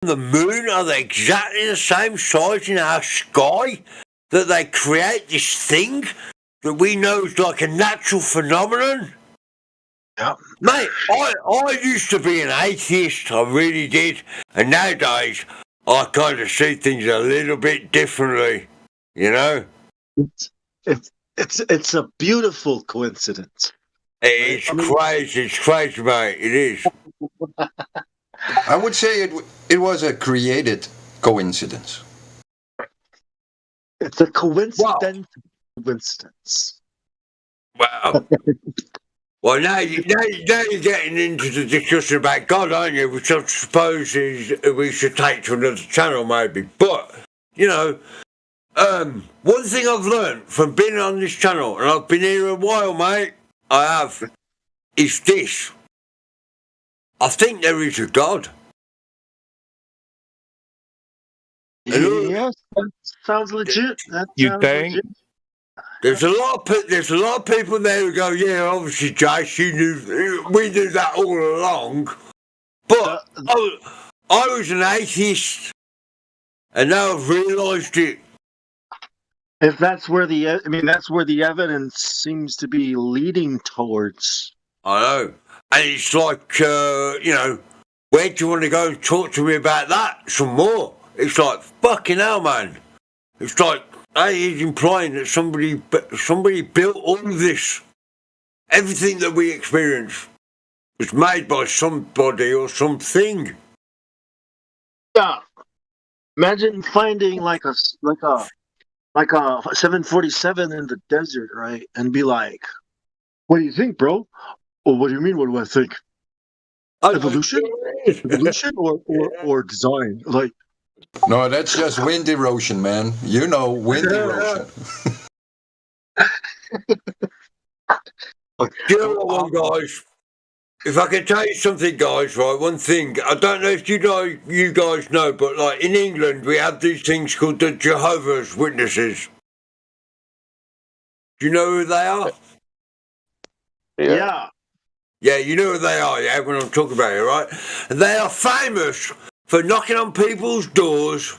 the moon are exactly the same size in our sky? That they create this thing that we know is like a natural phenomenon? Yeah. Mate, I used to be an atheist, I really did. And nowadays, I kind of see things a little bit differently, you know? It's a beautiful coincidence. It's crazy, mate, it is. I would say it was a created coincidence. It's a coincidence. Wow. Well, now you're getting into the discussion about God, aren't you? Which I suppose we should take to another channel, maybe. But, you know, one thing I've learned from being on this channel, and I've been here a while, mate, I have, is this. I think there is a God. Yes, that sounds legit. You think? Legit. There's a lot of people there who go, yeah, obviously, Jace, we knew that all along. But I was an atheist, and now I've realised it. If that's where that's where the evidence seems to be leading towards. I know, and it's like, you know, where do you want to go and talk to me about that some more? It's like, fucking hell, man. It's like, hey, he's implying that somebody built all of this. Everything that we experience was made by somebody or something. Yeah. Imagine finding like a 747 in the desert, right? And be like, "What do you think, bro?" Well, what do you mean? What do I think? Evolution, or design? Like, No, that's just wind erosion, man. You know, wind erosion. You know what, guys? If I can tell you something, guys, right? One thing, I don't know if you guys know, but like in England, we have these things called the Jehovah's Witnesses. Do you know who they are? yeah. Yeah, you know who they are, yeah, when I'm talking about it, right? They are famous for knocking on people's doors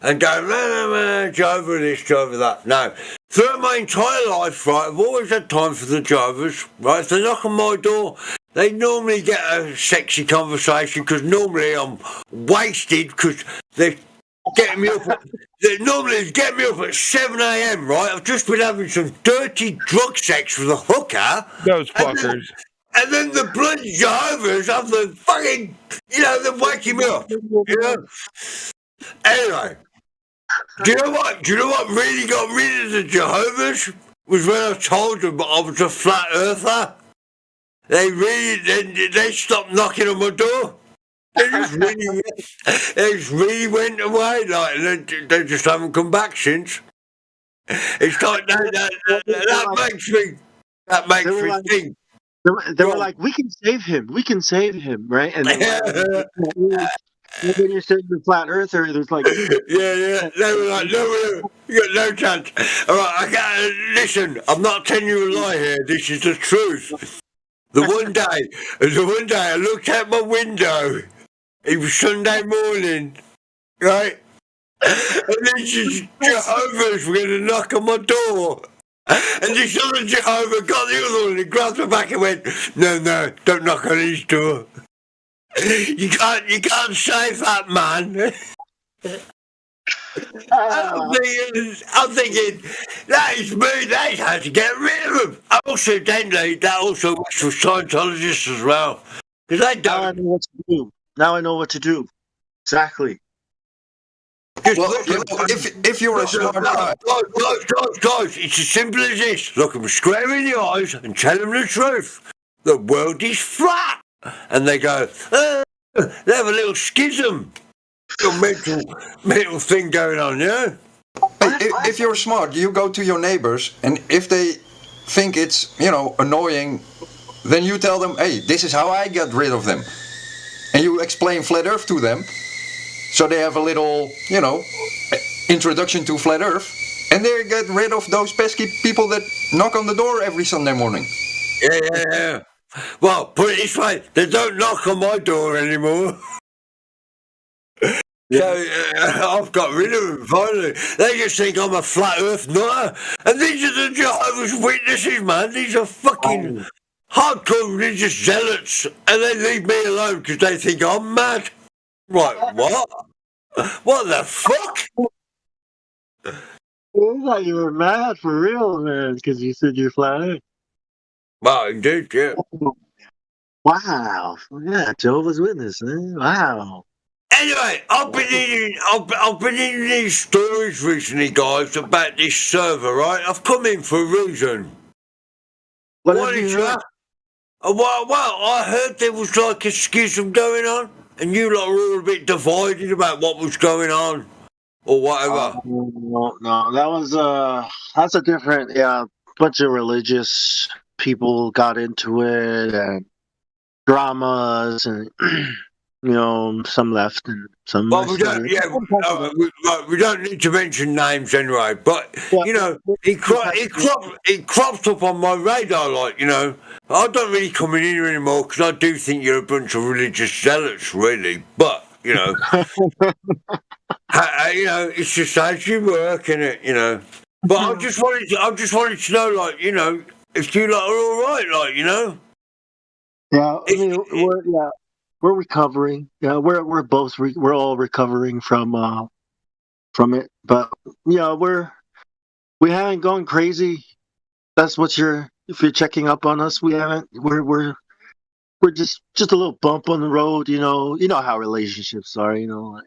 and going, nah, Jehovah this, Jehovah that. No. Throughout my entire life, right, I've always had time for the Jehovah's, right? If they knock on my door, they normally get a sexy conversation because normally I'm wasted because they're getting me up. They normally get me up at 7 a.m, right? I've just been having some dirty drug sex with a hooker. Those fuckers. And then the bloody Jehovah's have the fucking, you know, they're waking me up, you know? Anyway, do you know what really got rid of the Jehovah's? Was when I told them I was a flat earther. They stopped knocking on my door. They just really went away, like, and they just haven't come back since. It's like, that makes me think. They were like, we can save him, right? And when you said the flat earther, there's like, yeah. They were like, no, you got no chance. All right, listen, I'm not telling you a lie here. This is the truth. The one day I looked out my window. It was Sunday morning, right? And these Jehovah's were going to knock on my door. And this other Jehovah got the other one and grabbed her back and went, no, don't knock on his door. You can't save that man. I'm thinking, that is me, that is how to get rid of him. That also works for Scientologists as well. Because they don't. Now I know what to do. Exactly. Well, you know, if you're a smart guy. Guys, it's as simple as this. Look them square in the eyes and tell them the truth. The world is flat. And they go, they have a little schism. A mental thing going on, yeah? If you're smart, you go to your neighbors, and if they think it's, you know, annoying, then you tell them, hey, this is how I get rid of them. And you explain Flat Earth to them. So they have a little, you know, introduction to Flat Earth, and they get rid of those pesky people that knock on the door every Sunday morning. Yeah. Well, put it this way, they don't knock on my door anymore. So I've got rid of them finally. They just think I'm a flat earth nutter. And these are the Jehovah's Witnesses, man. These are fucking hardcore religious zealots. And they leave me alone because they think I'm mad. Like, what? What the fuck? I thought you were mad for real, man, because you said you're flat earth. Well, indeed, yeah. Wow. Yeah, Jehovah's Witness, man. Wow. Anyway, I've been in these stories recently, guys, about this server, right? I've come in for a reason. What What have did you you heard? have? Well, I heard there was like a schism going on, and you lot were all a bit divided about what was going on, or whatever. No, that was that's a different bunch of religious people got into it and dramas and some left and some Well, we don't, stayed. we don't need to mention names anyway. But you know, it cropped up on my radar, like I don't really come in here anymore because I do think you're a bunch of religious zealots, really. But it's just as you work, innit? But I just wanted to know, like, if you lot are all right, like, Yeah, I mean, we're recovering. Yeah, we're both we're all recovering from it. But we haven't gone crazy. That's what if you're checking up on us, we haven't. We're just a little bump on the road. You know how relationships are. Like,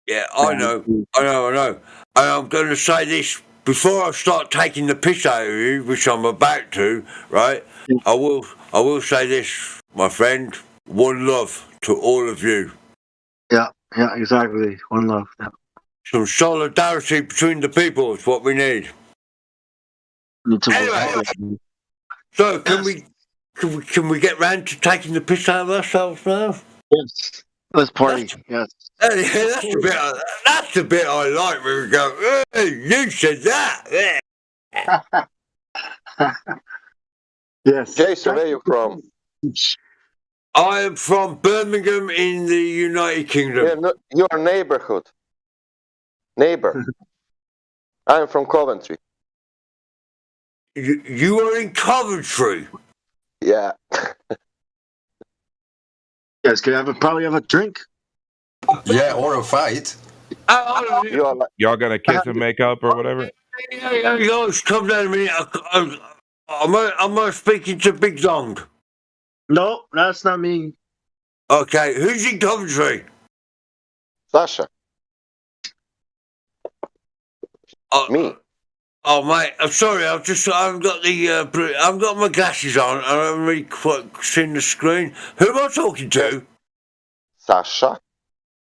Yeah, I know. And I'm going to say this before I start taking the piss out of you, which I'm about to, right? I will say this, my friend. One love to all of you. Yeah, exactly. One love. Yeah. Some solidarity between the people is what we need. Anyway, so can we get round to taking the piss out of ourselves now? Yes. Let's party. Yes. That's the bit I like when we go, hey, you said that. Yes. Jason, where are you from? I am from Birmingham in the United Kingdom. Yeah, no, your neighborhood. Neighbor. I'm from Coventry. You are in Coventry? Yeah. Yes, probably have a drink. Yeah, or a fight. You are like, Y'all gonna kiss and make up or whatever? Guys, come down a minute. Am I speaking to Big Dong? No, that's not me. Okay, who's in Coventry? Sasha. Me. Oh mate, I'm sorry. I haven't got I've got my glasses on. I haven't really quite seen the screen. Who am I talking to? Sasha.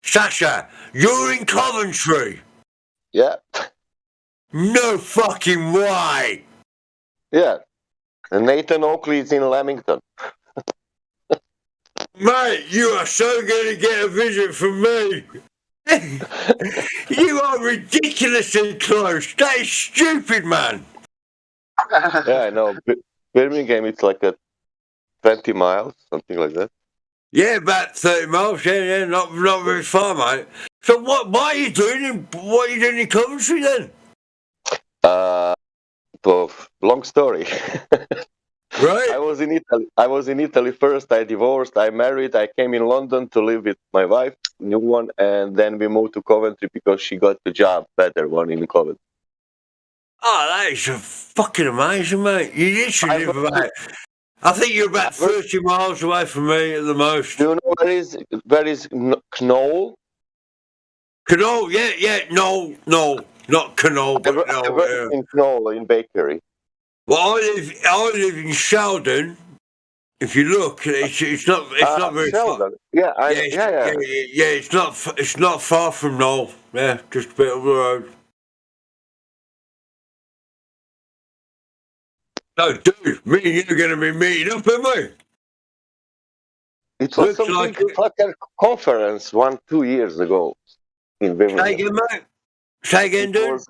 Sasha, you're in Coventry. Yeah. No fucking way. Yeah. And Nathan Oakley is in Leamington. Mate, you are so going to get a visit from me. You are ridiculously close. That is stupid, man. Yeah, I know. Birmingham, it's like 20 miles, something like that. Yeah, about 30 miles. Yeah, not very far, mate. So what are you doing in Coventry then? Well, long story. Right. I was in Italy first. I divorced. I married. I came in London to live with my wife, new one, and then we moved to Coventry because she got the job, better one in Coventry. Oh, that is fucking amazing, mate. You literally live about. I think you're about 30 miles away from me at the most. Do you know where is Knoll? Knoll, yeah, no, not Knoll, but I work in Knoll in bakery. Well, I live in Sheldon. If you look, it's not very Sheldon. far. Yeah, it's not far from Knoll. Yeah, just a bit up the road. No, dude, me and you are going to be meeting up, aren't we? It was something like a conference 2 years ago in Birmingham. Say again, mate. Say again, dude.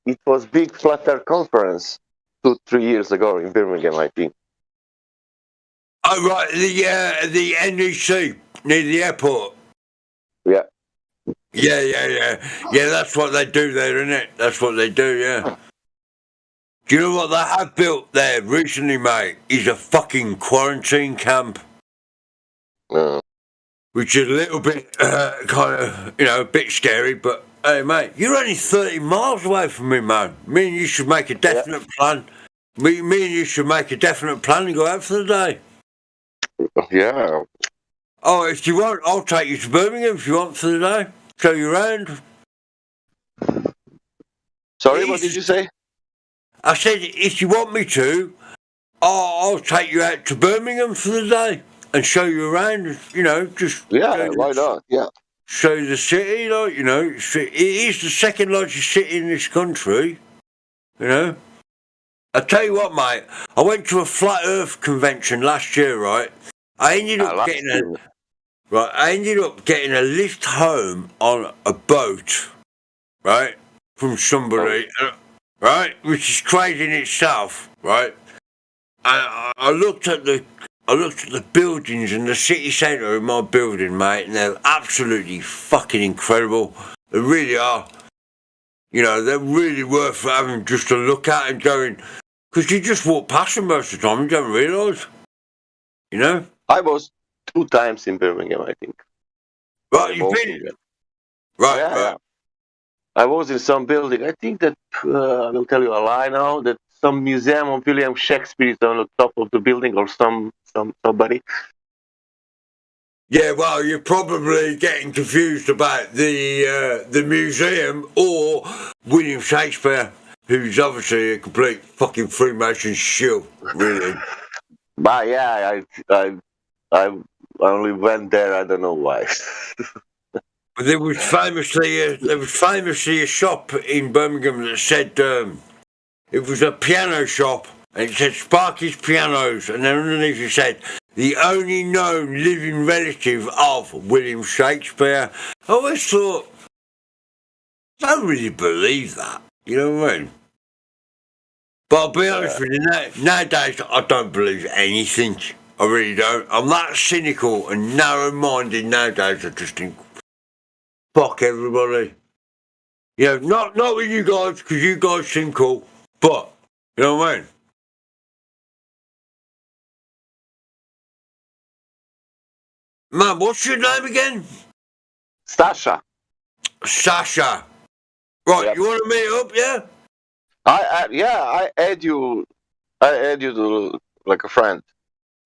It was big Flat Earth conference 2-3 years ago in Birmingham, I think. Oh right, the NEC near the airport. Yeah. Yeah. That's what they do there, isn't it? That's what they do. Yeah. Do you know what they have built there recently, mate? Is a fucking quarantine camp, which is a little bit kind of, a bit scary. But hey, mate, you're only 30 miles away from me, man. Me and you should make a definite plan. Me and you should make a definite plan and go out for the day. Yeah. Oh, if you want, I'll take you to Birmingham if you want for the day. Show you around. Sorry, what did you say? I said, if you want me to, I'll take you out to Birmingham for the day and show you around, just... Yeah, why not? Yeah. Show you the city, it is the second largest city in this country, I tell you what, mate, I went to a Flat Earth convention last year, right? I ended up getting a lift home on a boat, right, from somebody, right, which is crazy in itself, right? I looked at the buildings in the city centre of my building, mate, and they're absolutely fucking incredible. They really are. They're really worth having just a look at and going, because you just walk past them most of the time and don't realise, I was 2 times in Birmingham, I think. Right, you've been... Right, yeah, right. Yeah. I was in some building. I think that, I will tell you a lie now, that some museum of William Shakespeare is on the top of the building, or somebody. Yeah, well, you're probably getting confused about the museum or William Shakespeare, who's obviously a complete fucking Freemason shill, really. But yeah, I only went there. I don't know why. But there was famously a shop in Birmingham that said it was a piano shop, and it said Sparky's Pianos, and then underneath it said the only known living relative of William Shakespeare. I always thought, I don't really believe that. You know what I mean? But I'll be honest with you, nowadays I don't believe anything. I really don't. I'm that cynical and narrow-minded nowadays. I just think, fuck everybody. Not with you guys, because you guys seem cool, but, you know what I mean? Man, what's your name again? Sasha. Sasha. Right, Yep. You want to meet up, yeah? I add you. I add you to like a friend.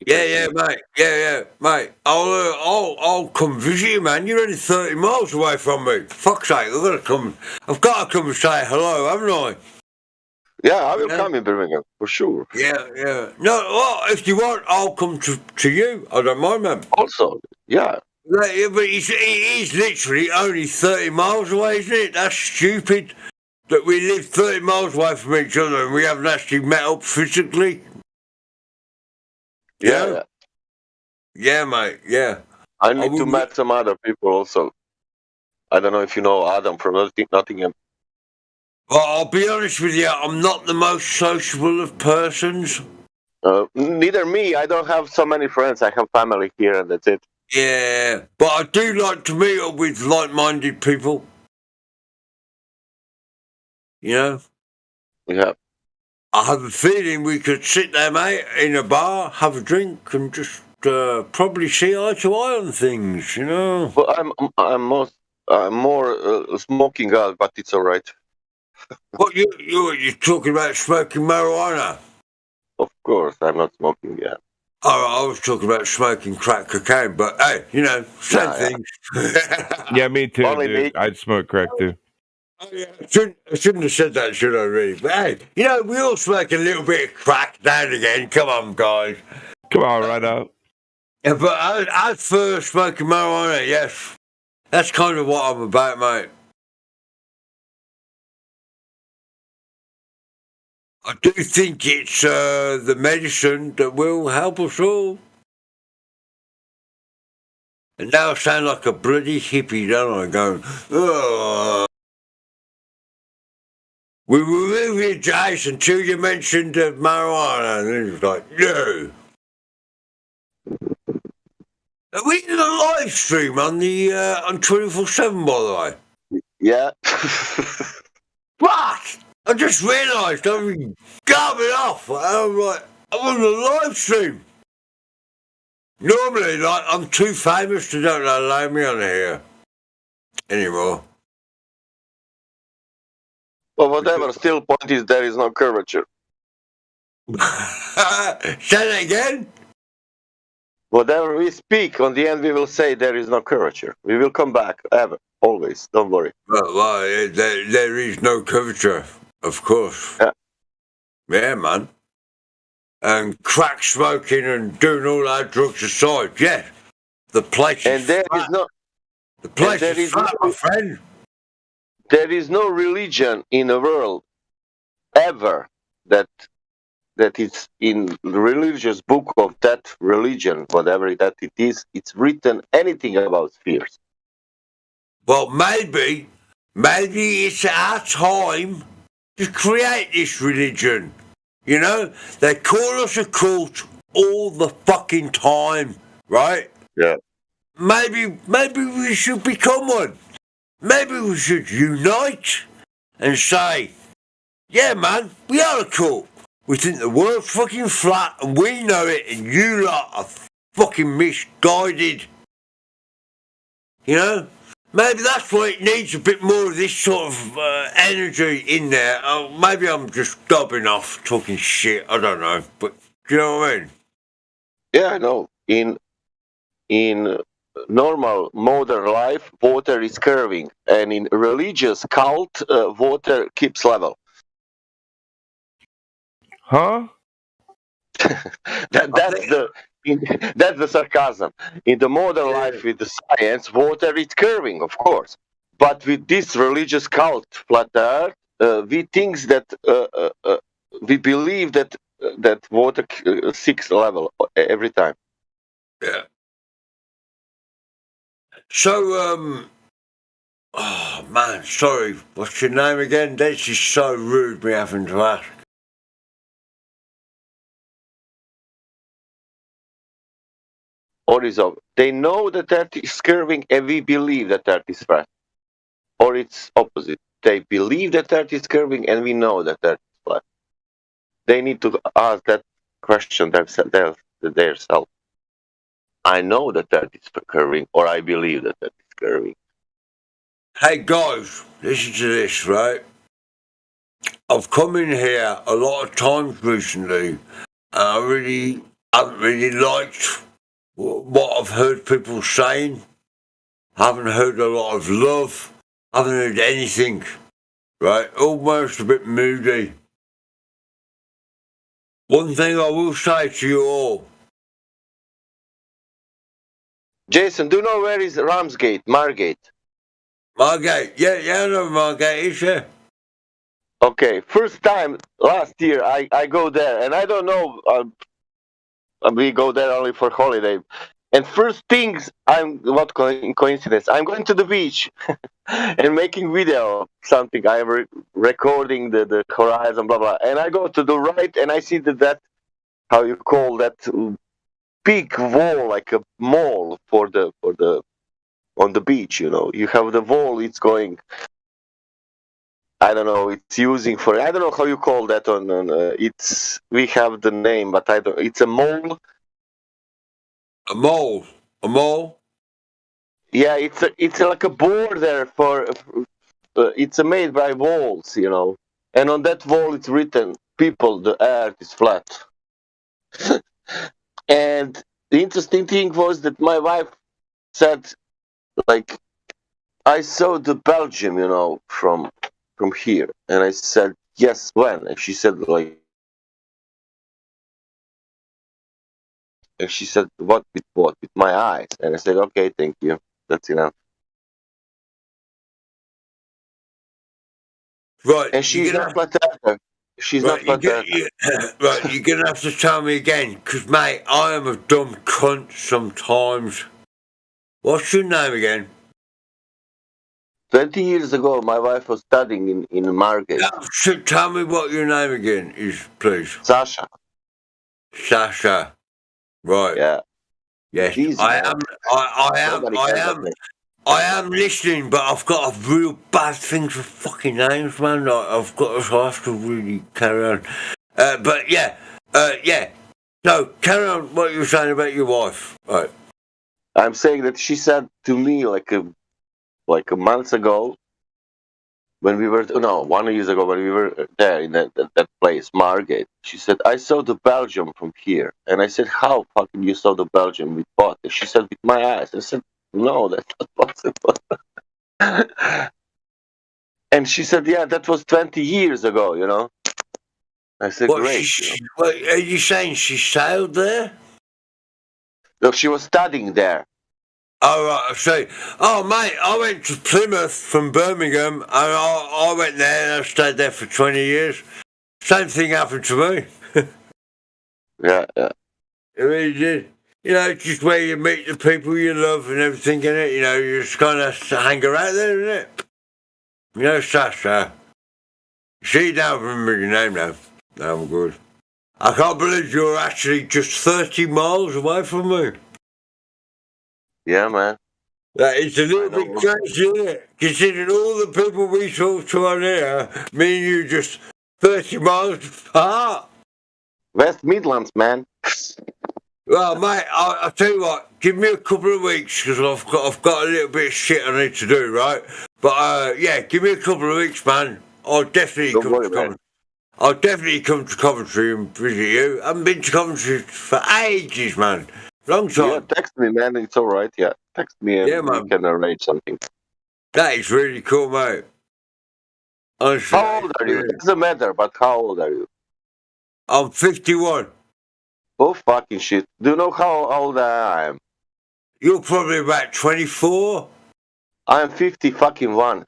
Yeah, mate. Yeah, mate. I'll come visit you, man. You're only 30 miles away from me. Fuck's sake, I've got to come and say hello, haven't I? Yeah, I will come in Birmingham for sure. Yeah. No, well, if you want, I'll come to you. I don't mind, man. Also, yeah. Yeah, but it is literally only 30 miles away, isn't it? That's stupid that we live 30 miles away from each other and we haven't actually met up physically. Yeah. Yeah, mate, yeah. I need to meet some other people also. I don't know if you know Adam from Nottingham. Well, I'll be honest with you, I'm not the most sociable of persons. Neither me. I don't have so many friends. I have family here, and that's it. Yeah, but I do like to meet up with like-minded people. Yeah. I have a feeling we could sit there, mate, in a bar, have a drink, and just probably see eye to eye on things, But I'm more smoking out, but it's all right. What you're talking about smoking marijuana? Of course, I'm not smoking yet. I was talking about smoking crack cocaine, but hey, same thing. Yeah, me too, Only dude. me. I'd smoke crack too. Oh, yeah. I shouldn't have said that, should I, really? But hey, we all smoke a little bit of crack now and again. Come on, guys. Come on, right up. Yeah, but as for smoking marijuana, yes. That's kind of what I'm about, mate. I do think it's the medicine that will help us all. And now I sound like a bloody hippie, don't I? Going, oh. We were with you, Jace, until you mentioned marijuana. And then it was like, no. Are we in a live stream on the on 24/7, by the way? Yeah. Fuck! I just realised I've been going off. I'm like, I'm on the live stream. Normally, like, I'm too famous to don't allow me on here anymore. But whatever, still point is there is no curvature. Say that again? Whatever we speak, on the end we will say there is no curvature. We will come back, ever, always, don't worry. Well, there is no curvature, of course. Yeah. Yeah, man. And crack smoking and doing all that drugs aside, yeah. The place And is there flat. is no The place there is is flat, no- my friend. there is no religion in the world ever that is in the religious book of that religion, whatever that it is, it's written anything about spheres. Well, maybe it's our time to create this religion. You know, they call us a cult all the fucking time, right? Yeah. Maybe we should become one. Maybe we should unite and say, yeah, man, we are a cult. We think the world's fucking flat and we know it and you lot are fucking misguided. You know? Maybe that's why it needs a bit more of this sort of energy in there. Maybe I'm just gobbing off, talking shit, I don't know. But do you know what I mean? Yeah, I know. In normal modern life, water is curving, and in religious cult, water keeps level. Huh? That's the sarcasm. In the modern life, with the science, water is curving, of course. But with this religious cult, flat Earth, we think that we believe that water seeks level every time. Yeah. So, oh man, sorry, what's your name again? This is so rude, me having to ask. Horizon. They know that Earth is curving, and we believe that Earth is flat. Or it's opposite. They believe that Earth is curving, and we know that Earth is flat. They need to ask that question themselves. I know that Earth is curving, or I believe that Earth is curving. Hey guys, listen to this, right? I've come in here a lot of times recently, and I haven't really liked what I've heard people saying. I haven't heard a lot of love. I haven't heard anything, right? Almost a bit moody. One thing I will say to you all. Jason, do you know where is Ramsgate, Margate? Margate, yeah, I know Margate is, yeah. Okay, first time last year I go there, and I don't know, we go there only for holiday. And first things, what coincidence, I'm going to the beach and making video, something, I'm recording the horizon, blah, blah. And I go to the right and I see that how you call that big wall, like a mall on the beach, you know. You have the wall, it's going, I don't know, it's using for, I don't know how you call that it's, we have the name, but I don't, it's a mall. A mole? Yeah, it's like a border for, it's made by walls, you know. And on that wall it's written, people, the earth is flat. And the interesting thing was that my wife said, like, I saw the Belgium, you know, from here. And I said, yes, when? And she said, like, and she said, what? With my eyes. And I said, okay, thank you. That's enough. Right. And she's not flat earther. She's not flat earther. Right, you're going to have to tell me again, because, mate, I am a dumb cunt sometimes. What's your name again? 20 years ago, my wife was studying in Margate. So tell me what your name again is, please. Sasha. Sasha. Right. Yeah. Yes, Easy, I man. am. I am. Nobody I cares am. about me. I am listening, but I've got a real bad thing for fucking names, man. Like, I've got. So I have to really carry on. But yeah. Yeah. No, carry on. What you were saying about your wife, right? I'm saying that she said to me like a month ago when we were 1 year ago when we were there in that place, Margate. She said, "I saw the Belgium from here," and I said, "How fucking you saw the Belgium with what?" And she said, "With my eyes." I said, "No, that's not possible." And she said, "Yeah, that was 20 years ago, you know." I said, What "Great." You know. What are you saying? She sailed there? Look, she was studying there. Oh, right, I see. Oh, mate, I went to Plymouth from Birmingham, and I went there and I stayed there for 20 years. Same thing happened to me. Yeah, yeah. It really did. You know, it's just where you meet the people you love and everything in it. You know, you just kind of hang around there, isn't it? You know, Sasha. She don't remember your name now. No, I'm good. I can't believe you're actually just 30 miles away from me. Yeah, man. That is a little I bit know. crazy, isn't it? Considering all the people we talk to on here, me and you just 30 miles apart. West Midlands, man. Well, mate, I'll tell you what. Give me a couple of weeks because I've got a little bit of shit I need to do, right? But yeah, give me a couple of weeks, man. I'll definitely Don't come worry, to man. Coventry. I'll definitely come to Coventry and visit you. I haven't been to Coventry for ages, man. Long Yeah, time. text me, man. It's all right. Yeah, text me and Yeah, we man. can arrange something. That is really cool, mate. Honestly, How old are you? Doesn't matter, but how old are you? I'm 51. Oh, fucking shit. Do you know how old I am? You're probably about 24. I am 50 fucking one.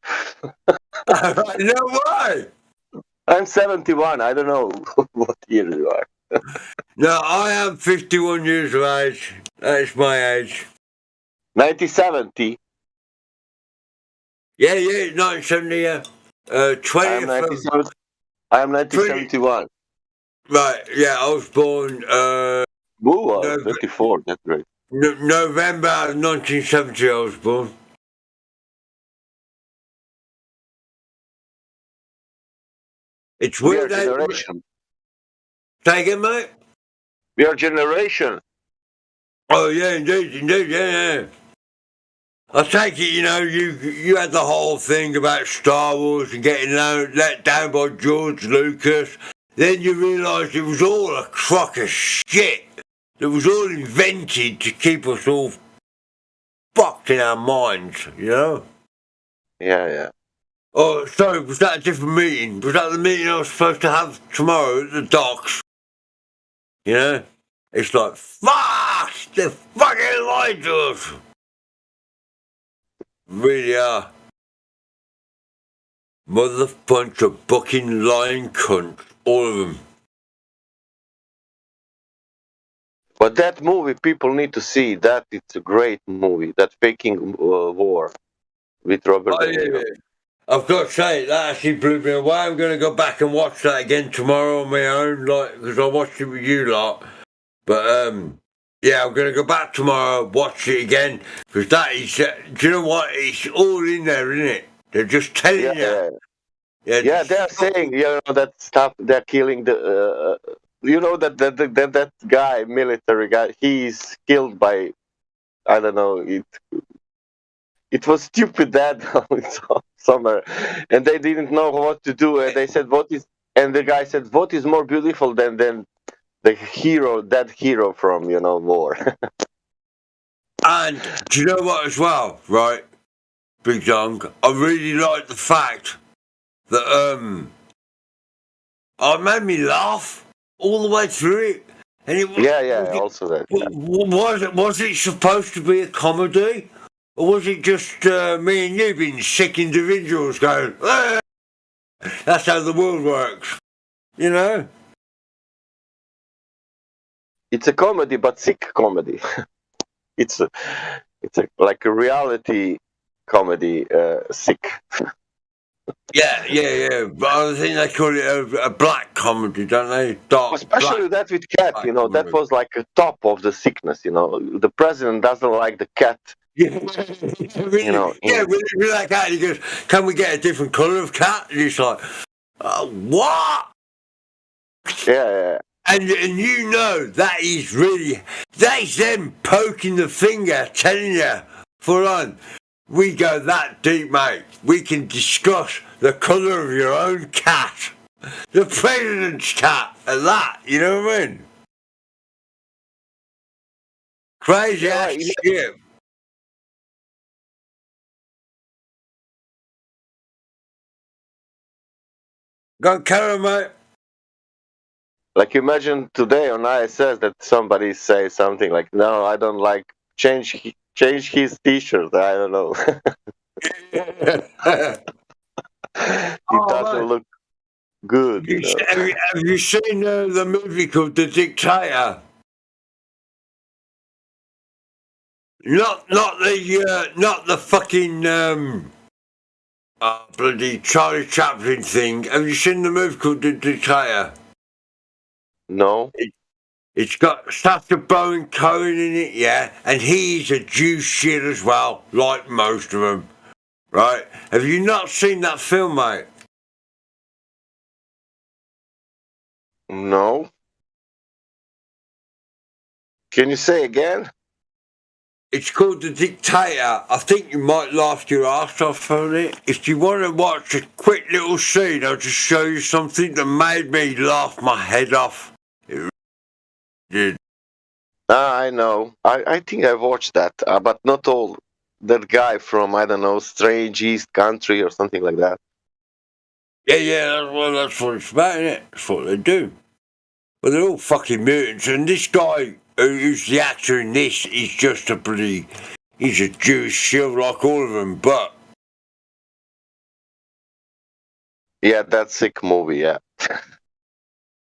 No way. I'm 71. I don't know what year you are. No, I am 51 years of age. That's my age. 1970. Yeah, 1970, yeah. I am 20th of... 97. I am 1971. Right, yeah, I was born Ooh, 24. That's great. November 1970 I was born. It's We are weird, eh? generation. Say again, mate? We are generation. Oh, yeah, indeed, yeah. I take it, you know, you had the whole thing about Star Wars and getting let down by George Lucas. Then you realised it was all a crock of shit. It was all invented to keep us all fucked in our minds, you know? Yeah. Oh, sorry, was that a different meeting? Was that the meeting I was supposed to have tomorrow at the docks? You know? It's like, fuck! They fucking lied to us! Really are. Mother bunch of fucking lying cunts. All of them. But that movie, people need to see. That it's a great movie. That Faking War with Robert Oh, De Niro. yeah. I've got to say, that actually blew me away. I'm going to go back and watch that again tomorrow on my own, like, because I watched it with you lot. But, yeah, I'm going to go back tomorrow, watch it again, because that is, do you know what? It's all in there, isn't it? They're just telling you. Yeah, they're saying, you know, that stuff. They're killing the. You know that guy, military guy. He's killed by. I don't know. It was stupid that summer, and they didn't know what to do. And they said, "What is?" And the guy said, "What is more beautiful than the hero, that hero from war?" And do you know what as well, right, Big Dong? I really like the fact that it made me laugh all the way through it. And it Yeah. Also that. Yeah. was it supposed to be a comedy? Or was it just me and you being sick individuals going, "Ah!" That's how the world works, you know? It's a comedy, but sick comedy. it's like a reality comedy, sick. Yeah. But I think they call it a black comedy, don't they? Dark, Especially black, that with cat, black you know, that comedy. was like a top of the sickness, you know. The president doesn't like the cat, Yeah, you know. with that cat, he goes, "Can we get a different colour of cat?" And he's like, "What?" Yeah. And you know that is them poking the finger, telling you, for on, we go that deep, mate. We can discuss the colour of your own cat, the president's cat, and that. You know what I mean? Crazy Yeah, ass right. shit. Go on, carry on, mate. Like imagine today on ISS that somebody says something like, "No, I don't like change his T-shirt." I don't know. It Oh, doesn't mate. look good, you know. Have you seen the movie called The Dictator? Not the fucking bloody Charlie Chaplin thing. Have you seen the movie called The Dictator? No. It's got Sacha Baron Cohen in it, yeah, and he's a Jew shit as well, like most of them, right? Have you not seen that film, mate? No. Can you say again? It's called The Dictator. I think you might laugh your ass off on it. If you want to watch a quick little scene, I'll just show you something that made me laugh my head off. It really did. I know. I think I watched that, but not all. That guy from, I don't know, Strange East Country or something like that. Yeah, that's what it's about, innit? That's what they do. But they're all fucking mutants, and this guy who's the actor in this is just he's a Jewish shield like all of them, but Yeah, that sick movie, yeah.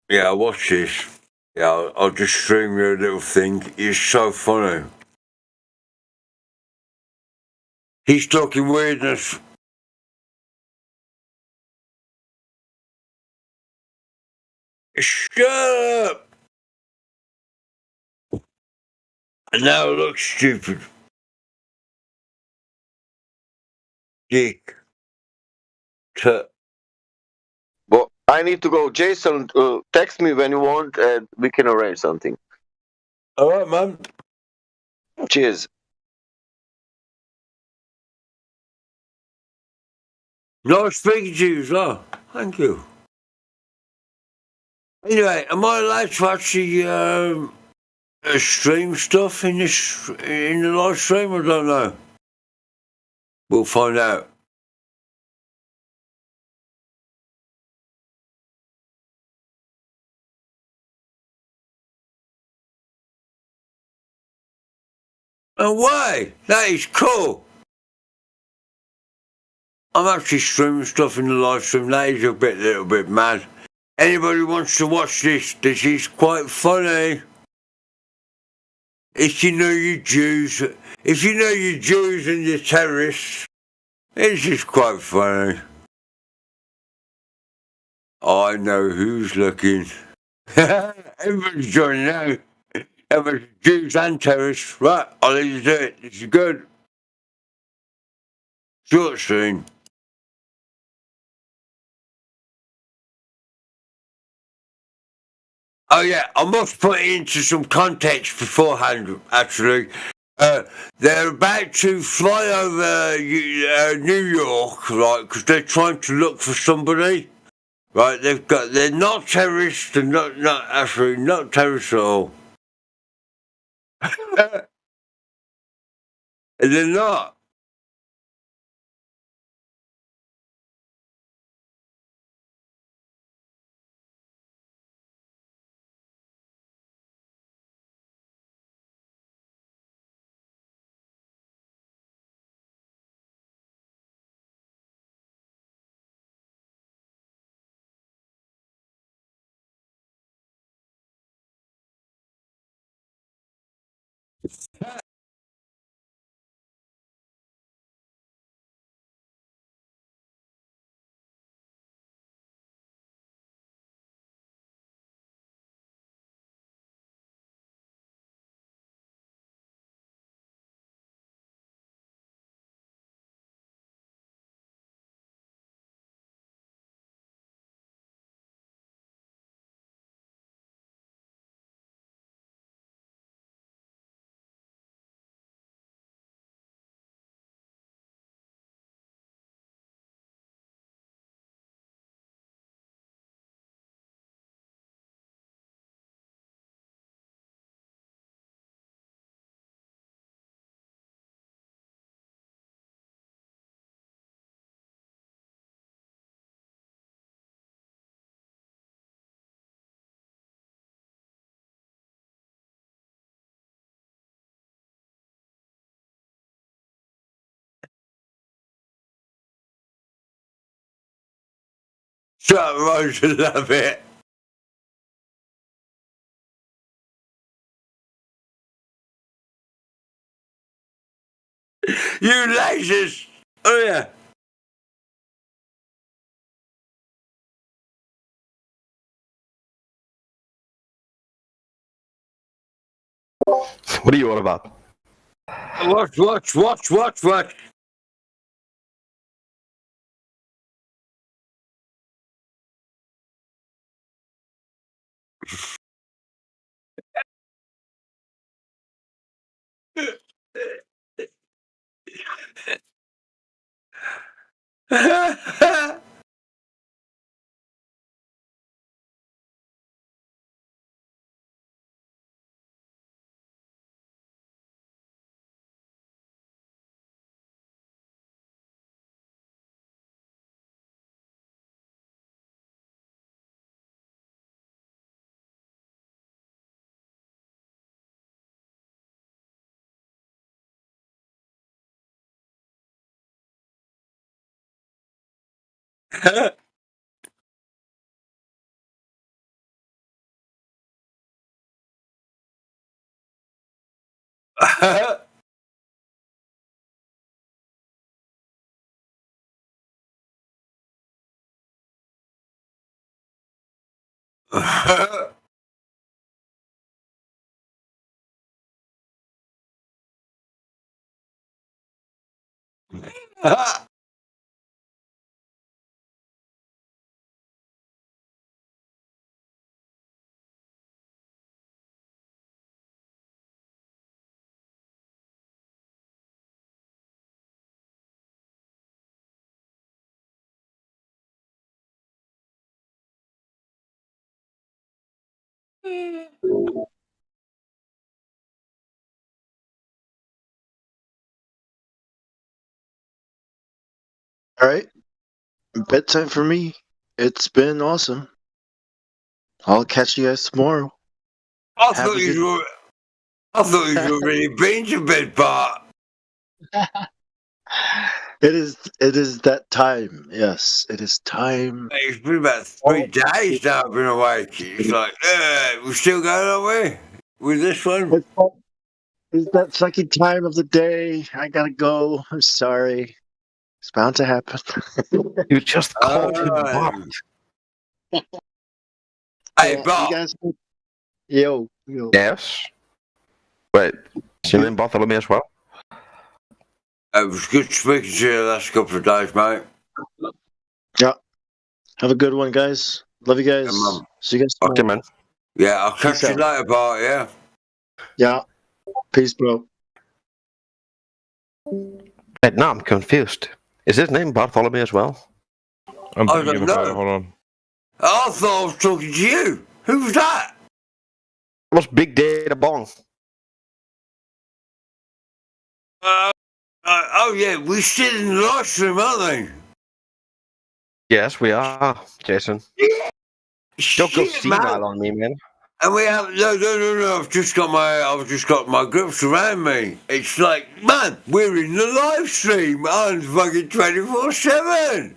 yeah, watch this. Yeah, I'll just stream you a little thing. It's so funny. He's talking weirdness. Shut up! And now it looks stupid. Dick. But I need to go. Jason, text me when you want and we can arrange something. Alright, man. Cheers. Nice speaking to you as well. Thank you. Anyway, am I allowed to actually stream stuff in the live stream? I don't know. We'll find out. No way! That is cool. I'm actually streaming stuff in the live stream. That is a little bit mad. Anybody wants to watch this? This is quite funny. If you know you're Jews, if you know you're Jews and you're terrorists, this is quite funny. I know who's looking. Everybody's joining now. Everybody's Jews and terrorists. Right, I'll let you do it. This is good. Short stream. Oh yeah, I must put it into some context beforehand. Actually, they're about to fly over New York, right? Because they're trying to look for somebody, right? They're not terrorists. They're not terrorists at all. They're not. Shut Rose, I love it. You lasers! Oh yeah. What are you on about? Watch. All right, bedtime for me. It's been awesome. I'll catch you guys tomorrow. I Have thought a you good. were. I thought you were already been to bed, Bart. It is. It is that time. Yes, it is time. It's been about 3 days now I've been awake. It's like, we're still going, are we? With this one? It's that second time of the day. I gotta go. I'm sorry. It's bound to happen. You just called him Bart. Hey, You Bart. guys. Yo. Yes. Wait, is your name Bartholomew as well? It was good speaking to you the last couple of days, mate. Yeah. Have a good one, guys. Love you guys. Yeah, Mum. See you guys Okay, tomorrow. man. Yeah, I'll catch Peace you later, Bart, yeah? Yeah. Peace, bro. Wait, now I'm confused. Is his name Bartholomew as well? I'm I thinking don't about know. it. Hold on. I thought I was talking to you. Who was that? It was Big Data Bong. Oh, yeah, we're still in the live stream, aren't they? Yes, we are, Jason. Don't go Shit, senile man. on me, man. And we have no. I've just got my grips around me. It's like, man, we're in the live stream on fucking 24/7.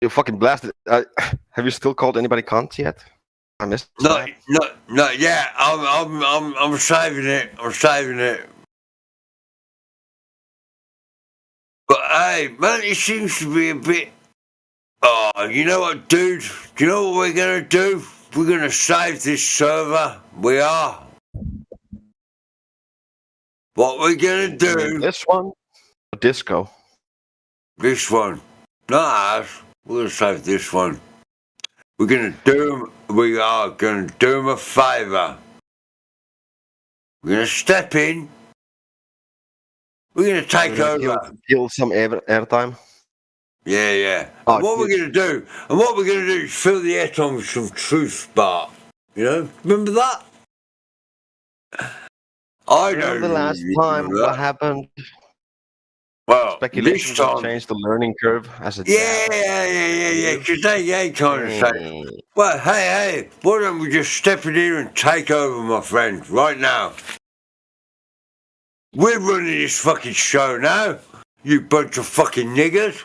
You fucking blasted. Have you still called anybody cunt yet? I missed No, that. yeah, I'm saving it. I'm saving it. But hey, man, it seems to be a bit. Oh, you know what, dude? Do you know what we're gonna do? We're gonna save this server. We are. What we're gonna do? This one? Disco. This one. Not us. We're gonna save this one. We are gonna do him a favour. We're gonna step in. We're gonna take over. Kill some airtime. Yeah. Oh, And what we're gonna do is fill the airtime with some truth, Bart. You know? Remember that? I Remember don't the last remember time that. what happened? Well, Speculation this will time. change the learning curve as a Yeah, because they ain't kind of say, well, hey, why don't we just step in here and take over, my friend, right now? We're running this fucking show now, you bunch of fucking niggers.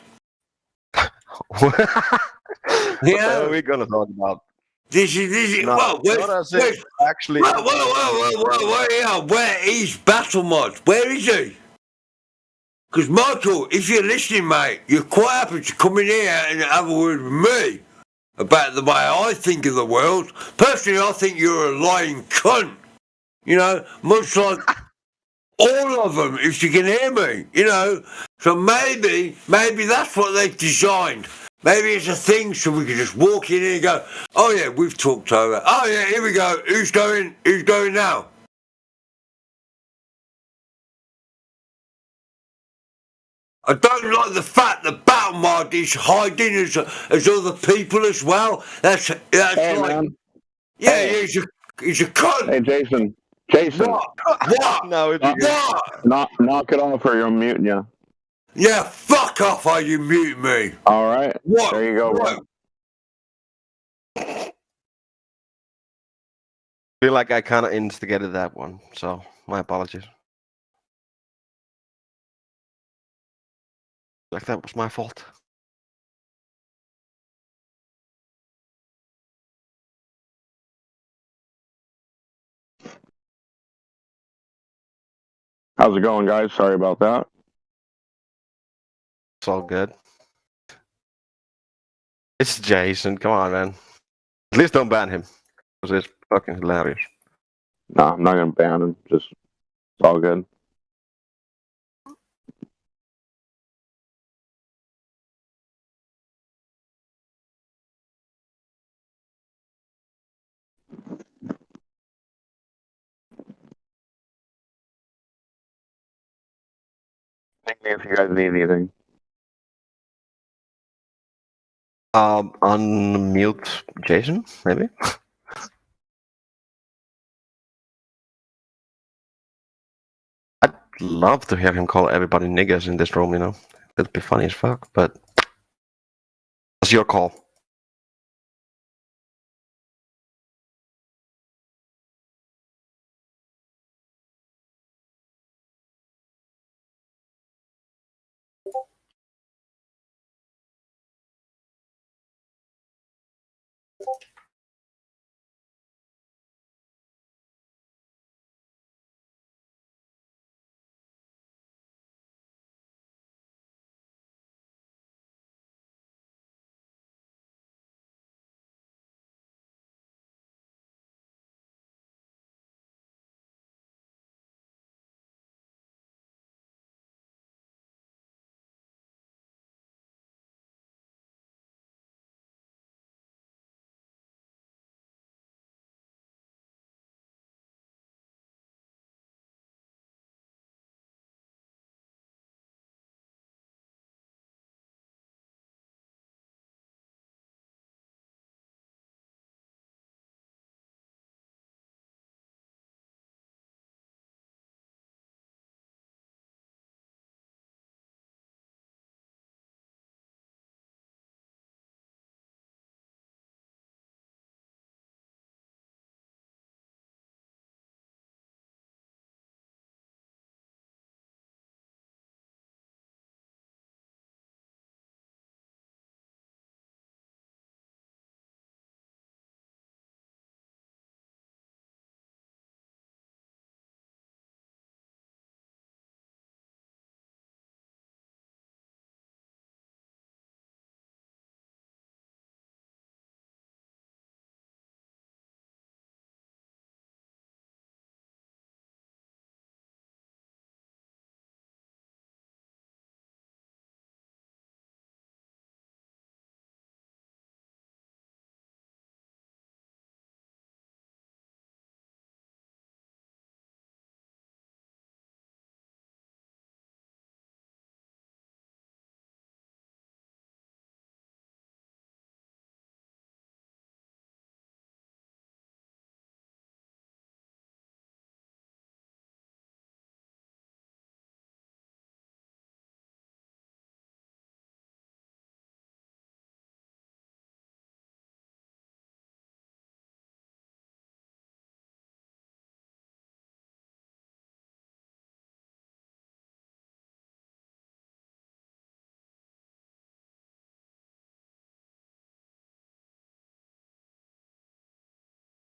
What You the hell are know, we gonna talk about? this is No, well, not as if actually. where is Battlemod? Where is he? Because Michael, if you're listening, mate, you're quite happy to come in here and have a word with me about the way I think of the world. Personally, I think you're a lying cunt. You know, much like all of them, if you can hear me, you know. So maybe that's what they've designed. Maybe it's a thing so we can just walk in here and go, oh yeah, we've talked over. Oh yeah, here we go. Who's going now? I don't like the fact that Battlemod is hiding as other people as well. That's Hey, like, man. yeah, Hey. he's a cunt. Hey, Jason. Jason. What? No, it's Knock it off or you'll mute you. Yeah, fuck off, how you mute me. All right. What? There you go, What? bro. feel like I kind of instigated that one, so my apologies. Like that was my fault. How's it going, guys? Sorry about that. It's all good. It's Jason. Come on, man. At least don't ban him, because it's fucking hilarious. No, I'm not gonna ban him. Just it's all good. Thank me if you guys need anything. Unmute Jason, maybe. I'd love to hear him call everybody niggas in this room. You know, that'd be funny as fuck. But it's your call.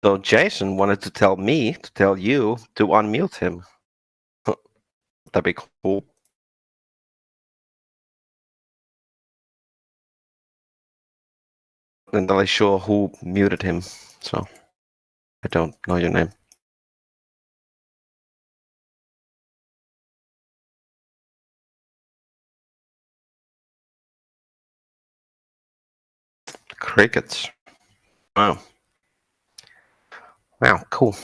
So Jason wanted to tell you to unmute him. That'd be cool. I'm not really sure who muted him, so I don't know your name. Crickets. Wow. Wow, cool.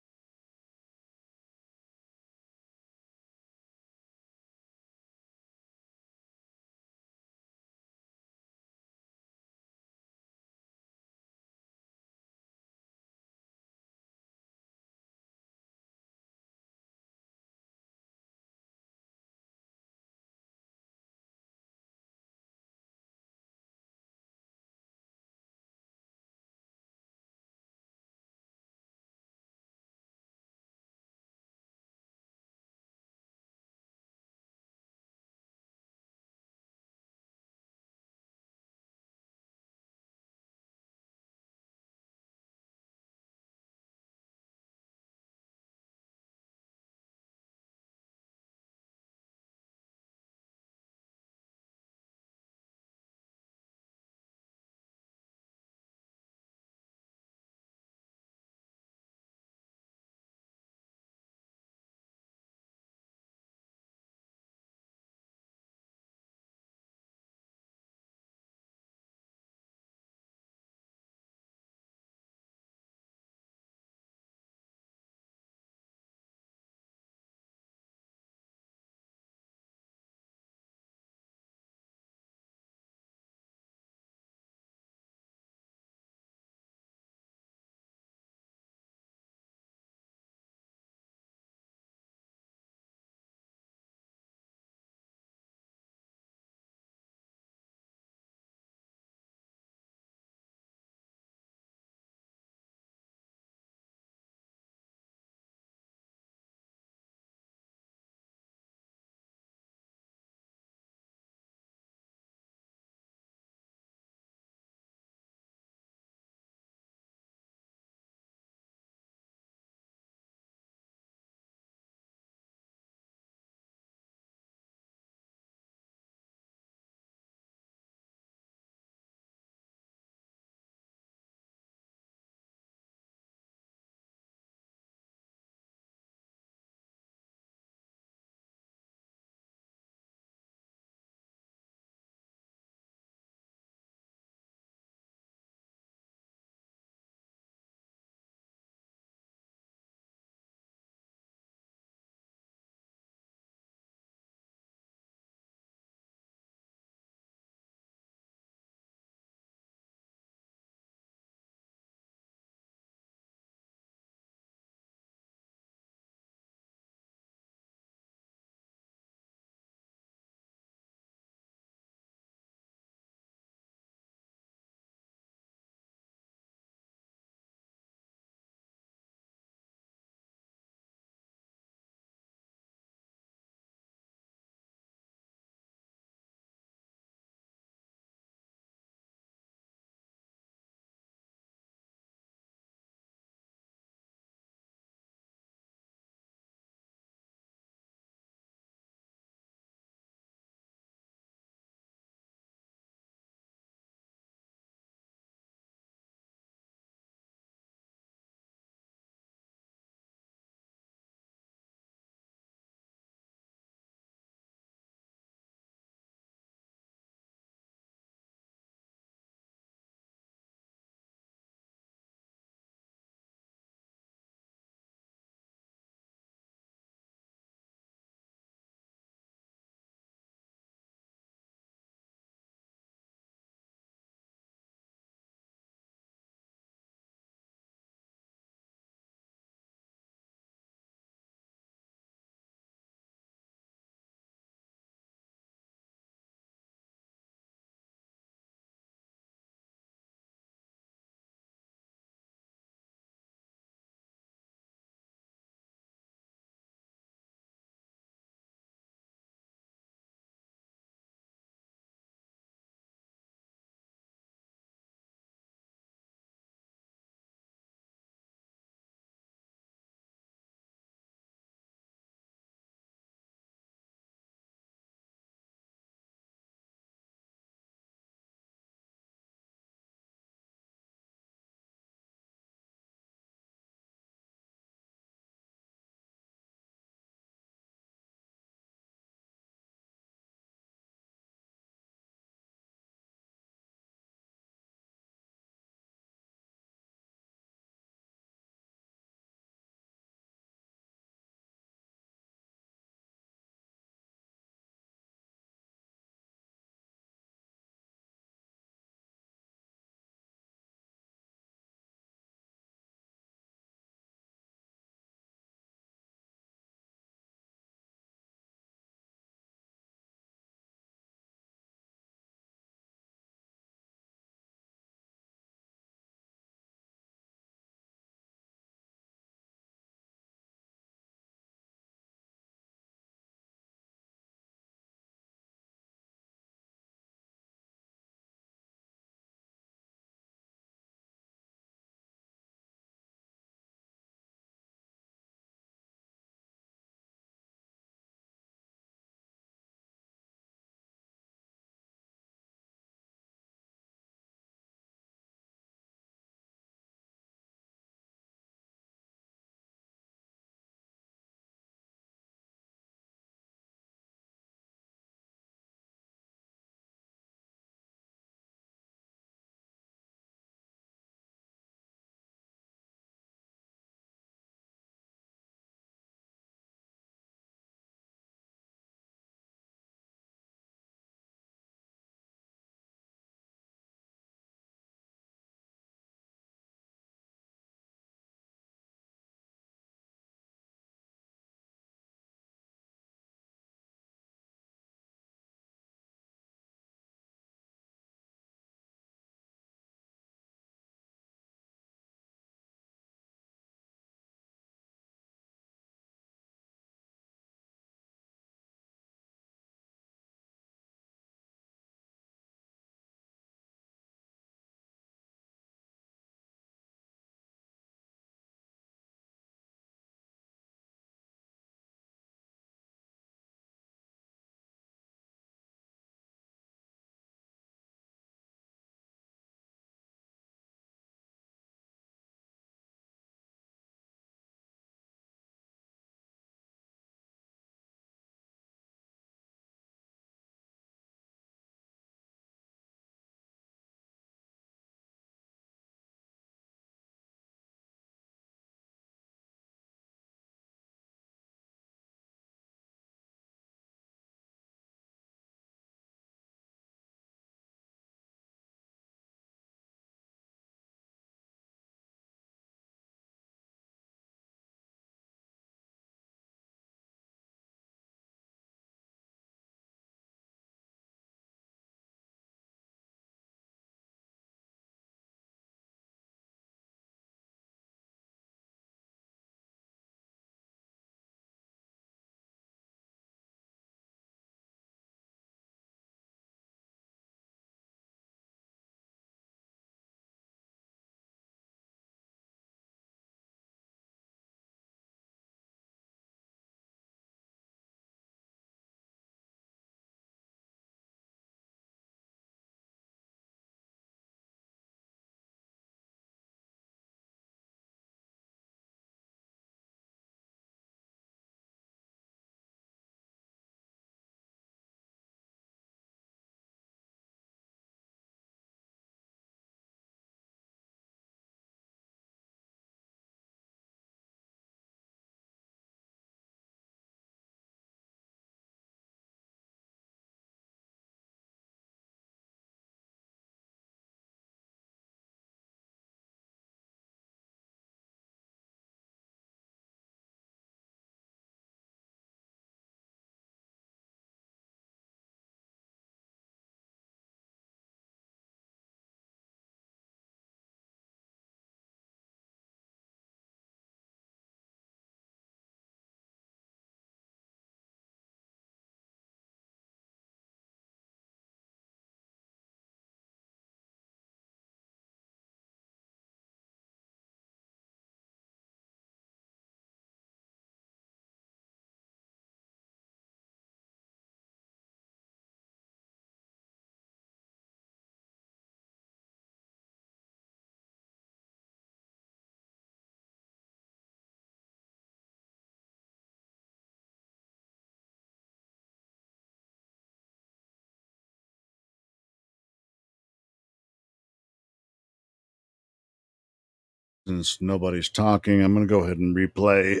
Since nobody's talking, I'm going to go ahead and replay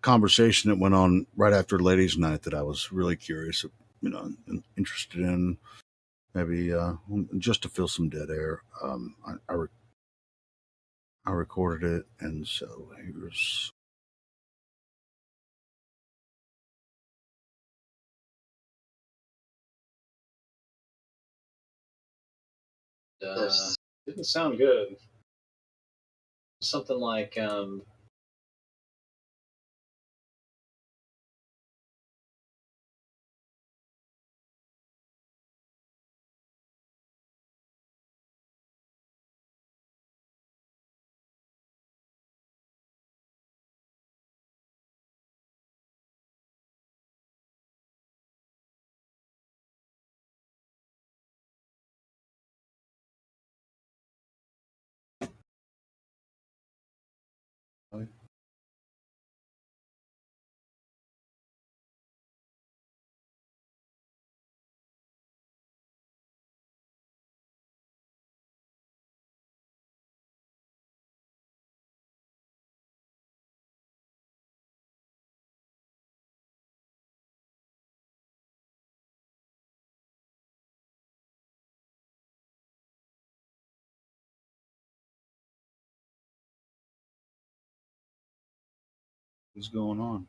conversation that went on right after Ladies' Night that I was really curious, and interested in. Maybe just to fill some dead air. I recorded it, and so here's. Didn't sound good. Something like What's going on?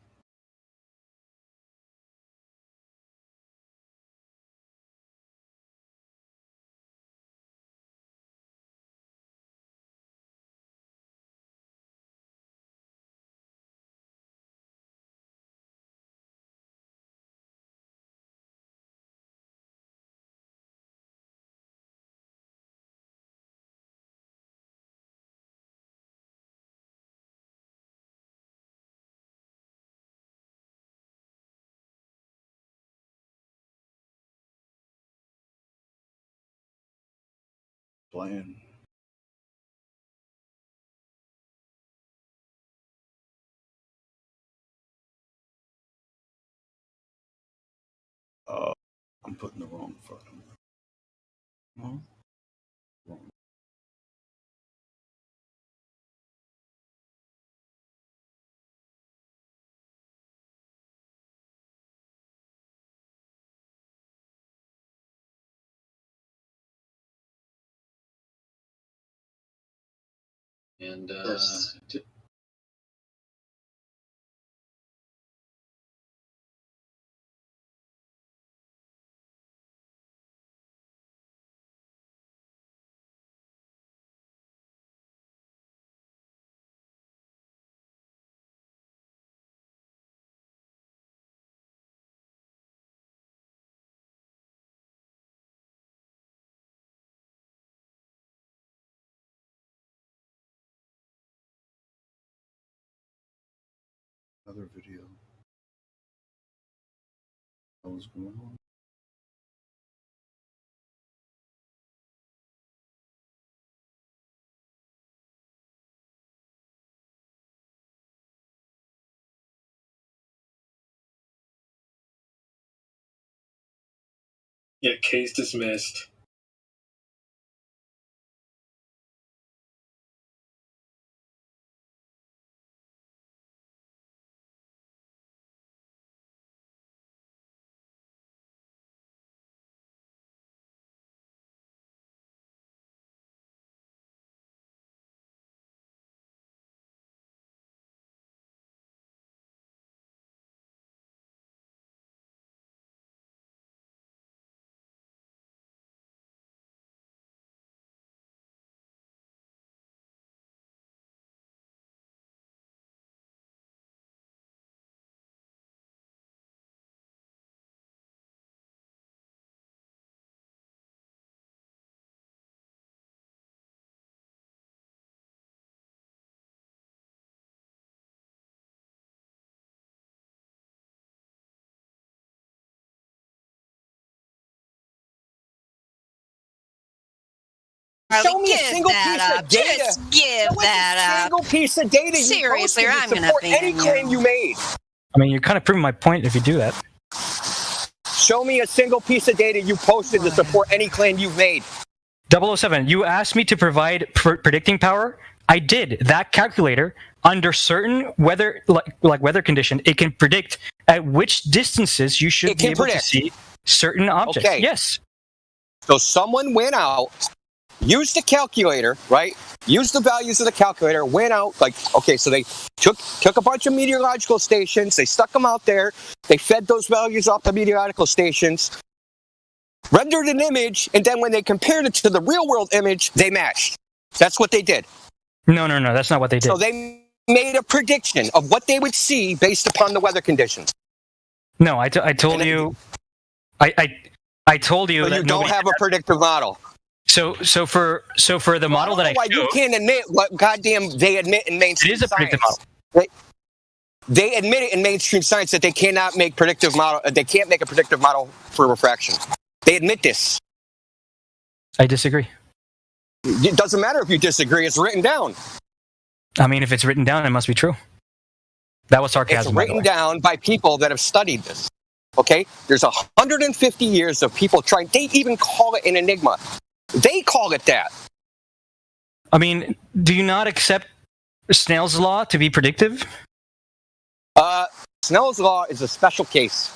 Playing. Oh, I'm putting the wrong fucking. No. Wrong. and Another video. What was going on? yeah, case dismissed. Show me a single piece of data. Just give that Single piece of data you Seriously, posted to I'm gonna support ban any claim you made. I mean, you're kind of proving my point if you do that. Show me a single piece of data you posted to support any claim you've made. 007, you asked me to provide predicting power. I did. That calculator, under certain weather, like weather condition, it can predict at which distances you should be able to see certain objects. Okay. Yes. So someone went out, used the calculator, right? Used the values of the calculator, went out, so they took a bunch of meteorological stations, they stuck them out there, they fed those values off the meteorological stations, rendered an image, and then when they compared it to the real world image, they matched. That's what they did. No, that's not what they did. So they made a prediction of what they would see based upon the weather conditions. No, I told you. I told you So that you don't have a predictive model. So for the model that I why showed, you can't admit what goddamn they admit in mainstream it is a predictive science. model. They admit it in mainstream science that they cannot make predictive model. They can't make a predictive model for refraction. They admit this. I disagree. It doesn't matter if you disagree. It's written down. I mean, if it's written down, it must be true. That was sarcasm. It's written down by people that have studied this. Okay? There's 150 years of people trying. They even call it an enigma. They call it that. I mean, do you not accept Snell's law to be predictive? Snell's law is a special case.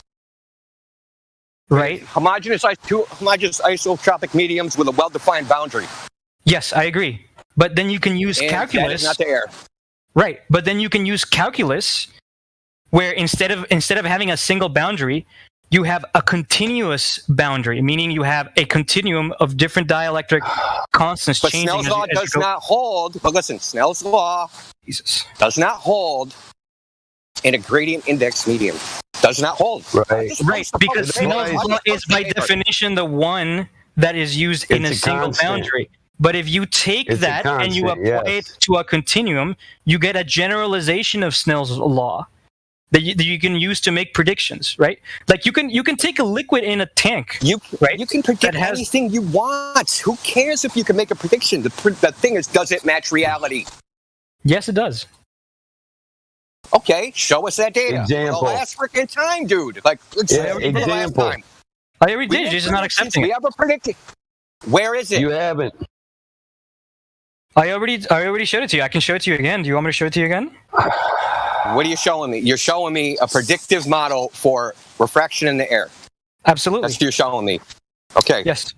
Right? Homogeneous isotropic mediums with a well-defined boundary. Yes, I agree. But then you can use And calculus. that is not the air. Right, but then you can use calculus, where instead of having a single boundary, you have a continuous boundary, meaning you have a continuum of different dielectric constants But changing. Snell's law does not hold. But listen, Snell's law does not hold in a gradient index medium. Does not hold. Right, because Snell's law is by definition the one that is used in a It's a single constant. boundary. But if you take It's a that and you constant, apply yes. it to a continuum, you get a generalization of Snell's law that you can use to make predictions, right? Like you can take a liquid in a tank. You can predict anything you want. Who cares if you can make a prediction? The thing is, does it match reality? Yes, it does. Okay, show us that data. Example. For the last freaking time, dude. Like, let's Yeah, for the last example. time. I already We did. have You're just not predictions. accepting We it. have a predicting. Where is it? You haven't. I already showed it to you. I can show it to you again. Do you want me to show it to you again? What are you showing me? You're showing me a predictive model for refraction in the air. Absolutely. That's what you're showing me. Okay. Yes.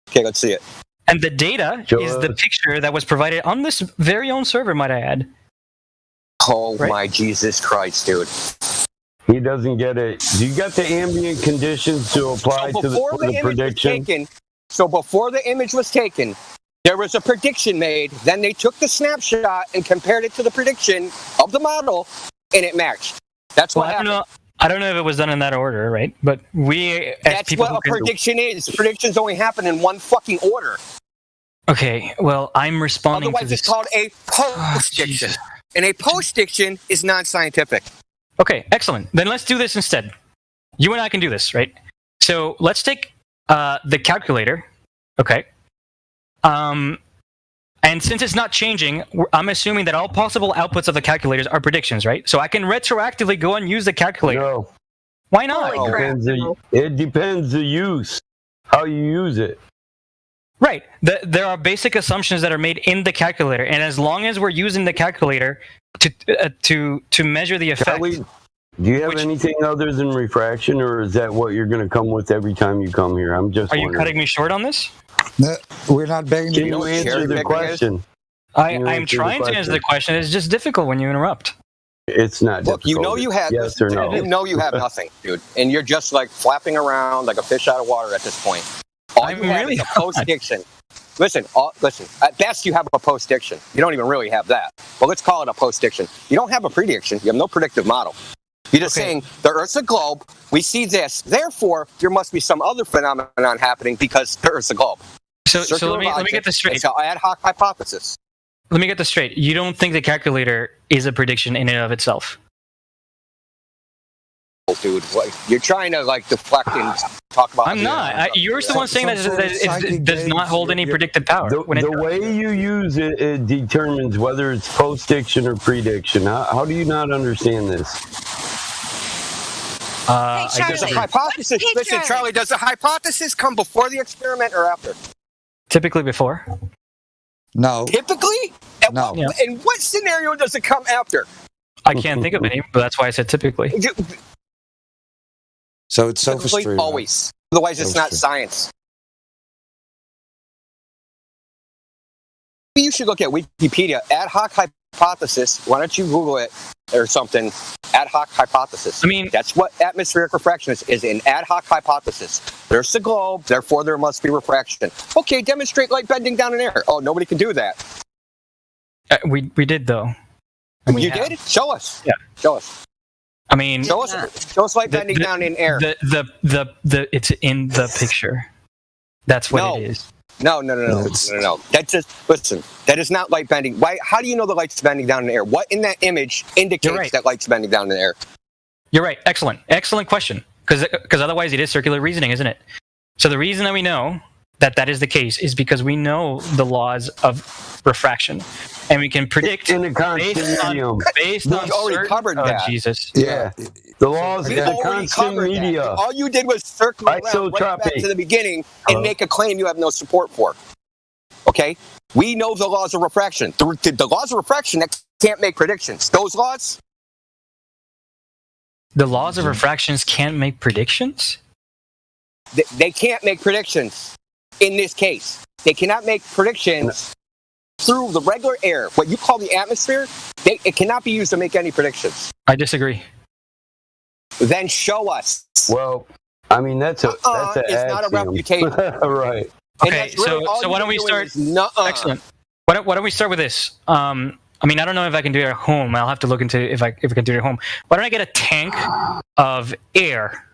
Okay, let's see it. And the data is the picture that was provided on this very own server, might I add. Oh my Jesus Christ, dude. He doesn't get it. You got the ambient conditions to apply to the prediction. So before the image was taken, there was a prediction made. Then they took the snapshot and compared it to the prediction of the model, and it matched. That's what happened. I don't know if it was done in that order, right? But we, as That's people what who a can- prediction is. Predictions only happen in one fucking order. Okay, well, I'm responding Otherwise, to this. it's called a post-diction. And a post-diction is non-scientific. Okay, excellent. Then let's do this instead. You and I can do this, right? So let's take the calculator. Okay. And since it's not changing, I'm assuming that all possible outputs of the calculators are predictions, right? So I can retroactively go and use the calculator. No. Why not? It depends the use, how you use it. Right. There are basic assumptions that are made in the calculator, and as long as we're using the calculator to measure the effect. Do you have anything other than refraction, or is that what you're going to come with every time you come here? I'm just Are you wondering. cutting me short on this? No, we're not begging Can you. you answer the question? I'm trying to answer the question. It's just difficult when you interrupt. It's not Look, difficult. you know you have yes or no. You know you have nothing, dude, and you're just like flapping around like a fish out of water at this point. All you have is a post-diction. Listen. At best, you have a post-diction. You don't even really have that. But let's call it a post-diction. You don't have a prediction. You have no predictive model. You're just saying the Earth's a globe. We see this. Therefore, there must be some other phenomenon happening because the Earth's a globe. So let Circular me logic. get this straight. It's an ad hoc hypothesis. Let me get this straight. You don't think the calculator is a prediction in and of itself? Dude, you're trying to like deflect and talk about. I'm not. You're the one saying that it does not hold any predictive power. The way you use it, it determines whether it's post-diction or prediction. How do you not understand this? Does a hypothesis? Listen, Charlie. Does a hypothesis come before the experiment or after? Typically before. No. Typically? No. In what scenario does it come after? I can't think of any, but that's why I said typically. So it's Typically, sophistry. always. Otherwise, it's not Sophistry. science. You should look at Wikipedia. Ad hoc hypothesis. Why don't you Google it or something? Ad hoc hypothesis. I mean, that's what atmospheric refraction is an ad hoc hypothesis. There's the globe, therefore there must be refraction. Okay, demonstrate light bending down in air. Oh, nobody can do that. We did though. And You did? Show us. Yeah. Show us. I mean, Show us light bending down in air. The it's in the picture. That's what No. it is. No. That's just listen. That is not light bending. Why? How do you know the light's bending down in the air? What in that image indicates that light's bending down in the air? You're right. Excellent question. Because otherwise, it is circular reasoning, isn't it? So the reason that we know that is the case is because we know the laws of refraction, and we can predict in the constant medium. Based We've on already certain, covered that. Jesus. Yeah. The laws of We've the already constant covered media. that. All you did was circle around right back Isotropy. to the beginning and make a claim you have no support for. Okay? We know the laws of refraction. The laws of refraction that can't make predictions. Those laws? The laws of refractions can't make predictions? They can't make predictions in this case. They cannot make predictions through the regular air. What you call the atmosphere, it cannot be used to make any predictions. I disagree. Then show us. Well, I mean, that's an it's not a refutation. Right. Okay, so why don't we start? Excellent. Why don't we start with this? I mean, I don't know if I can do it at home. I'll have to look into if I can do it at home. Why don't I get a tank of air?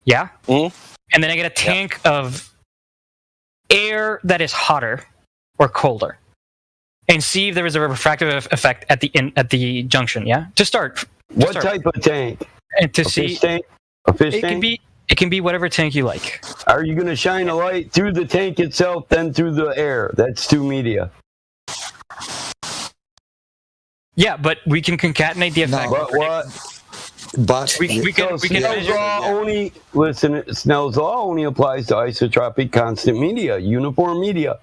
Yeah? Mm-hmm. And then I get a tank of air that is hotter or colder. And see if there is a refractive effect at the junction, yeah? To start. What type of tank? And to a see fish tank? A fish tank? It can be whatever tank you like. Are you going to shine a light through the tank itself, then through the air? That's two media. Yeah, but we can concatenate the effect. But what? But we can Snell's law only Snell's law only applies to isotropic constant media, uniform media.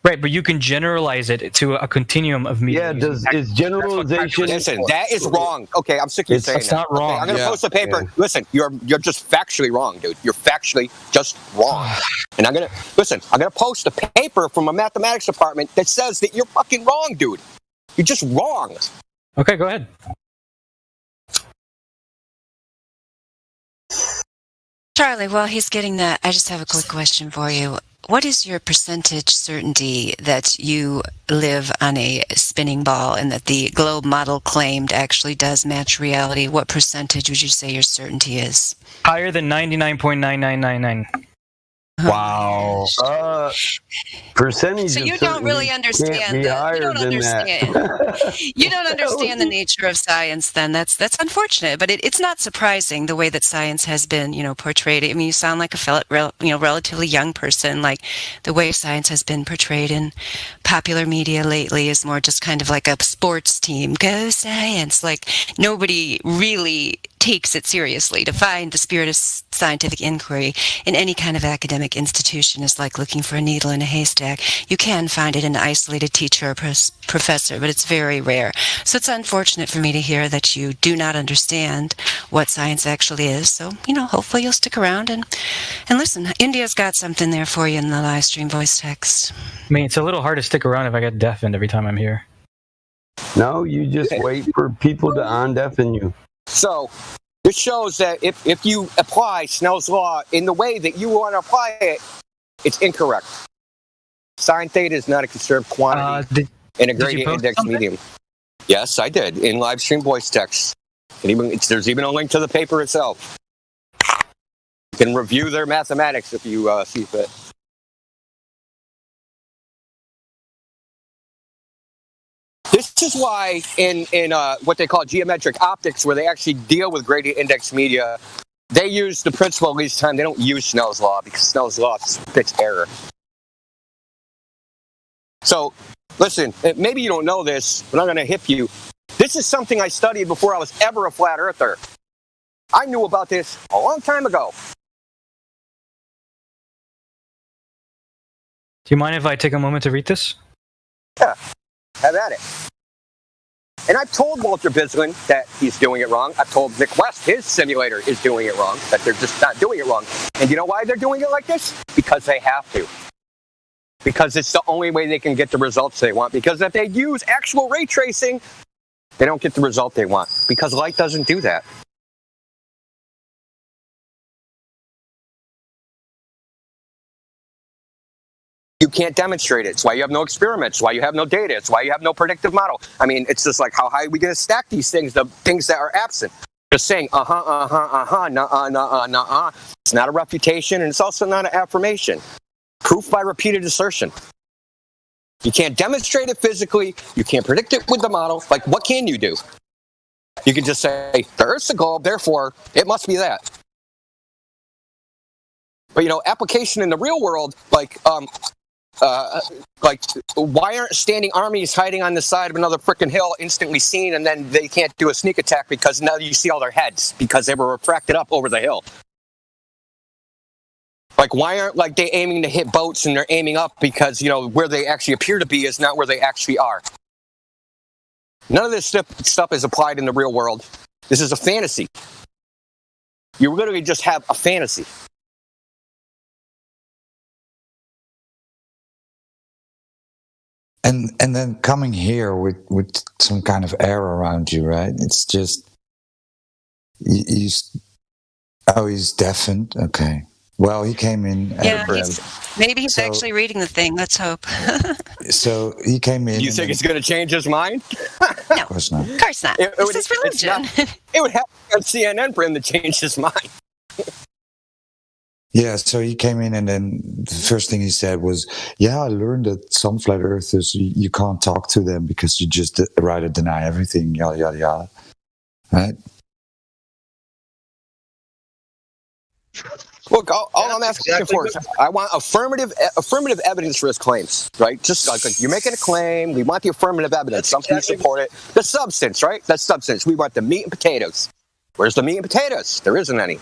Right, but you can generalize it to a continuum of media. Yeah, is generalization? Listen, that is wrong. Okay, I'm sick of you saying It's not wrong. Okay, I'm going to post a paper. Yeah. Listen, you're just factually wrong, dude. You're factually just wrong. And I'm going to post a paper from a mathematics department that says that you're fucking wrong, dude. You're just wrong. Okay, go ahead. Charlie, while he's getting that, I just have a quick question for you. What is your percentage certainty that you live on a spinning ball and that the globe model claimed actually does match reality? What percentage would you say your certainty is? Higher than 99.9999. Wow. Percentage. So you don't really understand. You don't understand. You don't understand the nature of science. Then that's unfortunate. But it's not surprising the way that science has been, portrayed. I mean, you sound like a relatively young person. Like the way science has been portrayed in popular media lately is more just kind of like a sports team. Go science! Like nobody really takes it seriously. To find the spirit of scientific inquiry in any kind of academic institution is like looking for a needle in a haystack. You can find it in an isolated teacher or professor, but it's very rare. So it's unfortunate for me to hear that you do not understand what science actually is. So, hopefully you'll stick around and listen. India's got something there for you in the live stream voice text. I mean, it's a little hard to stick around if I get deafened every time I'm here. No, you just wait for people to on-deafen you. So, this shows that if you apply Snell's law in the way that you want to apply it, it's incorrect. Sine theta is not a conserved quantity in a gradient index medium. Yes, I did, in live stream voice text. And there's even a link to the paper itself. You can review their mathematics if you see fit. This is why in what they call geometric optics, where they actually deal with gradient index media, they use the principle of least time. They don't use Snell's law because Snell's law fits error. So, listen, maybe you don't know this, but I'm going to hip you. This is something I studied before I was ever a flat earther. I knew about this a long time ago. Do you mind if I take a moment to read this? Yeah, have at it. And I've told Walter Bislin that he's doing it wrong. I've told Nick West his simulator is doing it wrong, that they're just not doing it wrong. And you know why they're doing it like this? Because they have to. Because it's the only way they can get the results they want. Because if they use actual ray tracing, they don't get the result they want. Because light doesn't do that. You can't demonstrate it. It's why you have no experiments. It's why you have no data. It's why you have no predictive model. I mean, it's just like, how high are we going to stack these things, the things that are absent? Just saying, nuh-uh. It's not a refutation, and it's also not an affirmation. Proof by repeated assertion. You can't demonstrate it physically. You can't predict it with the model. Like, what can you do? You can just say, the Earth's a globe, therefore, it must be that. But, you know, application in the real world, like, why aren't standing armies hiding on the side of another frickin' hill instantly seen, and then they can't do a sneak attack because now you see all their heads because they were refracted up over the hill? Like, why aren't like they aiming to hit boats and they're aiming up because, you know, where they actually appear to be is not where they actually are? None of this stuff is applied in the real world. This is a fantasy. You literally just have a fantasy. And then coming here with some kind of air around you, right? It's just he's deafened. Okay. Well, he came in. Yeah, maybe he's actually reading the thing. Let's hope. So he came in. You think it's going to change his mind? No, of course not. Of course not. This is religion. It would have to be on CNN for him to change his mind. Yeah, so he came in, and then the first thing he said was, "Yeah, I learned that some flat earthers you can't talk to them because you just rather deny everything." Yada yada yada. Right. Look, all I'm asking for is I want affirmative evidence for his claims, right? Just like you're making a claim, we want the affirmative evidence, something to support it. The substance, right? That substance. We want the meat and potatoes. Where's the meat and potatoes? There isn't any.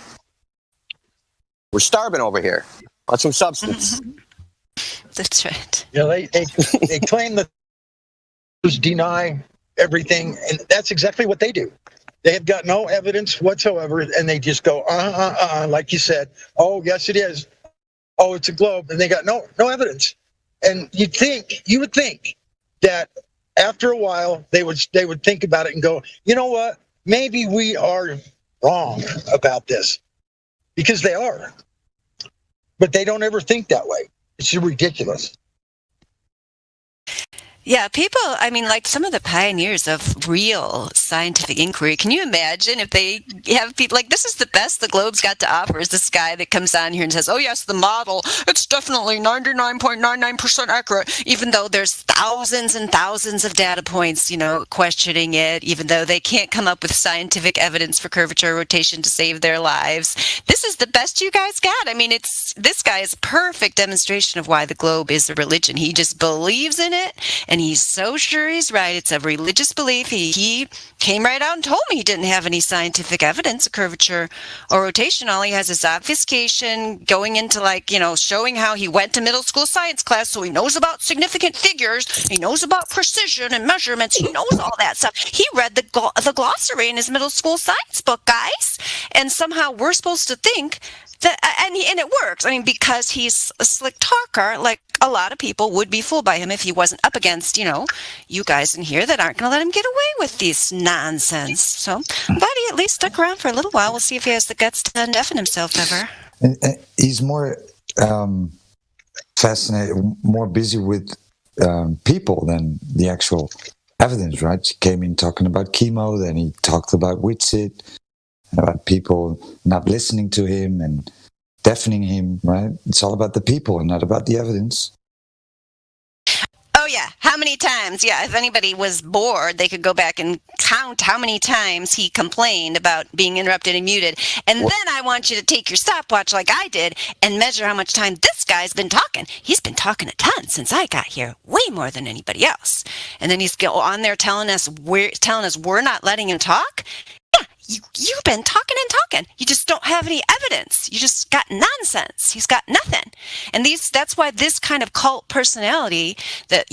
We're starving over here. Want some substance. That's right. You know, they claim that deny everything, and that's exactly what they do. They have got no evidence whatsoever, and they just go, like you said, oh, yes, it is. Oh, it's a globe, and they got no evidence. And you would think that after a while they would think about it and go, you know what? Maybe we are wrong about this, because they are. But they don't ever think that way. It's ridiculous. Yeah, people, I mean, like some of the pioneers of real scientific inquiry, can you imagine if they have people like, this is the best the globe's got to offer, is this guy that comes on here and says, oh yes, the model, it's definitely 99.99% accurate, even though there's thousands and thousands of data points, you know, questioning it, even though they can't come up with scientific evidence for curvature or rotation to save their lives. This is the best you guys got. I mean, this guy is a perfect demonstration of why the globe is a religion. He just believes in it, and he's so sure he's right. It's a religious belief. He came right out and told me he didn't have any scientific evidence of curvature or rotation. All he has is obfuscation, going into, like, you know, showing how he went to middle school science class, so he knows about significant figures, he knows about precision and measurements, he knows all that stuff. He read the glossary in his middle school science book, guys, and somehow we're supposed to think that, and it works. I mean, because he's a slick talker, like a lot of people would be fooled by him if he wasn't up against, you know, you guys in here that aren't going to let him get away with these nonsense. So, but he at least stuck around for a little while. We'll see if he has the guts to undeafen himself ever. He's more fascinated, more busy with people than the actual evidence, right? He came in talking about chemo, then he talked about Witsit, about people not listening to him and deafening him, right? It's all about the people and not about the evidence. Oh, yeah. How many times? Yeah, if anybody was bored, they could go back and count how many times he complained about being interrupted and muted. And then I want you to take your stopwatch like I did and measure how much time this guy's been talking. He's been talking a ton since I got here, way more than anybody else. And then he's on there telling us we're not letting him talk. you've been talking and talking. You just don't have any evidence. You just got nonsense. He's got nothing. And that's why this kind of cult personality that,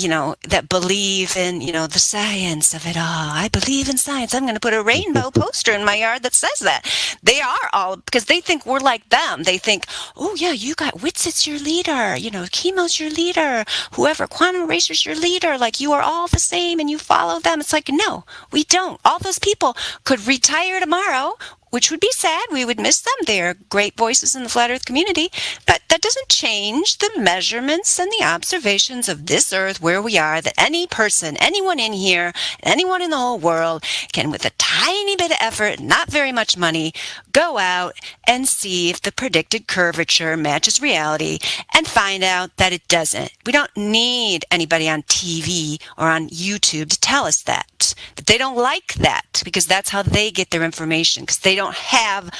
that believe in, the science of it all. I believe in science. I'm going to put a rainbow poster in my yard that says that. They are all, because they think we're like them. They think, oh yeah, you got Witzit's your leader, Chemo's your leader, whoever, Quantum Eraser's your leader, like you are all the same and you follow them. It's like, no, we don't. All those people could retire tomorrow, which would be sad. We would miss them. They are great voices in the Flat Earth community, but that doesn't change the measurements and the observations of this Earth where we are, that any person, anyone in here, anyone in the whole world can, with a tiny bit of effort, not very much money, go out and see if the predicted curvature matches reality and find out that it doesn't. We don't need anybody on TV or on YouTube to tell us that. But they don't like that because that's how they get their information, because they don't have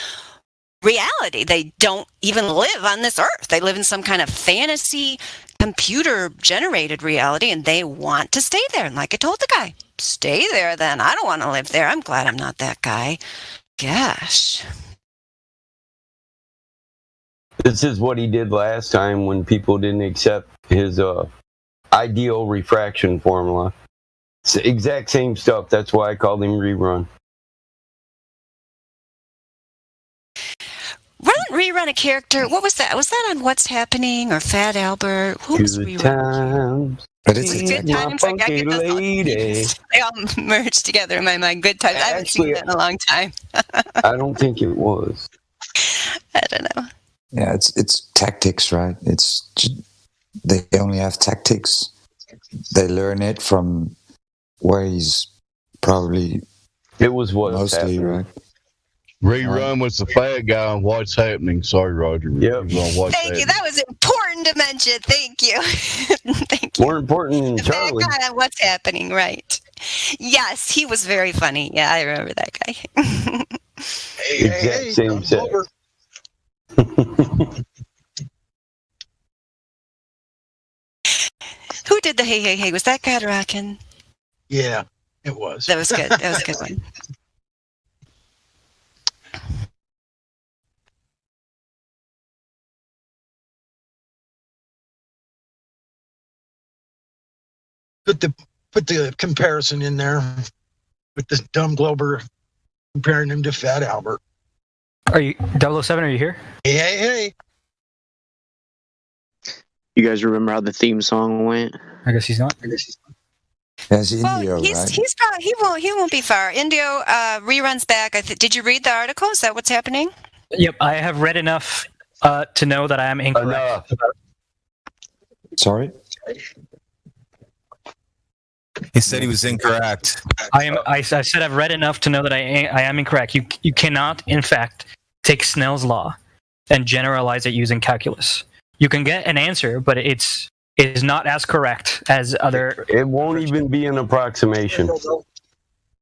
reality. They don't even live on this Earth. They live in some kind of fantasy computer-generated reality, and they want to stay there. And like I told the guy, stay there then. I don't want to live there. I'm glad I'm not that guy. Gosh. This is what he did last time when people didn't accept his ideal refraction formula. It's the exact same stuff. That's why I called him Rerun. Rerun a character. What was that? Was that on What's Happening or Fat Albert? Who was Good Rerun? times. But it's Good times. I get those all, they all merged together in my mind. Good times. I haven't seen that in a long time. I don't think it was. I don't know. Yeah, it's tactics, right? They only have tactics. They learn it from where he's probably. It was what mostly right. Rerun was the fat guy on What's Happening. Sorry, Roger. Yep. Thank you. That was important to mention. Thank you. Thank you. More important than Charlie. That guy on What's Happening, right? Yes, he was very funny. Yeah, I remember that guy. Exact same set. Who did the hey? Was that Gadrakin? Yeah, it was. That was good. That was a good one. Put the comparison in there with this dumb Glober comparing him to Fat Albert. Are you 007? Are you here? Hey. You guys remember how the theme song went? I guess he's not. That's Indio, he's right? he's probably he won't be far. Indio reruns back. Did you read the article? Is that what's happening? Yep, I have read enough to know that I am incorrect. Sorry. He said he was incorrect. I said I've read enough to know that I am incorrect. You cannot, in fact, take Snell's law and generalize it using calculus. You can get an answer, but it is not as correct as other. It won't even be an approximation.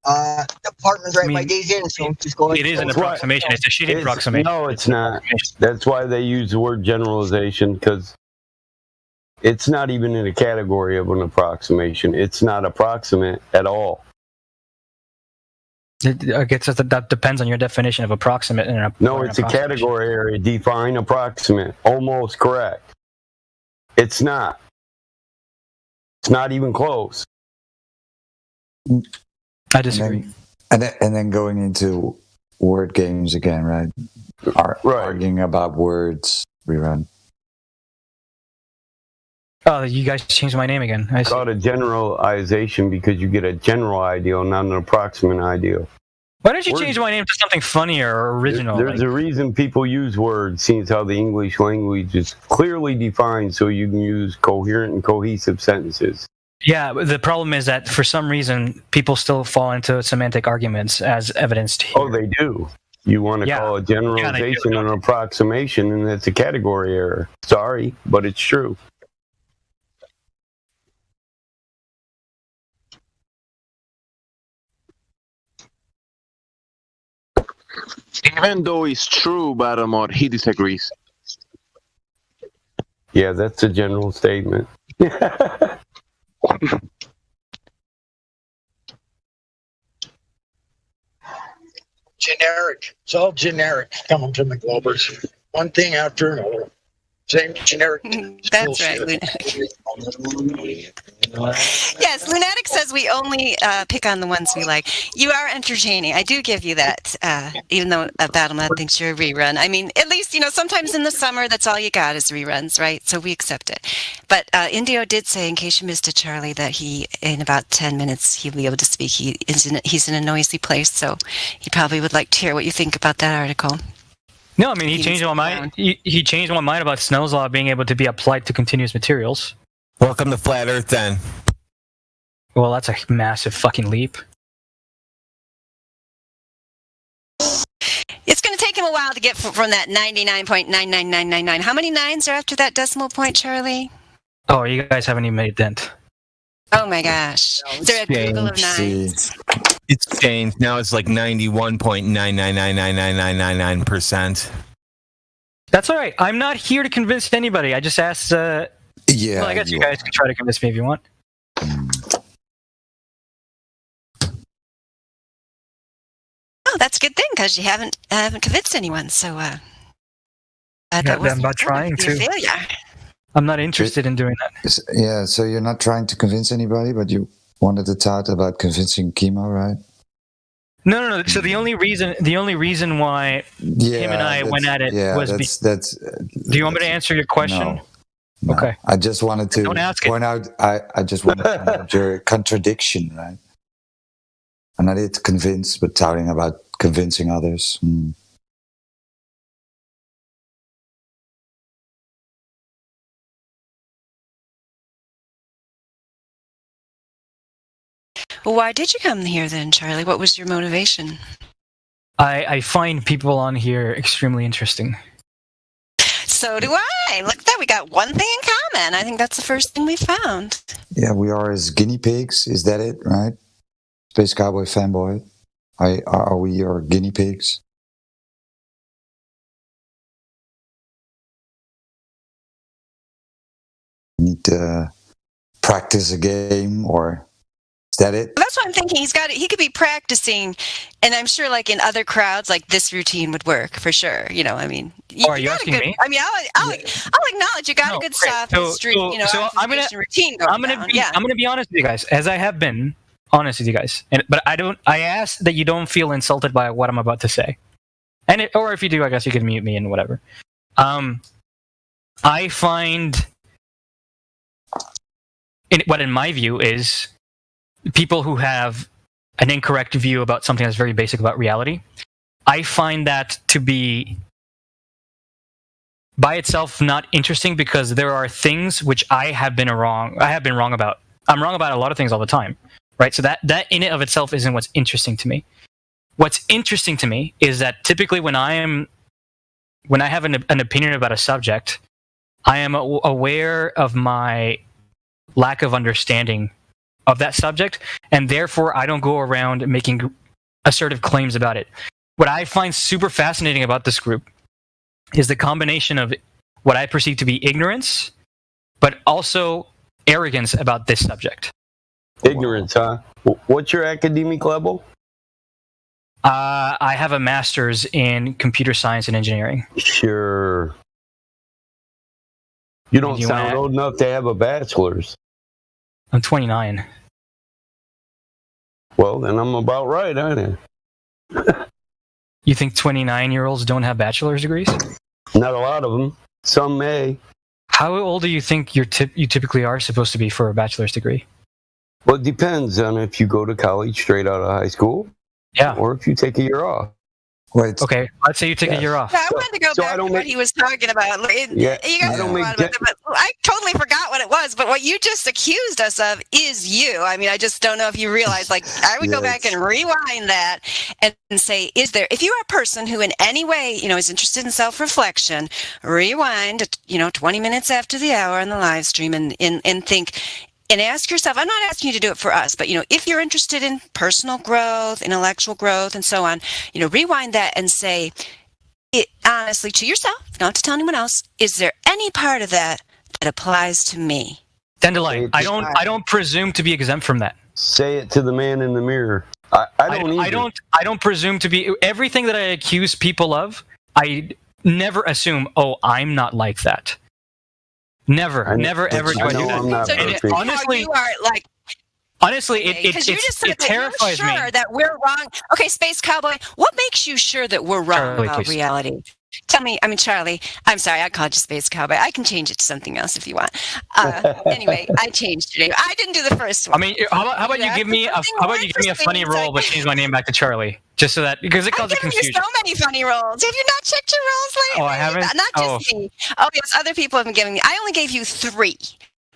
Apartment's right by Days Inn, so just go. It is an approximation. It's a shitty approximation. No, it's not. That's why they use the word generalization, because it's not even in a category of an approximation. It's not approximate at all. I guess that depends on your definition of approximate. No, it's a category area. Define approximate. Almost correct. It's not. It's not even close. I disagree. And then going into word games again, right? Arguing about words, Rerun. Oh, you guys changed my name again. It's called a generalization because you get a general ideal, not an approximate ideal. Why don't you change my name to something funnier or original? There's a reason people use words, seeing as how the English language is clearly defined so you can use coherent and cohesive sentences. Yeah, but the problem is that for some reason, people still fall into semantic arguments as evidenced here. Oh, they do. You want to call a generalization an approximation, and that's a category error. Sorry, but it's true. Even though it's true, Baramor, he disagrees. Yeah, that's a general statement. generic. It's all generic coming from the Globers. One thing after another. Same generic. That's right, Lunatic. Yes, Lunatic says we only pick on the ones we like. You are entertaining. I do give you that, even though Battlemad thinks you're a rerun. I mean, at least, sometimes in the summer, that's all you got is reruns, right? So we accept it. But Indio did say, in case you missed it, Charlie, that he, in about 10 minutes, he'll be able to speak. He's in a noisy place, so he probably would like to hear what you think about that article. No, I mean, he changed my mind. He changed my mind about Snell's law being able to be applied to continuous materials. Welcome to Flat Earth, then. Well, that's a massive fucking leap. It's going to take him a while to get from that 99.99999. How many nines are after that decimal point, Charlie? Oh, you guys haven't even made a dent. Oh my gosh. Is there a Google of nines? It's changed. Now it's like 91.9999999%. That's all right. I'm not here to convince anybody. I just asked. Yeah. Well, I guess you guys can try to convince me if you want. Oh, that's a good thing because you haven't convinced anyone. So, I'm not trying to. Failure. I'm not interested in doing that. Yeah, so you're not trying to convince anybody, but you wanted to talk about convincing Chemo, right? No. So the only reason why him and I went at it was that's. Do you want me to answer your question? No. Okay. I just wanted to point out. I just wanted to point out your contradiction, right? I'm not here to convince, but talking about convincing others. Well, why did you come here then, Charlie? What was your motivation? I find people on here extremely interesting. So do I. Look at that. We got one thing in common. I think that's the first thing we found. Yeah, we are as guinea pigs. Is that it, right? Space Cowboy fanboy. Are we your guinea pigs? Need to practice a game, or is that it? That's what I'm thinking. He could be practicing, and I'm sure, like in other crowds, like this routine would work for sure. I mean, are you asking me? I mean, I'll acknowledge you got a good soft street, I'm gonna routine going down. I'm gonna be honest with you guys, as I have been honest with you guys, but I ask that you don't feel insulted by what I'm about to say, or if you do, I guess you can mute me and whatever. I find what in my view is people who have an incorrect view about something that's very basic about reality. I find that to be by itself not interesting, because there are things which I have been wrong about. I'm wrong about a lot of things all the time, right? So that in and of itself isn't what's interesting to me. What's interesting to me is that typically when I have an opinion about a subject, I am aware of my lack of understanding of that subject, and therefore I don't go around making assertive claims about it. What I find super fascinating about this group is the combination of what I perceive to be ignorance, but also arrogance about this subject. Ignorance, huh? What's your academic level? I have a master's in computer science and engineering. Sure. You don't sound old enough to have a bachelor's. I'm 29. Well, then I'm about right, aren't I? You think 29-year-olds don't have bachelor's degrees? Not a lot of them. Some may. How old do you think you typically are supposed to be for a bachelor's degree? Well, it depends on if you go to college straight out of high school. Yeah. Or if you take a year off. Wait. Okay, let's say you take a year off. I wanted to go back to what he was talking about. You guys know a lot about it, but I totally forgot what it was. But what you just accused us of is you. I mean, I just don't know if you realize. Like, I would go back and rewind that and say, if you are a person who in any way, is interested in self-reflection, rewind, 20 minutes after the hour on the live stream and think. And ask yourself, I'm not asking you to do it for us, but, if you're interested in personal growth, intellectual growth, and so on, rewind that and say, honestly to yourself, not to tell anyone else, is there any part of that applies to me? Dandelion, I don't presume to be exempt from that. Say it to the man in the mirror. I don't presume to be everything that I accuse people of. I never assume, oh, I'm not like that. Never, ever do I do that. Honestly, you are like. Honestly, it terrifies me. Sure that we're wrong. Okay, Space Cowboy, what makes you sure that we're wrong Charlie, about please. reality? Tell me, Charlie, I'm sorry, I called you Space Cowboy. I can change it to something else if you want. Anyway, I changed your name. I didn't do the first one. I mean, how about you give me a funny role, but change my name back to Charlie, just so that because it causes confusion. I've given you so many funny roles. Have you not checked your roles lately? Oh, I haven't. Not just me. Oh, yes, other people have been giving me. I only gave you 3.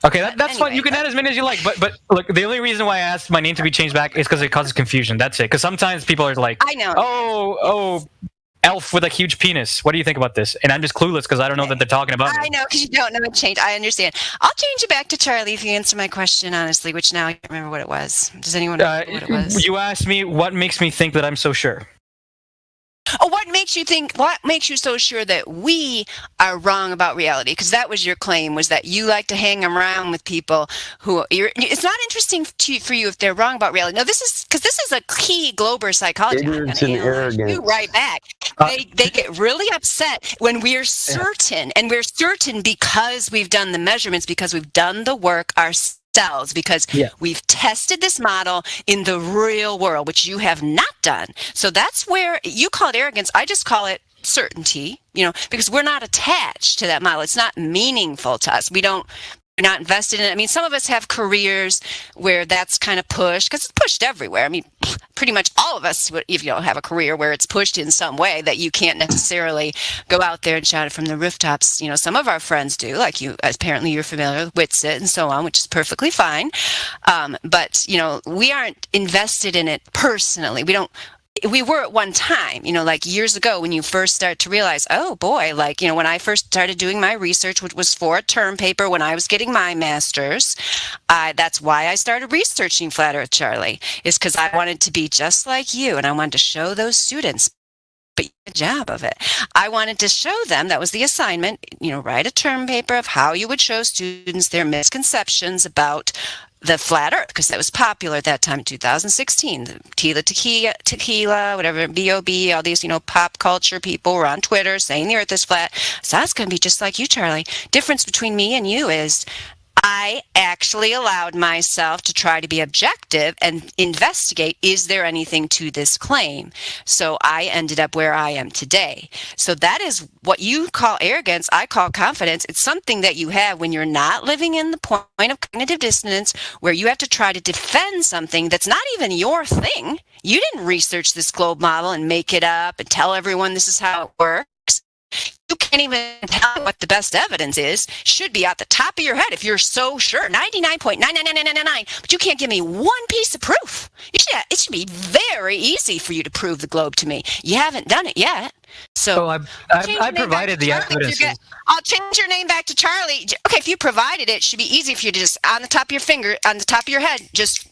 Okay, that's fine. You can add as many as you like. But look, the only reason why I asked my name to be changed back is because it causes confusion. That's it. Because sometimes people are like, I know. Oh, elf with a huge penis. What do you think about this? And I'm just clueless because I don't know that they're talking about me. I know, because you don't know it changed. I understand. I'll change it back to Charlie if you answer my question honestly, which now I can't remember what it was. Does anyone know what it was? You asked me what makes me think that I'm so sure. Oh, what makes you so sure that we are wrong about reality? Because that was your claim, was that you like to hang around with people who it's not interesting for you if they're wrong about reality. No, this is a key Glober psychology. Ignorance and arrogance. You right back. They get really upset when we're certain, and we're certain because we've done the measurements, because we've done the work ourselves. Because we've tested this model in the real world, which you have not done. So that's where you call it arrogance. I just call it certainty, because we're not attached to that model. It's not meaningful to us. We're not invested in it. I mean, some of us have careers where that's kind of pushed, because it's pushed everywhere. I mean, pretty much all of us, if you don't have a career where it's pushed in some way that you can't necessarily go out there and shout it from the rooftops. Some of our friends do, like you, apparently you're familiar with Witsit and so on, which is perfectly fine. But, we aren't invested in it personally. We were at one time, like years ago when you first start to realize, oh boy, when I first started doing my research, which was for a term paper when I was getting my master's, that's why I started researching Flat Earth, Charlie, is because I wanted to be just like you, and I wanted to show those students, but the job of it. I wanted to show them, that was the assignment, write a term paper of how you would show students their misconceptions about the Flat Earth, because that was popular at that time in 2016. The tequila, whatever, B.O.B., all these, pop culture people were on Twitter saying the Earth is flat. So that's going to be just like you, Charlie. Difference between me and you is I actually allowed myself to try to be objective and investigate, is there anything to this claim? So I ended up where I am today. So that is what you call arrogance. I call confidence. It's something that you have when you're not living in the point of cognitive dissonance, where you have to try to defend something that's not even your thing. You didn't research this globe model and make it up and tell everyone this is how it works. You can't even tell what the best evidence is. Should be at the top of your head if you're so sure. 99.99999. But you can't give me one piece of proof. It should be very easy for you to prove the globe to me. You haven't done it yet. So I provided the evidence. I'll change your name back to Charlie. Okay, if you provided it, it should be easy for you to just on the top of your head, just.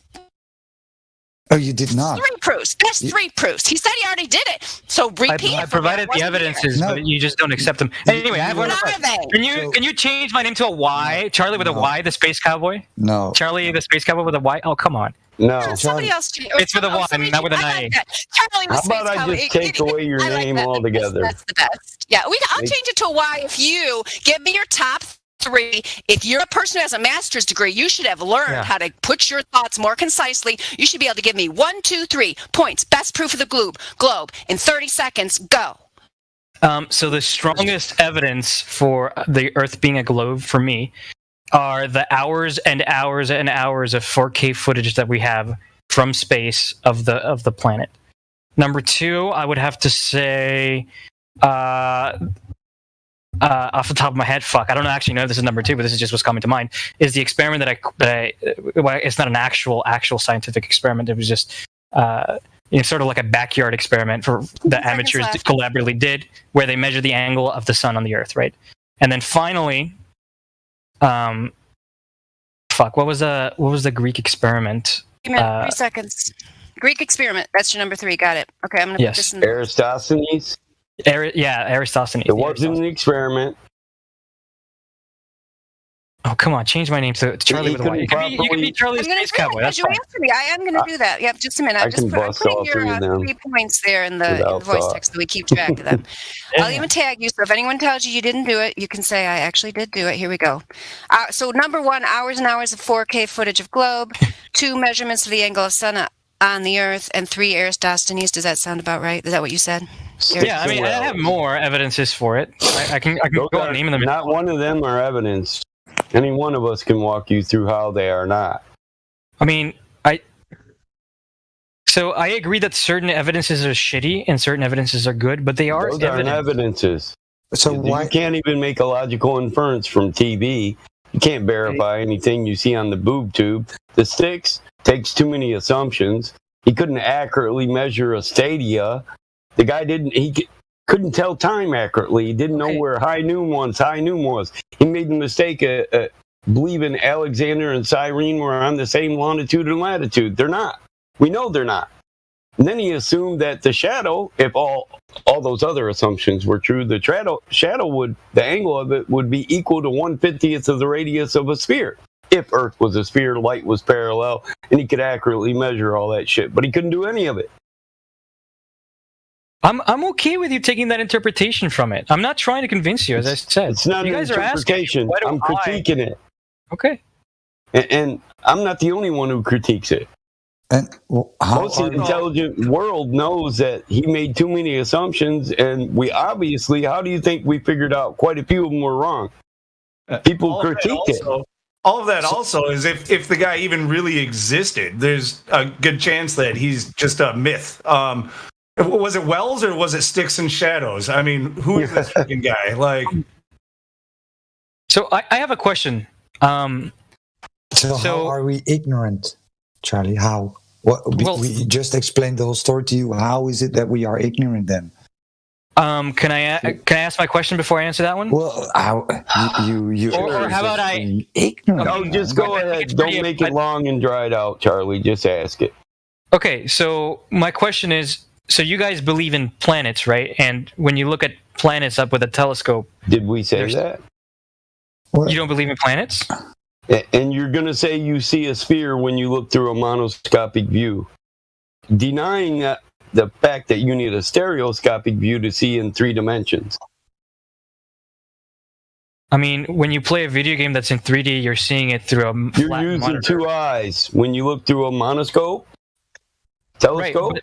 Oh, you did not. 3 proofs. That's 3 proofs. He said he already did it. So repeat. I provided the evidences, but you just don't accept them. Anyway, I have one question. Can you change my name to a Y? Charlie with a Y, the Space Cowboy? No. Charlie, the Space Cowboy with a Y? Oh, come on. No. Somebody else. It's with a Y, not with an I. Charlie How about I just take away your name altogether? That's the best. Yeah, I'll change it to a Y if you give me your top 3. If you're a person who has a master's degree, you should have learned how to put your thoughts more concisely. You should be able to give me 1, 2, 3 points. Best proof of the globe in 30 seconds. Go. So the strongest evidence for the Earth being a globe for me are the hours and hours and hours of 4K footage that we have from space of the planet. Number 2, I would have to say. Off the top of my head, I don't actually know if this is number 2, but this is just what's coming to mind, is the experiment it's not an actual scientific experiment. It was just sort of like a backyard experiment for the amateurs collaboratively did, where they measure the angle of the sun on the Earth, right? And then finally, what was the Greek experiment? 3 seconds. Greek experiment. That's your number 3. Got it. Okay, I'm going to put this in. Aristophanes. Aristophanes. It wasn't an experiment. Oh, come on, change my name to Charlie He with a Y. couldn't You can be Charlie the I'm going to Space do it Cowboy. because That's you fine. answered me. I am going to do that. Yep, just a minute. I I'm can I'm bust putting all your three of them 3 points there in the without voice thought. text so we keep track of them. I'll even tag you. So if anyone tells you didn't do it, you can say, I actually did do it. Here we go. So number 1, hours and hours of 4K footage of globe. 2, measurements of the angle of sun on the Earth. And 3, Eratosthenes. Does that sound about right? Is that what you said? Yeah, I mean, I have more evidences for it. I can go on naming them. Not one of them are evidence. Any one of us can walk you through how they are not. I mean, So I agree that certain evidences are shitty and certain evidences are good, but they are Those aren't evidences. So you can't even make a logical inference from TV. You can't verify anything you see on the boob tube. The sticks takes too many assumptions. He couldn't accurately measure a stadia. The guy couldn't tell time accurately. He didn't know where high noon was. He made the mistake of believing Alexander and Cyrene were on the same longitude and latitude. They're not. We know they're not. And then he assumed that the shadow, if all those other assumptions were true, the the angle of it would be equal to 1/50th of the radius of a sphere. If Earth was a sphere, light was parallel, and he could accurately measure all that shit. But he couldn't do any of it. I'm okay with you taking that interpretation from it. I'm not trying to convince you, as I said. It's not you an guys are interpretation. asking, I'm critiquing it. Okay. And I'm not the only one who critiques it. And most of the intelligent world knows that he made too many assumptions, and we obviously, how do you think we figured out quite a few of them were wrong? People critique it. All of that also is if the guy even really existed, there's a good chance that he's just a myth. Was it Wells or was it Sticks and Shadows? I mean, who is this freaking guy? Like, so I have a question. So how are we ignorant, Charlie? How? We just explained the whole story to you. How is it that we are ignorant then? Can I ask my question before I answer that one? Well, you or how about I ignorant? No, just go ahead. Don't make it long and dried out, Charlie. Just ask it. Okay, so my question is, so you guys believe in planets, right? And when you look at planets up with a telescope, did we say that? You don't believe in planets? And you're going to say you see a sphere when you look through a monoscopic view. Denying that the fact that you need a stereoscopic view to see in 3 dimensions. I mean, when you play a video game that's in 3D, you're seeing it through a You're flat using monitor. 2 eyes. When you look through a monoscope, telescope,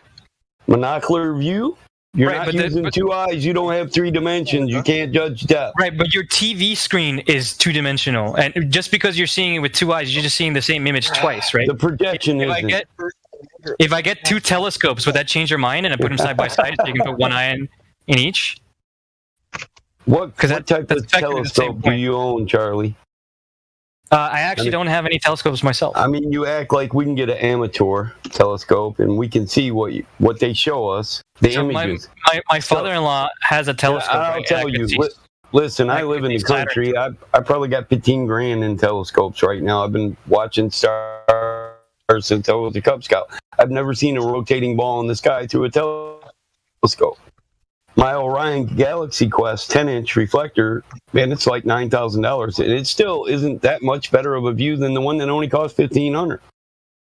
monocular view, you're not using 2 eyes. You don't have 3 dimensions. You can't judge depth. Right, but your TV screen is 2-dimensional, and just because you're seeing it with 2 eyes, you're just seeing the same image twice, right? The projection isn't. If I get 2 telescopes, would that change your mind? And I put them side by side, so you can put 1 eye in each. What type of telescope do you own, Charlie? I actually don't have any telescopes myself. I mean, you act like we can get an amateur telescope and we can see what they show us, the images. My father-in-law has a telescope. I'll tell you. Listen, I live in the country. I probably got 15 grand in telescopes right now. I've been watching stars since I was a Cub Scout. I've never seen a rotating ball in the sky through a telescope. My Orion Galaxy Quest 10-inch reflector, man, it's like $9,000, and it still isn't that much better of a view than the one that only cost $1,500.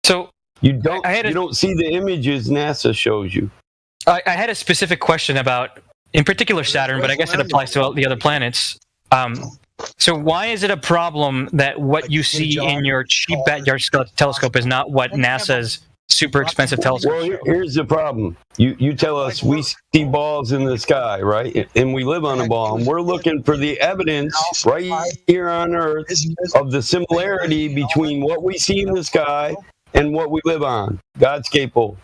So you don't see the images NASA shows you. I had a specific question about, in particular, Saturn, but I guess it applies to all the other planets. So why is it a problem that what you see in your cheap backyard telescope is not what NASA's super expensive telescope? Well, here's the problem. You tell us we see balls in the sky, right? And we live on a ball, and we're looking for the evidence right here on Earth of the similarity between what we see in the sky and what we live on. God's capable.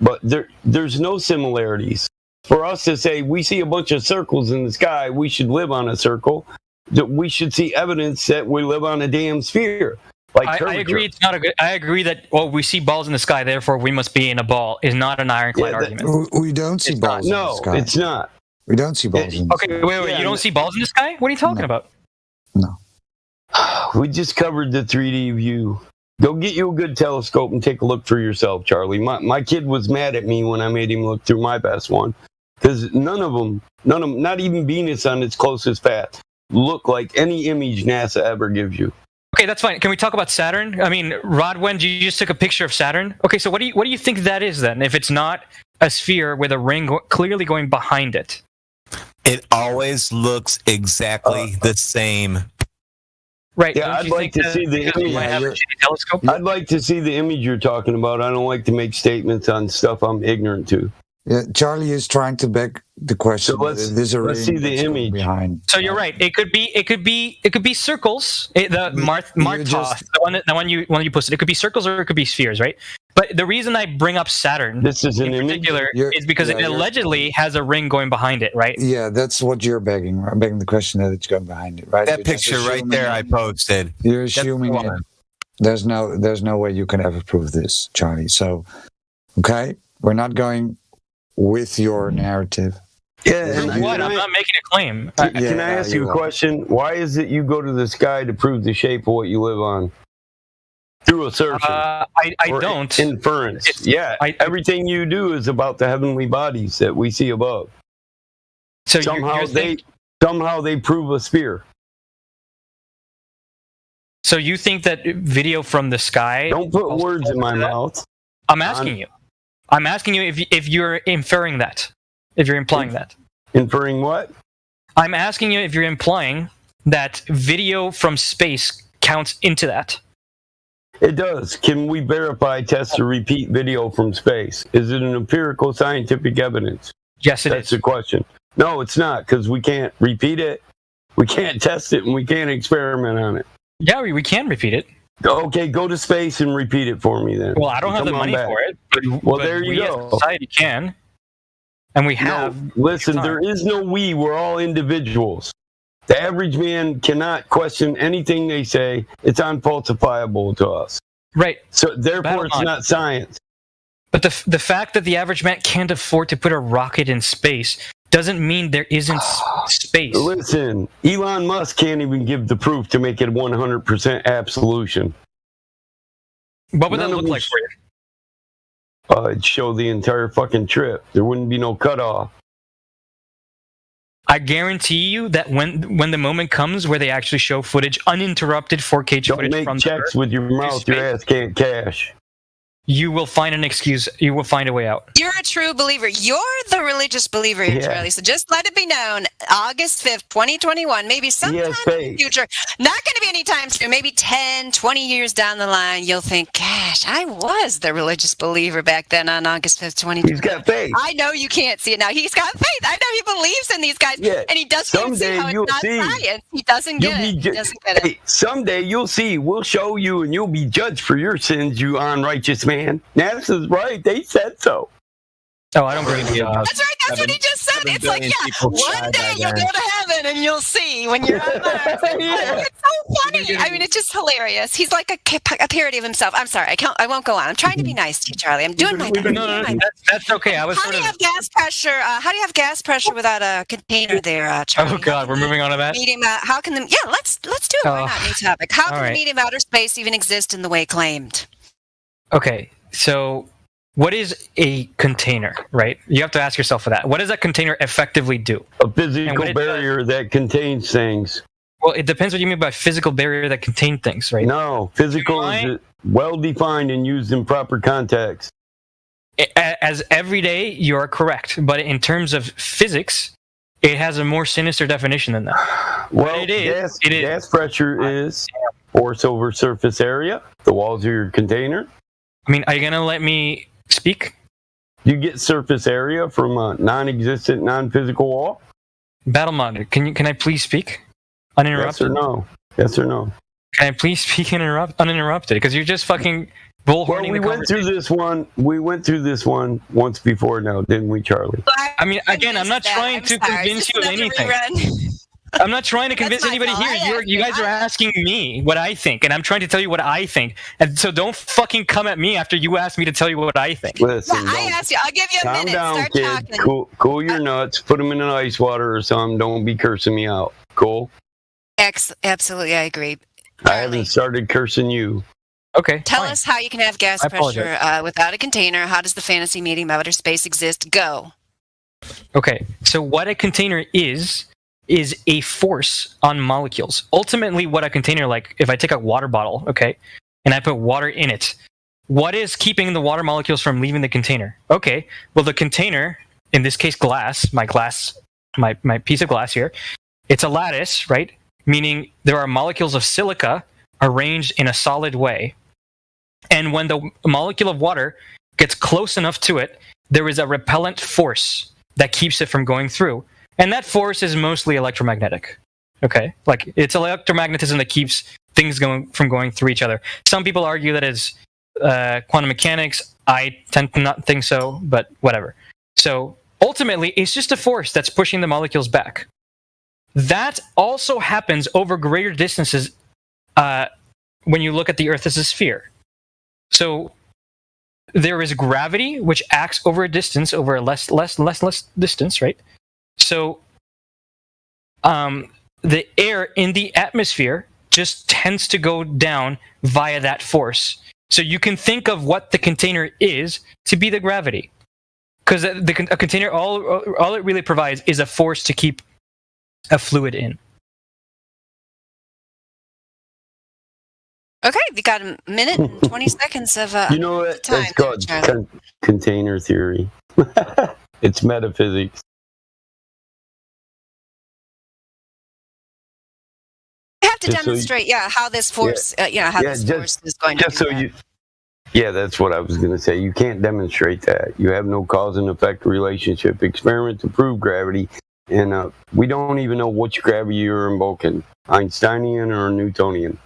But there's no similarities. For us to say we see a bunch of circles in the sky, we should live on a circle, that we should see evidence that we live on a damn sphere. I agree. It's not a good. I agree that we see balls in the sky, therefore we must be in a ball is not an ironclad argument. We don't see balls in the sky. No, it's not. We don't see balls in the sky. Okay, wait. You don't see balls in the sky? What are you talking about? No. We just covered the 3D view. Go get you a good telescope and take a look for yourself, Charlie. My kid was mad at me when I made him look through my best one, because none of them, not even Venus on its closest path. look like any image NASA ever gives you. Okay, that's fine. Can we talk about Saturn? I mean, Rodwen, you just took a picture of Saturn. Okay, so what do you think that is then? If it's not a sphere with a ring clearly going behind it, It always looks exactly the same. right? Yeah, don't I'd you like think to that see the because we image. might have a shitty telescope? I'd like to see the image you're talking about. I don't like to make statements on stuff I'm ignorant to. Yeah, Charlie is trying to beg the question. So let's see the image behind. So you're right. It could be circles. The Martos, the one you posted. It could be circles or it could be spheres, right? But the reason I bring up Saturn, this is in particular, is because it allegedly has a ring going behind it, right? Yeah, that's what you're begging. I'm begging the question that it's going behind it, right? That You're just picture right assuming there I posted. You're assuming it. There's no way you can ever prove this, Charlie. So, okay, we're not going with your narrative. Yeah, Prove what? I'm not making a claim. Can I ask you a question? Why is it you go to the sky to prove the shape of what you live on? Through assertion. I or don't. Inference. Everything you do is about the heavenly bodies that we see above. So somehow they prove a sphere. So you think that video from the sky? Don't put words in my mouth. I'm asking you. I'm asking you if you're inferring that. If you're implying that. Inferring what? I'm asking you if you're implying that video from space counts into that. It does. Can we verify, test, or repeat video from space? Is it an empirical scientific evidence? Yes, it is. That's the question. No, it's not, because we can't repeat it, we can't test it, and we can't experiment on it. Yeah, we can repeat it. Okay, go to space and repeat it for me then. Well, I don't have the money for it. But there you we go. As a society can. And we have. No, listen, there is no we. We're all individuals. The average man cannot question anything they say. It's unfalsifiable to us. Right. So therefore, it's not science. But the fact that the average man can't afford to put a rocket in space doesn't mean there isn't space. Listen, Elon Musk can't even give the proof to make it 100% absolution. What would that look like for you? It'd show the entire fucking trip. There wouldn't be no cutoff. I guarantee you that when the moment comes where they actually show footage, uninterrupted 4K footage Don't from make the checks Earth with your to mouth. Your space, ass can't cash. you will find an excuse. You will find a way out. You're a true believer. You're the religious believer here, Yeah. Charlie. So just let it be known, August 5th, 2021, maybe sometime in the future, not going to be anytime soon, maybe 10, 20 years down the line, you'll think, gosh, I was the religious believer back then on August 5th, 2021. He's got faith. I know you can't see it now. He's got faith. I know he believes in these guys. Yeah. And he doesn't see how you'll it's not see. science. He doesn't get it. He doesn't get it. Hey, someday you'll see. We'll show you, and you'll be judged for your sins, you unrighteous man. NASA's right. They said so. Oh, I don't believe you. That's right. That's what he just said. It's like, yeah, one day you'll go to heaven and you'll see when you're on Mars. It's so funny. I mean, it's just hilarious. He's like a parody of himself. I'm sorry. I won't go on. I'm trying to be nice to you, Charlie. I'm doing my best. No, that's okay. I was How do you have gas pressure? How do you have gas pressure without a container there, Charlie? Oh God, we're moving on to that. Medium. How can the? Yeah, let's do it. Why not? New topic. How can the medium outer space even exist in the way claimed? Okay, so what is a container, right? You have to ask yourself for that. What does that container effectively do? A physical barrier that contains things. Well, it depends what you mean by physical barrier that contains things, right? No, physical is well defined and used in proper context. As every day, you are correct. But in terms of physics, it has a more sinister definition than that. Well, gas pressure is force over surface area. The walls of your container. I mean, are you going to let me speak? You get surface area from a non-existent, non-physical wall? Battle Monitor, can I please speak? Uninterrupted? Yes or no? Yes or no? Can I please speak uninterrupted? Because you're just fucking bullhorning we went through this one. We went through this one once before now, didn't we, Charlie? I mean, again, I'm not trying to convince you of anything. I'm not trying to convince anybody here. You guys are asking me what I think, and I'm trying to tell you what I think. And so don't fucking come at me after you ask me to tell you what I think. Listen, I asked you. I'll give you a calm minute. down, Start kid. talking. Cool your nuts. Put them in an ice water or something. Don't be cursing me out. Cool? Absolutely, I agree. I haven't started cursing you. Okay. Tell us how you can have gas pressure without a container. How does the fantasy medium outer space exist? Go. Okay. So what a container is is a force on molecules. Ultimately, what a container, like if I take a water bottle, okay, and I put water in it, what is keeping the water molecules from leaving the container? Okay, well, the container, in this case, glass, my piece of glass here, it's a lattice, right? Meaning there are molecules of silica arranged in a solid way. And when the molecule of water gets close enough to it, there is a repellent force that keeps it from going through. And that force is mostly electromagnetic. Okay? Like, it's electromagnetism that keeps things from going through each other. Some people argue that it's quantum mechanics. I tend to not think so, but whatever. So, ultimately, it's just a force that's pushing the molecules back. That also happens over greater distances when you look at the Earth as a sphere. So, there is gravity, which acts over a distance, over a less distance, right? So, the air in the atmosphere just tends to go down via that force. So you can think of what the container is to be the gravity, because a container, all it really provides is a force to keep a fluid in. Okay, we got a minute and 20 seconds of You know what? time. That's called container theory. It's metaphysics. You have to demonstrate, how this force, how this force is going to do that. Yeah, that's what I was going to say. You can't demonstrate that. You have no cause and effect relationship. Experiment to prove gravity, and we don't even know which gravity you're invoking, Einsteinian or Newtonian.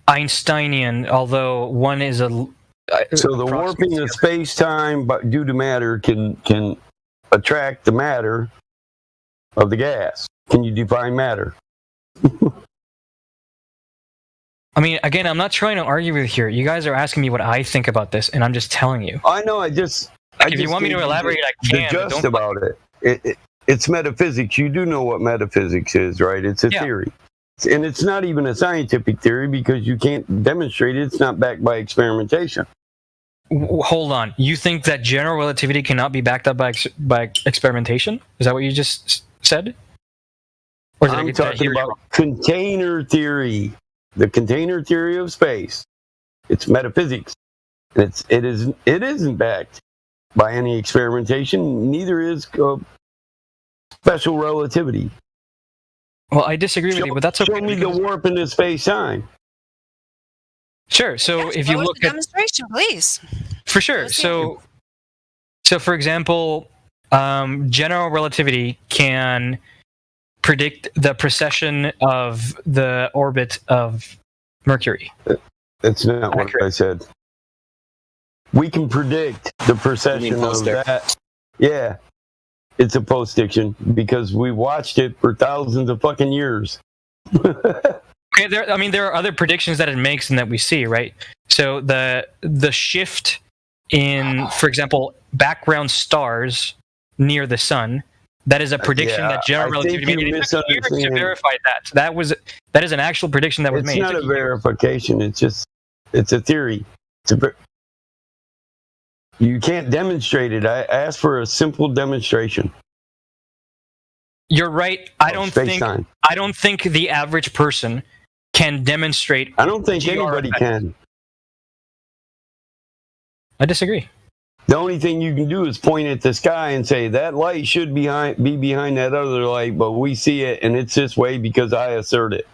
Einsteinian, although one is a. So the warping of space-time due to matter can attract the matter of the gas. Can you define matter? I mean, again, I'm not trying to argue with you here. You guys are asking me what I think about this, and I'm just telling you. I know. If you want me to elaborate, I can. Just about it. It's metaphysics. You do know what metaphysics is, right? It's a theory. And it's not even a scientific theory because you can't demonstrate it. It's not backed by experimentation. Hold on. You think that general relativity cannot be backed up by experimentation? Is that what you just said? Or did I'm talking about container theory. The container theory of space. It's metaphysics. It isn't backed by any experimentation. Neither is special relativity. Well, I disagree with you, but that's okay. Show me the warp in the space-time. Sure. So if you look at demonstration, please. For sure. So for example, general relativity can predict the precession of the orbit of Mercury. That's not what I said. We can predict the precession of that. Yeah. It's a post-diction because we watched it for thousands of fucking years. Okay, there are other predictions that it makes and that we see, right? So the shift in, for example, background stars near the sun, that is a prediction that general relativity made. It took years to verify that. That is an actual prediction that was made. It's not a verification. It's a theory. You can't demonstrate it. I asked for a simple demonstration. You're right. I don't think the average person can demonstrate. I don't think anybody can. I disagree. The only thing you can do is point at the sky and say that light should be behind that other light, but we see it and it's this way because I assert it.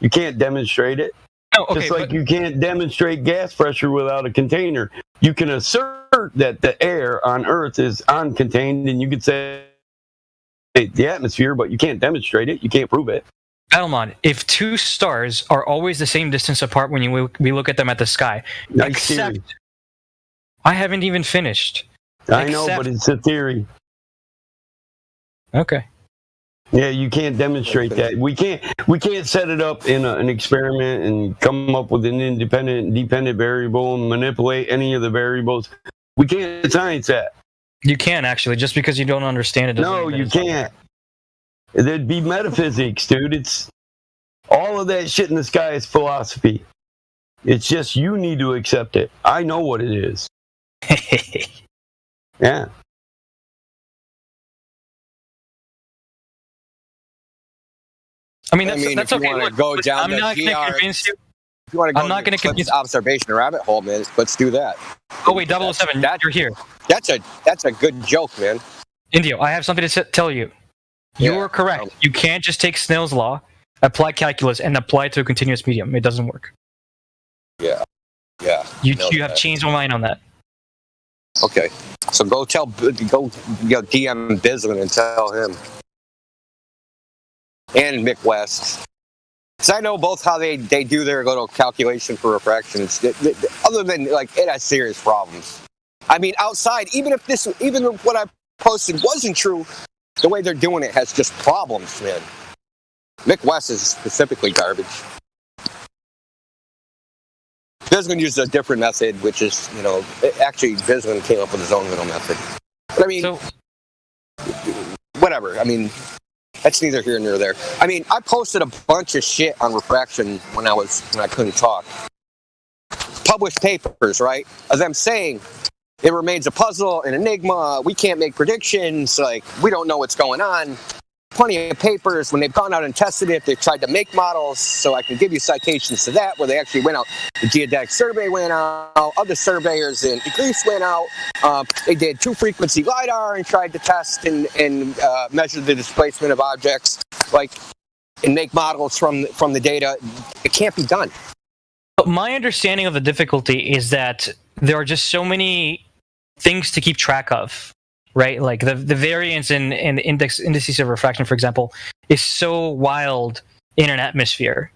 You can't demonstrate it. No, okay, just like you can't demonstrate gas pressure without a container. You can assert that the air on Earth is uncontained, and you could say the atmosphere, but you can't demonstrate it. You can't prove it. Battlemon, if two stars are always the same distance apart when we look at them at the sky, except I haven't even finished. I know, but it's a theory. Okay. Yeah, you can't demonstrate that. We can't set it up in an experiment and come up with an independent and dependent variable and manipulate any of the variables. We can't science that. You can, actually, just because you don't understand it. No, you can't. There'd be metaphysics, dude. It's all of that shit in the sky is philosophy. It's just you need to accept it. I know what it is. Yeah. I mean, that's if okay. you want to Look, go down I'm the not going to GR, convince you. if you want to go I'm not going to convince. observation rabbit hole, man. Let's do that. Oh wait, 007, you're here. That's a good joke, man. Indio, I have something to tell you. You're correct. You can't just take Snell's law, apply calculus, and apply it to a continuous medium. It doesn't work. Yeah. You have changed my mind on that. Okay. So go DM Bislin and tell him. And Mick West. Because I know both how they do their little calculation for refraction. Other than, like, it has serious problems. I mean, outside, even if what I posted wasn't true, the way they're doing it has just problems, man. Mick West is specifically garbage. Bislin used a different method, which is, actually Bislin came up with his own little method. But I mean, whatever. I mean, that's neither here nor there. I mean, I posted a bunch of shit on refraction when I couldn't talk. Published papers, right, of them saying it remains a puzzle, an enigma. We can't make predictions. Like, we don't know what's going on. Plenty of papers when they've gone out and tested it. They've tried to make models, so I can give you citations to that where they actually went out. The Geodetic Survey went out. Other surveyors in Greece went out. They did 2-frequency LiDAR and tried to test and measure the displacement of objects, and make models from the data. It can't be done. But my understanding of the difficulty is that there are just so many things to keep track of. Right, like the variance in the indices of refraction, for example, is so wild in an atmosphere,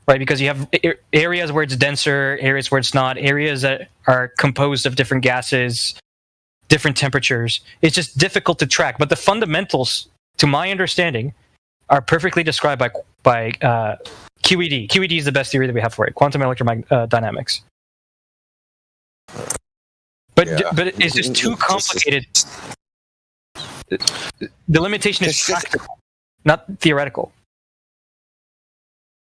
right? Because you have areas where it's denser, areas where it's not, areas that are composed of different gases, different temperatures. It's just difficult to track. But the fundamentals, to my understanding, are perfectly described by QED. QED is the best theory that we have for it, quantum electrodynamics. But it's just too complicated. The limitation is practical, not theoretical.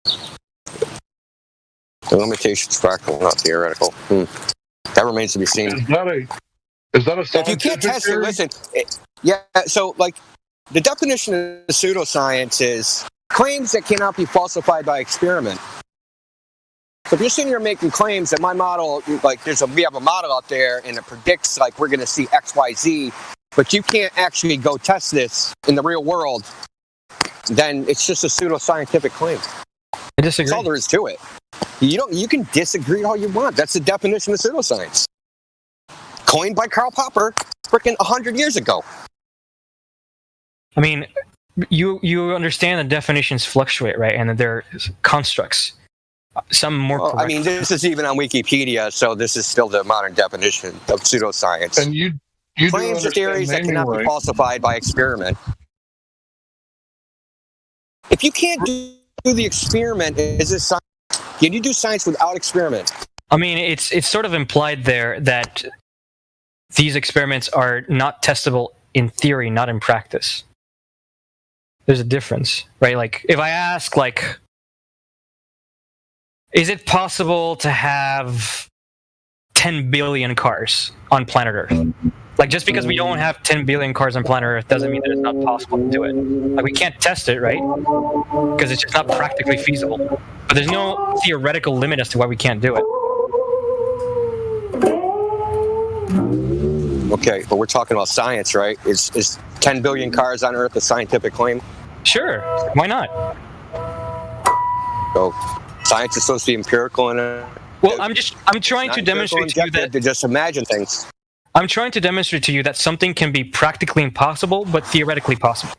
The limitation is practical, not theoretical. That remains to be seen. Is that a if you can't test it, listen. So, the definition of pseudoscience is claims that cannot be falsified by experiment. So if you're sitting here making claims that my model, we have a model out there and it predicts we're going to see X, Y, Z, but you can't actually go test this in the real world, then it's just a pseudoscientific claim. I disagree. That's all there is to it. You can disagree all you want. That's the definition of pseudoscience. Coined by Karl Popper freaking 100 years ago. I mean, you understand that definitions fluctuate, right? And that they're constructs. Some more correct. I mean, this is even on Wikipedia, so this is still the modern definition of pseudoscience. And you claims or theories that cannot be falsified by experiment. If you can't do the experiment, is it science? Can you do science without experiment? I mean, it's sort of implied there that these experiments are not testable in theory, not in practice. There's a difference, right? Like, if I ask, is it possible to have 10 billion cars on planet Earth? Just because we don't have 10 billion cars on planet Earth doesn't mean that it's not possible to do it. We can't test it, right? Because it's just not practically feasible. But there's no theoretical limit as to why we can't do it. Okay, but we're talking about science, right? Is 10 billion cars on Earth a scientific claim? Sure, why not? So, science is supposed to be empirical and well, I'm trying to demonstrate to you that to just imagine things. I'm trying to demonstrate to you that something can be practically impossible, but theoretically possible.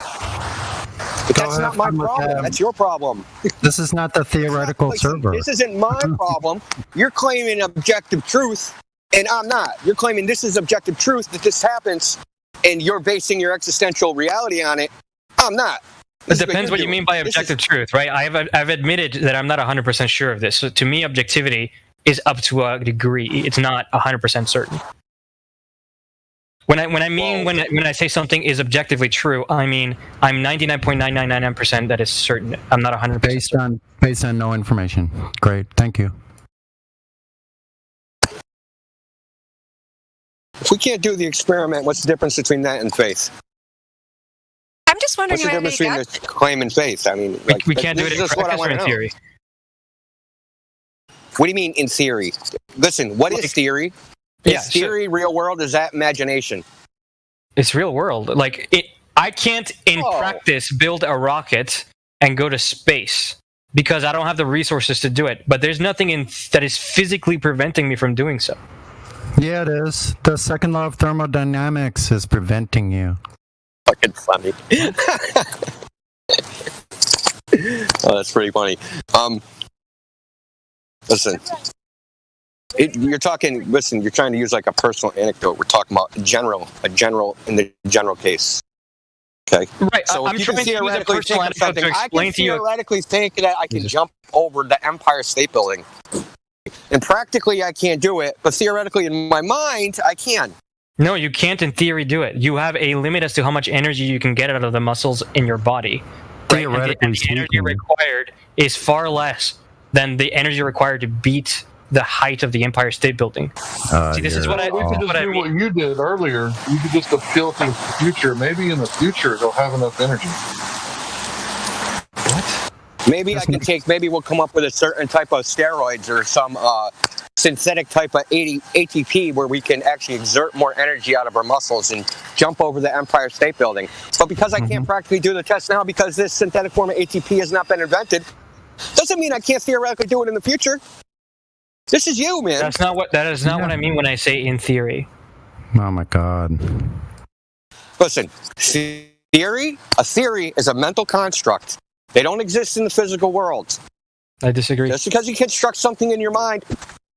But that's not my problem. That's your problem. This is not the theoretical server. This isn't my problem. You're claiming objective truth, and I'm not. You're claiming this is objective truth, that this happens, and you're basing your existential reality on it. I'm not. It depends what you mean by objective truth, right? I've admitted that I'm not 100% sure of this. So to me, objectivity is up to a degree. It's not 100% certain. When I say something is objectively true, I mean I'm 99.9999% that is certain. I'm not 100% based on no information. Great, thank you. If we can't do the experiment, what's the difference between that and faith? I'm just wondering What's the how difference they between got. the claim and faith? I mean, We can't do it in just what I practice or want in to know. theory. What do you mean in theory? Listen, what is theory? Is Yeah, theory real world? Is that imagination? It's real world. Like I can't in Oh. practice build a rocket and go to space because I don't have the resources to do it. But there's nothing that is physically preventing me from doing so. Yeah, it is. The second law of thermodynamics is preventing you. Fucking funny. Oh, that's pretty funny. Listen. You're trying to use like a personal anecdote. We're talking about in the general case. Okay. Right. So I'm if you trying can to use a theoretically personal think of anecdote something, to I explain can to you. theoretically think that I can jump over the Empire State Building. And practically I can't do it, but theoretically in my mind I can. No, you can't in theory do it. You have a limit as to how much energy you can get out of the muscles in your body. Right? And the energy required is far less than the energy required to beat the height of the Empire State Building. See, this is what I We could just do what you did earlier. You could just appeal to the future. Maybe in the future they'll have enough energy. Maybe we'll come up with a certain type of steroids or some synthetic type of ATP where we can actually exert more energy out of our muscles and jump over the Empire State Building. But because I can't practically do the test now because this synthetic form of ATP has not been invented, doesn't mean I can't theoretically do it in the future. This is you, man. That is not what I mean when I say in theory. Oh my God. Listen, a theory is a mental construct. They don't exist in the physical world. I disagree. Just because you construct something in your mind,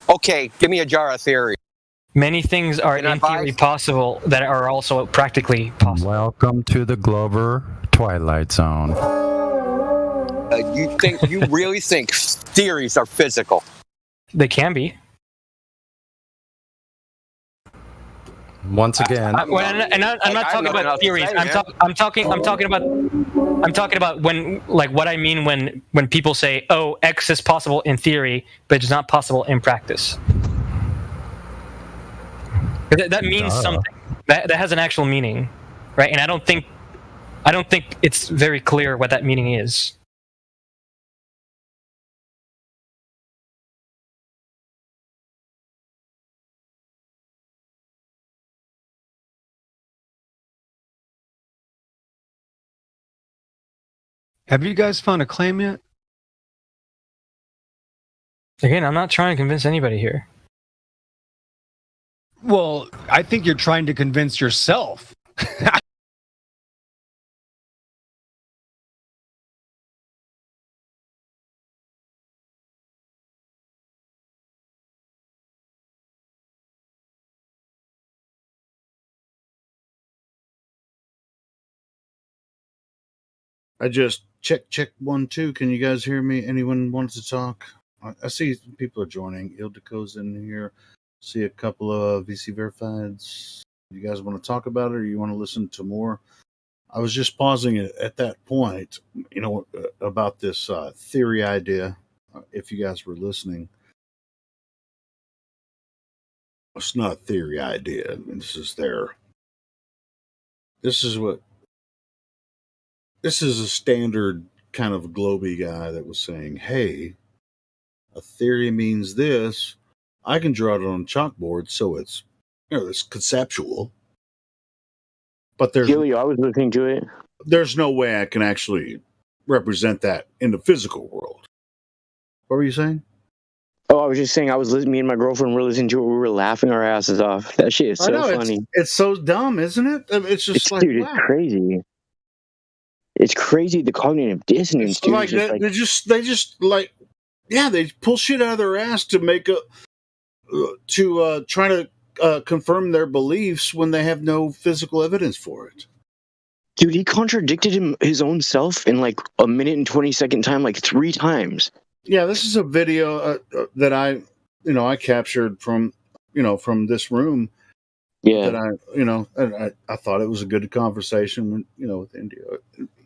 okay, give me a jar of theory. Many things are in theory possible that are also practically possible. Welcome to the Glover Twilight Zone. You really think theories are physical? They can be. Once again, I'm not talking about theories. I'm talking about when, like, what I mean when people say, "Oh, X is possible in theory, but it's not possible in practice." That means something. That has an actual meaning, right? And I don't think it's very clear what that meaning is. have you guys found a claim yet? Again, I'm not trying to convince anybody here. Well, I think you're trying to convince yourself. I just check 1 2. Can you guys hear me? Anyone wants to talk? I see people are joining. Ildeco's in here. See a couple of VC Verifieds. You guys want to talk about it, or you want to listen to more? I was just pausing it at that point, about this theory idea. If you guys were listening, it's not a theory idea. This is a standard kind of globy guy that was saying, hey, a theory means this. I can draw it on a chalkboard, so it's conceptual. But there's Gilly, I was listening to it. There's no way I can actually represent that in the physical world. What were you saying? Oh, I was just saying, me and my girlfriend were listening to it. We were laughing our asses off. That shit is so funny. It's so dumb, isn't it? It's just dude, it's crazy. It's crazy, the cognitive dissonance, dude. Like they just they pull shit out of their ass to make try to confirm their beliefs when they have no physical evidence for it. Dude, he contradicted his own self in like a minute and 20-second time, like 3 times. Yeah, this is a video that I captured from this room. Yeah, that I thought it was a good conversation with India.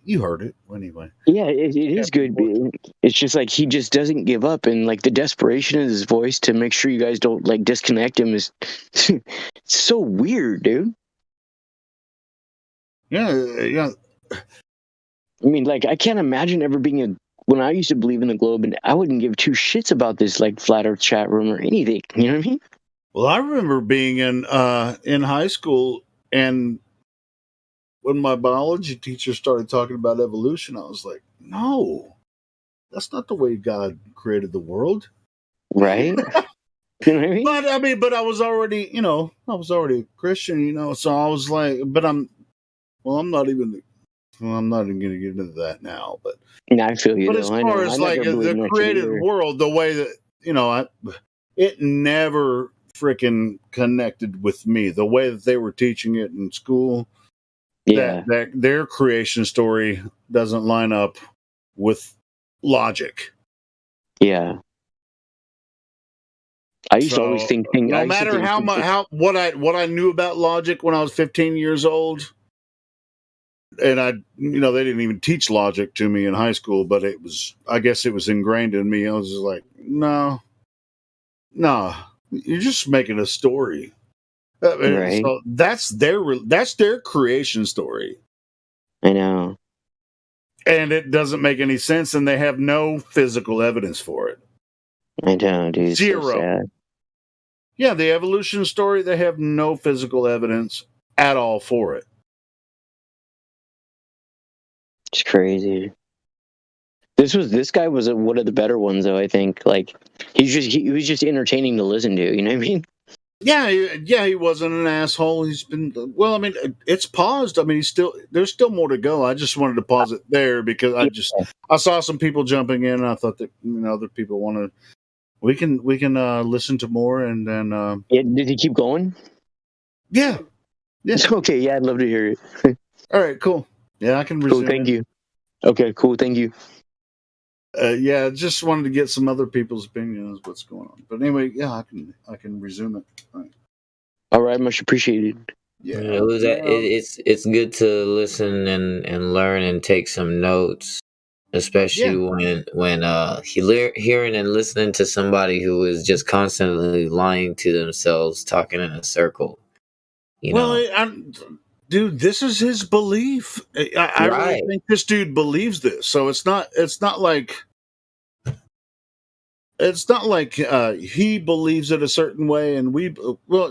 You heard it anyway. Yeah, it is good. It's just like he just doesn't give up, and like the desperation in his voice to make sure you guys don't like disconnect him is it's so weird, dude. Yeah. I mean, like, I can't imagine ever being when I used to believe in the globe, and I wouldn't give two shits about this, like, flat Earth chat room or anything. You know what I mean? Well, I remember being in high school, and when my biology teacher started talking about evolution, I was like, no, that's not the way God created the world. Right? You know what I mean? But I was already, I was already a Christian, so I was like, I'm not even going to get into that now, but I feel you. But though. as I far know. as I'm not like gonna believe the much created either. world, the way that it never freaking connected with me. The way that they were teaching it in school, Yeah. that their creation story doesn't line up with logic. Yeah. I used to always think. No matter how much what I knew about logic when I was 15 years old, and they didn't even teach logic to me in high school, but I guess it was ingrained in me. I was just like, no, you're just making a story. Right. So that's their creation story. I know. And it doesn't make any sense, and they have no physical evidence for it. I know, dude. It's Zero. So sad. Yeah, the evolution story, they have no physical evidence at all for it. It's crazy. This guy was one of the better ones, though. I think, like, he was just entertaining to listen to. You know what I mean? Yeah, he wasn't an asshole. He's been it's paused. I mean, there's still more to go. I just wanted to pause it there because I saw some people jumping in, and I thought that other people want to. We can listen to more, and then yeah. Did he keep going? Yeah. Okay. Yeah, I'd love to hear it. All right. Cool. Yeah, I can resume. Cool. Thank you. Okay. Cool. Thank you. Yeah, just wanted to get some other people's opinions what's going on. But anyway, yeah, I can resume it. All right, much appreciated. Yeah, it's good to listen and learn and take some notes, especially when hearing and listening to somebody who is just constantly lying to themselves, talking in a circle. Dude, this is his belief. I really think this dude believes this. So it's not like he believes it a certain way, and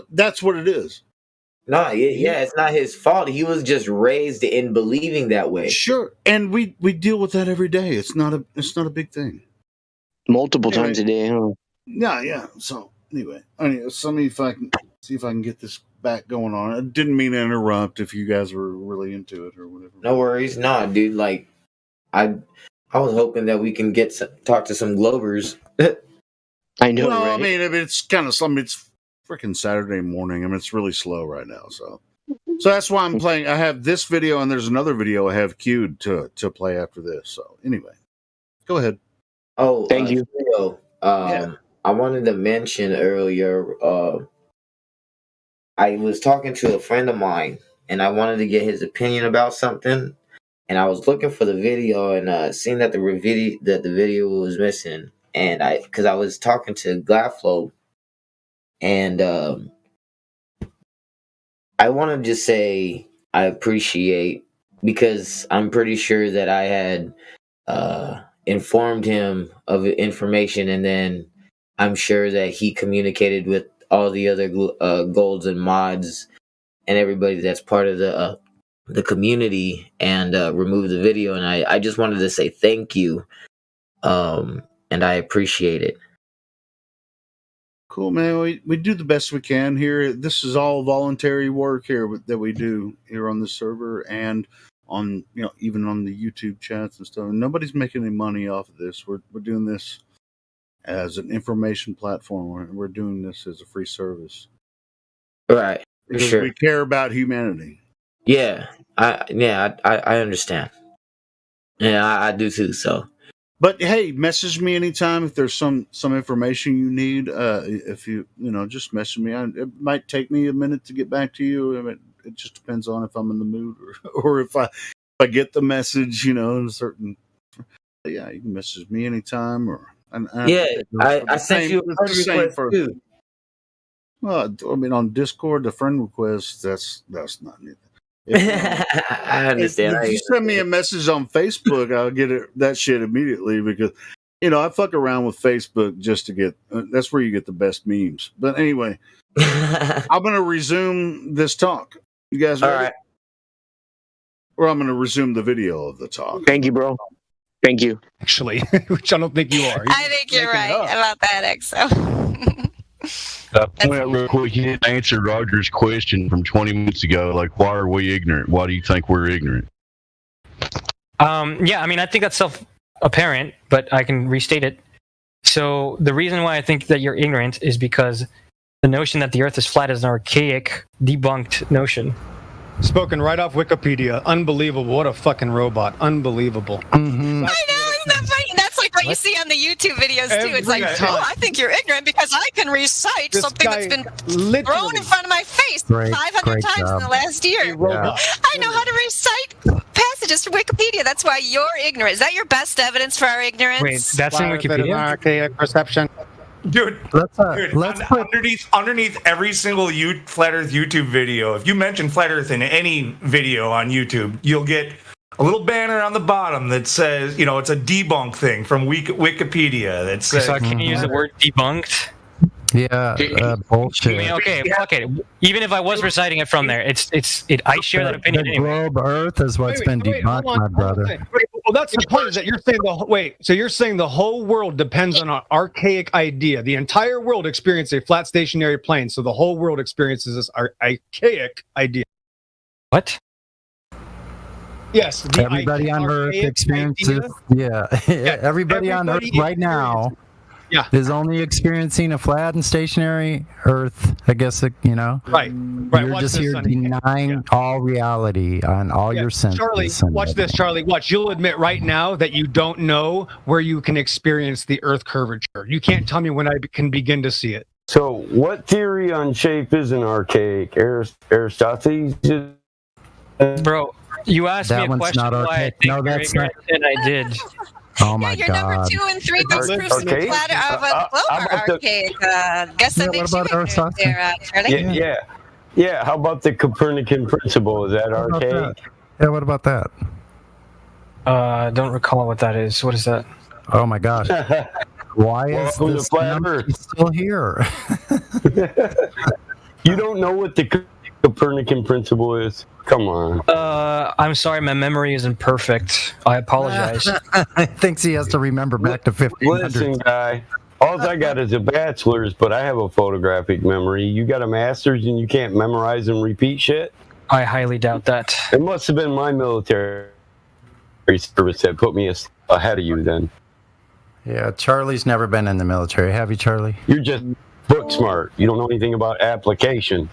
that's what it is. No, it's not his fault. He was just raised in believing that way. Sure, and we deal with that every day. It's not a big thing. Multiple times a day, huh? Yeah. So anyway, let me if I can see if I can get this back going on. I didn't mean to interrupt if you guys were really into it or whatever. No worries, dude. Like, I was hoping that we can talk to some Globers. I know. Well, right? I mean, it's kind of something. It's freaking Saturday morning. I mean, it's really slow right now. So that's why I'm playing. I have this video and there's another video I have queued to play after this. So anyway, go ahead. Oh, thank you. I wanted to mention earlier. I was talking to a friend of mine, and I wanted to get his opinion about something. And I was looking for the video and seeing that the video was missing. And because I was talking to Glaflo, and I want to just say I appreciate, because I'm pretty sure that I had informed him of information, and then I'm sure that he communicated with all the other golds and mods and everybody that's part of the community and removed the video. And I just wanted to say thank you, and I appreciate it. Cool, man. We do the best we can here. This is all voluntary work here that we do here on the server and on even on the YouTube chats and stuff. Nobody's making any money off of this. We're doing this as an information platform. We're doing this as a free service. Right. Because sure. we care about humanity. Yeah. I understand. Yeah, I do too. So. But hey, message me anytime if there's some information you need. If you just message me. It might take me a minute to get back to you. I mean, it just depends on if I'm in the mood or if I get the message. In a certain. Yeah, you can message me anytime. I sent you a friend request too. Well, I mean, on Discord, the friend request that's not anything. I understand. If you send me a message on Facebook, I'll get that shit immediately because, I fuck around with Facebook just to get. That's where you get the best memes. But anyway, I'm going to resume this talk. You guys ready? All right. Or I'm going to resume the video of the talk. Thank you, bro. Thank you. Actually, which I don't think you are. I think you're right about that, EXO. Point out real quick, you didn't answer Roger's question from 20 minutes ago. Like, why are we ignorant? Why do you think we're ignorant? Yeah, I mean, I think that's self-apparent, but I can restate it. So the reason why I think that you're ignorant is because the notion that the Earth is flat is an archaic, debunked notion. Spoken right off Wikipedia. Unbelievable. What a fucking robot. Unbelievable. Mm-hmm. I know, isn't that funny? That's like what you see on the YouTube videos, too. It's like, oh, I think you're ignorant because I can recite something that's been thrown in front of my face 500 times in the last year. Yeah. I know how to recite passages from Wikipedia. That's why you're ignorant. Is that your best evidence for our ignorance? Wait, that's in Wikipedia? Archaic perception. Dude, underneath every single Flat Earth YouTube video, if you mention Flat Earth in any video on YouTube, you'll get a little banner on the bottom that says, it's a debunk thing from Wikipedia. That says, so I can't use the word debunked? Yeah, bullshit. I mean, okay, fuck it. Even if I was reciting it from there, I share that opinion the anyway. globe Earth is what's been debunked, my brother. Well, that's the point. Is that you're saying so you're saying the whole world depends on an archaic idea. The entire world experiences a flat stationary plane, so the whole world experiences this archaic idea. What? Yes. Everybody on Earth experiences. Everybody on Earth right now. Yeah. Is only experiencing a flat and stationary Earth. I guess Right. You're Watch just this, here Sonny. denying all reality on all your senses. Charlie, watch this, Charlie. Watch. You'll admit right now that you don't know where you can experience the Earth curvature. You can't tell me when I can begin to see it. So, what theory on shape is an archaic? Aristoteles? Bro, you asked That me a one's question not why I archaic. think No, you're that's not- ignorant, and I did. Oh my You're God. number 2 and 3 best proofs of the flat of the globe are archaic. Guess that makes you ignorant there, Charlie. Yeah. How about the Copernican principle? Is that archaic? Yeah, what about that? Don't recall what that is. What is that? Oh my gosh. Why is Welcome to this Flat number Earth. still here? You don't know what the Copernican principle is? Come on. I'm sorry, my memory isn't perfect. I apologize. I think he has to remember back to 1500. Listen, guy. All I got is a bachelor's, but I have a photographic memory. You got a master's and you can't memorize and repeat shit? I highly doubt that. It must have been my military service that put me ahead of you then. Yeah, Charlie's never been in the military. Have you, Charlie? You're just book smart. You don't know anything about application.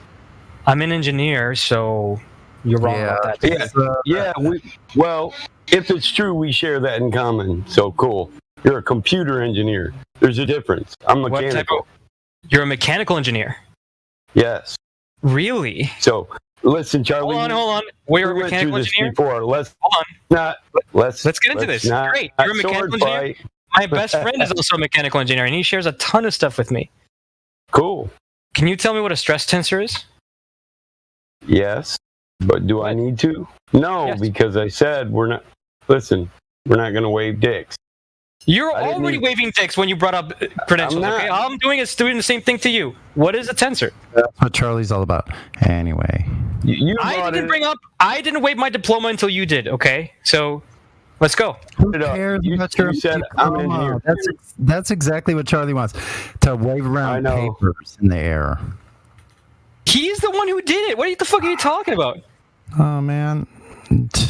I'm an engineer, so you're wrong about that. Well, if it's true, we share that in common. So cool. You're a computer engineer. There's a difference. I'm mechanical. You're a mechanical engineer? Yes. Really? So, listen, Charlie. Hold on. We're a went mechanical through this engineer? before. Let's get into this. Great. You're a mechanical engineer? My best friend is also a mechanical engineer, and he shares a ton of stuff with me. Cool. Can you tell me what a stress tensor is? Yes. But do I need to? No, because I said we're not going to wave dicks. You're already waving dicks when you brought up credentials. Okay, all I'm doing is doing the same thing to you. What is a tensor? That's what Charlie's all about. Anyway. I didn't wave my diploma until you did, okay? So, let's go. Who cares about your diploma? That's exactly what Charlie wants. To wave around papers in the air. He's the one who did it. What the fuck are you talking about? Oh, man.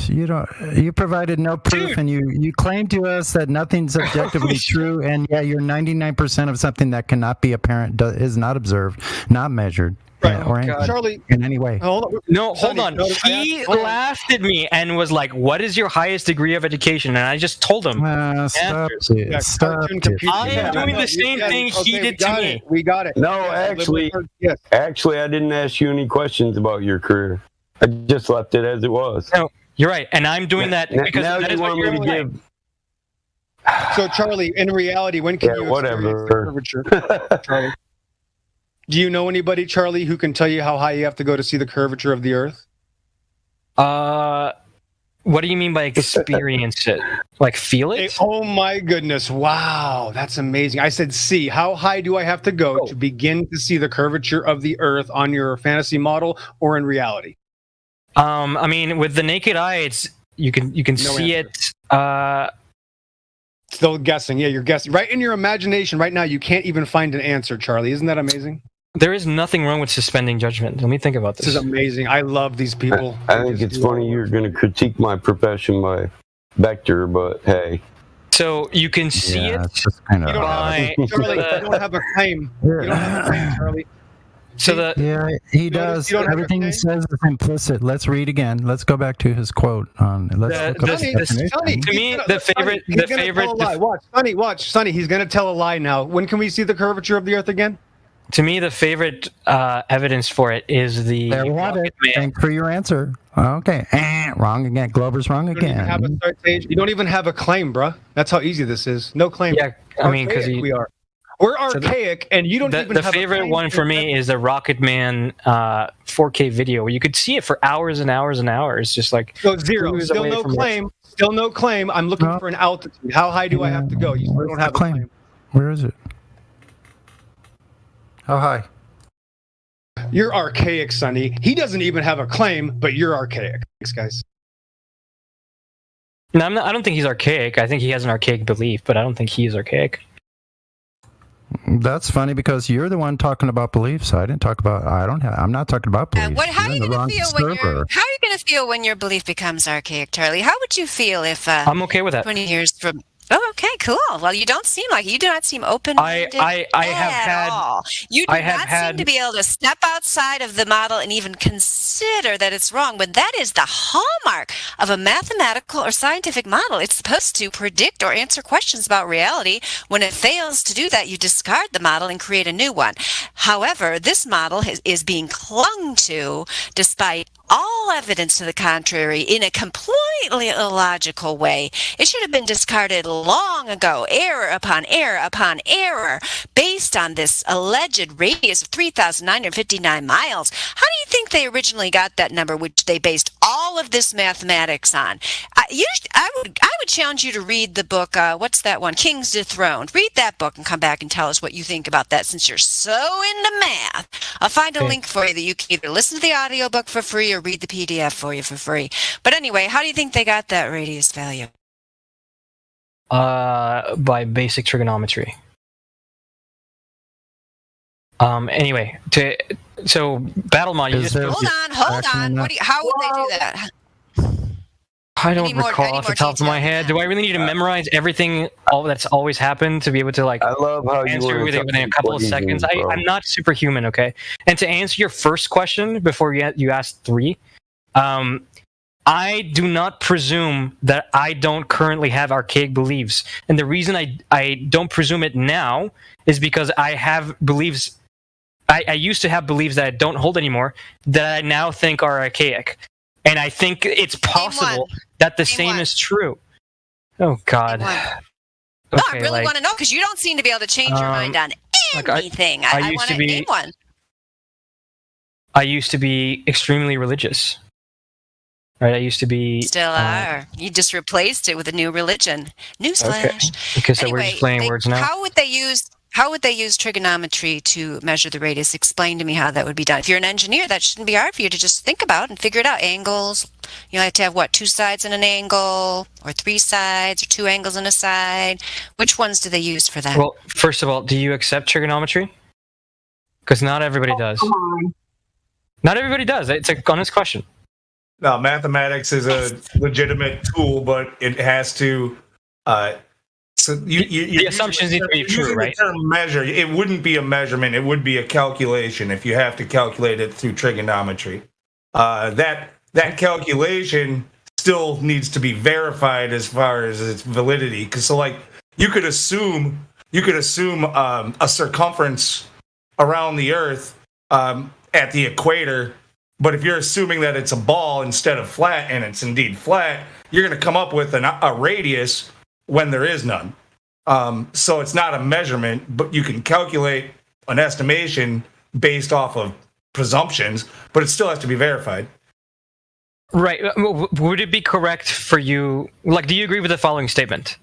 You provided no proof, and you claim to us that nothing's objectively true, and you're 99% of something that cannot be apparent, is not observed, not measured, or Charlie, in any way. Hold on. He laughed at me and was like, "What is your highest degree of education?" And I just told him. Stop it. I am doing the same thing he did to me. We got it. No, actually, I didn't ask you any questions about your career. I just left it as it was. No, you're right, and I'm doing that because now that you is what want you're me to doing. give. So, Charlie, in reality, when can you experience the curvature? Charlie, do you know anybody, Charlie, who can tell you how high you have to go to see the curvature of the Earth? What do you mean by experience it? Like feel it? Hey, oh my goodness! Wow, that's amazing. I said, see, how high do I have to go to begin to see the curvature of the Earth on your fantasy model or in reality? I mean, with the naked eye, it's you can see answer. it. Still guessing. Yeah, you're guessing. Right in your imagination right now, you can't even find an answer, Charlie. Isn't that amazing? There is nothing wrong with suspending judgment. Let me think about this. This is amazing. I love these people. I think it's funny you're going to critique my profession by vector, but hey. So you can see it Charlie, you don't have a claim. You don't have a claim, Charlie. So he does. Everything he says is implicit. Let's read again. Let's go back to his quote. To me, the favorite. Watch, Sonny. He's going to tell a lie now. When can we see the curvature of the Earth again? To me, the favorite evidence for it is the. There you have it. Thanks for your answer. Okay, wrong again. Glover's wrong again. You don't even have a claim, bruh. That's how easy this is. No claim. Yeah, I mean, because we are. We're archaic, and you don't even have the favorite one for me is the Rocket Man 4K video where you could see it for hours and hours and hours, just like so zero. Still no claim. Still no claim. I'm looking for an altitude. How high do I have to go? You still don't have a claim. Where is it? How high? You're archaic, Sonny. He doesn't even have a claim, but you're archaic. Thanks, guys. No, I don't think he's archaic. I think he has an archaic belief, but I don't think he is archaic. That's funny because you're the one talking about beliefs. I didn't talk about. I'm not talking about beliefs. How are you going to feel when your belief becomes archaic, Charlie? How would you feel if I'm okay with that. 20 years from? Oh, okay, cool. Well, you don't seem like you do not seem open-minded I have had. all. You do not seem to be able to step outside of the model and even consider that it's wrong. But that is the hallmark of a mathematical or scientific model. It's supposed to predict or answer questions about reality. When it fails to do that, you discard the model and create a new one. However, this model is being clung to despite all evidence to the contrary in a completely illogical way. It should have been discarded long ago, error upon error upon error, based on this alleged radius of 3,959 miles. How do you think they originally got that number, which they based all of this mathematics on? I would challenge you to read the book, what's that one, King's Dethroned. Read that book and come back and tell us what you think about that, since you're so into math. I'll find a link for you that you can either listen to the audiobook for free or read the PDF for you for free. But anyway, how do you think they got that radius value? By basic trigonometry. Anyway, so BattleMod. Hold on. How would they do that? I don't recall off the top of my head. Do I really need to memorize everything, all that's always happened, to be able to I love how answer everything within a couple of seconds? I'm not superhuman, okay? And to answer your first question before you asked 3, I do not presume that I don't currently have archaic beliefs, and the reason I don't presume it now is because I have beliefs. I used to have beliefs that I don't hold anymore that I now think are archaic. And I think it's possible that the same is true. Oh, God. No, I really want to know, because you don't seem to be able to change your mind on anything. I want to name one. I used to be extremely religious. Right? I used to be... Still are. You just replaced it with a new religion. Newsflash. Okay. Because we're just playing words now. How would they use trigonometry to measure the radius? Explain to me how that would be done. If you're an engineer, that shouldn't be hard for you to just think about and figure it out. Angles. You have to have, 2 sides and an angle, or 3 sides, or 2 angles and a side. Which ones do they use for that? Well, first of all, do you accept trigonometry? Because not everybody does. Come on. Not everybody does. It's a honest question. No, mathematics is a legitimate tool, but it has to... So the assumptions need to be true, right? The term measure, it wouldn't be a measurement; it would be a calculation. If you have to calculate it through trigonometry, that calculation still needs to be verified as far as its validity. Because you could assume a circumference around the Earth at the equator, but if you're assuming that it's a ball instead of flat, and it's indeed flat, you're going to come up with a radius when there is none. So it's not a measurement, but you can calculate an estimation based off of presumptions, but it still has to be verified. Right. Would it be correct for you? Like, do you agree with the following statement?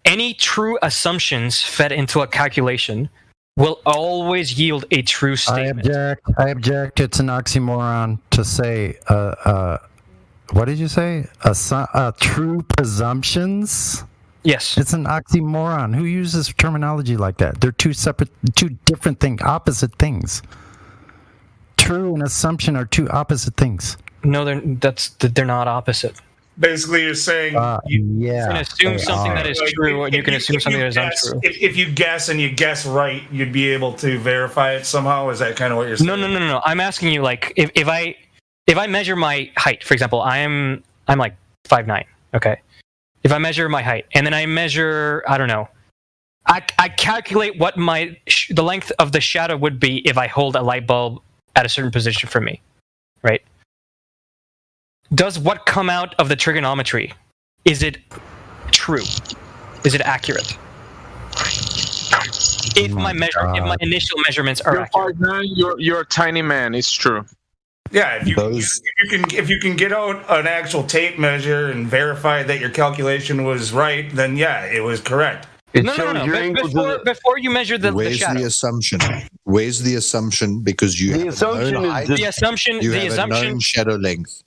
Any true assumptions fed into a calculation will always yield a true statement. I object. It's an oxymoron to say, what did you say? True presumptions? Yes. It's an oxymoron. Who uses terminology like that? They're two different things, opposite things. True and assumption are two opposite things. No, they're not opposite. Basically, you're saying you can assume something that is true, and you can assume something that is untrue. If you guess and you guess right, you'd be able to verify it somehow. Is that kind of what you're saying? No. I'm asking you, like, if I measure my height, for example, I'm like 5'9", okay? If I measure my height, and then I measure, I don't know, I calculate what the length of the shadow would be if I hold a light bulb at a certain position from me, right? Does what come out of the trigonometry, is it true? Is it accurate? If my initial measurements are accurate. 5'9", you're a tiny man. It's true. Yeah, if you can get out an actual tape measure and verify that your calculation was right, then yeah, it was correct. No. Before you measure the shadow. Where's the assumption? Because you have a known height, the assumption. You have a known shadow length.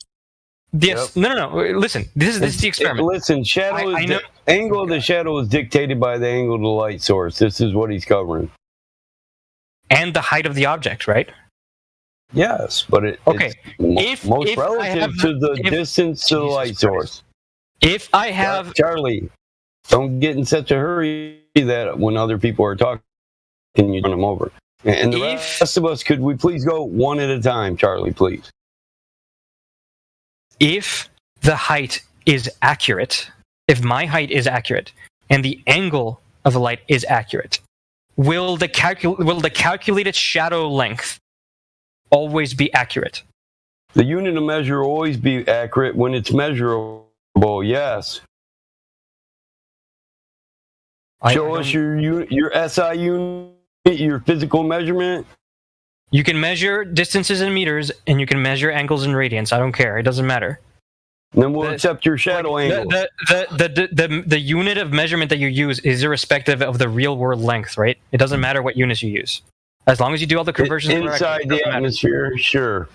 Yes. Yep. No. Listen, this is the experiment. Listen, the angle of the shadow is dictated by the angle of the light source. This is what he's covering. And the height of the object, right? Yes, but it's most relative to the distance to the light source. If I have... Charlie, don't get in such a hurry that when other people are talking, you run them over. And the rest of us, could we please go one at a time, Charlie, please? If the height is accurate, if my height is accurate, and the angle of the light is accurate, will the calculated shadow length always be accurate? The unit of measure will always be accurate when it's measurable, yes. Show us your SI unit, your physical measurement. You can measure distances in meters, and you can measure angles in radians. I don't care. It doesn't matter. Then we'll accept your shadow angle. The unit of measurement that you use is irrespective of the real world length, right? It doesn't matter what units you use. As long as you do all the conversions inside the atmosphere, sure.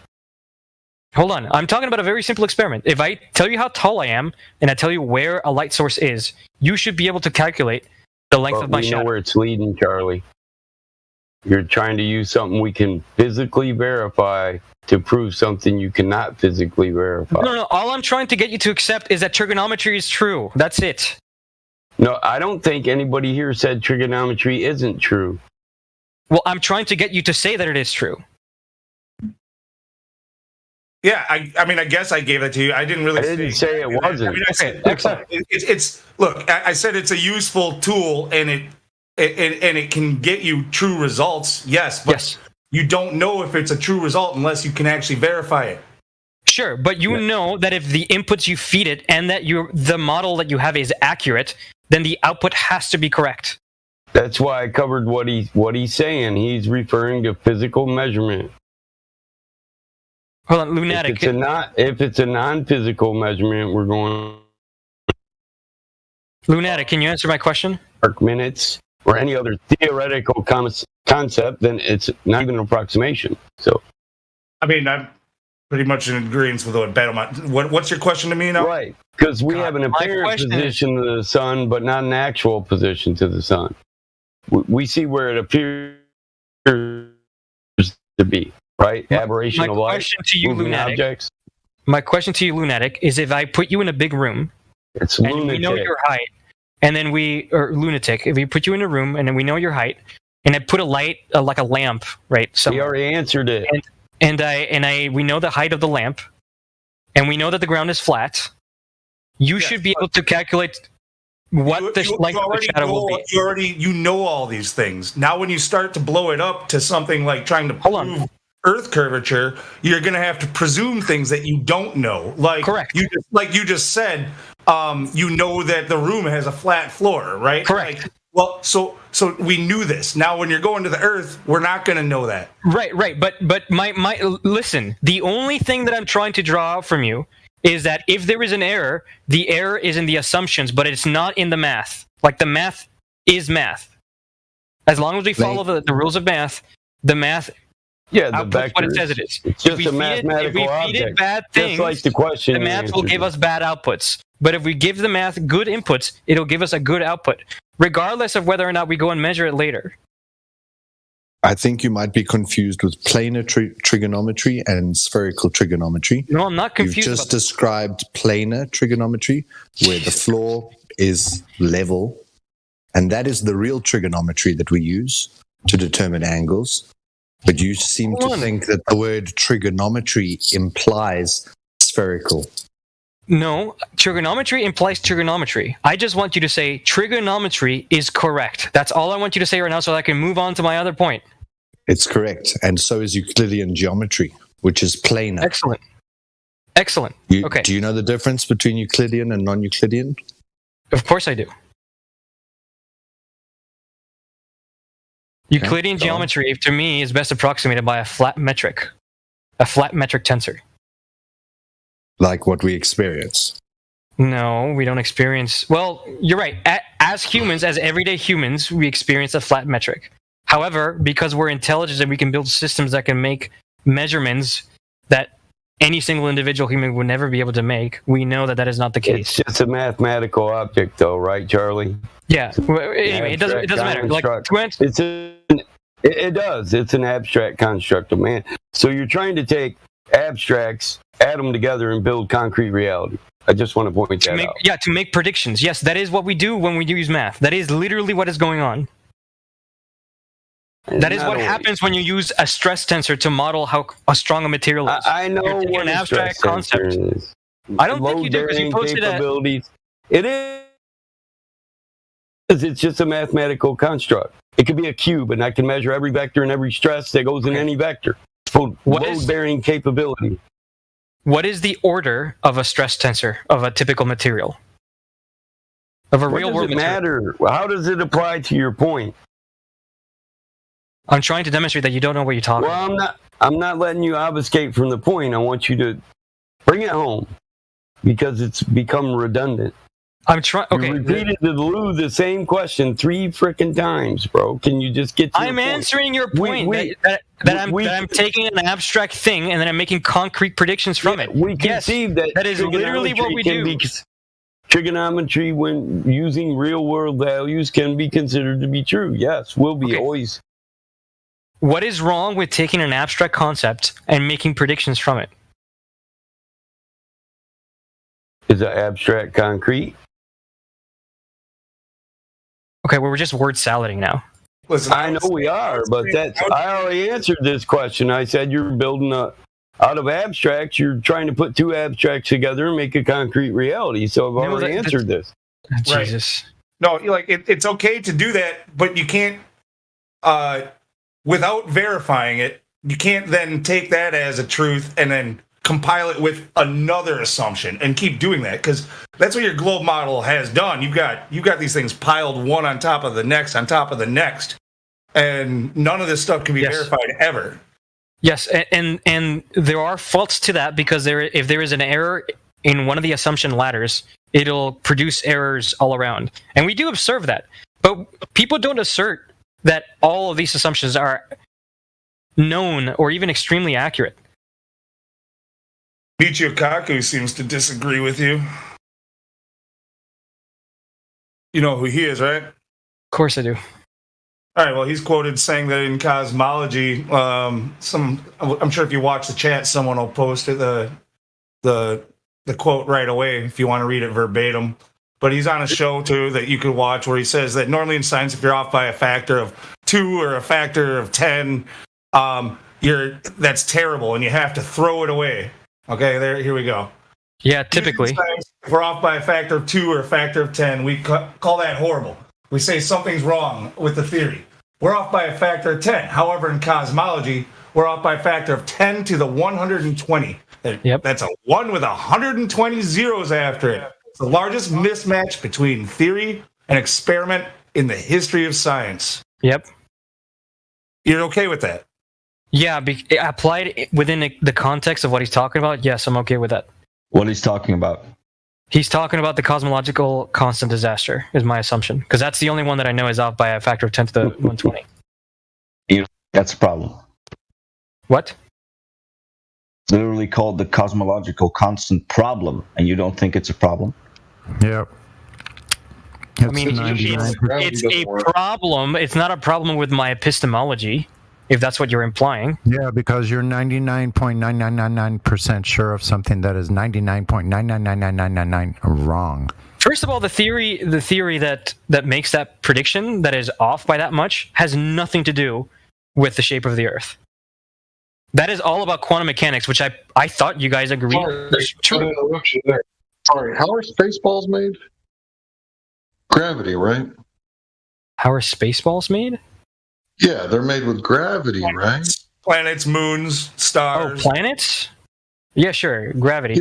Hold on. I'm talking about a very simple experiment. If I tell you how tall I am, and I tell you where a light source is, you should be able to calculate the length of my shadow. We know where it's leading, Charlie. You're trying to use something we can physically verify to prove something you cannot physically verify. No. All I'm trying to get you to accept is that trigonometry is true. That's it. No, I don't think anybody here said trigonometry isn't true. Well, I'm trying to get you to say that it is true. Yeah, I mean, I guess I gave it to you. I didn't really. I didn't say it wasn't. I mean, I said, excellent. Look. I said it's a useful tool, and it can get you true results. Yes, but you don't know if it's a true result unless you can actually verify it. Sure, but you know that if the inputs you feed it and that the model that you have is accurate, then the output has to be correct. That's why I covered what he's saying. He's referring to physical measurement. Hold on, Lunatic. If it's a non-physical measurement, we're going... Lunatic, can you answer my question? Arc minutes or any other theoretical concept, then it's not even an approximation. So, I mean, I'm pretty much in agreement with what Battlemont. What's your question to me now? Right, because we have an apparent position to the sun, but not an actual position to the sun. We see where it appears to be. Right? Aberration of light. My question to you, Lunatic, is if I put you in a big room, it's and lunatic. We know your height, and then lunatic, if we put you in a room and then we know your height, and I put a light, like a lamp, right? We already answered it. We know the height of the lamp, and we know that the ground is flat. You should be able to calculate what the length of the shadow will be. You know all these things. Now, when you start to blow it up to something like trying to prove Earth curvature, you're going to have to presume things that you don't know. Correct. You just said, you know that the room has a flat floor, right? Correct. Well, so we knew this. Now, when you're going to the Earth, we're not going to know that. Right. But my listen. The only thing that I'm trying to draw out from you is that if there is an error, the error is in the assumptions, but it's not in the math. Like the math is math. As long as we follow the rules of math, the math. Yeah, the outputs what it says it is. It's just a mathematical if we object. feed it bad things, just like the question. The math will give us bad outputs. But if we give the math good inputs, it'll give us a good output, regardless of whether or not we go and measure it later. I think you might be confused with planar trigonometry and spherical trigonometry. No, I'm not confused. You've just described planar trigonometry, where the floor is level, and that is the real trigonometry that we use to determine angles. But you seem to think that the word trigonometry implies spherical. No, trigonometry implies trigonometry. I just want you to say trigonometry is correct. That's all I want you to say right now so I can move on to my other point. It's correct. And so is Euclidean geometry, which is planar. Excellent. Okay. Do you know the difference between Euclidean and non-Euclidean? Of course I do. Euclidean geometry, to me, is best approximated by a flat metric tensor. Like what we experience. No, we don't experience... Well, you're right. As humans, as everyday humans, we experience a flat metric. However, because we're intelligent and we can build systems that can make measurements that any single individual human would never be able to make, we know that is not the case. It's just a mathematical object, though, right, Charlie? Yeah. Well, anyway, it doesn't matter. Like, it does. It's an abstract construct of man. So you're trying to take abstracts, add them together, and build concrete reality. I just want to point that out. Yeah, to make predictions. Yes, that is what we do when we use math. That is literally what is going on. That is what happens when you use a stress tensor to model how strong a material is. I know what an abstract concept is. I don't think you do because you posted capabilities. It is. It's just a mathematical construct. It could be a cube, and I can measure every vector and every stress that goes in any vector. For load-bearing capability. What is the order of a stress tensor of a typical material? Of a real-world material? Matter? How does it apply to your point? I'm trying to demonstrate that you don't know what you're talking about. Well, I'm not letting you obfuscate from the point. I want you to bring it home because it's become redundant. I'm trying. Okay, you repeated the same question 3 freaking times, bro. Can you just get to I'm answering your point that I'm taking an abstract thing and then I'm making concrete predictions from it. We conceive that is literally what we do. Trigonometry, when using real-world values, can be considered to be true. Yes, will be always. What is wrong with taking an abstract concept and making predictions from it? Is it abstract concrete? Okay, well, we're just word salading now. Listen, I know we are, but I already answered this question. I said you're building out of abstracts, you're trying to put 2 abstracts together and make a concrete reality. So I've already answered this. Jesus. No, it's okay to do that, but you can't, without verifying it, you can't then take that as a truth and then compile it with another assumption and keep doing that, because that's what your globe model has done. You've got these things piled one on top of the next on top of the next, and none of this stuff can be verified ever. Yes, and there are faults to that, because if there is an error in one of the assumption ladders, it'll produce errors all around, and we do observe that. But people don't assert that all of these assumptions are known or even extremely accurate. Michio Kaku seems to disagree with you. You know who he is, right? Of course I do. All right, well, he's quoted saying that in cosmology, I'm sure if you watch the chat, someone will post it, the quote right away if you want to read it verbatim. But he's on a show, too, that you could watch where he says that normally in science, if you're off by a factor of 2 or a factor of 10, that's terrible, and you have to throw it away. Okay, here we go. Yeah, typically. If we're off by a factor of 2 or a factor of 10, we call that horrible. We say something's wrong with the theory. We're off by a factor of 10. However, in cosmology, we're off by a factor of 10 to the 120. Yep. That's a 1 with 120 zeros after it. It's the largest mismatch between theory and experiment in the history of science. Yep. You're okay with that? Yeah, applied within the context of what he's talking about, yes, I'm okay with that. What he's talking about? He's talking about the cosmological constant disaster, is my assumption. Because that's the only one that I know is off by a factor of 10 to the 120. That's a problem. What? It's literally called the cosmological constant problem, and you don't think it's a problem? Yep. I mean, it's a problem. It's not a problem with my epistemology, if that's what you're implying. Yeah, because you're 99.9999% sure of something that is 99.999999 wrong. First of all, the theory that makes that prediction that is off by that much has nothing to do with the shape of the Earth. That is all about quantum mechanics, which I thought you guys agreed was true. Sorry, how are Spaceballs made? Gravity, right? How are Spaceballs made? Yeah, they're made with gravity, right? Planets, moons, stars. Oh, planets? Yeah, sure. Gravity.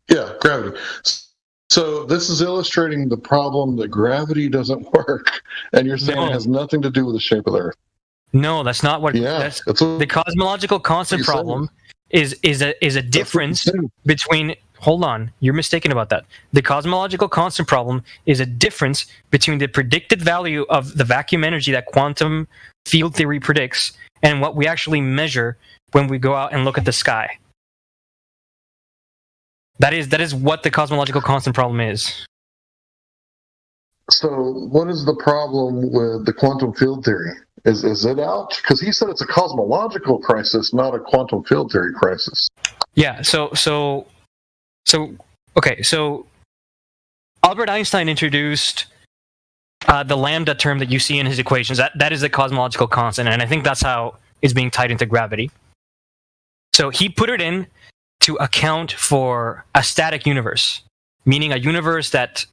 Yeah, gravity. So this is illustrating the problem that gravity doesn't work, and you're saying it has nothing to do with the shape of the Earth. No, that's not what. Yeah, that's the cosmological constant problem is a difference between. Hold on, you're mistaken about that. The cosmological constant problem is a difference between the predicted value of the vacuum energy that quantum field theory predicts and what we actually measure when we go out and look at the sky. That is what the cosmological constant problem is. So what is the problem with the quantum field theory? Is it out? Because he said it's a cosmological crisis, not a quantum field theory crisis. Yeah, so Albert Einstein introduced the lambda term that you see in his equations. That is the cosmological constant, and I think that's how it's being tied into gravity. So he put it in to account for a static universe, meaning a universe that,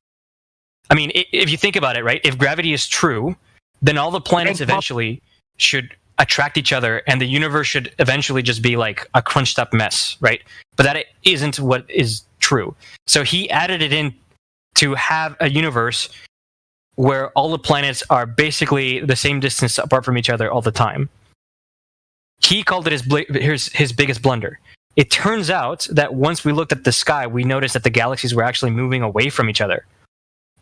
I mean, if you think about it, right? If gravity is true, then all the planets eventually should attract each other, and the universe should eventually just be like a crunched up mess, right? But that isn't what is true. So he added it in to have a universe where all the planets are basically the same distance apart from each other all the time. He called it his biggest blunder. It turns out that once we looked at the sky, we noticed that the galaxies were actually moving away from each other.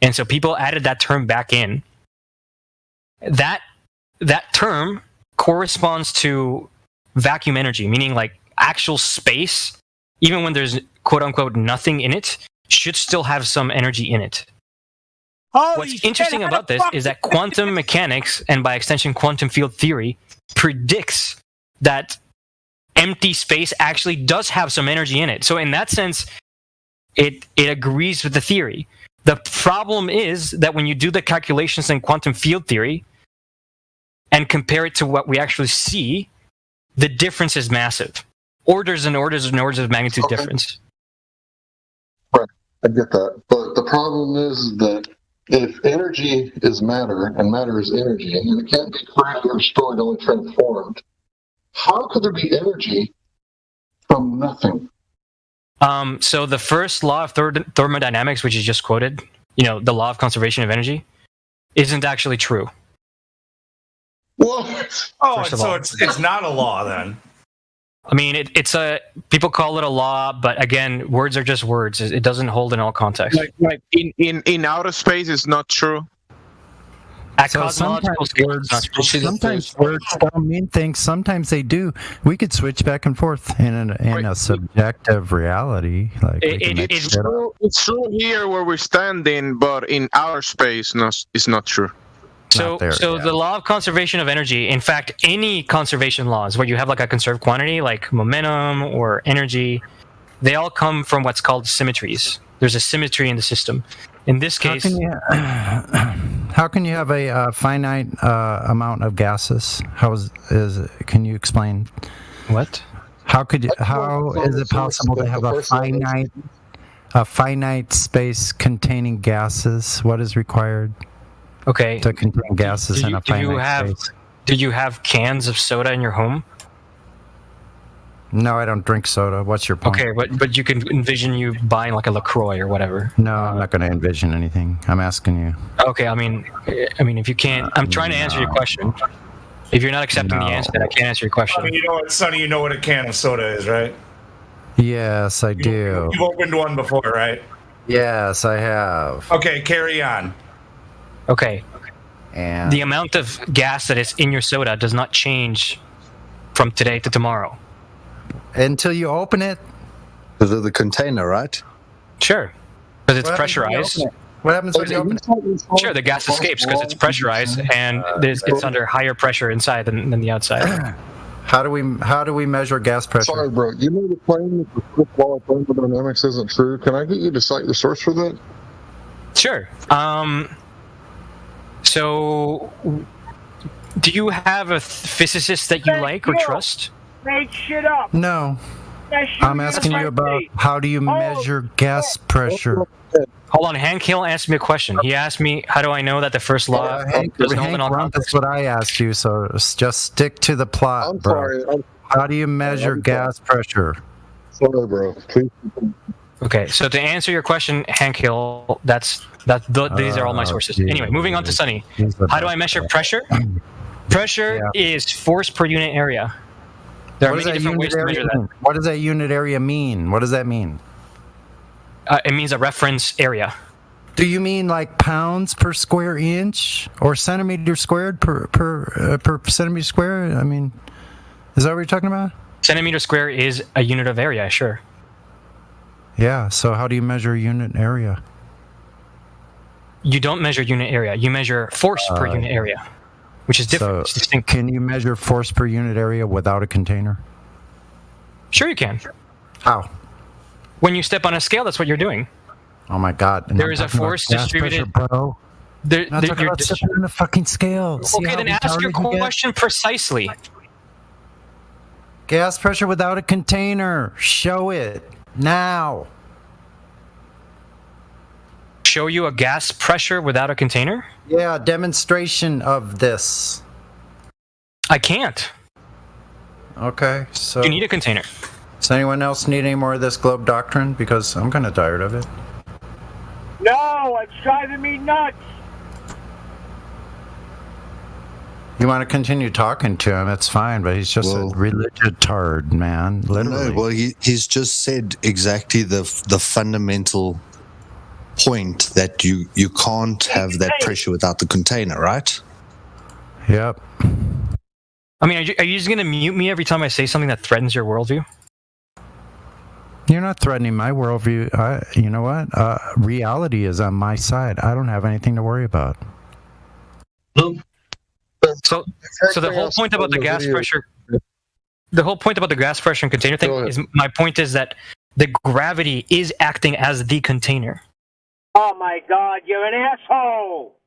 And so people added that term back in. That term corresponds to vacuum energy, meaning like actual space, even when there's quote unquote nothing in it, should still have some energy in it. What's interesting about this is that quantum mechanics, and by extension quantum field theory, predicts that empty space actually does have some energy in it. So in that sense, it agrees with the theory. The problem is that when you do the calculations in quantum field theory and compare it to what we actually see, the difference is massive. Orders and orders and orders of magnitude difference. Right, I get that. But the problem is that if energy is matter and matter is energy, and it can't be created or destroyed, only transformed, how could there be energy from nothing? So the first law of thermodynamics, which is just quoted, the law of conservation of energy, isn't actually true. What? Oh, so it's not a law then. I mean, people call it a law, but again, words are just words. It doesn't hold in all contexts. Like in outer space, it's not true. At So cosmological scale, it's not true. sometimes words don't mean things. Sometimes they do. We could switch back and forth in a subjective reality. Like It's true here where we're standing, but in outer space, it's not true. So the law of conservation of energy, in fact, any conservation laws where you have like a conserved quantity, like momentum or energy, they all come from what's called symmetries. There's a symmetry in the system. In this case, how can you have a finite amount of gases? Can you explain? What? How is it possible to have a finite space containing gases? What is required? Okay. To contain gases in a finite space. Do you have cans of soda in your home? No, I don't drink soda. What's your point? Okay, but you can envision you buying like a LaCroix or whatever. No, I'm not going to envision anything. I'm asking you. Okay, I mean, if you can't, I'm trying to answer your question. If you're not accepting the answer, then I can't answer your question. I mean, you know what, Sonny? You know what a can of soda is, right? Yes, I do. You've opened one before, right? Yes, I have. Okay, carry on. Okay. And the amount of gas that is in your soda does not change from today to tomorrow. Until you open it. Because of the container, right? Sure. Because it's pressurized. What happens when you open it? Sure, the gas escapes because it's pressurized and it's under higher pressure inside than the outside. How do we measure gas pressure? Sorry, bro. You made a claim that the Swift law of thermodynamics isn't true. Can I get you to cite the source for that? Sure. So, do you have a physicist that you like or trust? Make shit up. No. I'm asking you about how do you measure gas pressure? Hold on, Hank Hill asked me a question. He asked me, how do I know that the first law does Hank Rump, that's what I asked you, so just stick to the plot, bro. How do you measure gas pressure? Sorry, bro. Please. Okay, so to answer your question, Hank Hill, these are all my sources. Anyway, moving on to Sunny. How do I measure pressure? Pressure is force per unit area. There are many different ways to measure that. What does that unit area mean? What does that mean? It means a reference area. Do you mean like pounds per square inch or centimeter squared per centimeter square? I mean, is that what you're talking about? Centimeter square is a unit of area, sure. Yeah, so how do you measure unit area? You don't measure unit area. You measure force per unit area, which is different. It's distinct. Can you measure force per unit area without a container? Sure you can. How? When you step on a scale, that's what you're doing. Oh my God! There is a force distributed. Pressure, bro. You're talking about stepping on a fucking scale. Okay, then ask your question precisely. Gas pressure without a container. Show it now. Show you a gas pressure without a container? Yeah, demonstration of this. I can't. Okay, so you need a container. Does anyone else need any more of this globe doctrine? Because I'm kind of tired of it. No, it's driving me nuts. You want to continue talking to him, it's fine, but he's just a religious tard, man. Literally. No, well, he's just said exactly the fundamental point that you can't have that pressure without the container, right? Yep. I mean, are you just going to mute me every time I say something that threatens your worldview? You're not threatening my worldview. You know what? Reality is on my side. I don't have anything to worry about. So the whole point about the gas pressure, and container thing is, my point is that the gravity is acting as the container. Oh my God, you're an asshole!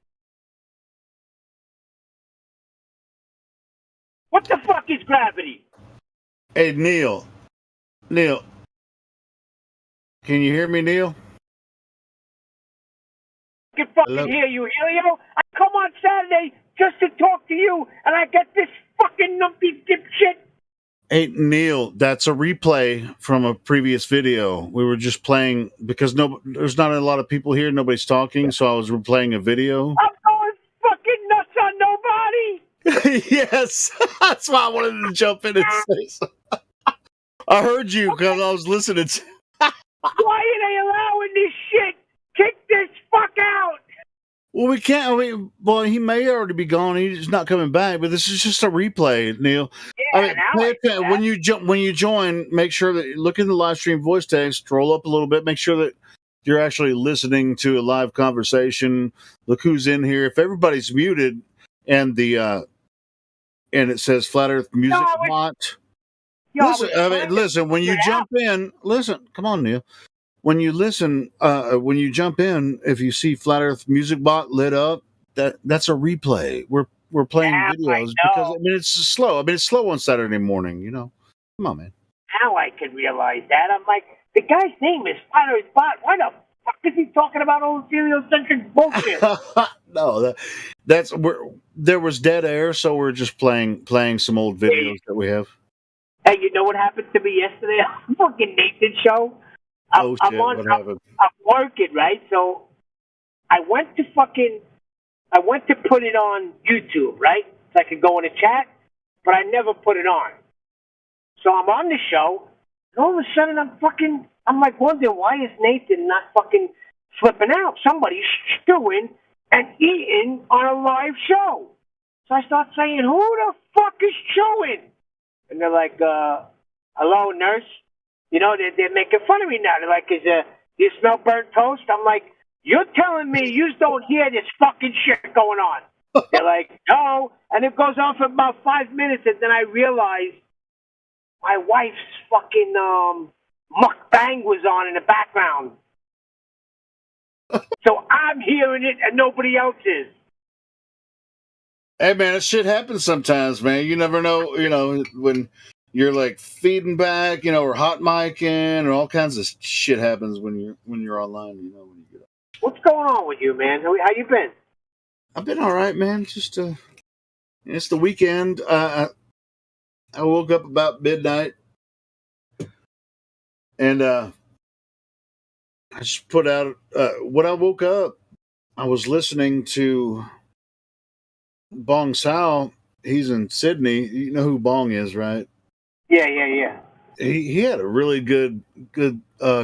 What the fuck is gravity? Hey, Neil. Can you hear me, Neil? I can fucking hear you, Helio. I come on Saturday just to talk to you, and I get this fucking numpy dipshit. Hey, Neil, that's a replay from a previous video. We were just playing, because there's not a lot of people here, nobody's talking, so I was replaying a video. I'm going fucking nuts on nobody! Yes, that's why I wanted to jump in and say something. I heard you because I was listening to... Why are they allowing this shit? Kick this fuck out! Well, we can't. He may already be gone. He's not coming back. But this is just a replay, Neil. Yeah, when you join, make sure that you look in the live stream voice text, scroll up a little bit, make sure that you're actually listening to a live conversation. Look who's in here. If everybody's muted and it says Flat Earth Music Bot. Listen. When you jump in, listen. Come on, Neil. When you jump in, if you see Flat Earth Music Bot lit up, that's a replay. We're playing videos because it's slow. It's slow on Saturday morning. Come on, man. Now I can realize that. I'm like, the guy's name is Flat Earth Bot. Why the fuck is he talking about old heliocentric bullshit? No, there was dead air, so we're just playing some old videos that we have. Hey, you know what happened to me yesterday on fucking Nathan's show? Oh shit! What happened? I'm working, right? So I went to put it on YouTube, right? So I could go in a chat, but I never put it on. So I'm on the show, and all of a sudden I'm like wondering, why is Nathan not fucking flipping out? Somebody's stewing and eating on a live show. So I start saying, who the fuck is chewing? And they're like, hello, nurse. You know, they're making fun of me now. They're like, do you smell burnt toast? I'm like, you're telling me you don't hear this fucking shit going on. They're like, no. And it goes on for about 5 minutes, and then I realize my wife's fucking mukbang was on in the background. So I'm hearing it, and nobody else is. Hey man, that shit happens sometimes, man. You never know, when you're like feeding back, or hot micing, or all kinds of shit happens when you're online. When you get up. What's going on with you, man? How you been? I've been all right, man. Just it's the weekend. I woke up about midnight, and I just put out. When I woke up, I was listening to Bong Sao. He's in Sydney. You know who Bong is, right? Yeah. He had a really good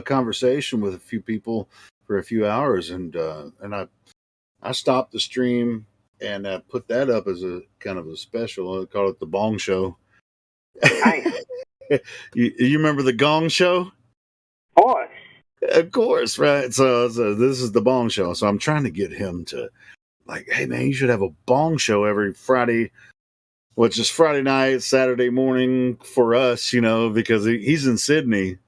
conversation with a few people for a few hours, and I stopped the stream and put that up as a kind of a special. I call it the Bong Show. Nice. you remember the Gong Show? Of course, right? So this is the Bong Show. So I'm trying to get him to like, hey man, you should have a Bong Show every Friday, which is Friday night, Saturday morning for us, because he's in Sydney,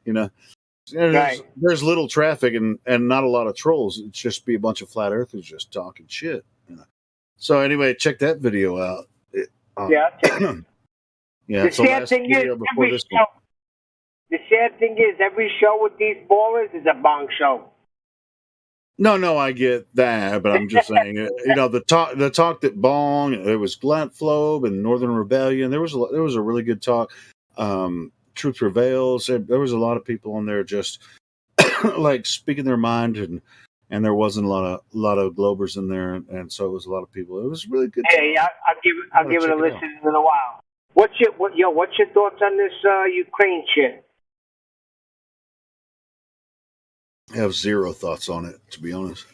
There's little traffic and not a lot of trolls. It's just be a bunch of flat earthers just talking shit. So anyway, check that video out. Yeah. Yeah. The sad thing is, every show with these ballers is a Bong Show. No, I get that, but I'm just saying, the talk that Bong, there was Glant Flobe and Northern Rebellion. There was a really good talk. Truth Prevails. There was a lot of people on there just like speaking their mind, and there wasn't a lot of Globers in there, and so it was a lot of people. It was really good. Hey, I'll give it a listen in a while. What's your thoughts on this Ukraine shit? I have zero thoughts on it, to be honest.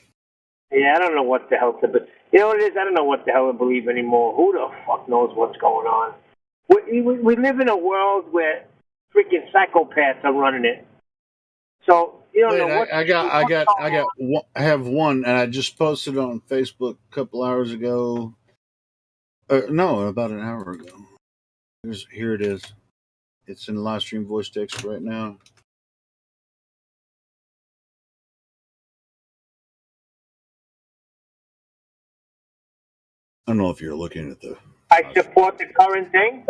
Yeah, I don't know what the hell to believe. You know what it is? I don't know what the hell to believe anymore. Who the fuck knows what's going on? We live in a world where freaking psychopaths are running it. So you don't know what. I have one, and I just posted it on Facebook a couple hours ago. No, about an hour ago. Here it is. It's in live stream voice text right now. I don't know if you're looking at the. I support the current thing.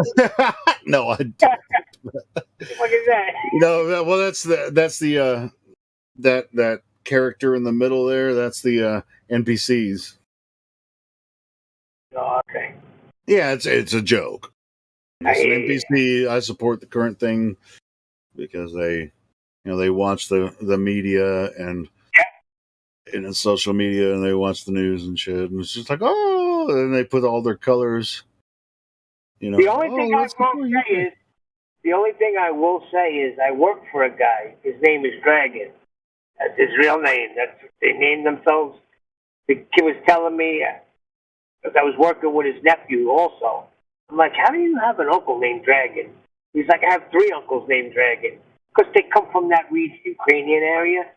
No, I don't. What is that? No, well, that's the that character in the middle there. That's the NPCs. Oh, okay. Yeah, it's a joke. It's an NPC. I support the current thing because they watch the media and in social media, and they watch the news and shit, and it's just like, oh, and they put all their colors. The only thing I will say is I work for a guy. His name is Dragon. That's his real name. That's what they named themselves. The kid was telling me, because I was working with his nephew also. I'm like, how do you have an uncle named Dragon? He's like, I have 3 uncles named Dragon. Because they come from that Ukrainian area.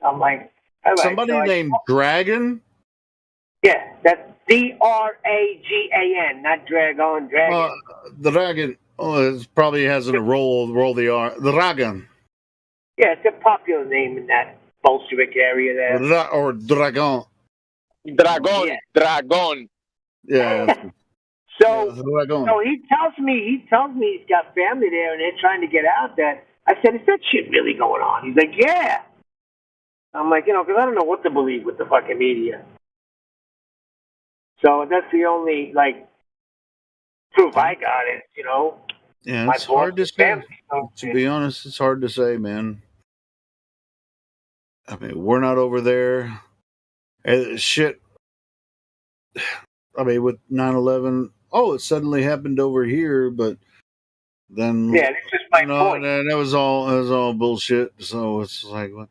I'm like, all right. Somebody named Dragon? Yeah, that's Dragan, not Dragon. Dragon. The Dragon. Oh, it probably has a roll the R. The Dragon. Yeah, it's a popular name in that Bolshevik area there. Or Dragon. Dragon. Yeah. So he tells me he's got family there and they're trying to get out there. I said, is that shit really going on? He's like, yeah. I'm like, because I don't know what to believe with the fucking media. So that's the only, proof I got is, Yeah, My it's hard to boss say. Ramsey told To me. be honest, it's hard to say, man. I mean, we're not over there. Shit. I mean, with 9/11, oh, it suddenly happened over here, but then Yeah, that's just my point. that was all bullshit. So it's like, what?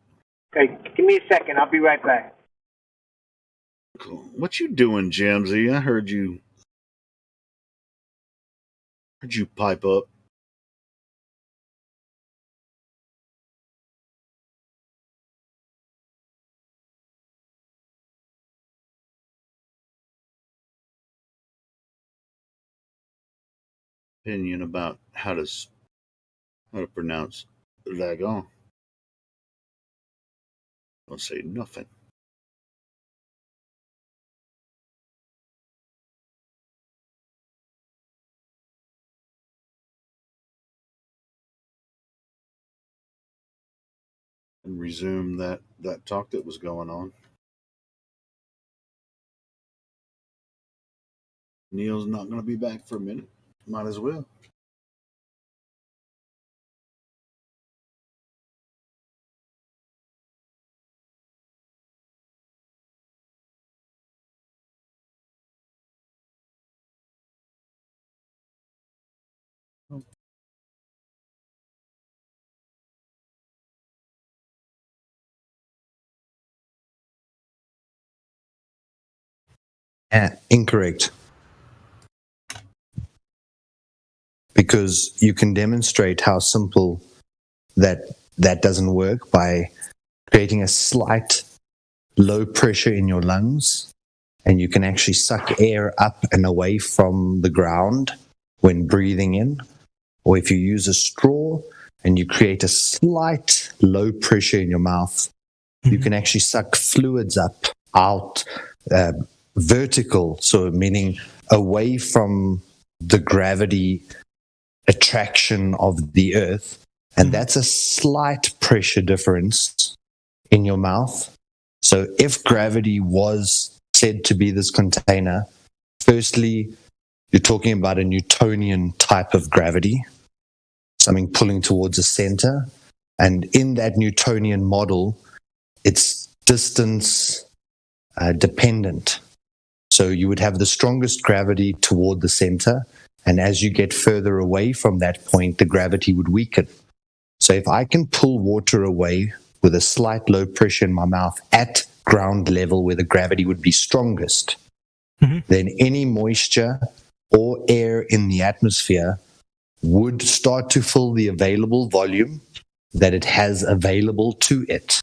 Okay, give me a second. I'll be right back. What you doing, Jamsey? I heard you pipe up. Opinion about how to pronounce Lagon. Don't say nothing. And resume that talk that was going on. Neil's not going to be back for a minute. Might as well. Incorrect. Because you can demonstrate how simple that doesn't work by creating a slight low pressure in your lungs, and you can actually suck air up and away from the ground when breathing in. Or if you use a straw and you create a slight low pressure in your mouth, you can actually suck fluids up, out, vertical, so meaning away from the gravity attraction of the earth. And that's a slight pressure difference in your mouth. So if gravity was said to be this container, firstly, you're talking about a Newtonian type of gravity, something pulling towards the center. And in that Newtonian model, it's distance dependent. So you would have the strongest gravity toward the center. And as you get further away from that point, the gravity would weaken. So if I can pull water away with a slight low pressure in my mouth at ground level where the gravity would be strongest, then any moisture or air in the atmosphere would start to fill the available volume that it has available to it.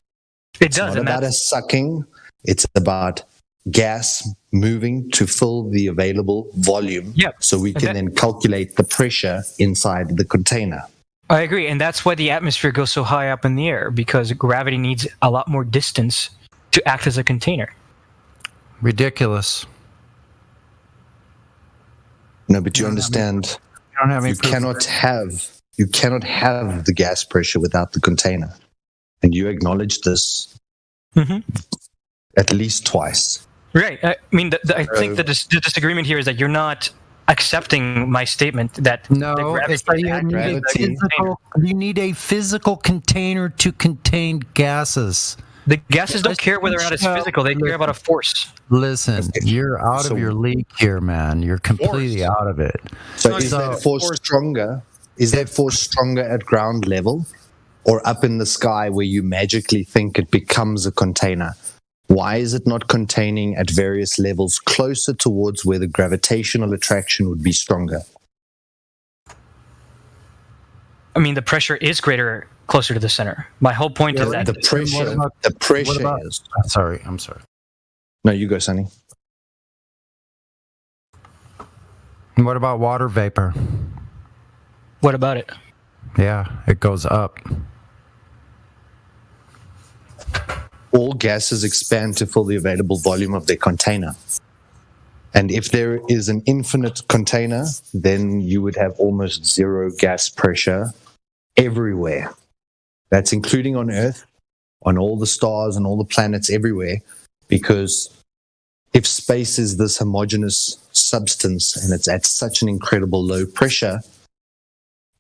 It's not about us sucking. It's about gas moving to fill the available volume, so we can then calculate the pressure inside the container. I agree, and that's why the atmosphere goes so high up in the air, because gravity needs a lot more distance to act as a container. Ridiculous. No, but you understand, you cannot have the gas pressure without the container, and you acknowledge this at least twice. Right. I mean, I think the disagreement here is that you're not accepting my statement that it's that you need a physical container to contain gases. The gases don't care whether or not it's physical. They care about a force. Listen, you're out of your league here, man. You're completely out of it. So is that force stronger? Is that force stronger at ground level or up in the sky where you magically think it becomes a container? Why is it not containing at various levels closer towards where the gravitational attraction would be stronger? I mean, the pressure is greater closer to the center. My whole point is that the pressure is. Sorry, I'm sorry. No, you go, Sonny. What about water vapor? What about it? Yeah, it goes up. All gases expand to fill the available volume of their container. And if there is an infinite container, then you would have almost zero gas pressure everywhere. That's including on Earth, on all the stars and all the planets everywhere, because if space is this homogeneous substance and it's at such an incredible low pressure,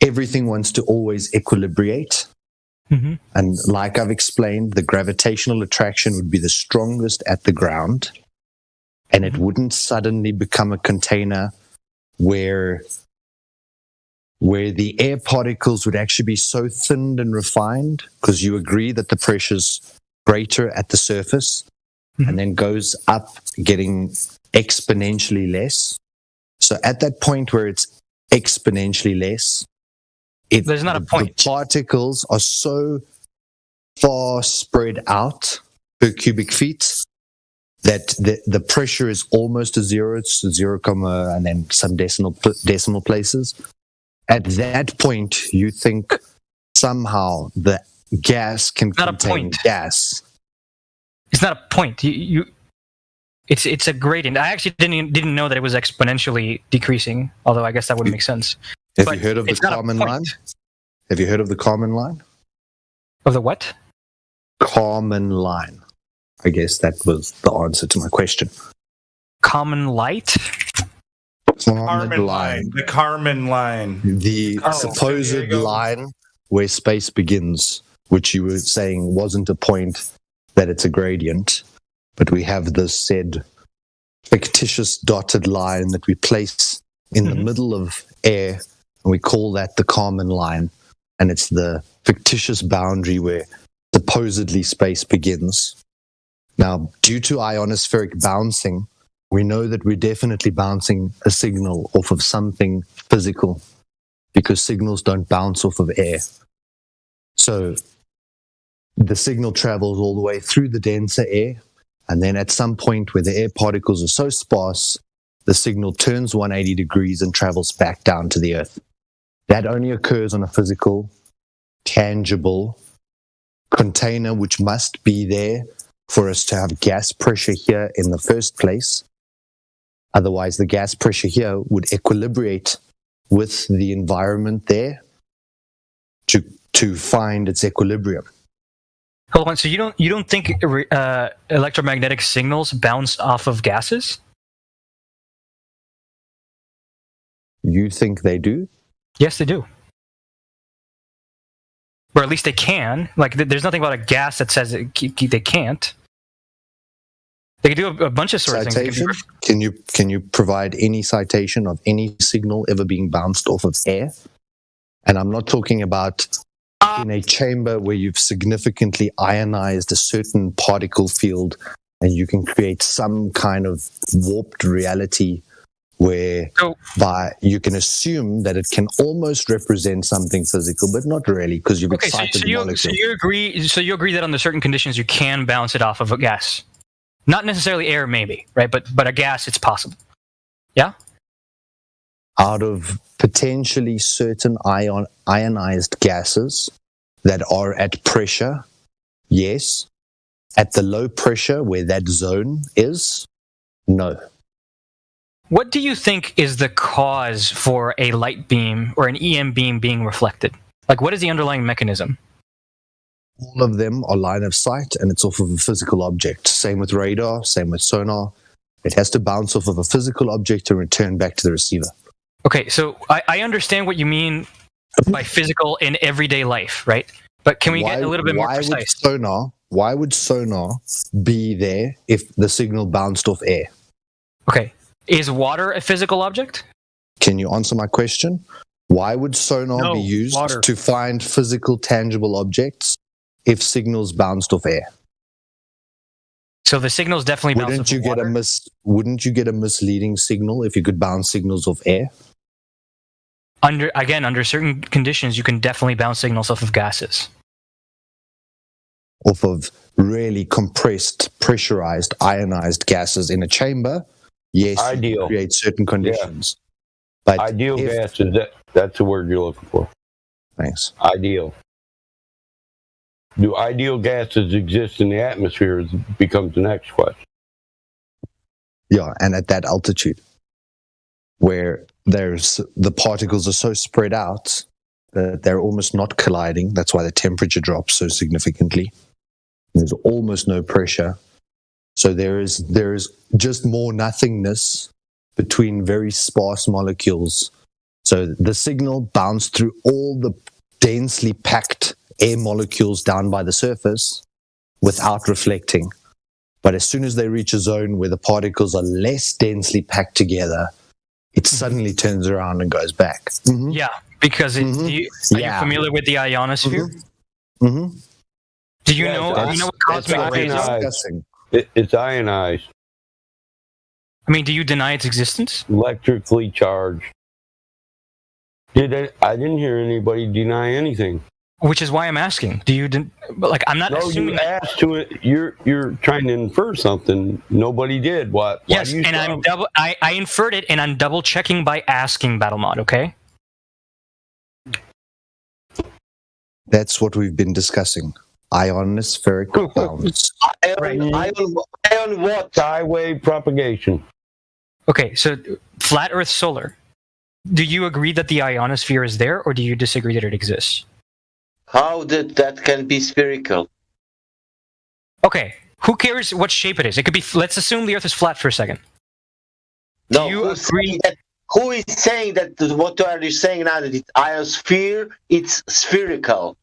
everything wants to always equilibrate. Mm-hmm. And like I've explained, the gravitational attraction would be the strongest at the ground, and it wouldn't suddenly become a container where the air particles would actually be so thinned and refined, because you agree that the pressure's greater at the surface and then goes up, getting exponentially less. So at that point where it's exponentially less, there's not a point. The particles are so far spread out per cubic feet that the pressure is almost a zero. It's 0, and then some decimal places. At that point, you think somehow the gas can contain gas. It's not a point. It's a gradient. I actually didn't know that it was exponentially decreasing. Although I guess that would make sense. Have you heard of the Kármán line? Have you heard of the Kármán line? Of the what? Kármán line. I guess that was the answer to my question. Common light? Kármán line. The Kármán line. The supposed line where space begins, which you were saying wasn't a point, that it's a gradient, but we have this said fictitious dotted line that we place in the middle of air, and we call that the Kármán line, and it's the fictitious boundary where supposedly space begins. Now, due to ionospheric bouncing, we know that we're definitely bouncing a signal off of something physical, because signals don't bounce off of air. So the signal travels all the way through the denser air, and then at some point where the air particles are so sparse, the signal turns 180 degrees and travels back down to the earth. That only occurs on a physical, tangible container, which must be there for us to have gas pressure here in the first place. Otherwise, the gas pressure here would equilibrate with the environment there to find its equilibrium. Hold on. So you don't think electromagnetic signals bounce off of gases? You think they do? Yes, they do. Or at least they can. Like, there's nothing about a gas that says they can't. They can do a bunch of sort of things. Can you provide any citation of any signal ever being bounced off of air? And I'm not talking about in a chamber where you've significantly ionized a certain particle field and you can create some kind of warped reality where you can assume that it can almost represent something physical, but not really, because you've excited the molecule. So you agree that under certain conditions you can bounce it off of a gas? Not necessarily air, maybe, right? But a gas, it's possible. Yeah? Out of potentially certain ionized gases that are at pressure, yes. At the low pressure where that zone is, no. What do you think is the cause for a light beam or an EM beam being reflected? Like, what is the underlying mechanism? All of them are line of sight, and it's off of a physical object. Same with radar, same with sonar. It has to bounce off of a physical object and return back to the receiver. Okay, so I understand what you mean by physical in everyday life, right? But can we get a little bit more precise? Why would sonar be there if the signal bounced off air? Okay. Is water a physical object? Can you answer my question? Why would sonar be used to find physical, tangible objects if signals bounced off air? So the signals definitely bounce off water. Wouldn't you get a misleading signal if you could bounce signals off air? Under certain conditions, you can definitely bounce signals off of gases. Off of really compressed, pressurized, ionized gases in a chamber, yes, you create certain conditions. Yeah. But ideal gases, that's the word you're looking for. Thanks. Ideal. Do ideal gases exist in the atmosphere becomes the next question. Yeah, and at that altitude, where the particles are so spread out that they're almost not colliding. That's why the temperature drops so significantly. There's almost no pressure. So there is just more nothingness between very sparse molecules. So So the signal bounced through all the densely packed air molecules down by the surface without reflecting. But as soon as they reach a zone where the particles are less densely packed together, it suddenly turns around and goes back. Yeah, because are you familiar with the ionosphere? Mm-hmm. Do you know what cosmic rays are? It's ionized. I mean, do you deny its existence? Electrically charged. I didn't hear anybody deny anything. Which is why I'm asking. Do you I'm not assuming. You asked to it. You're trying to infer something. Nobody did. Why Yes, do you and I inferred it, and I'm double checking by asking BattleMod. Okay. That's what we've been discussing. Ionospheric bounds. Ion what? Skywave propagation. Okay, so flat Earth solar. Do you agree that the ionosphere is there, or do you disagree that it exists? How did that can be spherical? Okay, who cares what shape it is? It could be. Let's assume the Earth is flat for a second. No, who is saying that? What are you saying now? That it's ionosphere, it's spherical.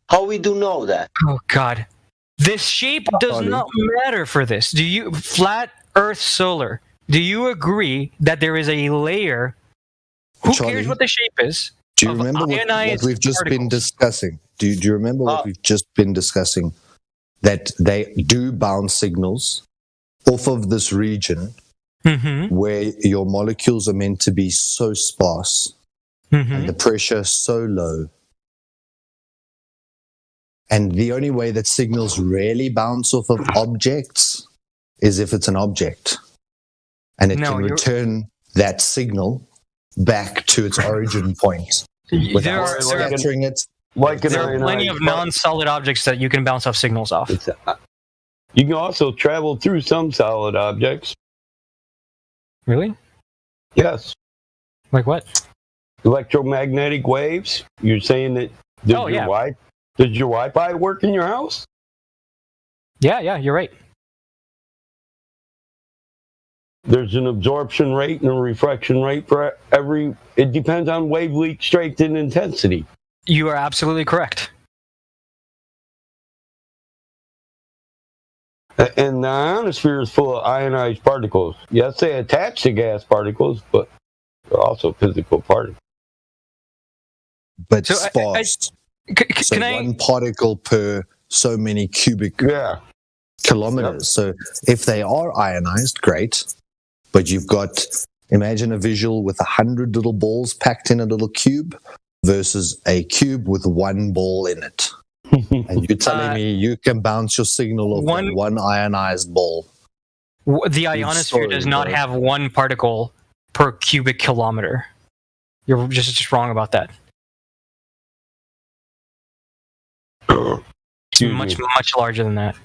How we do know that? Oh God, this shape does not matter for this. Do you flat Earth solar? Do you agree that there is a layer? Who cares what the shape is? Do you remember what we've just been discussing? Do you remember what we've just been discussing? That they do bounce signals off of this region where your molecules are meant to be so sparse and the pressure so low. And the only way that signals really bounce off of objects is if it's an object. And it can return that signal back to its origin point without scattering it. There are plenty of non-solid objects that you can bounce off signals off. You can also travel through some solid objects. Really? Yes. Like what? Electromagnetic waves. You're saying that does your Wi-Fi work in your house? Yeah, you're right. There's an absorption rate and a refraction rate for it depends on wavelength strength and intensity. You are absolutely correct. And the ionosphere is full of ionized particles. Yes, they attach to gas particles, but they're also physical particles. But sparse. So one particle per so many cubic kilometers. Yep. So if they are ionized, great. But you've got, imagine a visual with 100 little balls packed in a little cube versus a cube with one ball in it. And you're telling me you can bounce your signal off one ionized ball. The ionosphere does not have one particle per cubic kilometer. You're just wrong about that. Much larger than that.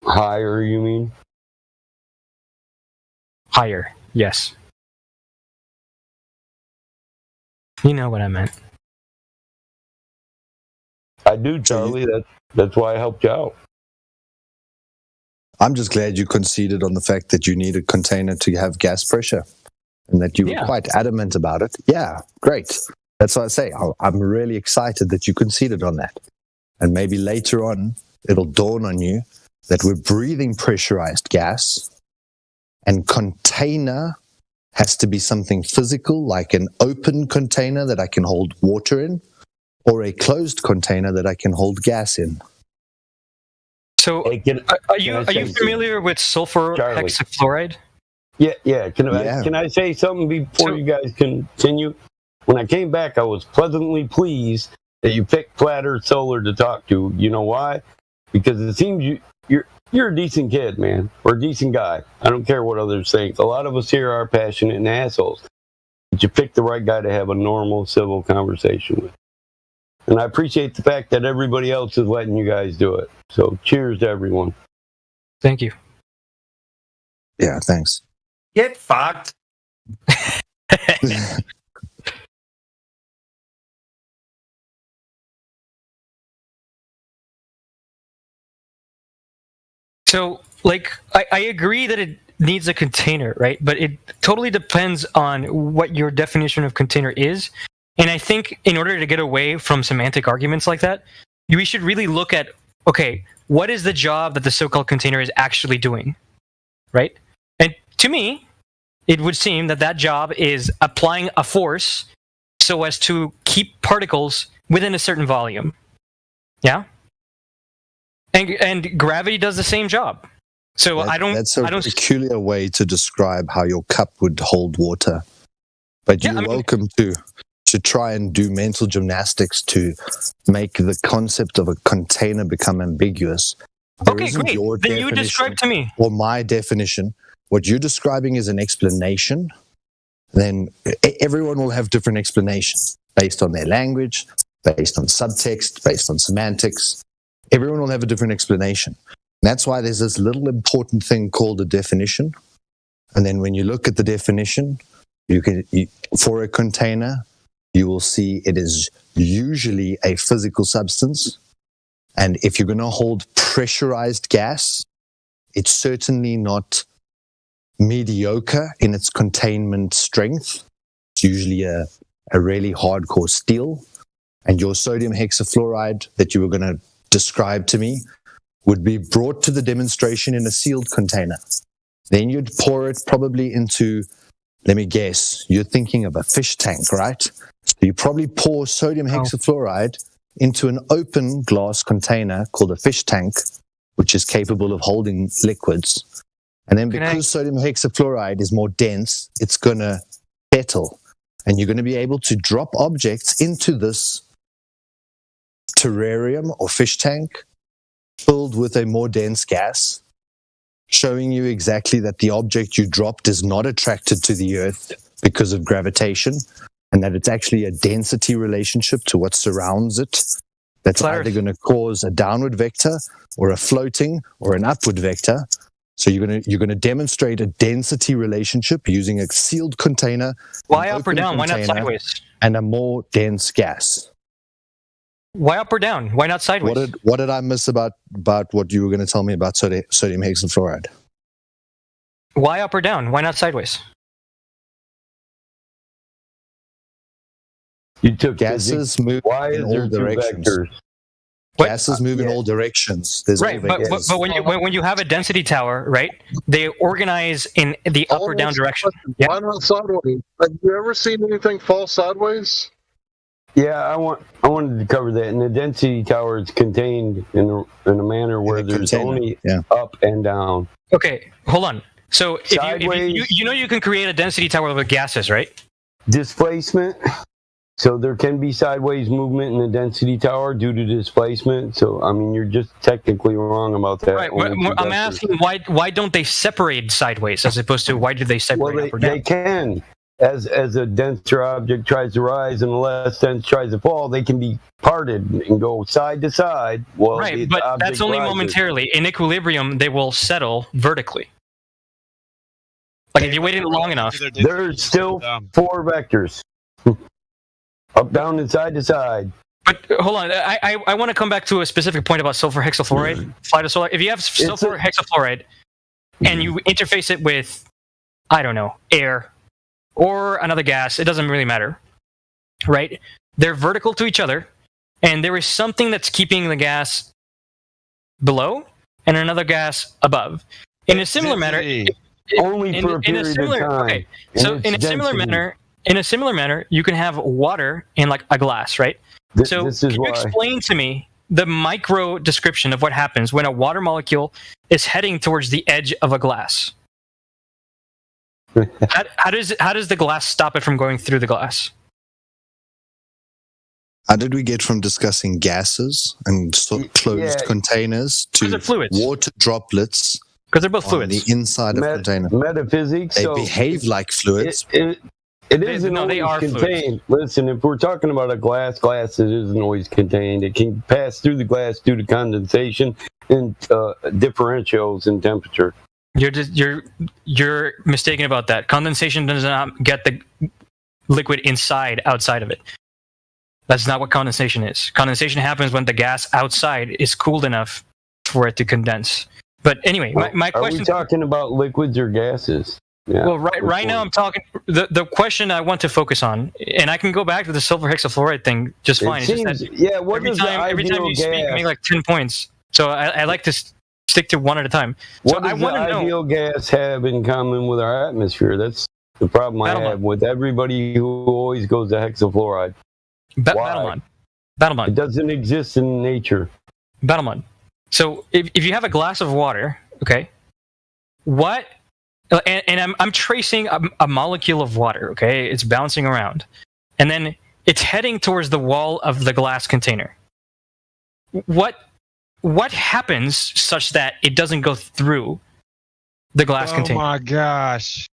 Higher, you mean? Higher, yes. You know what I meant. I do, Charlie. That's why I helped you out. I'm just glad you conceded on the fact that you need a container to have gas pressure and that you were quite adamant about it. Yeah, great. That's what I say. I'm really excited that you conceded on that. And maybe later on, it'll dawn on you that we're breathing pressurized gas, and container has to be something physical, like an open container that I can hold water in, or a closed container that I can hold gas in. So, are you familiar with sulfur hexafluoride? Yeah. Can I say something before you guys continue? When I came back, I was pleasantly pleased that you picked Flat Earth Solar to talk to. You know why? Because it seems you're a decent kid, man, or a decent guy. I don't care what others think. A lot of us here are passionate and assholes. But you picked the right guy to have a normal, civil conversation with. And I appreciate the fact that everybody else is letting you guys do it. So cheers to everyone. Thank you. Yeah, thanks. Get fucked. So, like, I agree that needs a container, right? But it totally depends on what your definition of container is. And I think in order to get away from semantic arguments like that, we should really look at, okay, what is the job that the so-called container is actually doing, right? And to me, it would seem that that job is applying a force so as to keep particles within a certain volume. Yeah? And gravity does the same job. So That's a peculiar way to describe how your cup would hold water. But you're welcome to try and do mental gymnastics to make the concept of a container become ambiguous. Okay, great. Then you describe to me. Or my definition. What you're describing is an explanation. Then everyone will have different explanations based on their language, based on subtext, based on semantics. Everyone will have a different explanation. That's why there's this little important thing called a definition. And then when you look at the definition, for a container, you will see it is usually a physical substance. And if you're going to hold pressurized gas, it's certainly not mediocre in its containment strength. It's usually a really hardcore steel. And your sodium hexafluoride that you were going to describe to me would be brought to the demonstration in a sealed container. Then you'd pour it probably into, let me guess, you're thinking of a fish tank, right? So you probably pour sodium hexafluoride into an open glass container called a fish tank, which is capable of holding liquids. And then because sodium hexafluoride is more dense, it's going to settle. And you're going to be able to drop objects into this terrarium or fish tank filled with a more dense gas, showing you exactly that the object you dropped is not attracted to the Earth because of gravitation, and that it's actually a density relationship to what surrounds it that's either going to cause a downward vector or a floating or an upward vector. So you're going to demonstrate a density relationship using a sealed container. Why up or down? Why not sideways? And a more dense gas. Why up or down? Why not sideways? What did I miss about what you were going to tell me about sodium hexafluoride? Why up or down? Why not sideways? You took gases move in all directions. Gases move in all directions. There's right, but when you have a density tower, right, they organize in the up or down direction. Yeah. Why not sideways? Have you ever seen anything fall sideways? Yeah, I wanted to cover that. And the density tower is contained in a manner where there's only up and down. Okay, hold on. So if you can create a density tower with gases, right? Displacement. So there can be sideways movement in the density tower due to displacement. So, I mean, you're just technically wrong about that. Right. I'm asking why don't they separate sideways as opposed to why do they separate up or down? They can. As a denser object tries to rise and a less dense tries to fall, they can be parted and go side to side. Well, right, but that's only momentarily. In equilibrium, they will settle vertically. Like if you wait long enough. There's still four vectors. Up, down, and side to side. But hold on, I want to come back to a specific point about sulfur hexafluoride. If you have sulfur hexafluoride and you interface it with, I don't know, air or another gas, it doesn't really matter, right? They're vertical to each other, and there is something that's keeping the gas below and another gas above. In a similar manner, only for a period of time. Okay, so in a similar manner, you can have water in like a glass, right? So can you explain to me the micro description of what happens when a water molecule is heading towards the edge of a glass? How does the glass stop it from going through the glass? How did we get from discussing gases and closed containers to water droplets? Because they're both fluids. The inside of container. Metaphysics. They behave like fluids. It isn't always contained. Listen, if we're talking about a glass it isn't always contained. It can pass through the glass due to condensation and differentials in temperature. You're mistaken about that. Condensation does not get the liquid outside of it. That's not what condensation is. Condensation happens when the gas outside is cooled enough for it to condense. But anyway, my Are question. we talking about liquids or gases? Yeah. Well, right now I'm talking. The question I want to focus on, and I can go back to the silver hexafluoride thing just fine. It seems, yeah. What every does time the you ideal speak, you make like 10 points. So I like to stick to one at a time. So What does I want the to know. ideal gas have in common with our atmosphere? That's the problem I have with everybody who always goes to hexafluoride. Battlemon. It doesn't exist in nature. Battlemon. So if you have a glass of water, okay, what? And I'm tracing a molecule of water, okay? It's bouncing around. And then it's heading towards the wall of the glass container. What happens such that it doesn't go through the glass container? Oh my gosh.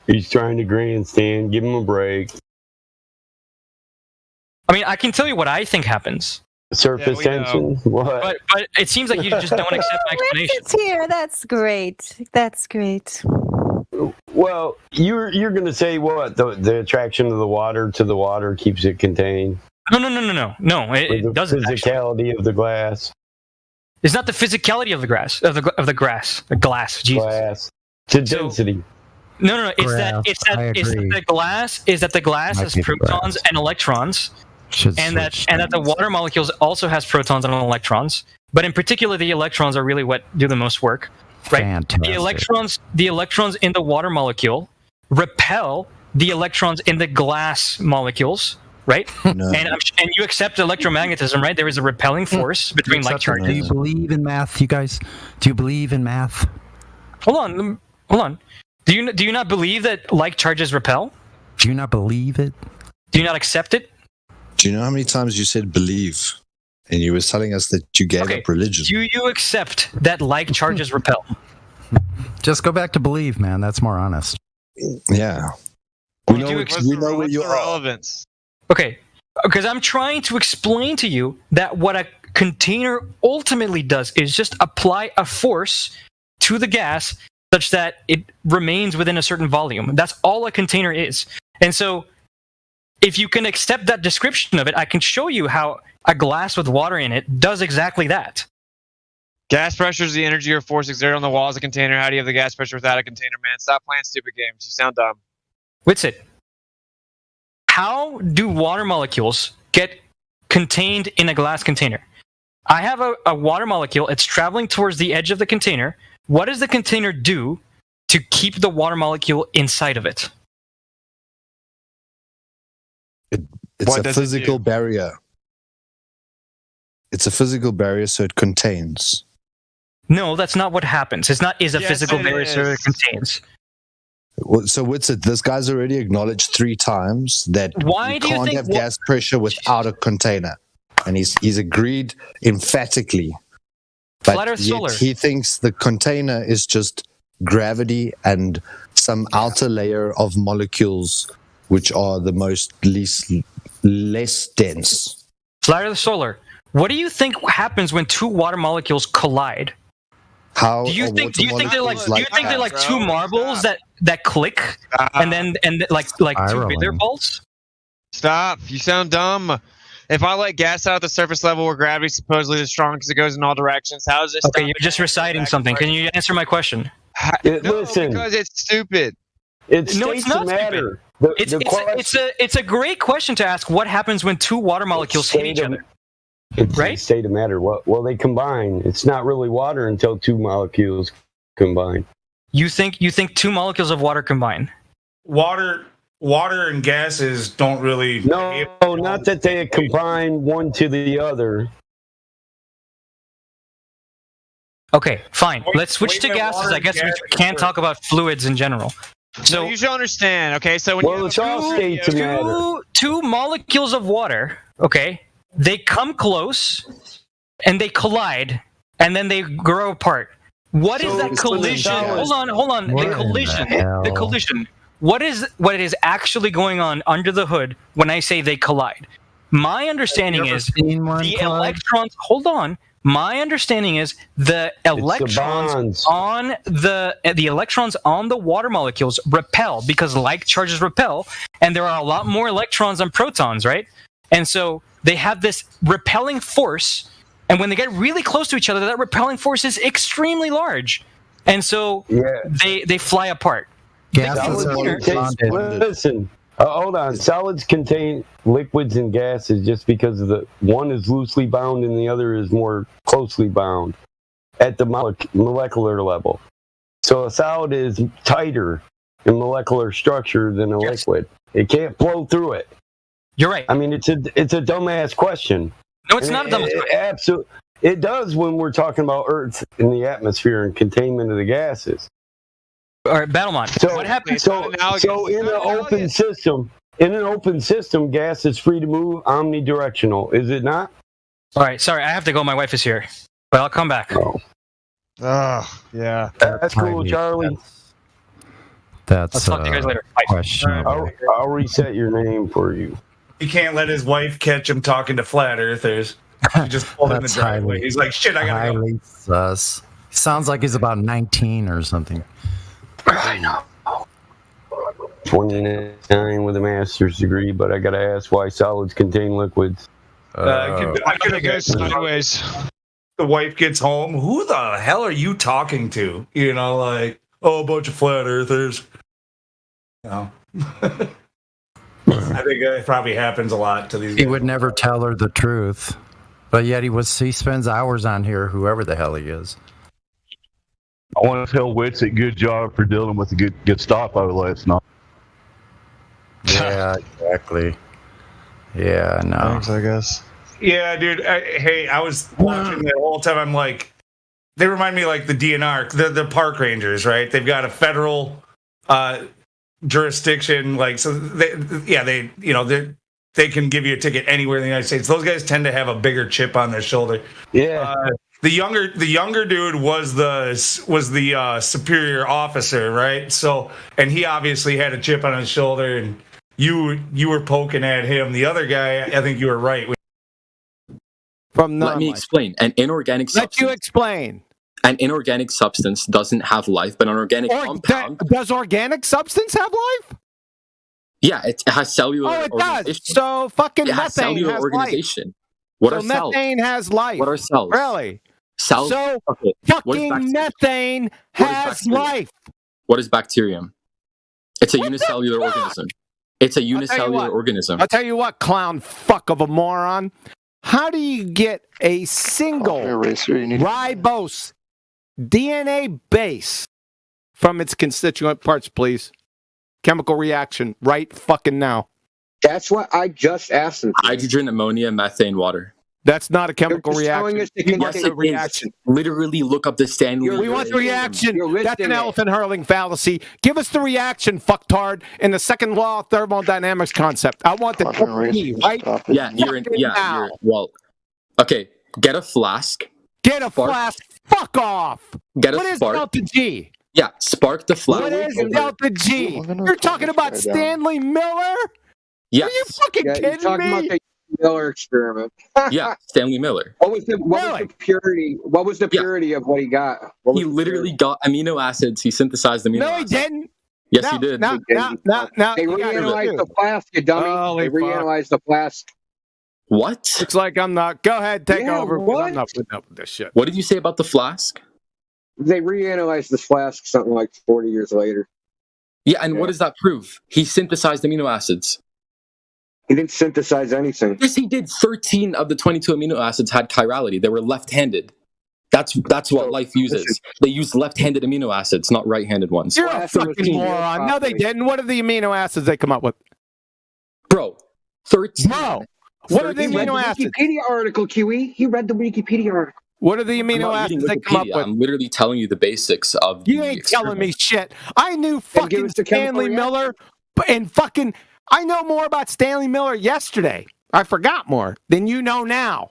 He's trying to grandstand. Give him a break. I mean, I can tell you what I think happens. Surface tension. What? But it seems like you just don't accept my explanation. It's here. That's great. That's great. Well, you're going to say what? The attraction of the water to the water keeps it contained. No. It doesn't. The physicality of the glass. It's not the physicality of the glass. The glass. Jesus. Glass. It's density. No. It's that the glass has protons and electrons. And that the water molecules also has protons and electrons, but in particular the electrons are really what do the most work, right? Fantastic. The electrons in the water molecule repel the electrons in the glass molecules, right? No. And you accept electromagnetism, right? There is a repelling force between like charges. Do you believe in math, you guys? Do you believe in math? Hold on. Do you not believe that like charges repel? Do you not believe it? Do you not accept it? Do you know how many times you said believe? And you were telling us that you gave up religion. Do you accept that like charges repel? Just go back to believe, man. That's more honest. Yeah. We know where you are. Relevance? Okay, because I'm trying to explain to you that what a container ultimately does is just apply a force to the gas such that it remains within a certain volume. That's all a container is. And so if you can accept that description of it, I can show you how a glass with water in it does exactly that. Gas pressure is the energy or force exerted on the walls of a container. How do you have the gas pressure without a container, man? Stop playing stupid games. You sound dumb. Witsit, how do water molecules get contained in a glass container? I have a water molecule. It's traveling towards the edge of the container. What does the container do to keep the water molecule inside of it? It's a physical barrier. It's a physical barrier, so it contains. No, that's not what happens. It's not a physical barrier, so it contains. So what's it? This guy's already acknowledged 3 times that Why you do you can't think have gas pressure without a container, and he's agreed emphatically. But Flat Earth yet Solar. he thinks the container is just gravity and some outer layer of molecules, which are the less dense. Flat Earth Solar. What do you think happens when 2 water molecules collide? How do you think they're like two marbles that click and like 2 billiard balls? Stop! You sound dumb. If I let gas out at the surface level where gravity supposedly is strong because it goes in all directions, how is this? Okay, you're just reciting something. Can you answer my question? Listen, because it's stupid. It's No, it's not matter. It's a great question to ask. What happens when 2 water molecules hit each other? It's right? a state of matter. Well, they combine. It's not really water until 2 molecules combine. You think 2 molecules of water combine? Water and gases don't really. No, not that they combine one to the other. Okay, fine. Let's switch to gases. I guess we can't talk about fluids in general. So you should understand. Okay, so when it's all states of matter. 2 molecules of water. Okay. They come close, and they collide, and then they grow apart. What is that collision? Hold on. The collision. What is actually going on under the hood when I say they collide? My understanding is the electrons. Hold on. My understanding is the electrons on the electrons on the water molecules repel because like charges repel, and there are a lot more electrons than protons, right? And so they have this repelling force And when they get really close to each other, that repelling force is extremely large. And so they fly apart. Listen, hold on. Solids contain liquids and gases just because of the one is loosely bound and the other is more closely bound at the molecular level. So a solid is tighter in molecular structure than a liquid. It can't flow through it. You're right. I mean, it's a dumbass question. No, it's not a dumbass question. Absolutely, it does when we're talking about Earth in the atmosphere and containment of the gases. All right, Battlemont. So what happens? So in an open system, gas is free to move omnidirectional. Is it not? All right, sorry, I have to go. My wife is here, but I'll come back. Yeah. That's cool, Charlie. That's I'll talk to you guys later. Bye. questionable. I'll reset your name for you. He can't let his wife catch him talking to flat earthers. He just pulled in the That's driveway. He's like, shit, I gotta go. highly sus. Sounds like he's about 19 or something. I know. 29 with a master's degree, but I gotta ask why solids contain liquids. I could have guessed sideways. The wife gets home. Who the hell are you talking to? You know, like, oh, a bunch of flat earthers. No. I think it probably happens a lot to these guys. He would never tell her the truth, but yet he spends hours on here, whoever the hell he is. I want to tell Witsit good job for dealing with a good stop over last night. Yeah, exactly. Yeah, no. Thanks, I guess. Yeah, dude. I was watching the whole time. I'm like, they remind me like the DNR, the park rangers, right? They've got a federal jurisdiction, like, so they can give you a ticket anywhere in the United States. Those guys tend to have a bigger chip on their shoulder. Yeah. The younger dude was the superior officer, right? So, and he obviously had a chip on his shoulder, and you were poking at him. The other guy, I think you were right. Let me explain. An inorganic substance. Let you explain. An inorganic substance doesn't have life, but an organic compound. Does organic substance have life? Yeah, it has cellular. Oh, it organization. does. So fucking it has methane cellular has organization. life. What so are cells? methane has life. What are cells? Really? Cells. So okay. fucking methane has life. What is bacterium? It's a unicellular organism. It's a unicellular organism. I'll tell you what, clown fuck of a moron. How do you get a single ribose DNA base from its constituent parts, please? Chemical reaction right fucking now. That's what I just asked him. Hydrogen, ammonia, methane, water. That's not a chemical reaction. Yes, it is. Literally look up the Stanley. We want the reaction. That's an elephant hurling fallacy. Give us the reaction, fucktard, in the second law of thermodynamics concept. I want the T, right? Yeah, well, okay, get a flask. Get a flask. Fuck off. Get a What is spark. delta G? Yeah, spark the flask. What is delta G? You're talking about Stanley Miller? Yes. Are you fucking You're kidding talking me? about the Miller experiment. Yeah, Stanley Miller. What was the purity? What was the purity of what he got? He literally got amino acids. He synthesized amino acids. No, he didn't. Yes, he did. They reanalyzed the flask, you dummy. They reanalyzed the flask. What? Looks like I'm not. Go ahead, take Yeah, over. 'Cause what? I'm not putting up with this shit. What did you say about the flask? They reanalyzed this flask something like 40 years later. Yeah, and what does that prove? He synthesized amino acids. He didn't synthesize anything. Yes, he did. 13 of the 22 amino acids had chirality. They were left-handed. That's what life uses. They use left-handed amino acids, not right-handed ones. You're a fucking moron. No, they didn't. What are the amino acids they come up with? Bro, 13. Bro, what are the amino acids? Wikipedia article, QE. He read the Wikipedia article. What are the I'm amino not reading acids they come up Wikipedia. with? I'm literally telling you the basics of You the ain't experiment. telling me shit. I knew fucking Stanley Miller and fucking I know more about Stanley Miller yesterday. I forgot more than you know now.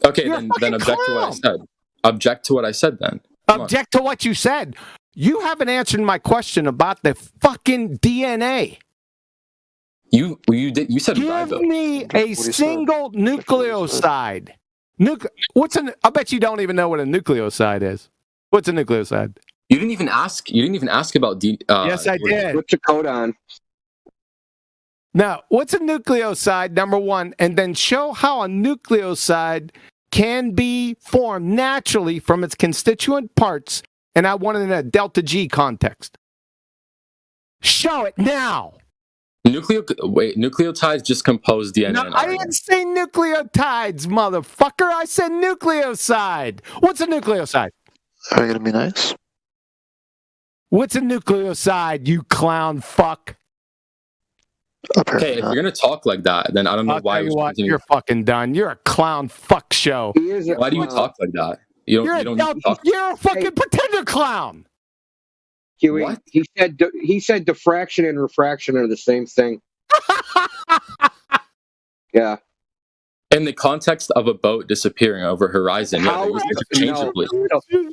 Okay, You're a then fucking object to what I clown. said. Object to what I said then. Come on. Object to what you said. You haven't answered my question about the fucking DNA. You said Give ribo. me a single nucleoside. I bet you don't even know what a nucleoside is. What's a nucleoside? You didn't even ask. You didn't even ask about Yes, I did. What's the codon? Now, what's a nucleoside, number one, and then show how a nucleoside can be formed naturally from its constituent parts, and I want it in a delta G context. Show it now. Nucleotides just compose DNA. No, and I RNA. didn't say nucleotides, motherfucker. I said nucleoside. What's a nucleoside? Are you gonna be nice? What's a nucleoside, you clown fuck? Okay, if you're gonna talk like that, then I don't know I'll why tell it you was what, continue. you're fucking done. You're a clown fuck show. Why do you talk like that? You don't need to talk. You're a fucking pretender clown. Huey, What? he said diffraction and refraction are the same thing. Yeah. In the context of a boat disappearing over a horizon, yeah, they use it interchangeably.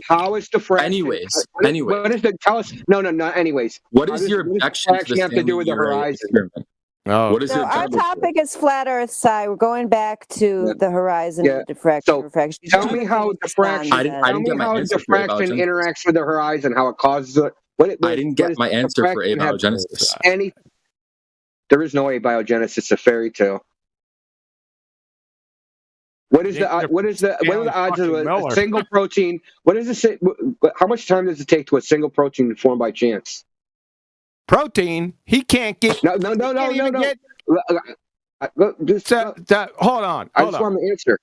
How is diffraction? Anyways, What is the how is, no, anyways. What How is does- your what does objection to diffraction the have to do with the Stanley Urey horizon? experiment? Oh. What is So your our objection? topic is flat Earth side. We're going back to the horizon, Yeah. diffraction, refraction. Tell me how diffraction. I didn't get my answer for diffraction abiogenesis. interacts with the horizon. How it causes it. I didn't get my answer for abiogenesis. There is no abiogenesis. It's a fairy tale. What is the what are the odds of a single protein? What is the how much time does it take to a single protein to form by chance? Protein? He can't get. No. Hold on. I just want to answer.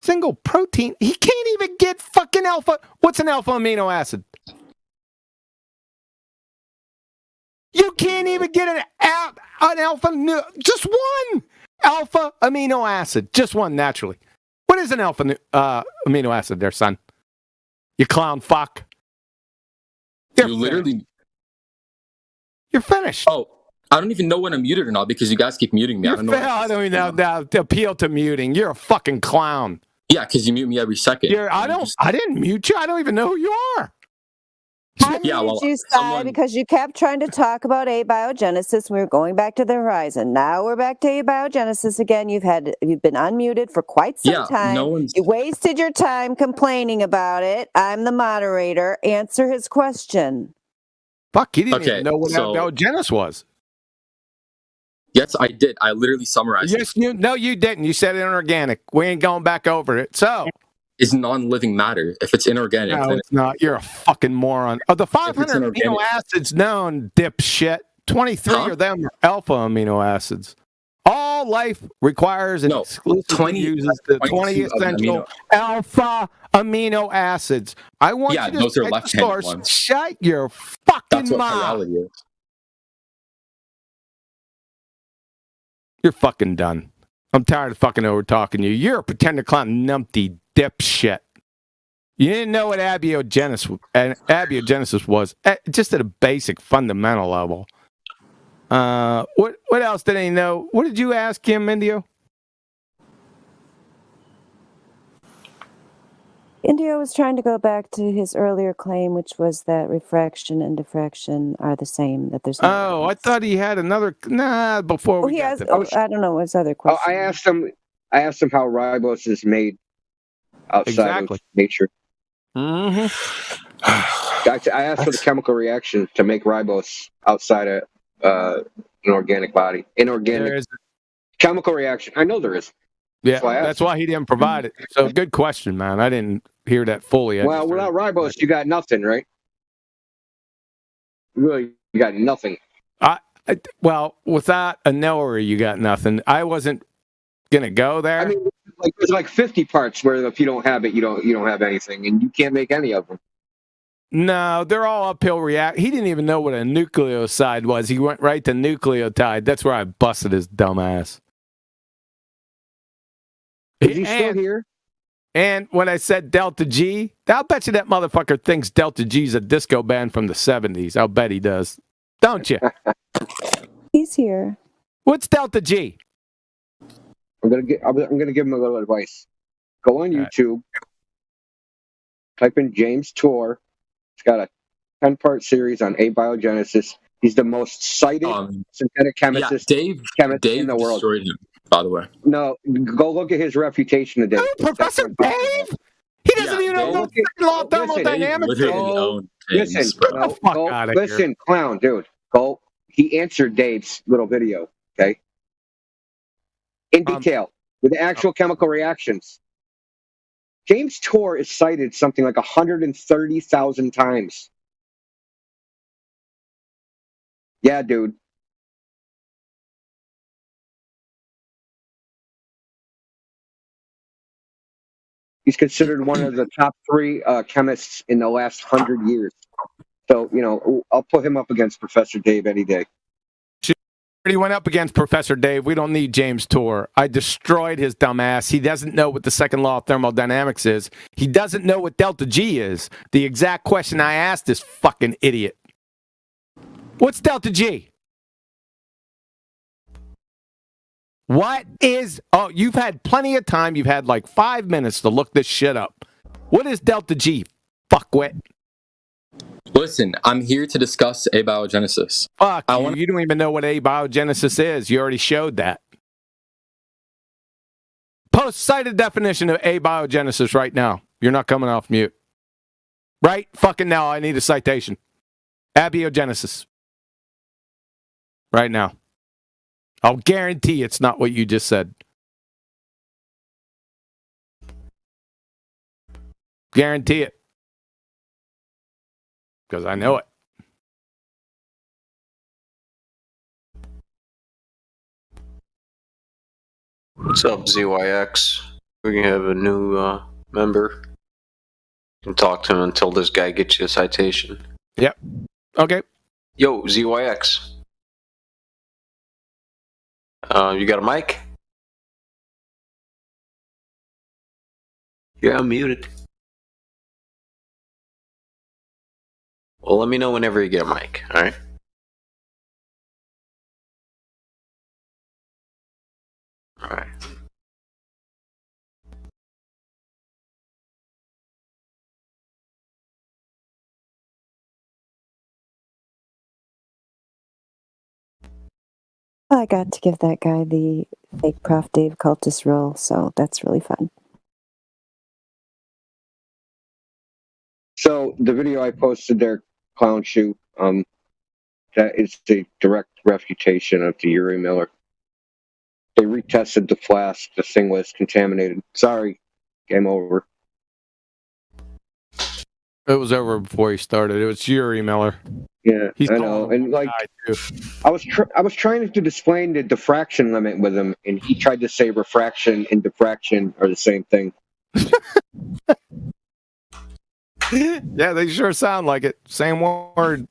Single protein? He can't even get fucking alpha. What's an alpha amino acid? You can't even get an alpha. Just one alpha amino acid. Just one naturally. What is an alpha amino acid, there, son? You clown fuck. You're finished. Oh, I don't even know when I'm muted or not because you guys keep muting me. I don't know. I don't even know the appeal to muting. You're a fucking clown. Yeah, because you mute me every second. I didn't mute you. I don't even know who you are. I muted you, Sai, because you kept trying to talk about abiogenesis. We were going back to the horizon. Now we're back to abiogenesis again. You've been unmuted for quite some time. You wasted your time complaining about it. I'm the moderator. Answer his question. Fuck, he didn't even know what abiogenesis was. Yes, I did. I literally summarized it. No, you didn't. You said inorganic. We ain't going back over it. So is non-living matter. If it's inorganic, no, then it's not. You're a fucking moron. Of the 500 amino acids known, dipshit, 23 of them are alpha amino acids. All life requires and exclusively uses the 20 essential alpha amino acids. I want you to those are cite the left-handed source. ones. Shut your That's fucking what mouth. chirality is. You're fucking done. I'm tired of fucking over talking you. You're a pretender clown numpty dipshit. You didn't know what abiogenesis was, just at a basic fundamental level. What else did he know? What did you ask him, Indio? Indio was trying to go back to his earlier claim, which was that refraction and diffraction are the same. That there's no I thought he had another. Nah, before we got to I don't know his other question. I asked him how ribose is made outside of nature. Mm-hmm. I asked for the chemical reaction to make ribose outside of an organic body. Inorganic chemical reaction. I know there is. Yeah, that's why he didn't provide it. So good question, man. I didn't hear that fully. Well, without ribose, you got nothing, right? Really, you got nothing. Well, without a knower, you got nothing. I wasn't gonna go there. I mean, there's like 50 parts where if you don't have it, you don't have anything, and you can't make any of them. No, they're all uphill react. He didn't even know what a nucleoside was. He went right to nucleotide. That's where I busted his dumb ass. Is he still here? And when I said Delta G, I'll bet you that motherfucker thinks Delta G's a disco band from the 70s. I'll bet he does. Don't you? He's here. What's Delta G? I'm gonna give him a little advice. Go on YouTube, type in James Tour. He's got a 10-part series on abiogenesis. He's the most cited synthetic chemist Dave in the world. Destroyed him, by the way. No, go look at his reputation today. Professor Dave? He doesn't even know the law of thermodynamics. Listen, clown, dude. Go. He answered Dave's little video, okay? In detail, with the actual chemical reactions. James Tour is cited something like 130,000 times. Yeah, dude. He's considered one of the top 3 chemists in the last 100 years. So, I'll put him up against Professor Dave any day. He went up against Professor Dave. We don't need James Tour. I destroyed his dumb ass. He doesn't know what the second law of thermodynamics is. He doesn't know what delta G is. The exact question I asked this fucking idiot. What's delta G? What is... Oh, you've had plenty of time. You've had like 5 minutes to look this shit up. What is delta G, fuckwit? Listen, I'm here to discuss abiogenesis. Fuck you. You don't even know what abiogenesis is. You already showed that. Cite a definition of abiogenesis right now. You're not coming off mute. Right fucking now, I need a citation. Abiogenesis. Right now. I'll guarantee it's not what you just said. Guarantee it. Because I know it. What's up, ZYX? We can have a new member. You can talk to him until this guy gets you a citation. Yep. Okay. Yo, ZYX. You got a mic? You're unmuted. Well, let me know whenever you get a mic, alright? Alright. I got to give that guy the fake Prof. Dave cultist role, so that's really fun. So the video I posted there, Clown Shoe, that is the direct refutation of the Uri Miller. They retested the flask. The thing was contaminated. Sorry, game over. It was over before he started. It was Uri Miller. Yeah, He's I know. And like, I was trying to explain the diffraction limit with him, and he tried to say refraction and diffraction are the same thing. Yeah, they sure sound like it. Same word.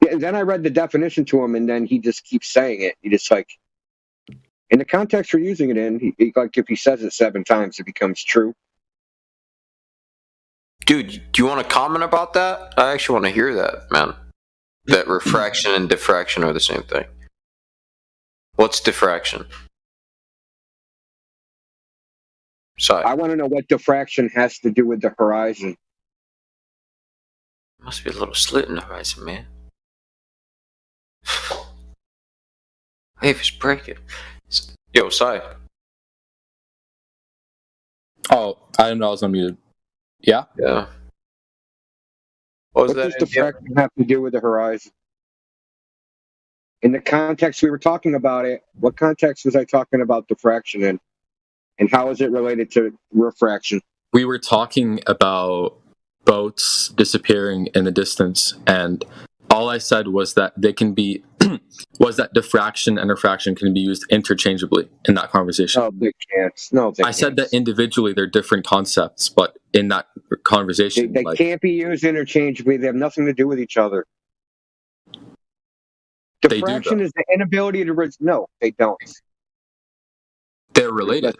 Yeah, and then I read the definition to him, and then he just keeps saying it. He just like, in the context we're using it in, he like if he says it 7 times, it becomes true. Dude, do you want to comment about that? I actually want to hear that, man. That refraction and diffraction are the same thing. What's diffraction? Sorry. I want to know what diffraction has to do with the horizon. Must be a little slit in the horizon, man. Hey, if it's breaking. Yo, Sai. Oh, I didn't know I was unmuted. Yeah? Yeah. What does diffraction have to do with the horizon? In the context we were talking about it, what context was I talking about diffraction in? And how is it related to refraction? We were talking about boats disappearing in the distance, and all I said was that they can be was that diffraction and refraction can be used interchangeably in that conversation. No, they can't. No, they I said that individually they're different concepts, but in that conversation, they can't be used interchangeably. They have nothing to do with each other. Diffraction is the inability to... No, they don't. They're related.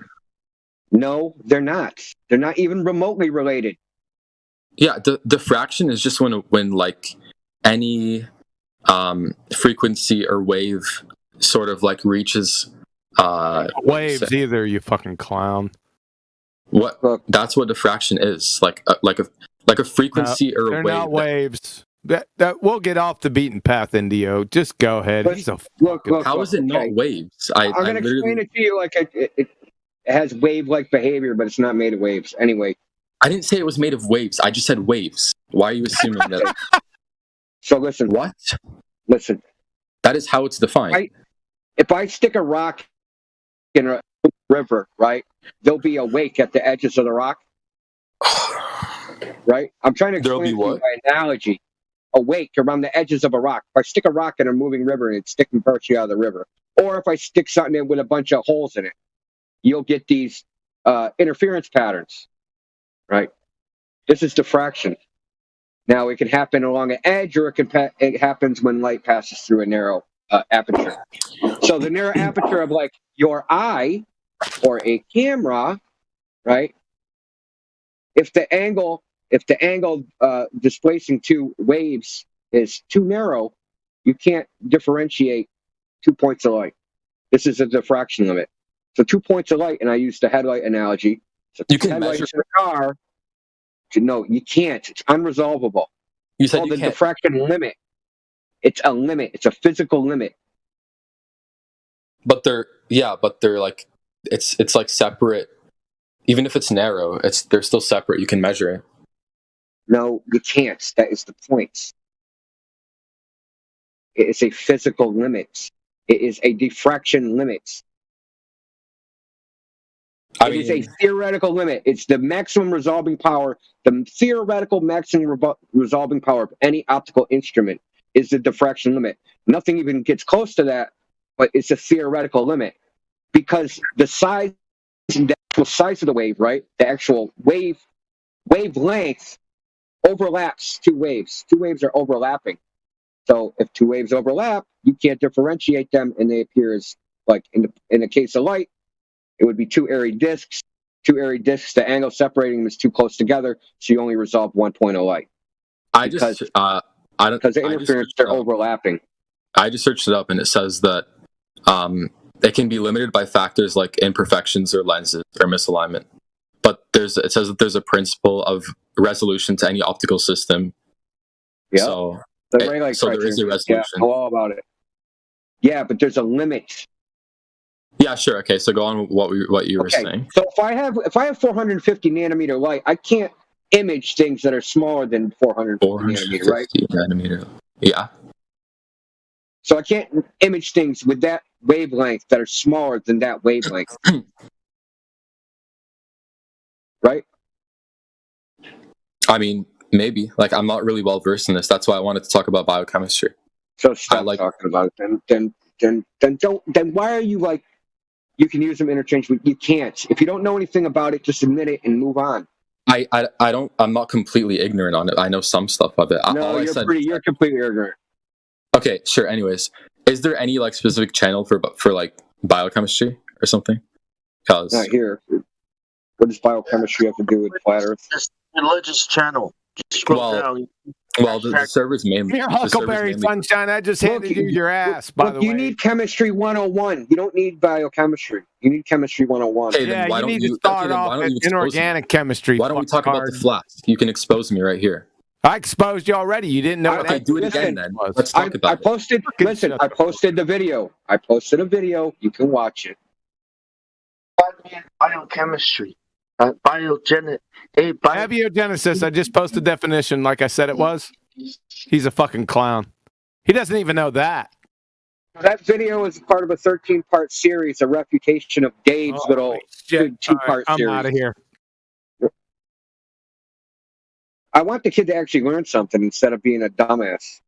No, they're not. They're not even remotely related. Yeah, the diffraction is just when like any frequency or wave sort of like reaches waves either, you fucking clown. What? That's what diffraction is. Like a frequency or a they're wave. They're not waves. That we'll get off the beaten path, Indio. Just go ahead. He's a look. How is it not waves? I'm going to explain it to you like it has wave-like behavior, but it's not made of waves. Anyway. I didn't say it was made of waves. I just said waves. Why are you assuming that? So listen. What? Listen. That is how it's defined. If I stick a rock in a river, right? They'll be awake at the edges of the rock, right? I'm trying to explain to you by analogy. Awake around the edges of a rock. If I stick a rock in a moving river and it's sticking partially out of the river, or if I stick something in with a bunch of holes in it, you'll get these interference patterns, right? This is diffraction. Now, it can happen along an edge, or it happens when light passes through a narrow aperture. So the narrow aperture of like your eye or a camera, right? If the angle displacing two waves is too narrow, you can't differentiate 2 points of light. This is a diffraction limit. So 2 points of light, and I use the headlight analogy. So you can measure in the car. No, you can't. It's unresolvable. You said the diffraction limit. It's a limit. It's a physical limit. But they're like it's like separate. Even if it's narrow, they're still separate. You can measure it. No, you can't. That is the point. It is a physical limit. It is a diffraction limit. It is a theoretical limit. It's the maximum resolving power. The theoretical maximum resolving power of any optical instrument is the diffraction limit. Nothing even gets close to that, but it's a theoretical limit because the size of the wave, right? The actual wavelength overlaps two waves. Two waves are overlapping. So if two waves overlap, you can't differentiate them, and they appear as, like in the case of light, it would be two airy disks. Two airy disks, the angle separating them is too close together, so you only resolve 1 point of light. Because the interference, they're overlapping. I just searched it up, and it says that it can be limited by factors like imperfections or lenses or misalignment. But it says that there's a principle of resolution to any optical system. Yeah. So there is a resolution. Yeah, know all about it. Yeah, but there's a limit. Yeah, sure. Okay, so go on with what you were saying. So if I have 450 nanometer light, I can't image things that are smaller than 450 nanometer, right? Nanometer. Yeah. So I can't image things with that wavelength that are smaller than that wavelength. Right? I mean, maybe. Like, I'm not really well versed in this. That's why I wanted to talk about biochemistry. So stop talking about it. Then why are you like, you can use them interchangeably? You can't. If you don't know anything about it, just admit it and move on. I'm not completely ignorant on it. I know some stuff of it. No, you're completely ignorant. Okay, sure. Anyways, is there any like specific channel for like biochemistry or something? Not here. What does biochemistry have to do with flat Earth? This religious channel. Just scroll down. Well, the server's mainly. Here, Huckleberry Sunshine. I just handed you your ass. By the way, you need chemistry 101. You don't need biochemistry. You need chemistry 101. Okay, then why you don't need you to start off why don't at you expose inorganic me? chemistry. Why don't we talk about the flask? You can expose me right here. I exposed you already. You didn't know. Okay, do it again then. Let's talk about I posted the video. I posted a video. You can watch it. Biochemistry. Abiogenesis. I just posted definition like I said it was. He's a fucking clown. He doesn't even know that. That video is part of a 13-part series, a refutation of Dave's little two-part series. I'm out of here. I want the kid to actually learn something instead of being a dumbass.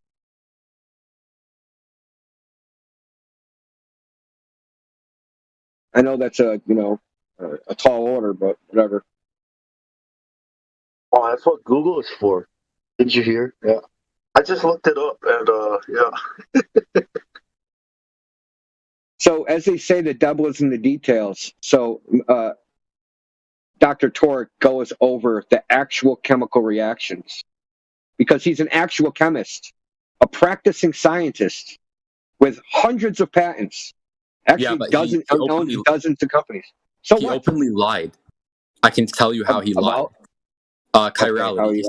I know that's a tall order, but whatever. Oh, that's what Google is for. Did you hear? Yeah. I just looked it up, and yeah. So, as they say, the devil is in the details. So, Dr. Torek goes over the actual chemical reactions because he's an actual chemist, a practicing scientist with hundreds of patents. Actually, dozens of companies. So he openly lied. I can tell you how he lied. Chirality.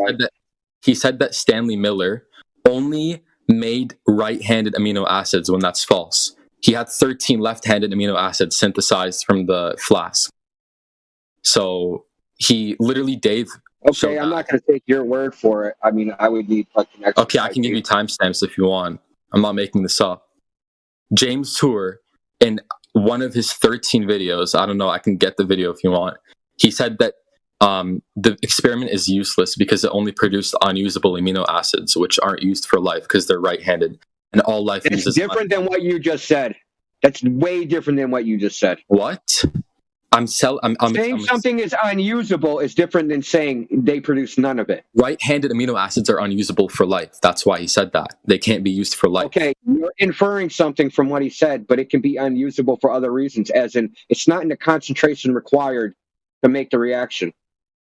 He said that Stanley Miller only made right-handed amino acids when that's false. He had 13 left-handed amino acids synthesized from the flask. So he literally, Dave. Okay, I'm not going to take your word for it. I mean, I would need like an extra. Okay, I can give you timestamps if you want. I'm not making this up. James Tour in one of his 13 videos, I don't know, I can get the video if you want. He said that the experiment is useless because it only produced unusable amino acids, which aren't used for life because they're right-handed, and all life That's uses. different than what you just said. That's way different than what you just said. What? I'm saying something is unusable is different than saying they produce none of it. Right-handed amino acids are unusable for life. That's why he said that. They can't be used for life. Okay, you're inferring something from what he said, but it can be unusable for other reasons, as in it's not in the concentration required to make the reaction.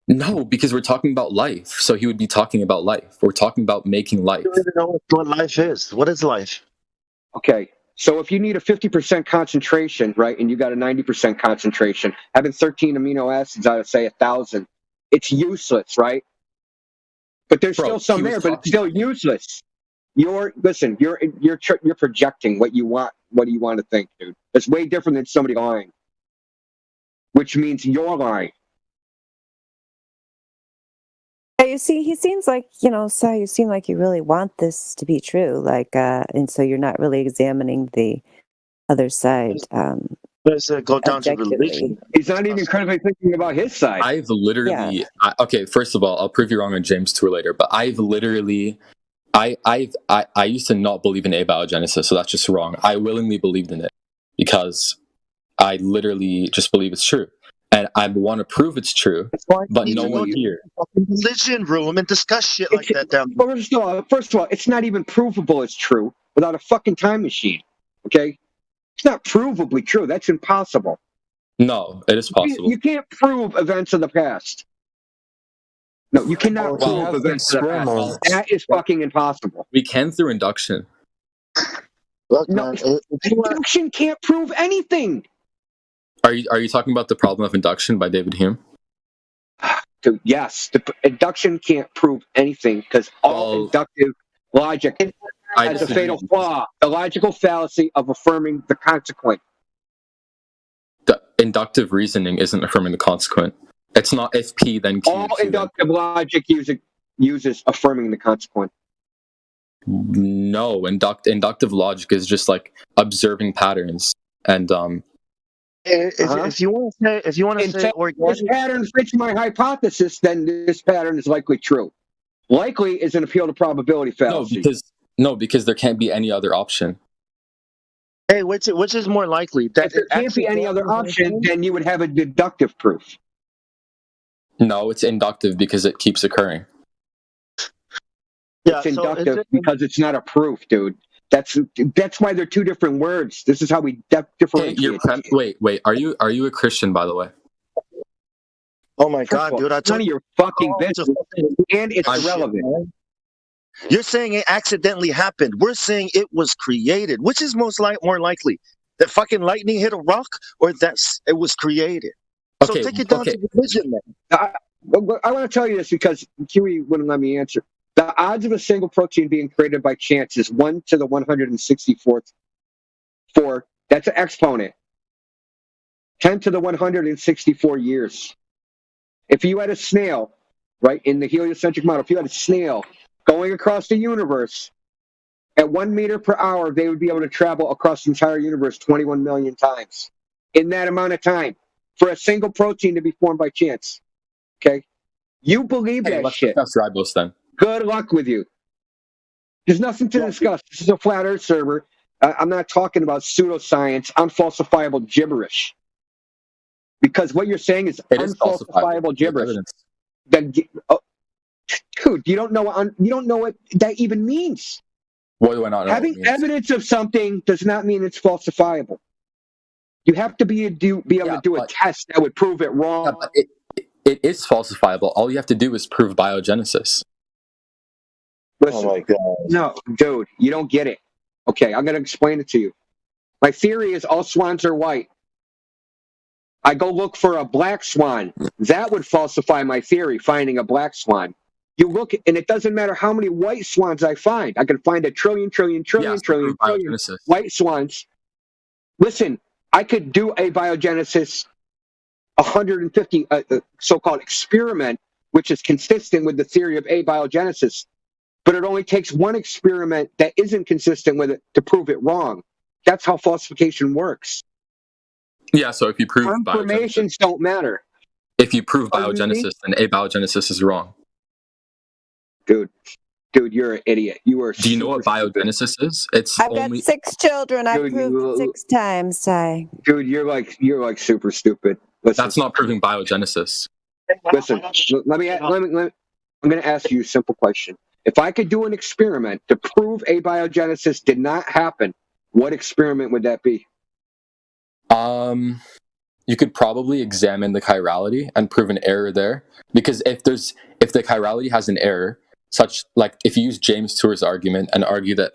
No, because we're talking about life. So he would be talking about life. We're talking about making life. I don't even know what life is. What is life? Okay, so if you need a 50% concentration, right, and you got a 90% concentration, having 13 amino acids out of, say, 1,000, it's useless, right? But there's still some there, but it's still useless. You're projecting what you want. What do you want to think, dude? It's way different than somebody lying, which means you're lying. You see, he seems like, Sai, you seem like you really want this to be true, and so you're not really examining the other side. Let's go down to religion. He's not even critically thinking about his side. I've literally, okay, first of all, I'll prove you wrong on James Tour later, but I've literally, I used to not believe in abiogenesis, so that's just wrong. I willingly believed in it because I literally just believe it's true. And I want to prove it's true, but no one here. Religion room and discuss shit like that down there. First of all, it's not even provable it's true without a fucking time machine. Okay, it's not provably true. That's impossible. No, it is possible. You can't prove events of the past. No, you cannot prove events of the past. That is fucking impossible. We can through induction. Look, no, induction can't prove anything. Are you talking about The Problem of Induction by David Hume? Dude, yes, induction can't prove anything because all inductive logic has a fatal flaw: the logical fallacy of affirming the consequent. The inductive reasoning isn't affirming the consequent. It's not if P then Q. All inductive logic uses affirming the consequent. No, inductive logic is just like observing patterns and If you want to say organic, this pattern fits my hypothesis, then this pattern is likely true. Likely is an appeal to probability fallacy. No, because there can't be any other option. Hey, which is more likely? That if there can't be any other option, then you would have a deductive proof. No, it's inductive because it keeps occurring. It's inductive because it's not a proof, dude. That's why they're two different words. This is how we differentiate. Wait. Are you a Christian, by the way? Oh my God, dude! None of your fucking business, and it's irrelevant. You're saying it accidentally happened. We're saying it was created. Which is more likely? That fucking lightning hit a rock, or that it was created? So take it down to religion, man. I want to tell you this because Kiwi wouldn't let me answer. The odds of a single protein being created by chance is 1 to the 164th. That's an exponent. 10 to the 164 years. If you had a snail, right, in the heliocentric model, if you had a snail going across the universe at 1 meter per hour, they would be able to travel across the entire universe 21 million times in that amount of time for a single protein to be formed by chance. Okay? You believe that shit. That's ribose then. Good luck with you. There's nothing to discuss. This is a flat earth server. I'm not talking about pseudoscience, unfalsifiable gibberish. Because what you're saying is unfalsifiable gibberish. Dude, you don't know what that even means. What do I not know? Having evidence of something does not mean it's falsifiable. You have to be able to do a test that would prove it wrong. But it is falsifiable. All you have to do is prove biogenesis. Listen, oh my God. No, dude, you don't get it. Okay, I'm going to explain it to you. My theory is all swans are white. I go look for a black swan. That would falsify my theory, finding a black swan. You look, and it doesn't matter how many white swans I find. I can find a trillion white swans. Listen, I could do a biogenesis 150 so-called experiment, which is consistent with the theory of abiogenesis. But it only takes one experiment that isn't consistent with it to prove it wrong. That's how falsification works. Yeah, so if you prove confirmations don't matter. If you prove biogenesis, then abiogenesis is wrong. Dude, you're an idiot. You are. Do you know what biogenesis is? It's I've got 6 children. I've proved it 6 times, Sai. Dude, you're like super stupid. Listen. That's not proving biogenesis. Listen, I'm going to ask you a simple question. If I could do an experiment to prove abiogenesis did not happen, what experiment would that be? You could probably examine the chirality and prove an error there, because if the chirality has an error, such like if you use James Tour's argument and argue that,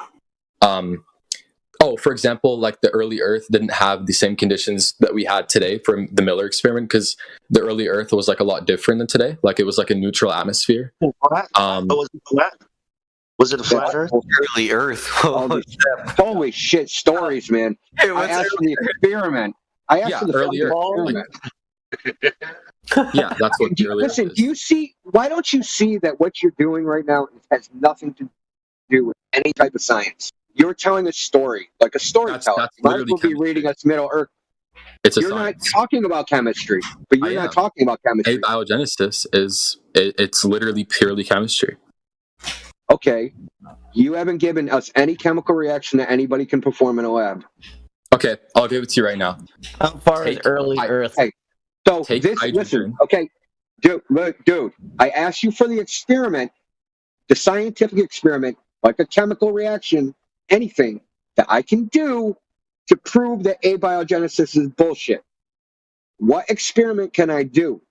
for example, like the early Earth didn't have the same conditions that we had today from the Miller experiment, because the early Earth was like a lot different than today. Like it was like a neutral atmosphere. Was it flat? Was it a flat Earth? Early Earth. Holy shit, stories, man. I asked for the experiment. I asked for the early experiment. Yeah, that's what the early Earth Listen, is. do you see? Why don't you see that what you're doing right now has nothing to do with any type of science? You're telling a story, like a storyteller. That's You might as well be reading us Middle Earth. You're not talking about chemistry, but you're not talking about chemistry. Abiogenesis it's literally purely chemistry. Okay, you haven't given us any chemical reaction that anybody can perform in a lab. Okay, I'll give it to you right now. How far is early Earth? Hey, so Take this, hydrogen. listen, okay, dude, I asked you for the experiment, the scientific experiment, like a chemical reaction, anything that I can do to prove that abiogenesis is bullshit. What experiment can I do?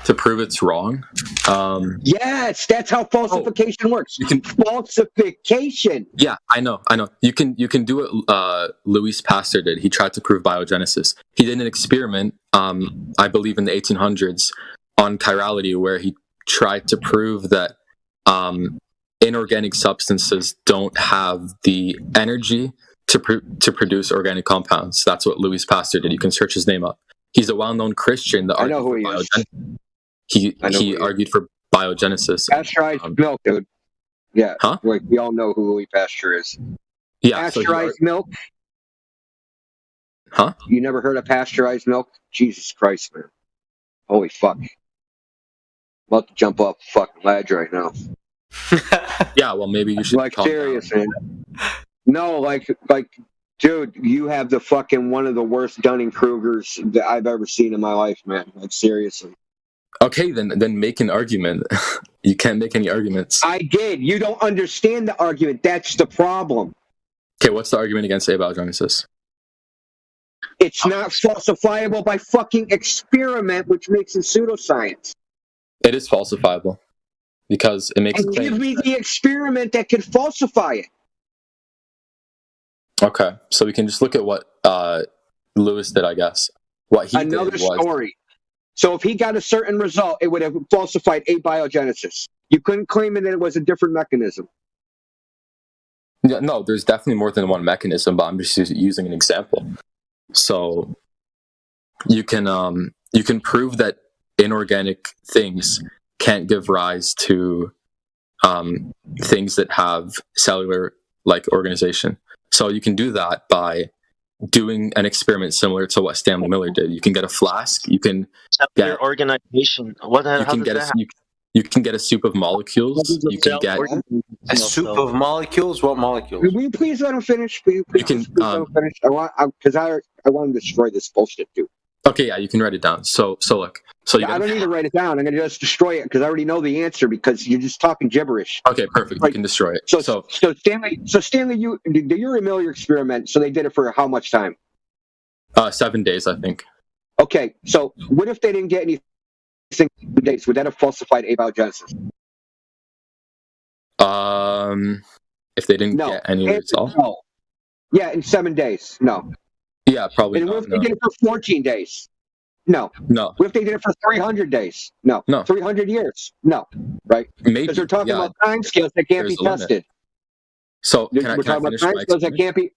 To prove it's wrong? Yes, that's how falsification works. Falsification. Yeah, I know. You can do what Louis Pasteur did. He tried to prove biogenesis. He did an experiment, I believe in the 1800s, on chirality, where he tried to prove that inorganic substances don't have the energy to produce organic compounds. That's what Louis Pasteur did. You can search his name up. He's a well-known Christian that argued for biogenesis. He argued for biogenesis. Pasteurized milk, dude. Yeah. Huh? Like, we all know who Louis Pasteur is. Yeah. Pasteurized milk. Huh? You never heard of pasteurized milk? Jesus Christ, man. Holy fuck. I'm about to jump off the fucking ledge right now. Yeah, well, maybe you should. Like, serious, man. No, like, dude, you have the fucking one of the worst Dunning-Krugers that I've ever seen in my life, man. Like, seriously. Okay, then make an argument. You can't make any arguments. I did. You don't understand the argument. That's the problem. Okay, what's the argument against abiogenesis? It's not falsifiable by fucking experiment, which makes it pseudoscience. It is falsifiable because it makes. And give me the experiment that could falsify it. Okay, so we can just look at what Lewis did, I guess. What he Another did was story. So if he got a certain result, it would have falsified abiogenesis. You couldn't claim that it was a different mechanism. Yeah, no, there's definitely more than one mechanism, but I'm just using an example. So you can prove that inorganic things can't give rise to things that have cellular like organization. So you can do that by doing an experiment similar to what Stanley Miller did. You can get a flask. You can get organization. What? You can get you can get a soup of molecules. You can get a soup of molecules. What molecules? Will you please let him finish? Will you please, can, let him finish? I want to destroy this bullshit, dude. Okay, yeah, you can write it down. So look. So you I don't need to write it down. I'm going to just destroy it because I already know the answer because you're just talking gibberish. Okay, perfect. You can destroy it. So Stanley, you do your Miller experiment. So they did it for how much time? 7 days, I think. Okay, so what if they didn't get anything in days? Would that have falsified abiogenesis? If they didn't get any result? No. Yeah, in 7 days. No. Yeah, probably. And what if they did it for 14 days? No. No. What if they did it for 300 days? No. 300 years? No. Right? Maybe. Because they're talking about time scales that can't be tested. So we're talking about time scales that can't be.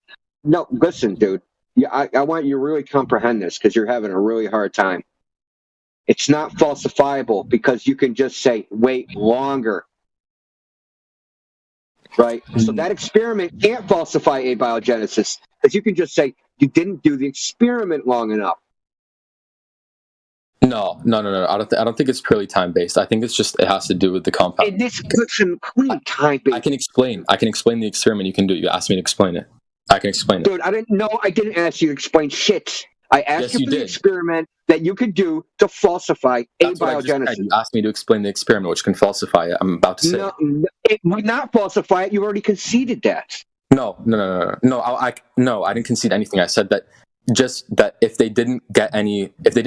No, listen, dude. Yeah, I want you to really comprehend this because you're having a really hard time. It's not falsifiable because you can just say, wait longer. Right? So that experiment can't falsify abiogenesis because you can just say, You didn't do the experiment long enough. No. I don't think it's purely time based. I think it's just it has to do with the compound. And this person time based. I can explain the experiment you can do. You asked me to explain it. I can explain it. Dude, I didn't ask you to explain shit. I asked you for the experiment that you could do to falsify abiogenesis. You asked me to explain the experiment, which can falsify it. I'm about to say. No, it would not falsify it. You already conceded that. No. I didn't concede anything. I said that just that if they didn't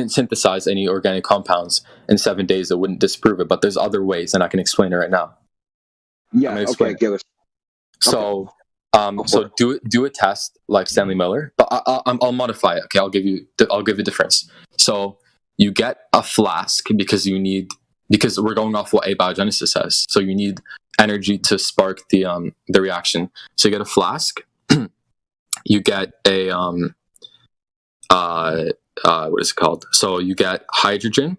synthesize any organic compounds in 7 days, it wouldn't disprove it. But there's other ways, and I can explain it right now. Yeah. Okay. Give us. So, so do a test like Stanley Miller, but I'll modify it. Okay, I'll give you a difference. So you get a flask because we're going off what abiogenesis says. So you need energy to spark the reaction. So you get a flask. You get a what is it called? So you get hydrogen,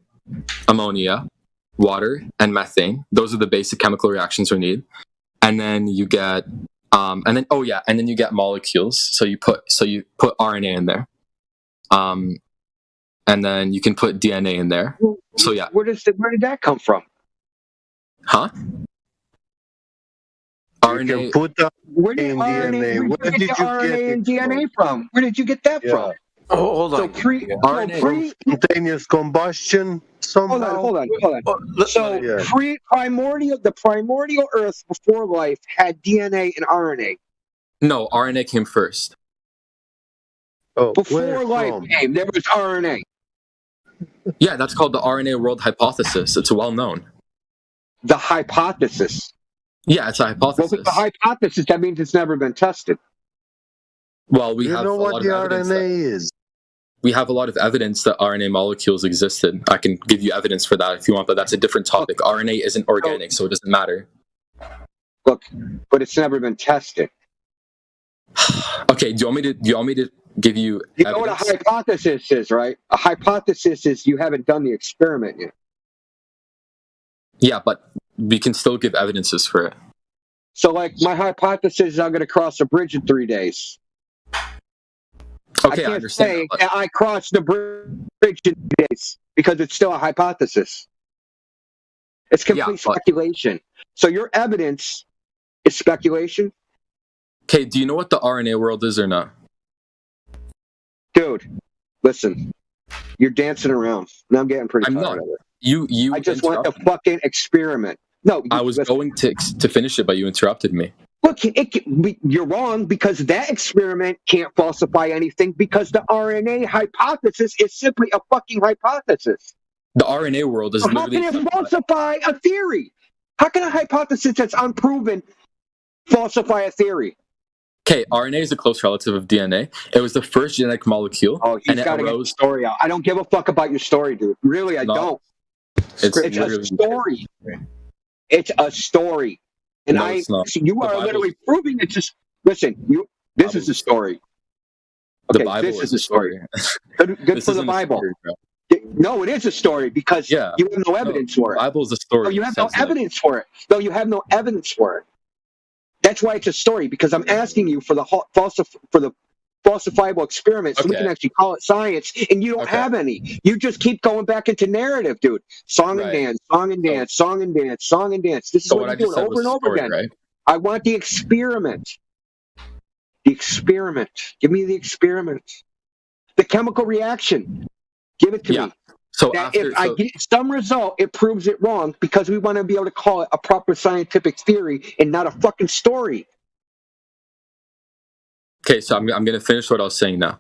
ammonia, water, and methane. Those are the basic chemical reactions we need. And then you get and then you get molecules. So you put RNA in there. And then you can put DNA in there. So yeah. Where did that come from? Huh? RNA. Where did RNA? Where did you get RNA and DNA from? Where did you get that from? Oh, hold on. Spontaneous combustion. Somehow. Hold on. So the primordial Earth before life had DNA and RNA. No, RNA came first. Before life came, there was RNA. Yeah, that's called the RNA world hypothesis. It's well known. The hypothesis. Yeah, it's a hypothesis. Well, if it's a hypothesis, that means it's never been tested. Well, we have a lot of evidence. We have a lot of evidence that RNA molecules existed. I can give you evidence for that if you want, but that's a different topic. RNA isn't organic, so it doesn't matter. Look, but it's never been tested. Okay, do you want me to give you evidence? You know what a hypothesis is, right? A hypothesis is you haven't done the experiment yet. Yeah, but we can still give evidences for it. So, like, my hypothesis is I'm going to cross a bridge in 3 days. Okay, I can't say that I crossed the bridge in 3 days because it's still a hypothesis. It's complete speculation. So your evidence is speculation? Okay, do you know what the RNA world is or not? Dude, listen. You're dancing around. And I'm getting pretty tired of it. I just want the fucking experiment. No, I was going to finish it, but you interrupted me. Look, you're wrong because that experiment can't falsify anything because the RNA hypothesis is simply a fucking hypothesis. The RNA world is literally... How can it falsify a theory? How can a hypothesis that's unproven falsify a theory? Okay, RNA is a close relative of DNA. It was the first genetic molecule. Oh, he's got to get the story out. I don't give a fuck about your story, dude. Really, I don't. It's a story. It's a story. And you are literally proving it. Just listen. This is the story. Okay, this is the story. Good for the Bible. No, it is a story because you have no evidence for it. The Bible is a story. No, you have no evidence for it. No, you have no evidence for it. That's why it's a story because I'm asking you for the falsifiable experiment so we can actually call it science, and you don't have any. You just keep going back into narrative, dude. Song and dance, song and dance, song and dance, song and dance. This is what you're doing over and over again. Right? I want the experiment. The experiment. Give me the experiment. The chemical reaction. Give it to me. So if I get some result, it proves it wrong because we want to be able to call it a proper scientific theory and not a fucking story. Okay, so I'm going to finish what I was saying now.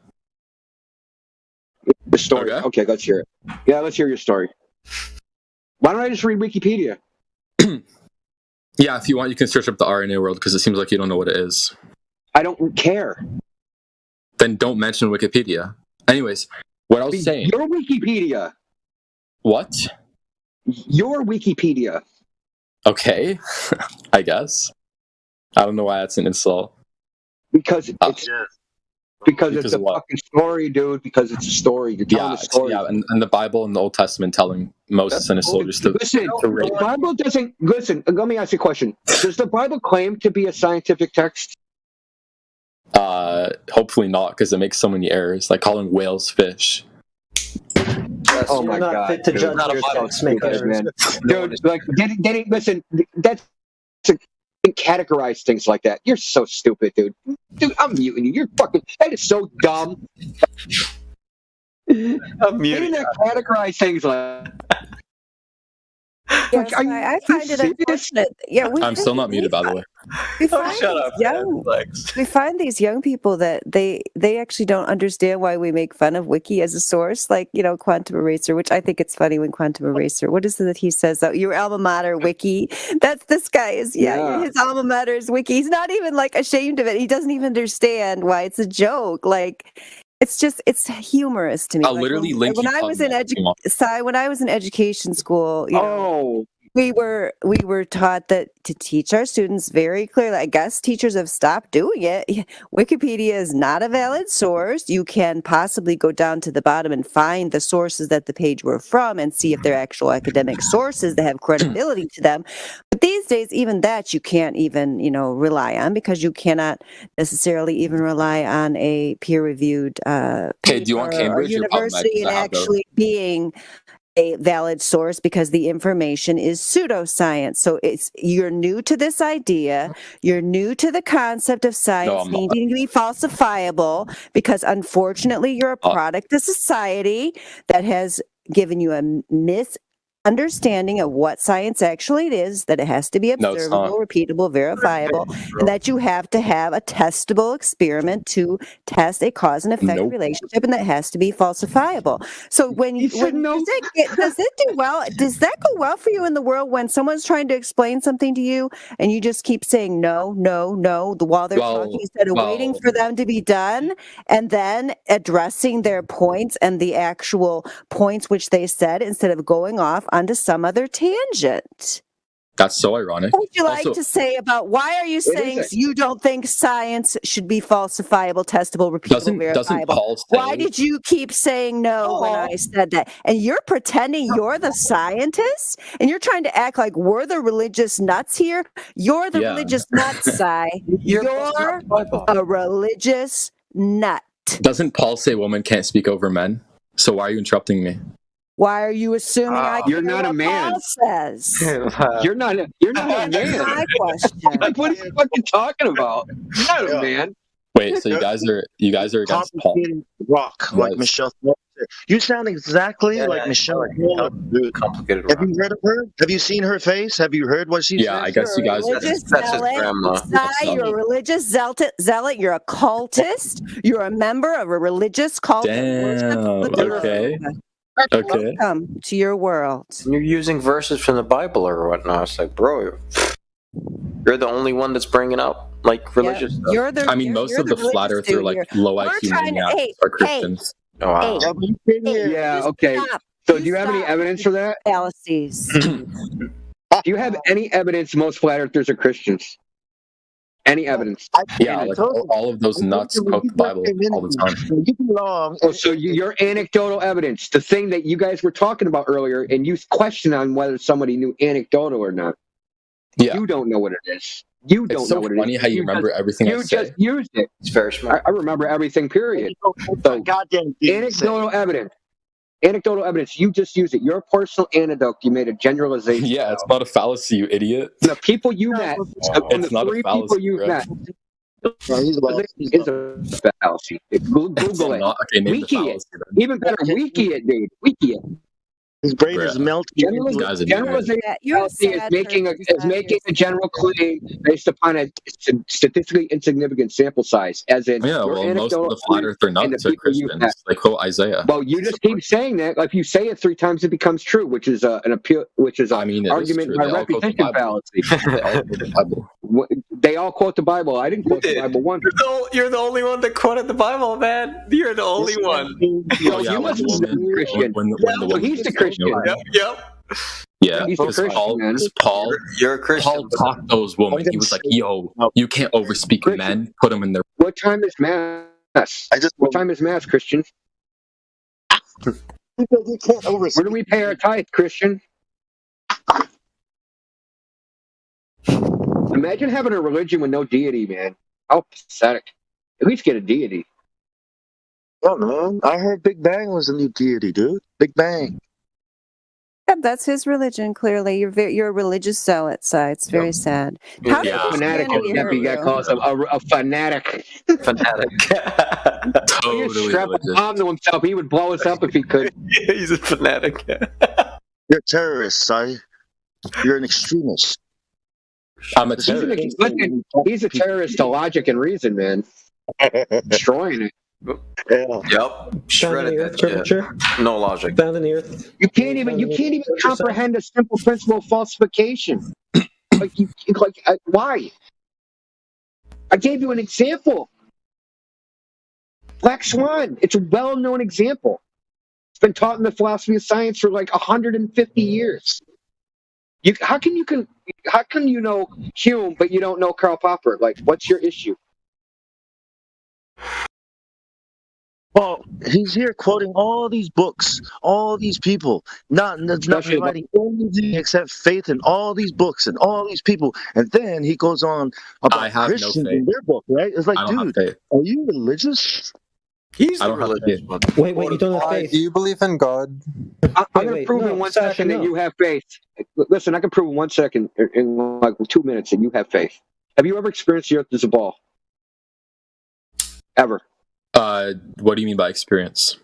The story. Okay, let's hear it. Yeah, let's hear your story. Why don't I just read Wikipedia? Yeah, if you want, you can search up the RNA world because it seems like you don't know what it is. I don't care. Then don't mention Wikipedia. Anyways, what I was saying... Your Wikipedia. What? Your Wikipedia. Okay, I guess. I don't know why that's an insult. Because it's a fucking story, dude. Because it's a story. You're telling a story. Yeah, and the Bible and the Old Testament telling Moses and his soldiers to listen. The Bible doesn't listen. Let me ask you a question. Does the Bible claim to be a scientific text? Hopefully not, because it makes so many errors, like calling whales fish. Oh my God! Fit to dude. judge yourself, make errors. Man. Dude, like, listen, that's to categorize things like that. You're so stupid, dude. Dude, I'm muting you. You're fucking. That is so dumb. I'm muting. You didn't categorize things like. Yes, I find it unfortunate. Yeah, I'm still not muted, by the way. We find these young people that they actually don't understand why we make fun of Wiki as a source, like, you know, Quantum Eraser, which I think it's funny when Quantum Eraser, what is it that he says? Oh, your alma mater, Wiki. This guy is, his alma mater is Wiki. He's not even like ashamed of it. He doesn't even understand why it's a joke. Like, it's humorous to me. I'll literally link when you I was in when I was in education school, you know, we were taught that to teach our students very clearly. I guess teachers have stopped doing it. Wikipedia is not a valid source. You can possibly go down to the bottom and find the sources that the page were from and see if they're actual academic sources that have credibility to them. But these days, even that you can't even, you know, rely on, because you cannot necessarily even rely on a peer-reviewed Okay, do you want Cambridge or university and actually being a valid source, because the information is pseudoscience. So you're new to this idea, you're new to the concept of science needing to be falsifiable, because unfortunately you're a product of society that has given you a misunderstanding of what science actually is, that it has to be observable, repeatable, verifiable, and that you have to have a testable experiment to test a cause and effect relationship, and that has to be falsifiable. So does it do well? Does that go well for you in the world when someone's trying to explain something to you and you just keep saying no while they're talking, instead of waiting for them to be done and then addressing their points and the actual points which they said, instead of going off onto some other tangent? That's so ironic. What would you like to say about why are you saying you don't think science should be falsifiable, testable, repeatable, verifiable? Paul say, why did you keep saying no when I said that? And you're pretending you're the scientist, and you're trying to act like we're the religious nuts here. You're the religious nuts, Sai. You're a religious nut. Doesn't Paul say women can't speak over men? So why are you interrupting me? Why are you assuming you're not a man? Paul says? You're not a man. That's my question. Like, what are you fucking talking about? You're not a man. Wait, so you guys are against Paul? Rock, like Michelle. You sound exactly like Michelle. Complicated. Have you heard of her? Have you seen her face? Have you heard what she said? Yeah, I guess you guys. That's his grandma. You're a religious zealot. You're a cultist. You're a member of a religious cult. Damn. Okay. Okay. Welcome to your world. You're using verses from the Bible or whatnot. It's like, bro, you're the only one that's bringing up like religious stuff. I mean, most of the flat earthers are like low IQ maniacs are Christians. Oh, wow. Yeah. Okay. So, do you have any evidence for that? Fallacies. Do you have any evidence most flat earthers are Christians? Any evidence? Yeah, like all of those nuts quote the Bible all the time. Oh, so your anecdotal evidence, the thing that you guys were talking about earlier, and you questioned on whether somebody knew anecdotal or not. Yeah. You don't know what it is. You don't know what it is. It's so funny how you remember everything I say. You just used it. It's very smart. I remember everything, period. So, anecdotal evidence. Anecdotal evidence. You just used it. Your personal anecdote. You made a generalization. Yeah, it's not a fallacy, you idiot. The people you met. It's not a fallacy, people you met. It's a fallacy. Google it. Wiki it. Even better, wiki it, dude. Wiki it. His brain is melting. Generalization is making a general claim based upon a statistically insignificant sample size. As in, most of the flat earth are nuts are Christians. Like quote Isaiah. Well, you just keep saying that. Like, if you say it 3 times, it becomes true, which is an appeal. Which is argument by repetition fallacy. They all quote the Bible. I didn't quote the Bible once. You're the only one that quoted the Bible, man. You're the only one. You must be Christian. He's the Christian. Yep. Yeah, he's a Christian, Paul, you're a Christian. Paul taught those women. He was like, "Yo, you can't overspeak men. Put them in their." What time is mass? What time is mass, Christian? You can't overspeak. Where do we pay our tithe, Christian? Imagine having a religion with no deity, man. How pathetic. At least get a deity. Oh no, I heard Big Bang was a new deity, dude. Big Bang. Yeah, that's his religion. Clearly, you're a religious zealot, so it's very sad. How did Fanatic. You got called a fanatic. Fanatic. Totally strap a bomb to himself. He would blow us up if he could. Yeah, he's a fanatic. You're a terrorist, Si. You're an extremist. I'm a terrorist. He's a terrorist to logic and reason, man. Destroying it. Yeah. Yep. Shredded that shit. No logic. Found in the earth. You can't even comprehend a simple principle of falsification. Why? I gave you an example. Black Swan. It's a well-known example. It's been taught in the philosophy of science for like 150 years. How can you know Hume but you don't know Karl Popper? Like, what's your issue? Well, he's here quoting all these books, all these people, not providing anything except faith in all these books and all these people. And then he goes on about Christians in their book, right? It's like, dude, are you religious? He's the religious one. Wait, you don't have faith. Do you believe in God? I'm going to prove in 1 second that you have faith. Listen, I can prove in 1 second, in like 2 minutes, that you have faith. Have you ever experienced the earth as a ball? Ever? What do you mean by experience?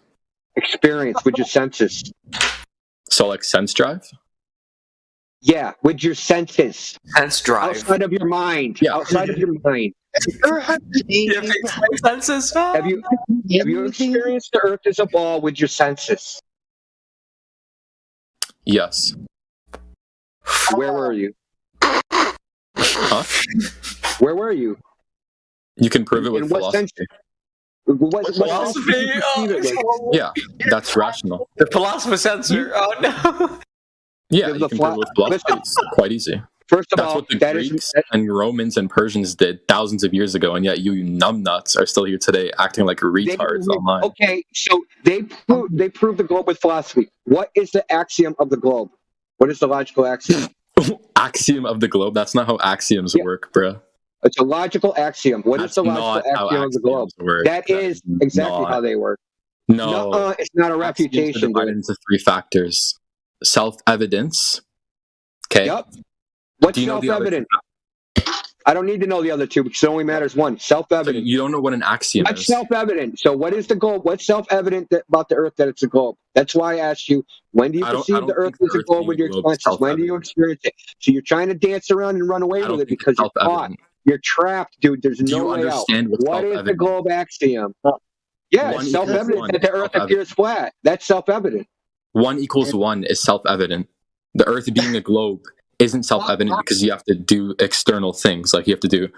Experience with your senses. So like sense drive? Yeah, with your senses. Sense drive. Outside of your mind. Yeah. Outside of your mind. Senses? Have you experienced the earth as a ball with your senses? Yes. Where were you? Huh? Where were you? You can prove it with philosophy. What philosophy? Yeah, that's rational. The philosopher sensor. Oh no. Yeah, you can prove it with philosophy. It's quite easy. First of that's all, what the Greeks and Romans and Persians did thousands of years ago, and yet you numbnuts are still here today acting like retards online. Okay, so they proved the globe with philosophy. What is the axiom of the globe? What is the logical axiom? Axiom of the globe? That's not how axioms work, bro. It's a logical axiom. What is the logical axiom of the globe? That is exactly how they work. No, it's not a refutation. Divided into 3 factors: self-evidence. Okay. Yep. What's self-evident? I don't need to know the other two because it only matters one. Self-evident. So you don't know what an axiom is. is. Self-evident. So what is the globe? What's self-evident about the Earth that it's a globe? That's why I asked you, when do you perceive the Earth as a globe with your senses? When do you experience it? So you're trying to dance around and run away with it because you're caught. You're trapped, dude. There's no way out. What is the globe axiom? Yeah, it's self-evident that the Earth appears flat. That's self-evident. 1 equals 1 is self-evident. The Earth being a globe isn't self-evident because you have to do external things, like you have to do.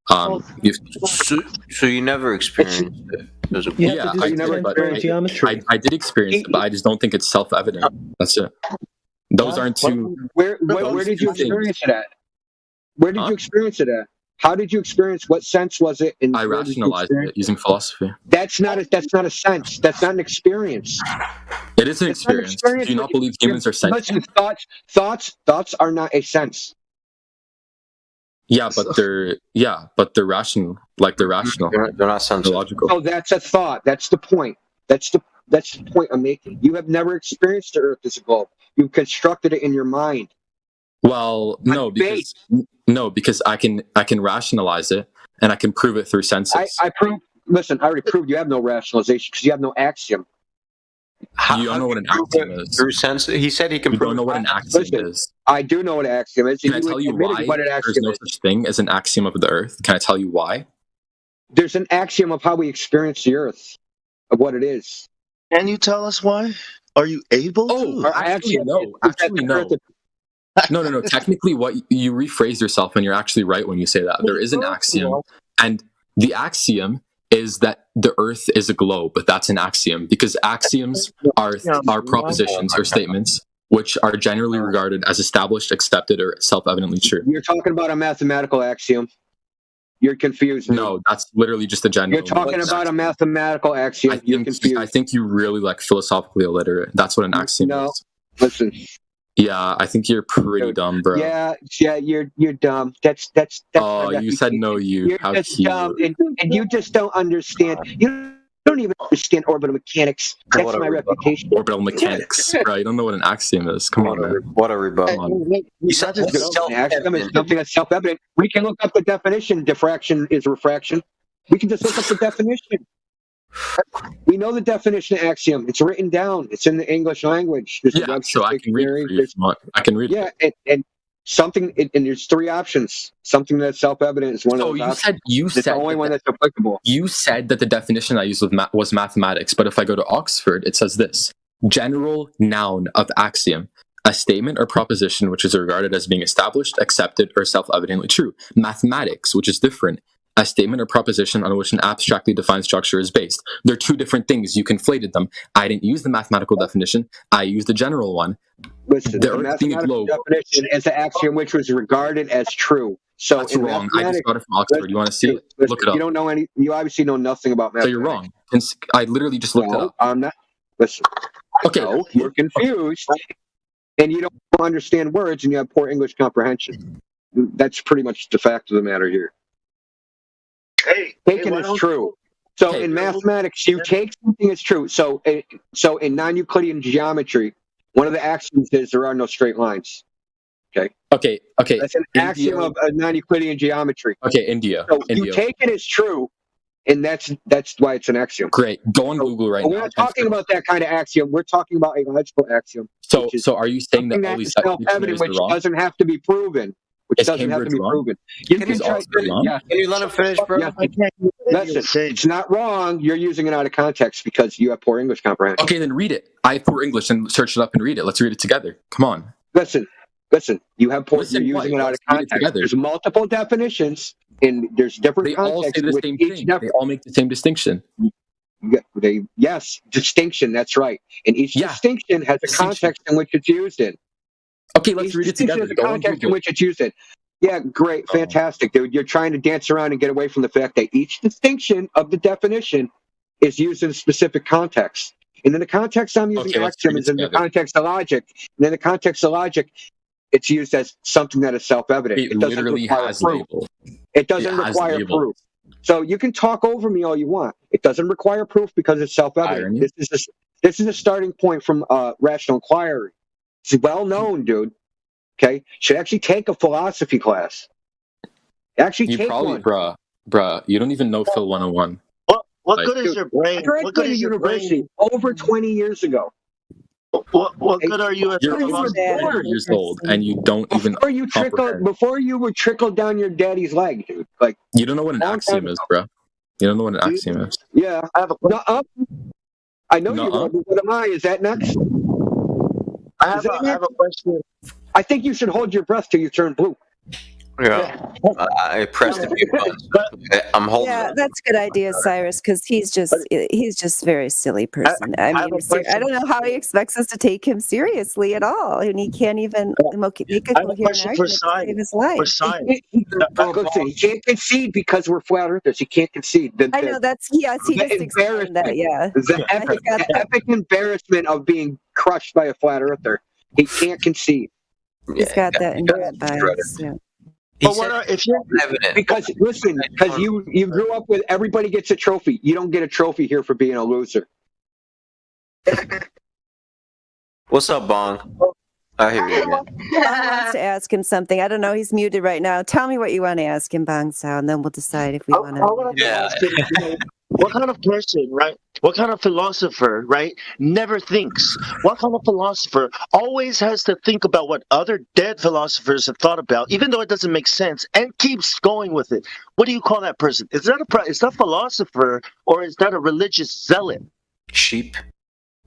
So you never experienced it. Yeah, I did experience it, but I just don't think it's self-evident. That's it. Those aren't two. Where did you experience it at? Where did you experience it at? How did you experience? What sense was it? I rationalized it using philosophy. That's not a sense. That's not an experience. It is an experience. Do you not believe humans are sentient? Thoughts are not a sense. Yeah, but they're rational. Like they're rational. They're not sensible. Logical. So that's a thought. That's the point. That's the point I'm making. You have never experienced the Earth as a globe. You've constructed it in your mind. Well, no, because I can rationalize it and I can prove it through senses. I already proved you have no rationalization because you have no axiom. You don't know what an axiom is. Through sense, he said he can prove. You don't know what an axiom is. I do know what an axiom is. Can I tell you why there's no such thing as an axiom of the Earth? Can I tell you why? There's an axiom of how we experience the Earth, of what it is. Can you tell us why? Are you able to? Actually, no. No. Technically, what you rephrase yourself, and you're actually right when you say that. There is an axiom, and the axiom is that the Earth is a globe. But that's an axiom because axioms are propositions or statements which are generally regarded as established, accepted, or self-evidently true. You're talking about a mathematical axiom. You're confused. No, that's literally just a general. You're talking about a mathematical axiom. You're confused. I think you really philosophically illiterate. That's what an axiom is. Listen. Yeah, I think you're pretty dumb, bro. Yeah, you're dumb. That's Oh, you said no, You're How just cute. dumb, and you just don't understand. You don't even understand orbital mechanics. That's What a my rebuttal. reputation. Orbital mechanics, bro. You don't know what an axiom is. Come on, man. What a rebuttal. You said this is something that's self-evident. We can look up the definition. Diffraction is refraction. We can just look up the definition. We know the definition of axiom. It's written down. It's in the English language. There's Yeah, so I can read it for you if you want. I can read it. Yeah, and something, and there's three options. Something that's self-evident is one of those options. It's the only one that's applicable. You said that the definition I used was mathematics, but if I go to Oxford, it says this: general noun of axiom, a statement or proposition which is regarded as being established, accepted, or self-evidently true. Mathematics, which is different, a statement or proposition on which an abstractly defined structure is based. They're two different things. You conflated them. I didn't use the mathematical definition. I used the general one. Listen, the mathematical definition is an axiom which was regarded as true. So that's wrong. I just got it from Oxford. You want to see it? Look it up. You don't know any. You obviously know nothing about mathematics. So you're wrong. I literally just looked it up. I'm not. Listen. Okay. No, you're confused, and you don't understand words, and you have poor English comprehension. That's pretty much the fact of the matter here. Taken as true. So in mathematics, you take something as true. So in non-Euclidean geometry, one of the axioms is there are no straight lines. Okay. That's an axiom of non-Euclidean geometry. Okay, India. So you take it as true, and that's why it's an axiom. Great. Go on Google right now. We're not talking about that kind of axiom. We're talking about a logical axiom. So are you saying that all these self-evident, which doesn't have to be proven? Which doesn't have to be proven. You can try. Can you let him finish, bro? Yes, listen, it's not wrong. You're using it out of context because you have poor English comprehension. Okay, then read it. I have poor English and search it up and read it. Let's read it together. Come on. Listen. You have poor. You're using it out of context. There's multiple definitions, and there's different They contexts. all say the same thing. They all make the same distinction. Yes, distinction. That's right. And each distinction has a context in which it's used in. Okay, let's read it together. Has a context in which it's used in. Yeah, great, fantastic, dude. You're trying to dance around and get away from the fact that each distinction of the definition is used in a specific context. And in the context I'm using axiom is in the context of logic. And in the context of logic, it's used as something that is self-evident. It doesn't literally require has proof. label. It doesn't require proof. So you can talk over me all you want. It doesn't require proof because it's self-evident. This is a starting point from rational inquiry. It's well known, dude. Okay, should actually take a philosophy class. Actually, take one. Bruh, you don't even know Phil 101. What good is your brain? What good is your brain? Over 20 years ago. What good are you? You're 4 years old and you don't even. Before you were trickled down your daddy's leg, dude. Like you don't know what an axiom is, bro. You don't know what an axiom is. Yeah, I have a. I know you don't. What am I? Is that next? I have a question. I think you should hold your breath till you turn blue. Yeah, I pressed a few buttons. I'm holding. Yeah, that's a good idea, Cyrus, because he's just a very silly person. I mean, I don't know how he expects us to take him seriously at all, and he can't even make a coherent argument to save his life. Listen, he can't concede because we're flat earthers. He can't concede. I know that's he just explained that. Yeah, the epic embarrassment of being crushed by a flat earther. He can't concede. He's got that inherent bias. Yeah. But if you're because you grew up with everybody gets a trophy. You don't get a trophy here for being a loser. What's up, Bong? I hear you again. I wants to ask him something. I don't know. He's muted right now. Tell me what you want to ask him, Bong Sao, and then we'll decide if we want to. Yeah. What kind of person, right? What kind of philosopher, right, never thinks? What kind of philosopher always has to think about what other dead philosophers have thought about, even though it doesn't make sense, and keeps going with it? What do you call that person? Is that a philosopher, or is that a religious zealot? Sheep.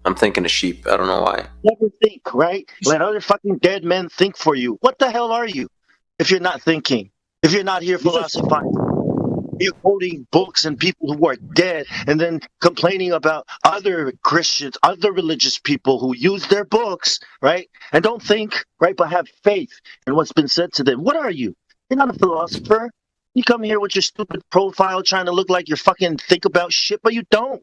I'm thinking of sheep. I don't know why. Never think, right? Let other fucking dead men think for you. What the hell are you if you're not thinking? If you're not here philosophizing? You're quoting books and people who are dead and then complaining about other Christians, other religious people who use their books, right? And don't think, right, but have faith in what's been said to them. What are you? You're not a philosopher. You come here with your stupid profile trying to look like you're fucking think about shit, but you don't.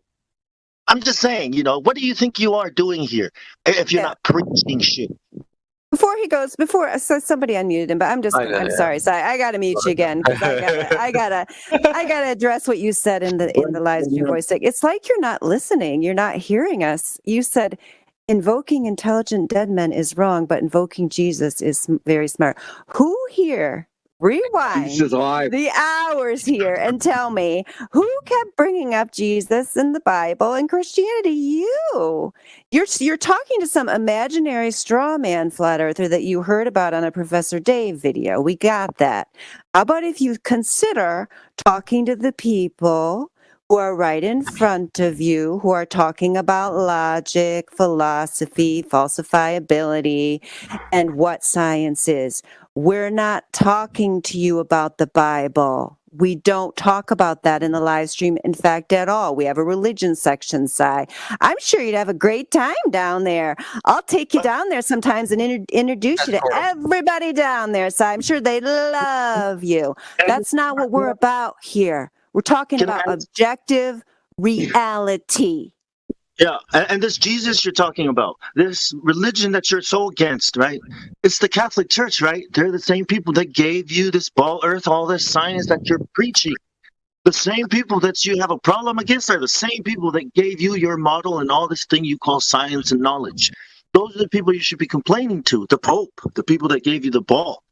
I'm just saying, what do you think you are doing here if you're not preaching shit? Before he goes, so somebody unmuted him, but I'm sorry. So I got to mute you again because I gotta address what you said in the live stream voice. It's like you're not listening. You're not hearing us. You said invoking intelligent dead men is wrong, but invoking Jesus is very smart. Who here? Rewind the hours here and tell me who kept bringing up Jesus and the Bible and Christianity. You're talking to some imaginary straw man flat earther that you heard about on a Professor Dave video. We got that. How about if you consider talking to the people who are right in front of you, who are talking about logic, philosophy, falsifiability, and what science is? We're not talking to you about the Bible. We don't talk about that in the live stream, in fact, at all. We have a religion section, Si. I'm sure you'd have a great time down there. I'll take you down there sometimes and introduce you to everybody down there, Si. I'm sure they'd love you. That's not what we're about here. We're talking about objective reality. Yeah, and this Jesus you're talking about, this religion that you're so against, right? It's the Catholic Church, right? They're the same people that gave you this ball earth, all this science that you're preaching. The same people that you have a problem against are the same people that gave you your model and all this thing you call science and knowledge. Those are the people you should be complaining to, the Pope, the people that gave you the ball.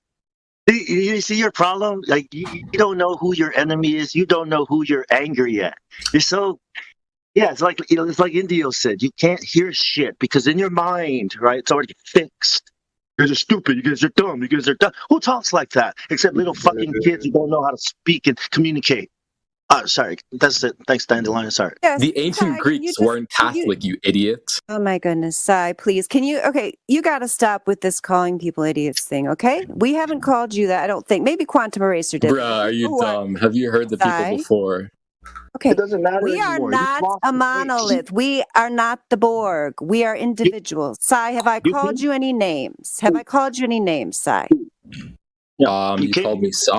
You see your problem? Like, you don't know who your enemy is. You don't know who you're angry at. You're so... Yeah, it's like Indio said. You can't hear shit because in your mind, right, it's already fixed. You guys are stupid. You guys are dumb. You guys are dumb. Who talks like that? Except little fucking kids who don't know how to speak and communicate. Sorry, that's it. Thanks, Dandelion. Sorry. Yes, the ancient Greeks weren't Catholic, you idiots. Oh my goodness, Si, please. You got to stop with this calling people idiots thing, okay? We haven't called you that, I don't think. Maybe Quantum Eraser did. Bruh, are you dumb? Have you heard the people before? Okay, it doesn't matter we are anymore. not a monolith. We are not the Borg. We are individuals. Si, have I called you any names? Have I called you any names, Si? You called me Si.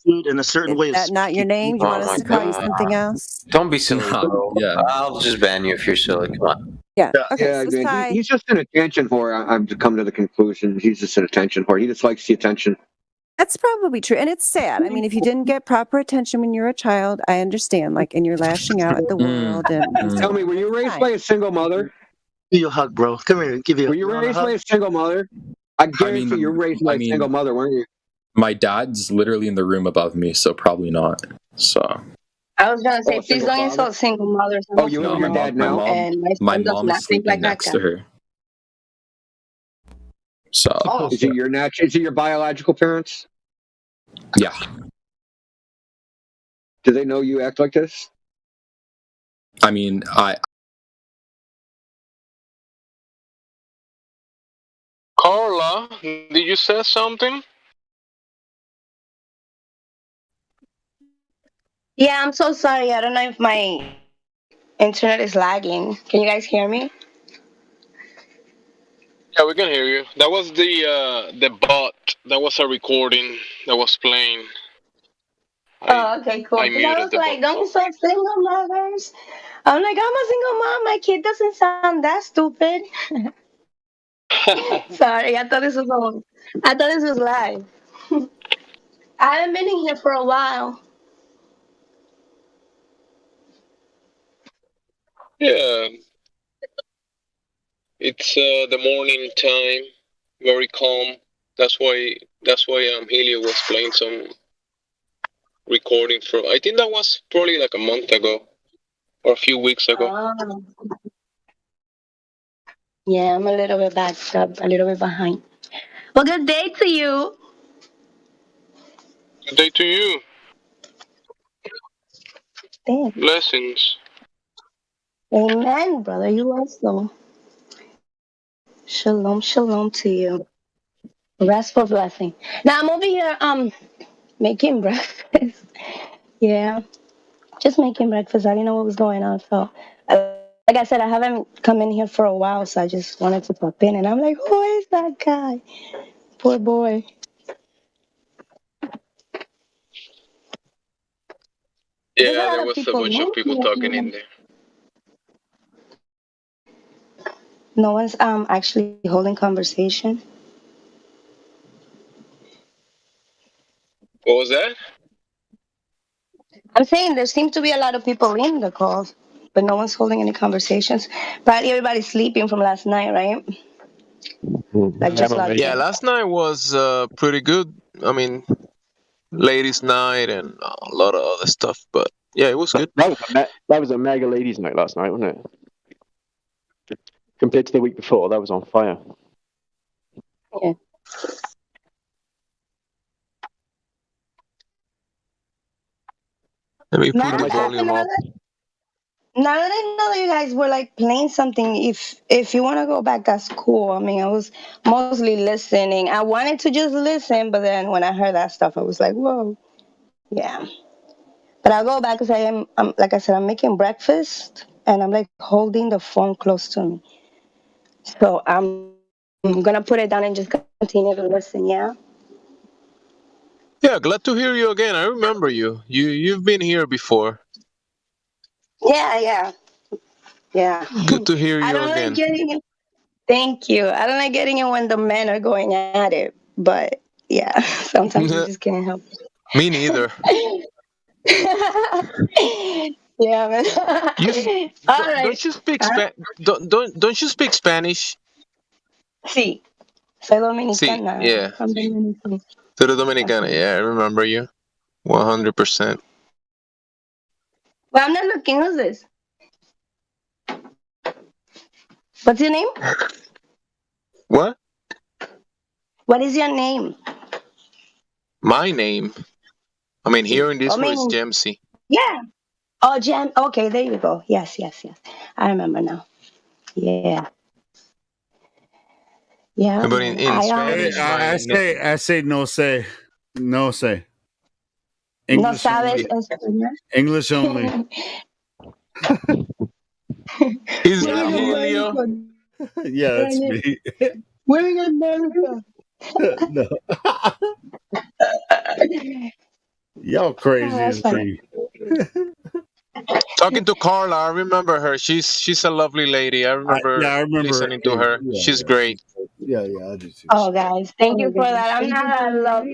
In a certain way. Is that not your name? Do you want us to call you something else? Don't be silly, bro. Yeah. I'll just ban you if you're silly. Come on. Yeah. Okay. Yeah, So man, Si, he's just an attention whore. I'm to come to the conclusion. He's just an attention whore. He just likes the attention. that's probably true, and it's sad. I mean, if you didn't get proper attention when you were a child, I understand. Like, and you're lashing out at the world. And Tell me, were you raised by a single mother? Give you a hug, bro. Come here. Were you raised by a single mother? I guarantee you're raised by a single mother, weren't you? My dad's literally in the room above me, so probably not. So. I was gonna say, please don't insult single mothers. Oh, you and your dad now? And my son does mom not is think sleeping like that next guy. to her. So. Is it your biological parents? Yeah. Do they know you act like this? I mean, Carla, did you say something? Yeah, I'm so sorry. I don't know if my internet is lagging. Can you guys hear me? Yeah, we can hear you. That was the bot. That was a recording that was playing. Okay, cool. I 'Cause I was muted the like, don't insult single mothers. I'm like, I'm a single mom. My kid doesn't sound that stupid. Sorry, I thought this was live. I haven't been in here for a while. Yeah, it's the morning time, very calm. That's why Helio was playing some recording from. I think that was probably like a month ago or a few weeks ago. Oh. Yeah, I'm a little bit backed up, a little bit behind. Well, good day to you. Good day to you. Thanks. Blessings. Amen, brother. You also. Shalom, shalom to you. Restful blessing. Now I'm over here making breakfast. Yeah. Just making breakfast. I didn't know what was going on. So like I said, I haven't come in here for a while, so I just wanted to pop in and I'm like, who is that guy? Poor boy. Yeah, there was a bunch of people talking in there. No one's actually holding conversation. What was that? I'm saying there seems to be a lot of people in the call, but no one's holding any conversations. Probably everybody's sleeping from last night, right? Like just Yeah, last night was pretty good. I mean, ladies' night and a lot of other stuff, but yeah, it was good. That was a mega ladies' night last night, wasn't it? Compared to the week before, that was on fire. Yeah. Let me put Now the that, volume now up. that now that I know that you guys were like playing something, if you want to go back, that's cool. I mean, I was mostly listening. I wanted to just listen, but then when I heard that stuff, I was like, whoa, yeah. But I'll go back because I'm like I said, I'm making breakfast and I'm like holding the phone close to me. So I'm gonna put it down and just continue to listen. Yeah. Yeah, glad to hear you again. I remember you. You've been here before. Yeah. Good to hear I you don't like again. getting it. Thank you. I don't like getting it when the men are going at it, but yeah, sometimes you just can't help Me neither. it. Yeah, man. All right. Don't you speak don't you speak Spanish? Sí. Soy Sí, dominicana. yeah. I'm Dominican. To the Dominicana. Yeah, I remember you. 100%. Well, I'm not looking. Who's this? What's your name? What? What is your name? My name. I mean, here in this I one is mean, Jamsey. yeah. Oh, Jam. Okay, there you go. Yes. I remember now. Yeah. Yeah. But in Spanish, I say no say. No English sabes only. español. English only. Is that Helio? Yeah, that's me. We're in America. No. Y'all crazy as me. Talking to Carla, I remember her. She's a lovely lady. I remember, I remember listening to her. Yeah, she's great. Yeah, I do too. Oh, guys, thank you for that. I'm not a love.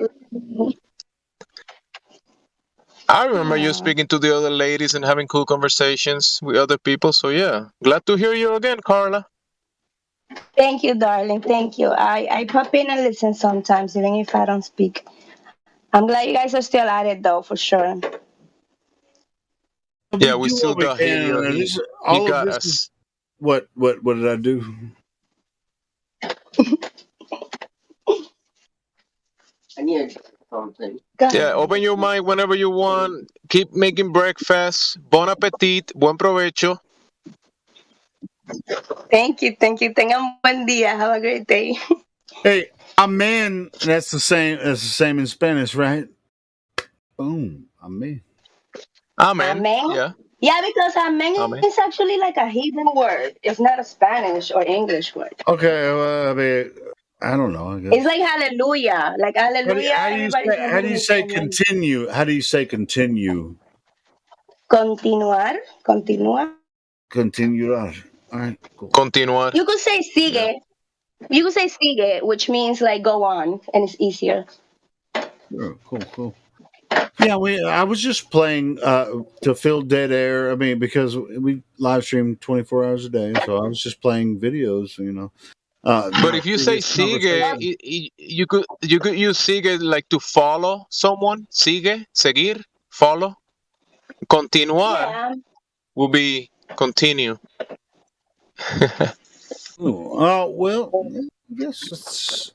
I remember you speaking to the other ladies and having cool conversations with other people. So yeah, glad to hear you again, Carla. Thank you, darling. Thank you. I pop in and listen sometimes, even if I don't speak. I'm glad you guys are still at it, though, for sure. Yeah, we still got Helio. He got us. What did I do? I need something. Yeah, open your mic whenever you want. Keep making breakfast. Bon appetit. Buen provecho. Thank you. Tengan buen día. Have a great day. Hey, amen. That's the same. That's the same in Spanish, right? Boom. Amen. Amen. Amen. Yeah. Yeah, because amen is actually like a Hebrew word. It's not a Spanish or English word. Okay. Well, I mean, I don't know. I guess. It's like hallelujah. Like hallelujah. How do you say continue? How do you say continue? Continuar. Continua. Continuar. All right. Cool. Continuar. You could say sigue. Yeah. You could say sigue, which means like go on, and it's easier. Oh, cool. Yeah, I was just playing to fill dead air. I mean, because we live stream 24 hours a day, so I was just playing videos, you know. But if you say sigue, you could use sigue like to follow someone. Sigue, seguir, follow. Continuar will be continue. Well, I guess it's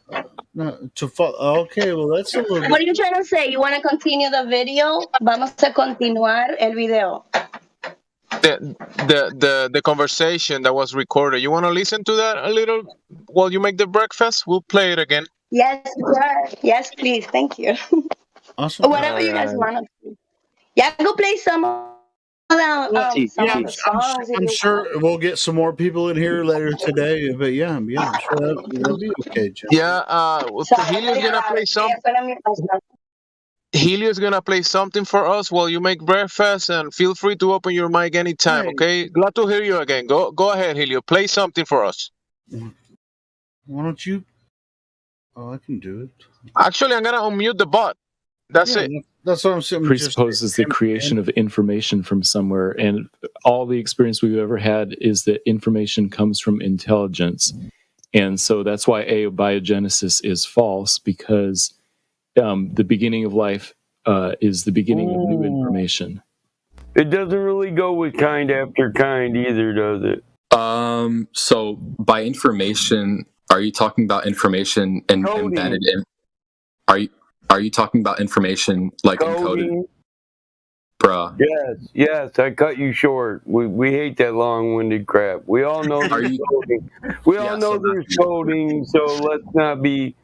to follow. Okay, well, that's a little. What are you trying to say? You want to continue the video? Vamos a continuar el video. The conversation that was recorded. You want to listen to that a little while you make the breakfast? We'll play it again. Yes, sir. Yes, please. Thank you. Awesome. Whatever you guys want to. Yeah, go play some of the songs. I'm sure we'll get some more people in here later today. But yeah, I'm sure that'll be okay, Jim. Yeah, Helio's gonna play something. Helio's gonna play something for us while you make breakfast, and feel free to open your mic anytime. Okay, glad to hear you again. Go ahead, Helio. Play something for us. Why don't you? Oh, I can do it. Actually, I'm gonna unmute the bot. That's it. That's what I'm saying. Presupposes the creation of information from somewhere, and all the experience we've ever had is that information comes from intelligence, and so that's why abiogenesis is false, because the beginning of life is the beginning of new information. It doesn't really go with kind after kind either, does it? So by information, are you talking about information embedded in? Are you talking about information like encoded? Bruh. Yes, I cut you short. We hate that long-winded crap. We all know there's coding. We all know there's coding, so let's not be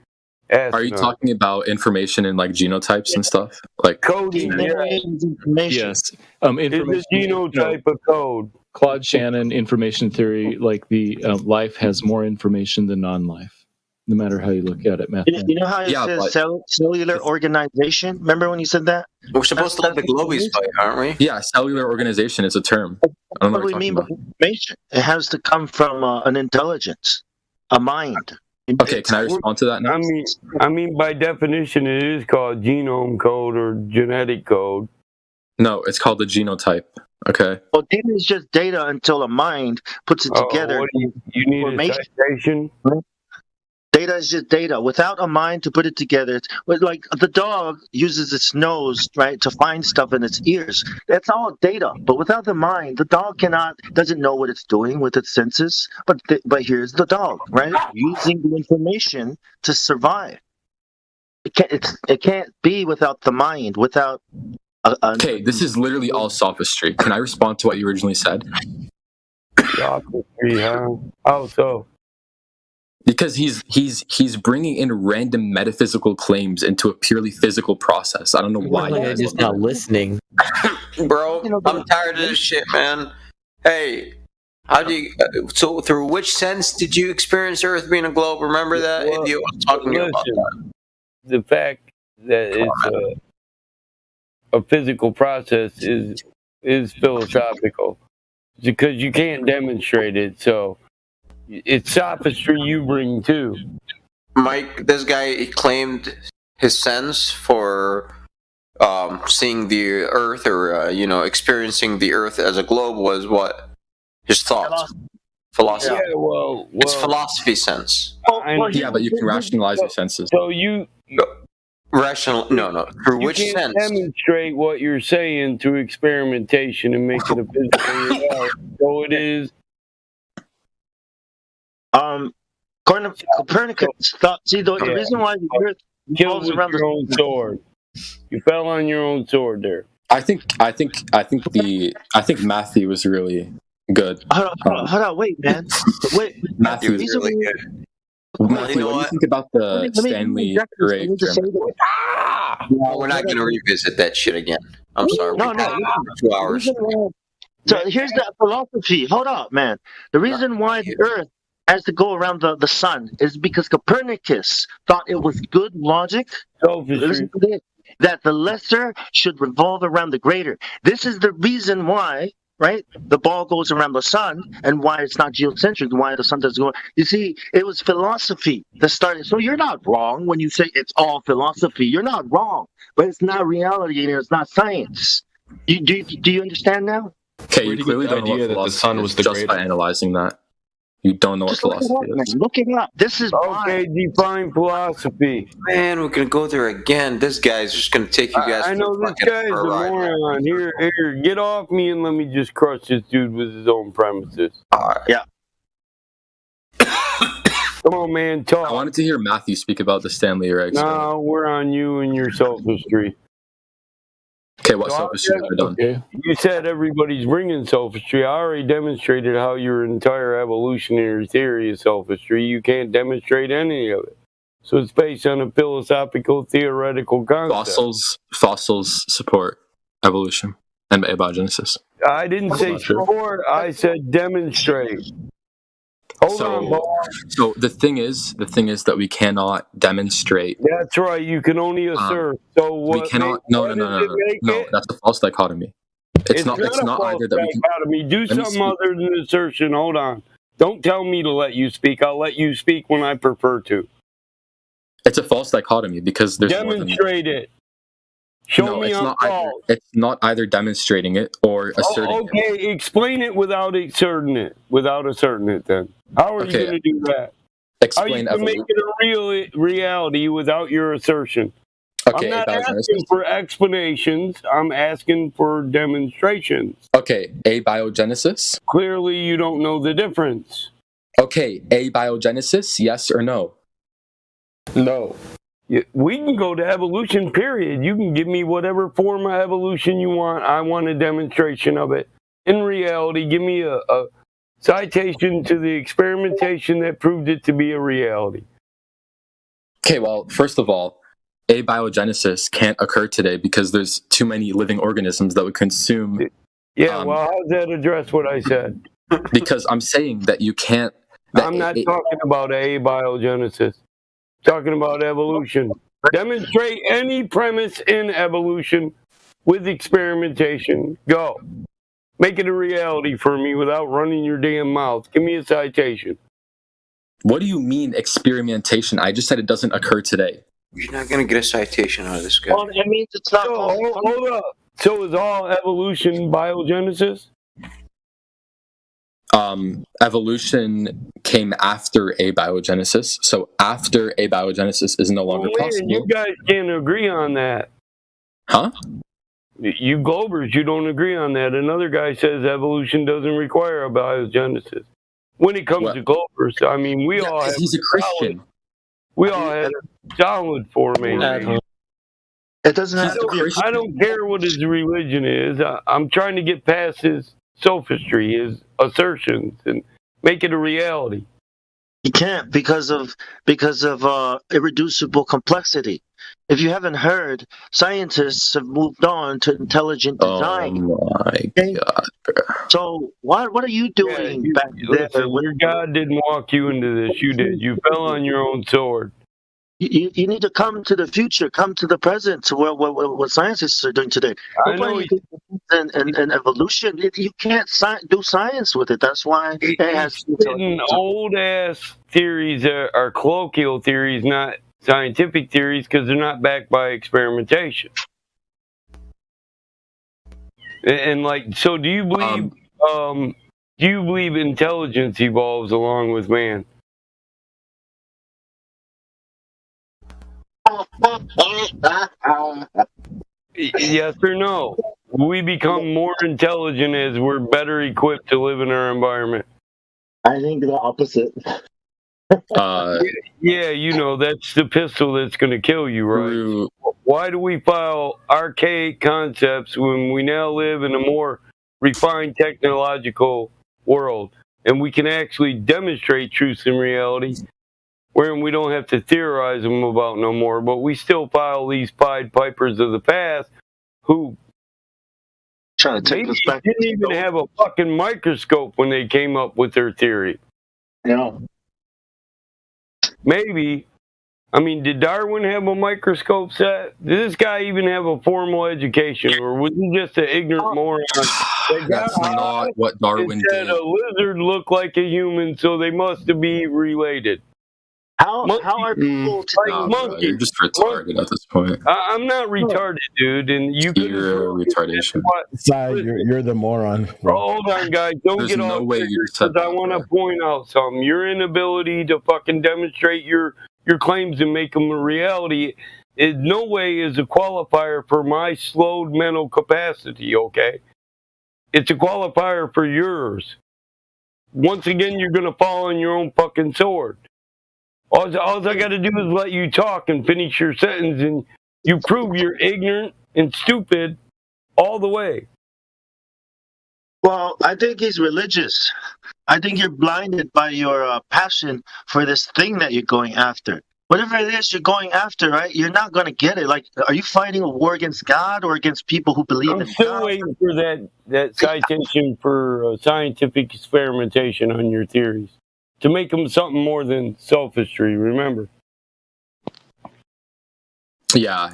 asking. Are you talking about information in like genotypes and stuff? Like coding? Yes. It's a genotype of code. Claude Shannon information theory, like the life has more information than non-life, no matter how you look at it. You know how it says cellular organization? Remember when you said that? We're supposed to let the globies fight, aren't we? Yeah, cellular organization is a term. I don't know what we mean by information. It has to come from an intelligence, a mind. Okay, can I respond to that now? I mean, by definition, it is called genome code or genetic code. No, it's called the genotype. Okay. Well, data is just data until a mind puts it together. What do you need a citation? Data is just data. Without a mind to put it together, like the dog uses its nose, right, to find stuff in its ears. That's all data. But without the mind, the dog doesn't know what it's doing with its senses. But here's the dog, right, using the information to survive. It can't be without the mind, without. Okay, this is literally all sophistry. Can I respond to what you originally said? Sophistry, huh? How so? Because he's bringing in random metaphysical claims into a purely physical process. I don't know why. You're just not listening, bro. I'm tired of this shit, man. Hey, how do you? So through which sense did you experience Earth being a globe? Remember that? Well, Idiot was talking about that. The fact that it's a physical process is philosophical, because you can't demonstrate it. So it's sophistry you bring too. Mike, this guy claimed his sense for seeing the Earth or experiencing the Earth as a globe was what? His thoughts. Philosophy. Yeah, well, it's philosophy sense. Yeah, but you can rationalize your senses. So you rational? No. Through which can't sense? Demonstrate what you're saying through experimentation and make it a physical reality. So it is. Copernicus thought. See, the reason why the Earth revolves around your own sword. You fell on your own sword there. I think Matthew was really good. Hold on, wait, man. Wait, Matthew was really good. Matthew, what do you think about the Stanley Drake? No, we're not going to revisit that shit again. I'm sorry. No. 2 hours. So here's the philosophy. Hold up, man. The reason why the Earth has to go around the sun is because Copernicus thought it was good logic that the lesser should revolve around the greater. This is the reason why, right, the ball goes around the sun and why it's not geocentric, why the sun doesn't go. You see, it was philosophy that started. So you're not wrong when you say it's all philosophy. You're not wrong, but it's not reality and it's not science. Do you understand now? Okay, you clearly don't know that the sun was the just by analyzing that. You don't know what philosophy is. Look it up. This is okay. Define philosophy. Man, we're gonna go there again. This guy's just gonna take you guys. I know this guy's a moron. Here, get off me and let me just crush this dude with his own premises. Yeah. Come on, man. Talk. I wanted to hear Matthew speak about the Stanley Drake. No, we're on you and your sophistry. Okay, what sophistry have I done? Okay. You said everybody's bringing sophistry. I already demonstrated how your entire evolutionary theory is sophistry. You can't demonstrate any of it. So it's based on a philosophical, theoretical concept. Fossils support evolution and abiogenesis. I didn't say support. I said demonstrate. Hold on, Bob. So the thing is that we cannot demonstrate. That's right. You can only assert. So what? We cannot. No. That's a false dichotomy. It's not either that we can. Do something other than assertion. Hold on. Don't tell me to let you speak. I'll let you speak when I prefer to. It's a false dichotomy because there's demonstrate it. Show me it's I'm not false. it's not either demonstrating it or asserting it. Okay, explain it without asserting it. Without asserting it, then. How are you going to do that? How are you Explain going to make it a real reality without your assertion? Okay, I'm not abiogenesis. asking for explanations. I'm asking for demonstrations. Okay, abiogenesis. Clearly, you don't know the difference. Okay, abiogenesis, yes or no? No. We can go to evolution, period. You can give me whatever form of evolution you want. I want a demonstration of it. In reality, give me a citation to the experimentation that proved it to be a reality. Okay, well, first of all, abiogenesis can't occur today because there's too many living organisms that would consume. Yeah, well, how does that address what I said? Because I'm saying that you can't. I'm not talking about abiogenesis. I'm talking about evolution. Demonstrate any premise in evolution with experimentation. Go. Make it a reality for me without running your damn mouth. Give me a citation. What do you mean experimentation? I just said it doesn't occur today. You're not going to get a citation out of this guy. Well, that means it's not. Hold up. So is all evolution biogenesis? Evolution came after abiogenesis. So after abiogenesis is no longer possible. You guys can't agree on that. Huh? You Globers, you don't agree on that. Another guy says evolution doesn't require abiogenesis. When it comes to Globers, I mean, we all have he's a Christian. We all have solid formation. It doesn't have to be. I don't care what his religion is. I'm trying to get past his sophistry, his assertions, and make it a reality. You can't because of irreducible complexity. If you haven't heard, scientists have moved on to intelligent design. Oh my God. So what are you doing back there? Your God didn't walk you into this. You did. You fell on your own sword. You need to come to the future, come to the present, to what scientists are doing today. And evolution, you can't do science with it. That's why it has old ass theories are colloquial theories, not scientific theories, because they're not backed by experimentation. And like, so do you believe intelligence evolves along with man? Yes or no? We become more intelligent as we're better equipped to live in our environment. I think the opposite. Yeah, you know, that's the pistol that's going to kill you, right? Why do we file archaic concepts when we now live in a more refined technological world and we can actually demonstrate truths and reality wherein we don't have to theorize them about no more, but we still file these Pied Pipers of the past who trying to take us back. Didn't even have a fucking microscope when they came up with their theory. No. Maybe. I mean, did Darwin have a microscope set? Did this guy even have a formal education, or was he just an ignorant moron? That's not what Darwin did. A lizard looked like a human, so they must be related. How are people monkeys? You're just retarded at this point. I'm not retarded, dude, and you could. You're a retardation. You're the moron. Bro. Hold on, guys. Don't get off because I want to point out something. Your inability to fucking demonstrate your claims and make them a reality in no way is a qualifier for my slowed mental capacity, okay? It's a qualifier for yours. Once again, you're going to fall on your own fucking sword. All I got to do is let you talk and finish your sentence, and you prove you're ignorant and stupid all the way. Well, I think he's religious. I think you're blinded by your passion for this thing that you're going after. Whatever it is you're going after, right? You're not going to get it. Like, are you fighting a war against God or against people who believe in God? I'm still waiting for that citation for scientific experimentation on your theories. To make them something more than sophistry, remember? Yeah,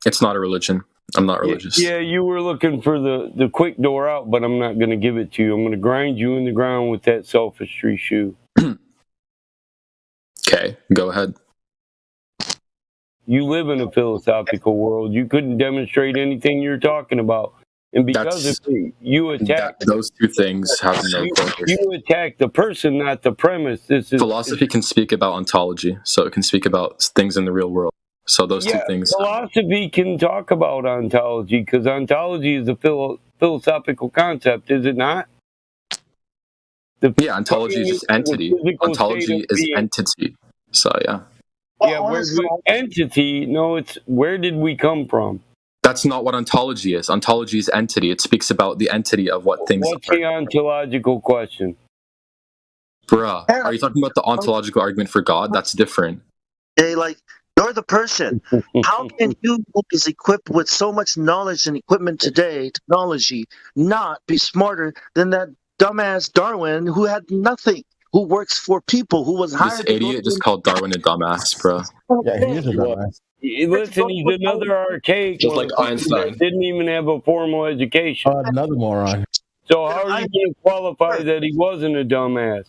it's not a religion. I'm not religious. Yeah, you were looking for the quick door out, but I'm not going to give it to you. I'm going to grind you in the ground with that sophistry shoe. Okay, go ahead. You live in a philosophical world. You couldn't demonstrate anything you're talking about. And because That's- of it, you attack those two things have no correlation. you attack the person, not the premise. This is Philosophy can speak about ontology, so it can speak about things in the real world. So those two things. Philosophy can talk about ontology because ontology is a philosophical concept, is it not? Yeah, ontology is just entity. Ontology is entity. So yeah. Yeah, where's entity? No, it's where did we come from? That's not what ontology is. Ontology is entity. It speaks about the entity of what things What's are. the ontological question? Bruh, are you talking about the ontological argument for God? That's different. Okay, like you're the person. How can you, who is equipped with so much knowledge and equipment today, technology, not be smarter than that dumbass Darwin who had nothing, who works for people, who was This hired? idiot just called Darwin a dumbass, bruh. Yeah, he is a dumbass. Listen, he's another archaic Just like motherfucker Einstein. that didn't even have a formal education. Another moron. So how are you going to qualify that he wasn't a dumbass?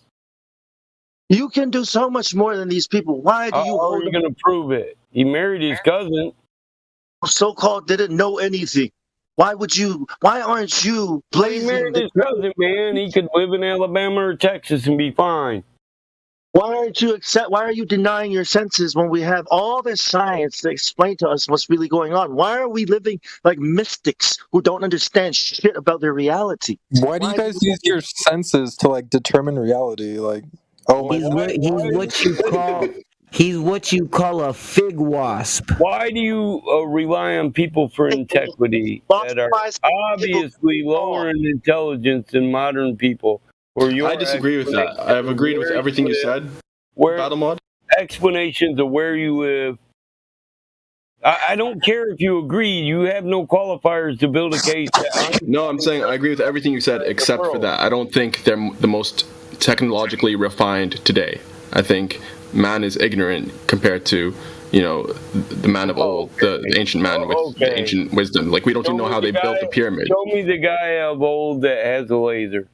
You can do so much more than these people. Why do you How are hold you going to prove it? He married his cousin. so-called didn't know anything? Why aren't you He blazing? married his cousin, man. He could live in Alabama or Texas and be fine. Why are you denying your senses when we have all this science to explain to us what's really going on? Why are we living like mystics who don't understand shit about their reality? Why do you guys use your senses to like determine reality? Like, oh my God. He's what you call a fig wasp. Why do you rely on people for integrity that are obviously lower in intelligence than modern people? I disagree with that. I've agreed with everything you said. Battle mod. Explanations of where you live. I don't care if you agree. You have no qualifiers to build a case. No, I'm saying I agree with everything you said except for that. I don't think they're the most technologically refined today. I think man is ignorant compared to, the man of old, the ancient man with the ancient wisdom. Like, we don't even know how they built the pyramid. Show me the guy of old that has a laser.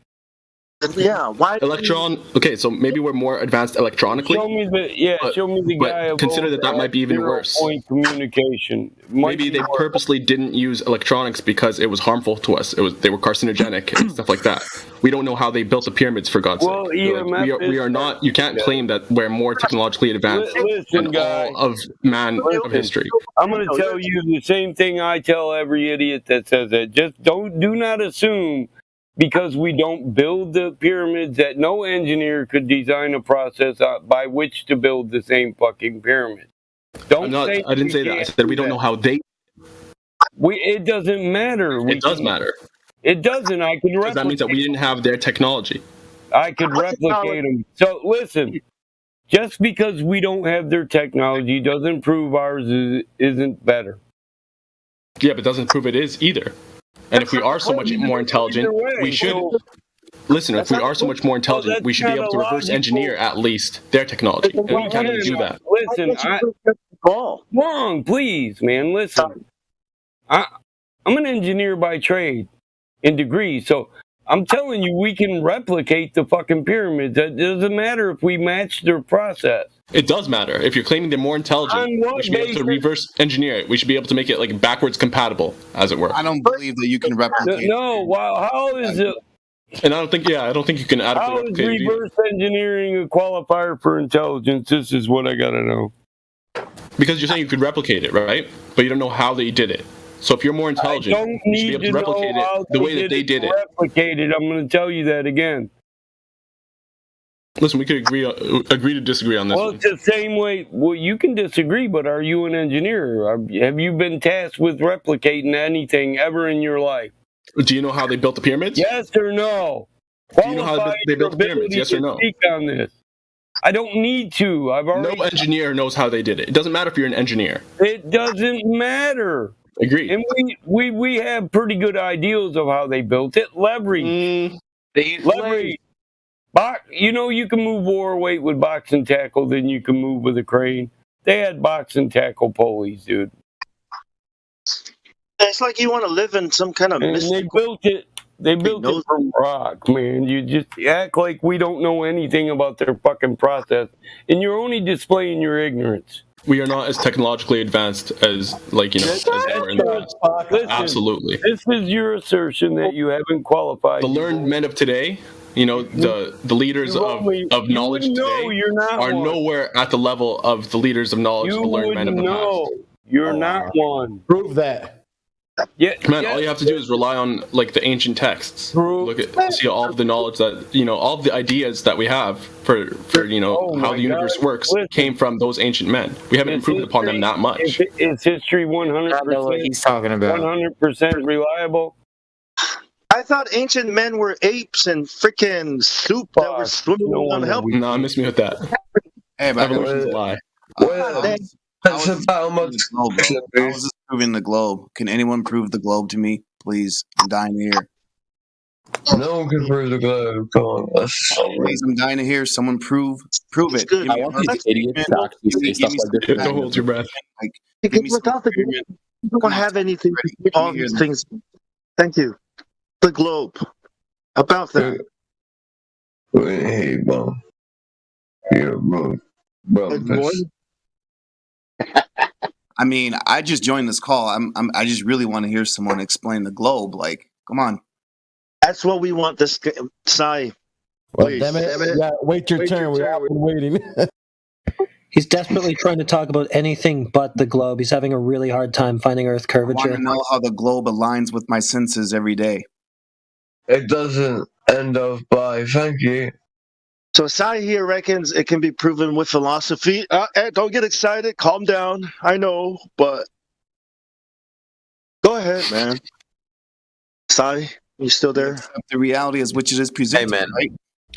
Yeah, why? Okay, so maybe we're more advanced electronically. Show me the guy of consider old that might be even 0 worse. point communication. Maybe they purposely didn't use electronics because it was harmful to us. They were carcinogenic and stuff like that. We don't know how they built the pyramids, for God's sake. We are not. You can't claim that we're more technologically advanced than all of man of history. I'm going to tell you the same thing I tell every idiot that says it. Just do not assume, because we don't build the pyramids, that no engineer could design a process by which to build the same fucking pyramid. I didn't say that. I said we don't know how they. It doesn't matter. It does matter. It doesn't. I can replicate. That means that we didn't have their technology. I could replicate them. So listen, just because we don't have their technology doesn't prove ours isn't better. Yeah, but doesn't prove it is either. And if we are so much more intelligent, we should listen. If we are so much more intelligent, we should be able to reverse engineer at least their technology, and we can't even do that. Listen, wrong, please, man. Listen, I'm an engineer by trade, in degree, so I'm telling you, we can replicate the fucking pyramids. It doesn't matter if we match their process. It does matter. If you're claiming they're more intelligent, we should be able to reverse engineer it. We should be able to make it like backwards compatible, as it were. I don't believe that you can replicate. No, wow, how is it? And I don't think you can adequately How is replicate it reverse engineering a qualifier for intelligence? This is what I gotta know. because you're saying you could replicate it, right? But you don't know how they did it. So if you're more intelligent, you should be able to replicate it the way that they did it. Replicate it. I'm going to tell you that again. Listen, we could agree to disagree on this. Well, it's the same way. Well, you can disagree, but are you an engineer? Have you been tasked with replicating anything ever in your life? Do you know how they built the pyramids? Yes or no? Do you know how they built the pyramids? Yes or no? Speak on this. I don't need to. No engineer knows how they did it. It doesn't matter if you're an engineer. It doesn't matter. Agreed. And we have pretty good ideals of how they built it. Leverage. Leverage. You can move more weight with box and tackle than you can move with a crane. They had box and tackle pulleys, dude. It's like you want to live in some kind of mystical... They built it from rock, man. You just act like we don't know anything about their fucking process, and you're only displaying your ignorance. We are not as technologically advanced as like as they were in the past. Listen, Absolutely. This is your assertion that you haven't qualified. The learned men of today, the leaders of knowledge today you're not are one. nowhere at the level of the leaders of knowledge, the learned men of the past. You're not one. Prove that. Yeah, man. All you have to do is rely on like the ancient texts. Look at see all of the knowledge that all of the ideas that we have for how the universe works came from those ancient men. We haven't improved upon them that much. Is history 100%? He's talking about 100% reliable. I thought ancient men were apes and freaking soup that were swimming on help. No, miss me with that. Hey, evolution's a lie. How is this proving the globe? Can anyone prove the globe to me, please? I'm dying to hear. No one can prove the globe. Come on, please, I'm dying to hear someone prove it. I want these idiots to actually say stuff like this. Don't hold your breath. Because without the globe, we don't have anything to do all these things. Thank you. The globe. About that. Hey, bro. Yeah, bro. I mean, I just joined this call. I just really want to hear someone explain the globe. Like, come on. That's what we want. This Sai. Well, damn it. Yeah, wait your turn. We're all been waiting. He's desperately trying to talk about anything but the globe. He's having a really hard time finding Earth I curvature. want to know how the globe aligns with my senses every day. It doesn't end off by thank you. So Sai here reckons it can be proven with philosophy. Don't get excited. Calm down. I know, but go ahead, man. Sai, you still there? The reality is which it is presented. Hey, man. Right?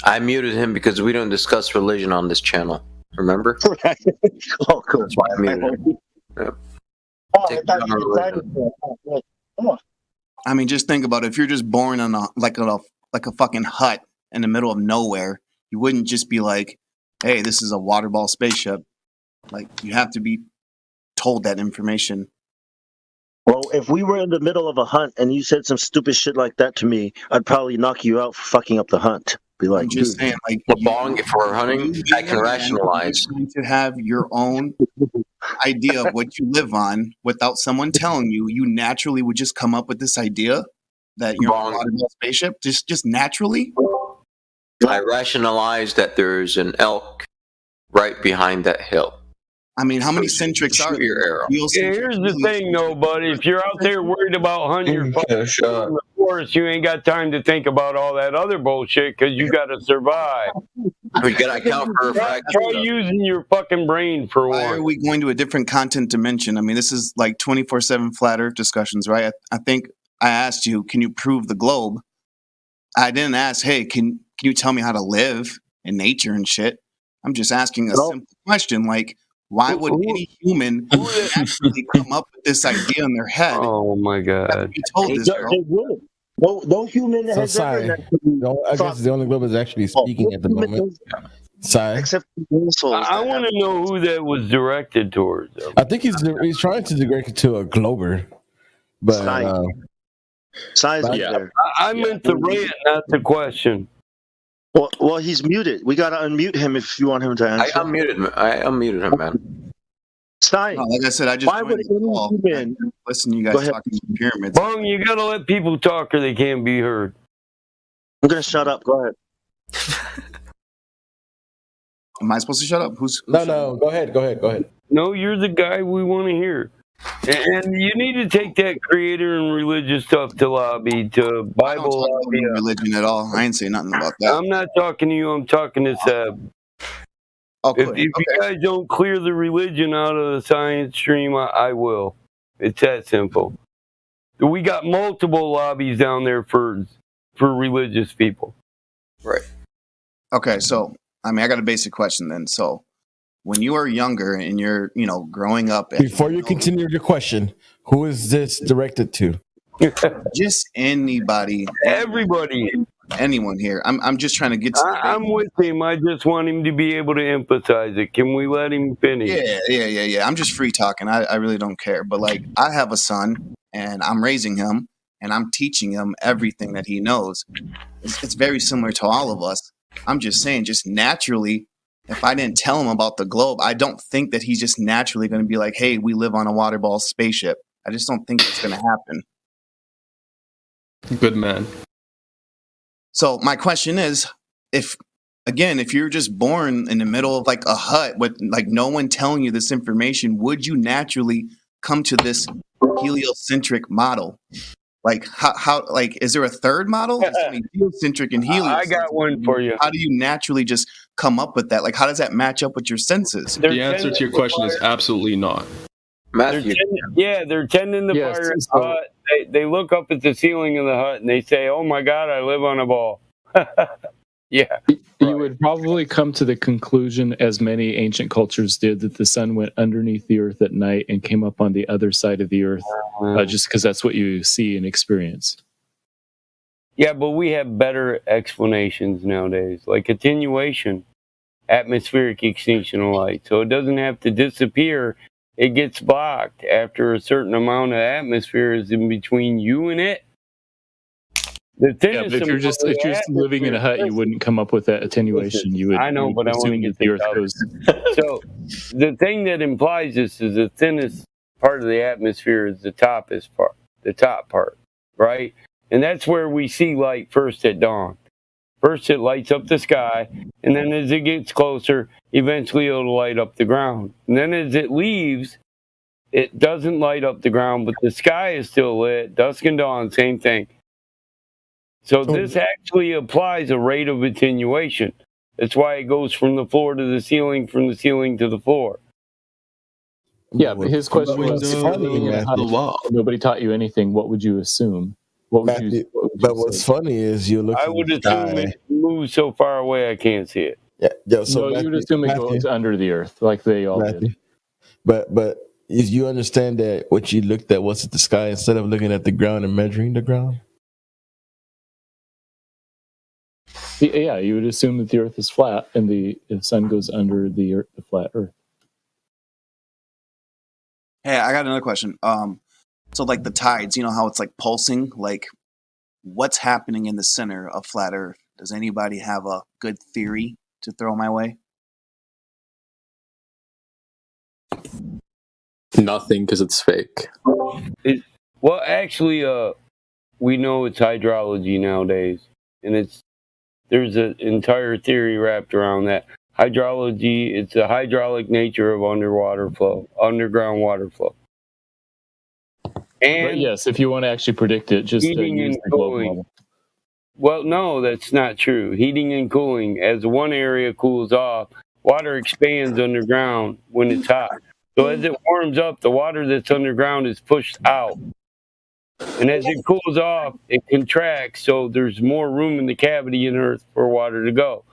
I muted him because we don't discuss religion on this channel. Remember? Oh, cool. That's why I muted him. Yep. Take it down religion. I mean, just think about it. If you're just born on like a fucking hut in the middle of nowhere, you wouldn't just be like, "Hey, this is a water ball spaceship." Like, you have to be told that information. Well, if we were in the middle of a hunt and you said some stupid shit like that to me, I'd probably knock you out for fucking up the hunt. Be like, I'm just saying, like, if we're hunting, I can rationalize. You to have your own idea of what you live on without someone telling you. You naturally would just come up with this idea that you're on a water ball spaceship, just naturally. I rationalize that there's an elk right behind that hill. I mean, how many centrics are your arrow? Here's the thing, though, buddy. If you're out there worried about hunting your fucking in the forest, you ain't got time to think about all that other bullshit because you got to survive. We got to account for a fact. Try using your fucking brain for Why one. are we going to a different content dimension? I mean, this is like 24/7 flat Earth discussions, right? I think I asked you, can you prove the globe? I didn't ask, hey, can you tell me how to live in nature and shit? I'm just asking a simple question, like, why would any human actually come up with this idea in their head? Oh my God! You told this girl. No human has Sai, ever. I guess the only globe is actually speaking at the moment. Sai, Except I want to know who that was directed towards. I think he's trying to direct it to a glober, but Sai's yeah. there. I meant the rant, not the question. Well, he's muted. We gotta unmute him if you want him to answer. I unmuted him, man. Sai, no, like I said, I just why would any human listen? You guys talking about pyramids? Bong, you gotta let people talk or they can't be heard. I'm gonna shut up. Go ahead. Am I supposed to shut up? Who's no? Go ahead. No, you're the guy we want to hear. And you need to take that creator and religious stuff to lobby, to Bible lobby. Religion at all. I ain't saying nothing about that. I'm not talking to you, I'm talking to Seb. If you guys don't clear the religion out of the science stream, I will. It's that simple. We got multiple lobbies down there for religious people. Right. Okay, so, I mean, I got a basic question then. So, when you are younger and you're, growing up. Before you continue your question, who is this directed to? Just anybody. Everybody. Anyone here. I'm just trying to get to I'm with him. I just want him to be able to emphasize it. Can we let him finish? Yeah. I'm just free talking. I really don't care. But, like, I have a son, and I'm raising him, and I'm teaching him everything that he knows. It's very similar to all of us. I'm just saying, just naturally, if I didn't tell him about the globe, I don't think that he's just naturally going to be like, hey, we live on a water ball spaceship. I just don't think it's going to happen. Good man. So my question is, if you're just born in the middle of like a hut with like no one telling you this information, would you naturally come to this heliocentric model? Like how like is there a third model? I mean, heliocentric and heliocentric. I got one for you. How do you naturally just come up with that? Like how does that match up with your senses? The answer to your question is absolutely not. Matthew. They're tending the fire in the hut. They look up at the ceiling of the hut and they say, "Oh my God, I live on a ball." Yeah. You would probably come to the conclusion, as many ancient cultures did, that the sun went underneath the earth at night and came up on the other side of the earth, just because that's what you see and experience. Yeah, but we have better explanations nowadays, like attenuation, atmospheric extinction of light. So it doesn't have to disappear. It gets blocked after a certain amount of atmosphere is in between you and it. But if you're just living in a hut, you wouldn't come up with that attenuation. You would. I know, but I want to get the earth goes. So the thing that implies this is the thinnest part of the atmosphere is the top part, right? And that's where we see light first at dawn. First, it lights up the sky, and then as it gets closer, eventually it'll light up the ground. And then as it leaves, it doesn't light up the ground, but the sky is still lit. Dusk and dawn, same thing. So this actually applies a rate of attenuation. That's why it goes from the floor to the ceiling, from the ceiling to the floor. Yeah, but his question was, if you're living in a hut, nobody taught you anything, what would you assume? What would you what's funny is you look. I would assume it moves so far away I can't see it. Yeah, so you would assume it goes under the earth, like they all did. But is you understand that what you looked at was at the sky instead of looking at the ground and measuring the ground? Yeah, you would assume that the earth is flat and the sun goes under the flat earth. Hey, I got another question. So like the tides, you know how it's like pulsing? Like what's happening in the center of flat earth? Does anybody have a good theory to throw my way? Nothing, because it's fake. Well, actually, we know it's hydrology nowadays, and there's an entire theory wrapped around that. Hydrology, it's the hydraulic nature of underground water flow. And but yes, if you want to actually predict it, just heating use and the globe cooling. model. Well, no, that's not true. Heating and cooling, as one area cools off, water expands underground when it's hot. So as it warms up, the water that's underground is pushed out. And as it cools off, it contracts, so there's more room in the cavity in Earth for water to go.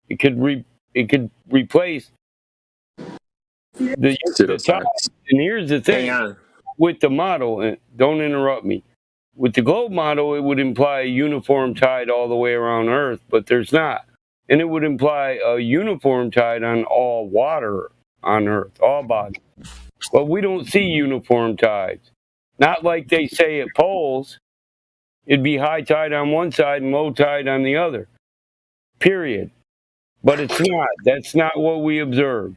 It could replace the top. And here's the thing with the model, and don't interrupt me. With the globe model, it would imply a uniform tide all the way around Earth, but there's not. And it would imply a uniform tide on all water on Earth, all bodies. But we don't see uniform tides. Not like they say at poles. It'd be high tide on one side and low tide on the other. Period. But it's not. That's not what we observe.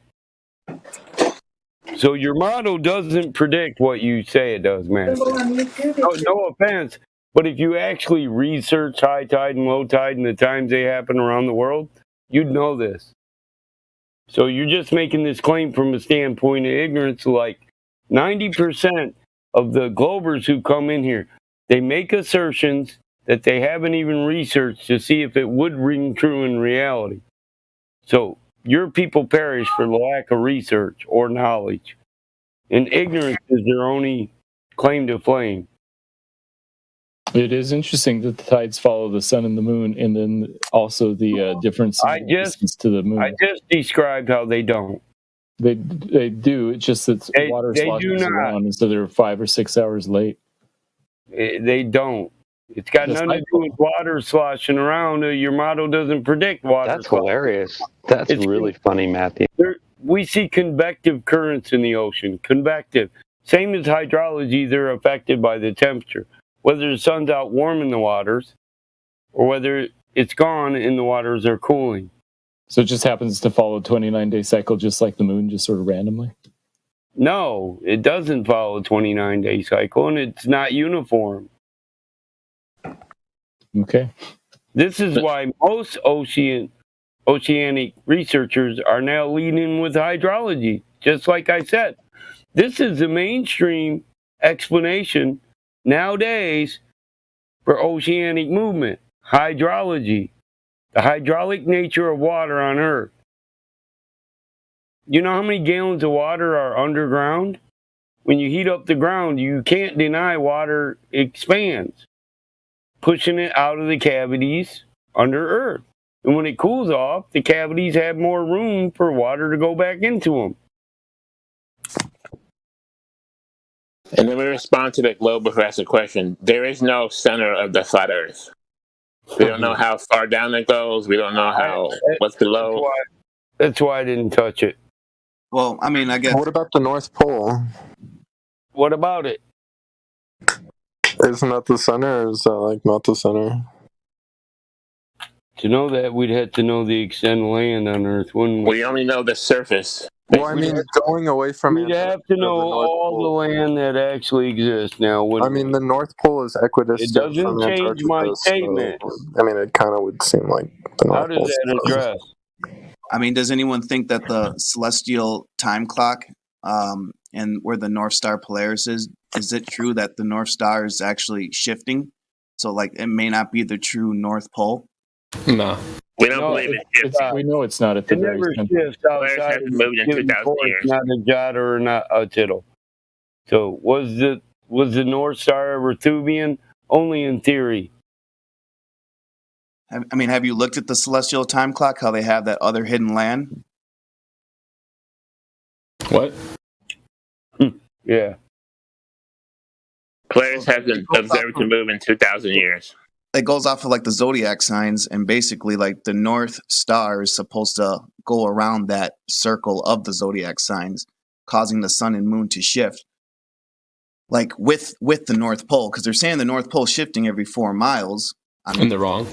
So your model doesn't predict what you say it does, man. No offense, but if you actually research high tide and low tide and the times they happen around the world, you'd know this. So you're just making this claim from a standpoint of ignorance. Like 90% of the Globers who come in here, they make assertions that they haven't even researched to see if it would ring true in reality. So your people perish for the lack of research or knowledge. And ignorance is their only claim to fame. It is interesting that the tides follow the sun and the moon, and then also the difference in distance to the moon. I just described how they don't. They do. It's just that water sloshes around, and so they're 5 or 6 hours late. They don't. It's got nothing to do with water sloshing around. Your model doesn't predict water. That's hilarious. That's really funny, Matthew. We see convective currents in the ocean. Convective. Same as hydrology, they're affected by the temperature. Whether the sun's out warming the waters or whether it's gone and the waters are cooling. So it just happens to follow a 29-day cycle, just like the moon, just sort of randomly? No, it doesn't follow a 29-day cycle, and it's not uniform. Okay. This is why most oceanic researchers are now leading with hydrology. Just like I said, this is the mainstream explanation nowadays for oceanic movement, hydrology, the hydraulic nature of water on Earth. You know how many gallons of water are underground? When you heat up the ground, you can't deny water expands, pushing it out of the cavities under Earth. And when it cools off, the cavities have more room for water to go back into them. And then we respond to the globe who asked a question. There is no center of the flat Earth. We don't know how far down it goes. We don't know what's below. That's why I didn't touch it. Well, I mean, I guess. What about the North Pole? What about it? Isn't that the center, or is that like not the center? To know that, we'd have to know the extent of land on Earth, wouldn't we? We only know the surface. Well, I mean, going away from we'd have to know all the land that actually exists now. I mean, the North Pole is equidistant. It doesn't from change Antarctica, my so, statement. I mean, it kind of would seem like the North How does Pole. that address? I mean, does anyone think that the celestial time clock and where the North Star Polaris is it true that the North Star is actually shifting? So, like, it may not be the true North Pole? No. We don't believe it. We know it's not at the It very never center. shifts outside of moved in 2,000 years. not a jot or not a tittle. So was the North Star ever Thubian? Only in theory. I mean, have you looked at the celestial time clock, how they have that other hidden land? What? Yeah. Polaris hasn't observed to move in 2,000 years. It goes off of like the zodiac signs, and basically like the North Star is supposed to go around that circle of the zodiac signs, causing the sun and moon to shift. Like with the North Pole, because they're saying the North Pole shifting every 4 miles. And they're wrong.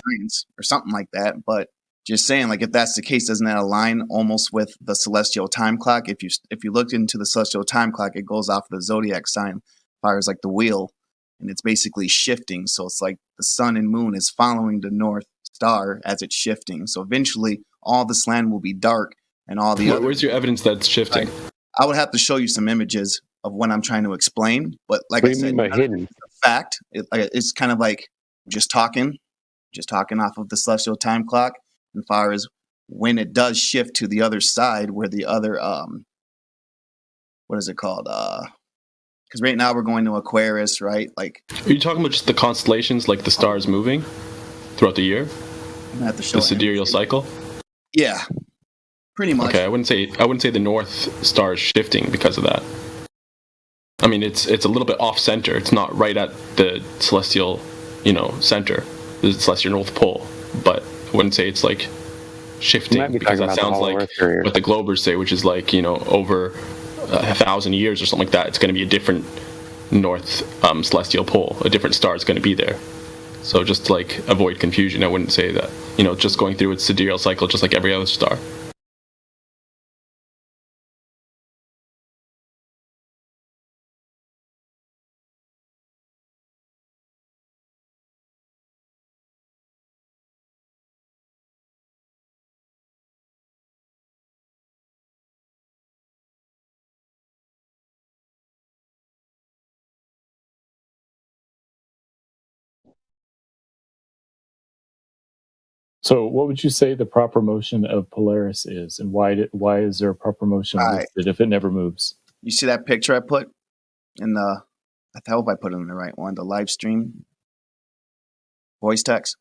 Or something like that. But just saying, like, if that's the case, doesn't that align almost with the celestial time clock? If you looked into the celestial time clock, it goes off of the zodiac sign, as far as like the wheel, and it's basically shifting. So it's like the sun and moon is following the North Star as it's shifting. So eventually, all this land will be dark, and all the other. Where's your evidence that it's shifting? I would have to show you some images of what I'm trying to explain, but like What I do you said, mean by hidden? fact. It's kind of like just talking off of the celestial time clock, as far as when it does shift to the other side, where the other what is it called? Because right now we're going to Aquarius, right? Like, Are you talking about just the constellations, like the stars moving throughout the year? I'm gonna have to show The sidereal cycle? Yeah, pretty much. Okay, I wouldn't say the North Star is shifting because of that. I mean, it's a little bit off center. It's not right at the celestial, center, the celestial North Pole. But I wouldn't say it's like shifting, because that sounds like what the Globers say, which is like over 1,000 years or something like that. It's going to be a different North celestial pole. A different star is going to be there. So just to like avoid confusion, I wouldn't say that just going through its sidereal cycle, just like every other star. So what would you say the proper motion of Polaris is, and why is there a proper motion listed if it never moves? You see that picture I put in the? I hope I put it in the right one. The live stream voice text.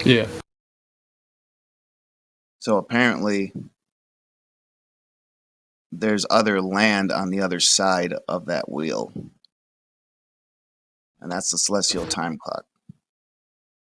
Yeah. So apparently, there's other land on the other side of that wheel, and that's the celestial time clock.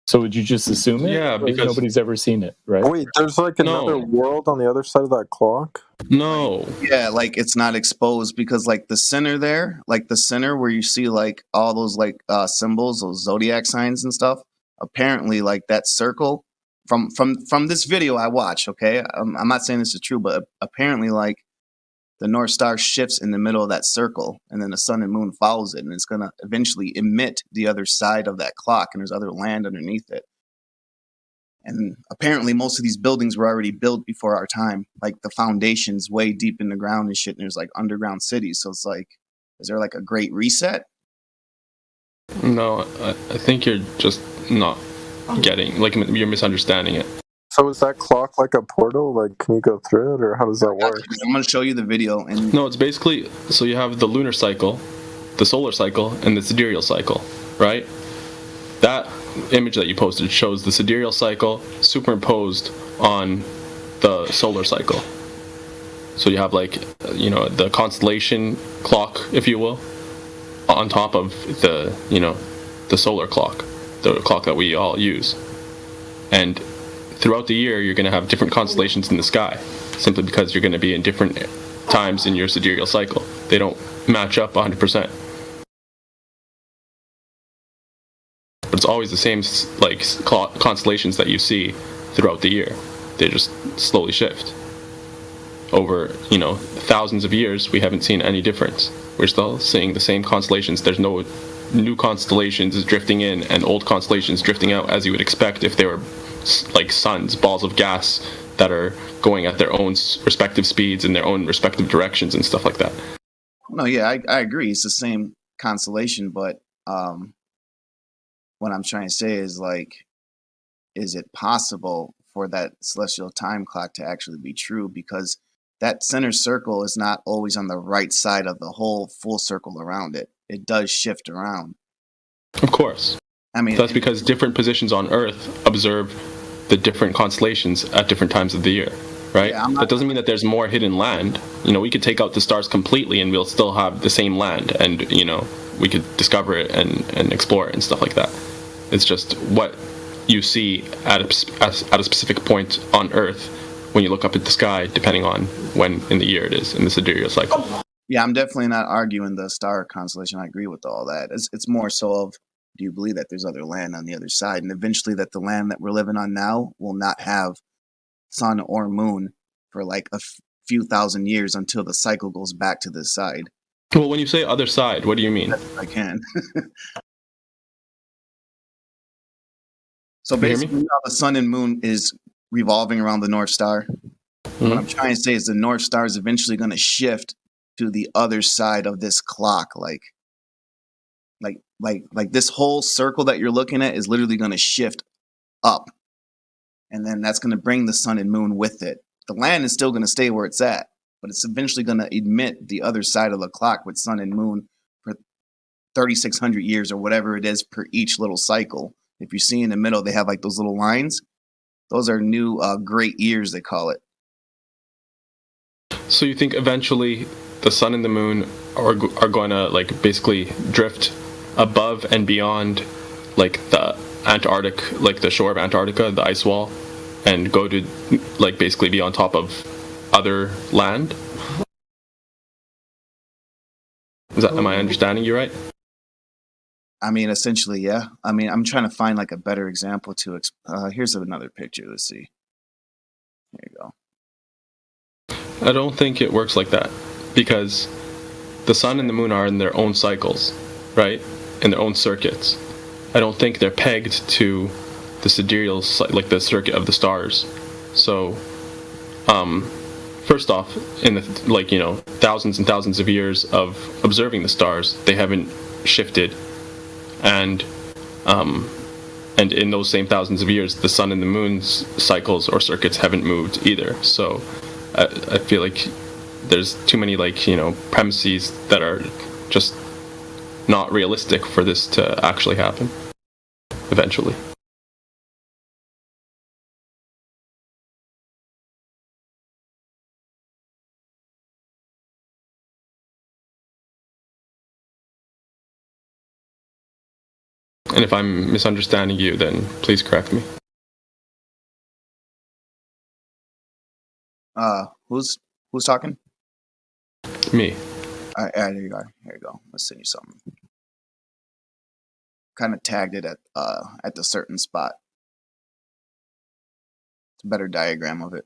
So would you just assume it? Yeah, because nobody's ever seen it, right? Wait, there's like another world on the other side of that clock? No. Yeah, like it's not exposed, because like the center there, like the center where you see like all those like symbols, those zodiac signs and stuff, apparently, like that circle from this video I watched. Okay, I'm not saying this is true, but apparently, like the North Star shifts in the middle of that circle, and then the sun and moon follows it, and it's gonna eventually emit the other side of that clock, and there's other land underneath it. And apparently, most of these buildings were already built before our time. Like the foundations way deep in the ground and shit. And there's like underground cities. So it's like, is there like a great reset? No, I think you're just not getting, like, you're misunderstanding it. So is that clock like a portal? Like, can you go through it, or how does that work? I'm going to show you the video. And No, it's basically, so you have the lunar cycle, the solar cycle, and the sidereal cycle, right? That image that you posted shows the sidereal cycle superimposed on the solar cycle. So you have, like, you know, the constellation clock, if you will, on top of the, you know, the solar clock, the clock that we all use. And throughout the year, you're going to have different constellations in the sky, simply because you're going to be in different times in your sidereal cycle. They don't match up 100%. But it's always the same, like, constellations that you see throughout the year. They just slowly shift. Over, you know, thousands of years, we haven't seen any difference. We're still seeing the same constellations. There's no new constellations drifting in and old constellations drifting out, as you would expect if they were like suns, balls of gas that are going at their own respective speeds in their own respective directions and stuff like that. No, yeah, I agree. It's the same constellation, but what I'm trying to say is, like, is it possible for that celestial time clock to actually be true? Because that center circle is not always on the right side of the whole full circle around it. It does shift around. Of course. I mean, that's because different positions on Earth observe the different constellations at different times of the year, right? Yeah, that doesn't mean that there's more hidden land. You know, we could take out the stars completely and we'll still have the same land, and, you know, we could discover it and explore it and stuff like that. It's just what you see at a specific point on Earth when you look up at the sky, depending on when in the year it is in the sidereal cycle. Yeah, I'm definitely not arguing the star constellation. I agree with all that. It's more so of, do you believe that there's other land on the other side, and eventually that the land that we're living on now will not have sun or moon for like a few thousand years until the cycle goes back to this side. Well, when you say other side, what do you mean? I can. So basically, now the sun and moon is revolving around the North Star. Mm-hmm. What I'm trying to say is the North Star is eventually going to shift to the other side of this clock. Like this whole circle that you're looking at is literally going to shift up. And then that's going to bring the sun and moon with it. The land is still going to stay where it's at, but it's eventually going to emit the other side of the clock with sun and moon for 3,600 years or whatever it is per each little cycle. If you see in the middle, they have like those little lines. Those are new great years, they call it. So you think eventually the sun and the moon are going to, like, basically drift above and beyond, like, the Antarctic, like the shore of Antarctica, the ice wall, and go to, like, basically be on top of other land? Am I understanding you right? I mean, essentially, yeah. I mean, I'm trying to find like a better example to. Here's another picture. Let's see. There you go. I don't think it works like that, because the sun and the moon are in their own cycles, right? In their own circuits. I don't think they're pegged to the sidereal, like the circuit of the stars. So, first off, in the, like, you know, thousands and thousands of years of observing the stars, they haven't shifted. And in those same thousands of years, the sun and the moon's cycles or circuits haven't moved either. So I feel like there's too many, like, you know, premises that are just not realistic for this to actually happen eventually. And if I'm misunderstanding you, then please correct me. Who's talking? Me. There you go. Here you go. Let's send you something. kind of tagged it at the certain spot. It's a better diagram of it.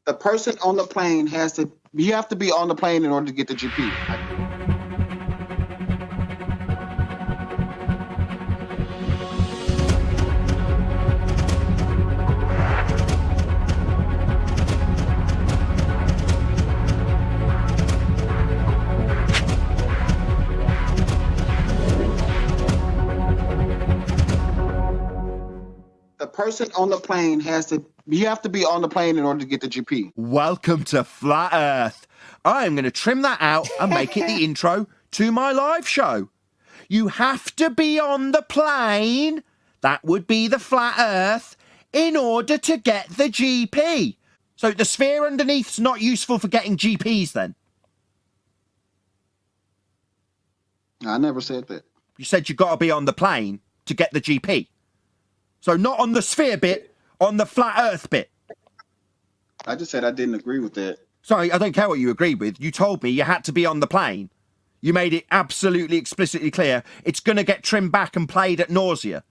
The person on the plane you have to be on the plane in order to get the GP. The person on the plane you have to be on the plane in order to get the GP. Welcome to Flat Earth. I am going to trim that out and make it the intro to my live show. You have to be on the plane, that would be the Flat Earth, in order to get the GP. So the sphere underneath's not useful for getting GPs then? I never said that. You said you got to be on the plane to get the GP. So not on the sphere bit, on the Flat Earth bit. I just said I didn't agree with that. Sorry, I don't care what you agreed with. You told me you had to be on the plane. You made it absolutely explicitly clear it's going to get trimmed back and played at nausea.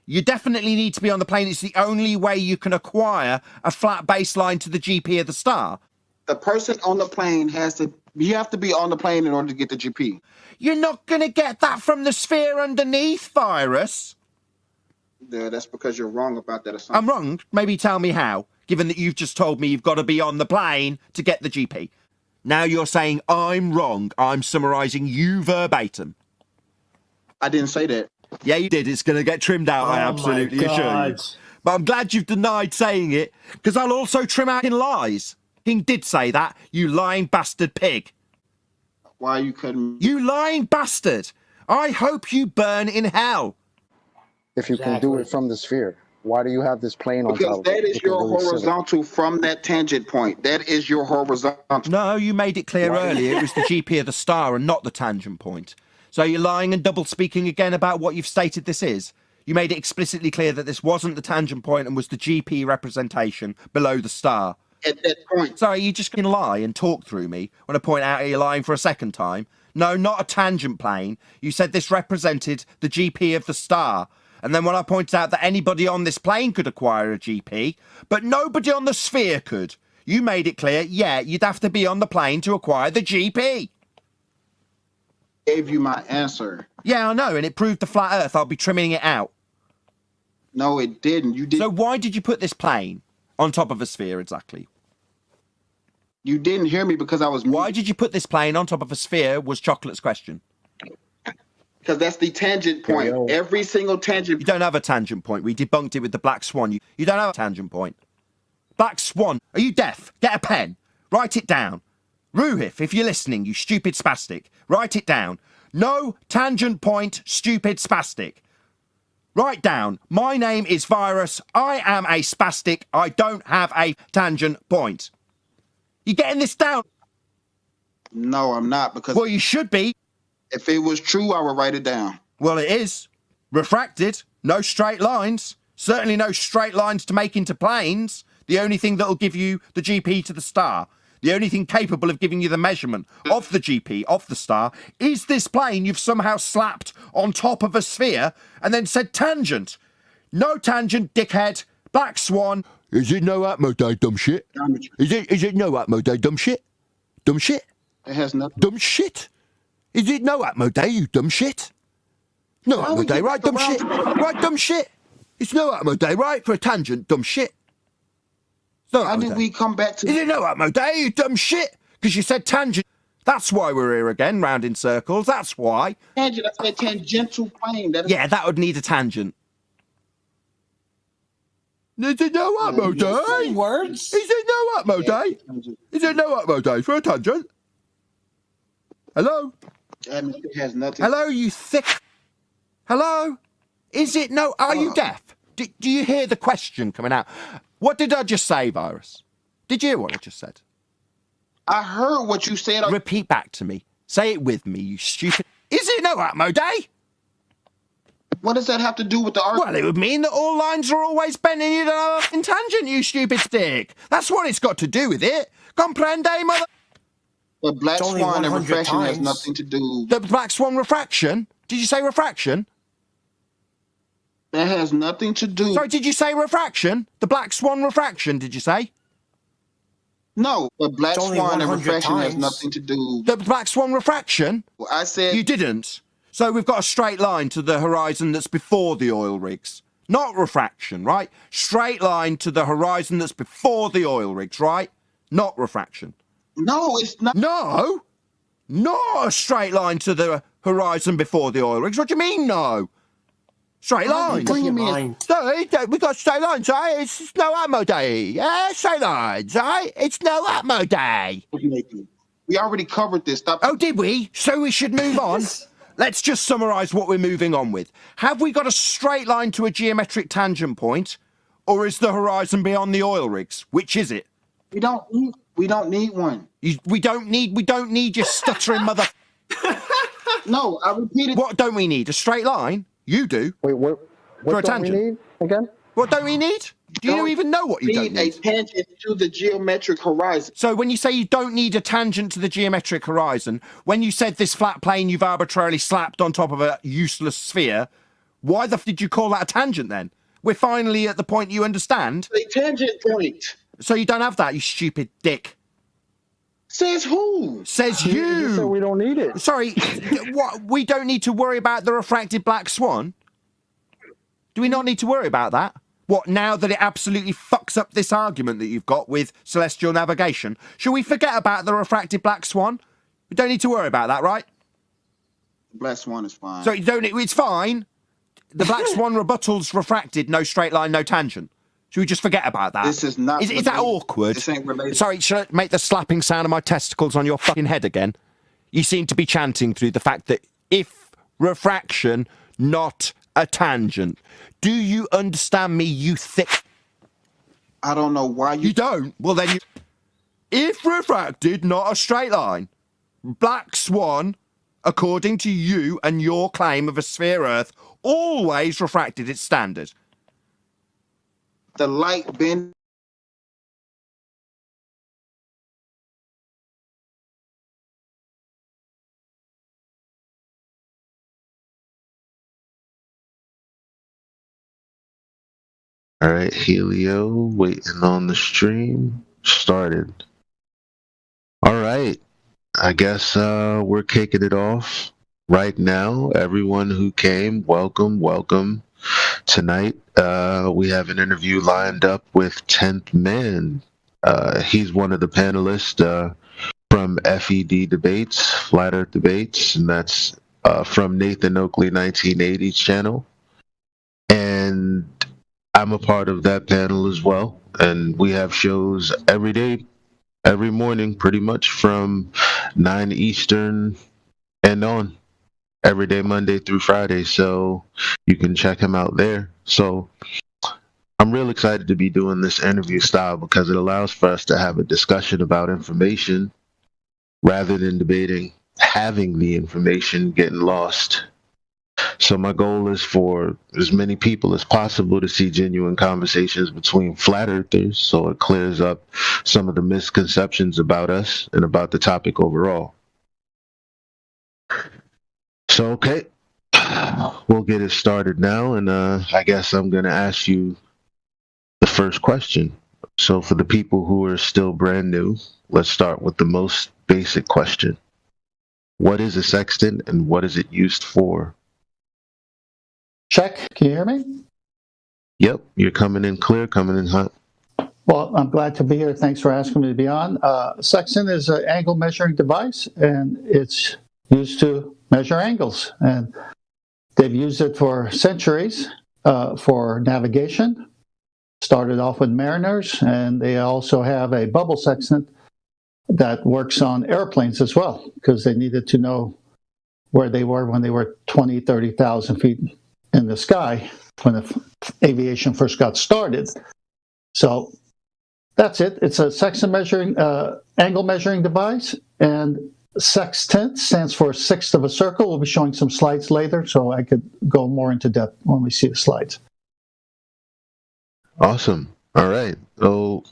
You definitely need to be on the plane. It's the only way you can acquire a flat baseline to the GP of the star. The person on the plane you have to be on the plane in order to get the GP. You're not going to get that from the sphere underneath, Virus. Yeah, that's because you're wrong about that assumption. I'm wrong? Maybe tell me how, given that you've just told me you've got to be on the plane to get the GP. Now you're saying I'm wrong. I'm summarising you verbatim. I didn't say that. Yeah, you did. It's going to get trimmed out, I absolutely assure you. But I'm glad you've denied saying it, because I'll also trim out in lies. King did say that, you lying bastard pig. Why you couldn't... You lying bastard! I hope you burn in hell. If you can do it from the sphere, why do you have this plane on top Because of that it? is your horizontal from that tangent point. That is your horizontal. No, you made it clear earlier it was the GP of the star and not the tangent point. So you're lying and double speaking again about what you've stated this is. You made it explicitly clear that this wasn't the tangent point and was the GP representation below the star. At that point. Sorry, you just can lie and talk through me when I point out you're lying for a second time. No, not a tangent plane. You said this represented the GP of the star. And then when I pointed out that anybody on this plane could acquire a GP, but nobody on the sphere could, you made it clear, yeah, you'd have to be on the plane to acquire the GP. Gave you my answer. Yeah, I know, and it proved the flat Earth. I'll be trimming it out. No, it didn't. You did. So why did you put this plane on top of a sphere exactly? You didn't hear me because I was... Why did you put this plane on top of a sphere was Chocolate's question. Because that's the tangent point. Every single tangent... You don't have a tangent point. We debunked it with the Black Swan. You don't have a tangent point. Black Swan. Are you deaf? Get a pen. Write it down. Ruhif, if you're listening, you stupid spastic. Write it down. No tangent point, stupid spastic. Write down. My name is Virus. I am a spastic. I don't have a tangent point. You getting this down? No, I'm not, because... Well, you should be. If it was true, I would write it down. Well, it is. Refracted. No straight lines. Certainly no straight lines to make into planes. The only thing that'll give you the GP to the star, the only thing capable of giving you the measurement of the GP, of the star, is this plane you've somehow slapped on top of a sphere and then said tangent. No tangent, dickhead. Black Swan. Is it no Atmo Day, dumb shit? Is it no Atmo Day, dumb shit? Dumb shit? It has nothing. Dumb shit? Is it no Atmo Day, you dumb shit? No Atmo Day, right, dumb shit? Right, dumb shit? It's no Atmo Day, right, for a tangent, dumb shit? No How did we come back to... Is it no Atmo Day, you dumb shit? Because you said tangent. That's why we're here again, round in circles, that's why. Tangent, that's a tangential plane. Yeah, that would need a tangent. Is it no Atmo Day? Words? Is it no Atmo Day? Is it no Atmo Day for a tangent? Hello? It has nothing. Hello, you thick... Hello? Is it no... Are you deaf? Do you hear the question coming out? What did I just say, Virus? Did you hear what I just said? I heard what you said. Repeat back to me. Say it with me, you stupid... Is it no Atmo Day? What does that have to do with the argument? Well, it would mean that all lines are always bending in tangent, you stupid stick. That's what it's got to do with it. Comprende, mother... The Black Swan and refraction has nothing to do... The Black Swan refraction? Did you say refraction? That has nothing to do... Sorry, did you say refraction? The Black Swan refraction, did you say? No, the black It's only swan and 100 refraction has times. nothing to do. The black swan refraction? I said You didn't. So we've got a straight line to the horizon that's before the oil rigs. Not refraction, right? Straight line to the horizon that's before the oil rigs, right? Not refraction. no, it's not. No! Not a straight line to the horizon before the oil rigs. What do you mean, no? Straight line. No, we've got straight lines, right? It's no Atmo Day. Yeah, straight lines, right? It's no Atmo Day. We already covered this. Stop. Oh, did we? So we should move on. Let's just summarise what we're moving on with. Have we got a straight line to a geometric tangent point, or is the horizon beyond the oil rigs? Which is it? We don't need one. We don't need your stuttering mother. No, I repeated. What don't we need? A straight line? You do. Wait, what For a don't we tangent. need again? What don't we need? Do you even know what you don't need? A tangent to the geometric horizon. So when you say you don't need a tangent to the geometric horizon, when you said this flat plane you've arbitrarily slapped on top of a useless sphere, why the f did you call that a tangent then? We're finally at the point you understand. A tangent point. So you don't have that, you stupid dick. Says who? Says you. So we don't need it. Sorry, what? We don't need to worry about the refracted black swan? Do we not need to worry about that? What, now that it absolutely fucks up this argument that you've got with celestial navigation? Shall we forget about the refracted black swan? We don't need to worry about that, right? Black swan is fine. So you don't. It's fine. The black swan rebuttal's refracted, no straight line, no tangent. Should we just forget about that? This is not. Is that awkward? This ain't related. Sorry, should I make the slapping sound of my testicles on your fucking head again? You seem to be chanting through the fact that if refraction, not a tangent. Do you understand me, you thick? I don't know why You don't? Well, then you... If refracted, not a straight line. Black swan, according to you and your claim of a sphere Earth, always refracted its standard. The light bend. All right, Helio, waiting on the stream. Started. All right, I guess we're kicking it off right now. Everyone who came, welcome. Tonight, we have an interview lined up with 10th Man. He's one of the panelists from FED Debates, Flat Earth Debates, and that's from Nathan Oakley 1980's channel. And I'm a part of that panel as well, and we have shows every day, every morning, pretty much from 9 Eastern and on, every day, Monday through Friday, so you can check him out there. So I'm real excited to be doing this interview style because it allows for us to have a discussion about information rather than debating having the information getting lost. So my goal is for as many people as possible to see genuine conversations between flat earthers so it clears up some of the misconceptions about us and about the topic overall. So, okay, we'll get it started now, and I guess I'm going to ask you the first question. So for the people who are still brand new, let's start with the most basic question. What is a sextant and what is it used for? Check. Can you hear me? Yep, you're coming in clear, coming in hot. Well, I'm glad to be here. Thanks for asking me to be on. Sextant is an angle measuring device, and it's used to measure angles. And they've used it for centuries for navigation. Started off with mariners, and they also have a bubble sextant that works on airplanes as well, because they needed to know where they were when they were 20, 30,000 feet in the sky when the aviation first got started. So that's it. It's a sextant measuring, angle measuring device, and sextant stands for sixth of a circle. We'll be showing some slides later, so I could go more into depth when we see the slides. Awesome. All right. So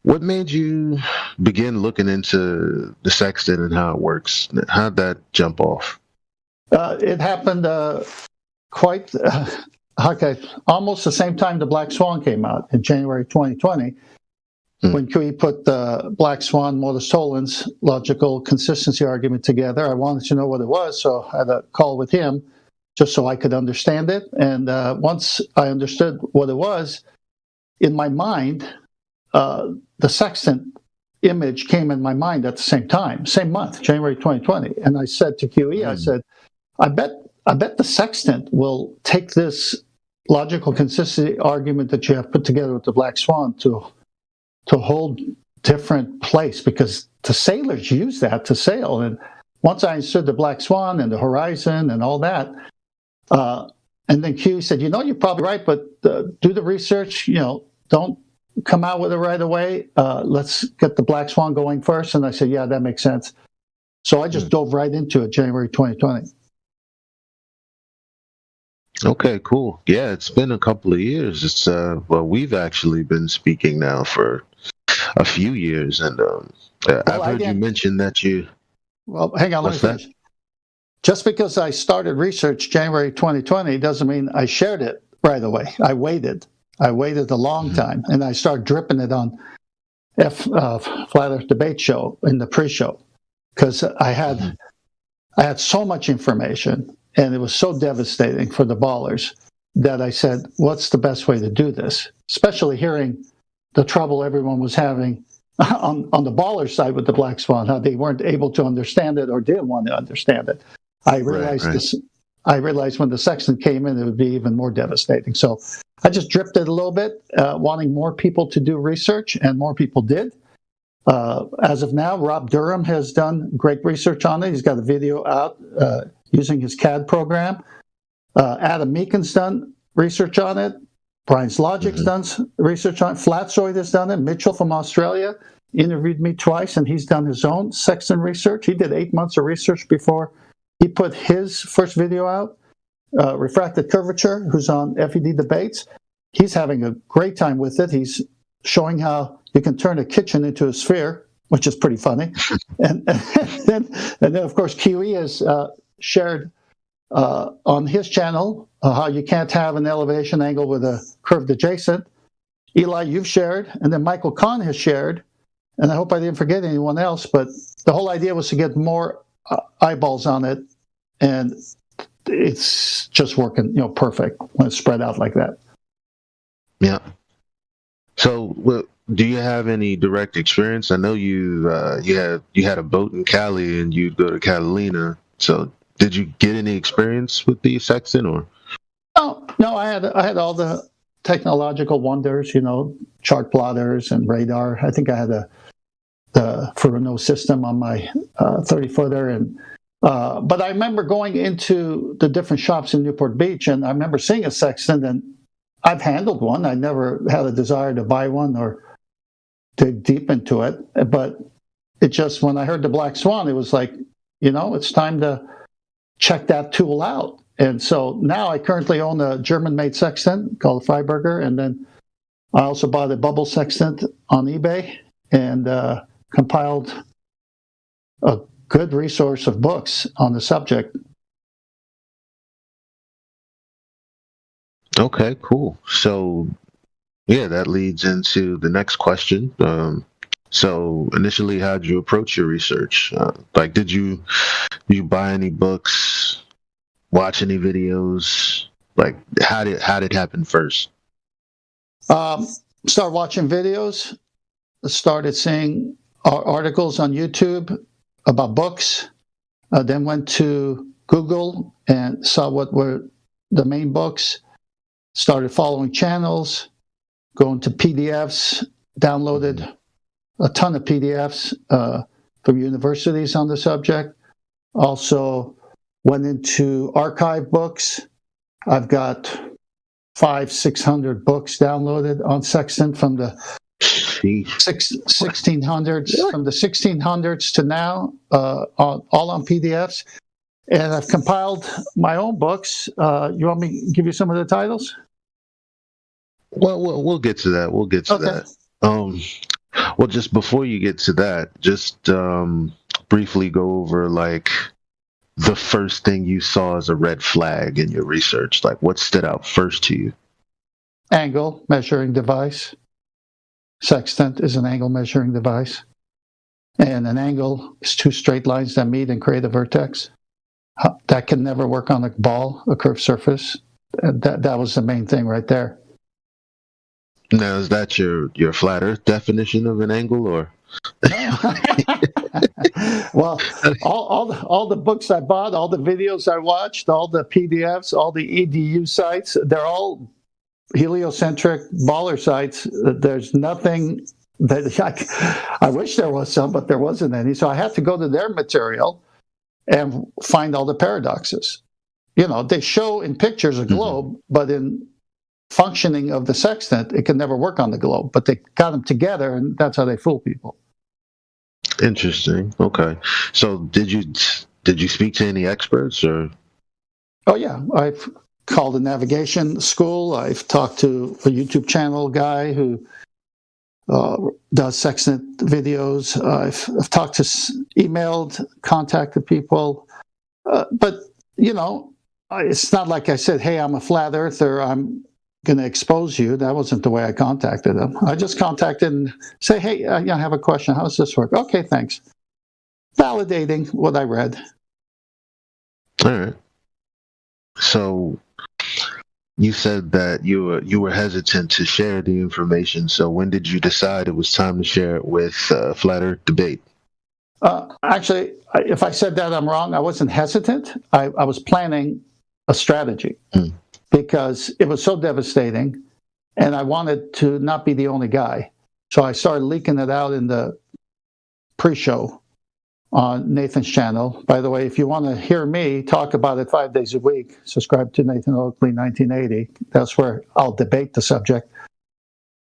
what made you begin looking into the sextant and how it works? How'd that jump off? It happened almost the same time the Black Swan came out in January 2020. when QE put the Black Swan, Modus Tollens logical consistency argument together, I wanted to know what it was, so I had a call with him just so I could understand it. And once I understood what it was, in my mind, the sextant image came in my mind at the same time, same month, January 2020. And I said to QE, I said, I bet the sextant will take this logical consistency argument that you have put together with the Black Swan to hold different place, because the sailors use that to sail. And once I understood the Black Swan and the horizon and all that, and then QE said, you're probably right, but do the research, don't come out with it right away. Let's get the Black Swan going first. And I said, yeah, that makes sense. So I just dove right into it, January 2020. Okay, cool. Yeah, it's been a couple of years. It's we've actually been speaking now for a few years, and I've heard you mention that you. Well, hang on, let me finish. Just because I started research January 2020 doesn't mean I shared it right away. I waited a long time, and I started dripping it on Flat Earth Debate Show in the pre-show, because I had so much information. And it was so devastating for the ballers that I said, what's the best way to do this? Especially hearing the trouble everyone was having on the baller side with the Black Swan, how they weren't able to understand it or didn't want to understand it. I realized I realized when the sextant came in, it would be even more devastating. So I just dripped it a little bit, wanting more people to do research, and more people did. As of now, Rob Durham has done great research on it. He's got a video out using his CAD program. Adam Meekin's done research on it. Brian's Logic's done research on it. Flatzoid has done it. Mitchell from Australia interviewed me twice, and he's done his own sextant research. He did 8 months of research before he put his first video out. Refracted Curvature, who's on FED Debates, he's having a great time with it. He's showing how you can turn a kitchen into a sphere, which is pretty funny. and then, of course, QE has shared on his channel how you can't have an elevation angle with a curved adjacent. Eli, you've shared, and then Michael Kahn has shared, and I hope I didn't forget anyone else, but the whole idea was to get more eyeballs on it, and it's just working, perfect when it's spread out like that. Yeah. So, do you have any direct experience? I know you had a boat in Cali, and you'd go to Catalina. So, did you get any experience with the sextant, or? Oh no, I had all the technological wonders, chart plotters and radar. I think I had the Furuno system on my 30-footer, and but I remember going into the different shops in Newport Beach, and I remember seeing a sextant, and I've handled one. I never had a desire to buy one or dig deep into it, but it just, when I heard the Black Swan, it was like, it's time to check that tool out. And so now I currently own a German-made sextant called Freiberger, and then I also bought a bubble sextant on eBay and compiled a good resource of books on the subject. Okay, cool. So, yeah, that leads into the next question. So, initially, how'd you approach your research? Did you buy any books, watch any videos? How did it happen first? Started watching videos. Started seeing articles on YouTube about books. Then went to Google and saw what were the main books. Started following channels, going to PDFs, downloaded a ton of PDFs from universities on the subject. Also went into archive books. I've got 500-600 books downloaded on sextant from the 1600s, from the 1600s to now, all on PDFs. And I've compiled my own books. You want me to give you some of the titles? Well, we'll get to that. We'll get to that. Well, just before you get to that, just briefly go over the first thing you saw as a red flag in your research. What stood out first to you? Angle measuring device. sextant is an angle measuring device. And an angle is two straight lines that meet and create a vertex. That can never work on a ball, a curved surface. That was the main thing right there. Now, is that your flat Earth definition of an angle, or? Well, all the books I bought, all the videos I watched, all the PDFs, all the EDU sites, they're all heliocentric baller sites. There's nothing that I wish there was some, but there wasn't any. So I had to go to their material and find all the paradoxes. You know, they show in pictures a globe, but in functioning of the sextant, it can never work on the globe. But they got them together, and that's how they fool people. Interesting. Okay. So did you speak to any experts, or? Oh yeah, I've called a navigation school. I've talked to a YouTube channel guy who does sextant videos. I've talked to, emailed, contacted people, but you know, it's not like I said, "Hey, I'm a flat earther. I'm going to expose you." That wasn't the way I contacted them. I just contacted and say, "Hey, I have a question. How does this work?" "Okay, thanks." Validating what I read. All right. So you said that you were hesitant to share the information. So when did you decide it was time to share it with Flat Earth Debate? Actually, if I said that, I'm wrong. I wasn't hesitant. I was planning a strategy because it was so devastating, and I wanted to not be the only guy. So I started leaking it out in the pre-show on Nathan's channel. By the way, if you want to hear me talk about it 5 days a week, subscribe to Nathan Oakley 1980. That's where I'll debate the subject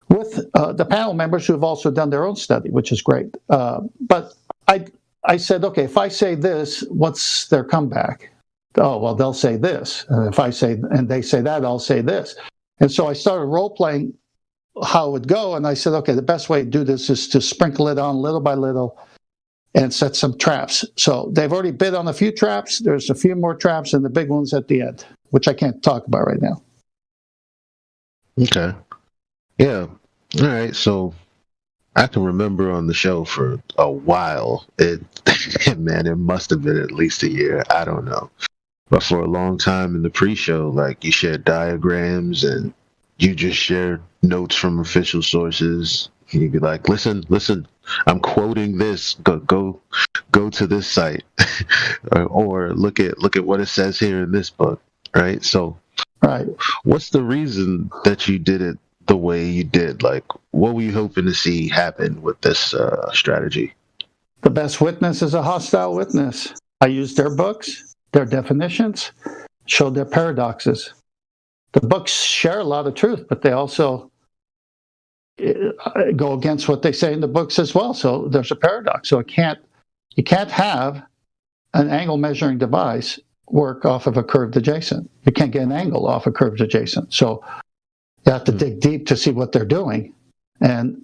with the panel members who have also done their own study, which is great. But I said, okay, if I say this, what's their comeback? Oh, well, they'll say this. And if I say, and they say that, I'll say this. And so I started role-playing how it would go, and I said, okay, the best way to do this is to sprinkle it on little by little and set some traps. So they've already bid on a few traps. There's a few more traps and the big ones at the end, which I can't talk about right now. Okay. Yeah. All right. So I can remember on the show for a while, man, it must have been at least a year. I don't know. But for a long time in the pre-show, like, you shared diagrams and you just shared notes from official sources. You'd be like, listen, I'm quoting this. Go to this site, or look at what it says here in this book, right? So, right. What's the reason that you did it the way you did? Like, what were you hoping to see happen with this strategy? The best witness is a hostile witness. I used their books, their definitions, showed their paradoxes. The books share a lot of truth, but they also go against what they say in the books as well. So there's a paradox. So you can't have an angle measuring device work off of a curved adjacent. You can't get an angle off a curved adjacent. So you have to dig deep to see what they're doing. And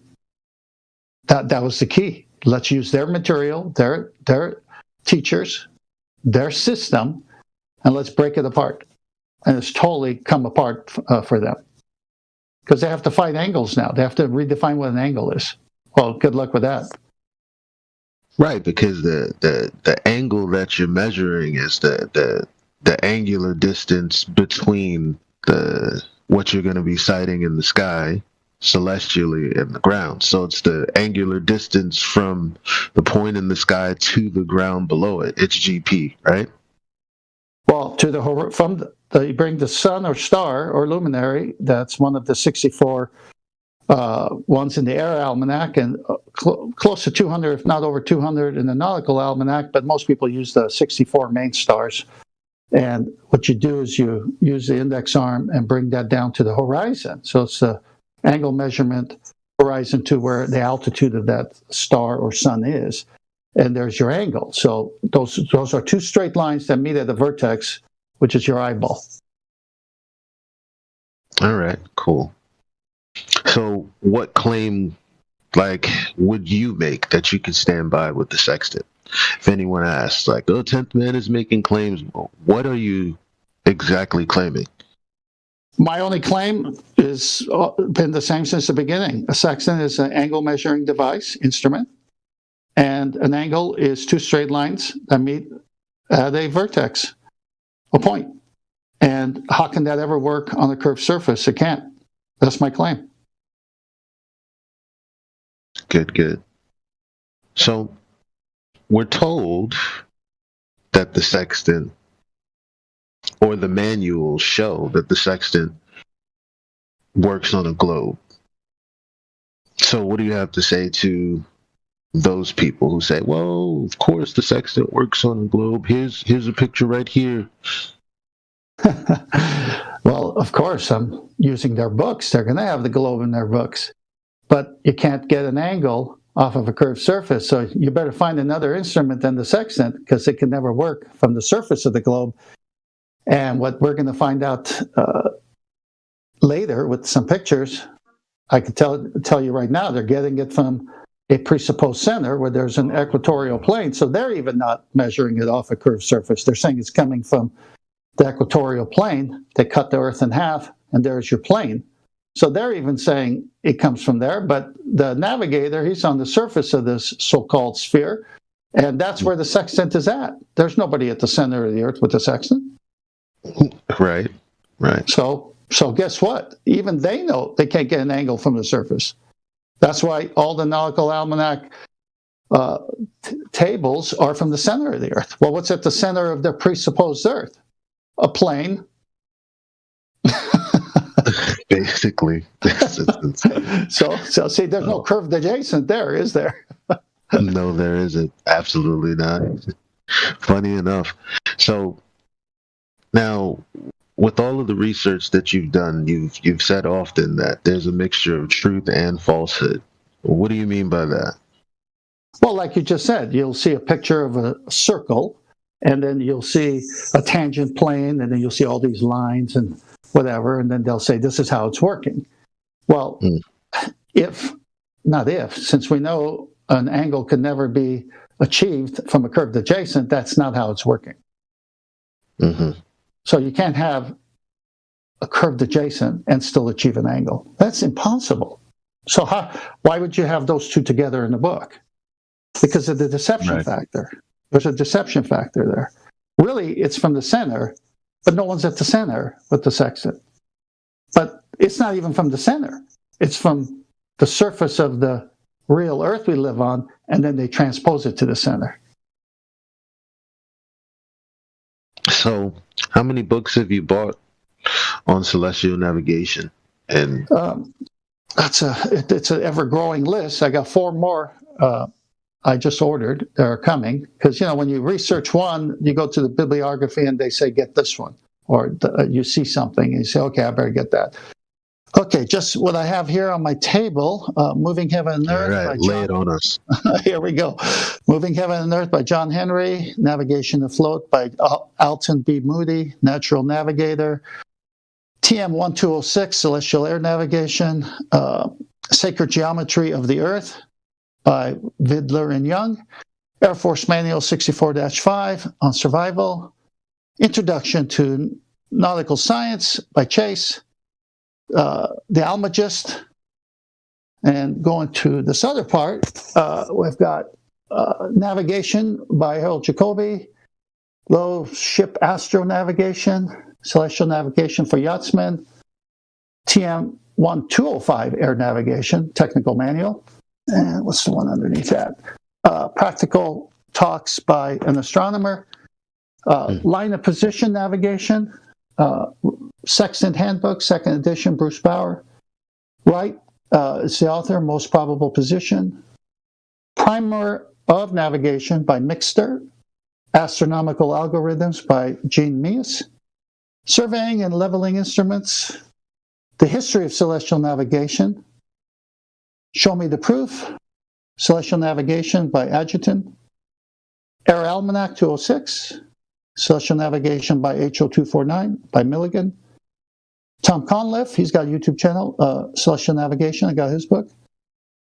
that was the key. Let's use their material, their teachers, their system, and let's break it apart. And it's totally come apart for them. Because they have to find angles now. They have to redefine what an angle is. Well, good luck with that. Right, because the angle that you're measuring is the angular distance between what you're going to be sighting in the sky celestially and the ground. So it's the angular distance from the point in the sky to the ground below it. It's GP, right? Well, you bring the sun or star or luminary. That's one of the 64 ones in the air almanac, and close to 200, if not over 200 in the nautical almanac, but most people use the 64 main stars. And what you do is you use the index arm and bring that down to the horizon. So it's the angle measurement horizon to where the altitude of that star or sun is. And there's your angle. So those are two straight lines that meet at the vertex, which is your eyeball. All right, cool. So what claim, would you make that you could stand by with the sextant? If anyone asks, 10th Man is making claims, what are you exactly claiming? My only claim is been the same since the beginning. A sextant is an angle measuring device, instrument, and an angle is two straight lines that meet at a vertex, a point. And how can that ever work on a curved surface? It can't. That's my claim. Good. So we're told that the sextant, or the manuals show that the sextant works on a globe. So what do you have to say to those people who say, well, of course the sextant works on a globe. Here's a picture right here. Well, of course, I'm using their books. They're going to have the globe in their books. But you can't get an angle off of a curved surface, so you better find another instrument than the sextant, because it can never work from the surface of the globe. And what we're going to find out later with some pictures, I can tell you right now, they're getting it from a presupposed center where there's an equatorial plane. So they're even not measuring it off a curved surface. They're saying it's coming from the equatorial plane. They cut the Earth in half, and there's your plane. So they're even saying it comes from there. But the navigator, he's on the surface of this so-called sphere, and that's where the sextant is at. There's nobody at the center of the Earth with the sextant. Right. So guess what? Even they know they can't get an angle from the surface. That's why all the Nautical Almanac tables are from the center of the Earth. Well, what's at the center of the presupposed Earth? A plane. Basically. So see, there's no curved adjacent there, is there? No, there isn't. Absolutely not. Funny enough. So now, with all of the research that you've done, you've said often that there's a mixture of truth and falsehood. What do you mean by that? Well, like you just said, you'll see a picture of a circle, and then you'll see a tangent plane, and then you'll see all these lines and whatever, and then they'll say, this is how it's working. Well, since we know an angle can never be achieved from a curved adjacent, that's not how it's working. Mm-hmm. So you can't have a curved adjacent and still achieve an angle. That's impossible. So why would you have those two together in the book? Because of the deception factor. There's a deception factor there. Really, it's from the center, but no one's at the center with the sextant. But it's not even from the center. It's from the surface of the real Earth we live on, and then they transpose it to the center. So, how many books have you bought on celestial navigation? And it's an ever-growing list. I got 4 more I just ordered. They're coming because when you research one, you go to the bibliography and they say get this one, or you see something and you say, okay, I better get that. Okay, just what I have here on my table, Moving Heaven and Earth. All right, lay it on us. Here we go. Moving Heaven and Earth by John Henry, Navigation Afloat by Alton B. Moody, Natural Navigator, TM-1206, Celestial Air Navigation, Sacred Geometry of the Earth by Vidler and Young, Air Force Manual 64-5 on Survival, Introduction to Nautical Science by Chase, The Almagist, and going to this other part, we've got Navigation by Harold Jacoby, Low Ship Astro Navigation, Celestial Navigation for Yachtsmen, TM-1205 Air Navigation, Technical Manual, and what's the one underneath that? Practical Talks by an Astronomer, Line of Position Navigation, Sextant Handbook, 2nd edition, Bruce Bauer. Wright is the author, Most Probable Position. Primer of Navigation by Mixter. Astronomical Algorithms by Gene Meas. Surveying and Leveling Instruments. The History of Celestial Navigation. Show Me the Proof. Celestial Navigation by Adjutant. Air Almanac 206. Celestial Navigation by HO249 by Milligan. Tom Conliffe, he's got a YouTube channel, Celestial Navigation. I got his book.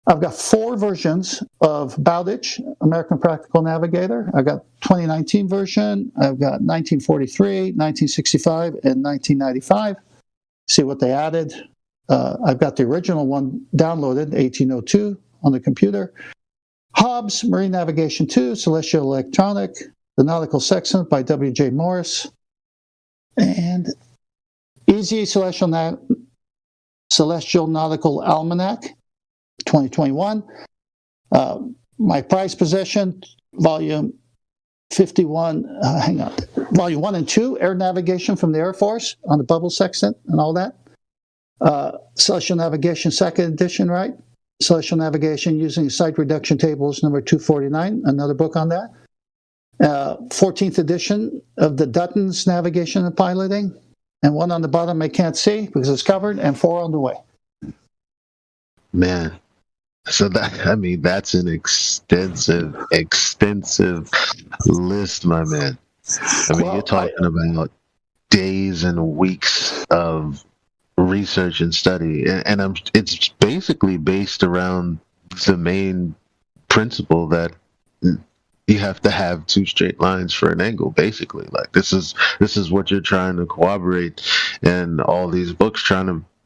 I've got 4 versions of Bowditch, American Practical Navigator. I got 2019 version. I've got 1943, 1965, and 1995. see what they added. I've got the original one downloaded, 1802, on the computer. Hobbes, Marine Navigation 2, Celestial Electronic, The Nautical Sextant by W.J. Morris, and Easy Celestial Nautical Almanac, 2021. My prized possession, volume 51, volume 1 and 2, Air Navigation from the Air Force on the bubble sextant and all that. Celestial Navigation, second edition, right? Celestial Navigation using site reduction tables, number 249, another book on that. 14th edition of the Dutton's Navigation and Piloting, and one on the bottom I can't see because it's covered, and 4 on the way. Man, so that's an extensive list, my man. You're talking about days and weeks of research and study, and it's basically based around the main principle that you have to have 2 straight lines for an angle. Basically, like this is what you're trying to corroborate, and all these books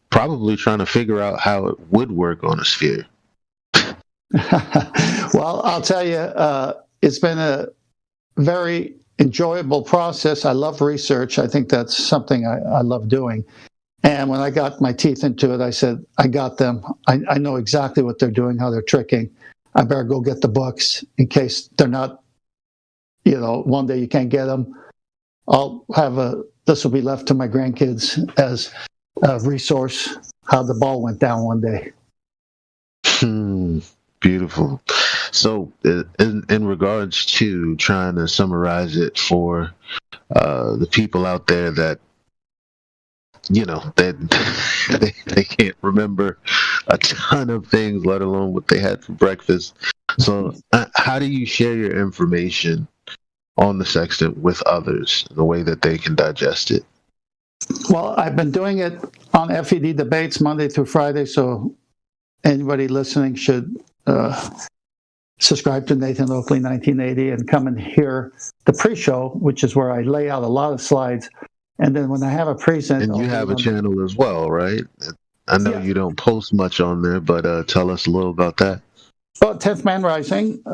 probably trying to figure out how it would work on a sphere. Well, I'll tell you, it's been a very enjoyable process. I love research. I think that's something I love doing. And when I got my teeth into it, I said, I got them. I know exactly what they're doing, how they're tricking. I better go get the books in case they're not, one day you can't get them. This will be left to my grandkids as a resource, how the ball went down one day. Beautiful. So in regards to trying to summarize it for the people out there that, they can't remember a ton of things, let alone what they had for breakfast. So how do you share your information on the sextant with others in a way that they can digest it? Well, I've been doing it on FED Debates Monday through Friday, so anybody listening should subscribe to Nathan Oakley 1980 and come and hear the pre-show, which is where I lay out a lot of slides. And then when I have a present... And you have a channel as well, right? I know you don't post much on there, but tell us a little about that. Well, 10th Man Rising, 10,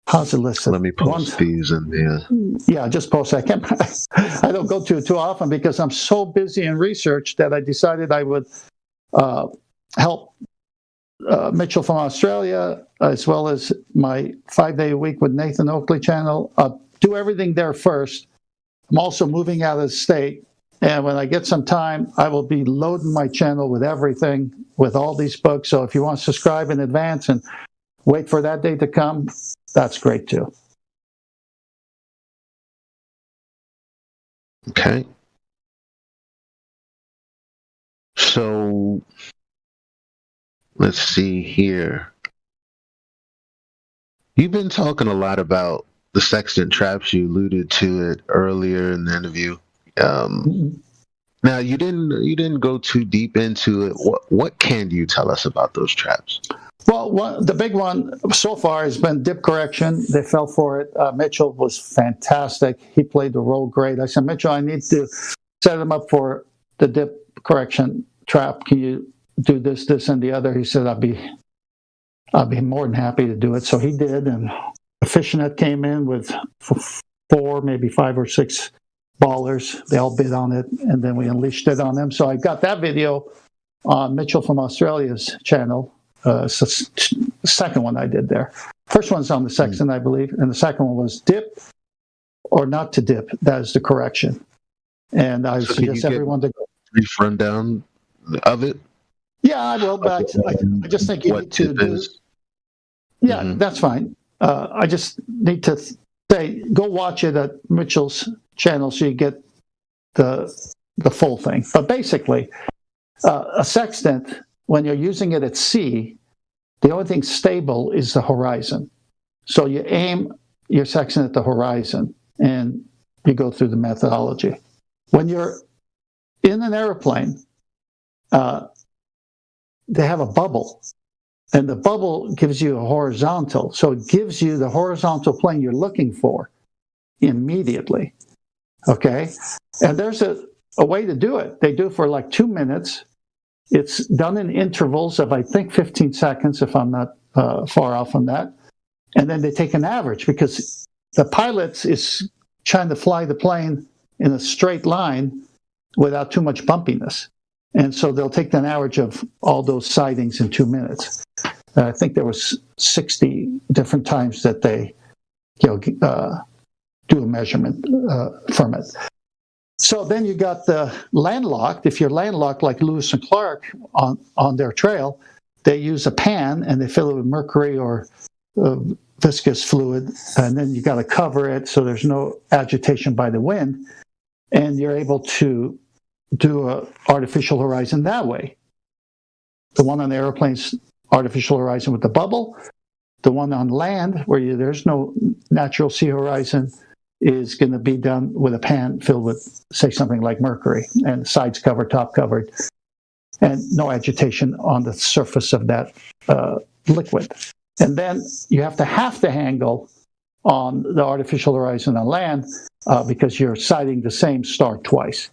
how's it listed? Let me post these in there. Yeah, just post that. I don't go to it too often because I'm so busy in research that I decided I would help Mitchell from Australia, as well as my 5-day-a-week with Nathan Oakley channel. Do everything there first. I'm also moving out of the state, and when I get some time, I will be loading my channel with everything, with all these books. So if you want to subscribe in advance and wait for that day to come, that's great too. Okay. So let's see here. You've been talking a lot about the sextant traps. You alluded to it earlier in the interview. Now you didn't go too deep into it. What can you tell us about those traps? Well, the big one so far has been dip correction. They fell for it. Mitchell was fantastic. He played the role great. I said, Mitchell, I need to set him up for the dip correction trap. Can you do this, and the other? He said, I'll be more than happy to do it. So he did, and the fishnet came in with 4, maybe 5 or 6 ballers. They all bid on it, and then we unleashed it on them. So I got that video on Mitchell from Australia's channel. Second one I did there. First one's on the sextant, I believe, and the second one was dip or not to dip. That is the correction. And I suggest everyone to go. Brief rundown of it. Yeah, I will, but I just think you need to do. Yeah, that's fine. I just need to say, go watch it at Mitchell's channel so you get the full thing. But basically, a sextant, when you're using it at sea, the only thing stable is the horizon. So you aim your sextant at the horizon, and you go through the methodology. When you're in an airplane, they have a bubble, and the bubble gives you a horizontal. So it gives you the horizontal plane you're looking for immediately. Okay? And there's a way to do it. They do it for like 2 minutes. It's done in intervals of, I think, 15 seconds, if I'm not far off on that. And then they take an average, because the pilot is trying to fly the plane in a straight line without too much bumpiness. And so they'll take an average of all those sightings in 2 minutes. I think there was 60 different times that they do a measurement from it. So then you got the landlocked. If you're landlocked like Lewis and Clark on their trail, they use a pan and they fill it with mercury or viscous fluid, and then you got to cover it so there's no agitation by the wind, and you're able to do a artificial horizon that way. The one on the airplane's artificial horizon with the bubble. The one on land, where there's no natural sea horizon, is going to be done with a pan filled with, say, something like mercury, and sides covered, top covered, and no agitation on the surface of that liquid. And then you have to half the angle on the artificial horizon on land because you're sighting the same star twice.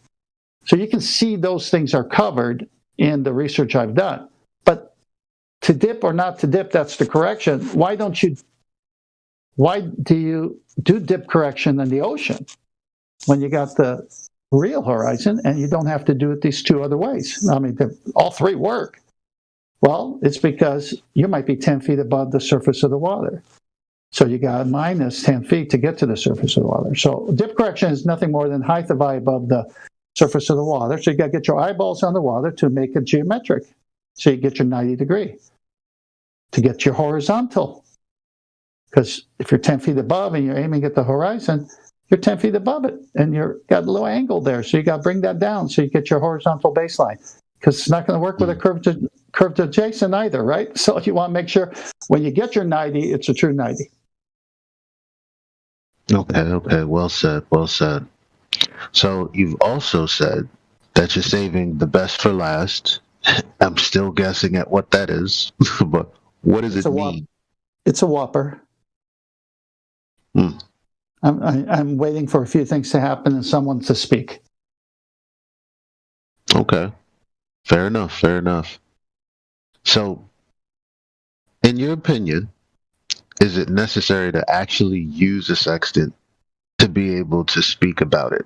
So you can see those things are covered in the research I've done. But to dip or not to dip, that's the correction. Why do you do dip correction in the ocean when you got the real horizon and you don't have to do it these two other ways? I mean, all three work. Well, it's because you might be 10 feet above the surface of the water. So you got minus 10 feet to get to the surface of the water. So dip correction is nothing more than height of eye above the surface of the water. So you got to get your eyeballs on the water to make it geometric. So you get your 90 degree. To get your horizontal. Because if you're 10 feet above and you're aiming at the horizon, you're 10 feet above it. And you've got a little angle there. So you got to bring that down so you get your horizontal baseline. Because it's not going to work with a curved adjacent either, right? So you want to make sure when you get your 90, it's a true 90. Okay. Well said. So you've also said that you're saving the best for last. I'm still guessing at what that is, but what does it mean? It's a whopper. I'm waiting for a few things to happen and someone to speak. Okay. Fair enough. So, in your opinion, is it necessary to actually use a sextant to be able to speak about it?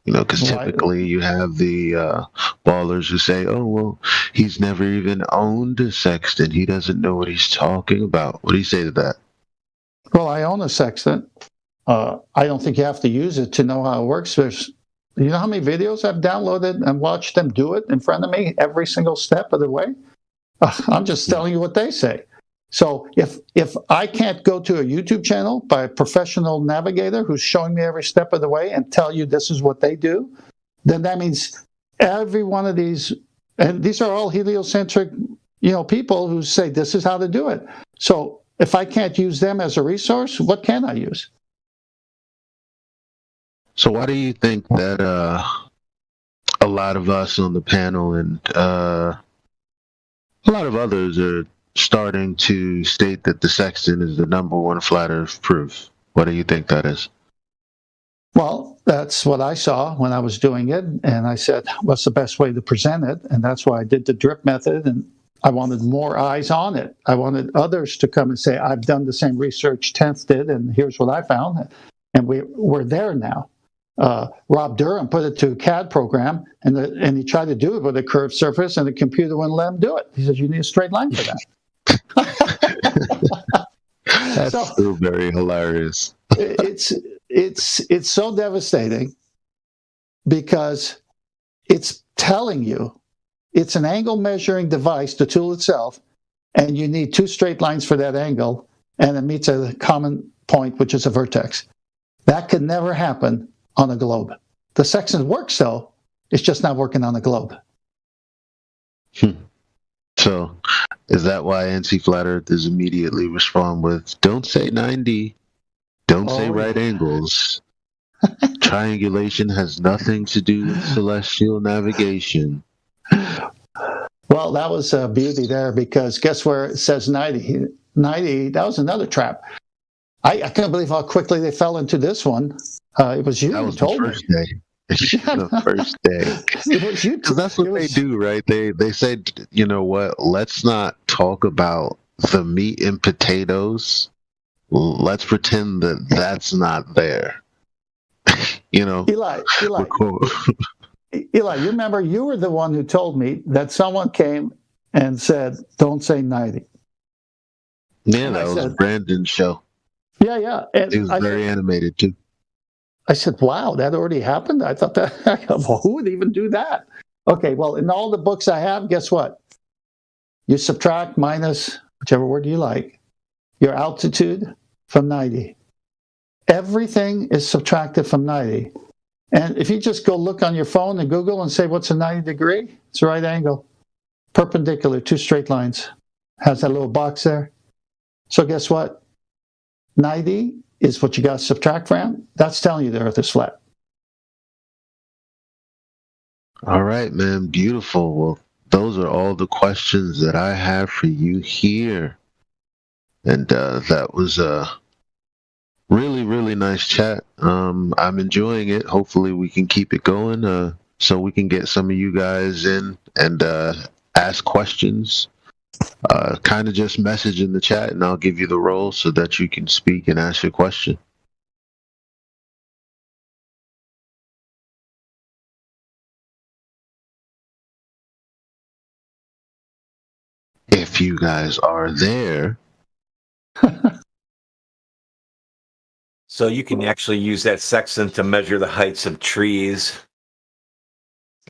You know, because typically you have the ballers who say, oh, well, he's never even owned a sextant. He doesn't know what he's talking about. What do you say to that? Well, I own a sextant. I don't think you have to use it to know how it works. You know how many videos I've downloaded and watched them do it in front of me every single step of the way? I'm just telling you what they say. So if I can't go to a YouTube channel by a professional navigator who's showing me every step of the way and tell you this is what they do, then that means every one of these, and these are all heliocentric, people who say this is how to do it. So if I can't use them as a resource, what can I use? So why do you think that a lot of us on the panel and a lot of others are starting to state that the sextant is the number one flat Earth proof? What do you think that is? Well, that's what I saw when I was doing it, and I said, what's the best way to present it? And that's why I did the drip method, and I wanted more eyes on it. I wanted others to come and say, I've done the same research Tenth did, and here's what I found. And we're there now. Rob Durham put it to a CAD program, and he tried to do it with a curved surface, and the computer wouldn't let him do it. He says, you need a straight line for that. That's still very hilarious. It's so devastating because it's telling you it's an angle measuring device, the tool itself, and you need two straight lines for that angle, and it meets a common point, which is a vertex. That could never happen on a globe. The sextant works, though. It's just not working on a globe. So, is that why NC Flat Earthers immediately respond with, don't say 90, don't say right angles. Triangulation has nothing to do with celestial navigation. Well, that was a beauty there, because guess where it says 90? 90, that was another trap. I can't believe how quickly they fell into this one. It was you who told me. Day. The first day. It was you. Because that's what they do, right? They said, you know what? Let's not talk about the meat and potatoes. Let's pretend that that's not there. You know, Eli, you remember you were the one who told me that someone came and said, "Don't say 90." Yeah, And that I was said, Brandon's show. Yeah. And It was very animated too. I said, "Wow, that already happened." I thought that. Well, who would even do that? Okay, well, in all the books I have, guess what? You subtract minus whichever word you like your altitude from 90. Everything is subtracted from 90. And if you just go look on your phone and Google and say, what's a 90 degree? It's a right angle, perpendicular, two straight lines. Has that little box there. So guess what? 90 is what you got to subtract from. That's telling you the Earth is flat. All right, man. Beautiful. Well, those are all the questions that I have for you here. And that was a really, really nice chat. I'm enjoying it. Hopefully we can keep it going so we can get some of you guys in and ask questions. Kind of just message in the chat and I'll give you the role so that you can speak and ask your question. If you guys are there. So you can actually use that sextant to measure the heights of trees.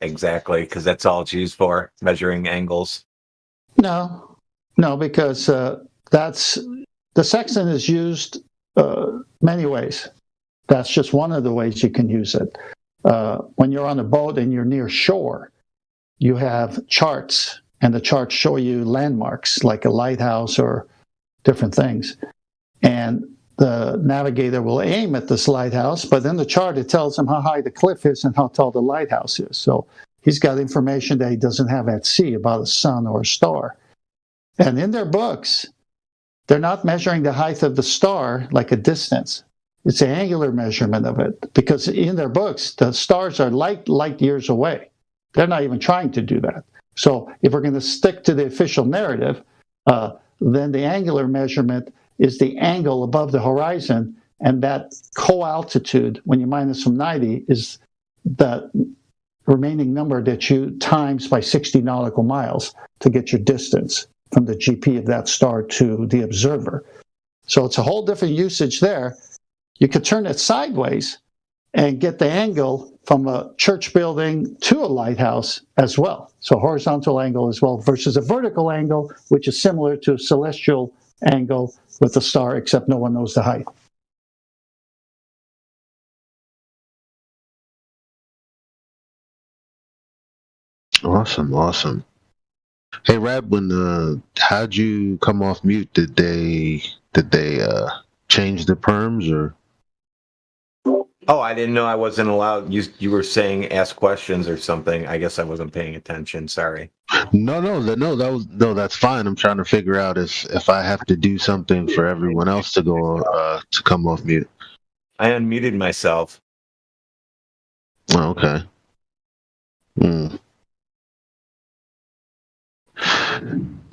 Exactly, because that's all it's used for, measuring angles. No, because that's the sextant is used many ways. That's just one of the ways you can use it. When you're on a boat and you're near shore, you have charts, and the charts show you landmarks like a lighthouse or different things. And the navigator will aim at this lighthouse, but in the chart it tells him how high the cliff is and how tall the lighthouse is. So he's got information that he doesn't have at sea about a sun or a star. And in their books, they're not measuring the height of the star like a distance. It's an angular measurement of it, because in their books, the stars are light years away. They're not even trying to do that. So if we're going to stick to the official narrative, then the angular measurement is the angle above the horizon, and that co-altitude, when you minus from 90, is the remaining number that you times by 60 nautical miles to get your distance from the GP of that star to the observer. So it's a whole different usage there. You could turn it sideways and get the angle from a church building to a lighthouse as well. So horizontal angle as well versus a vertical angle, which is similar to a celestial angle with a star, except no one knows the height. Awesome. Hey, Radwin, how'd you come off mute? Did they change the perms or? Oh, I didn't know I wasn't allowed. You were saying ask questions or something. I guess I wasn't paying attention. Sorry. No, that's fine. I'm trying to figure out if I have to do something for everyone else to go to come off mute. I unmuted myself. Oh, okay.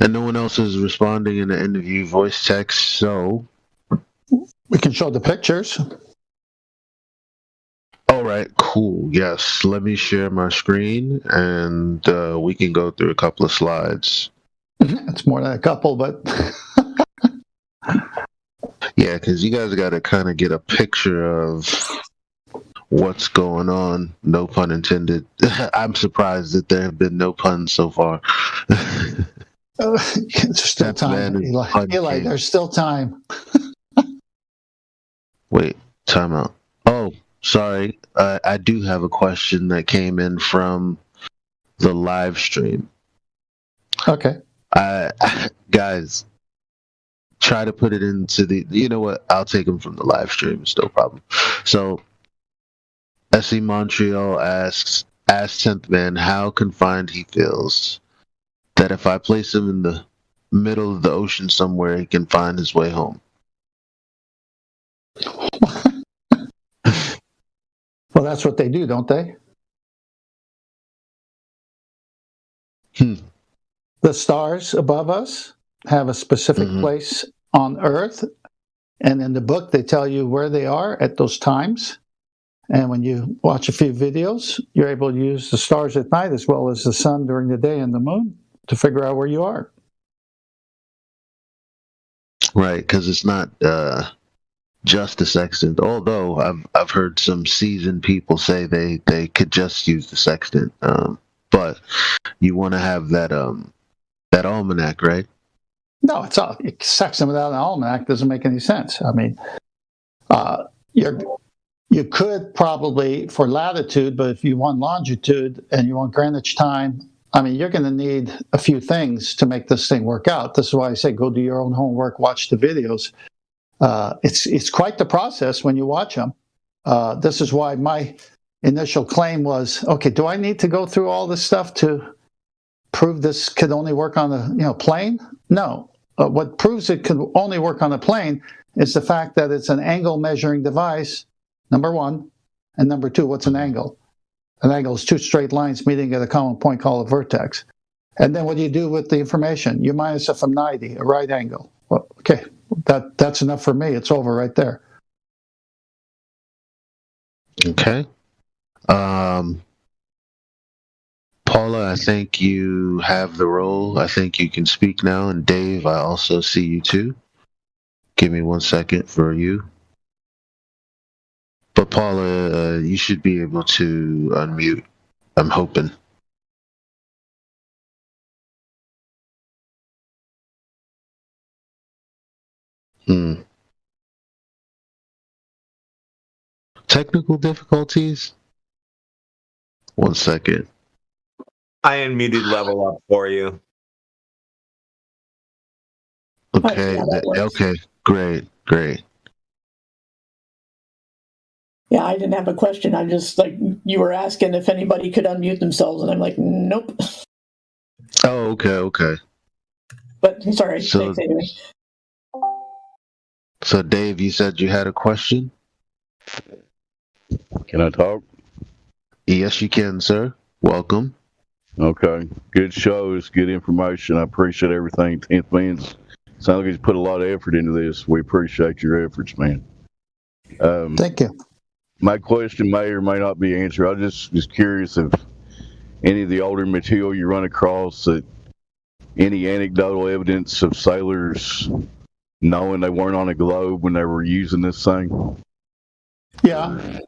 And no one else is responding in the interview voice text, so we can show the pictures. All right, cool. Yes, let me share my screen and we can go through a couple of slides. It's more than a couple, but yeah, because you guys got to kind of get a picture of what's going on. No pun intended. I'm surprised that there have been no puns so far. There's still time, Eli, there's still time. Wait, time out. Oh, sorry. I do have a question that came in from the live stream. Okay. Guys, try to put it into the... You know what? I'll take them from the live stream. It's no problem. So, SE Montreal asks, ask 10th Man how confined he feels. That if I place him in the middle of the ocean somewhere, he can find his way home. Well, that's what they do, don't they? The stars above us have a specific place on Earth, and in the book they tell you where they are at those times. And when you watch a few videos, you're able to use the stars at night as well as the sun during the day and the moon to figure out where you are. Right, because it's not just the sextant. Although I've heard some seasoned people say they could just use the sextant, but you want to have that almanac, right? No, it's all sextant without an almanac doesn't make any sense. I mean, you could probably for latitude, but if you want longitude and you want Greenwich time, I mean, you're going to need a few things to make this thing work out. This is why I say go do your own homework, watch the videos. It's quite the process when you watch them. This is why my initial claim was, okay, do I need to go through all this stuff to prove this could only work on a plane? No. What proves it could only work on a plane is the fact that it's an angle measuring device, number one, and number two, what's an angle? An angle is two straight lines meeting at a common point called a vertex. And then what do you do with the information? You minus it from 90, a right angle. Well, okay, that's enough for me. It's over right there. Okay. Paula, I think you have the role. I think you can speak now. And Dave, I also see you too. Give me 1 second for you. But Paula, you should be able to unmute. I'm hoping. Technical difficulties? 1 second. I unmuted level up for you. Okay. Okay. Great. Yeah, I didn't have a question. I just you were asking if anybody could unmute themselves, and I'm like, nope. Oh, okay. But sorry. So, thanks anyway. So, Dave, you said you had a question? Can I talk? Yes, you can, sir. Welcome. Okay. Good shows, good information. I appreciate everything. 10th Man's sounds like he's put a lot of effort into this. We appreciate your efforts, man. Thank you. My question may or may not be answered. I just was curious if any of the older material you run across, that any anecdotal evidence of sailors knowing they weren't on a globe when they were using this thing? Yeah.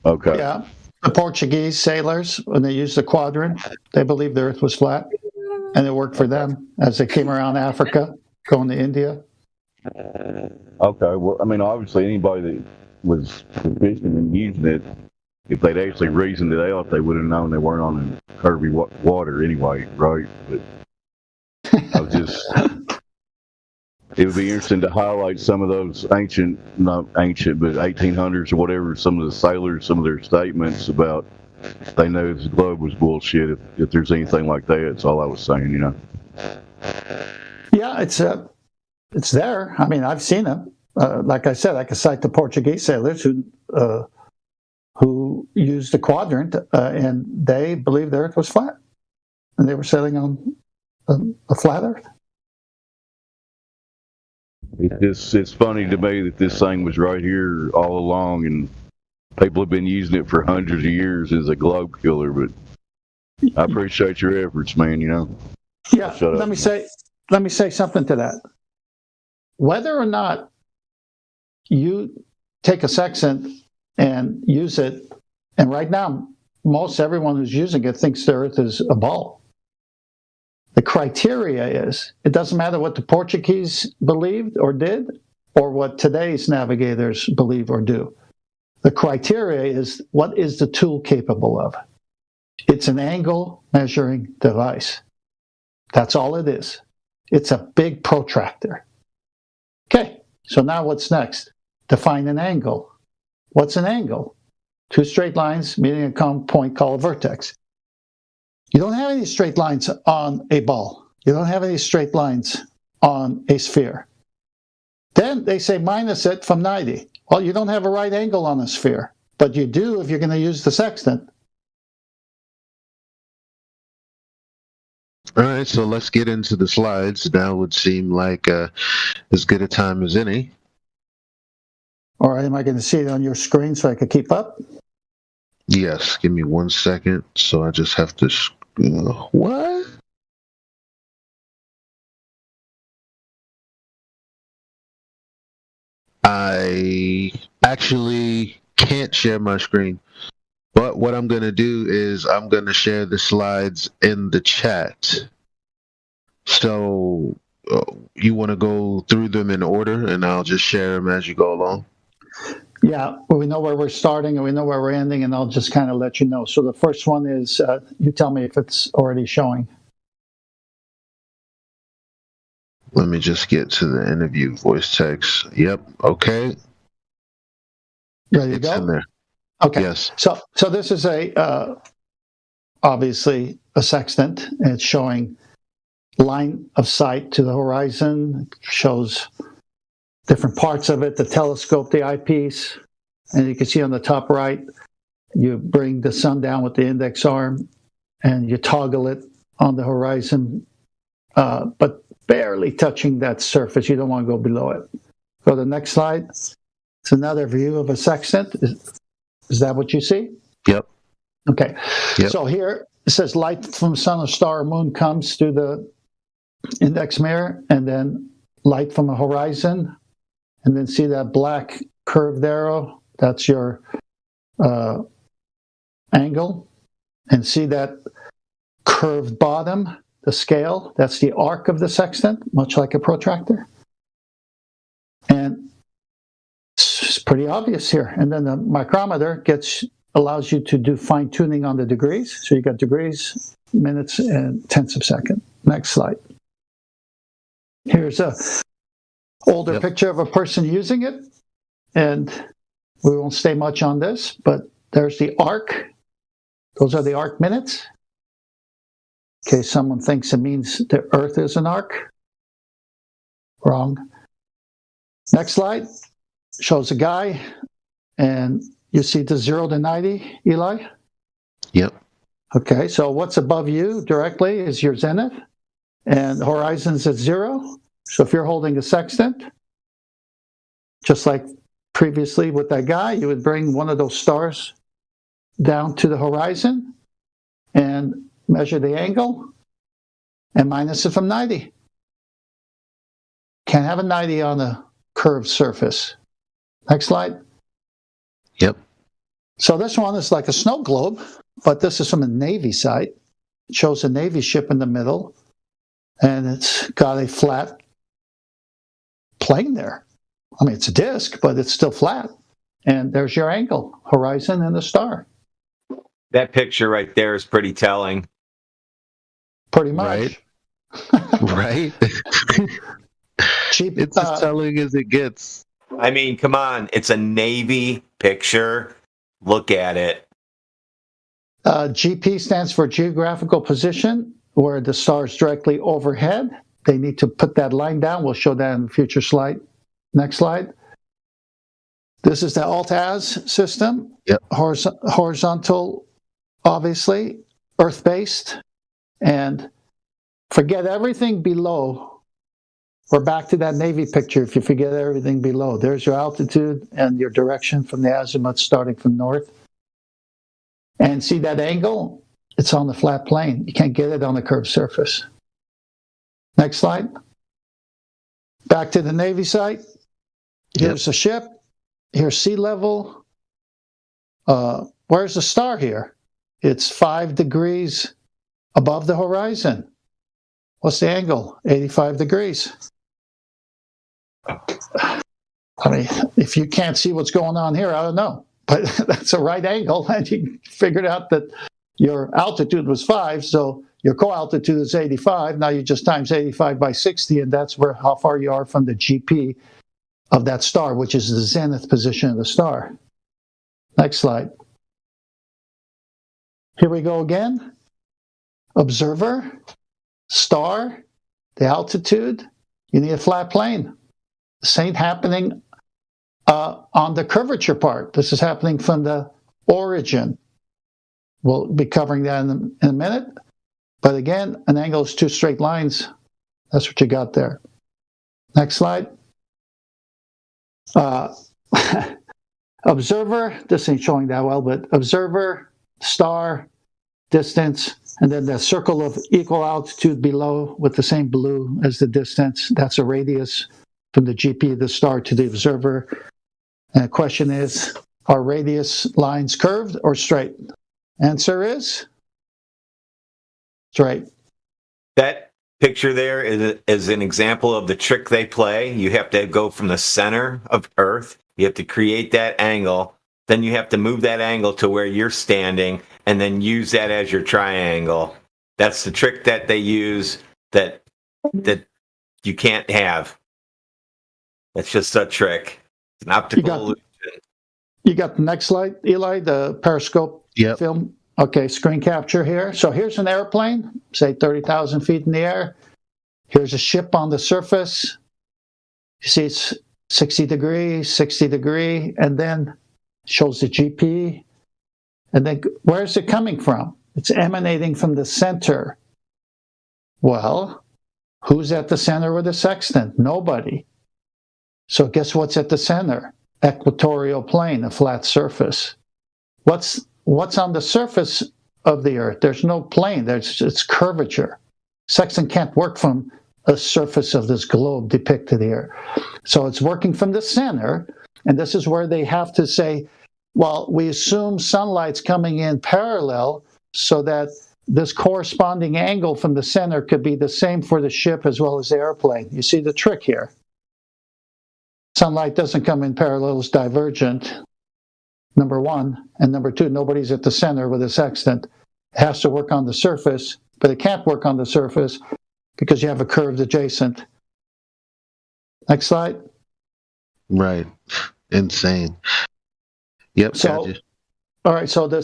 Okay. Yeah. The Portuguese sailors, when they used the quadrant, they believed the Earth was flat, and it worked for them as they came around Africa, going to India. Okay. Well, I mean, obviously, anybody that was proficient in using it, if they'd actually reasoned it out, they would have known they weren't on a curvy water anyway, right? But I was just, it would be interesting to highlight some of those not ancient, but 1800s or whatever, some of the sailors, some of their statements about they know the globe was bullshit. If there's anything like that, that's all I was saying, Yeah, it's there. I mean, I've seen them. Like I said, I could cite the Portuguese sailors who used the quadrant, and they believed the Earth was flat, and they were sailing on a flat Earth. It's funny to me that this thing was right here all along, and people have been using it for hundreds of years as a globe killer. But I appreciate your efforts, man. Yeah. Let me say something to that. Whether or not you take a sextant and use it, and right now, most everyone who's using it thinks the Earth is a ball. The criteria is, it doesn't matter what the Portuguese believed or did, or what today's navigators believe or do. The criteria is, what is the tool capable of? It's an angle measuring device. That's all it is. It's a big protractor. Okay, so now what's next? Define an angle. What's an angle? Two straight lines meeting a common point called a vertex. You don't have any straight lines on a ball. You don't have any straight lines on a sphere. Then they say minus it from 90. Well, you don't have a right angle on a sphere. but you do if you're going to use the sextant. All right, so let's get into the slides. Now would seem like as good a time as any. Or am I going to see it on your screen so I can keep up? Yes, give me 1 second. So I just have to. What? I actually can't share my screen. But what I'm going to do is I'm going to share the slides in the chat. So you want to go through them in order, and I'll just share them as you go along? Yeah, we know where we're starting and we know where we're ending, and I'll just kind of let you know. So the first one is, you tell me if it's already showing. Let me just get to the interview voice text. Yep, okay. Ready to It's go? in there. Okay. Yes. So this is obviously a sextant. It's showing line of sight to the horizon. It shows different parts of it, the telescope, the eyepiece, and you can see on the top right, you bring the sun down with the index arm, and you toggle it on the horizon, but barely touching that surface. You don't want to go below it. Go to the next slide. It's another view of a sextant. Is that what you see? Yep. Okay. Yep. So here it says light from sun, a star, or moon comes through the index mirror, and then light from a horizon, and then see that black curved arrow? That's your angle. And see that curved bottom, the scale? That's the arc of the sextant, much like a protractor. And it's pretty obvious here. And then the micrometer allows you to do fine tuning on the degrees. So you got degrees, minutes, and tenths of second. Next slide. Here's a older picture of a person using it. And we won't stay much on this, but there's the arc. Those are the arc minutes. In case someone thinks it means the Earth is an arc. Wrong. Next slide shows a guy, and you see the 0 to 90, Eli? Yep. Okay, so what's above you directly is your zenith, and the horizon's at 0. So if you're holding a sextant, just like previously with that guy, you would bring one of those stars down to the horizon and measure the angle and minus it from 90. Can't have a 90 on a curved surface. Next slide. Yep. So this one is like a snow globe, but this is from a Navy site. It shows a Navy ship in the middle, and it's got a flat plane there. I mean, it's a disc, but it's still flat. And there's your angle, horizon and the star. That picture right there is pretty telling. Pretty much. Right? Cheap. It's as telling as it gets. I mean, come on. It's a Navy picture. Look at it. GP stands for geographical position, where the star is directly overhead. They need to put that line down. We'll show that in the future slide. Next slide. This is the Alt-Az system. Yep. Horizontal, obviously, Earth-based. And forget everything below. We're back to that Navy picture. If you forget everything below, there's your altitude and your direction from the azimuth starting from north. And see that angle? It's on the flat plane. You can't get it on a curved surface. Next slide. Back to the Navy site. Here's the ship. Here's sea level. Where's the star here? It's 5 degrees above the horizon. What's the angle? 85 degrees. I mean, if you can't see what's going on here, I don't know. But that's a right angle, and you figured out that your altitude was 5, so your co-altitude is 85. Now you just times 85 by 60, and that's how far you are from the GP of that star, which is the zenith position of the star. Next slide. Here we go again. Observer, star, the altitude. You need a flat plane. This ain't happening on the curvature part. This is happening from the origin. We'll be covering that in a minute. But again, an angle is two straight lines. That's what you got there. Next slide. Observer, this ain't showing that well, but observer, star, distance, and then the circle of equal altitude below with the same blue as the distance. That's a radius from the GP of the star to the observer. And the question is, are radius lines curved or straight? Answer is straight. That picture there is an example of the trick they play. You have to go from the center of Earth. You have to create that angle. Then you have to move that angle to where you're standing and then use that as your triangle. That's the trick that they use that you can't have. That's just a trick. It's an optical illusion. You got the next slide, Eli, the periscope film? Okay, screen capture here. So here's an airplane, say 30,000 feet in the air. Here's a ship on the surface. You see it's 60 degree, and then shows the GP. And then where's it coming from? It's emanating from the center. Well, who's at the center with the sextant? Nobody. So guess what's at the center? Equatorial plane, a flat surface. What's on the surface of the Earth? There's no plane. It's curvature. Sextant can't work from a surface of this globe depicted here. So it's working from the center, and this is where they have to say, well, we assume sunlight's coming in parallel so that this corresponding angle from the center could be the same for the ship as well as the airplane. You see the trick here. Sunlight doesn't come in parallel, it's divergent, number one. And number two, nobody's at the center with a sextant. It has to work on the surface, but it can't work on the surface because you have a curved adjacent. Next slide. Right. Insane. Yep. So, all right, so the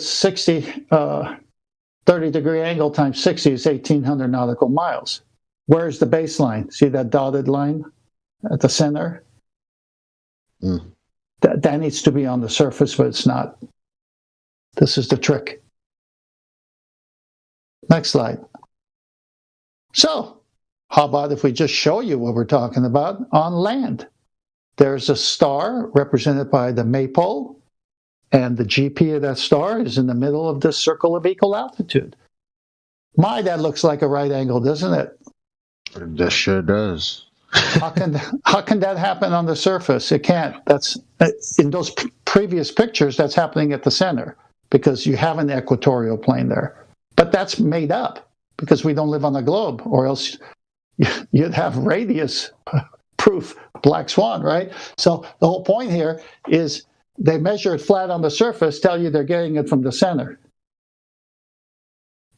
30 degree angle times 60 is 1,800 nautical miles. Where's the baseline? See that dotted line at the center? That needs to be on the surface, but it's not. This is the trick. Next slide. So, how about if we just show you what we're talking about on land? There's a star represented by the maypole, and the GP of that star is in the middle of this circle of equal altitude. That looks like a right angle, doesn't it? That sure does. How can that happen on the surface? It can't. That's in those previous pictures. That's happening at the center because you have an equatorial plane there. But that's made up because we don't live on a globe, or else you'd have radius proof black swan, right? So the whole point here is they measure it flat on the surface, tell you they're getting it from the center.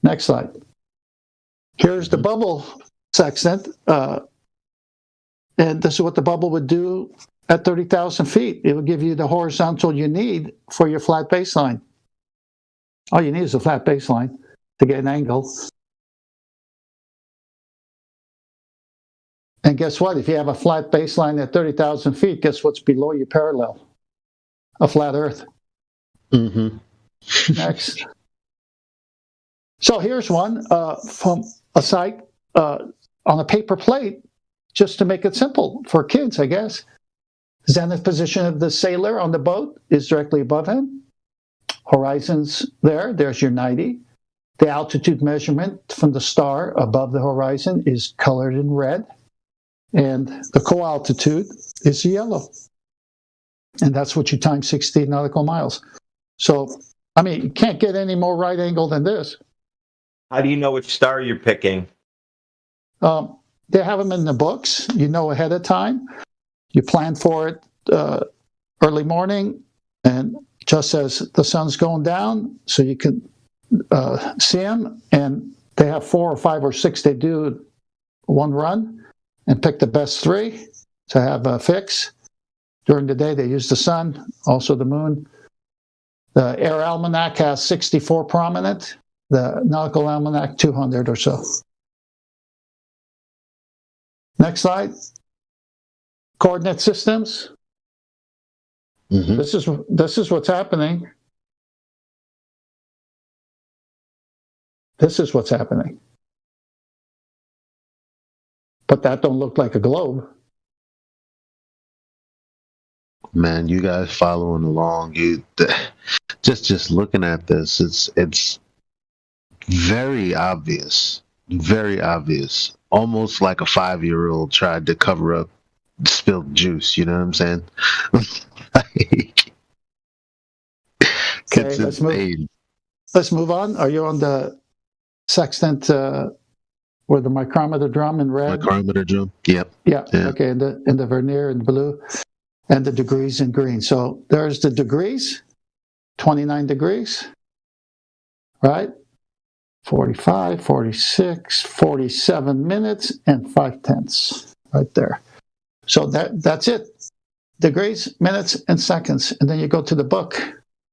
Next slide. Here's the bubble sextant. And this is what the bubble would do at 30,000 feet. It will give you the horizontal you need for your flat baseline. All you need is a flat baseline to get an angle. And guess what? If you have a flat baseline at 30,000 feet, guess what's below you parallel? A flat Earth. Next. So here's one from a site on a paper plate, just to make it simple for kids, I guess. Zenith position of the sailor on the boat is directly above him. Horizon's there. There's your 90. The altitude measurement from the star above the horizon is colored in red. And the co-altitude is yellow. And that's what you times 60 nautical miles. So, I mean, you can't get any more right angle than this. How do you know which star you're picking? They have them in the books. You know ahead of time. You plan for it early morning, and just as the sun's going down, so you can see them. And they have 4 or 5 or 6 they do one run and pick the best 3 to have a fix. During the day, they use the sun, also the moon. The Air Almanac has 64 prominent. The Nautical Almanac, 200 or so. Next slide. Coordinate systems. Mm-hmm. This is what's happening. This is what's happening. But that don't look like a globe. Man, you guys following along, just looking at this, it's very obvious, almost like a 5-year-old tried to cover up spilled juice. You know what I'm saying? Okay, let's move on. Are you on the sextant or the micrometer drum in red? Micrometer drum. Yep. Yeah. Okay, and the vernier in blue, and the degrees in green. So there's the degrees, 29 degrees, right? 45, 46, 47 minutes, and 5/10 right there. So that's it. Degrees, minutes, and seconds. And then you go to the book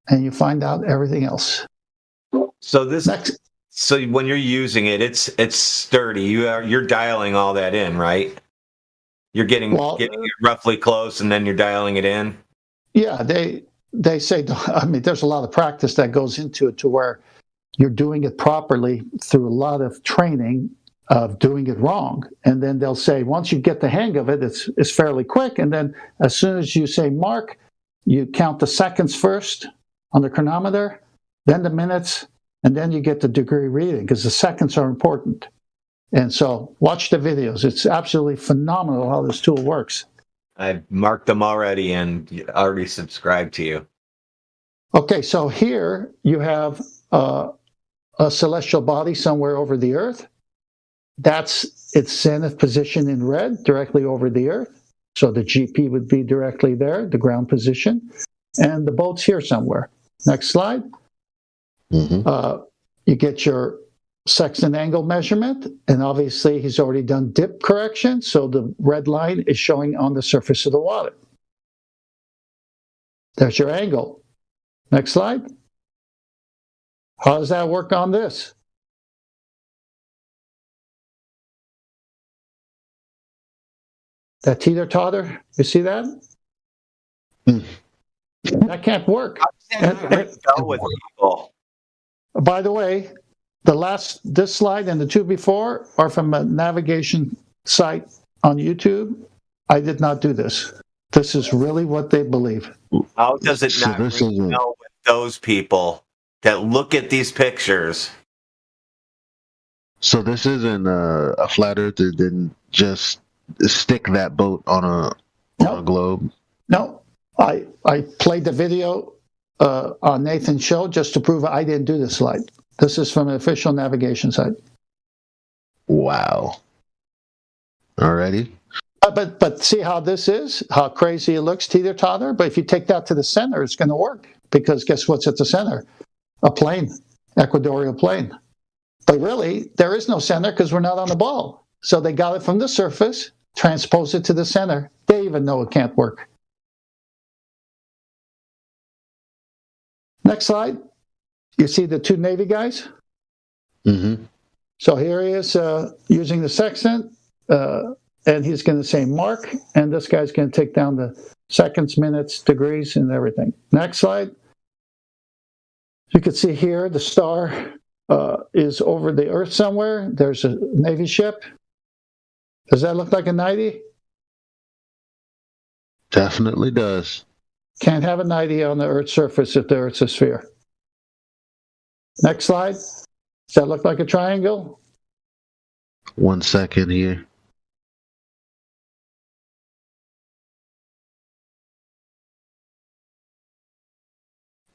and you find out everything else. So so when you're using it, it's sturdy. You're dialing all that in, right? You're getting it roughly close, and then you're dialing it in. Yeah, they say. I mean, there's a lot of practice that goes into it to where you're doing it properly through a lot of training of doing it wrong, and then they'll say once you get the hang of it, it's fairly quick. And then as soon as you say mark, you count the seconds first on the chronometer, then the minutes, and then you get the degree reading because the seconds are important. And so watch the videos. It's absolutely phenomenal how this tool works. I've marked them already and already subscribed to you. Okay, so here you have a celestial body somewhere over the Earth. That's its zenith position in red, directly over the Earth. So the GP would be directly there, the ground position. And the boat's here somewhere. Next slide. Mm-hmm. You get your sextant angle measurement, and obviously he's already done dip correction, so the red line is showing on the surface of the water. There's your angle. Next slide. How does that work on this? That teeter-totter, you see that? That can't work. By the way, this slide and the two before are from a navigation site on YouTube. I did not do this. This is really what they believe. How does it not ring well with those people that look at these pictures? So this isn't a flat earther didn't just stick that boat on a globe? No. I played the video on Nathan's show just to prove I didn't do this slide. This is from an official navigation site. Wow. Alrighty. But see how this is? How crazy it looks, teeter-totter? But if you take that to the center, it's going to work. Because guess what's at the center? A plane, equatorial plane. But really, there is no center because we're not on the ball. So they got it from the surface, transposed it to the center. They even know it can't work. Next slide. You see the two Navy guys? Mm-hmm. So here he is using the sextant, and he's going to say mark, and this guy's going to take down the seconds, minutes, degrees, and everything. Next slide. You can see here the star is over the Earth somewhere. There's a Navy ship. Does that look like a 90? Definitely does. Can't have a 90 on the Earth's surface if the Earth's a sphere. Next slide. Does that look like a triangle? 1 second here.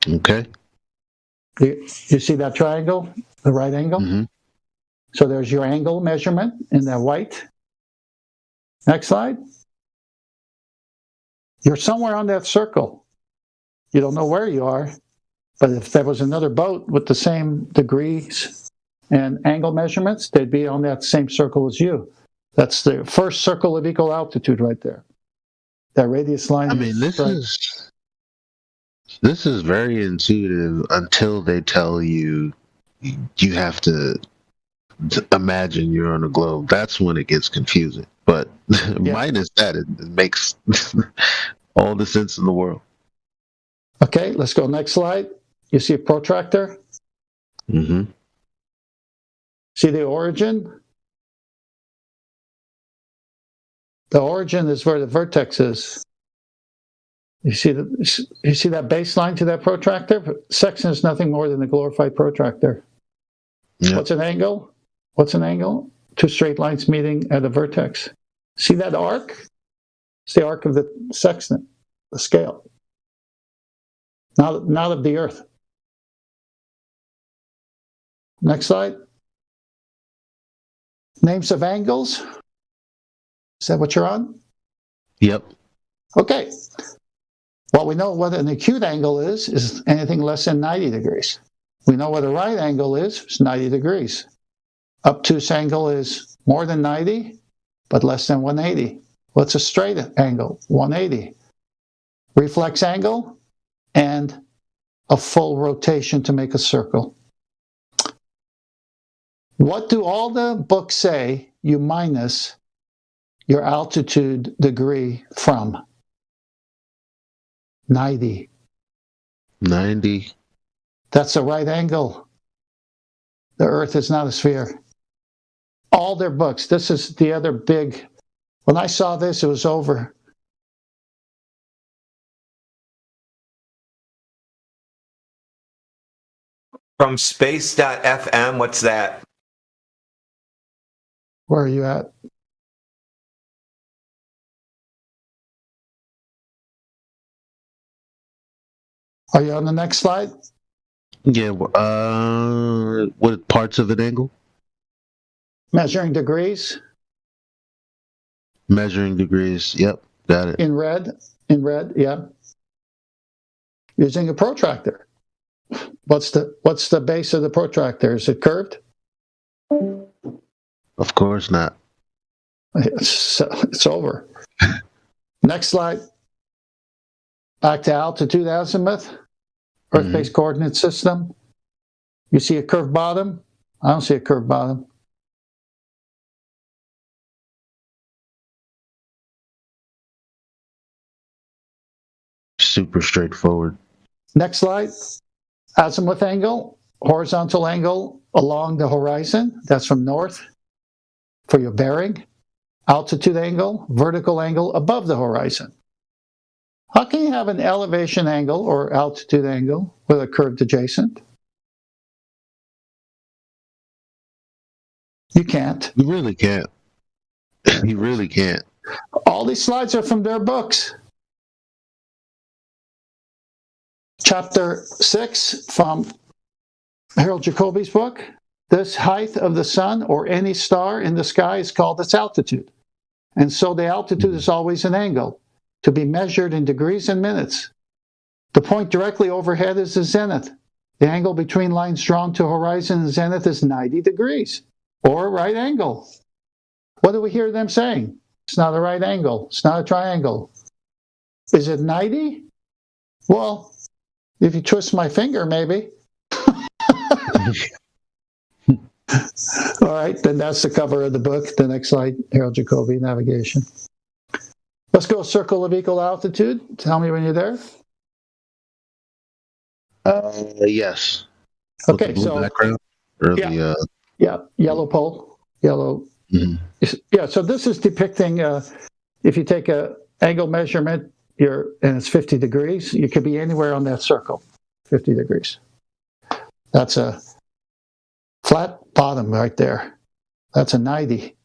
Okay. You see that triangle, the right angle? Mm-hmm. So there's your angle measurement in that white. Next slide. You're somewhere on that circle. You don't know where you are, but if there was another boat with the same degrees and angle measurements, they'd be on that same circle as you. That's the first circle of equal altitude right there. That radius line. I mean, this is very intuitive until they tell you you have to imagine you're on a globe. That's when it gets confusing. But minus that, it makes all the sense in the world. Okay, let's go next slide. You see a protractor? Mm-hmm. See the origin? The origin is where the vertex is. You see that baseline to that protractor? Section is nothing more than a glorified protractor. Yep. What's an angle? What's an angle? Two straight lines meeting at a vertex. See that arc? It's the arc of the sextant, the scale. Not of the Earth. Next slide. Names of angles. Is that what you're on? Yep. Okay. Well, we know what an acute angle is anything less than 90 degrees. We know what a right angle is, it's 90 degrees. Obtuse angle is more than 90, but less than 180. What's a straight angle? 180. Reflex angle and a full rotation to make a circle. What do all the books say you minus your altitude degree from? 90. 90. That's a right angle. The Earth is not a sphere. All their books. This is the other big. When I saw this, it was over. From space.fm, what's that? Where are you at? Are you on the next slide? Yeah. What parts of an angle? Measuring degrees. Measuring degrees. Yep. Got it. In red. In red. Yeah. Using a protractor. What's the base of the protractor? Is it curved? Of course not. It's over. Next slide. Back to altitude azimuth, Earth-based coordinate system. You see a curved bottom? I don't see a curved bottom. Super straightforward. Next slide. Azimuth angle, horizontal angle along the horizon. That's from north for your bearing. Altitude angle, vertical angle above the horizon. How can you have an elevation angle or altitude angle with a curved adjacent? You can't. You really can't. You really can't. All these slides are from their books. Chapter 6 from Harold Jacobi's book. This height of the sun or any star in the sky is called its altitude. And so the altitude is always an angle to be measured in degrees and minutes. The point directly overhead is the zenith. The angle between lines drawn to horizon and zenith is 90 degrees, or a right angle. What do we hear them saying? It's not a right angle. It's not a triangle. Is it 90? Well, if you twist my finger, maybe. All right, then that's the cover of the book. The next slide, Harold Jacobi, navigation. Let's go circle of equal altitude. Tell me when you're there. Yes. Okay, With the blue so background or yeah, yeah, yellow pole, yellow. Yeah, so this is depicting if you take a angle measurement, and it's 50 degrees. You could be anywhere on that circle, 50 degrees. That's a flat bottom right there. That's a 90.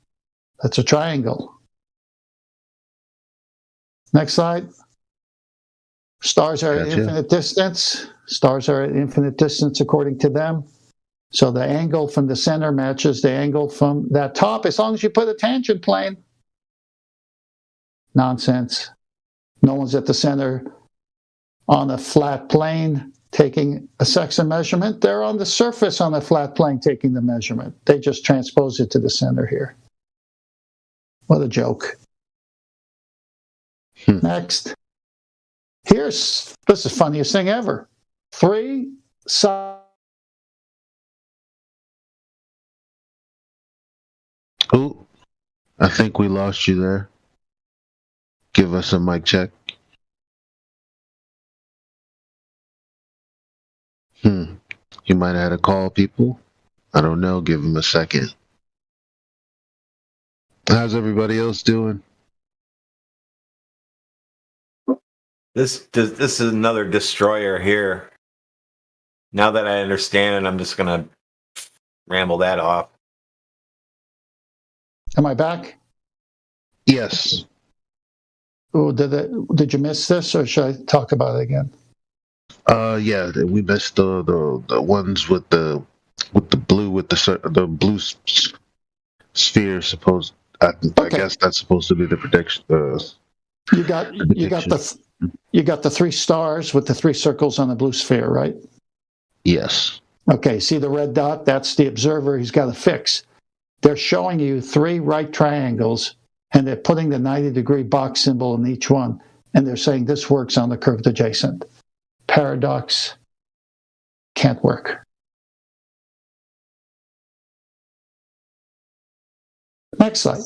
That's a triangle. Next slide. Stars are at infinite distance. Stars are at infinite distance according to them. So the angle from the center matches the angle from that top, as long as you put a tangent plane. Nonsense. No one's at the center on a flat plane taking a section measurement. They're on the surface on a flat plane taking the measurement. They just transpose it to the center here. What a joke. Next. This is the funniest thing ever. 3 sides. Oh, I think we lost you there. Give us a mic check. You might have had a call, people. I don't know. Give him a second. How's everybody else doing? This is another destroyer here. Now that I understand it, I'm just gonna ramble that off. Am I back? Yes. Oh, did you miss this, or should I talk about it again? Yeah, we missed the ones with the blue the blue sphere. I guess that's supposed to be the prediction. You got the 3 stars with the 3 circles on the blue sphere, right? Yes. Okay, see the red dot? That's the observer he's got to fix. They're showing you 3 right triangles, and they're putting the 90-degree box symbol in each one, and they're saying this works on the curved adjacent. Paradox can't work. Next slide.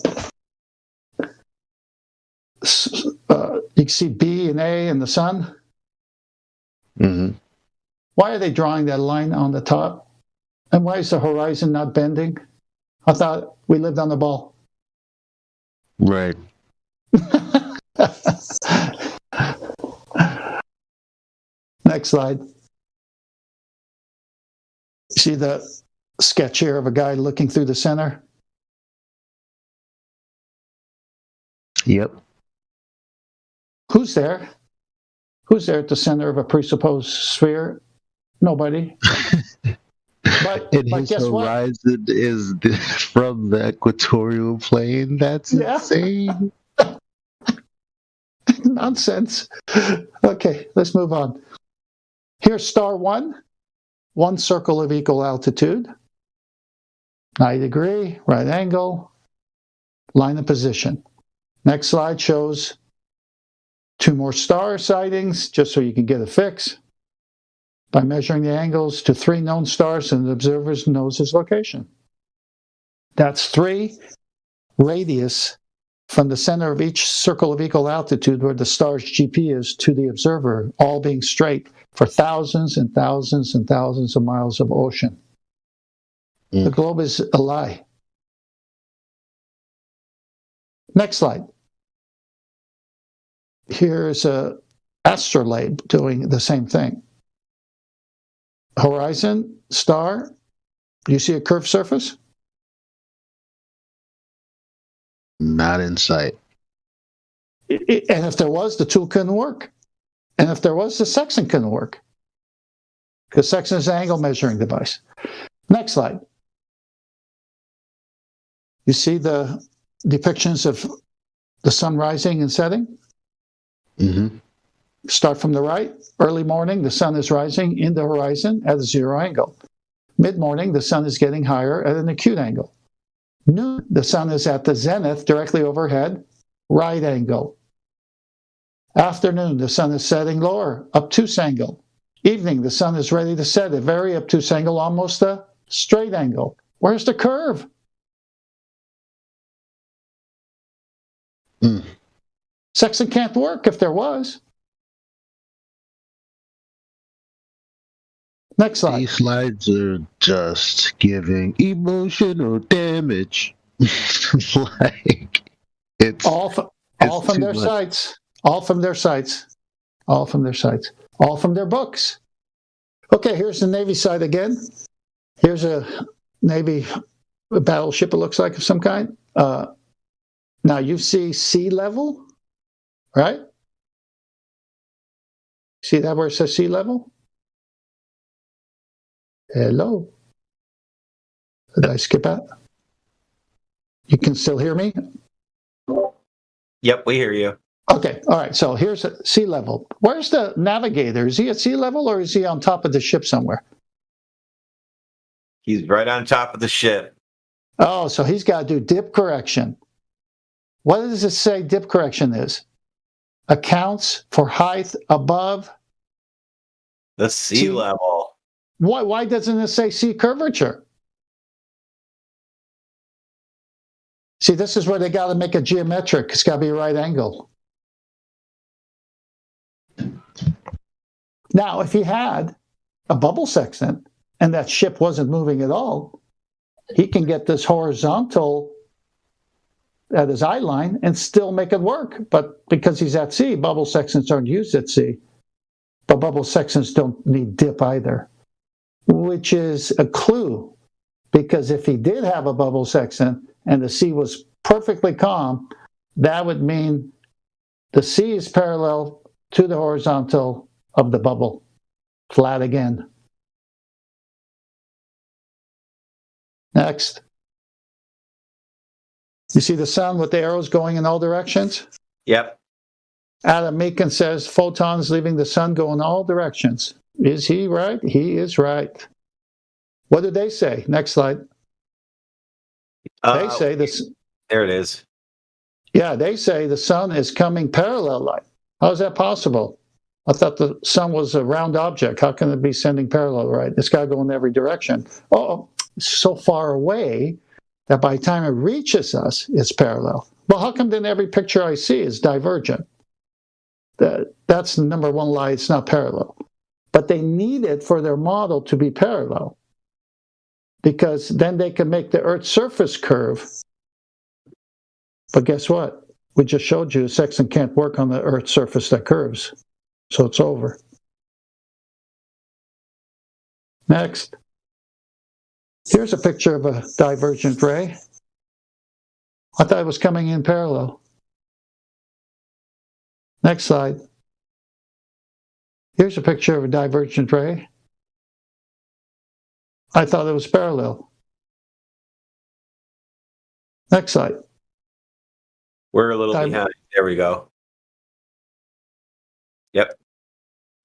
You can see B and A and the sun. Mm-hmm. Why are they drawing that line on the top? And why is the horizon not bending? I thought we lived on the ball. Right. Next slide. See the sketch here of a guy looking through the center? Yep. Who's there? Who's there at the center of a presupposed sphere? Nobody. But And his guess what? horizon is from the equatorial plane. That's insane. Nonsense. Okay, let's move on. Here's star 1. 1 circle of equal altitude. 90 degree, right angle, line of position. Next slide shows 2 more star sightings, just so you can get a fix. By measuring the angles to 3 known stars, and the observer knows his location. That's 3 radius from the center of each circle of equal altitude where the star's GP is to the observer, all being straight for thousands and thousands and thousands of miles of ocean. The globe is a lie. Next slide. Here's a astrolabe doing the same thing. Horizon, star, do you see a curved surface? Not in sight. And if there was, the tool couldn't work. And if there was, the sextant couldn't work. Because sextant is an angle measuring device. Next slide. You see the depictions of the sun rising and setting? Mm-hmm. Start from the right. Early morning, the sun is rising in the horizon at a 0 angle. Mid-morning, the sun is getting higher at an acute angle. Noon, the sun is at the zenith directly overhead, right angle. Afternoon, the sun is setting lower, obtuse angle. Evening, the sun is ready to set at very obtuse angle, almost a straight angle. Where's the curve? Sextant can't work if there was. Next slide. These slides are just giving emotional damage. Like it's all from their sites. All from their sites. All from their sites. All from their books. Okay, here's the Navy side again. Here's a Navy battleship, it looks like, of some kind. Now you see sea level, right? See that where it says sea level? Hello? Did I skip out? You can still hear me? Yep, we hear you. Okay, all right, so here's sea level. Where's the navigator? Is he at sea level or is he on top of the ship somewhere? He's right on top of the ship. Oh, so he's got to do dip correction. What does it say dip correction is? Accounts for height above the sea level. Why doesn't it say sea curvature? See, this is where they got to make it geometric. It's got to be a right angle. Now, if he had a bubble sextant, and that ship wasn't moving at all, he can get this horizontal at his eye line and still make it work. But because he's at sea, bubble sextants aren't used at sea. But bubble sextants don't need dip either, which is a clue. Because if he did have a bubble sextant and the sea was perfectly calm, that would mean the sea is parallel to the horizontal of the bubble, flat again. Next. You see the sun with the arrows going in all directions? Yep. Adam Meakin says photons leaving the sun go in all directions. Is he right? He is right. What did they say? Next slide. They say this. There it is. Yeah, they say the sun is coming parallel light. How is that possible? I thought the sun was a round object. How can it be sending parallel light? It's got to go in every direction. Oh, so far away that by the time it reaches us, it's parallel. Well, how come then every picture I see is divergent? That's the number one lie. It's not parallel. But they need it for their model to be parallel, because then they can make the Earth's surface curve. But guess what? We just showed you a sextant can't work on the Earth's surface that curves. So it's over. Next. Here's a picture of a divergent ray. I thought it was coming in parallel. Next slide. Here's a picture of a divergent ray. I thought it was parallel. Next slide. We're a little behind. There we go. Yep.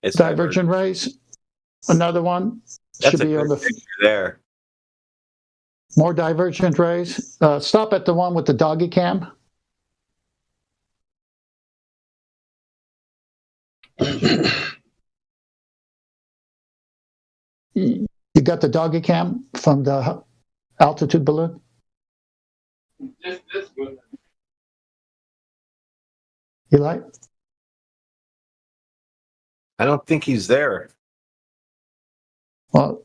It's divergent rays. Another one. That's should a be on good the picture there. more divergent rays. Stop at the one with the doggy cam. You got the doggy cam from the altitude balloon? You like? I don't think he's there. Well,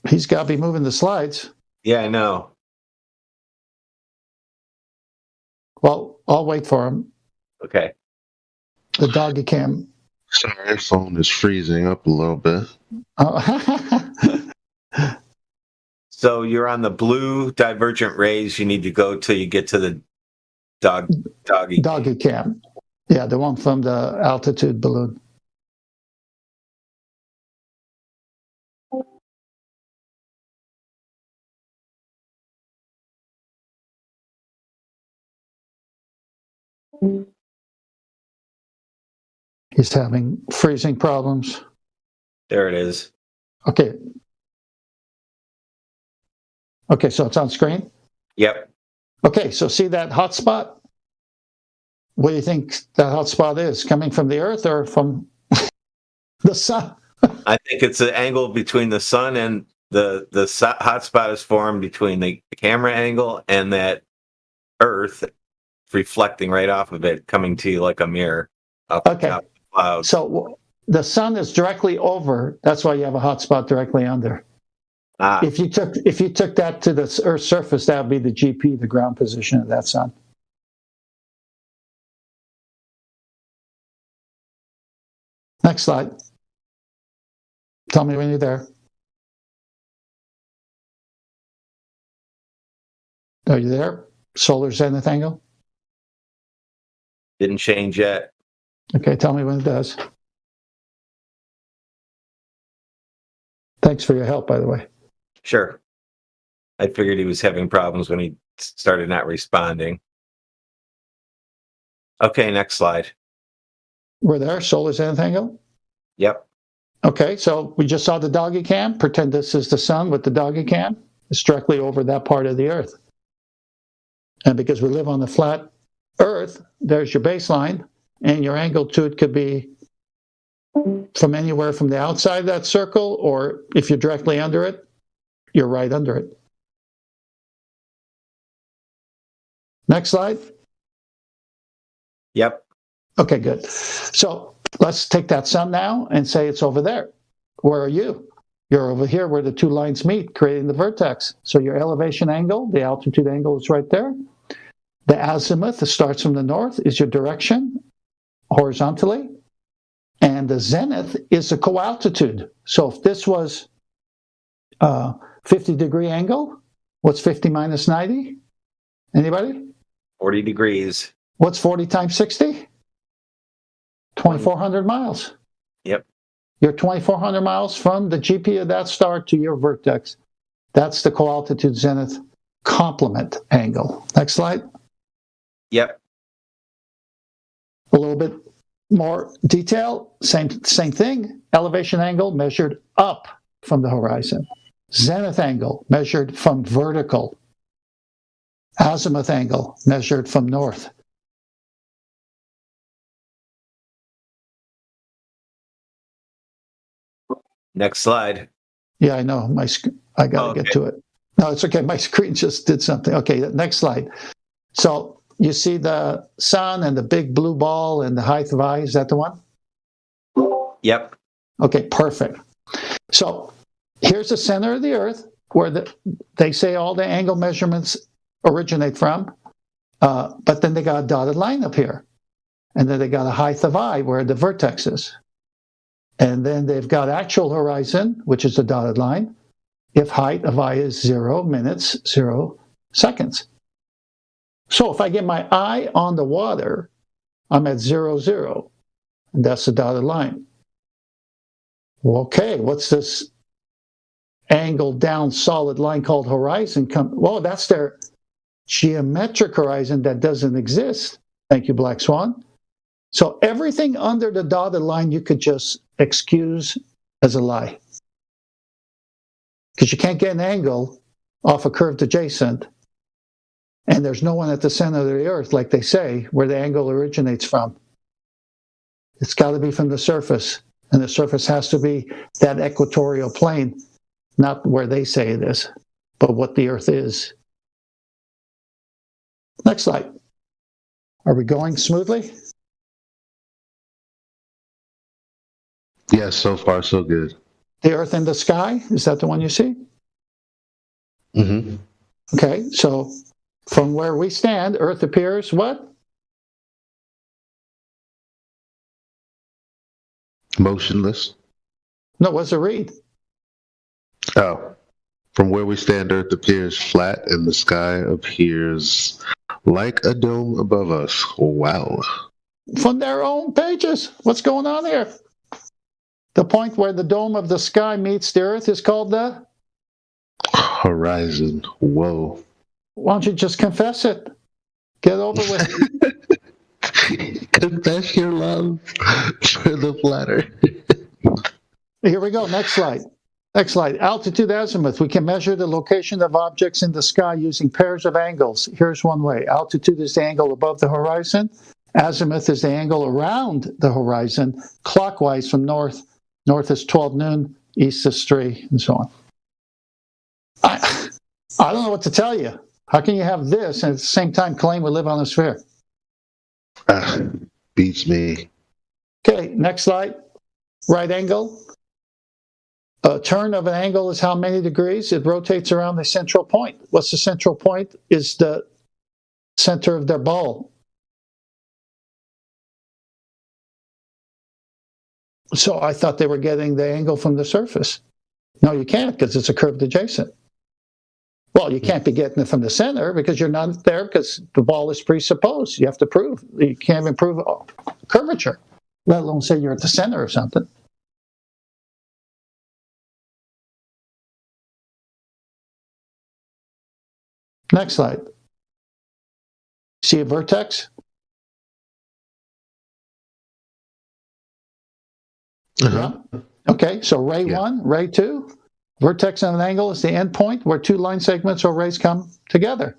he's got to be moving the slides. Yeah, I know. Well, I'll wait for him. Okay. The doggy cam. Sorry, phone is freezing up a little bit. So you're on the blue divergent rays. You need to go till you get to the doggy cam. Yeah, the one from the altitude balloon. He's having freezing problems. There it is. Okay. Okay, so it's on screen? Yep. Okay, so see that hot spot? What do you think that hot spot is? Coming from the Earth or from the sun? I think it's the angle between the sun and the hot spot is formed between the camera angle and that Earth reflecting right off of it, coming to you like a mirror up the top of the clouds. So the sun is directly over. That's why you have a hot spot directly under. If you took that to the Earth's surface, that would be the GP, the ground position of that sun. Next slide. Tell me when you're there. Are you there? Solar zenith angle? Didn't change yet. Okay, tell me when it does. Thanks for your help, by the way. Sure. I figured he was having problems when he started not responding. Okay, next slide. We're there, solar zenith angle? Yep. Okay, so we just saw the doggy cam. Pretend this is the sun with the doggy cam. It's directly over that part of the Earth. And because we live on the flat Earth, there's your baseline, and your angle to it could be from anywhere from the outside of that circle, or if you're directly under it, you're right under it. Next slide. Yep. Okay, good. So let's take that sun now and say it's over there. Where are you? You're over here where the two lines meet, creating the vertex. So your elevation angle, the altitude angle is right there. The azimuth that starts from the north is your direction horizontally. And the zenith is the co-altitude. So if this was 50-degree angle, what's 50 minus 90? Anybody? 40 degrees. What's 40 times 60? 2,400 miles. Yep. You're 2,400 miles from the GP of that star to your vertex. That's the co-altitude zenith complement angle. Next slide. Yep. A little bit more detail. Same thing. Elevation angle measured up from the horizon. Zenith angle measured from vertical. Azimuth angle measured from north. Next slide. Yeah, I know. I got to get to it. No, it's okay. My screen just did something. Okay, next slide. So you see the sun and the big blue ball and the height of eye. Is that the one? Yep. Okay, perfect. So here's the center of the Earth where they say all the angle measurements originate from, but then they got a dotted line up here. And then they got a height of eye where the vertex is. And then they've got actual horizon, which is the dotted line, if height of eye is 0 minutes, 0 seconds. So if I get my eye on the water, I'm at 0, 0. And that's the dotted line. Well, okay, what's this angled down solid line called horizon? Well, that's their geometric horizon that doesn't exist. Thank you, Black Swan. So everything under the dotted line you could just excuse as a lie. Because you can't get an angle off a curved adjacent, and there's no one at the center of the Earth, like they say, where the angle originates from. It's got to be from the surface, and the surface has to be that equatorial plane, not where they say it is, but what the Earth is. Next slide. Are we going smoothly? Yes, so far so good. The Earth in the sky, is that the one you see? Mm-hmm. Okay, so from where we stand, Earth appears what? Motionless. No, what's it read? Oh. From where we stand, Earth appears flat and the sky appears like a dome above us. Wow. From their own pages. What's going on here? The point where the dome of the sky meets the Earth is called the horizon. Whoa. Why don't you just confess it? Get over with it. Confess your love for the flat Earth. Here we go. Next slide. Next slide. Altitude azimuth. We can measure the location of objects in the sky using pairs of angles. Here's one way. Altitude is the angle above the horizon. Azimuth is the angle around the horizon, clockwise from north. North is 12 noon, east is 3, and so on. I don't know what to tell you. How can you have this and at the same time claim we live on a sphere? Beats me. Okay, next slide. Right angle. A turn of an angle is how many degrees? It rotates around the central point. What's the central point? Is the center of their ball. So I thought they were getting the angle from the surface. No, you can't because it's a curved adjacent. Well, you can't be getting it from the center because you're not there because the ball is presupposed. You have to prove. You can't even prove curvature, let alone say you're at the center or something. Next slide. See a vertex? Yeah. Okay, so ray 1, ray 2, vertex on an angle is the end point where two line segments or rays come together.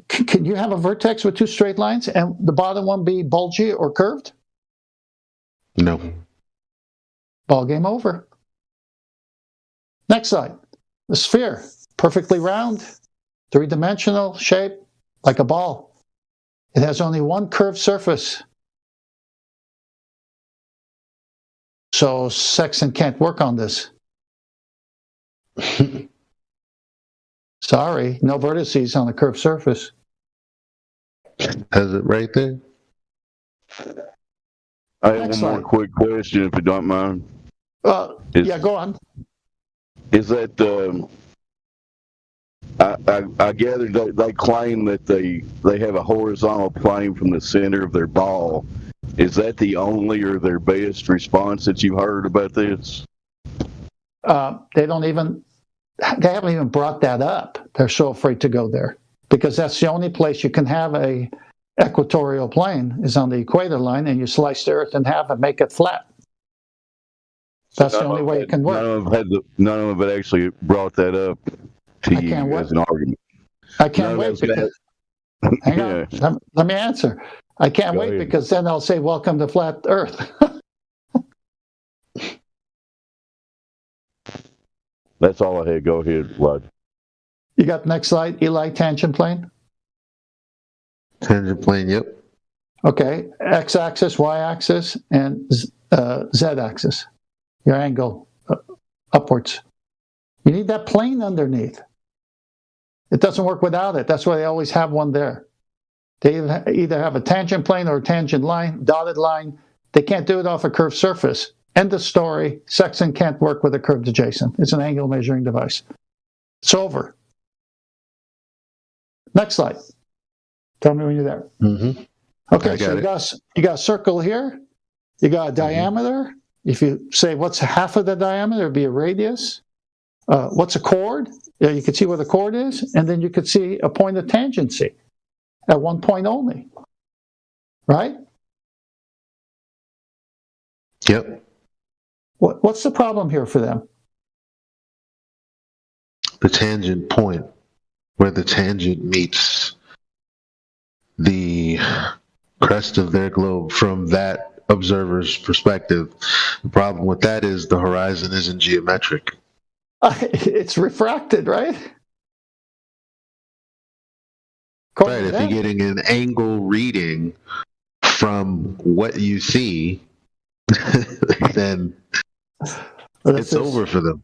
Can you have a vertex with two straight lines and the bottom one be bulgy or curved? No. Ball game over. Next slide. The sphere, perfectly round, three-dimensional shape, like a ball. It has only one curved surface. So Sexton can't work on this. Sorry, no vertices on the curved surface. Has it right there? I have Next one more slide. quick question, if you don't mind. Yeah, go on. Is that I gather they claim that they have a horizontal plane from the center of their ball. Is that the only or their best response that you've heard about this? They haven't even brought that up. They're so afraid to go there because that's the only place you can have a equatorial plane is on the equator line, and you slice the Earth in half and make it flat. That's the only way it can work. None of them have actually brought that up to you as an argument. I can't wait. Hang on. Let me answer. I can't wait because then I'll say, welcome to flat Earth. That's all I had. Go ahead, Vlad. You got the next slide, Eli, tangent plane? Tangent plane, yep. Okay, x-axis, y-axis, and z-axis. Your angle upwards. You need that plane underneath. It doesn't work without it. That's why they always have one there. They either have a tangent plane or a tangent line, dotted line. They can't do it off a curved surface. End of story. Sexton can't work with a curved adjacent. It's an angle measuring device. It's over. Next slide. Tell me when you're there. Mm-hmm. Okay, so you got a circle here. You got a diameter. If you say what's half of the diameter, it'd be a radius. What's a chord? Yeah, you can see where the chord is, and then you could see a point of tangency at one point only. Right? Yep. What's the problem here for them? The tangent point, where the tangent meets the crest of their globe from that observer's perspective. The problem with that is the horizon isn't geometric. It's refracted, right? Right, if you're getting an angle reading from what you see, then it's over for them.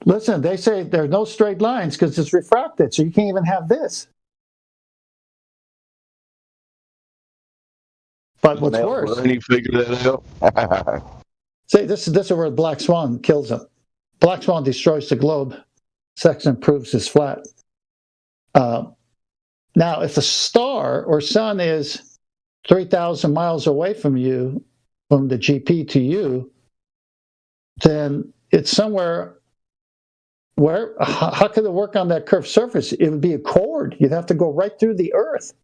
Listen, they say there are no straight lines because it's refracted, so you can't even have this. But what's worse? Can you figure that out? See, this is where Black Swan kills him. Black Swan destroys the globe. Sexton proves it's flat. Now, if a star or sun is 3,000 miles away from you, from the GP to you, then it's somewhere where, how could it work on that curved surface? It would be a chord. You'd have to go right through the Earth.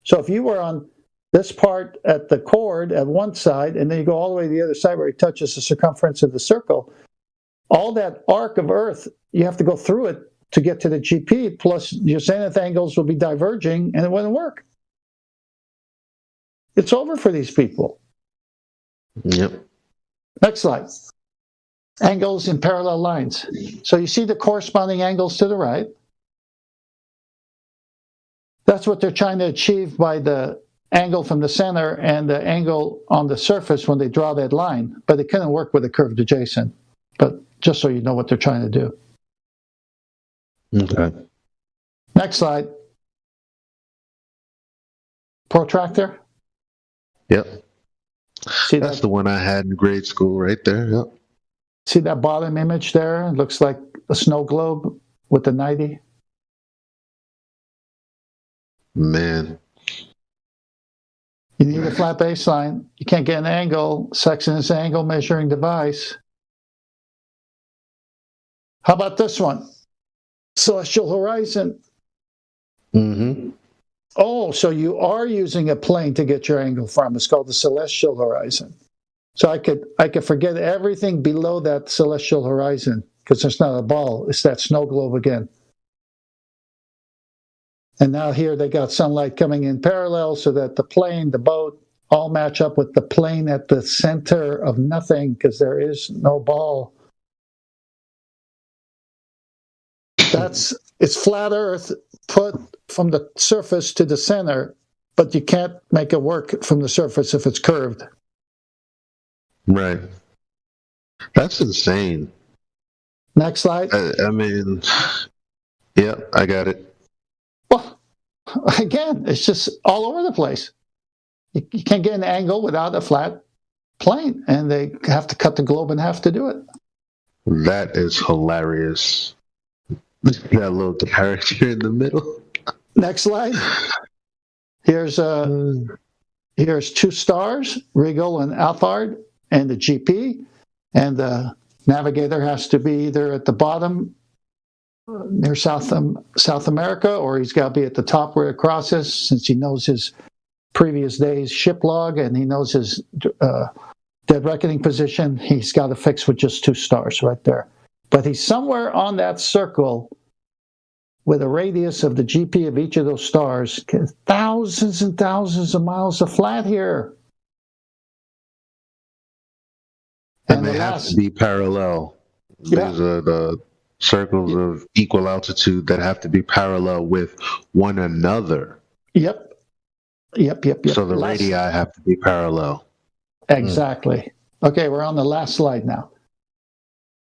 So if you were on this part at the chord at one side, and then you go all the way to the other side where it touches the circumference of the circle, all that arc of Earth, you have to go through it to get to the GP, plus your zenith angles will be diverging, and it wouldn't work. It's over for these people. Yep. Next slide. Angles in parallel lines. So you see the corresponding angles to the right. That's what they're trying to achieve by the angle from the center and the angle on the surface when they draw that line. But it couldn't work with a curved adjacent. But just so you know what they're trying to do. Okay. Next slide. Protractor. Yep. See That's the one I had in grade school right there. Yep. See that bottom image there? It looks like a snow globe with the 90. Man. You need a flat baseline. You can't get an angle. Sexton is an angle measuring device. How about this one? Celestial horizon. Mm-hmm. Oh, so you are using a plane to get your angle from. It's called the celestial horizon. So I could forget everything below that celestial horizon because it's not a ball. It's that snow globe again. And now here they got sunlight coming in parallel so that the plane, the boat, all match up with the plane at the center of nothing because there is no ball. It's flat Earth put from the surface to the center, but you can't make it work from the surface if it's curved. Right. That's insane. Next slide. I mean, yeah, I got it. Well, again, it's just all over the place. You can't get an angle without a flat plane, and they have to cut the globe in half to do it. That is hilarious. That little character in the middle. Next slide. Here's two stars, Regal and Alphard, and the GP, and the navigator has to be either at the bottom near South America, or he's got to be at the top where it crosses, since he knows his previous day's ship log and he knows his dead reckoning position. He's got to fix with just 2 stars right there. But he's somewhere on that circle with a radius of the GP of each of those stars. Thousands and thousands of miles of flat here. And they have to be parallel. Yeah. These are the circles of equal altitude that have to be parallel with one another. Yep. So the radii have to be parallel. Exactly. Okay, we're on the last slide now.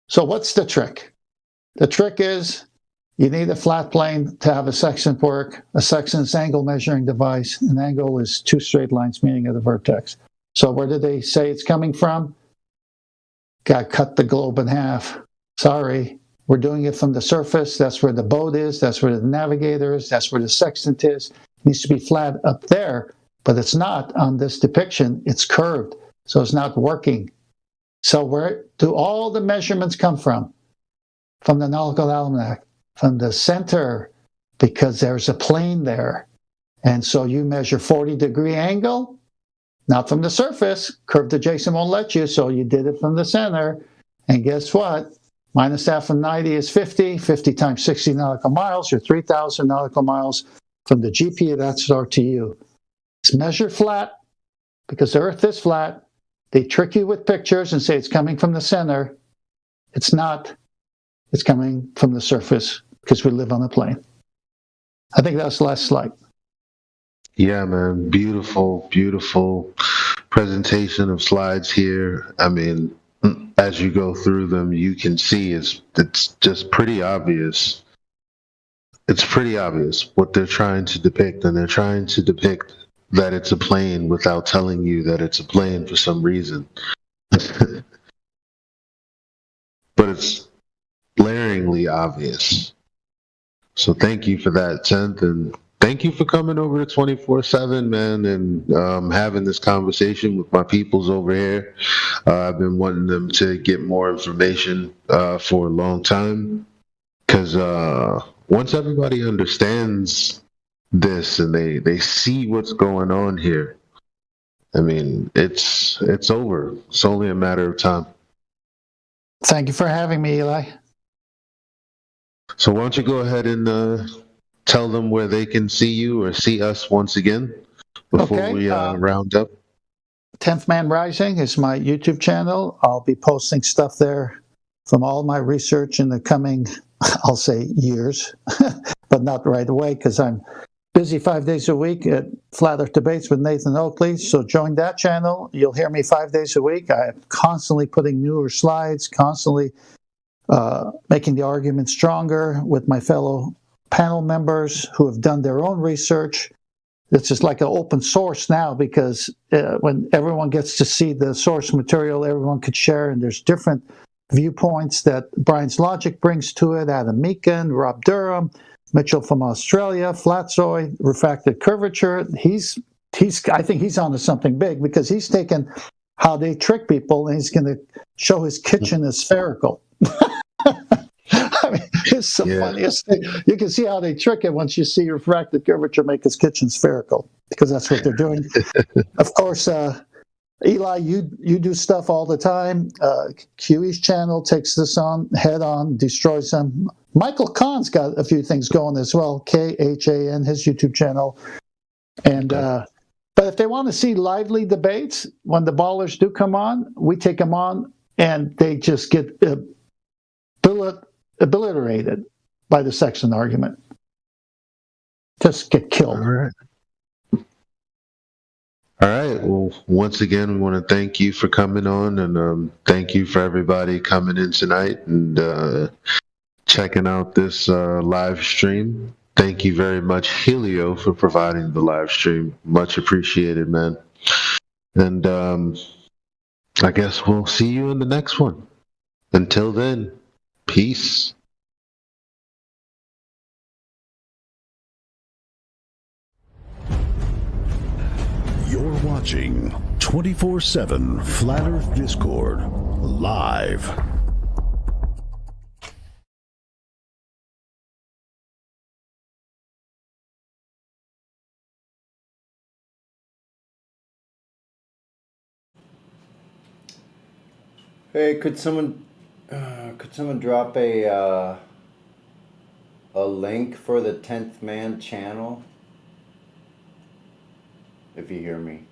So what's the trick? The trick is you need a flat plane to have a sextant work. A sextant's angle measuring device. An angle is 2 straight lines meeting at the vertex. So where did they say it's coming from? Got to cut the globe in half. Sorry, we're doing it from the surface. That's where the boat is. That's where the navigator is. That's where the sextant is. It needs to be flat up there, but it's not on this depiction. It's curved, so it's not working. So where do all the measurements come from? From the Nautical Almanac, from the center, because there's a plane there. And so you measure 40-degree angle, not from the surface. Curved adjacent won't let you, so you did it from the center. And guess what? Minus that from 90 is 50. 50 times 60 nautical miles, or 3,000 nautical miles from the GP of that star to you. It's measured flat because the Earth is flat. They trick you with pictures and say it's coming from the center. It's not. It's coming from the surface because we live on a plane. I think that's the last slide. Yeah, man. Beautiful, beautiful presentation of slides here. I mean, as you go through them, you can see it's just pretty obvious. It's pretty obvious what they're trying to depict, and they're trying to depict that it's a plane without telling you that it's a plane for some reason. But it's glaringly obvious. So thank you for that, Tenth, and thank you for coming over to 24/7, man, and having this conversation with my peoples over here. I've been wanting them to get more information for a long time, because once everybody understands this and they see what's going on here, I mean, it's over. It's only a matter of time. Thank you for having me, Eli. So why don't you go ahead and tell them where they can see you or see us once again before we round up. 10th Man Rising is my YouTube channel. I'll be posting stuff there from all my research in the coming, I'll say, years, but not right away, because I'm busy 5 days a week at Flat Earth Debates with Nathan Oakley. So join that channel. You'll hear me 5 days a week. I'm constantly putting newer slides, constantly making the argument stronger with my fellow panel members who have done their own research. It's just like an open source now, because when everyone gets to see the source material, everyone could share, and there's different viewpoints that Brian's Logic brings to it. Adam Meakin, Rob Durham, Mitchell from Australia, Flatzoid, Refracted Curvature. I think he's onto something big, because he's taken how they trick people and he's going to show his kitchen is spherical. I mean, it's the funniest thing. You can see how they trick it once you see refracted curvature make his kitchen spherical, because that's what they're doing. Of course, Eli, you do stuff all the time. QE's channel takes this on head on, destroys them. Michael Kahn's got a few things going as well. KHAN, his YouTube channel. And but if they want to see lively debates, when the ballers do come on, we take them on, and they just get obliterated by the sextant argument. Just get killed. All right. All right. Well, once again, we want to thank you for coming on, and thank you for everybody coming in tonight and checking out this live stream. Thank you very much, Helio, for providing the live stream. Much appreciated, man. And I guess we'll see you in the next one. Until then, peace. You're watching 24/7 Flat Earth Discord live. Hey, could someone drop a link for the 10th Man channel? If you hear me.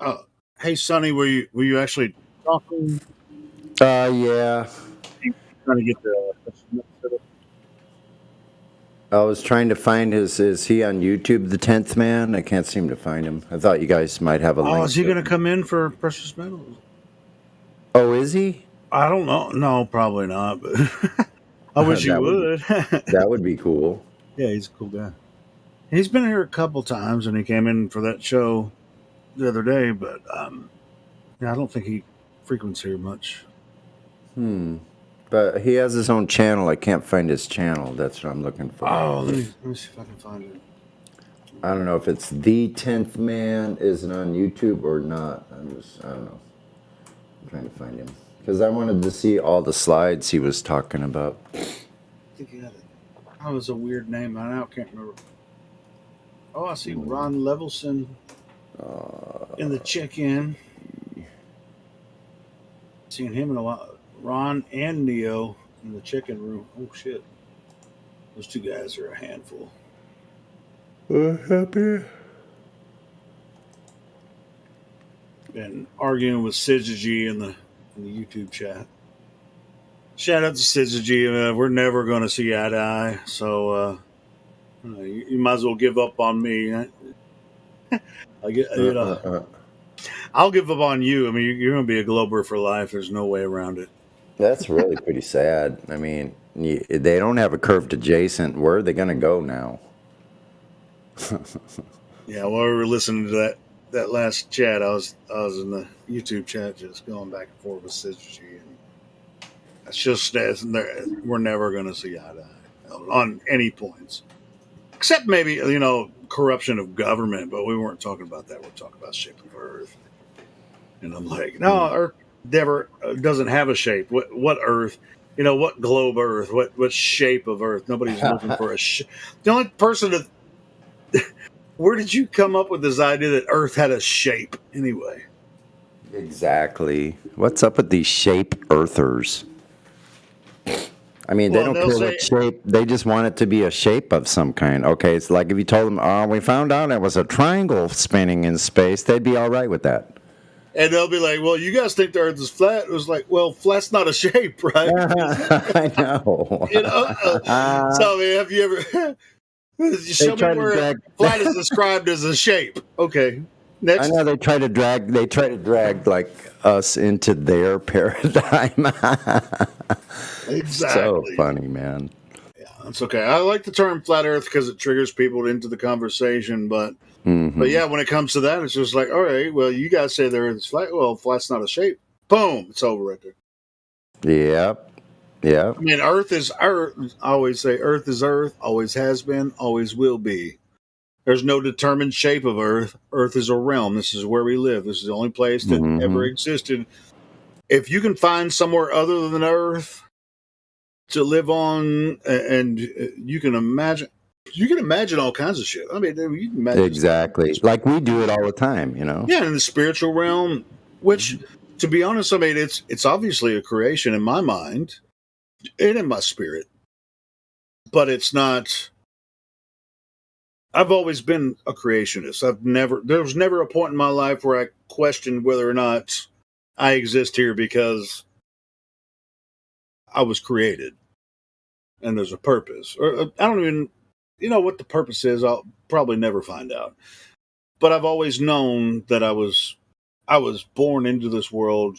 Oh, hey, Sonny, were you actually talking? Yeah. Trying to get the. I was trying to find is he on YouTube, the 10th Man? I can't seem to find him. I thought you guys might have a link. Oh, is he going to come in for Precious Metals? Oh, is he? I don't know. No, probably not. But I wish he would. That would be cool. Yeah, he's a cool guy. He's been here a couple times, and he came in for that show the other day. But yeah, I don't think he frequents here much. But he has his own channel. I can't find his channel. That's what I'm looking for. Oh, let me see if I can find it. I don't know if it's the 10th Man. Is it on YouTube or not? I don't know. I'm trying to find him. Because I wanted to see all the slides he was talking about. I think he had it. That was a weird name. I now can't remember. Oh, I see Ron Levelson in the check-in. Seen him in a lot. Ron and Neo in the check-in room. Oh, shit. Those two guys are a handful. Happy. Been arguing with Syzygy in the YouTube chat. Shout out to Syzygy. We're never going to see eye to eye, so you might as well give up on me. I'll give up on you. I mean, you're going to be a Glober for life. There's no way around it. That's really pretty sad. I mean, they don't have a curved adjacent. Where are they going to go now? Yeah, while we were listening to that last chat, I was in the YouTube chat just going back and forth with Syzygy, and it's just we're never going to see eye to eye on any points, except maybe corruption of government. But we weren't talking about that. We're talking about shape of Earth, and I'm like, no, Earth never doesn't have a shape. What Earth? What globe Earth? What shape of Earth? Nobody's looking for a shape. The only person that where did you come up with this idea that Earth had a shape anyway? Exactly. What's up with these shape earthers? I mean, they don't care what shape. They just want it to be a shape of some kind. Okay, it's like if you told them, "Oh, we found out it was a triangle spinning in space," they'd be all right with that. And they'll be like, "Well, you guys think the Earth is flat?" It was like, "Well, flat's not a shape, right?" I know. So, I mean, have you ever? Show me where flat is described as a shape. Okay. Next. I know they try to drag like us into their paradigm. Exactly. So funny, man. That's okay. I like the term flat Earth because it triggers people into the conversation. But yeah, when it comes to that, it's just like, all right, well, you guys say the Earth is flat. Well, flat's not a shape. Boom, it's over right there. Yep. Yeah. I mean, Earth is Earth. I always say Earth is Earth. Always has been. Always will be. There's no determined shape of Earth. Earth is a realm. This is where we live. This is the only place that ever existed. If you can find somewhere other than Earth to live on, and you can imagine all kinds of shit. I mean, you can imagine exactly like we do it all the time, you know. Yeah, in the spiritual realm, which, to be honest, I mean, it's obviously a creation in my mind and in my spirit, but it's not. I've always been a creationist. There was never a point in my life where I questioned whether or not I exist here because I was created and there's a purpose. Or I don't even, what the purpose is. I'll probably never find out. But I've always known that I was born into this world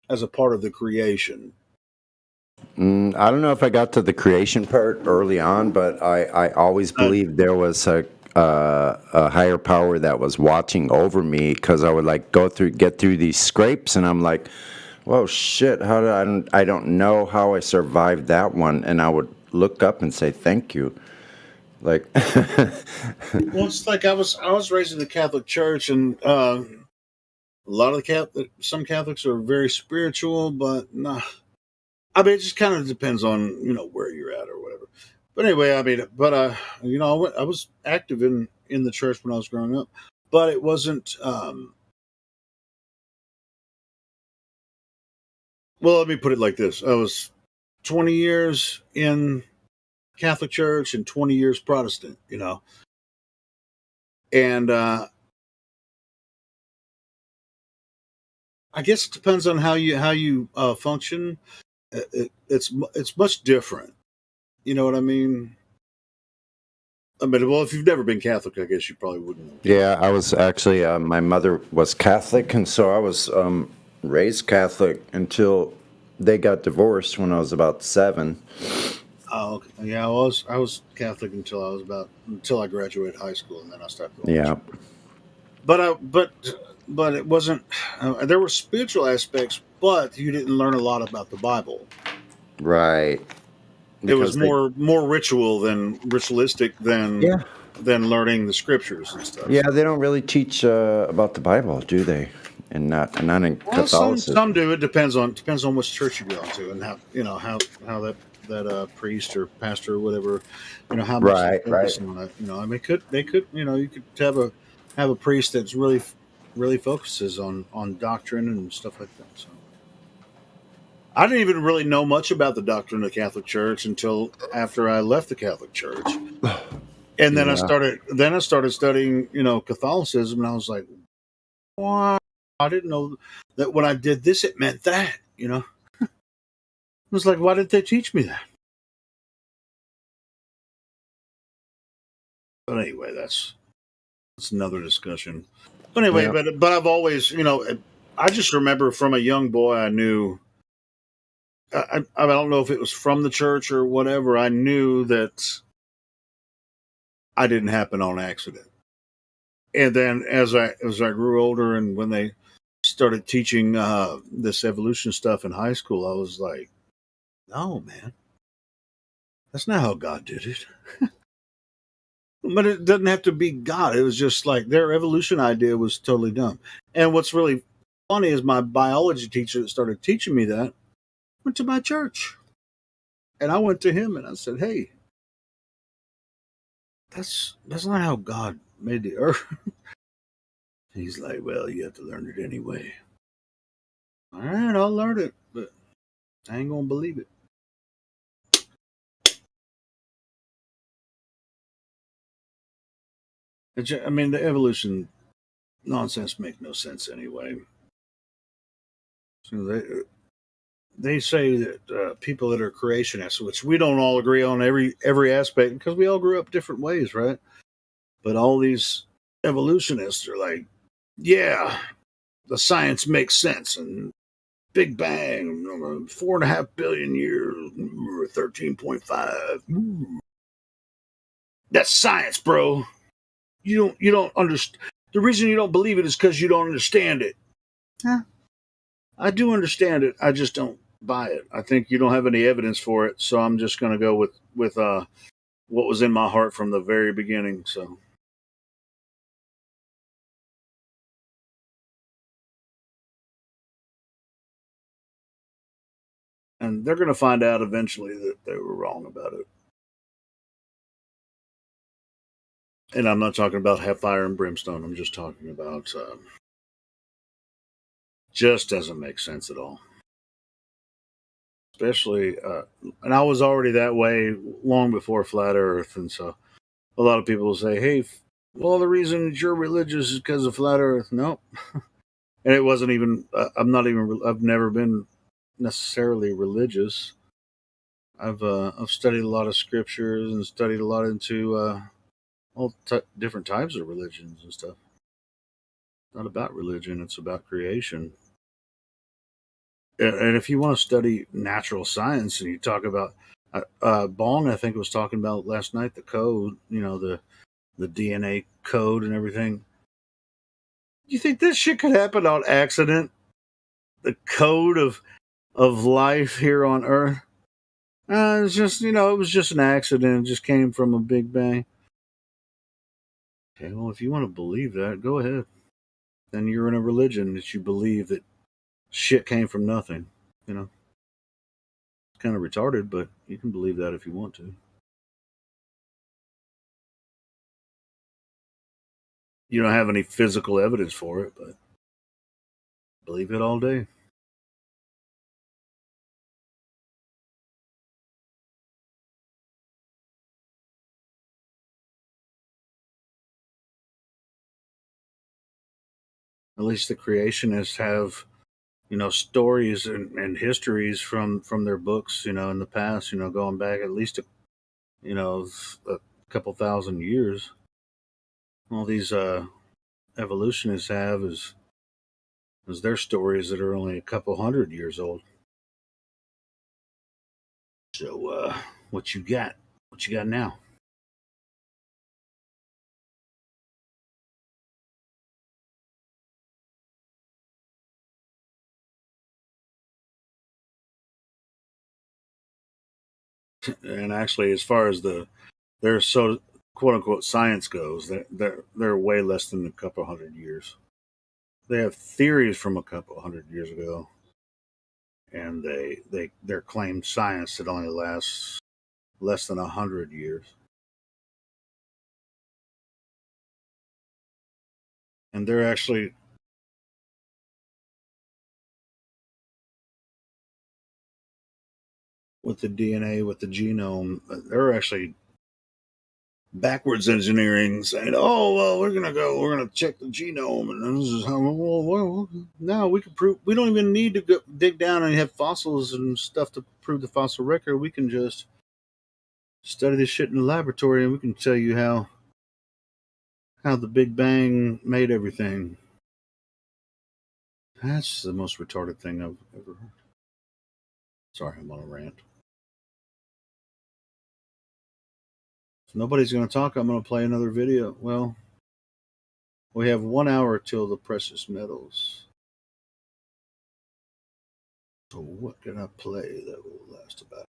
as a part of the creation. I don't know if I got to the creation part early on, but I always believed there was a higher power that was watching over me, because I would like get through these scrapes, and I'm like, whoa, shit! How did I don't know how I survived that one, and I would look up and say thank you, like. Well, it's like I was raised in the Catholic Church, and a lot of some Catholics are very spiritual, but nah. I mean, it just kind of depends on, where you're at or whatever. But anyway, I mean, but, I was active in the church when I was growing up, but it wasn't, well, let me put it like this. I was 20 years in Catholic Church and 20 years Protestant, and, I guess it depends on how you function. It's much different. You know what I mean? Well, if you've never been Catholic, I guess you probably wouldn't know. Yeah, I was actually, my mother was Catholic, and so I was raised Catholic until they got divorced when I was about 7. Oh, okay. Yeah, I was Catholic until I graduated high school, and then I started going. Yeah. But it wasn't. There were spiritual aspects, but you didn't learn a lot about the Bible. Right. It was more ritual than ritualistic than learning the scriptures and stuff. Yeah, they don't really teach about the Bible, do they? And not in Catholicism. Some do. It depends on which church you go to, and how that priest or pastor or whatever, how much they focus on it. I mean, they could you could have a priest that's really focuses on doctrine and stuff like that. So I didn't even really know much about the doctrine of the Catholic Church until after I left the Catholic Church, and then I started studying Catholicism, and I was like, wow, I didn't know that when I did this it meant that. I was like, why did they teach me that? But anyway, that's another discussion. But anyway, but I've always, I just remember from a young boy, I knew. I don't know if it was from the church or whatever. I knew that I didn't happen on accident. And then as I grew older, and when they started teaching this evolution stuff in high school, I was like, no, man, that's not how God did it. But it doesn't have to be God. It was just like their evolution idea was totally dumb. And what's really funny is my biology teacher that started teaching me that went to my church. And I went to him and I said, hey, that's not how God made the earth. He's like, well, you have to learn it anyway. All right, I'll learn it, but I ain't going to believe it. I mean, the evolution nonsense makes no sense anyway. So they say that people that are creationists, which we don't all agree on every aspect because we all grew up different ways, right? But all these evolutionists are like, yeah, the science makes sense, and Big Bang, 4.5 billion years, 13.5. That's science, bro. You don't understand. The reason you don't believe it is because you don't understand it. Huh? I do understand it. I just don't buy it. I think you don't have any evidence for it, so I'm just going to go with what was in my heart from the very beginning. So. And they're going to find out eventually that they were wrong about it. And I'm not talking about fire and brimstone. I'm just talking about just doesn't make sense at all. Especially, and I was already that way long before flat Earth, and so a lot of people will say, "Hey, well, the reason you're religious is because of flat Earth." Nope, and it wasn't even. I'm not even. I've never been necessarily religious. I've studied a lot of scriptures and studied a lot into all different types of religions and stuff. It's not about religion; it's about creation. And if you want to study natural science, and you talk about Bong, I think was talking about last night the code, the DNA code and everything. You think this shit could happen on accident? The code of life here on Earth? It's just it was just an accident. It just came from a big bang. Okay, well, if you want to believe that, go ahead. Then you're in a religion that you believe that shit came from nothing. It's kind of retarded, but you can believe that if you want to. You don't have any physical evidence for it, but believe it all day. At least the creationists have, stories and histories from their books, in the past, going back at least a couple thousand years. All these evolutionists have is their stories that are only a couple hundred years old. So, what you got? What you got now? And actually, as far as their so quote unquote science goes, they're way less than a couple hundred years. They have theories from a couple hundred years ago, and their claimed science that only lasts less than 100 years. And they're actually with the DNA, with the genome, they're actually backwards engineering, saying, "Oh well, we're gonna check the genome, and this is how." Well, now we can prove. We don't even need to go dig down and have fossils and stuff to prove the fossil record. We can just study this shit in the laboratory, and we can tell you how the Big Bang made everything. That's the most retarded thing I've ever heard. Sorry, I'm on a rant. If nobody's going to talk, I'm going to play another video. Well, we have 1 hour till the precious metals. So what can I play that will last about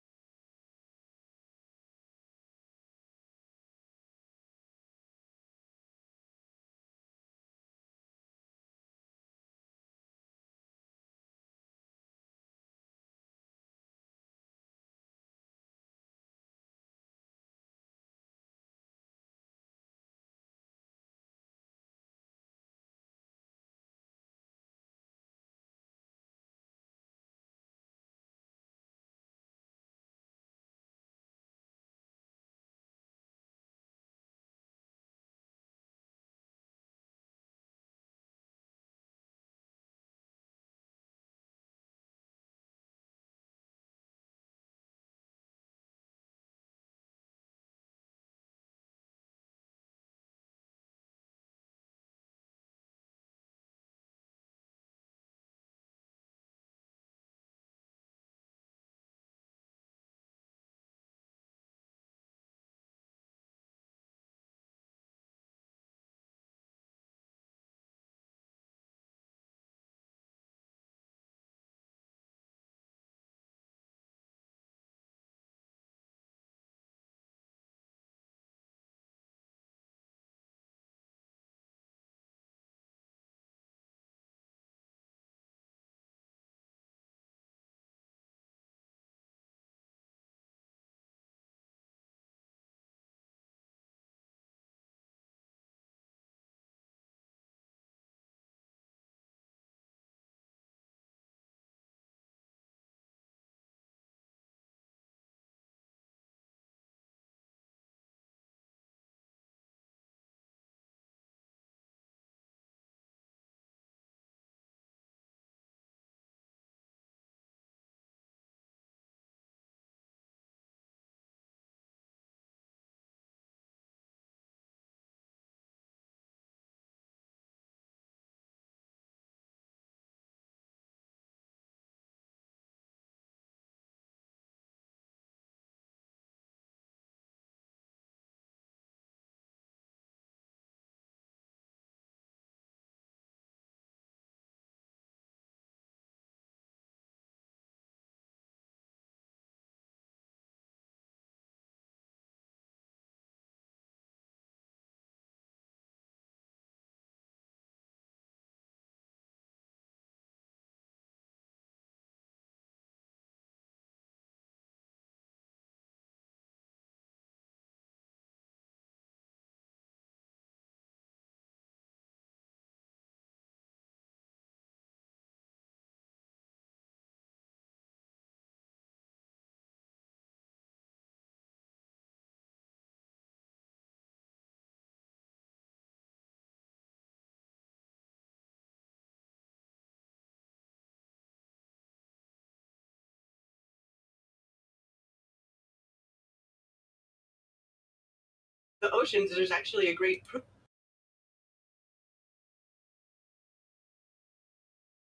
the oceans, there's actually a great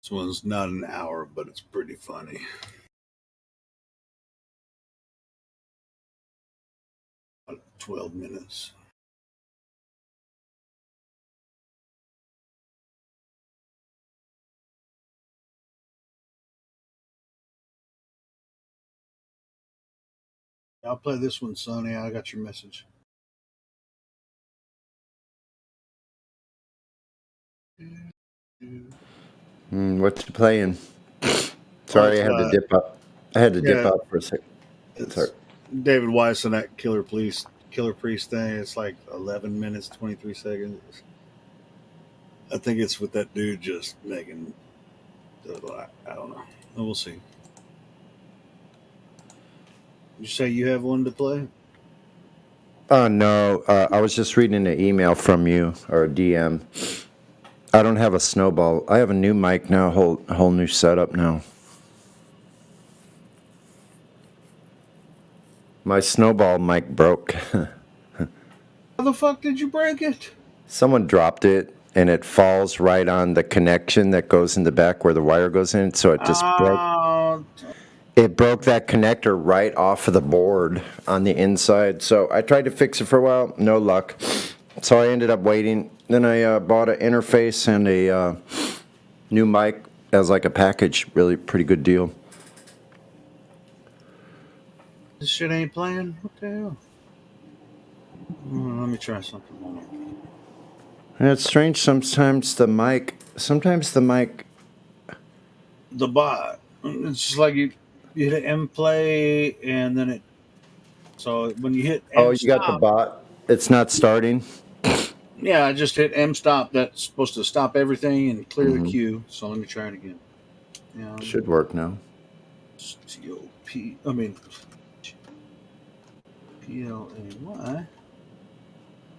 This one's not an hour, but it's pretty funny. About 12 minutes. I'll play this one, Sonny. I got your message. What's you playing? Sorry, I had to dip up. I had to dip out for a second. Sorry. David Weiss and that Killer Priest thing. It's like 11 minutes, 23 seconds. I think it's with that dude just making. I don't know. We'll see. You say you have one to play? No, I was just reading an email from you or a DM. I don't have a snowball. I have a new mic now, whole new setup now. My snowball mic broke. How the fuck did you break it? Someone dropped it, and it falls right on the connection that goes in the back where the wire goes in, so it just broke. It broke that connector right off of the board on the inside. So I tried to fix it for a while, no luck. So I ended up waiting. Then I bought an interface and a new mic as like a package. Really pretty good deal. This shit ain't playing? What the hell? Let me try something more. And it's strange sometimes the mic. The bot. It's just like you hit M play and then it. So when you hit M you got the bot. It's not starting. Yeah, I just hit M stop. That's supposed to stop everything and clear the queue. So let me try it again. Yeah, Should work now. T-O-P. I mean, P-L-A-Y.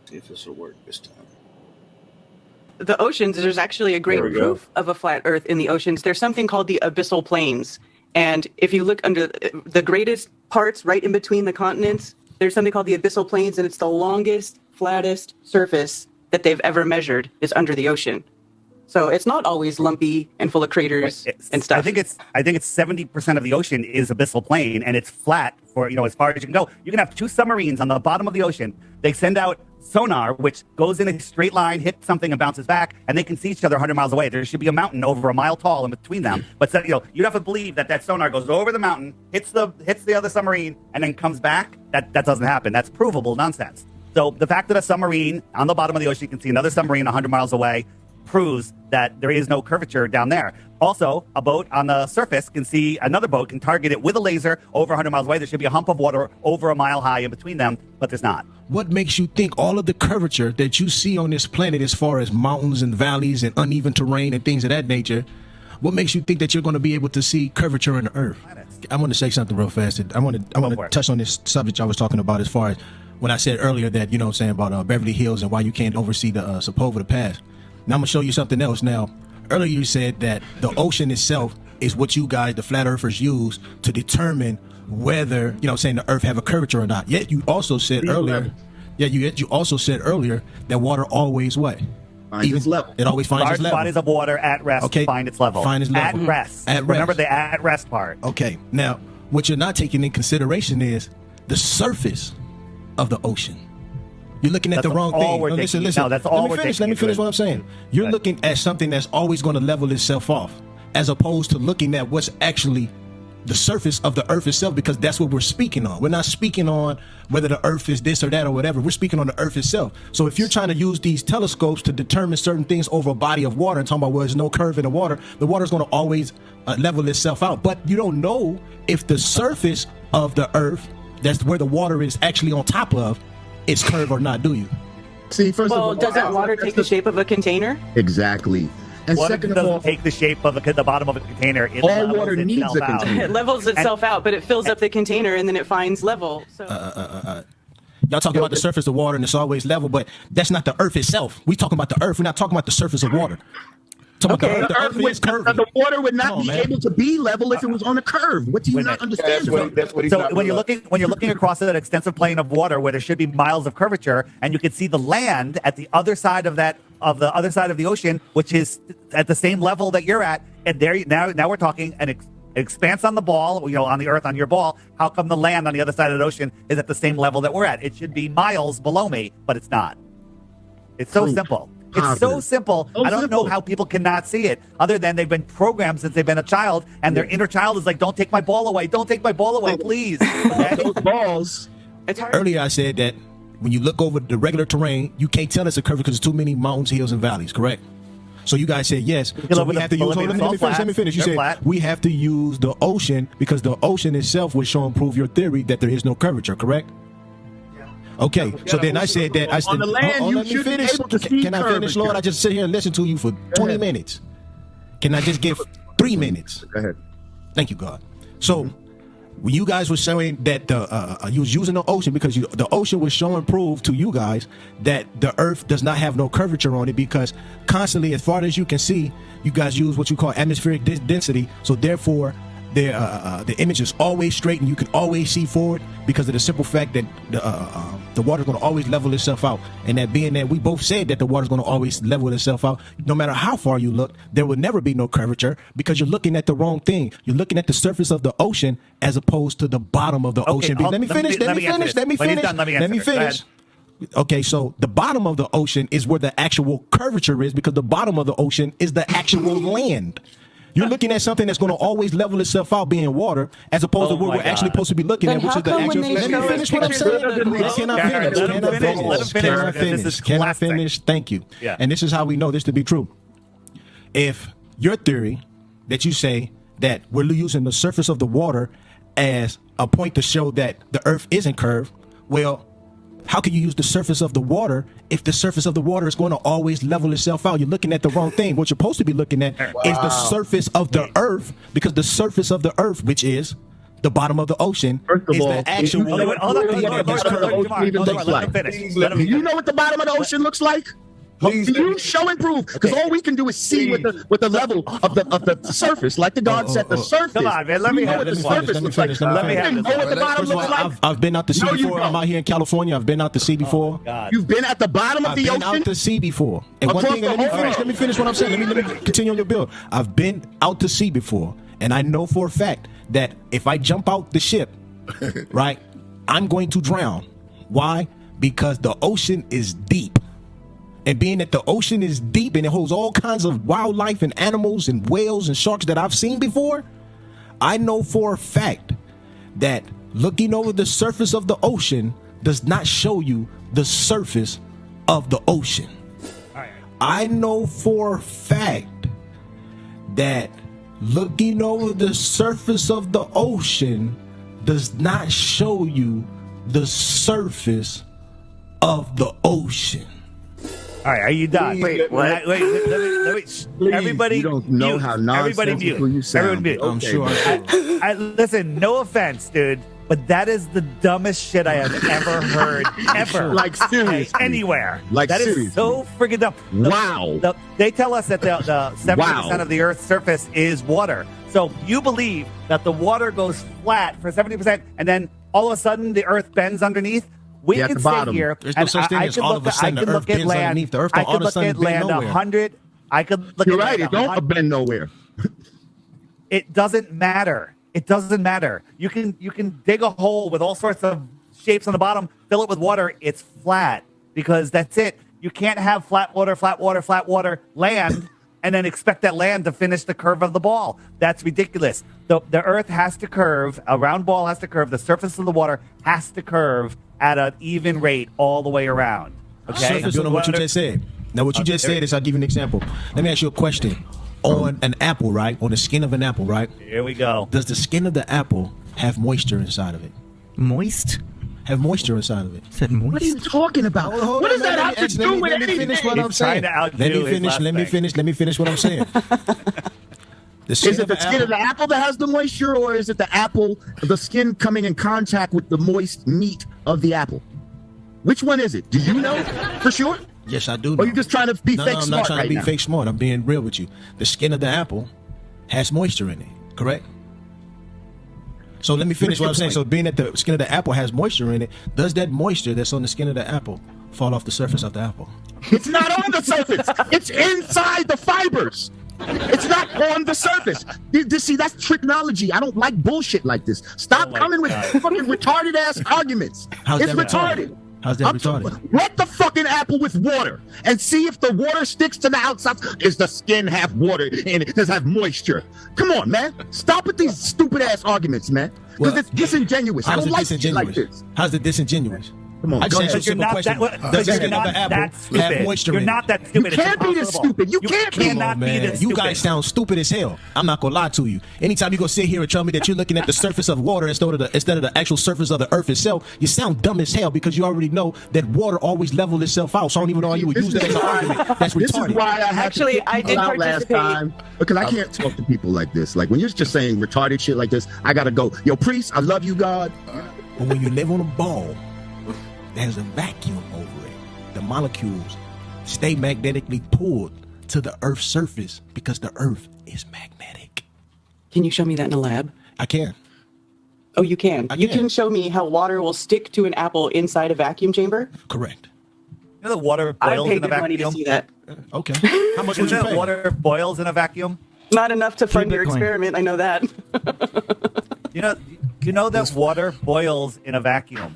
See if this will work this time. the oceans, there's actually a great proof of a flat Earth in the oceans. There's something called the abyssal plains. And if you look under the greatest parts right in between the continents, there's something called the abyssal plains, and it's the longest, flattest surface that they've ever measured is under the ocean. So it's not always lumpy and full of craters and stuff. I think it's 70% of the ocean is abyssal plain, and it's flat for as far as you can go. You can have two submarines on the bottom of the ocean. They send out sonar, which goes in a straight line, hits something, and bounces back, and they can see each other 100 miles away. There should be a mountain over a mile tall in between them. But you'd have to believe that sonar goes over the mountain, hits the other submarine, and then comes back. That doesn't happen. That's provable nonsense. So the fact that a submarine on the bottom of the ocean can see another submarine 100 miles away proves that there is no curvature down there. Also, a boat on the surface can see another boat, can target it with a laser over 100 miles away. There should be a hump of water over a mile high in between them, but there's not. What makes you think all of the curvature that you see on this planet, as far as mountains and valleys and uneven terrain and things of that nature, what makes you think that you're going to be able to see curvature in the Earth? I want to say something real fast. I want to touch on this subject I was talking about, as far as when I said earlier that, you know what I'm saying, about Beverly Hills and why you can't oversee the Sepulveda Pass. Now I'm going to show you something else. Now, earlier you said that the ocean itself is what you guys, the flat earthers, use to determine whether, the Earth have a curvature or not. Yet you also said earlier, you also said earlier that water always what? Finds its level. It always finds its level. Large bodies of water at rest find its level. Find its level. At rest. At rest. Remember the at rest part. Okay. Now, what you're not taking in consideration is the surface of the ocean. You're looking at the wrong thing. Listen. No, that's all we're taking. Let me finish what I'm saying. You're looking at something that's always going to level itself off, as opposed to looking at what's actually the surface of the Earth itself, because that's what we're speaking on. We're not speaking on whether the Earth is this or that or whatever. We're speaking on the Earth itself. So if you're trying to use these telescopes to determine certain things over a body of water and talking about, well, there's no curve in the water is going to always level itself out. But you don't know if the surface of the Earth, that's where the water is actually on top of, it's curved or not, do you? See, first of all, doesn't water take the shape of a container? Exactly. And Water second of doesn't all, take the shape of the bottom of a container. It all levels water needs itself a out. container. It levels itself out, but it fills up the container and then it finds level. So. Y'all talking about the surface of water and it's always level, but that's not the Earth itself. We talking about the Earth. We're not talking about the surface of water. Okay. The water would not be able to be level if it was on a curve. What do you not understand? So when you're looking across that extensive plain of water where there should be miles of curvature, and you can see the land at the other side of the other side of the ocean, which is at the same level that you're at, and there now we're talking an expanse on the ball, on the earth on your ball. How come the land on the other side of the ocean is at the same level that we're at? It should be miles below me, but it's not. It's so simple. It's so simple. I don't know how people cannot see it, other than they've been programmed since they've been a child, and their inner child is like, "Don't take my ball away! Don't take my ball away, please!" Those balls. Earlier, I said that when you look over the regular terrain, you can't tell it's a curve because there's too many mountains, hills, and valleys. Correct? So you guys said yes. So we have to use. Let me finish. You said we have to use the ocean because the ocean itself would show and prove your theory that there is no curvature. Correct? Okay, so then I said that I said, on the land, you let me finish. Can I finish, Lord? I just sit here and listen to you for 20 minutes. Can I just give 3 minutes? Go ahead. Thank you, God. So when you guys were showing that you was using the ocean because the ocean was showing proof to you guys that the earth does not have no curvature on it because constantly, as far as you can see, you guys use what you call atmospheric density. So therefore, the image is always straight and you can always see forward because of the simple fact that the water's going to always level itself out. And that being that we both said that the water's going to always level itself out, no matter how far you look, there will never be no curvature because you're looking at the wrong thing. You're looking at the surface of the ocean as opposed to the bottom of the ocean. Let me finish. Okay, so the bottom of the ocean is where the actual curvature is because the bottom of the ocean is the actual land. You're looking at something that's going to always level itself out being water as opposed to what we're actually supposed to be looking at, which is the actual. Let me finish what I'm saying. Can I finish? Thank you. And this is how we know this to be true. If your theory that you say that we're using the surface of the water as a point to show that the earth isn't curved, well, how can you use the surface of the water if the surface of the water is going to always level itself out? You're looking at the wrong thing. What you're supposed to be looking at is the surface of the earth, because the surface of the earth, which is the bottom of the ocean, is the actual. Do you know what the bottom of the ocean looks like? You show and prove, because all we can do is see with the level of the surface, like the God said, the surface. Come on, man. Let me have this. Let me have this. I've been out to sea before. I'm out here in California. I've been out to sea before. You've been at the bottom of the ocean. I've been out to sea before. And one thing, let me finish what I'm saying. Let me continue on your bill. I've been out to sea before, and I know for a fact that if I jump out the ship, right, I'm going to drown. Why? Because the ocean is deep. And being that the ocean is deep and it holds all kinds of wildlife and animals and whales and sharks that I've seen before, I know for a fact that looking over the surface of the ocean does not show you the surface of the ocean. I know for a fact that looking over the surface of the ocean does not show you the surface of the ocean. All right, are you done? Wait. Let me, please, everybody, you don't know mute. how nonsensical you sound. Everybody mute. I'm sure. Listen, no offense, dude, but that is the dumbest shit I have ever heard, ever. Like seriously, anywhere. Like that seriously. is so freaking dumb. Wow. They tell us that the 70% of the Earth's surface is water. So you believe that the water goes flat for 70%, and then all of a sudden the Earth bends underneath. We can sit here. There's no such thing as all of a sudden the earth bends underneath. The earth don't all of a sudden bend nowhere. 100. I could look You're at right. land It don't bend nowhere. It doesn't matter. It doesn't matter. You can dig a hole with all sorts of shapes on the bottom, fill it with water. It's flat because that's it. You can't have flat water, land, and then expect that land to finish the curve of the ball. That's ridiculous. The earth has to curve. A round ball has to curve. The surface of the water has to curve at an even rate all the way around. Okay? You know what you just said. Now, what you just said is, I'll give you an example. Let me ask you a question. On an apple, right? On the skin of an apple, right? Here we go. Does the skin of the apple have moisture inside of it? Moist? Have moisture inside of it. Said moist. What are you talking about? What does that have to do with anything? Let me finish what I'm saying. Let me finish what I'm saying. Is it the skin of the apple that has the moisture, or is it the apple, the skin coming in contact with the moist meat of the apple? Which one is it? Do you know for sure? Yes, I do. Or you just trying to be no, fake no, I'm smart not trying right to be now? fake smart. I'm being real with you. The skin of the apple has moisture in it, correct? So let me finish what I'm saying. So being that the skin of the apple has moisture in it, does that moisture that's on the skin of the apple fall off the surface of the apple? It's not on the surface. It's inside the fibers. It's not on the surface. See, that's technology. I don't like bullshit like this. Stop coming with fucking retarded ass arguments. How's It's that retarded. How's that retarded? Wet the fucking apple with water and see if the water sticks to the outside. Is the skin have water and it does have moisture? Come on, man. Stop with these stupid ass arguments, man. Because it's disingenuous. I don't like shit like this. How's it disingenuous? Come on, I go just ahead. asked you a simple question. Does the skin of the apple have moisture in it? You can't be this stupid. You can't be. Come on, man. You guys sound stupid as hell. I'm not gonna lie to you. Anytime you go sit here and tell me that you're looking at the surface of water instead of the actual surface of the earth itself, you sound dumb as hell because you already know that water always levels itself out. So I don't even know why you would use that as an argument. That's This retarded. is why I had Actually, to kick I people did out last participate. time because I can't talk to people like this. Like when you're just saying retarded shit like this, I gotta go. Yo, priest, I love you, God. But when you live on a ball, there's a vacuum over it. The molecules stay magnetically pulled to the Earth's surface because the Earth is magnetic. Can you show me that in a lab? I can. Oh, you can. You can show me how water will stick to an apple inside a vacuum chamber? Correct. You know that water I'd boils pay in a good money to vacuum? see that. Okay. How much You would you know that pay? water boils in a vacuum? Not enough to fund your Bitcoin. experiment, I know that. You know that water boils in a vacuum.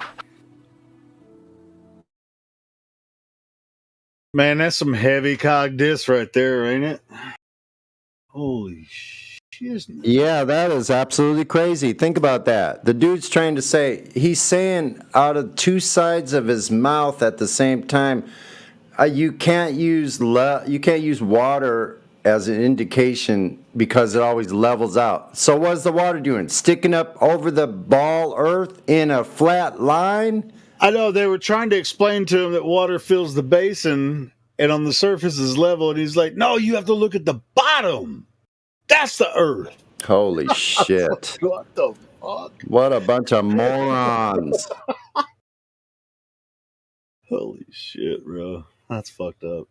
Man, that's some heavy cog disc right there, ain't it? Holy shit. Yeah, that is absolutely crazy. Think about that. The dude's trying to say, he's saying out of two sides of his mouth at the same time, you can't use water as an indication because it always levels out. So what's the water doing? Sticking up over the ball earth in a flat line? I know they were trying to explain to him that water fills the basin and on the surface is level. And he's like, no, you have to look at the bottom. That's the earth. Holy shit. What the fuck? What a bunch of morons. Holy shit, bro. That's fucked up.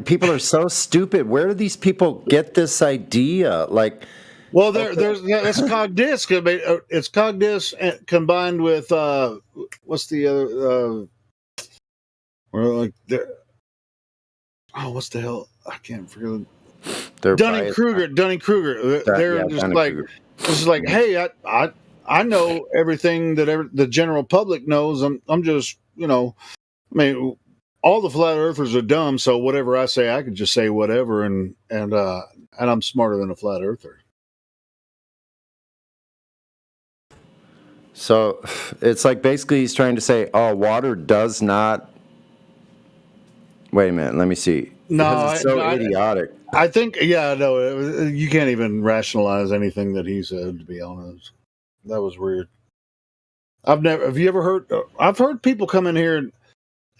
People are so stupid. Where do these people get this idea? Well, that's cog disc. I mean, it's cog disc combined with what's the other? What's the hell? I can't forget. Dunning Kruger. They're just like, this is like, hey, I know everything that the general public knows. I'm just, I mean, all the flat earthers are dumb. So whatever I say, I can just say whatever, and I'm smarter than a flat earther. So it's like basically he's trying to say, oh, water does not. Wait a minute, let me see. No, it's so idiotic. I think, no, you can't even rationalize anything that he said, to be honest. That was weird. Have you ever heard? I've heard people come in here, and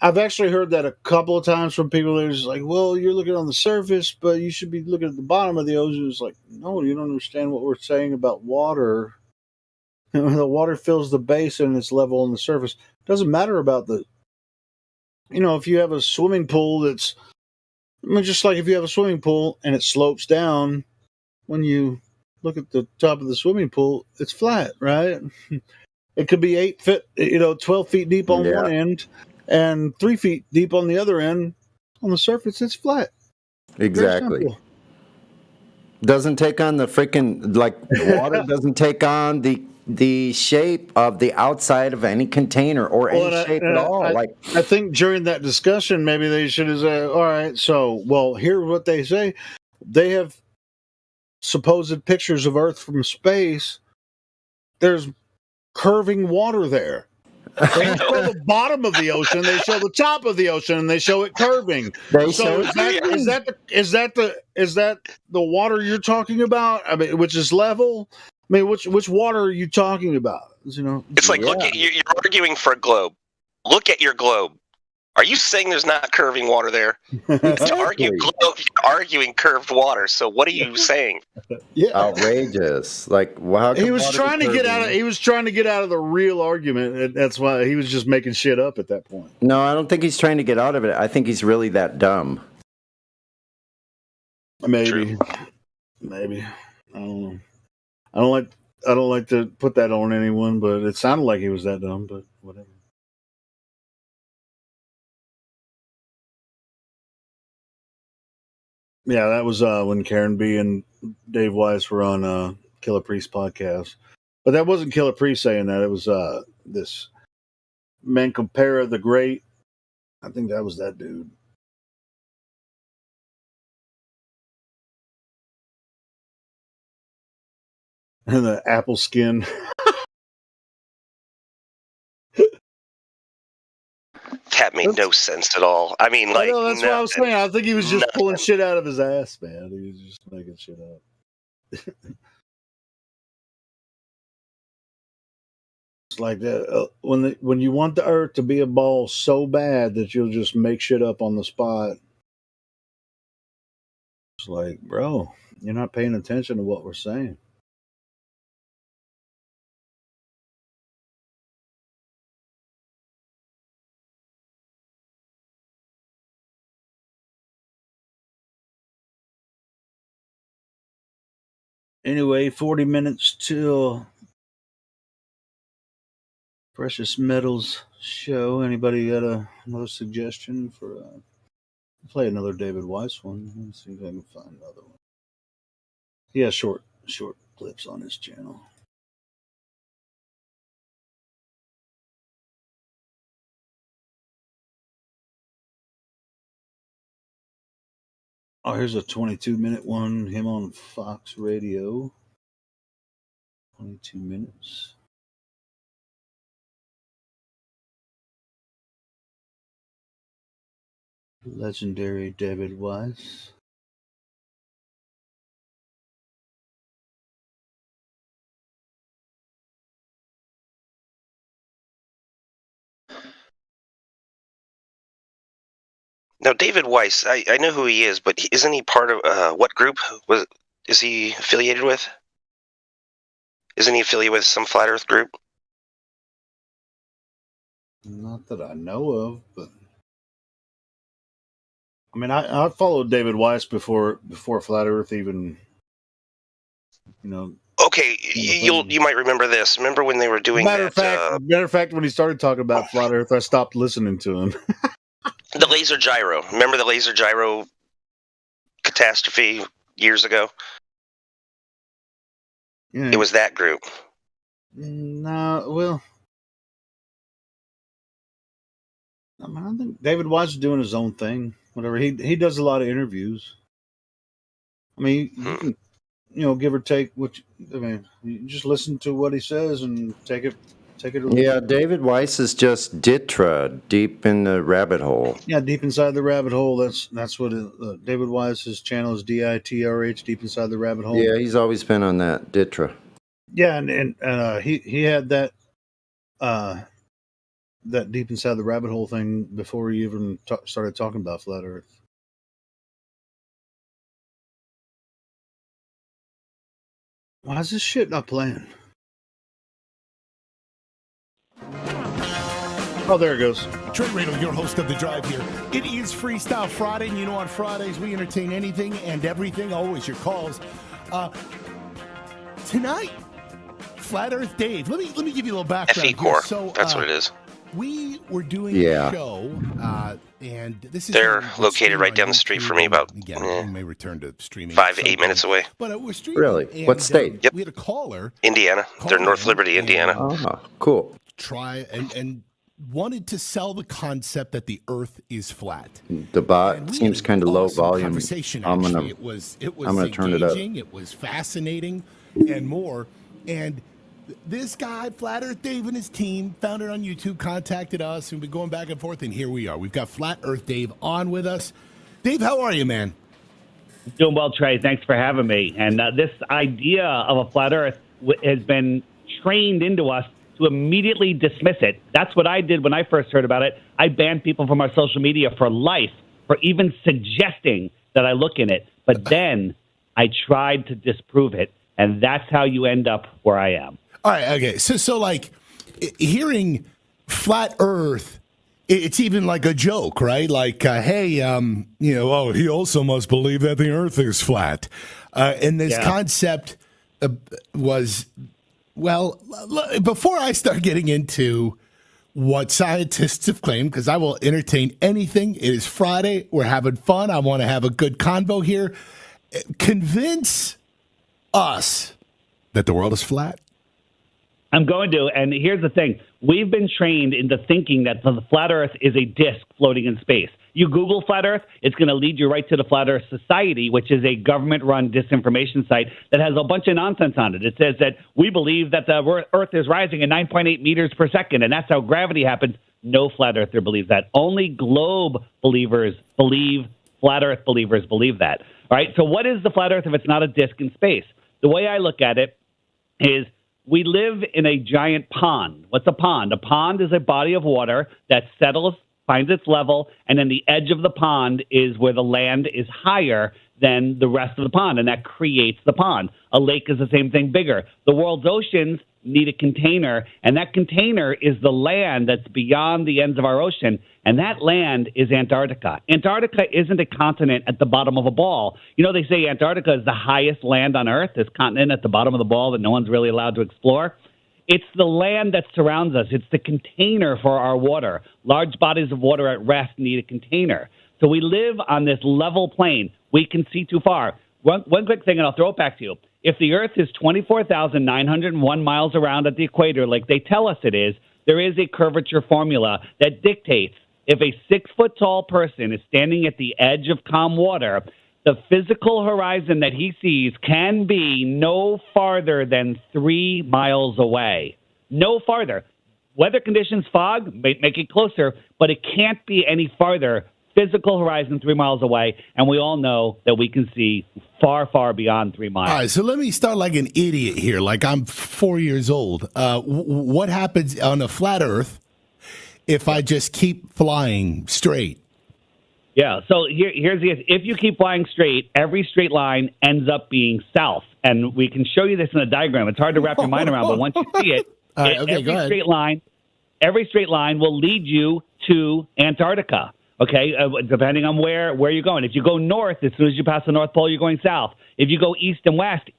I've actually heard that a couple of times from people that are just like, well, you're looking on the surface, but you should be looking at the bottom of the ocean. It's like, no, you don't understand what we're saying about water. The water fills the basin and it's level on the surface. It doesn't matter about if you have a swimming pool that's, just like if you have a swimming pool and it slopes down, when you look at the top of the swimming pool, it's flat, right? It could be 8 feet, 12 feet deep on one end and 3 feet deep on the other end. On the surface, it's flat. Exactly. Doesn't take on the freaking, water doesn't take on the shape of the outside of any container or any shape at all. I think during that discussion, maybe they should have said, all right, here's what they say. They have supposed pictures of Earth from space. There's curving water there. They don't show the bottom of the ocean. They show the top of the ocean, and they show it curving. Is that the water you're talking about? I mean, which is level? I mean, which water are you talking about? It's like, look at you're arguing for a globe. Look at your globe. Are you saying there's not curving water there? You're arguing curved water. So what are you saying? Yeah, outrageous. Like, how he was trying to get out of. He was trying to get out of the real argument. And that's why he was just making shit up at that point. No, I don't think he's trying to get out of it. I think he's really that dumb. Maybe. I don't know. I don't like to put that on anyone, but it sounded like he was that dumb. But whatever. Yeah, that was when Karen B and Dave Weiss were on Killer Priest podcast. But that wasn't Killer Priest saying that. It was this Mancopera the Great. I think that was that dude. And the apple skin. That made no sense at all. I mean, like, that's what I was saying. I think he was just pulling shit out of his ass, man. He was just making shit up. It's like that when you want the Earth to be a ball so bad that you'll just make shit up on the spot. It's like, bro, you're not paying attention to what we're saying. Anyway, 40 minutes till Precious Metals show. Anybody got another suggestion for play another David Weiss one? Let's see if I can find another one. He has short clips on his channel. Oh, here's a 22-minute one. Him on Fox Radio. 22 minutes. Legendary David Weiss. Now, David Weiss, I know who he is, but isn't he part of what group is he affiliated with? Isn't he affiliated with some flat Earth group? Not that I know of, but I mean, I followed David Weiss before Flat Earth even, Okay, you might remember this. Remember when they were doing matter of fact, when he started talking about Flat Earth, I stopped listening to him. The laser gyro. Remember the laser gyro catastrophe years ago? Yeah. It was that group. No, well, I mean, I think David Weiss is doing his own thing. Whatever, he does a lot of interviews. I mean, you can, give or take you just listen to what he says and take it. Yeah, David Weiss is just Ditra, deep in the rabbit hole. Yeah, deep inside the rabbit hole. That's what David Weiss's channel is. DITRH, deep inside the rabbit hole. Yeah, he's always been on that Ditra. Yeah, and he had that deep inside the rabbit hole thing before he even started talking about Flat Earth. Why is this shit not playing? Oh, there it goes. Trey Radel, your host of The Drive here. It is Freestyle Friday, and on Fridays we entertain anything and everything, always your calls. Tonight, Flat Earth Dave. Let me give you a little background. FE Core. So, that's what it is. We were doing a show, and this is they're located right down the street from me, about may return to streaming 5 to 8 minutes away. But we're streaming. Really? What state? Yep. We had a caller. Indiana. They're North Liberty, Indiana. Oh, cool. Try and wanted to sell the concept that the Earth is flat. The bot seems kind of low volume. I'm gonna it was turn it up. It was fascinating and more. And this guy, Flat Earth Dave and his team, found it on YouTube, contacted us, and we've been going back and forth, and here we are. We've got Flat Earth Dave on with us. Dave, how are you, man? Doing well, Trey. Thanks for having me. And this idea of a flat Earth has been trained into us to immediately dismiss it. That's what I did when I first heard about it. I banned people from our social media for life for even suggesting that I look in it. But then I tried to disprove it, and that's how you end up where I am. All right, okay. So like hearing flat Earth, it's even like a joke, right? Like, hey, oh, he also must believe that the Earth is flat. And this concept was, well, before I start getting into what scientists have claimed, because I will entertain anything. It is Friday. We're having fun. I want to have a good convo here. Convince us that the world is flat. I'm going to, and here's the thing. We've been trained into thinking that the flat Earth is a disk floating in space. You Google flat Earth, it's going to lead you right to the Flat Earth Society, which is a government-run disinformation site that has a bunch of nonsense on it. It says that we believe that the Earth is rising at 9.8 meters per second, and that's how gravity happens. No flat Earther believes that. Only globe believers believe, flat Earth believers believe that. All right, so what is the flat Earth if it's not a disk in space? The way I look at it is we live in a giant pond. What's a pond? A pond is a body of water that settles, finds its level, and then the edge of the pond is where the land is higher than the rest of the pond, and that creates the pond. A lake is the same thing, bigger. The world's oceans need a container, and that container is the land that's beyond the ends of our ocean, and that land is Antarctica. Antarctica isn't a continent at the bottom of a ball. You know, they say Antarctica is the highest land on Earth, this continent at the bottom of the ball that no one's really allowed to explore. It's the land that surrounds us. It's the container for our water. Large bodies of water at rest need a container. So we live on this level plane. We can see too far. One quick thing, and I'll throw it back to you. If the Earth is 24,901 miles around at the equator, like they tell us it is, there is a curvature formula that dictates if a 6-foot-tall person is standing at the edge of calm water, the physical horizon that he sees can be no farther than 3 miles away. No farther. Weather conditions, fog, make it closer, but it can't be any farther. Physical horizon 3 miles away, and we all know that we can see far, far beyond 3 miles. All right, so let me start like an idiot here, like I'm 4 years old. What happens on a flat Earth if I just keep flying straight? Yeah, so here's the if you keep flying straight, every straight line ends up being south, and we can show you this in a diagram. It's hard to wrap your mind around, but once you see it, every straight line will lead you to Antarctica. Okay, depending on where you're going. If you go north, as soon as you pass the North Pole, you're going south. If you go east and west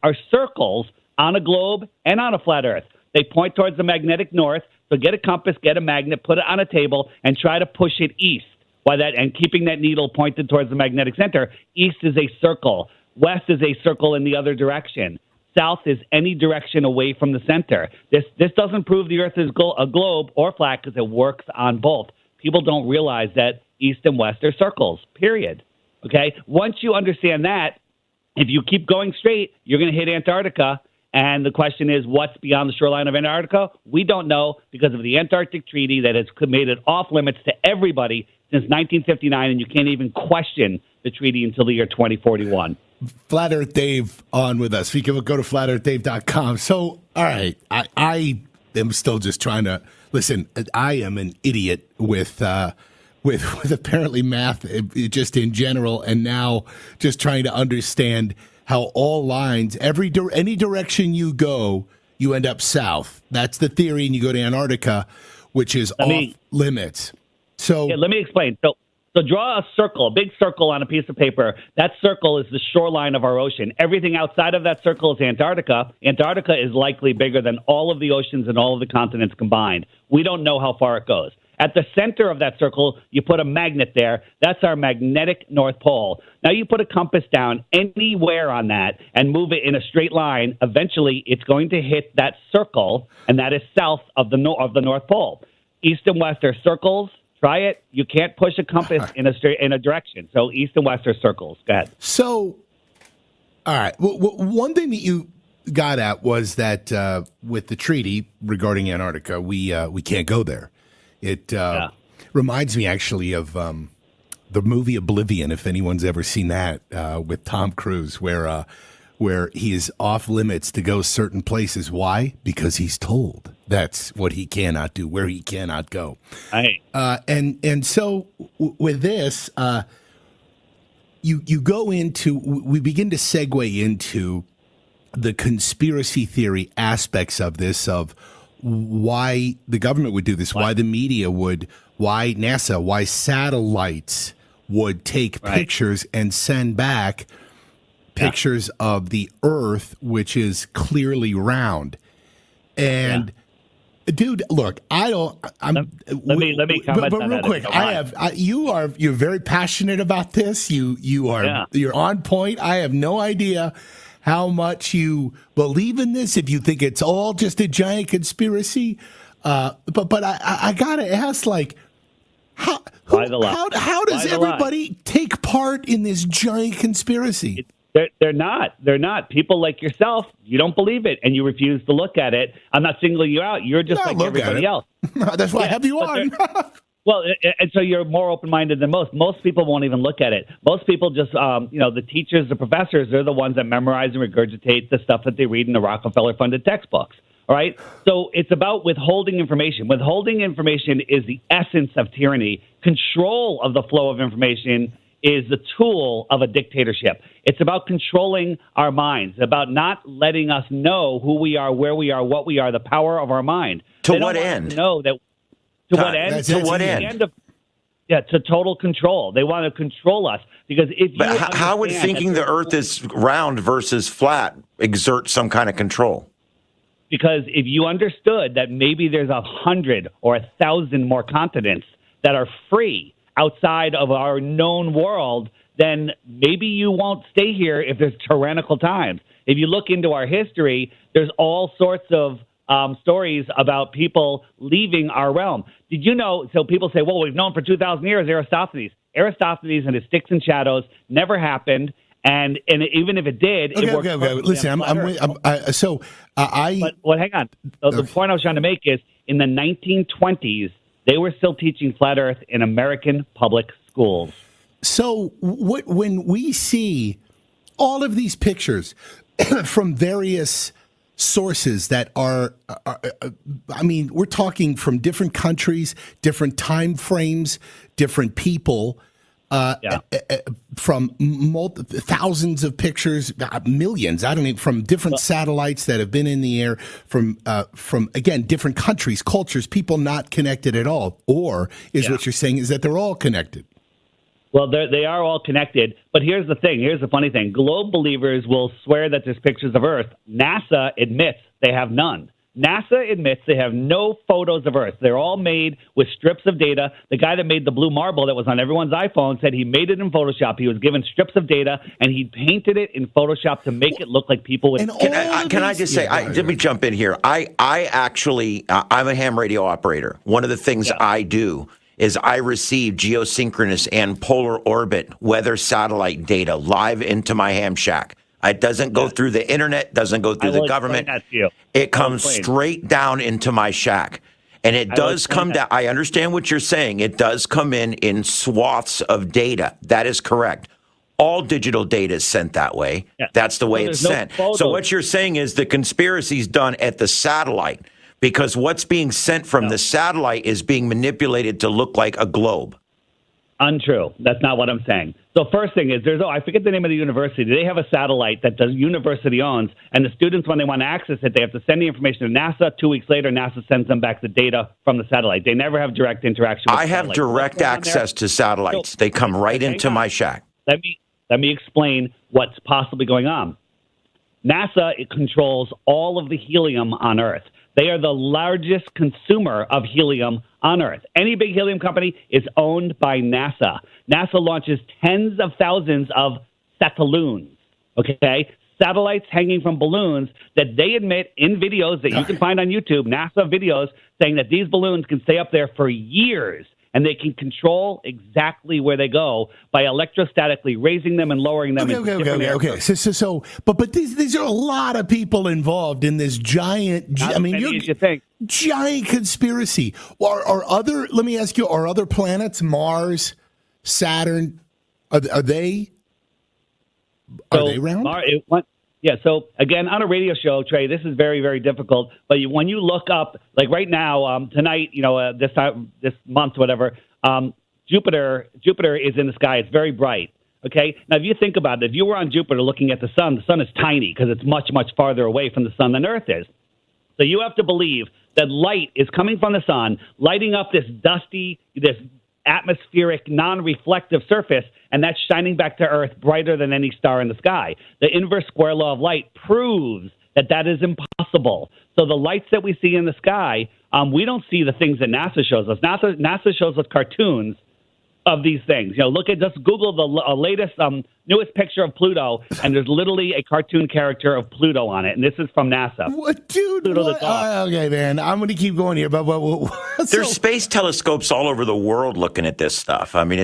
are circles on a globe and on a flat Earth. They point towards the magnetic north. So get a compass, get a magnet, put it on a table, and try to push it east. And keeping that needle pointed towards the magnetic center. East is a circle. West is a circle in the other direction. South is any direction away from the center. This doesn't prove the Earth is a globe or flat because it works on both. People don't realize that east and west are circles, period. Okay? Once you understand that, if you keep going straight, you're going to hit Antarctica. And the question is, what's beyond the shoreline of Antarctica? We don't know because of the Antarctic Treaty that has made it off limits to everybody since 1959, and you can't even question the treaty until the year 2041. Flat Earth Dave on with us. You can go to flatearthdave.com. So, all right, I am still just trying to listen. I am an idiot with apparently math, just in general, and now just trying to understand how all lines, any direction you go, you end up south. That's the theory, and you go to Antarctica, which is off limits. So let me explain. So draw a circle, a big circle on a piece of paper. That circle is the shoreline of our ocean. Everything outside of that circle is Antarctica. Antarctica is likely bigger than all of the oceans and all of the continents combined. We don't know how far it goes. At the center of that circle, you put a magnet there. That's our magnetic North Pole. Now you put a compass down anywhere on that and move it in a straight line. Eventually, it's going to hit that circle, and that is south of the North Pole. East and west are circles. Try it. You can't push a compass in a direction. So east and west are circles. Go ahead. So, all right. One thing that you got at was that with the treaty regarding Antarctica, we can't go there. It reminds me actually of the movie Oblivion, if anyone's ever seen that, with Tom Cruise, where where he is off limits to go certain places. Why? Because he's told. That's what he cannot do, where he cannot go. Right. And so with this, you go into, we begin to segue into the conspiracy theory aspects of this, of why the government would do this, why the media would, why NASA, why satellites would take pictures and send back pictures of the Earth, which is clearly round. And dude, look, let me comment but on real that. quick, you're very passionate about this. You're on point. I have no idea how much you believe in this, if you think it's all just a giant conspiracy. But I gotta ask, like, how does everybody take part in this giant conspiracy? They're not. They're not. People like yourself, you don't believe it, and you refuse to look at it. I'm not singling you out. You're just like everybody else. That's why I have you on. Well, and so you're more open-minded than most. Most people won't even look at it. Most people just, the teachers, the professors, they're the ones that memorize and regurgitate the stuff that they read in the Rockefeller-funded textbooks. All right? So it's about withholding information. Withholding information is the essence of tyranny. Control of the flow of information is the tool of a dictatorship. It's about controlling our minds, about not letting us know who we are, where we are, what we are, the power of our mind. To what end? Know that. To what end? To what end? To total control. They want to control us because if. But how would thinking the Earth is round versus flat exert some kind of control? Because if you understood that maybe there's 100 or 1,000 more continents that are free outside of our known world, then maybe you won't stay here if there's tyrannical times. If you look into our history, there's all sorts of stories about people leaving our realm. Did you know? So people say, well, we've known for 2,000 years Aristophanes. Aristophanes and his Sticks and Shadows never happened. And even if it did, it worked. Okay. Listen, hang on. The point I was trying to make is in the 1920s, they were still teaching flat Earth in American public schools. So when we see all of these pictures from various sources that are, I mean, we're talking from different countries, different time frames, different people, from thousands of pictures, millions, I don't know, from different satellites that have been in the air, from again, different countries, cultures, people not connected at all. Or is what you're saying is that they're all connected? Well, they are all connected. But here's the thing. Here's the funny thing. Globe believers will swear that there's pictures of Earth. NASA admits they have none. NASA admits they have no photos of Earth. They're all made with strips of data. The guy that made the blue marble that was on everyone's iPhone said he made it in Photoshop. He was given strips of data, and he painted it in Photoshop to make it look like people would. Can I just say, let me jump in here. I'm a ham radio operator. One of the things I do is I receive geosynchronous and polar orbit weather satellite data live into my ham shack. It doesn't go through the internet, doesn't go through the government. It comes straight down into my shack. And it does come down. I understand what you're saying. It does come in swaths of data. That is correct. All digital data is sent that way. Yeah. That's the way it's sent. So what you're saying is the conspiracy is done at the satellite because what's being sent from the satellite is being manipulated to look like a globe. Untrue. That's not what I'm saying. So first thing is, I forget the name of the university. They have a satellite that the university owns, and the students, when they want to access it, they have to send the information to NASA. 2 weeks later, NASA sends them back the data from the satellite. They never have direct interaction with I have direct access to satellites. They come right into my shack. Let me explain what's possibly going on. NASA controls all of the helium on Earth. They are the largest consumer of helium on Earth. Any big helium company is owned by NASA. NASA launches tens of thousands of satelloons, okay? Satellites hanging from balloons that they admit in videos that you can find on YouTube, NASA videos, saying that these balloons can stay up there for years and they can control exactly where they go by electrostatically raising them and lowering them. Okay. So, but these are a lot of people involved in this giant. Giant conspiracy. Let me ask you: are other planets, Mars, Saturn, are they round? Yeah, so again, on a radio show, Trey, this is very, very difficult. But when you look up, like right now, tonight, this month, whatever, Jupiter is in the sky. It's very bright. Okay, now if you think about it, if you were on Jupiter looking at the sun is tiny because it's much, much farther away from the sun than Earth is. So you have to believe that light is coming from the sun, lighting up this dusty, this atmospheric, non-reflective surface, and that's shining back to Earth brighter than any star in the sky. The inverse square law of light proves that is impossible. So the lights that we see in the sky, we don't see the things that NASA shows us. NASA shows us cartoons of these things. Just Google the latest, newest picture of Pluto, and there's literally a cartoon character of Pluto on it, and this is from NASA. What, dude? Pluto What? Okay, man. I'm going to keep going here, but there's space telescopes all over the world looking at this stuff. I mean,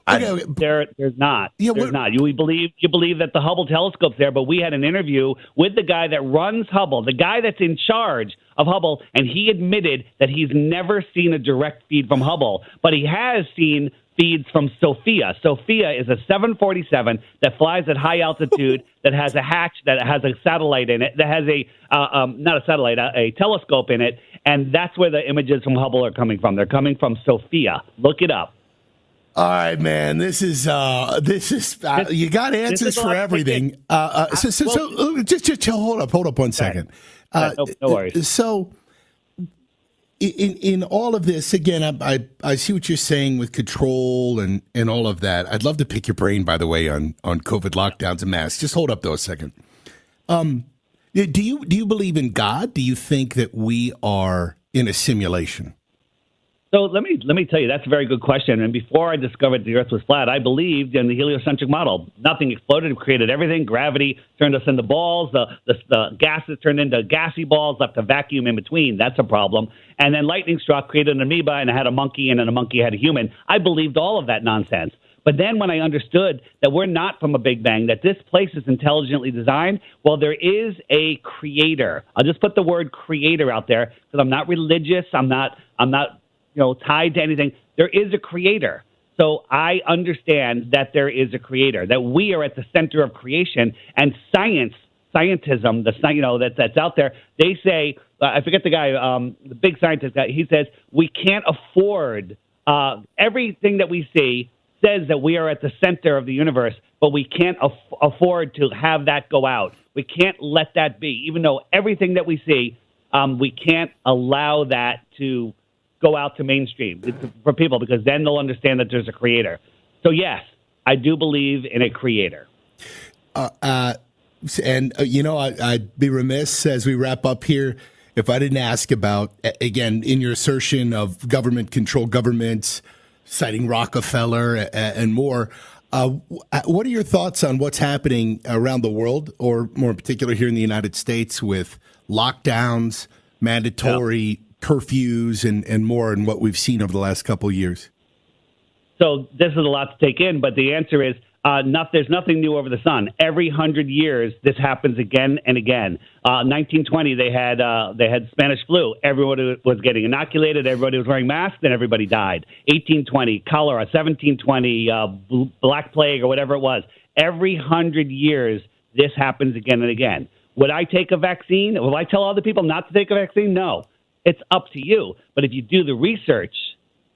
There's not. There's not. You believe that the Hubble telescope's there, but we had an interview with the guy that runs Hubble, the guy that's in charge of Hubble, and he admitted that he's never seen a direct feed from Hubble, but he has seen feeds from SOFIA. SOFIA is a 747 that flies at high altitude, that has a hatch, that has a satellite in it, that has a telescope in it, and that's where the images from Hubble are coming from. They're coming from SOFIA. Look it up. All right, man. This is you got answers for everything. Just hold up 1 second. No worries. So, in all of this, again, I see what you're saying with control and all of that. I'd love to pick your brain, by the way, on COVID lockdowns and masks. Just hold up though a second. Do you believe in God? Do you think that we are in a simulation? So let me tell you, that's a very good question. And before I discovered the Earth was flat, I believed in the heliocentric model. Nothing exploded, it created everything. Gravity turned us into balls. The gases turned into gassy balls, left a vacuum in between. That's a problem. And then lightning struck, created an amoeba, and it had a monkey, and then a monkey had a human. I believed all of that nonsense. But then when I understood that we're not from a Big Bang, that this place is intelligently designed, well, there is a creator. I'll just put the word creator out there because I'm not religious. I'm not tied to anything. There is a creator. So I understand that there is a creator, that we are at the center of creation, and scientism, that's out there. They say, I forget the guy, the big scientist guy, he says, we can't afford, everything that we see says that we are at the center of the universe, but we can't afford to have that go out. We can't let that be. Even though everything that we see, we can't allow that to go out to mainstream for people, because then they'll understand that there's a creator. So yes, I do believe in a creator. I'd be remiss as we wrap up here if I didn't ask about, again, in your assertion of government control, governments citing Rockefeller and more. What are your thoughts on what's happening around the world, or more in particular here in the United States, with lockdowns, mandatory curfews, and more, and what we've seen over the last couple of years? So this is a lot to take in, but the answer is there's nothing new over the sun. Every 100 years, this happens again and again. 1920, they had Spanish flu. Everybody was getting inoculated. Everybody was wearing masks, and everybody died. 1820, cholera. 1720, Black Plague, or whatever it was. Every 100 years, this happens again and again. Would I take a vaccine? Will I tell other people not to take a vaccine? No. It's up to you. But if you do the research,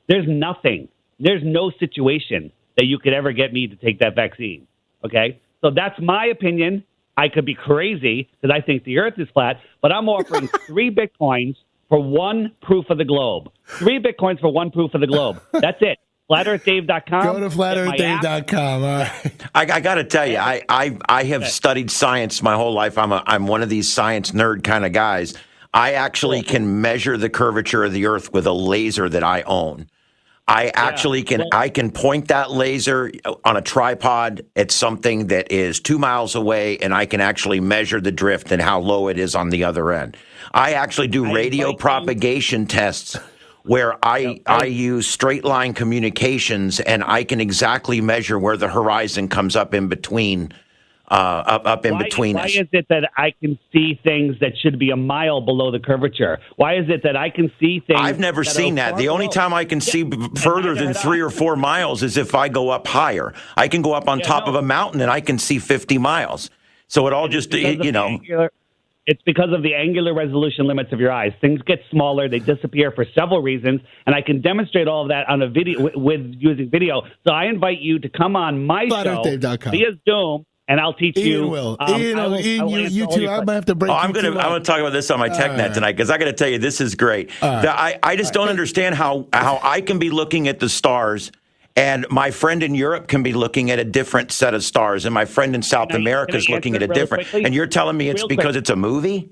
there's no situation that you could ever get me to take that vaccine. Okay? So that's my opinion. I could be crazy because I think the Earth is flat, but I'm offering 3 Bitcoins for 1 proof of the globe. 3 Bitcoins for 1 proof of the globe. That's it. FlatEarthDave.com. Go to FlatEarthDave.com. All right. I got to tell you, I have studied science my whole life. I'm one of these science nerd kind of guys. I actually can measure the curvature of the Earth with a laser that I own. I actually can point that laser on a tripod at something that is 2 miles away, and I can actually measure the drift and how low it is on the other end. I actually do radio propagation tests where I use straight line communications, and I can exactly measure where the horizon comes up in between. Between us. Why is it that I can see things that should be a mile below the curvature? Why is it that I can see things? I've never seen that. The only time I can see further than 3 or 4 miles is if I go up higher. I can go up on top of a mountain and I can see 50 miles. So it all just, you know. It's because of the angular resolution limits of your eyes. Things get smaller, they disappear for several reasons, and I can demonstrate all of that on a video with using video. So I invite you to come on my show via Zoom, and I'll teach you. Will. You too. I might have to break. I'm gonna talk about this on my TechNet tonight because I got to tell you this is great. I just don't understand how I can be looking at the stars. And my friend in Europe can be looking at a different set of stars, and my friend in South America is looking at a different. And you're telling me it's because it's a movie?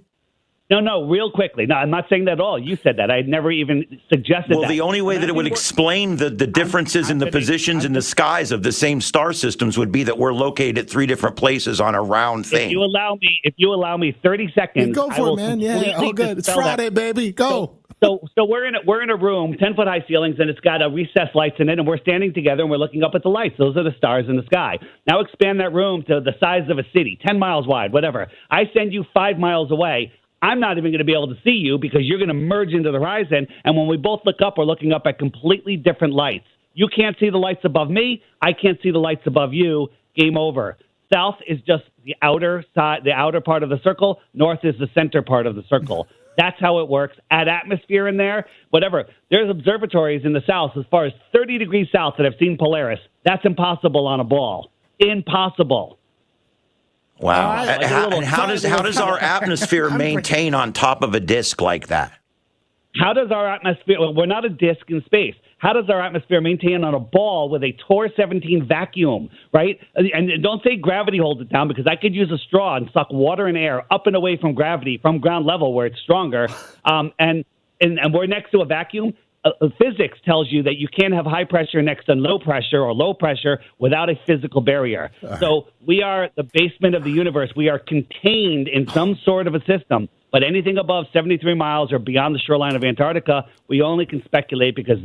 No, real quickly. No, I'm not saying that at all. You said that. I never even suggested that. Well, the only way that it would explain the differences in the positions in the skies of the same star systems would be that we're located at 3 different places on a round thing. If you allow me 30 seconds, go for it, man. Yeah, all good. It's Friday, baby. Go. So we're in a room, 10-foot high ceilings, and it's got recessed lights in it, and we're standing together and we're looking up at the lights. Those are the stars in the sky. Now expand that room to the size of a city, 10 miles wide, whatever. I send you 5 miles away. I'm not even going to be able to see you because you're going to merge into the horizon. And when we both look up, we're looking up at completely different lights. You can't see the lights above me. I can't see the lights above you. Game over. South is just the outer side, the outer part of the circle. North is the center part of the circle. That's how it works. Add atmosphere in there, whatever. There's observatories in the south as far as 30 degrees south that have seen Polaris. That's impossible on a ball. Impossible. Wow. And how does our atmosphere maintain on top of a disk like that? How does our atmosphere, well, we're not a disk in space. How does our atmosphere maintain on a ball with a Tor 17 vacuum, right? And don't say gravity holds it down, because I could use a straw and suck water and air up and away from gravity, from ground level where it's stronger. And we're next to a vacuum. Physics tells you that you can't have high pressure next to low pressure or low pressure without a physical barrier. So we are the basement of the universe. We are contained in some sort of a system. But anything above 73 miles or beyond the shoreline of Antarctica, we only can speculate because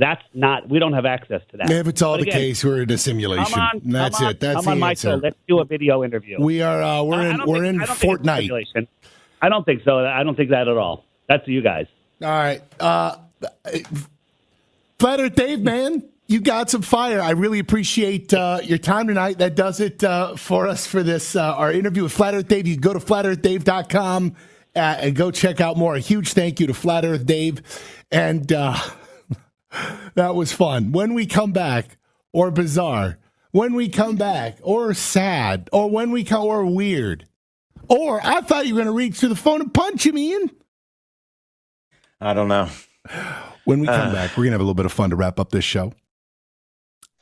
we don't have access to that. If it's all the case, we're in a simulation. That's it. That's the answer. Let's do a video interview. We are. We're in Fortnite. I don't think so. I don't think that at all. That's you guys. All right. Flat Earth Dave, man, you got some fire. I really appreciate your time tonight. That does it for us for this our interview with Flat Earth Dave. You can go to flatearthdave.com. And go check out more. A huge thank you to Flat Earth Dave. And that was fun. When we come back, or bizarre, when we come back, or sad, or when we come, or weird, or I thought you were going to reach to the phone and punch him, Ian. I don't know. When we come back, we're going to have a little bit of fun to wrap up this show.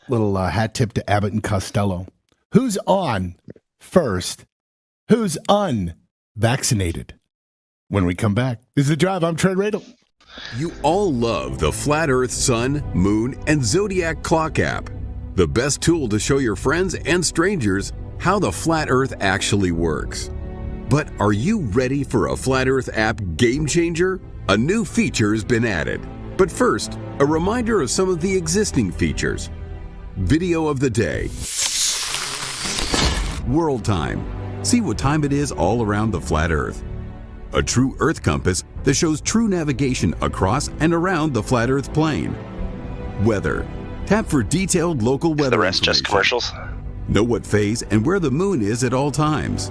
Little hat tip to Abbott and Costello. Who's on first? Who's unvaccinated? When we come back, this is The Drive. I'm Trent Radel. You all love the Flat Earth Sun, Moon, and Zodiac Clock app. The best tool to show your friends and strangers how the Flat Earth actually works. But are you ready for a Flat Earth app game changer? A new feature has been added. But first, a reminder of some of the existing features. Video of the day. World time. See what time it is all around the flat Earth. A true Earth compass that shows true navigation across and around the flat Earth plane. Weather. Tap for detailed local weather. The rest just commercials. Know what phase and where the moon is at all times.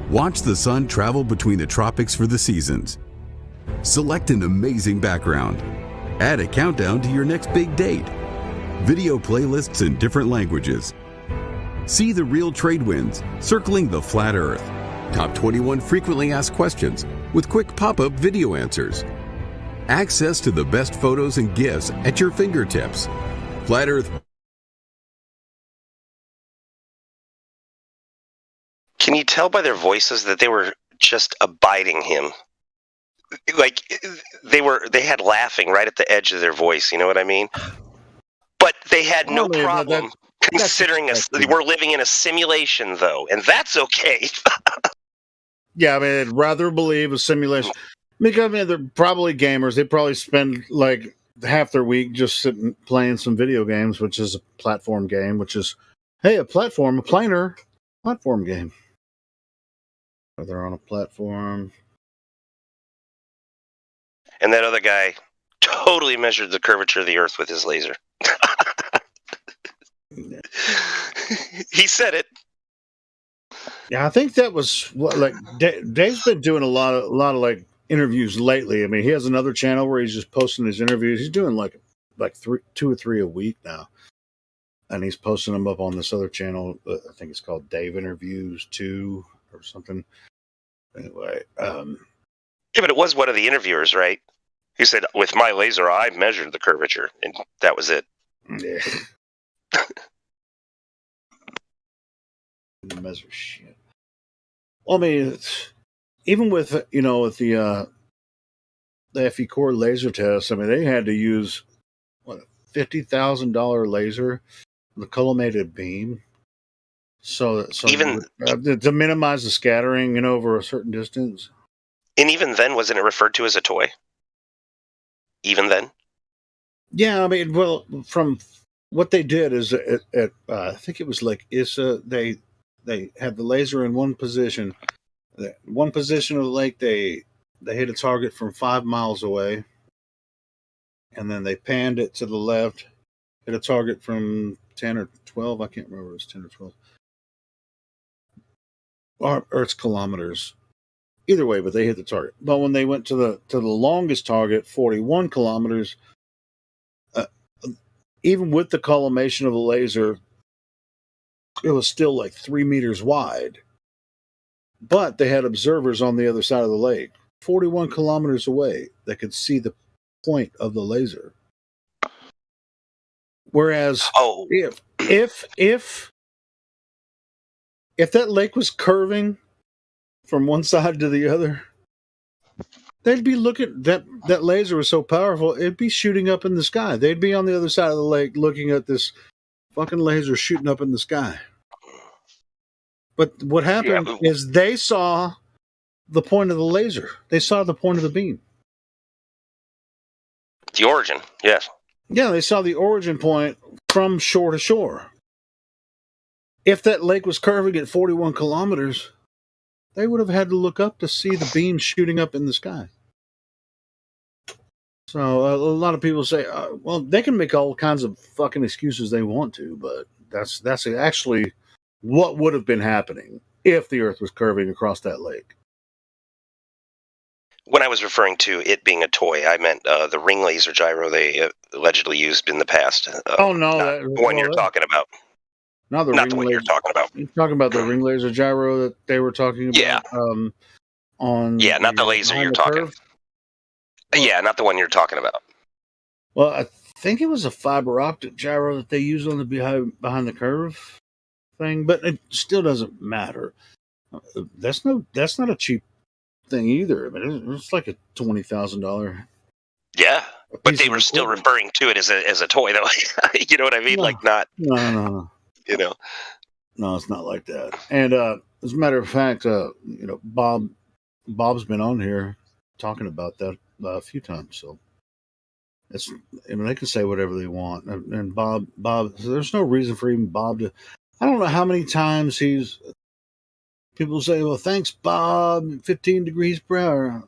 Watch the sun travel between the tropics for the seasons. Select an amazing background. Add a countdown to your next big date. Video playlists in different languages. See the real trade winds circling the flat Earth. Top 21 frequently asked questions with quick pop-up video answers. Access to the best photos and GIFs at your fingertips. Flat Earth. Can you tell by their voices that they were just abiding him? Like they had laughing right at the edge of their voice, you know what I mean? But they had no problem considering we're living in a simulation, though, and that's okay. Yeah, I mean, I'd rather believe a simulation. Because, I mean, they're probably gamers. They probably spend, like, half their week just sitting playing some video games, which is a platform game, which is, hey, a planar platform game. Or they're on a platform. And that other guy totally measured the curvature of the Earth with his laser. He said it. Yeah, I think that was what like Dave's been doing a lot of like interviews lately. I mean, he has another channel where he's just posting his interviews. He's doing like 2 or 3 a week now, and he's posting them up on this other channel. I think it's called Dave Interviews 2 or something. Anyway, yeah, but it was one of the interviewers, right? He said, "With my laser, I measured the curvature, and that was it." Yeah. Measure shit. Well, I mean, even with with the FE Core laser test, I mean, they had to use what $50,000 laser, the collimated beam, so Even to minimize the scattering, over a certain distance. And even then, wasn't it referred to as a toy? Even then? Yeah, I mean, well, from what they did is at I think it was like ISA, they had the laser in one position. One position of the lake, they hit a target from 5 miles away, and then they panned it to the left, hit a target from 10 or 12. I can't remember if it was 10 or 12. Or it's kilometers. Either way, but they hit the target. But when they went to the longest target, 41 kilometers, even with the collimation of the laser, it was still like 3 meters wide. But they had observers on the other side of the lake, 41 kilometers away, that could see the point of the laser. Whereas if that lake was curving from one side to the other, they'd be looking, that laser was so powerful, it'd be shooting up in the sky. They'd be on the other side of the lake looking at this fucking laser shooting up in the sky. But what happened is they saw the point of the laser. They saw the point of the beam. The origin, yes. Yeah, they saw the origin point from shore to shore. If that lake was curving at 41 kilometers, they would have had to look up to see the beam shooting up in the sky. So a lot of people say, well, they can make all kinds of fucking excuses they want to, but that's actually what would have been happening if the Earth was curving across that lake. When I was referring to it being a toy, I meant the ring laser gyro they allegedly used in the past. Oh, no. The one you're talking about. Not the one you're talking about. You're talking about the ring laser gyro that they were talking about? Yeah. Not the laser you're talking about. Yeah, not the one you're talking about. Well, I think it was a fiber optic gyro that they used on the behind the curve thing, but it still doesn't matter. That's not a cheap thing either. I mean, it's like a $20,000. Yeah, but they were still referring to it as a toy, though. You know what I mean? No. Like not. No. No, it's not like that. And as a matter of fact, Bob's been on here talking about that a few times. So they can say whatever they want. And Bob, there's no reason for even Bob to. I don't know how many times people say, well, thanks, Bob, 15 degrees per hour,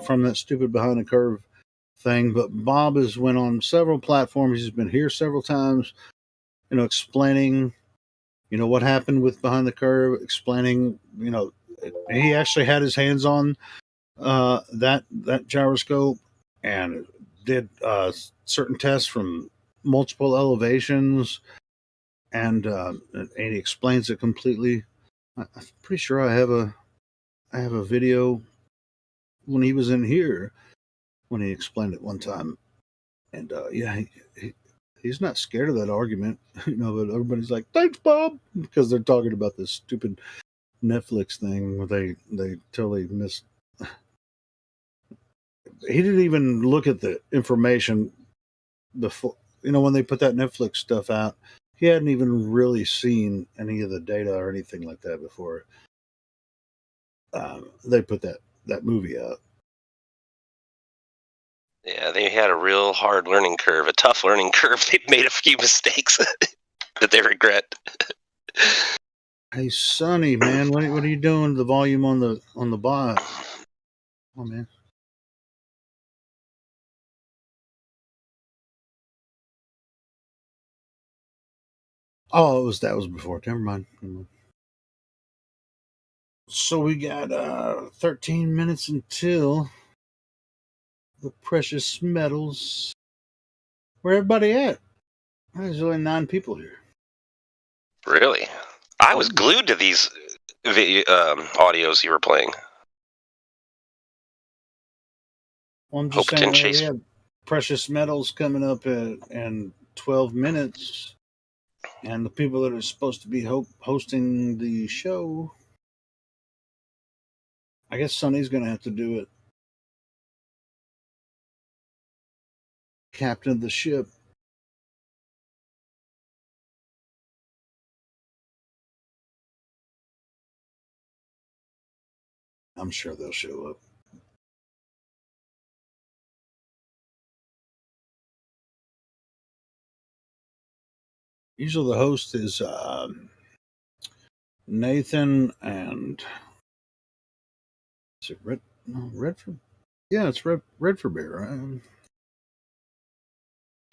from that stupid behind the curve thing. But Bob has went on several platforms. He's been here several times, explaining, what happened with behind the curve, explaining, he actually had his hands on that gyroscope and did certain tests from multiple elevations, and he explains it completely. I'm pretty sure I have a video when he was in here when he explained it one time, and he's not scared of that argument, but everybody's like, "Thanks, Bob," because they're talking about this stupid Netflix thing where they totally missed. He didn't even look at the information before, when they put that Netflix stuff out. He hadn't even really seen any of the data or anything like that before they put that movie out. Yeah, they had a real hard learning curve, a tough learning curve. They made a few mistakes that they regret. Hey, Sonny, man, what are you doing? The volume on the bot? Oh, man. Oh, that was before. Never mind. So we got 13 minutes until the precious metals. Where everybody at? There's only 9 people here. Really? I was glued to these audios you were playing. Well, I'm just Hope it saying, didn't chase. we have precious metals coming up in 12 minutes. And the people that are supposed to be hosting the show, I guess Sonny's going to have to do it. Captain of the ship. I'm sure they'll show up. Usually the host is Nathan and is it Redford? Yeah, it's Redford Bear, right? I'm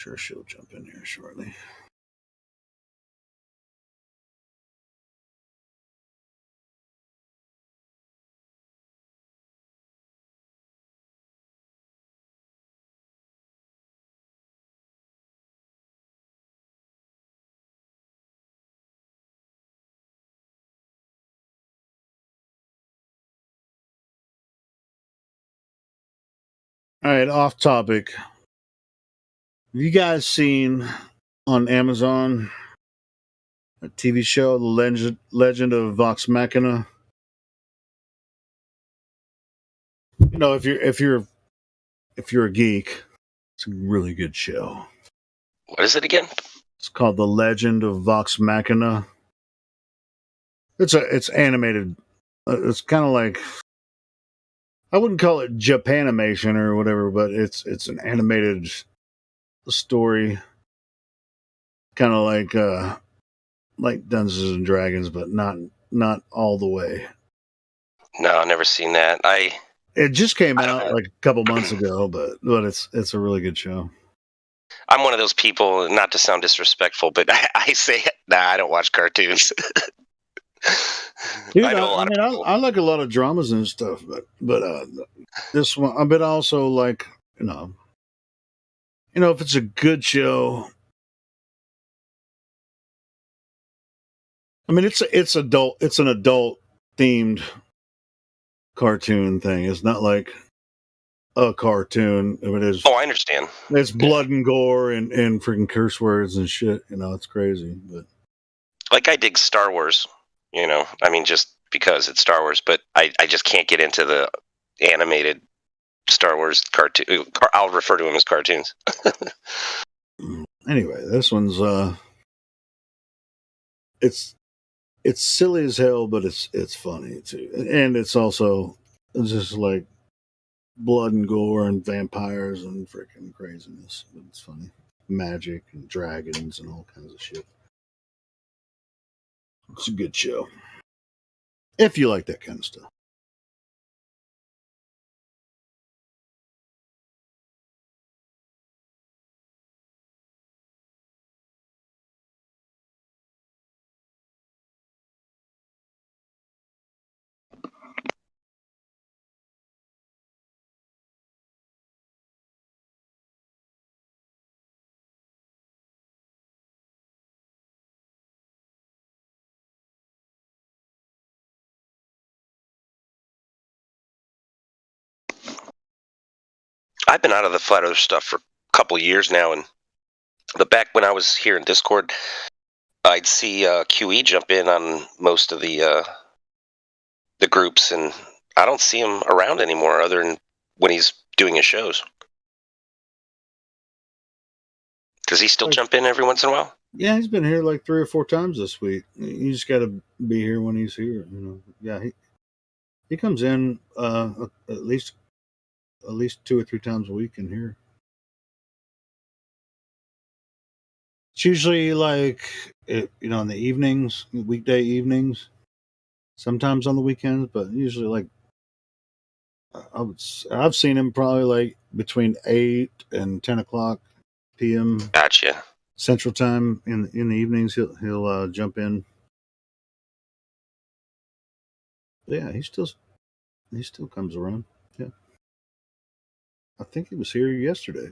sure she'll jump in here shortly. All right, off topic. Have you guys seen on Amazon a TV show, The Legend of Vox Machina? You know, if you're a geek, it's a really good show. What is it again? It's called The Legend of Vox Machina. It's animated. It's kind of like, I wouldn't call it Japanimation or whatever, but it's an animated story, kind of like Dungeons and Dragons, but not all the way. No, I've never seen that. It just came out like a couple months ago, but it's a really good show. I'm one of those people, not to sound disrespectful, but I say, nah, I don't watch cartoons. Dude, I like a lot of dramas and stuff, but this one, but also like, you know, if it's a good show, I mean, it's an adult themed cartoon thing. It's not like a cartoon. It is. Oh, I understand. It's blood and gore and freaking curse words and shit. It's crazy. But like, I dig Star Wars. I mean, just because it's Star Wars, but I just can't get into the animated Star Wars cartoon. I'll refer to them as cartoons. Anyway, this one's it's silly as hell, but it's funny too, and it's also just like blood and gore and vampires and freaking craziness. But it's funny, magic and dragons and all kinds of shit. It's a good show if you like that kind of stuff. I've been out of the flat earth stuff for a couple of years now, and back when I was here in Discord, I'd see QE jump in on most of the groups, and I don't see him around anymore other than when he's doing his shows. Does he still jump in every once in a while? Yeah, he's been here like 3 or 4 times this week. You just got to be here when he's here. Yeah, he comes in at least 2 or 3 times a week in here. It's usually like, in the evenings, weekday evenings, sometimes on the weekends, but usually like, I've seen him probably like between 8 and 10 o'clock p.m. Gotcha. Central Time in the evenings. He'll jump in. Yeah, he still comes around. Yeah, I think he was here yesterday.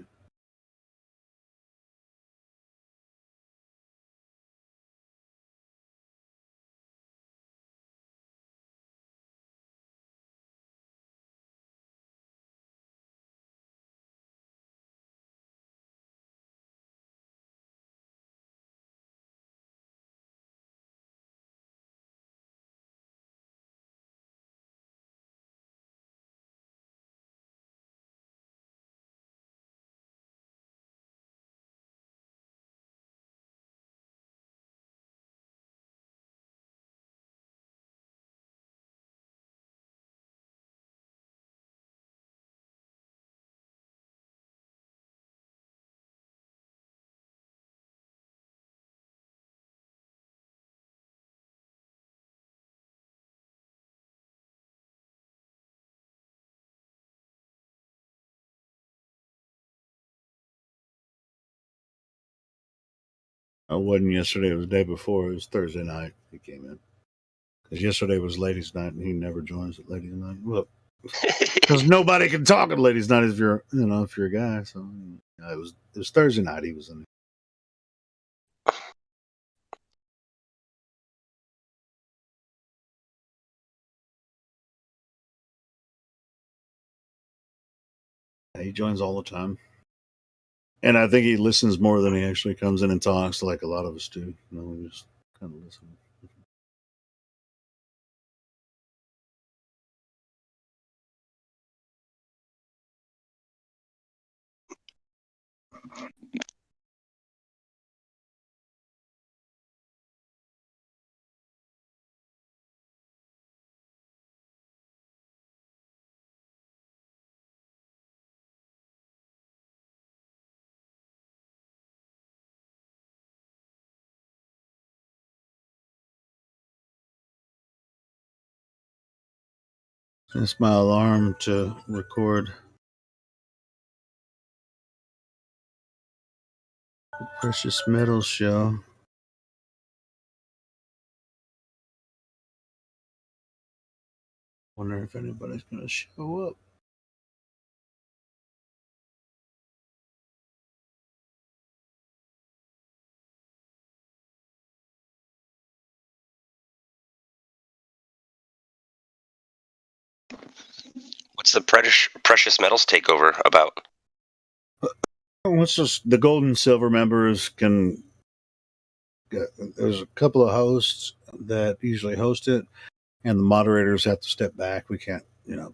I wasn't yesterday. It was the day before. It was Thursday night. He came in because yesterday was ladies' night, and he never joins at ladies' night. Well, because nobody can talk at ladies' night if you're a guy. So it was Thursday night. He was in. He joins all the time, and I think he listens more than he actually comes in and talks, like a lot of us do. We just kind of listen. That's my alarm to record the Precious Metals show. Wonder if anybody's going to show up. What's the precious metals takeover about? What's just the gold and silver members can. There's a couple of hosts that usually host it, and the moderators have to step back. We can't,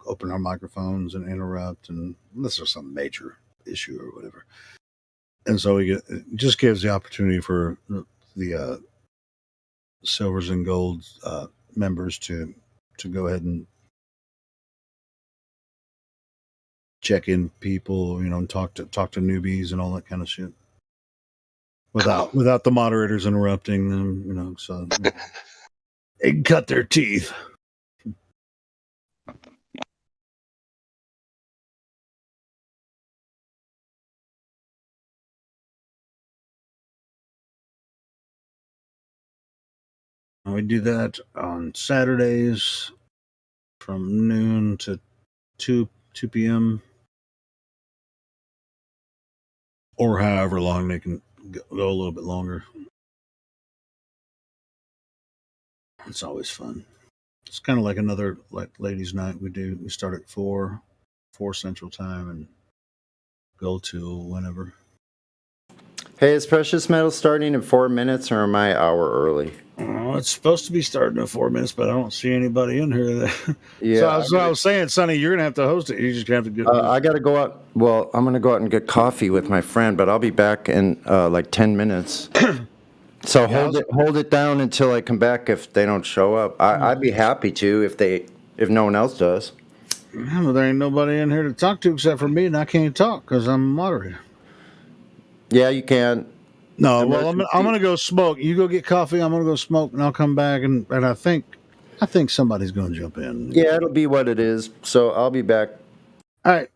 open our microphones and interrupt, and unless there's some major issue or whatever. And so it just gives the opportunity for the silvers and gold members to go ahead and check in people, and talk to newbies and all that kind of shit without the moderators interrupting them, so they can cut their teeth. We do that on Saturdays from noon to 2 p.m. or however long they can go a little bit longer. It's always fun. It's kind of like another ladies' night. We start at 4 Central Time and go till whenever. Hey, is Precious Metal starting in 4 minutes, or am I an hour early? It's supposed to be starting in 4 minutes, but I don't see anybody in here. Yeah. So I was saying, Sonny, you're gonna have to host it. You just have to get. I got to go out. Well, I'm going to go out and get coffee with my friend, but I'll be back in like 10 minutes. So hold it down until I come back if they don't show up. I'd be happy to if no one else does. Well, there ain't nobody in here to talk to except for me, and I can't talk because I'm a moderator. Yeah, you can. No, well, I'm gonna go smoke. You go get coffee. I'm gonna go smoke, and I'll come back, and I think somebody's gonna jump in. Yeah, it'll be what it is. So I'll be back. All right.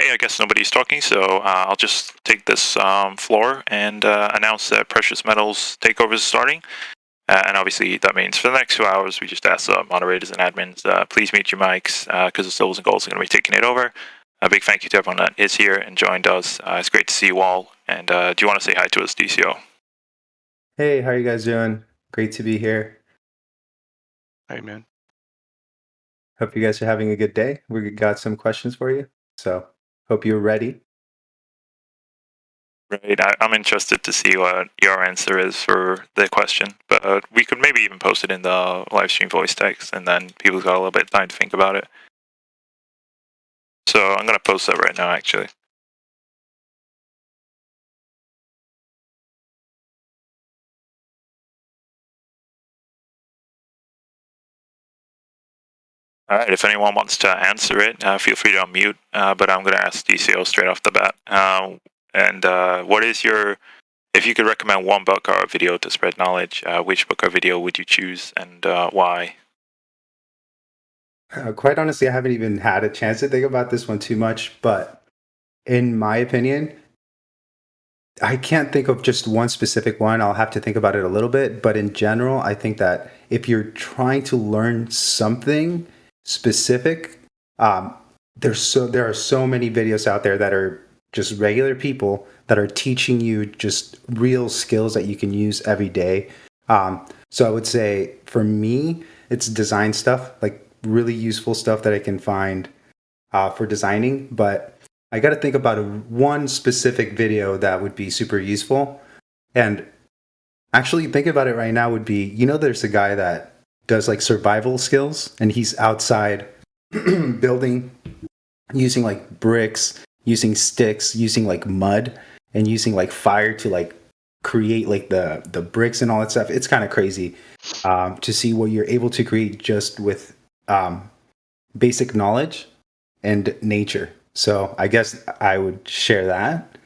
Okay, I guess nobody's talking, so I'll just take this floor and announce that Precious Metals Takeover is starting. And obviously, that means for the next 2 hours, we just ask moderators and admins, please mute your mics because the Souls and Golds are going to be taking it over. A big thank you to everyone that is here and joined us. It's great to see you all. And do you want to say hi to us, DCO? Hey, how are you guys doing? Great to be here. Hey, man. Hope you guys are having a good day. We got some questions for you, so hope you're ready. Right, I'm interested to see what your answer is for the question, but we could maybe even post it in the live stream voice text, and then people got a little bit of time to think about it. So I'm going to post that right now, actually. All right, if anyone wants to answer it, feel free to unmute, but I'm going to ask DCO straight off the bat. What is your, if you could recommend one book or video to spread knowledge, which book or video would you choose and why? Quite honestly, I haven't even had a chance to think about this one too much, but in my opinion, I can't think of just one specific one. I'll have to think about it a little bit, but in general, I think that if you're trying to learn something specific, there are so many videos out there that are just regular people that are teaching you just real skills that you can use every day. So I would say for me, it's design stuff, like really useful stuff that I can find for designing. But I got to think about one specific video that would be super useful. And actually thinking about it right now would be, there's a guy that does like survival skills, and he's outside building using like bricks, using sticks, using like mud, and using like fire to like create like the bricks and all that stuff. It's kind of crazy to see what you're able to create just with basic knowledge and nature. So I guess I would share that.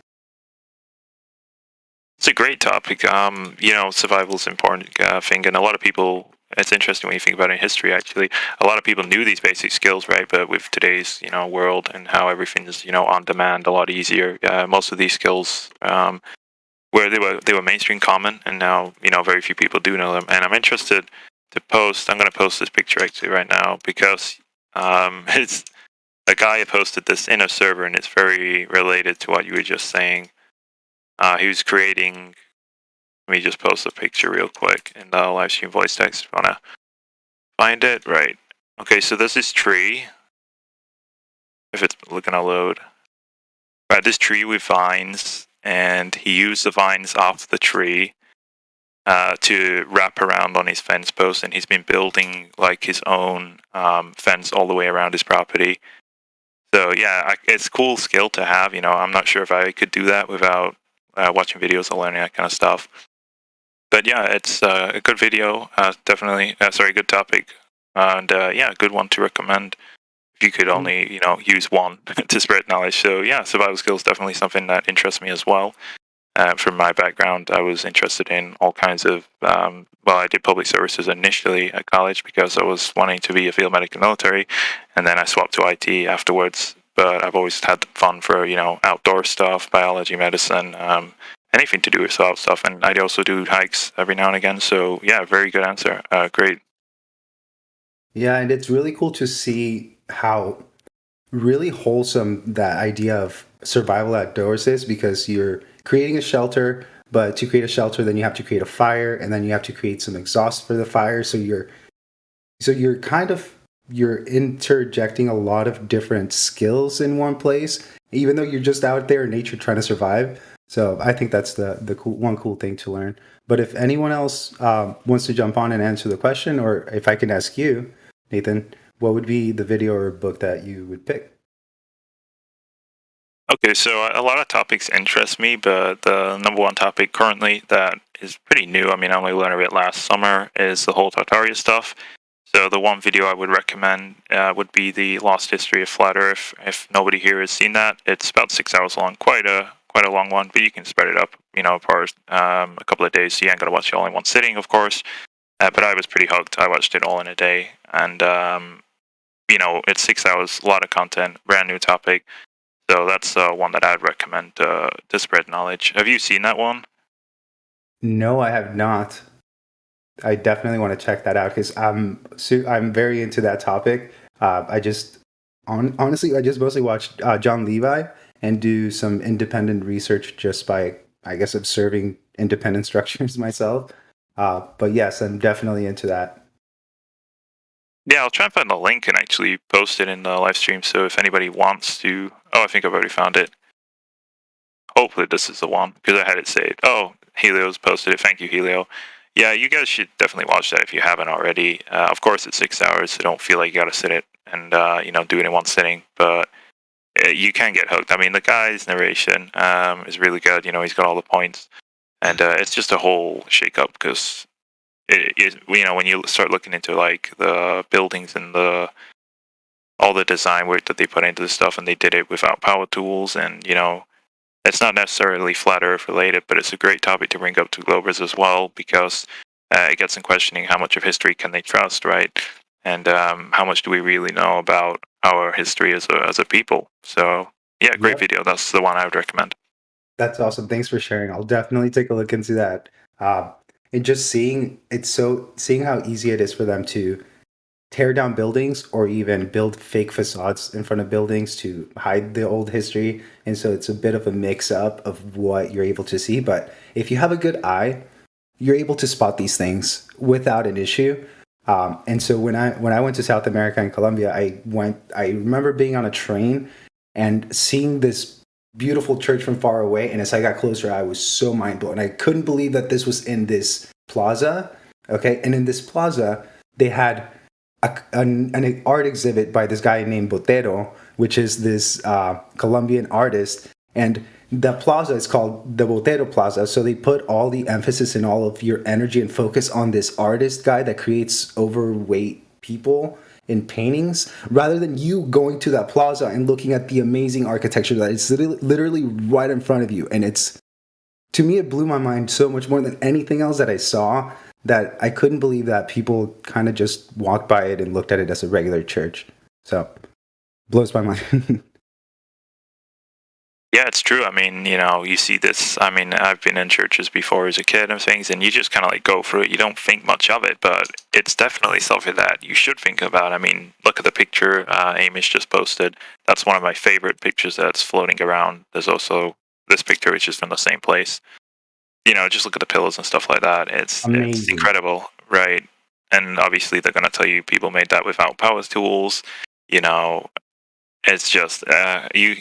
It's a great topic. Survival is an important thing, and a lot of people, it's interesting when you think about it in history, actually. A lot of people knew these basic skills, right? But with today's, world and how everything is, on demand, a lot easier. Most of these skills, where they were mainstream common, and now, very few people do know them. And I'm interested to post, I'm going to post this picture actually right now, because it's a guy who posted this in a server, and it's very related to what you were just saying. He was creating, let me just post a picture real quick in the live stream voice text. Want to find it? Right. Okay, so there's this tree. If it's looking to load. Right, this tree with vines, and he used the vines off the tree to wrap around on his fence post, and he's been building like his own fence all the way around his property. So yeah, it's a cool skill to have. I'm not sure if I could do that without watching videos or learning that kind of stuff. But yeah, it's a good video, definitely. Good topic, and a good one to recommend. If you could only, use one to spread knowledge. So yeah, survival skills definitely something that interests me as well. From my background, I was interested in all kinds of. I did public services initially at college because I was wanting to be a field medic military, and then I swapped to IT afterwards. But I've always had fun for outdoor stuff, biology, medicine, anything to do with stuff. And I also do hikes every now and again. So yeah, very good answer. Great. Yeah, and it's really cool to see how really wholesome that idea of survival outdoors is, because you're creating a shelter, but to create a shelter, then you have to create a fire, and then you have to create some exhaust for the fire. So you're interjecting a lot of different skills in one place, even though you're just out there in nature trying to survive. So I think that's the cool thing to learn. But if anyone else wants to jump on and answer the question, or if I can ask you, Nathan, what would be the video or book that you would pick? Okay, so a lot of topics interest me, but the number one topic currently that is pretty new, I only learned of it last summer, is the whole Tartaria stuff. So the one video I would recommend would be the Lost History of Flat Earth. If nobody here has seen that, it's about 6 hours long, quite a long one, but you can spread it up, apart a couple of days. So you ain't gonna watch it all in one sitting, of course. But I was pretty hooked. I watched it all in a day, and it's 6 hours, a lot of content, brand new topic. So that's one that I'd recommend to spread knowledge. Have you seen that one? No, I have not. I definitely want to check that out because I'm very into that topic. Honestly, I just mostly watch John Levi and do some independent research just by, I guess, observing independent structures myself. But yes, I'm definitely into that. Yeah, I'll try and find the link and actually post it in the live stream. So if anybody wants to, I think I've already found it. Hopefully this is the one because I had it saved. Oh, Helio's posted it. Thank you, Helio. Yeah, you guys should definitely watch that if you haven't already. Of course, it's 6 hours, so don't feel like you got to sit it and do it in one sitting. But you can get hooked. I mean, the guy's narration is really good. He's got all the points, and it's just a whole shake-up because when you start looking into like the buildings and all the design work that they put into the stuff, and they did it without power tools, and it's not necessarily flat Earth related, but it's a great topic to bring up to Globers as well because it gets in questioning how much of history can they trust, right? And how much do we really know about our history as a people? So yeah, great video. That's the one I would recommend. That's awesome. Thanks for sharing. I'll definitely take a look into that. And just seeing how easy it is for them to tear down buildings or even build fake facades in front of buildings to hide the old history. And so it's a bit of a mix up of what you're able to see. But if you have a good eye, you're able to spot these things without an issue. And so when I went to South America and Colombia, I remember being on a train and seeing this beautiful church from far away. And as I got closer, I was so mind blown. I couldn't believe that this was in this plaza. Okay. And in this plaza, they had an art exhibit by this guy named Botero, which is this Colombian artist. And the plaza is called the Botero Plaza. So they put all the emphasis and all of your energy and focus on this artist guy that creates overweight people in paintings, rather than you going to that plaza and looking at the amazing architecture that is literally right in front of you. And to me, it blew my mind so much more than anything else that I saw, that I couldn't believe that people kind of just walked by it and looked at it as a regular church. So, blows my mind. Yeah, it's true. I mean, you see this. I mean, I've been in churches before as a kid and things, and you just kind of like go through it. You don't think much of it, but it's definitely something that you should think about. I mean, look at the picture Amish just posted. That's one of my favorite pictures that's floating around. There's also this picture, which is from the same place. Just look at the pillars and stuff like that. It's incredible, right? And obviously, they're going to tell you people made that without power tools. It's just you.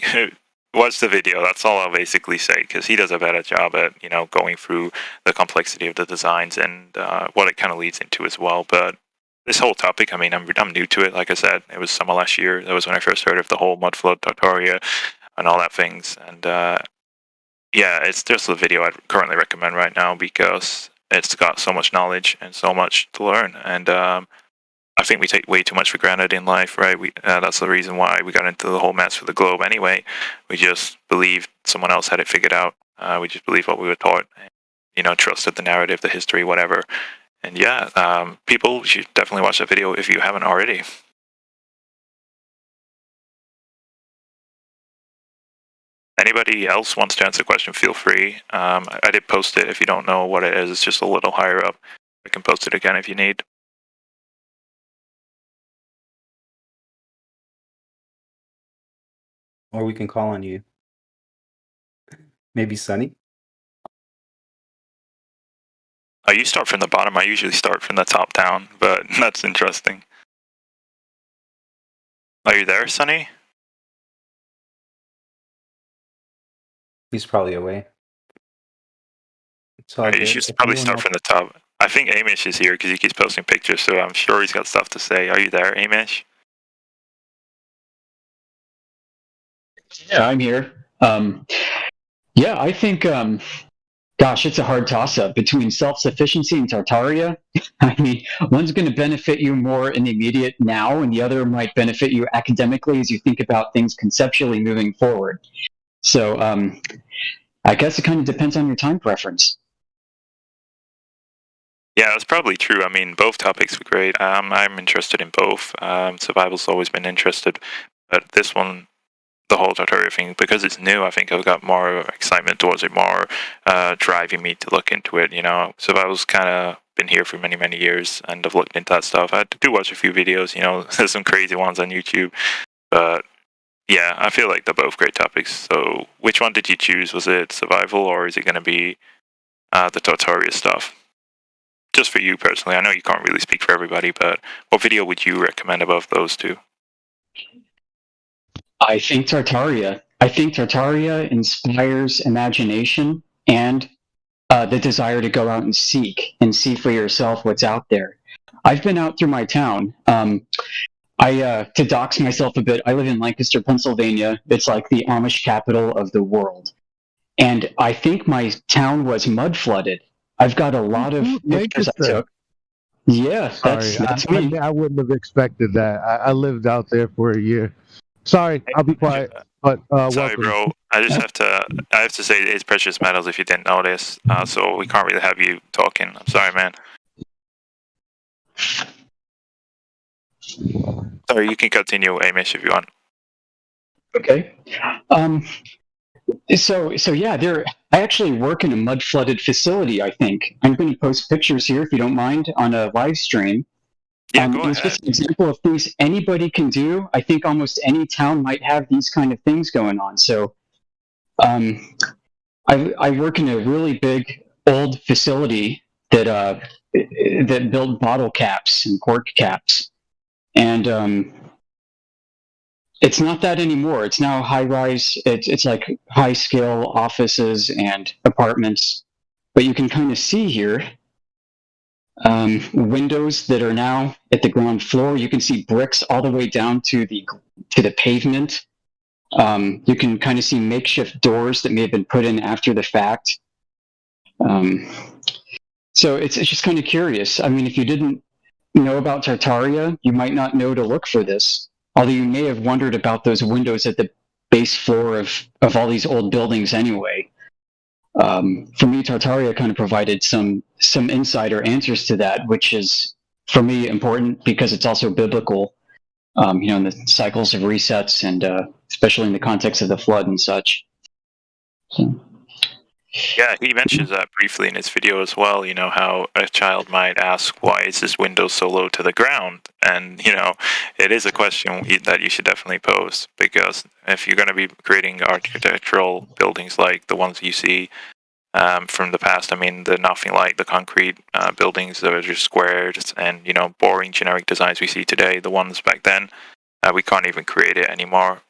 Watch the video. That's all I'll basically say, because he does a better job at going through the complexity of the designs and what it kind of leads into as well. But this whole topic, I mean, I'm new to it. Like I said, it was summer last year. That was when I first heard of the whole mud flood Tartaria and all that things. And yeah, it's just the video I'd currently recommend right now because it's got so much knowledge and so much to learn. And I think we take way too much for granted in life, right? That's the reason why we got into the whole mess with the globe anyway. We just believed someone else had it figured out. We just believed what we were taught, and, trusted the narrative, the history, whatever. And yeah, people should definitely watch that video if you haven't already. Anybody else wants to answer a question, feel free. I did post it. If you don't know what it is, it's just a little higher up. I can post it again if you need. Or we can call on you. Maybe Sunny? Oh, you start from the bottom. I usually start from the top down, but that's interesting. Are you there, Sunny? He's probably away. You should probably start from the top. I think Amish is here because he keeps posting pictures, so I'm sure he's got stuff to say. Are you there, Amish? Yeah, I'm here. Yeah, I think, gosh, it's a hard toss-up between self-sufficiency and Tartaria. I mean, one's going to benefit you more in the immediate now, and the other might benefit you academically as you think about things conceptually moving forward. So I guess it kind of depends on your time preference. Yeah, that's probably true. I mean, both topics were great. I'm interested in both. Survival's always been interested, but this one, the whole Tartaria thing, because it's new, I think I've got more excitement towards it, more driving me to look into it, you know. So I was kind of been here for many, many years, and I've looked into that stuff. I do watch a few videos, you know, there's some crazy ones on YouTube, but yeah, I feel like they're both great topics. So which one did you choose? Was it survival, or is it going to be the Tartaria stuff? Just for you personally, I know you can't really speak for everybody, but what video would you recommend above those two? I think Tartaria. I think Tartaria inspires imagination and the desire to go out and see for yourself what's out there. I've been out through my town. To dox myself a bit, I live in Lancaster, Pennsylvania. It's like the Amish capital of the world. And I think my town was mud flooded. I've got a lot of pictures I took. Yeah, that's me. I wouldn't have expected that. I lived out there for a year. Sorry, I'll be quiet. But sorry, welcome. bro. I have to say it's precious metals if you didn't notice. So we can't really have you talking. I'm sorry, man. Sorry, you can continue, Amish, if you want. Okay. So yeah, I actually work in a mud flooded facility. I think I'm going to post pictures here if you don't mind on a live stream. Yeah, go it's ahead. just an example of things anybody can do. I think almost any town might have these kind of things going on. So, I work in a really big old facility that built bottle caps and cork caps, and it's not that anymore. It's now high rise. It's like high scale offices and apartments, but you can kind of see here. Windows that are now at the ground floor. You can see bricks all the way down to the pavement. You can kind of see makeshift doors that may have been put in after the fact. So it's just kind of curious. I mean, if you didn't know about Tartaria, you might not know to look for this. Although you may have wondered about those windows at the base floor of all these old buildings anyway. For me, Tartaria kind of provided some insider answers to that, which is, for me, important because it's also biblical, in the cycles of resets and especially in the context of the flood and such. So. Yeah, he mentions that briefly in his video as well, you know, how a child might ask, why is this window so low to the ground? And, you know, it is a question that you should definitely pose, because if you're going to be creating architectural buildings like the ones you see from the past, I mean, they're nothing like the concrete buildings that are just squares and, you know, boring generic designs we see today. The ones back then, we can't even create it anymore.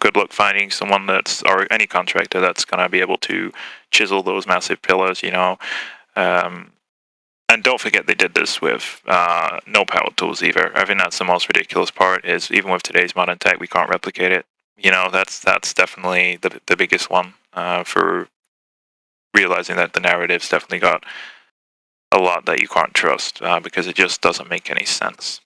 Good luck finding someone or any contractor that's going to be able to chisel those massive pillars, you know. And don't forget they did this with no power tools either. I think that's the most ridiculous part, is even with today's modern tech, we can't replicate it. You know, that's definitely the biggest one for realizing that the narrative's definitely got a lot that you can't trust because it just doesn't make any sense.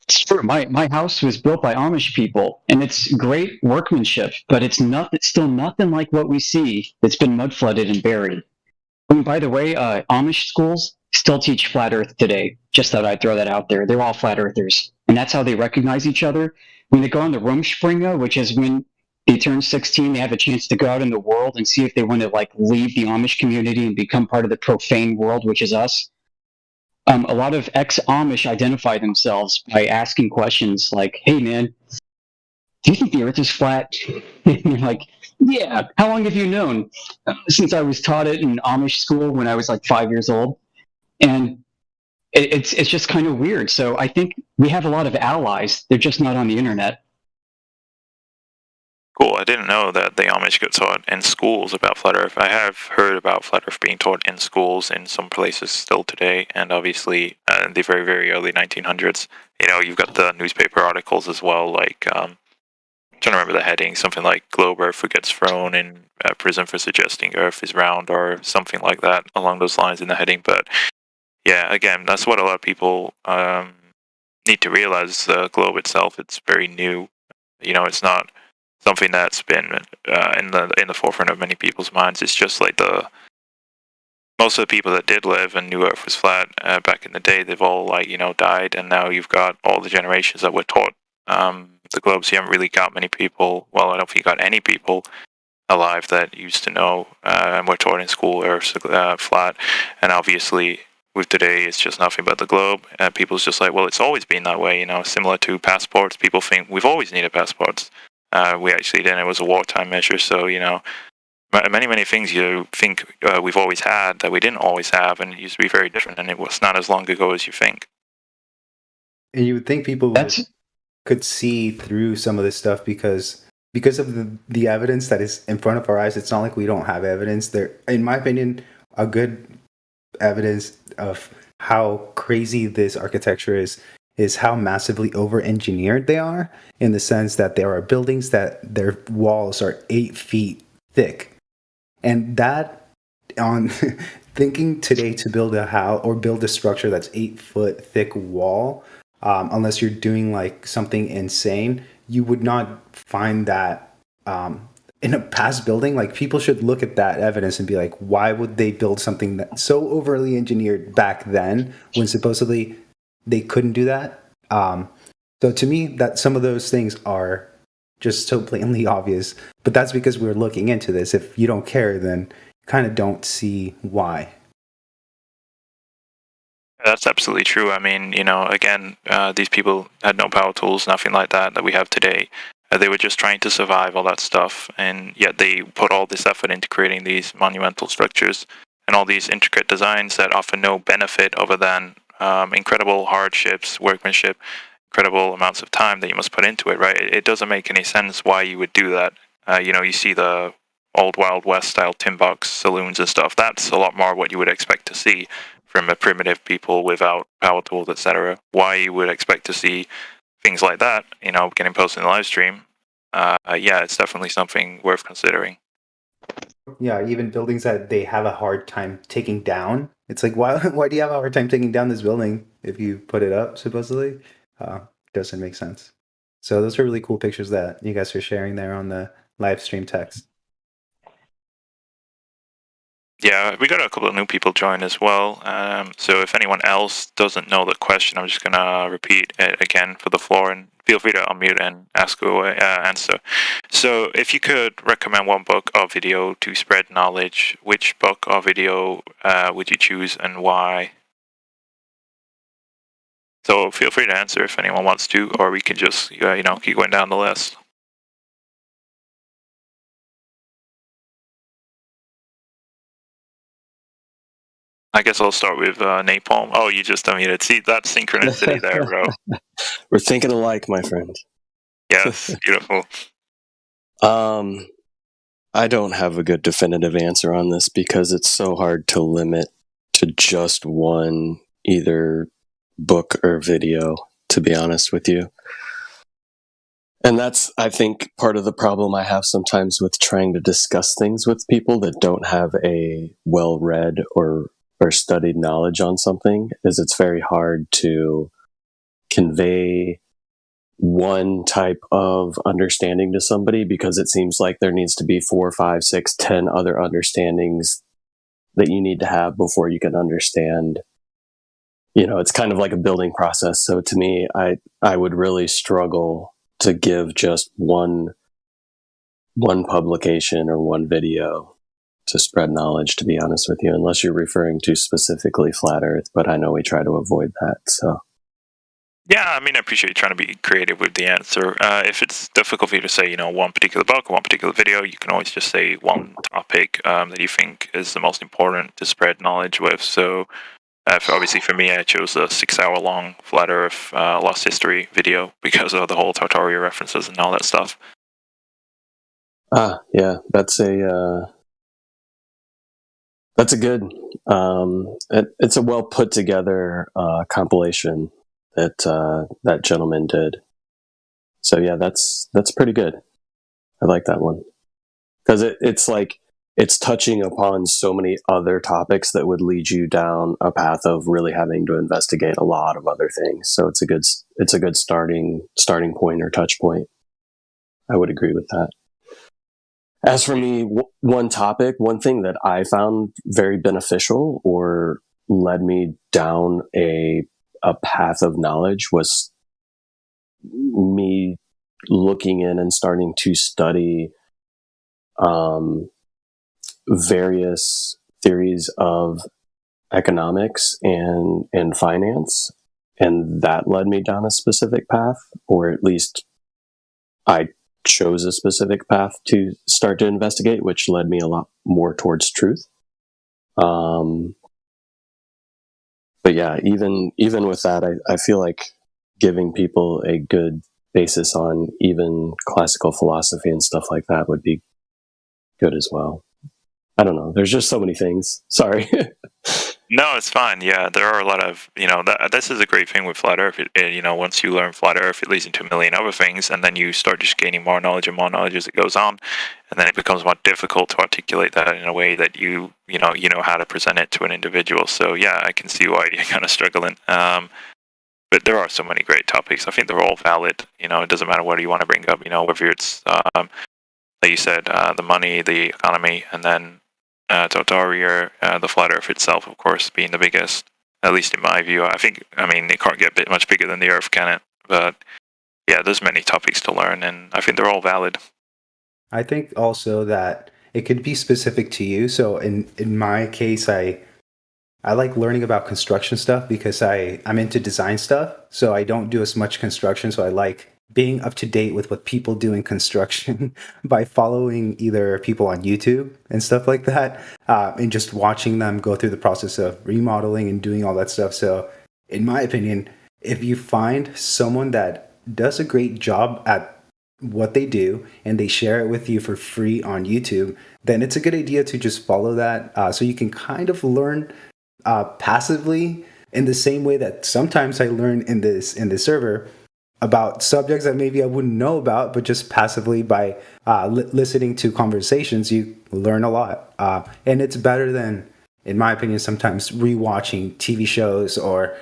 Sure, my house was built by Amish people, and it's great workmanship, but it's still nothing like what we see that's been mud flooded and buried. And by the way, Amish schools still teach flat Earth today. Just thought I'd throw that out there. They're all flat Earthers, and that's how they recognize each other. When they go on the Rumspringa, which is when they turn 16, they have a chance to go out in the world and see if they want to leave the Amish community and become part of the profane world, which is us. A lot of ex-Amish identify themselves by asking questions like, hey man, do you think the Earth is flat? And you're like, yeah, how long have you known? Since I was taught it in Amish school when I was 5 years old. And it's just kind of weird. So I think we have a lot of allies. They're just not on the internet. Cool. I didn't know that the Amish get taught in schools about Flat Earth. I have heard about Flat Earth being taught in schools in some places still today, and obviously in the very, very early 1900s. You know, you've got the newspaper articles as well, I'm trying to remember the heading, something like Globe Earth gets thrown in prison for suggesting Earth is round, or something like that along those lines in the heading. But yeah, again, that's what a lot of people need to realize. The globe itself, it's very new. You know, it's not something that's been in the forefront of many people's minds. It's just like most of the people that did live and knew Earth was flat back in the day, they've all died, and now you've got all the generations that were taught the globes, you haven't really got many people. Well, I don't think you got any people alive that used to know and were taught in school Earth's flat. And obviously, with today, it's just nothing but the globe. And people's just like, well, it's always been that way. Similar to passports. People think we've always needed passports. We actually didn't. It was a wartime measure. So many things you think we've always had that we didn't always have, and it used to be very different, and it was not as long ago as you think. And you would think people could see through some of this stuff because of the evidence that is in front of our eyes. It's not like we don't have evidence. There, in my opinion, a good evidence of how crazy this architecture is how massively over-engineered they are, in the sense that there are buildings that their walls are 8 feet thick. And that, on thinking today to build a house or build a structure that's 8 foot thick wall, unless you're doing like something insane, you would not find that in a past building. Like, people should look at that evidence and be like, why would they build something that's so overly engineered back then when supposedly they couldn't do that? So to me, that some of those things are just so blatantly obvious, but that's because we're looking into this. If you don't care, then kind of don't see why. That's absolutely true. I mean, again, these people had no power tools, nothing like that we have today. They were just trying to survive all that stuff, and yet they put all this effort into creating these monumental structures and all these intricate designs that offer no benefit other than incredible hardships, workmanship, incredible amounts of time that you must put into it, right? It doesn't make any sense why you would do that. You see the old Wild West style tin box saloons and stuff. That's a lot more what you would expect to see from a primitive people without power tools, etc. Why you would expect to see things like that, getting posted in the live stream. Yeah, it's definitely something worth considering. Yeah, even buildings that they have a hard time taking down. It's like, why do you have a hard time taking down this building if you put it up, supposedly? Doesn't make sense. So those are really cool pictures that you guys are sharing there on the live stream text. Yeah, we got a couple of new people join as well. So if anyone else doesn't know the question, I'm just going to repeat it again for the floor, and feel free to unmute and ask away, answer. So if you could recommend one book or video to spread knowledge, which book or video would you choose and why? So feel free to answer if anyone wants to, or we can just keep going down the list. I guess I'll start with Napalm. Oh, you just unmuted. See, that's synchronicity there, bro. We're thinking alike, my friend. Yes, beautiful. I don't have a good definitive answer on this because it's so hard to limit to just one, either book or video, to be honest with you. And that's, I think, part of the problem I have sometimes with trying to discuss things with people that don't have a well-read or studied knowledge on something, is it's very hard to convey one type of understanding to somebody, because it seems like there needs to be 4, 5, 6, 10 other understandings that you need to have before you can understand. It's kind of like a building process. So to me, I would really struggle to give just one publication or one video to spread knowledge, to be honest with you, unless you're referring to specifically Flat Earth, but I know we try to avoid that, so. Yeah, I mean, I appreciate you trying to be creative with the answer. If it's difficult for you to say, one particular book or one particular video, you can always just say one topic that you think is the most important to spread knowledge with. So, obviously for me, I chose a 6-hour-long Flat Earth Lost History video because of the whole Tartaria references and all that stuff. Yeah, that's a good, it's a well put together compilation that gentleman did. So yeah, that's pretty good. I like that one because it's like it's touching upon so many other topics that would lead you down a path of really having to investigate a lot of other things. So it's a good starting point or touch point. I would agree with that. As for me, one thing that I found very beneficial or led me down a path of knowledge was me looking in and starting to study various theories of economics and finance, and that led me down a specific path, or at least I chose a specific path to start to investigate, which led me a lot more towards truth. But yeah, even with that, I feel like giving people a good basis on even classical philosophy and stuff like that would be good as well. I don't know. There's just so many things. Sorry. No, it's fine. Yeah, there are a lot of, this is a great thing with Flat Earth. Once you learn Flat Earth, it leads into a million other things, and then you start just gaining more knowledge as it goes on, and then it becomes more difficult to articulate that in a way that you know how to present it to an individual. So yeah, I can see why you're kind of struggling. But there are so many great topics. I think they're all valid. It doesn't matter what you want to bring up. Whether it's like you said, the money, the economy, and then Tartaria, the Flat Earth itself, of course, being the biggest, at least in my view. It can't get much bigger than the Earth, can it? But yeah, there's many topics to learn, and I think they're all valid. I think also that it could be specific to you. So in my case, I like learning about construction stuff because I'm into design stuff. So I don't do as much construction. So I like being up to date with what people do in construction by following either people on YouTube and stuff like that, and just watching them go through the process of remodeling and doing all that stuff. So in my opinion, if you find someone that does a great job at what they do and they share it with you for free on YouTube, then it's a good idea to just follow that, so you can kind of learn passively, in the same way that sometimes I learn in this server about subjects that maybe I wouldn't know about, but just passively by listening to conversations, you learn a lot. And it's better than, in my opinion, sometimes rewatching TV shows or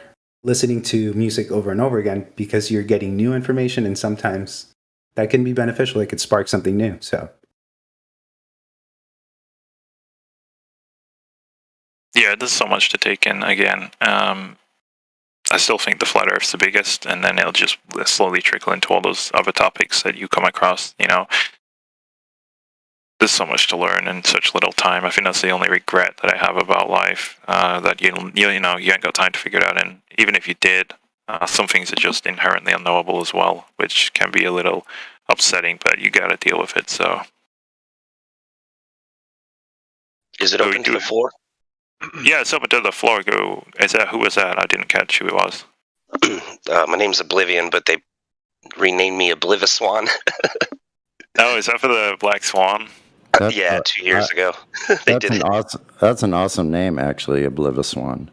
listening to music over and over again, because you're getting new information, and sometimes that can be beneficial. It could spark something new. So yeah, there's so much to take in. Again, I still think the Flat Earth's the biggest, and then it'll just slowly trickle into all those other topics that you come across. There's so much to learn in such little time. I think that's the only regret that I have about life, that you ain't got time to figure it out. And even if you did, some things are just inherently unknowable as well, which can be a little upsetting, but you got to deal with it. So, is it open to the floor? Yeah, it's open to the floor. Who was that? I didn't catch who it was. My name's Oblivion, but they renamed me Obliviswan. Oh, is that for the Black Swan? Yeah, 2 years ago. That's an awesome name, actually, Obliviswan.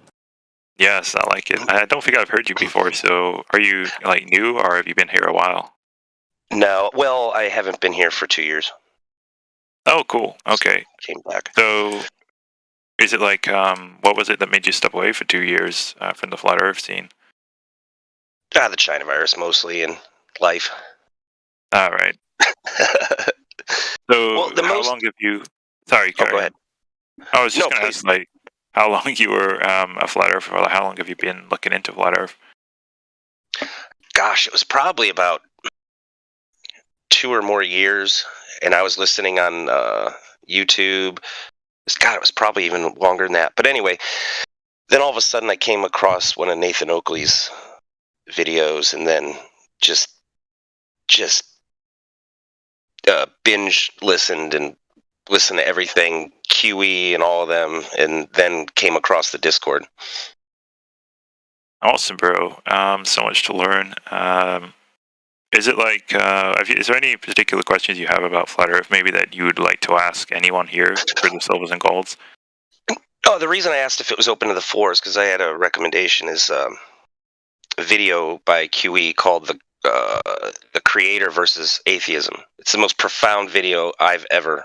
Yes, I like it. I don't think I've heard you before. So, are you new, or have you been here a while? No, well, I haven't been here for 2 years. Oh, cool. Okay. Came back. So, is it what was it that made you step away for 2 years from the Flat Earth scene? The China virus mostly, and life. All right. So, how long have you? Sorry, go ahead. I was just going to ask, how long you were a Flat Earth, or how long have you been looking into Flat Earth? Gosh, it was probably about 2 or more years, and I was listening on YouTube. God, it was probably even longer than that. But anyway, then all of a sudden I came across one of Nathan Oakley's videos, and then just binge listened and listened to everything, QE and all of them, and then came across the Discord. Awesome, bro. So much to learn. Is it is there any particular questions you have about Flat Earth, maybe that you would like to ask anyone here for the Silvers and Golds? Oh, the reason I asked if it was open to the floor is because I had a recommendation, is a video by QE called the Creator versus Atheism. It's the most profound video I've ever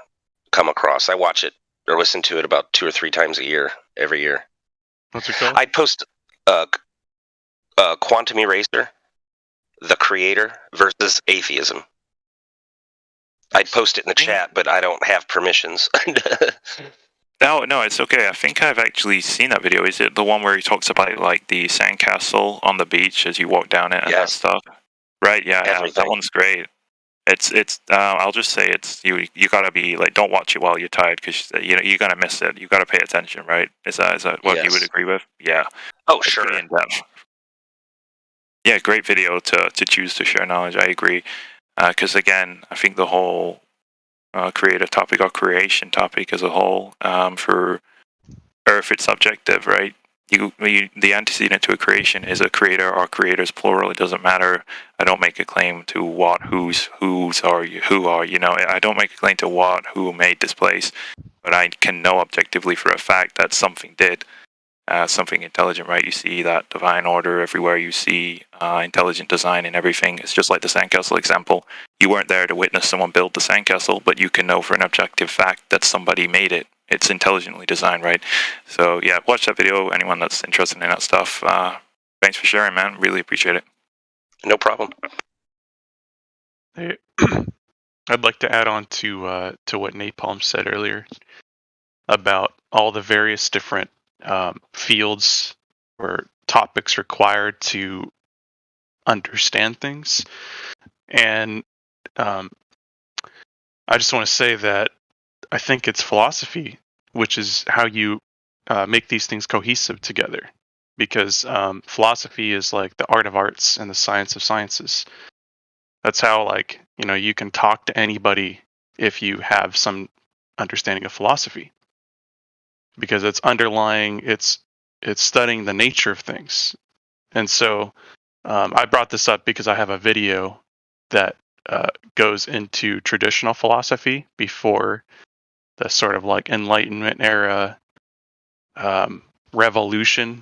come across. I watch it or listen to it about 2 or 3 times a year, every year. What's it called? I post Quantum Eraser, the Creator versus Atheism. I'd post it in the chat, but I don't have permissions. No, it's okay. I think I've actually seen that video. Is it the one where he talks about the sandcastle on the beach as you walk down it and that stuff? Right, yeah, that one's great. I'll just say it's you gotta be like, don't watch it while you're tired, because you're gonna miss it. You gotta pay attention, right? Is that what you would agree with? Yeah. Oh, It's sure. pretty in depth. Yeah, great video to choose to share knowledge. I agree, because again, I think the whole creative topic or creation topic as a whole, for Earth, it's subjective, right? The antecedent to a creation is a creator or creators plural. It doesn't matter. I don't make a claim to what, whose are you, who are, I don't make a claim to what, who made this place, but I can know objectively for a fact that something did, something intelligent, right? You see that divine order everywhere. You see intelligent design in everything. It's just like the sandcastle example. You weren't there to witness someone build the sandcastle, but you can know for an objective fact that somebody made it. It's intelligently designed, right? So yeah, watch that video. Anyone that's interested in that stuff. Thanks for sharing, man. Really appreciate it. No problem. Hey, I'd like to add on to what Napalm said earlier about all the various different fields or topics required to understand things, and I just want to say that I think it's philosophy, which is how you make these things cohesive together. Because philosophy is like the art of arts and the science of sciences. That's how, you can talk to anybody if you have some understanding of philosophy. Because it's underlying, it's studying the nature of things. And so I brought this up because I have a video that goes into traditional philosophy before the sort of like Enlightenment era revolution,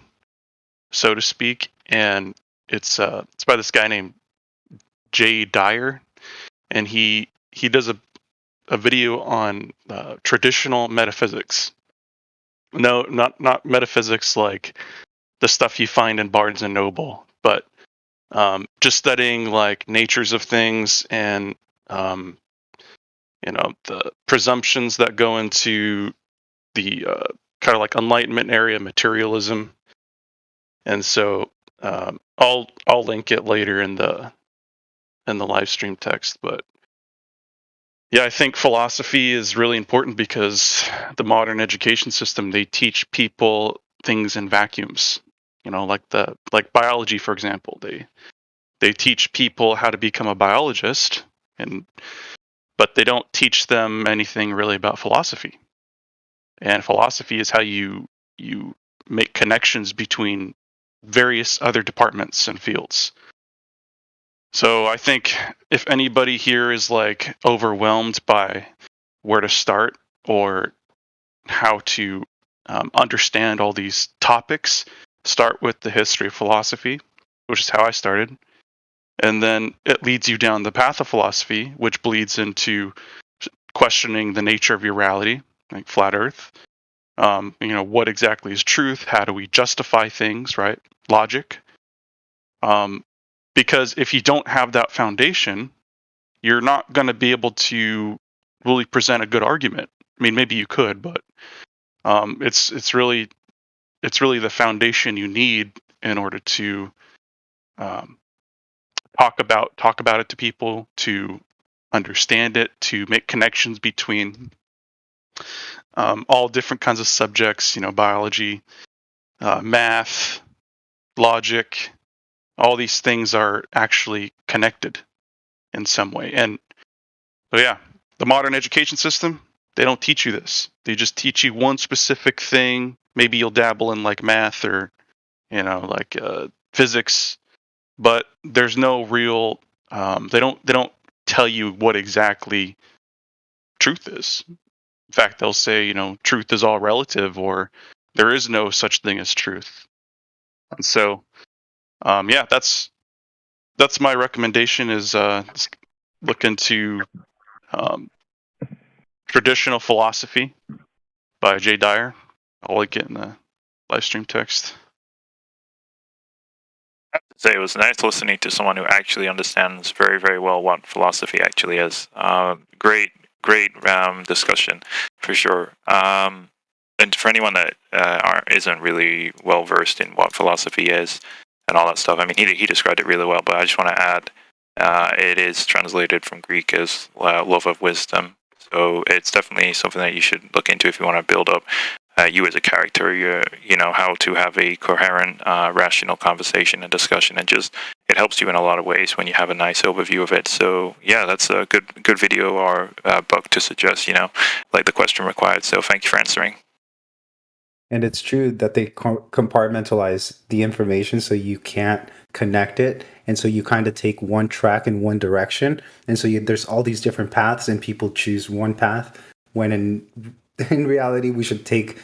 so to speak, and it's by this guy named Jay Dyer, and he does a video on traditional metaphysics. No, not metaphysics like the stuff you find in Barnes and Noble, but just studying like natures of things and the presumptions that go into the kind of like Enlightenment area materialism. And so I'll link it later in the live stream text. But yeah, I think philosophy is really important because the modern education system, they teach people things in vacuums. Like biology, for example. They teach people how to become a biologist, but they don't teach them anything really about philosophy. And philosophy is how you make connections between various other departments and fields. So I think if anybody here is like overwhelmed by where to start or how to understand all these topics, start with the history of philosophy, which is how I started. And then it leads you down the path of philosophy, which bleeds into questioning the nature of your reality, like flat Earth. What exactly is truth? How do we justify things, right? Logic. Because if you don't have that foundation, you're not going to be able to really present a good argument. I mean, maybe you could, but it's really the foundation you need in order to talk about it to people, to understand it, to make connections between all different kinds of subjects, biology, math, logic. All these things are actually connected in some way. And so yeah, the modern education system, they don't teach you this. They just teach you one specific thing. Maybe you'll dabble in like math or, physics, but there's no real, they don't tell you what exactly truth is. In fact, they'll say, truth is all relative, or there is no such thing as truth. And so, that's my recommendation is look into Traditional Philosophy by Jay Dyer. I'll link it in the live stream text. I have to say, it was nice listening to someone who actually understands very, very well what philosophy actually is. Great discussion, for sure. And for anyone that isn't really well versed in what philosophy is and all that stuff, I mean, he described it really well, but I just want to add, It is translated from Greek as love of wisdom. So it's definitely something that you should look into if you want to build up you as a character, you know, how to have a coherent, rational conversation and discussion, and just it helps you in a lot of ways when you have a nice overview of it. So yeah, that's a good video or book to suggest, you know, like the question required. So thank you for answering. And it's true that they compartmentalize the information so you can't connect it. And so you kind of take one track in one direction. And so there's all these different paths, and people choose one path when in reality, we should take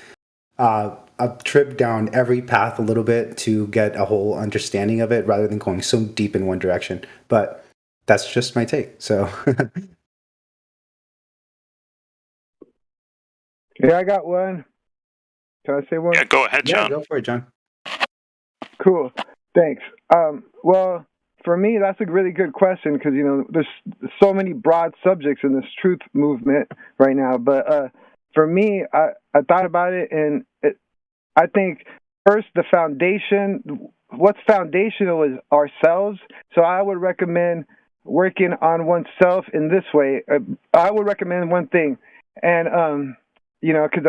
a trip down every path a little bit to get a whole understanding of it rather than going so deep in one direction. But that's just my take. So. Yeah, I got one. Can I say one? Yeah, go ahead, John. Yeah, go for it, John. Cool. Thanks. Well, for me, that's a really good question because, you know, there's so many broad subjects in this truth movement right now. But for me, I thought about it, and I think first the foundation, what's foundational is ourselves. So I would recommend working on oneself in this way. I would recommend one thing. And, you know, because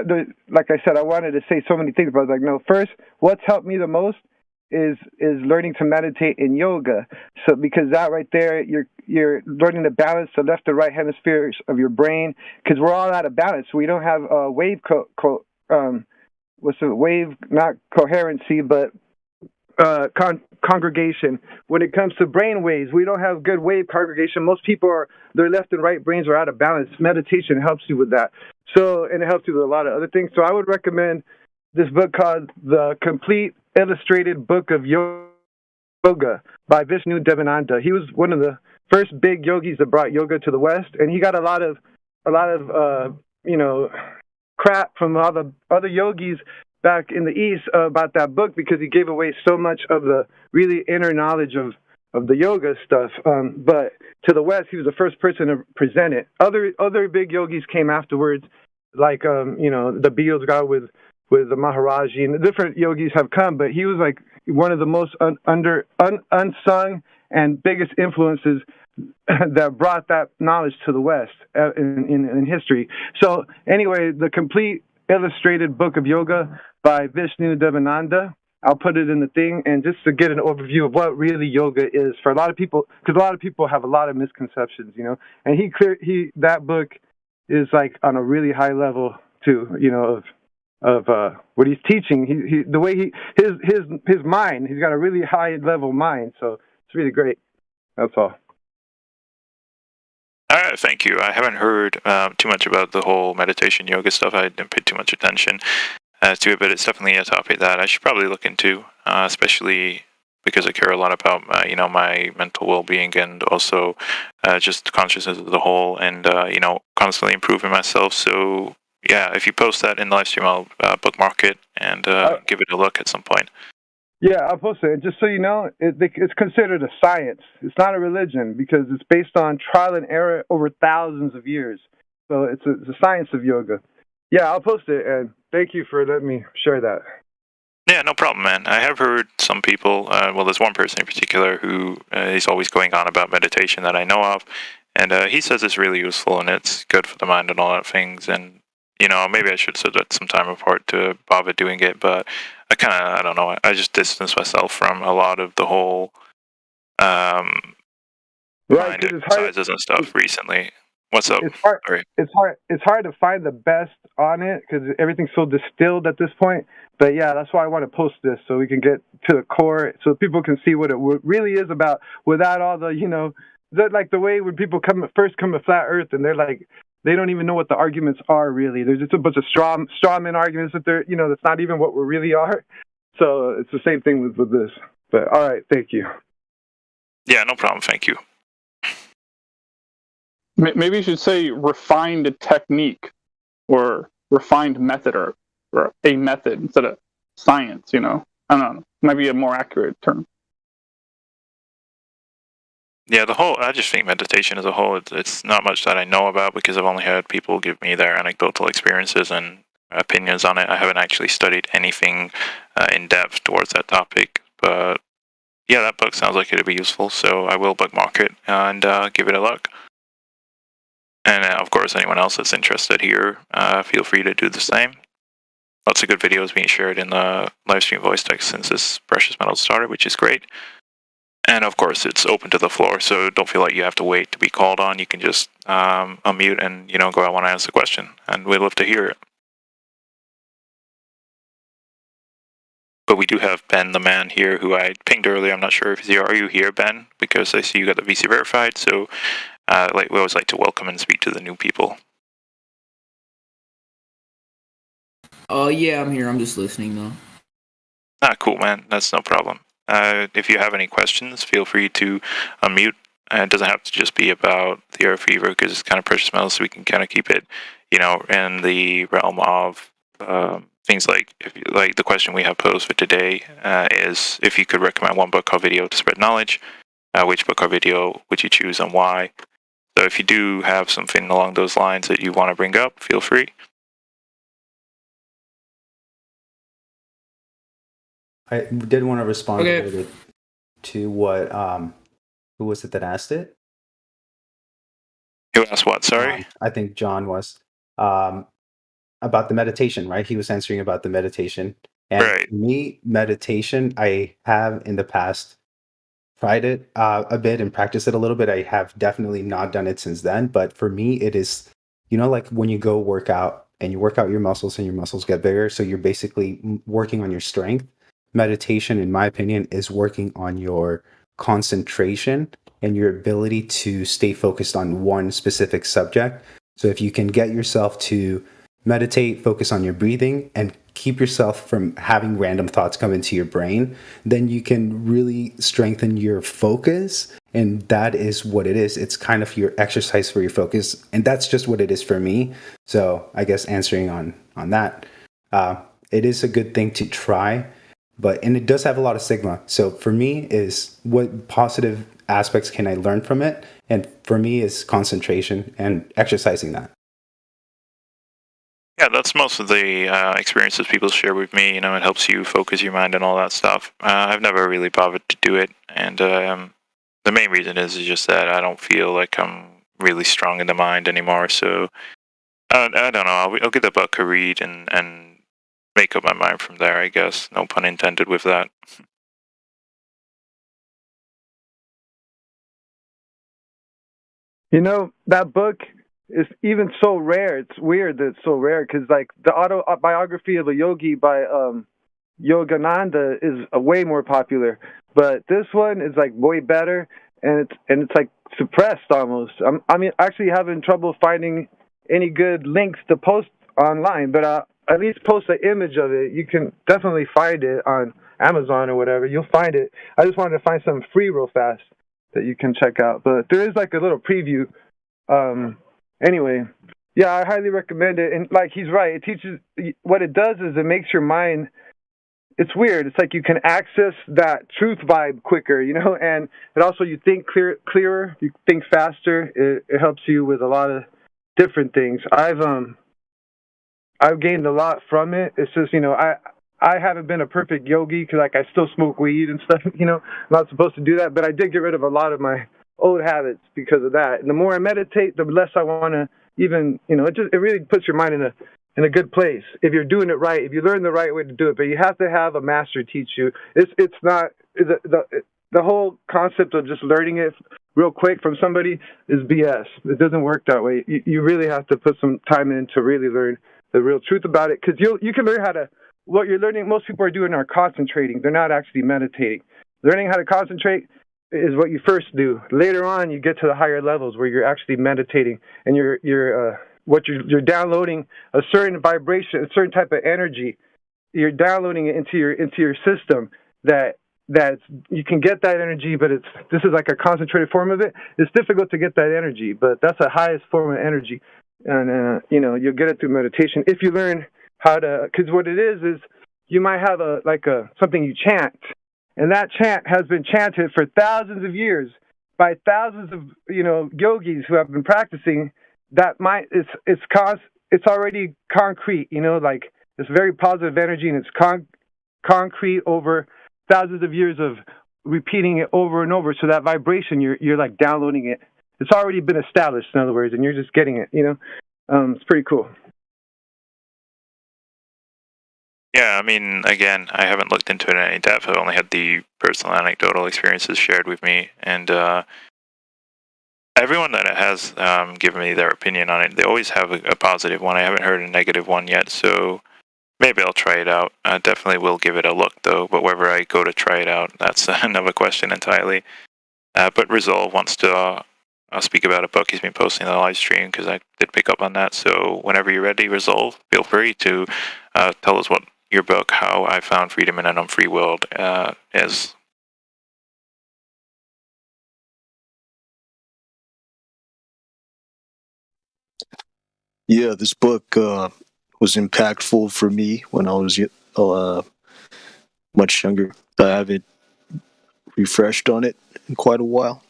like I said, I wanted to say so many things, but I was like, no, first, what's helped me the most is learning to meditate in yoga. So because that right there, you're learning to balance the left and right hemispheres of your brain, because we're all out of balance. We don't have wave not coherency, but congregation. When it comes to brain waves, we don't have good wave congregation. Most people their left and right brains are out of balance. Meditation helps you with that. So, and it helps you with a lot of other things. So I would recommend this book called The Complete Illustrated Book of Yoga by Vishnu Devananda. He was one of the first big yogis that brought yoga to the West, and he got a lot of you know, crap from all the other yogis back in the East about that book because he gave away so much of the really inner knowledge of the yoga stuff. But to the West, he was the first person to present it. Other big yogis came afterwards, like you know, the Beals guy with the Maharaji, and the different yogis have come, but he was like one of the most unsung and biggest influences that brought that knowledge to the West in history. So anyway, The Complete Illustrated Book of Yoga by Vishnu Devananda. I'll put it in the thing, and just to get an overview of what really yoga is for a lot of people, because a lot of people have a lot of misconceptions, you know. And that book is like on a really high level too, you know, of what he's teaching. The way his mind, he's got a really high level mind, so it's really great. That's all. All right, thank you. I haven't heard too much about the whole meditation yoga stuff. I didn't pay too much attention to it, but it's definitely a topic that I should probably look into, especially because I care a lot about you know, my mental well-being and also just consciousness as a whole, and you know, constantly improving myself. So yeah, if you post that in the live stream, I'll bookmark it and give it a look at some point. Yeah, I'll post it. Just so you know, it's considered a science. It's not a religion because it's based on trial and error over thousands of years. So it's a science of yoga. Yeah, I'll post it, and thank you for letting me share that. Yeah, no problem, man. I have heard some people, well, there's one person in particular who is always going on about meditation that I know of, and he says it's really useful and it's good for the mind and all that things, and, you know, maybe I should set some time apart to bother doing it, but I don't know, I just distance myself from a lot of the whole mind exercises and stuff recently. What's up? It's hard to find the best on it because everything's so distilled at this point. But yeah, that's why I want to post this so we can get to the core, so people can see what it really is about without all the, you know, like the way when people first come to flat Earth and they're like, they don't even know what the arguments are really. There's just a bunch of strawman arguments that they're, you know, that's not even what we really are. So it's the same thing with this. But all right, thank you. Yeah, no problem. Thank you. Maybe you should say refined technique or refined method or a method instead of science, you know. I don't know. Might be a more accurate term. Yeah, I just think meditation as a whole, it's not much that I know about because I've only heard people give me their anecdotal experiences and opinions on it. I haven't actually studied anything in depth towards that topic, but yeah, that book sounds like it'd be useful, so I will bookmark it and give it a look. And of course, anyone else that's interested here, feel free to do the same. Lots of good videos being shared in the livestream voice text since this Precious Metals started, which is great. And of course, it's open to the floor, so don't feel like you have to wait to be called on. You can just unmute and go, I want to ask the question, and we'd love to hear it. But we do have Ben the Man here, who I pinged earlier. I'm not sure if he's here. Are you here, Ben? Because I see you got the VC verified. So we always like to welcome and speak to the new people. Yeah, I'm here. I'm just listening though. Cool, man. That's no problem. If you have any questions, feel free to unmute. It doesn't have to just be about the Earth Fever, because it's kind of precious metals, so we can kind of keep it, in the realm of things like the question we have posed for today is if you could recommend one book or video to spread knowledge, which book or video would you choose and why? So if you do have something along those lines that you want to bring up, feel free. I did want to respond a little bit to what who was it that asked it? Who asked what? Sorry, I think John was about the meditation, right? He was answering about the meditation, and for me, meditation, I have in the past tried it a bit and practiced it a little bit. I have definitely not done it since then, but for me, it is like when you go work out and you work out your muscles and your muscles get bigger, so you're basically working on your strength. Meditation, in my opinion, is working on your concentration and your ability to stay focused on one specific subject. So if you can get yourself to meditate, focus on your breathing, and keep yourself from having random thoughts come into your brain, then you can really strengthen your focus. And that is what it is. It's kind of your exercise for your focus. And that's just what it is for me. So I guess answering on that, it is a good thing to try. And it does have a lot of stigma. So for me is what positive aspects can I learn from it? And for me is concentration and exercising that. Yeah, that's most of the experiences people share with me. It helps you focus your mind and all that stuff. I've never really bothered to do it. And the main reason is just that I don't feel like I'm really strong in the mind anymore. So I don't know. I'll give the book a read and make up my mind from there, I guess. No pun intended with that. That book is even so rare. It's weird that it's so rare because, like, the autobiography of a yogi by Yogananda is way more popular. But this one is, like, way better, and it's like, suppressed almost. I'm actually having trouble finding any good links to post online, but at least post an image of it. You can definitely find it on Amazon or whatever. You'll find it. I just wanted to find something free real fast that you can check out. But there is like a little preview. Anyway, yeah, I highly recommend it. And like he's right, it teaches. What it does is it makes your mind. It's weird. It's like you can access that truth vibe quicker, and it also you think clearer, you think faster. It helps you with a lot of different things. I've gained a lot from it. It's just, I haven't been a perfect yogi because, like, I still smoke weed and stuff, I'm not supposed to do that. But I did get rid of a lot of my old habits because of that. And the more I meditate, the less I want to even, it really puts your mind in a good place if you're doing it right, if you learn the right way to do it. But you have to have a master teach you. It's not, the whole concept of just learning it real quick from somebody is BS. It doesn't work that way. You really have to put some time in to really learn the real truth about it, because you can learn what you're learning. Most people are doing are concentrating. They're not actually meditating. Learning how to concentrate is what you first do. Later on, you get to the higher levels where you're actually meditating, and you're downloading a certain vibration, a certain type of energy. You're downloading it into your system that you can get that energy, but this is like a concentrated form of it. It's difficult to get that energy, but that's the highest form of energy. And, you'll get it through meditation if you learn how to, because what it is you might have something you chant, and that chant has been chanted for thousands of years by thousands of, yogis who have been practicing. That it's already concrete, like it's very positive energy, and it's concrete over thousands of years of repeating it over and over. So that vibration, you're like downloading it. It's already been established, in other words, and you're just getting it. It's pretty cool. Yeah, I mean, again, I haven't looked into it in any depth. I've only had the personal anecdotal experiences shared with me, and everyone that has given me their opinion on it, they always have a positive one. I haven't heard a negative one yet, so maybe I'll try it out. I definitely will give it a look, though, but whether I go to try it out, that's another question entirely. But Resolve wants to speak about a book he's been posting on the live stream, because I did pick up on that, so whenever you're ready, Resolve, feel free to tell us what your book, How I Found Freedom in an Unfree World, is. Yeah, this book was impactful for me when I was much younger. I haven't refreshed on it in quite a while,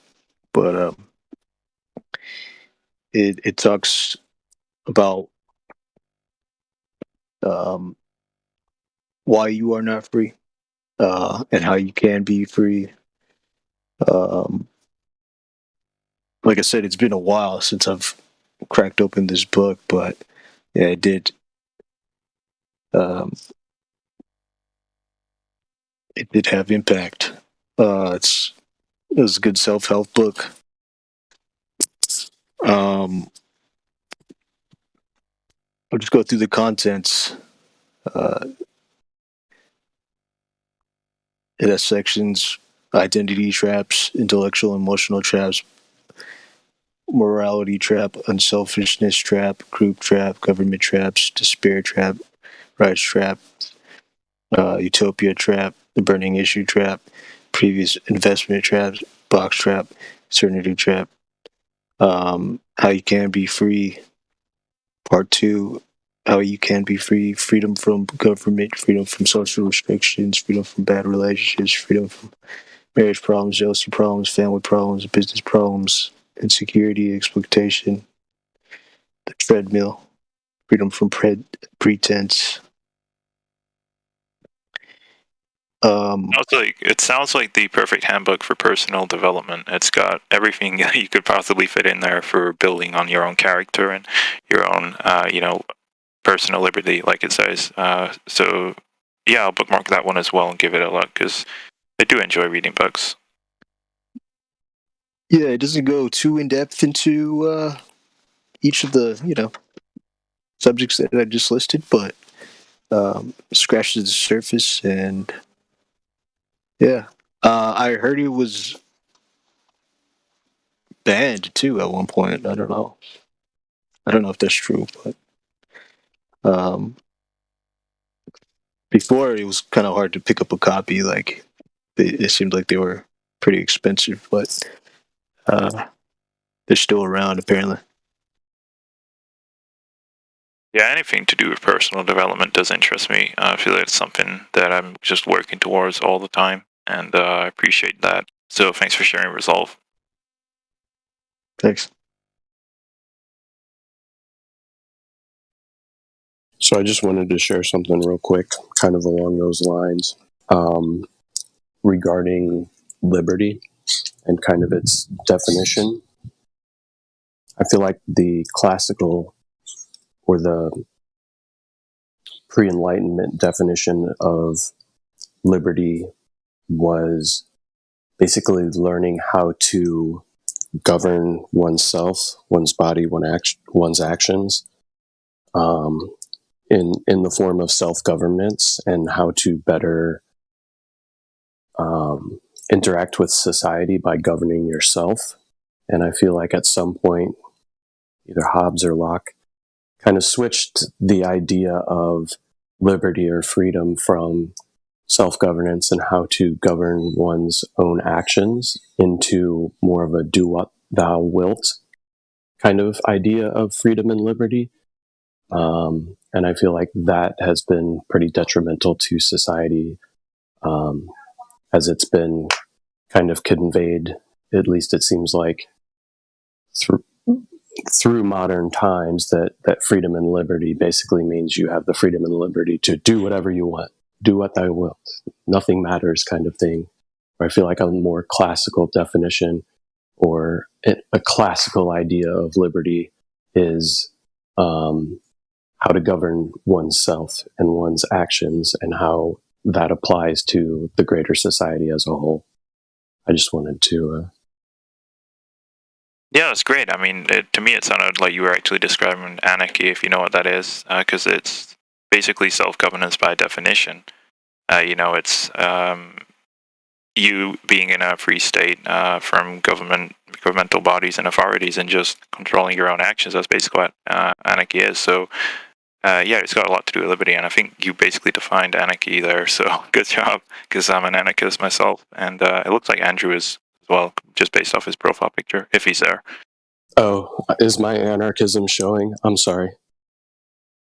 but it talks about why you are not free and how you can be free. Like I said, it's been a while since I've cracked open this book, but yeah, it did. It did have impact. It was a good self-help book. I'll just go through the contents. It has sections: identity traps, intellectual and emotional traps, morality trap, unselfishness trap, group trap, government traps, despair trap, rights trap, utopia trap, the burning issue trap, previous investment traps, box trap, certainty trap, how you can be free, part 2, how you can be free, freedom from government, freedom from social restrictions, freedom from bad relationships, freedom from marriage problems, jealousy problems, family problems, business problems, insecurity, exploitation, the treadmill, freedom from pretense. It sounds like the perfect handbook for personal development. It's got everything you could possibly fit in there for building on your own character and your own, personal liberty, like it says. So, yeah, I'll bookmark that one as well and give it a look, because I do enjoy reading books. Yeah, it doesn't go too in depth into each of the, subjects that I just listed, but scratches the surface. And yeah, I heard it was banned too at one point. I don't know if that's true, but before it was kind of hard to pick up a copy. Like it seemed like they were pretty expensive, but they're still around apparently. Yeah, anything to do with personal development does interest me. I feel like it's something that I'm just working towards all the time, and I appreciate that. So thanks for sharing, Resolve. Thanks. So I just wanted to share something real quick, kind of along those lines, regarding liberty and kind of its definition. I feel like the classical or the pre-Enlightenment definition of liberty was basically learning how to govern oneself, one's body, one's actions, in the form of self-governance, and how to better interact with society by governing yourself. And I feel like at some point, either Hobbes or Locke kind of switched the idea of liberty or freedom from self-governance and how to govern one's own actions into more of a do what thou wilt kind of idea of freedom and liberty. And I feel like that has been pretty detrimental to society, as it's been kind of conveyed, at least it seems like, through modern times, that freedom and liberty basically means you have the freedom and liberty to do whatever you want, do what thou wilt, nothing matters kind of thing, I feel like a more classical definition or a classical idea of liberty is how to govern oneself and one's actions and how that applies to the greater society as a whole. I just wanted to. Yeah, that's great. I mean, to me, it sounded like you were actually describing anarchy, if you know what that is, because it's basically self-governance by definition. It's you being in a free state from governmental bodies and authorities and just controlling your own actions. That's basically what anarchy is. So, it's got a lot to do with liberty, and I think you basically defined anarchy there. So, good job, because I'm an anarchist myself, and it looks like Andrew is as well, just based off his profile picture, if he's there. Oh, is my anarchism showing? I'm sorry.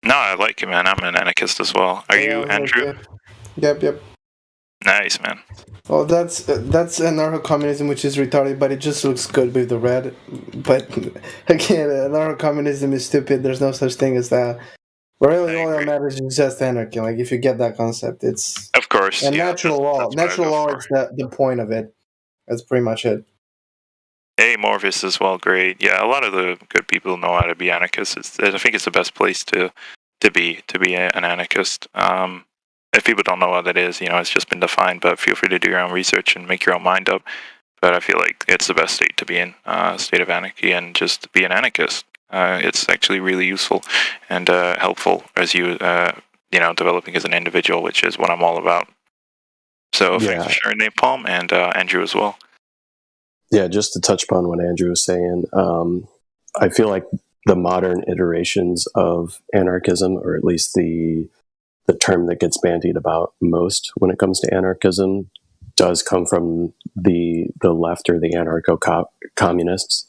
No, I like you, man. I'm an anarchist as well. Are you, Andrew? Yep. Nice, man. Well, that's anarcho-communism, which is retarded, but it just looks good with the red. But again, anarcho-communism is stupid. There's no such thing as that. Really, all that matters is just anarchy. Like, if you get that concept, it's of course. And natural law. Natural law is the point of it. That's pretty much it. Hey, Morvis as well. Great. Yeah, a lot of the good people know how to be anarchists. I think it's the best place to be an anarchist. If people don't know what that is, it's just been defined, but feel free to do your own research and make your own mind up. But I feel like it's the best state to be in, state of anarchy, and just be an anarchist. It's actually really useful and helpful as you, developing as an individual, which is what I'm all about. So thanks for sharing, Napalm, and Andrew as well. Yeah, just to touch upon what Andrew was saying, I feel like the modern iterations of anarchism, or at least the term that gets bandied about most when it comes to anarchism, does come from the left or the anarcho-communists,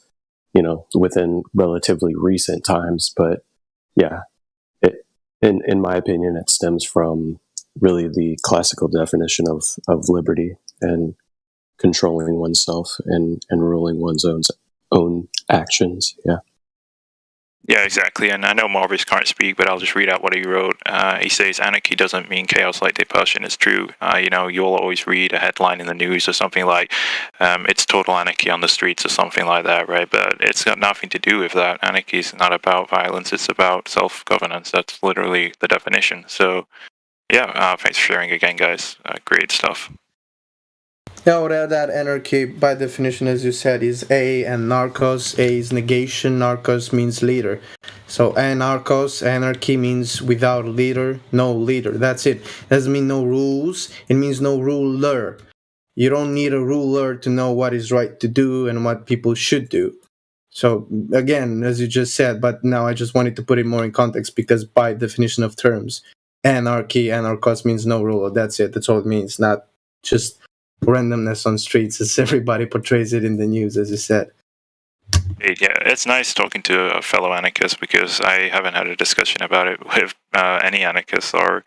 within relatively recent times. But yeah, in my opinion, it stems from really the classical definition of liberty and controlling oneself and ruling one's own actions. Yeah. Yeah, exactly. And I know Morvis can't speak, but I'll just read out what he wrote. He says, anarchy doesn't mean chaos like depression. It's true. You'll always read a headline in the news or something like, it's total anarchy on the streets or something like that, right? But it's got nothing to do with that. Anarchy is not about violence. It's about self-governance. That's literally the definition. So, yeah, thanks for sharing again, guys. Great stuff. Yeah, I would add that anarchy, by definition, as you said, is A, and narcos. A is negation, narcos means leader. So anarchos, anarchy means without leader, no leader. That's it. It doesn't mean no rules. It means no ruler. You don't need a ruler to know what is right to do and what people should do. So again, as you just said, but now I just wanted to put it more in context because by definition of terms, anarchy, anarchos means no ruler. That's it. That's all it means. Not just randomness on streets as everybody portrays it in the news, as you said. Yeah, it's nice talking to a fellow anarchist because I haven't had a discussion about it with any anarchists or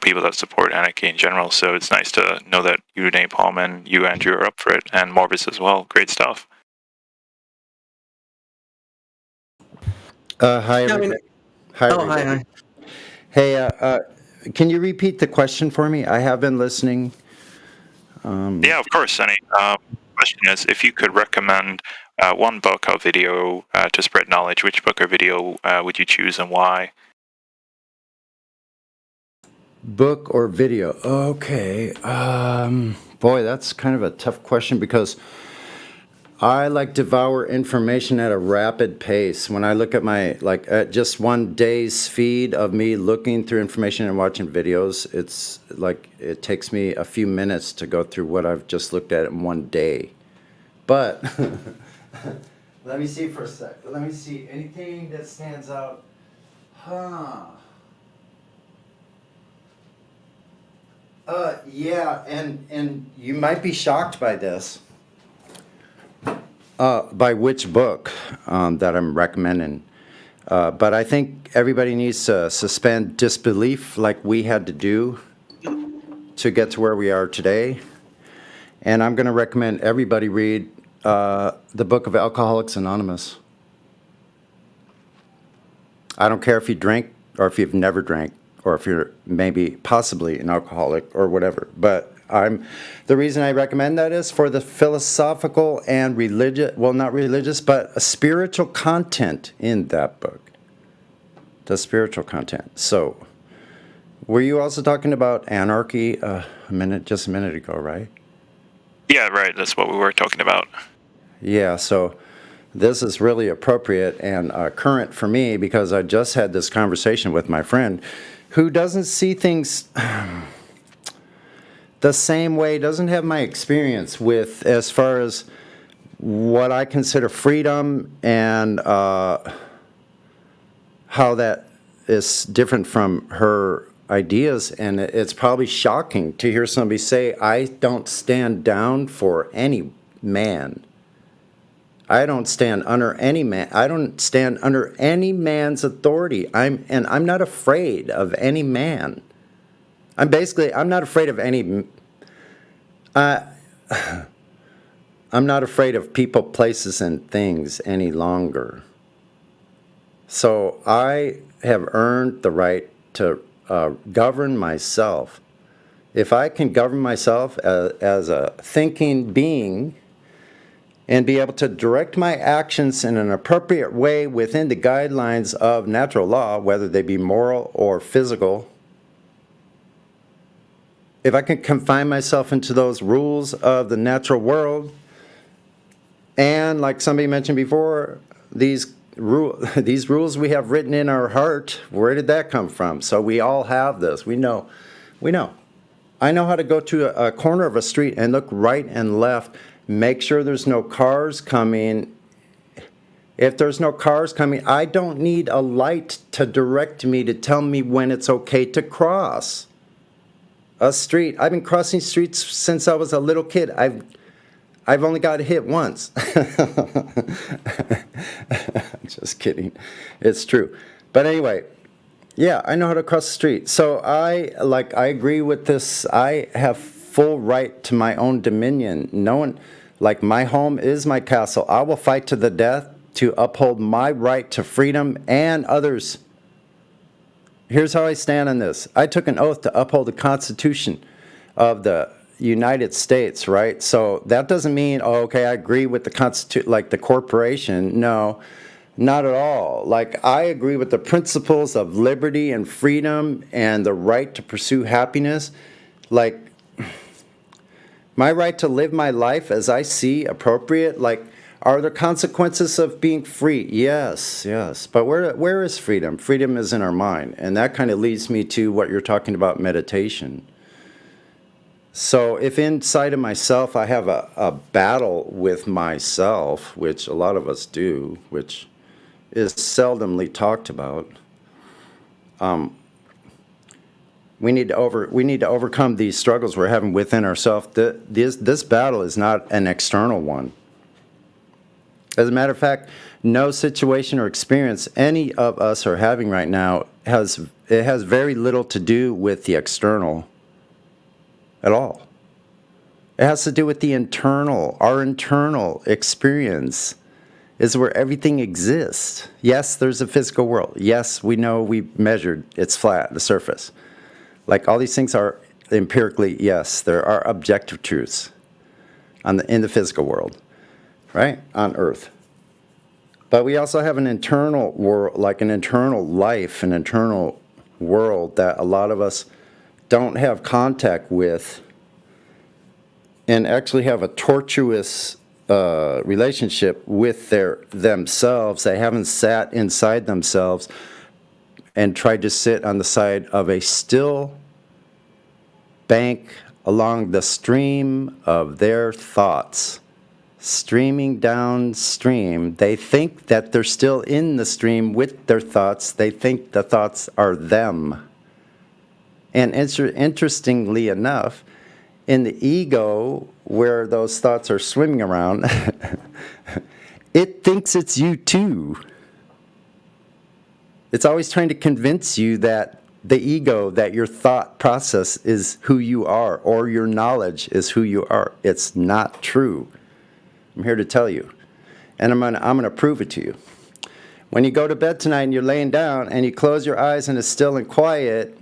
people that support anarchy in general. So it's nice to know that you, Napalm, and you, Andrew, are up for it, and Morvis as well. Great stuff. Hi, everybody. Hi. Hey, can you repeat the question for me? I have been listening. Yeah, of course, Sonny. Question is, if you could recommend one book or video to spread knowledge, which book or video would you choose and why? Book or video? Okay. Boy, that's kind of a tough question because I devour information at a rapid pace. When I look at my, at just one day's feed of me looking through information and watching videos, it's it takes me a few minutes to go through what I've just looked at in one day. But let me see for a sec. Let me see. Anything that stands out? Yeah, and you might be shocked by this. By which book that I'm recommending. But I think everybody needs to suspend disbelief like we had to do to get to where we are today. And I'm going to recommend everybody read the book of Alcoholics Anonymous. I don't care if you drink or if you've never drank or if you're maybe possibly an alcoholic or whatever. But The reason I recommend that is for the philosophical and religious, well, not religious, but a spiritual content in that book. The spiritual content. So, were you also talking about anarchy just a minute ago, right? Yeah, right. That's what we were talking about. Yeah, so this is really appropriate and current for me because I just had this conversation with my friend who doesn't see things the same way, doesn't have my experience with as far as what I consider freedom and how that is different from her ideas. And it's probably shocking to hear somebody say, I don't stand down for any man. I don't stand under any man. I don't stand under any man's authority. I'm not afraid of any man. I'm not afraid of any. I'm not afraid of people, places, and things any longer. So I have earned the right to govern myself. If I can govern myself as a thinking being and be able to direct my actions in an appropriate way within the guidelines of natural law, whether they be moral or physical, if I can confine myself into those rules of the natural world, and like somebody mentioned before, these rules we have written in our heart, where did that come from? So we all have this. We know. I know how to go to a corner of a street and look right and left, make sure there's no cars coming. If there's no cars coming, I don't need a light to direct me to tell me when it's okay to cross a street. I've been crossing streets since I was a little kid. I've only got hit once. Just kidding. It's true. But anyway, yeah, I know how to cross the street. So I agree with this. I have full right to my own dominion. No one, like, my home is my castle. I will fight to the death to uphold my right to freedom and others. Here's how I stand on this. I took an oath to uphold the Constitution of the United States, right? So that doesn't mean, oh, okay, I agree with the Constitution, like the corporation. No, not at all. Like, I agree with the principles of liberty and freedom and the right to pursue happiness. Like, my right to live my life as I see appropriate. Like, are there consequences of being free? Yes. But where is freedom? Freedom is in our mind. And that kind of leads me to what you're talking about, meditation. So if inside of myself I have a battle with myself, which a lot of us do, which is seldomly talked about, we need to overcome these struggles we're having within ourselves. This battle is not an external one. As a matter of fact, no situation or experience any of us are having right now has very little to do with the external at all. It has to do with the internal. Our internal experience is where everything exists. Yes, there's a physical world. Yes, we know we measured, it's flat, the surface. Like, all these things are empirically, yes, there are objective truths in the physical world, right, on Earth. But we also have an internal world, like an internal life, an internal world that a lot of us don't have contact with and actually have a tortuous relationship with themselves. They haven't sat inside themselves and tried to sit on the side of a still bank along the stream of their thoughts. Streaming downstream, they think that they're still in the stream with their thoughts. They think the thoughts are them. And interestingly enough, in the ego, where those thoughts are swimming around, it thinks it's you too. It's always trying to convince you that the ego, that your thought process is who you are, or your knowledge is who you are. It's not true. I'm here to tell you, and I'm gonna prove it to you. When you go to bed tonight and you're laying down and you close your eyes and it's still and quiet,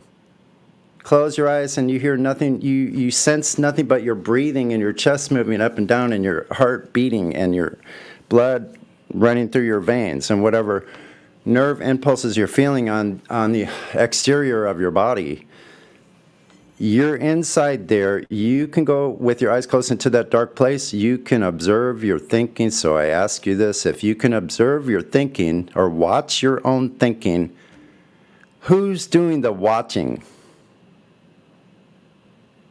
close your eyes and you hear nothing, you sense nothing but your breathing and your chest moving up and down and your heart beating and your blood running through your veins and whatever nerve impulses you're feeling on the exterior of your body. You're inside there. You can go with your eyes closed into that dark place. You can observe your thinking. So I ask you this, if you can observe your thinking or watch your own thinking, who's doing the watching?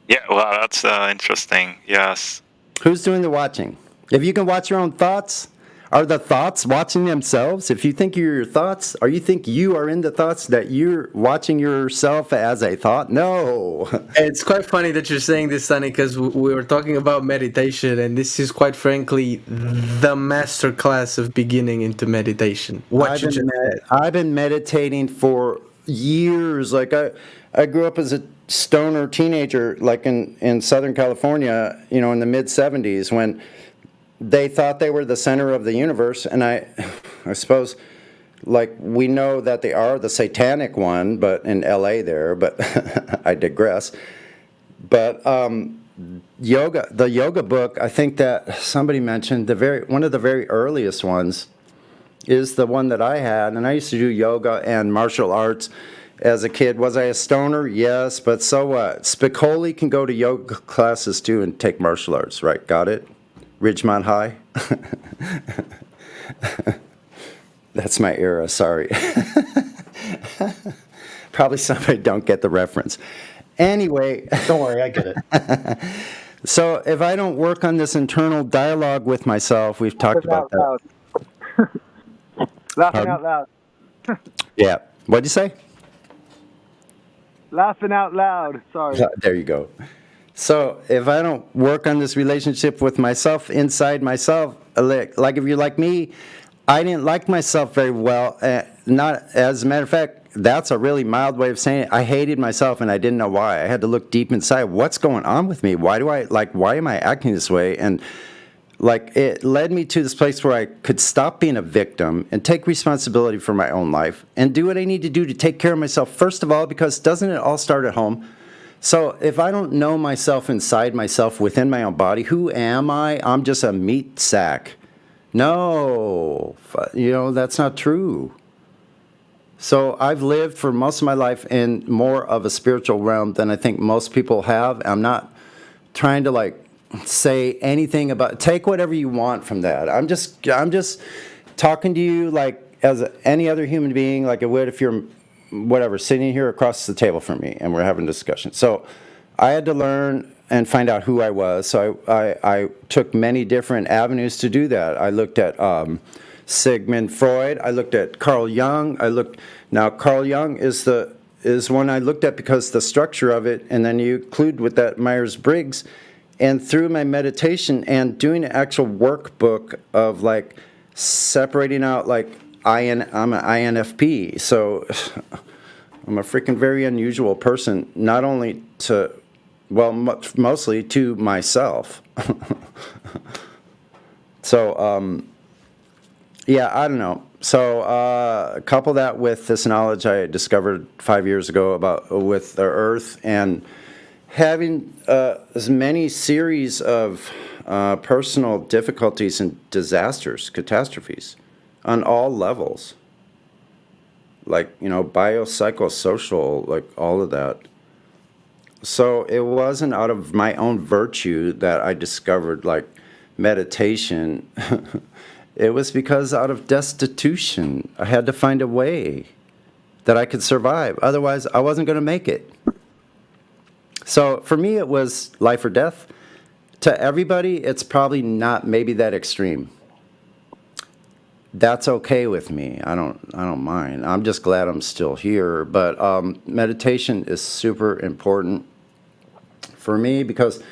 Yeah, well, that's interesting. Yes. Who's doing the watching? If you can watch your own thoughts, are the thoughts watching themselves? If you think you're your thoughts, or you think you are in the thoughts, that you're watching yourself as a thought? No. It's quite funny that you're saying this, Sonny, because we were talking about meditation, and this is quite frankly the master class of beginning into meditation. I've been meditating for years. Like I grew up as a stoner teenager, like in Southern California, in the mid 70s, when they thought they were the center of the universe. And I suppose, like, we know that they are the satanic one, but in LA there, but I digress. But the yoga book, I think that somebody mentioned one of the very earliest ones is the one that I had, and I used to do yoga and martial arts as a kid. Was I a stoner? Yes, but so what? Spicoli can go to yoga classes too and take martial arts, right? Got it? Ridgemont High? That's my era, sorry. Probably somebody don't get the reference. Anyway. Don't worry, I get it. So if I don't work on this internal dialogue with myself, we've talked about that. Laughing out loud. Yeah. What'd you say? Laughing out loud. Sorry. There you go. So if I don't work on this relationship with myself, inside myself, like if you're like me, I didn't like myself very well. Not as a matter of fact, that's a really mild way of saying it. I hated myself and I didn't know why. I had to look deep inside. What's going on with me? Why am I acting this way? And it led me to this place where I could stop being a victim and take responsibility for my own life and do what I need to do to take care of myself, first of all, because doesn't it all start at home? So if I don't know myself inside myself within my own body, who am I? I'm just a meat sack. No, that's not true. So I've lived for most of my life in more of a spiritual realm than I think most people have. I'm not trying to say anything about, take whatever you want from that. I'm just talking to you like as any other human being, like I would if you're sitting here across the table from me and we're having a discussion. So I had to learn and find out who I was. So I took many different avenues to do that. I looked at Sigmund Freud. I looked at Carl Jung. Now Carl Jung is one I looked at because the structure of it, and then you include with that Myers-Briggs. And through my meditation and doing an actual workbook of separating out I'm an INFP, so I'm a freaking very unusual person, not only mostly to myself. So, I don't know. So couple that with this knowledge I discovered 5 years ago with the Earth and having as many series of personal difficulties and disasters, catastrophes, on all levels, biopsychosocial, all of that. So it wasn't out of my own virtue that I discovered meditation. It was because out of destitution, I had to find a way that I could survive. Otherwise, I wasn't going to make it. So for me, it was life or death. To everybody, it's probably not maybe that extreme. That's okay with me. I don't mind. I'm just glad I'm still here. But meditation is super important for me because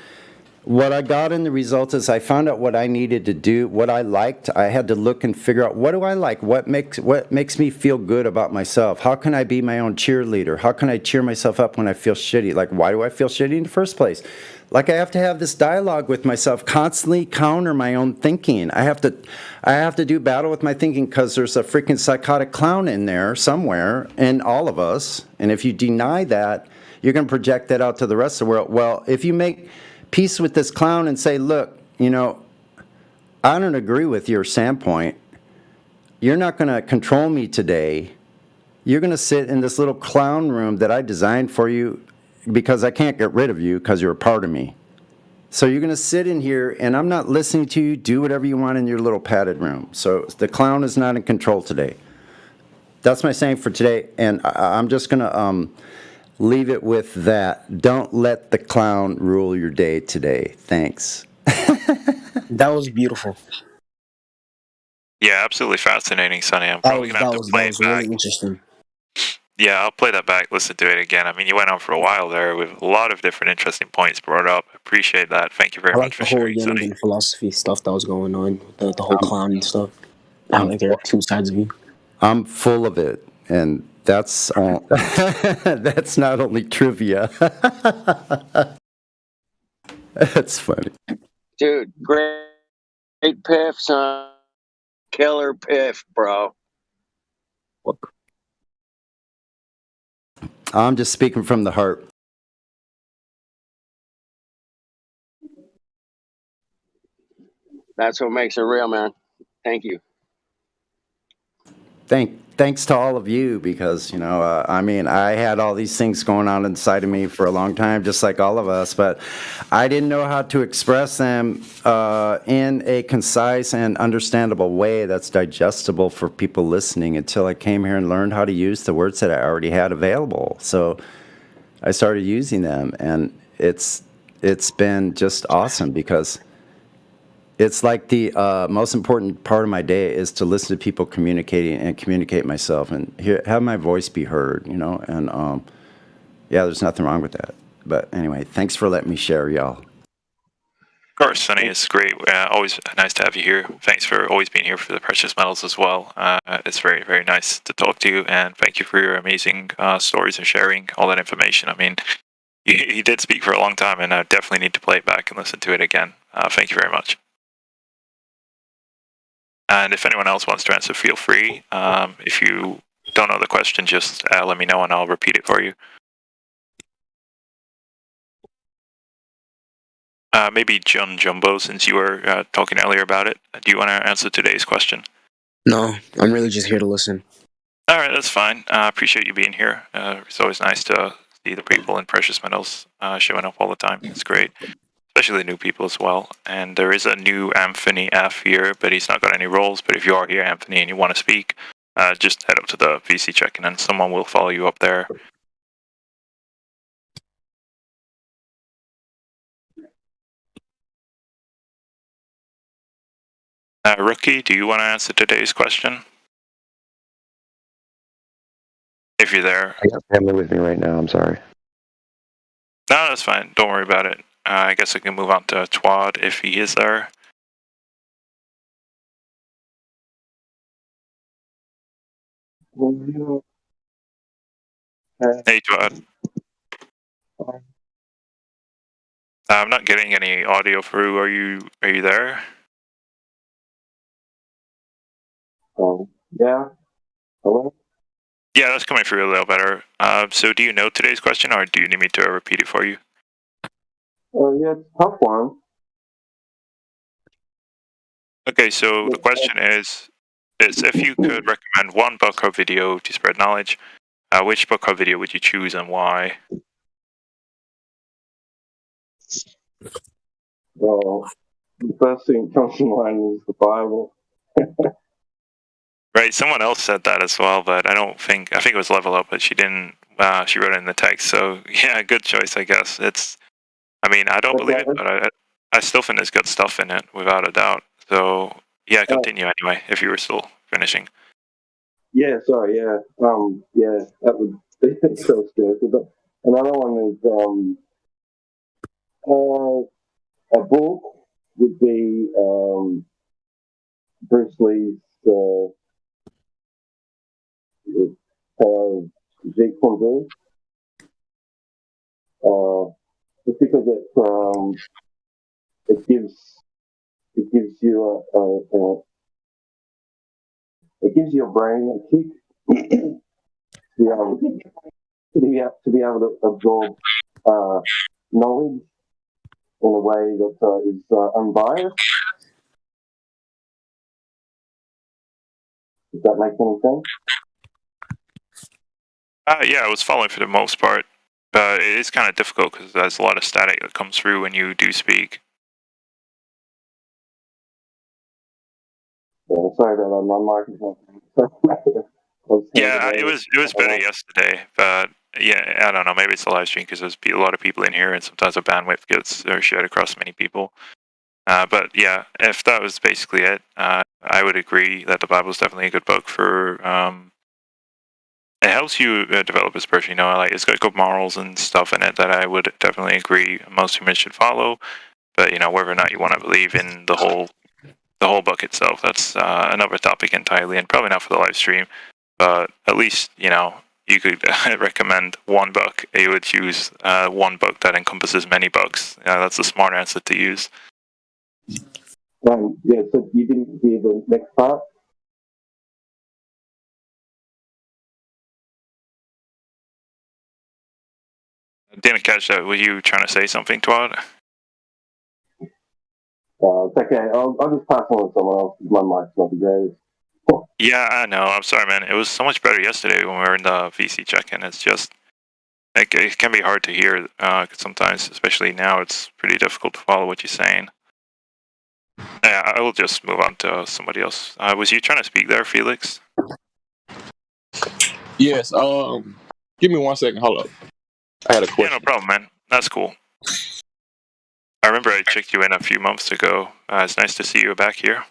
what I got in the results is I found out what I needed to do, what I liked. I had to look and figure out, what do I like? What makes me feel good about myself? How can I be my own cheerleader? How can I cheer myself up when I feel shitty? Why do I feel shitty in the first place? I have to have this dialogue with myself, constantly counter my own thinking. I have to do battle with my thinking because there's a freaking psychotic clown in there somewhere in all of us. And if you deny that, you're going to project that out to the rest of the world. Well, if you make peace with this clown and say, look, you know, I don't agree with your standpoint. You're not going to control me today. You're going to sit in this little clown room that I designed for you because I can't get rid of you because you're a part of me. So you're going to sit in here, and I'm not listening to you. Do whatever you want in your little padded room. So the clown is not in control today. That's my saying for today, and I'm just going to leave it with that. Don't let the clown rule your day today. Thanks. That was beautiful. Yeah, absolutely fascinating, Sonny. I'm probably going to have to play it back. Really interesting. Yeah, I'll play that back, listen to it again. I mean, you went on for a while there with a lot of different interesting points brought up. Appreciate that. Thank you very I like much for the whole sharing, Sonny. Jungian philosophy stuff that was going on, the whole clowning stuff. I like there are two sides of you. I'm full of it, and that's that's not only trivia. That's funny. Dude, great piff, son. Killer piff, bro. I'm just speaking from the heart. That's what makes it real, man. Thank you. Thanks to all of you, because, you know, I mean, I had all these things going on inside of me for a long time, just like all of us, but I didn't know how to express them in a concise and understandable way that's digestible for people listening until I came here and learned how to use the words that I already had available. So I started using them, and it's been just awesome, because it's like the most important part of my day is to listen to people communicating and communicate myself and have my voice be heard, you know, and yeah, there's nothing wrong with that. But anyway, thanks for letting me share, y'all. Of course, Sonny, it's great. Always nice to have you here. Thanks for always being here for the precious metals as well. It's very, very nice to talk to you, and thank you for your amazing stories and sharing all that information. I mean, you did speak for a long time, and I definitely need to play it back and listen to it again. Thank you very much. And if anyone else wants to answer, feel free. If you don't know the question, just let me know and I'll repeat it for you. Maybe John Jumbo, since you were talking earlier about it. Do you want to answer today's question? No, I'm really just here to listen. All right, that's fine. I appreciate you being here. It's always nice to see the people in Precious Metals showing up all the time. It's great. Especially the new people as well. And there is a new Anthony F here, but he's not got any roles. But if you are here, Anthony, and you want to speak, just head up to the VC check-in and someone will follow you up there. Rookie, do you want to answer today's question? If you're there. I got family with me right now. I'm sorry. No, that's fine. Don't worry about it. I guess I can move on to Twad if he is there. Hey, Twad. I'm not getting any audio through. Are you there? Yeah. Hello? Yeah, that's coming through a little better. So do you know today's question, or do you need me to repeat it for you? Yeah, it's a tough one. Okay, so the question is if you could recommend one book or video to spread knowledge, which book or video would you choose and why? Well, the first thing that comes to mind is the Bible. Right, someone else said that as well, but I think it was Level Up, but she didn't. She wrote it in the text, so yeah, good choice, I guess. I mean, I don't believe it, but I still think there's good stuff in it, without a doubt. So yeah, continue anyway, if you were still finishing. Yeah, sorry, yeah. Yeah, that would be so good. But another one is a book would be Bruce Lee's Jeet Kune Do. Just because it gives you it gives your brain a kick. to be able to absorb knowledge in a way that is unbiased. Does that make any sense? Yeah, I was following for the most part, but it is kind of difficult because there's a lot of static that comes through when you do speak. Yeah, sorry about that. My microphone. Yeah, it was better yesterday, but yeah, I don't know. Maybe it's the live stream because there's a lot of people in here, and sometimes the bandwidth gets shared across many people. But yeah, if that was basically it, I would agree that the Bible is definitely a good book for. It helps you develop as a person. You know, like it's got good morals and stuff in it that I would definitely agree most humans should follow. But you know, whether or not you want to believe in the whole book itself, that's another topic entirely, and probably not for the live stream. But at least you know you could recommend one book. You would choose one book that encompasses many books. That's a smart answer to use. Yeah, so you didn't hear the next part? I didn't catch that. Were you trying to say something, Twad? It's okay. I'll just pass on to someone else. My mic's not the greatest. Yeah, I know. I'm sorry, man. It was so much better yesterday when we were in the VC check-in. It's just it can be hard to hear sometimes, especially now. It's pretty difficult to follow what you're saying. Yeah, I will just move on to somebody else. Was you trying to speak there, Felix? Yes. Give me 1 second. Hold up. I had a question. Yeah, no problem, man. That's cool. I remember I checked you in a few months ago. It's nice to see you back here.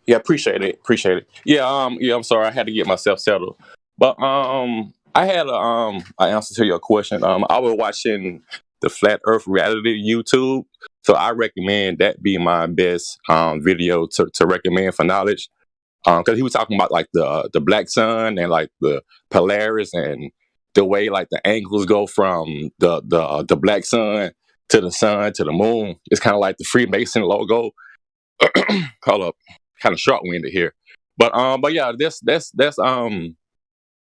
Yeah, appreciate it. Yeah, I'm sorry, I had to get myself settled. But I had an answer to your question. I was watching the Flat Earth Reality YouTube, so I recommend that be my best video to recommend for knowledge. Because he was talking about like the black sun and like the Polaris and the way like the angles go from the black sun to the moon. It's kind of like the Freemason logo. Hold up, kind of short-winded here, but yeah, that's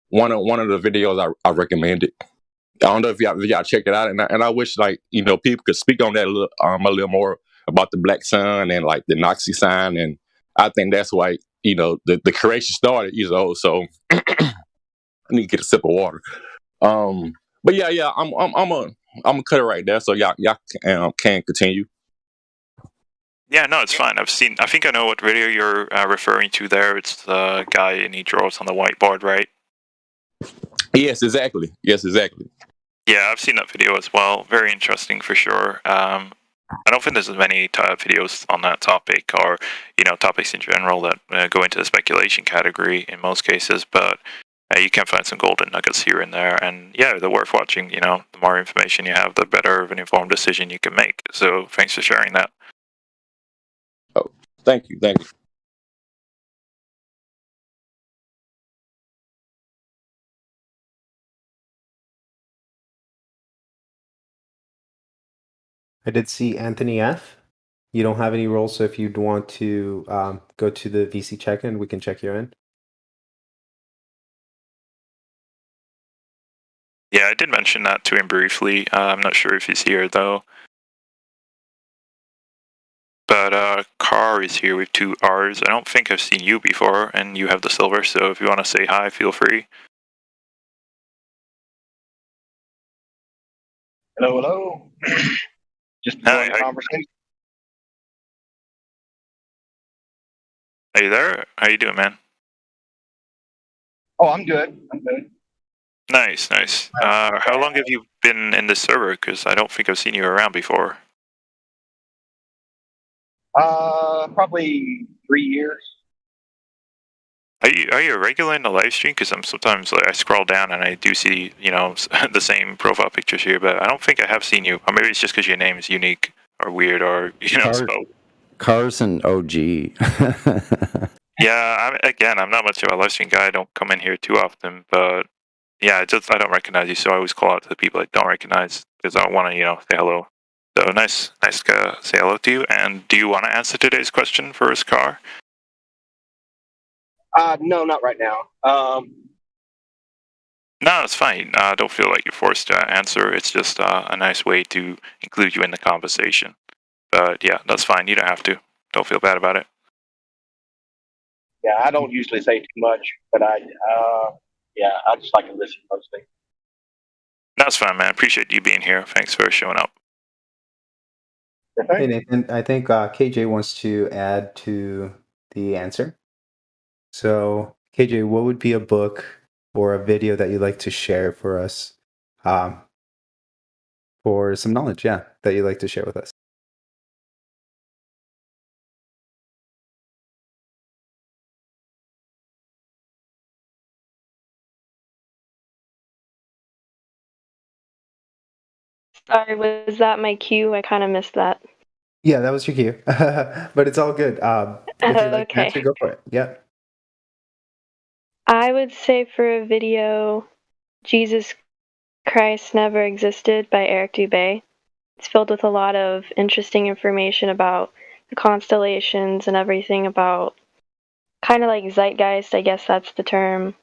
one of the videos I recommended. I don't know if y'all check it out, and I wish like people could speak on that a little more about the black sun and like the Nazi sign, and I think that's why the creation started. So I need to get a sip of water. But yeah, I'm gonna cut it right there so y'all can continue. Yeah, no, it's fine. I think I know what video you're referring to there. It's the guy and he draws on the whiteboard, right? Yes, exactly. Yeah, I've seen that video as well. Very interesting for sure. I don't think there's as many videos on that topic or, topics in general that go into the speculation category in most cases, but you can find some golden nuggets here and there. And yeah, they're worth watching. The more information you have, the better of an informed decision you can make. So thanks for sharing that. Oh, thank you. I did see Anthony F. You don't have any roles, so if you'd want to go to the VC check-in, we can check you in. Yeah, I did mention that to him briefly. I'm not sure if he's here, though. But Car is here with 2 R's. I don't think I've seen you before, and you have the silver, so if you want to say hi, feel free. Hello. Just enjoying the conversation. Are you there? How you doing, man? Oh, I'm good. Nice. How long have you been in this server? Because I don't think I've seen you around before. Probably 3 years. Are you a regular in the live stream? Because I'm sometimes I scroll down and I do see the same profile pictures here, but I don't think I have seen you. Or maybe it's just because your name is unique or weird or spelled. Carson OG. Yeah, I'm not much of a live stream guy. I don't come in here too often, but yeah, I don't recognize you, so I always call out to the people I don't recognize because I want to say hello. So nice to say hello to you. And do you want to answer today's question for us, Car? No, not right now. No, it's fine. Don't feel like you're forced to answer. It's just a nice way to include you in the conversation. But yeah, that's fine. You don't have to. Don't feel bad about it. Yeah, I don't usually say too much, but I just like to listen mostly. That's fine, man. Appreciate you being here. Thanks for showing up. Hey, Nathan, I think KJ wants to add to the answer. So, KJ, what would be a book or a video that you'd like to share for us for some knowledge, that you'd like to share with us? Sorry, was that my cue? I kind of missed that. Yeah, that was your cue, but it's all good. If you'd like to Okay. answer, go for it. Yeah. I would say for a video, Jesus Christ Never Existed by Eric Dubay. It's filled with a lot of interesting information about the constellations and everything about kind of like zeitgeist, I guess that's the term.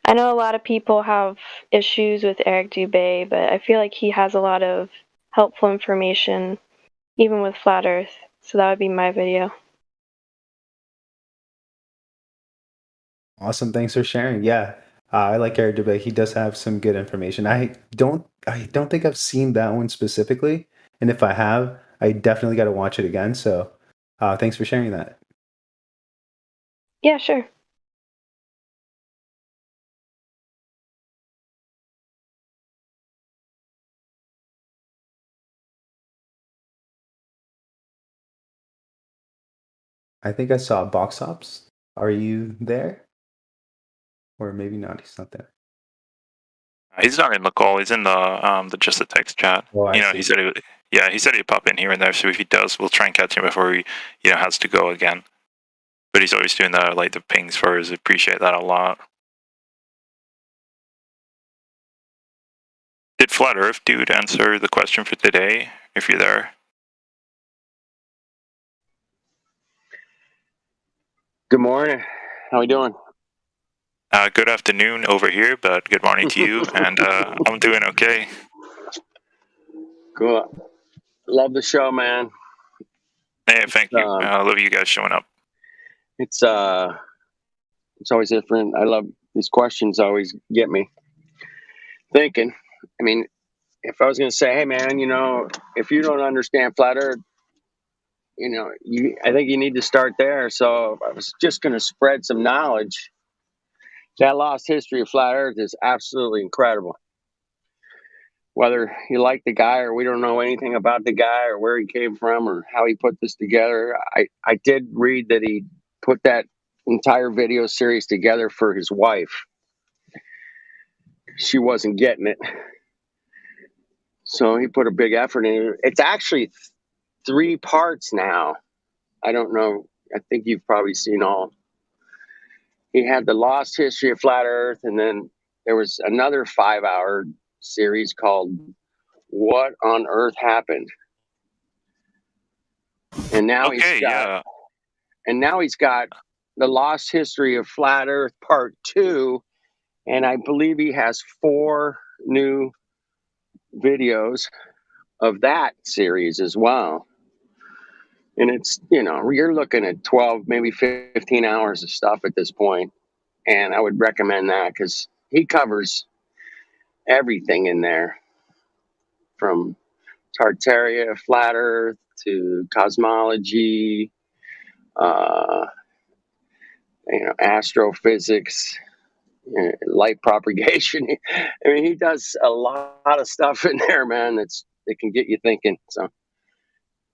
I know a lot of people have issues with Eric Dubay, but I feel like he has a lot of helpful information, even with Flat Earth. So that would be my video. Awesome. Thanks for sharing. Yeah. I like Eric Dubay. He does have some good information. I don't think I've seen that one specifically. And if I have, I definitely got to watch it again. So thanks for sharing that. Yeah, sure. I think I saw Box Ops. Are you there? Or maybe not. He's not there. He's not in the call. He's in the just a text chat. Oh, I see. He said he said he'd pop in here and there. So if he does, we'll try and catch him before he has to go again. But he's always doing the pings for us. Appreciate that a lot. Did Flat Earth Dude answer the question for today? If you're there. Good morning. How we doing? Good afternoon over here, but good morning to you. And I'm doing okay. Cool. Love the show, man. Hey, thank you. I love you guys showing up. It's always different. I love these questions. Always get me thinking. I mean, if I was going to say, hey, man, if you don't understand flat Earth, I think you need to start there. So I was just going to spread some knowledge. That lost history of flat Earth is absolutely incredible. Whether you like the guy or we don't know anything about the guy or where he came from or how he put this together, I did read that he put that entire video series together for his wife. She wasn't getting it. So he put a big effort in it. It's actually 3 parts now. I don't know. I think you've probably seen all. He had the lost history of flat Earth, and then there was another 5-hour series called What on Earth Happened? And now he's got the lost history of flat Earth part 2, and I believe he has 4 new videos of that series as well. And it's, you're looking at 12, maybe 15 hours of stuff at this point. And I would recommend that because he covers everything in there, from Tartaria, flat Earth, to cosmology, astrophysics, light propagation. I mean, he does a lot of stuff in there, man, that can get you thinking. So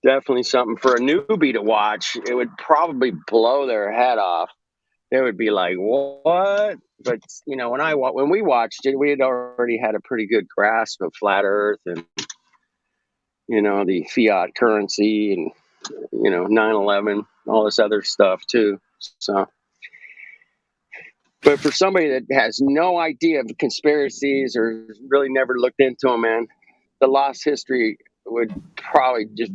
definitely something for a newbie to watch. It would probably blow their head off. They would be like, what? But, when we watched it, we had already had a pretty good grasp of flat Earth and, the fiat currency and, 9/11, all this other stuff too. So, but for somebody that has no idea of conspiracies or really never looked into them, man, the lost history would probably just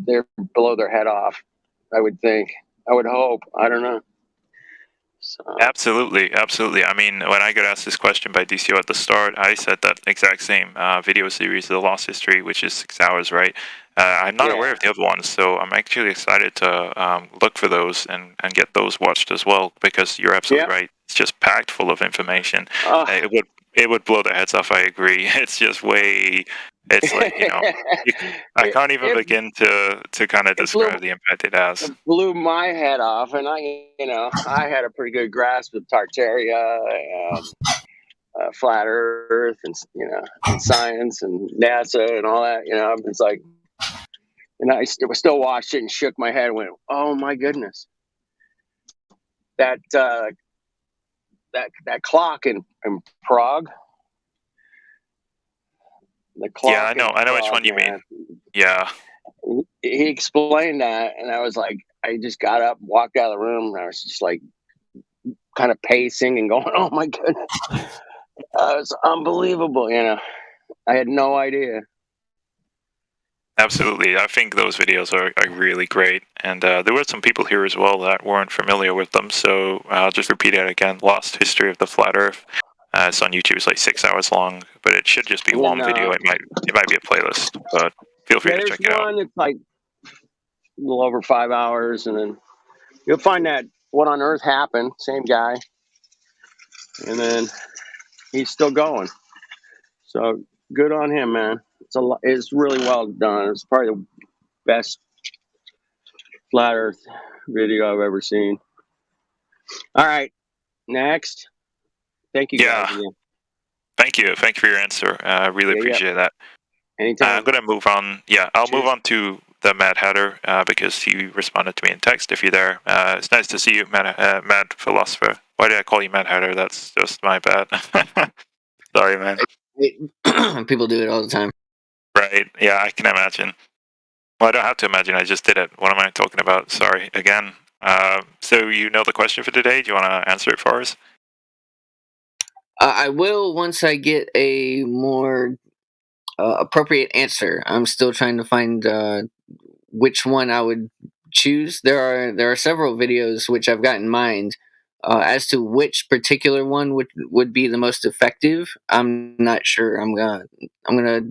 blow their head off. I would think. I would hope. I don't know. So, Absolutely, absolutely. I mean, when I got asked this question by DCO at the start, I said that exact same video series, The Lost History, which is 6 hours, right? I'm not aware yeah. of the other ones, so I'm actually excited to look for those and get those watched as well, because you're absolutely Yep. right. It's just packed full of information. Uh, It would blow their heads off. I agree. It's just way. It's like I it, can't even it begin to kind of it blew describe the impact it has. it blew my head off, and I had a pretty good grasp of Tartaria and flat Earth, and and science and NASA and all that. It's like, and I still watched it and shook my head and went, "Oh my goodness, that that clock in Prague, the Yeah, clock in I know which Prague, one you mean. man." Yeah. He explained that, and I was like, I just got up, walked out of the room, and I was just like, kind of pacing and going, "Oh my goodness, it's unbelievable!" I had no idea. Absolutely. I think those videos are really great. And there were some people here as well that weren't familiar with them. So I'll just repeat it again. Lost History of the Flat Earth. It's on YouTube. It's like 6 hours long, but it should just be And then, one video. It might be a playlist, but feel free yeah, to there's check it out. one that's like a little over 5 hours, and then you'll find that What on Earth Happened, same guy, and then he's still going. So good on him, man. It's really well done. It's probably the best flat Earth video I've ever seen. All right, next. Thank you guys Yeah. again. Thank you. Thank you for your answer. I really appreciate that. Anytime. I'm going to move on. Yeah, I'll move Cheers. on to the Mad Hatter because he responded to me in text. If you're there, it's nice to see you, Mad Philosopher. Why did I call you Mad Hatter? That's just my bad. Sorry, man. People do it all the time. Right? Yeah, I can imagine. Well, I don't have to imagine. I just did it. What am I talking about? Sorry again. So you know the question for today? Do you want to answer it for us? I will once I get a more appropriate answer. I'm still trying to find which one I would choose. There are several videos which I've got in mind. As to which particular one would be the most effective, I'm not sure. I'm gonna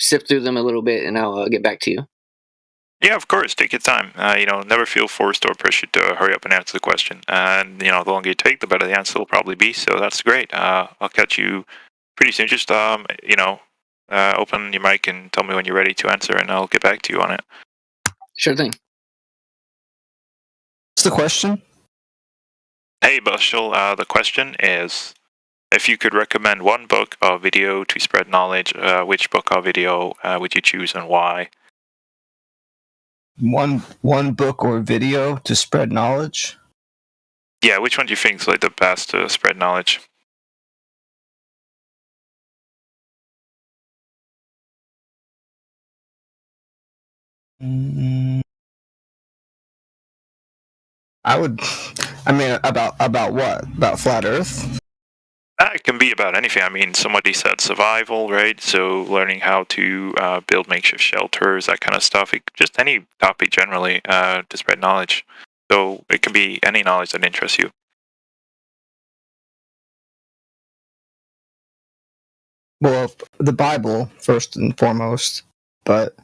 sift through them a little bit, and I'll get back to you. Yeah, of course. Take your time. Never feel forced or pressured to hurry up and answer the question. And the longer you take, the better the answer will probably be. So that's great. I'll catch you pretty soon. Just open your mic and tell me when you're ready to answer, and I'll get back to you on it. Sure thing. What's the question? Hey, Bushel. The question is, if you could recommend one book or video to spread knowledge, which book or video would you choose and why? One book or video to spread knowledge? Yeah, which one do you think is like the best to spread knowledge? I mean, about what? About flat Earth? It can be about anything. I mean, somebody said survival, right? So learning how to build makeshift shelters, that kind of stuff. Just any topic generally to spread knowledge. So it can be any knowledge that interests you. Well, the Bible first and foremost, but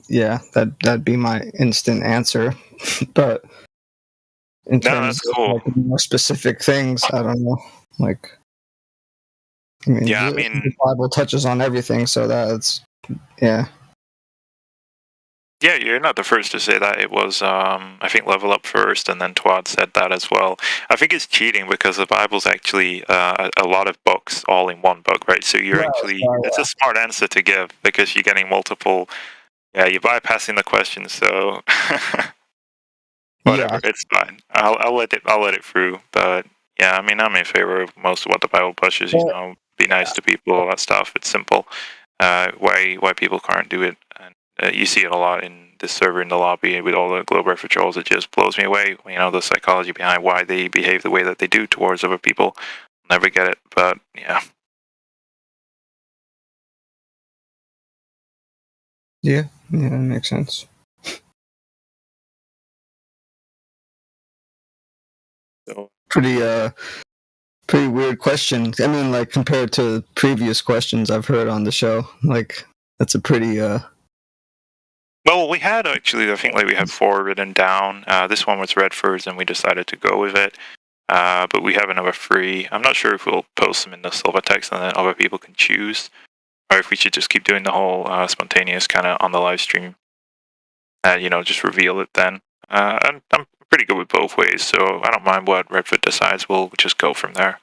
yeah, that'd be my instant answer. But in terms that's cool. of more specific things, I don't know. The Bible touches on everything, so that's yeah. Yeah, you're not the first to say that. It was, I think, Level Up first, and then Twad said that as well. I think it's cheating because the Bible's actually a lot of books all in one book, right? So it's a smart answer to give because you're getting multiple. Yeah, you're bypassing the question, so whatever, it's fine. I'll let it through. But yeah, I mean, I'm in favor of most of what the Bible pushes. Be nice to people, all that stuff. It's simple. Why people can't do it, and you see it a lot in this server in the lobby with all the Globe Refer trolls. It just blows me away. The psychology behind why they behave the way that they do towards other people. Never get it, but yeah. Yeah, that makes sense. So, Pretty weird question. I mean, like compared to previous questions I've heard on the show, like that's a pretty well, we had actually, I think like we had 4 written down. This one was read first, and we decided to go with it. But we have another 3. I'm not sure if we'll post them in the silver text and then other people can choose, or if we should just keep doing the whole spontaneous kind of on the live stream. Just reveal it then. I'm pretty good with both ways, so I don't mind what Redford decides. We'll just go from there.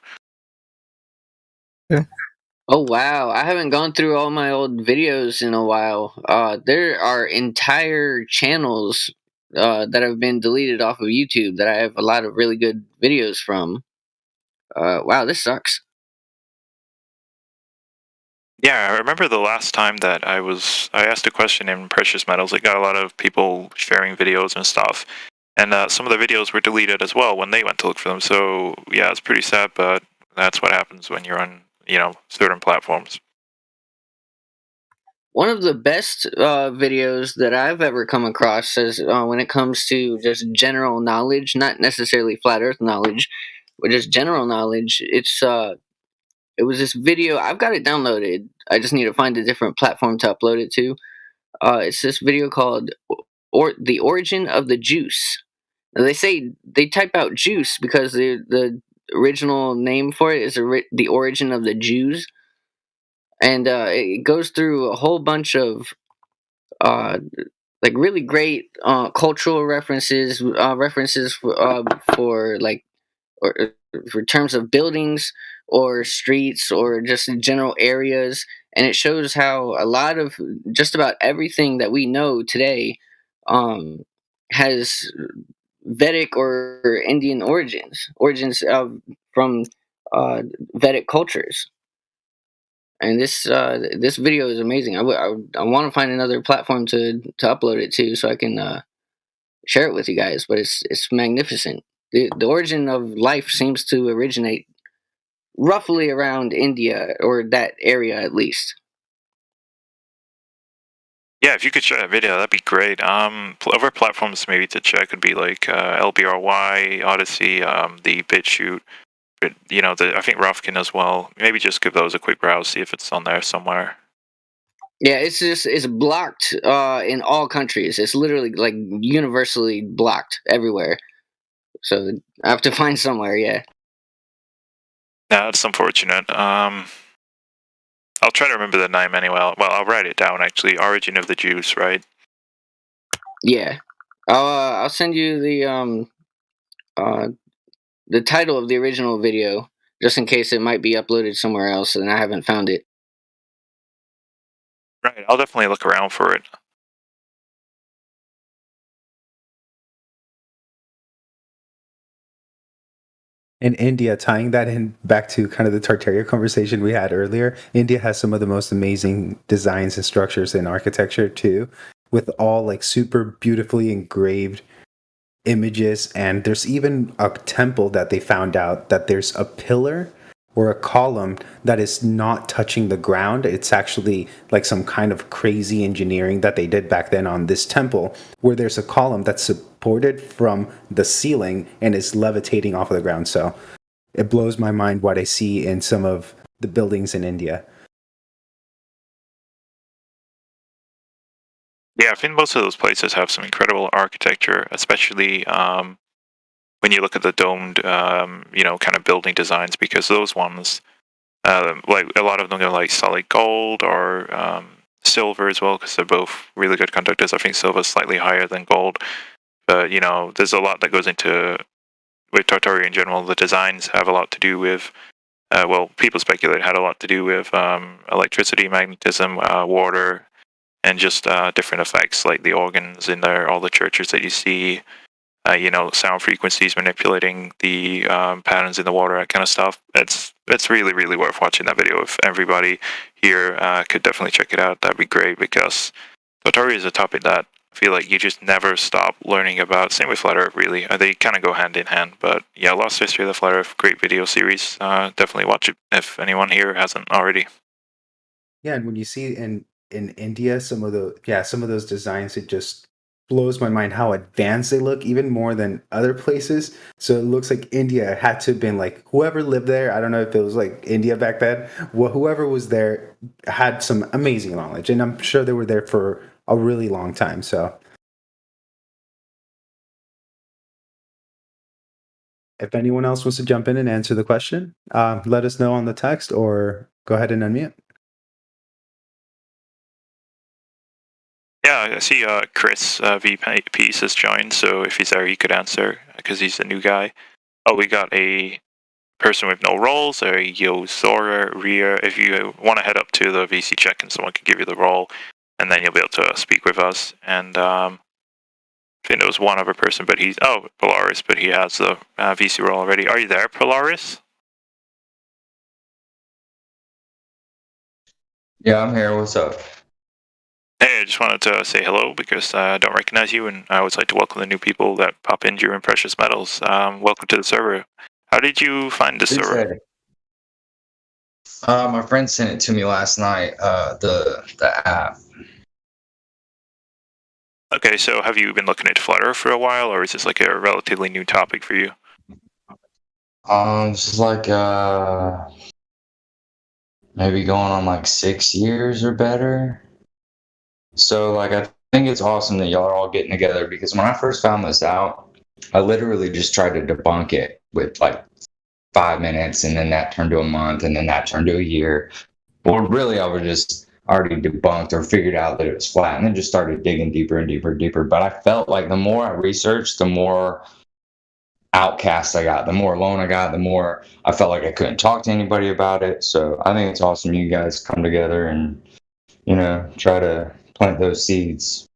Oh wow, I haven't gone through all my old videos in a while. There are entire channels that have been deleted off of YouTube that I have a lot of really good videos from. Wow, this sucks. Yeah, I remember the last time that I asked a question in Precious Metals. It got a lot of people sharing videos and stuff, and some of the videos were deleted as well when they went to look for them. So yeah, it's pretty sad, but that's what happens when you're on certain platforms. One of the best videos that I've ever come across is when it comes to just general knowledge, not necessarily flat Earth knowledge, but just general knowledge. It was this video. I've got it downloaded. I just need to find a different platform to upload it to. It's this video called "The Origin of the Juice." Now, they say they type out "juice" because the original name for it is the origin of the Jews, and it goes through a whole bunch of like really great cultural references, references for like or for terms of buildings or streets or just general areas, and it shows how a lot of just about everything that we know today has Vedic or Indian origins from Vedic cultures. And this video is amazing. I want to find another platform to upload it to so I can share it with you guys. But it's magnificent. The origin of life seems to originate roughly around India or that area at least. Yeah, if you could share that video, that'd be great. Other platforms maybe to check would be like LBRY, Odyssey, the BitChute. But, I think Rufkin as well. Maybe just give those a quick browse, see if it's on there somewhere. Yeah, it's blocked in all countries. It's literally like universally blocked everywhere. So I have to find somewhere. Yeah. Yeah, that's unfortunate. I'll try to remember the name anyway. Well, I'll write it down actually. Origin of the Juice, right? Yeah. I'll send you the title of the original video just in case it might be uploaded somewhere else and I haven't found it. Right, I'll definitely look around for it. In India, tying that in back to kind of the Tartaria conversation we had earlier, India has some of the most amazing designs and structures in architecture too, with all like super beautifully engraved images. And there's even a temple that they found out that there's a pillar or a column that is not touching the ground. It's actually like some kind of crazy engineering that they did back then on this temple, where there's a column that's supported from the ceiling and is levitating off of the ground. So it blows my mind what I see in some of the buildings in India. Yeah, I think most of those places have some incredible architecture, especially when you look at the domed, kind of building designs, because those ones, like a lot of them are like solid gold or silver as well, because they're both really good conductors. I think silver is slightly higher than gold, but there's a lot that goes into with Tartaria in general. The designs have a lot to do with, people speculate it had a lot to do with electricity, magnetism, water, and just different effects like the organs in there, all the churches that you see. Sound frequencies manipulating the patterns in the water, that kind of stuff. It's really, really worth watching that video. If everybody here could definitely check it out, that'd be great, because Tartaria is a topic that I feel like you just never stop learning about. Same with Flat Earth, really. They kind of go hand in hand. But yeah, Lost History of the Flat Earth, great video series. Definitely watch it if anyone here hasn't already. Yeah, and when you see in India some of those designs, it just blows my mind how advanced they look, even more than other places. So it looks like India had to have been like whoever lived there. I don't know if it was like India back then. Whoever was there had some amazing knowledge, and I'm sure they were there for a really long time. So if anyone else wants to jump in and answer the question, let us know on the text or go ahead and unmute. Yeah, I see Chris VP has joined, so if he's there, he could answer because he's a new guy. Oh, we got a person with no roles, or Yo Sora Ria. If you want to head up to the VC check and someone can give you the role, and then you'll be able to speak with us. And I think there was one other person, but Polaris, but he has the VC role already. Are you there, Polaris? Yeah, I'm here. What's up? Hey, I just wanted to say hello because I don't recognize you, and I always like to welcome the new people that pop in during Precious Metals. Welcome to the server. How did you find the server? My friend sent it to me last night. The app. Okay, so have you been looking into Flat Earth for a while, or is this like a relatively new topic for you? This is like maybe going on like 6 years or better. So like I think it's awesome that y'all are all getting together because when I first found this out, I literally just tried to debunk it with like 5 minutes, and then that turned to a month, and then that turned to a year. Well, really, I was just already debunked or figured out that it was flat, and then just started digging deeper and deeper and deeper. But I felt like the more I researched, the more outcast I got, the more alone I got, the more I felt like I couldn't talk to anybody about it. So I think it's awesome you guys come together and, try to plant those seeds.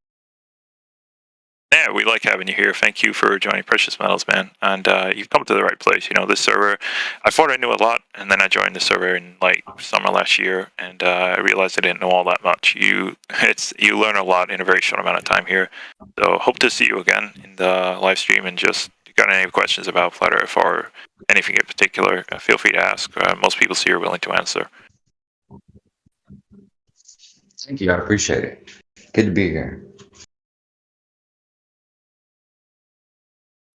Yeah, we like having you here. Thank you for joining Precious Metals, man. And you've come to the right place. This server, I thought I knew a lot, and then I joined the server in like summer last year, and I realized I didn't know all that much. You learn a lot in a very short amount of time here. So hope to see you again in the live stream. And just if you got any questions about Flat Earth or anything in particular, feel free to ask. Most people here are willing to answer. Thank you. I appreciate it. Good to be here.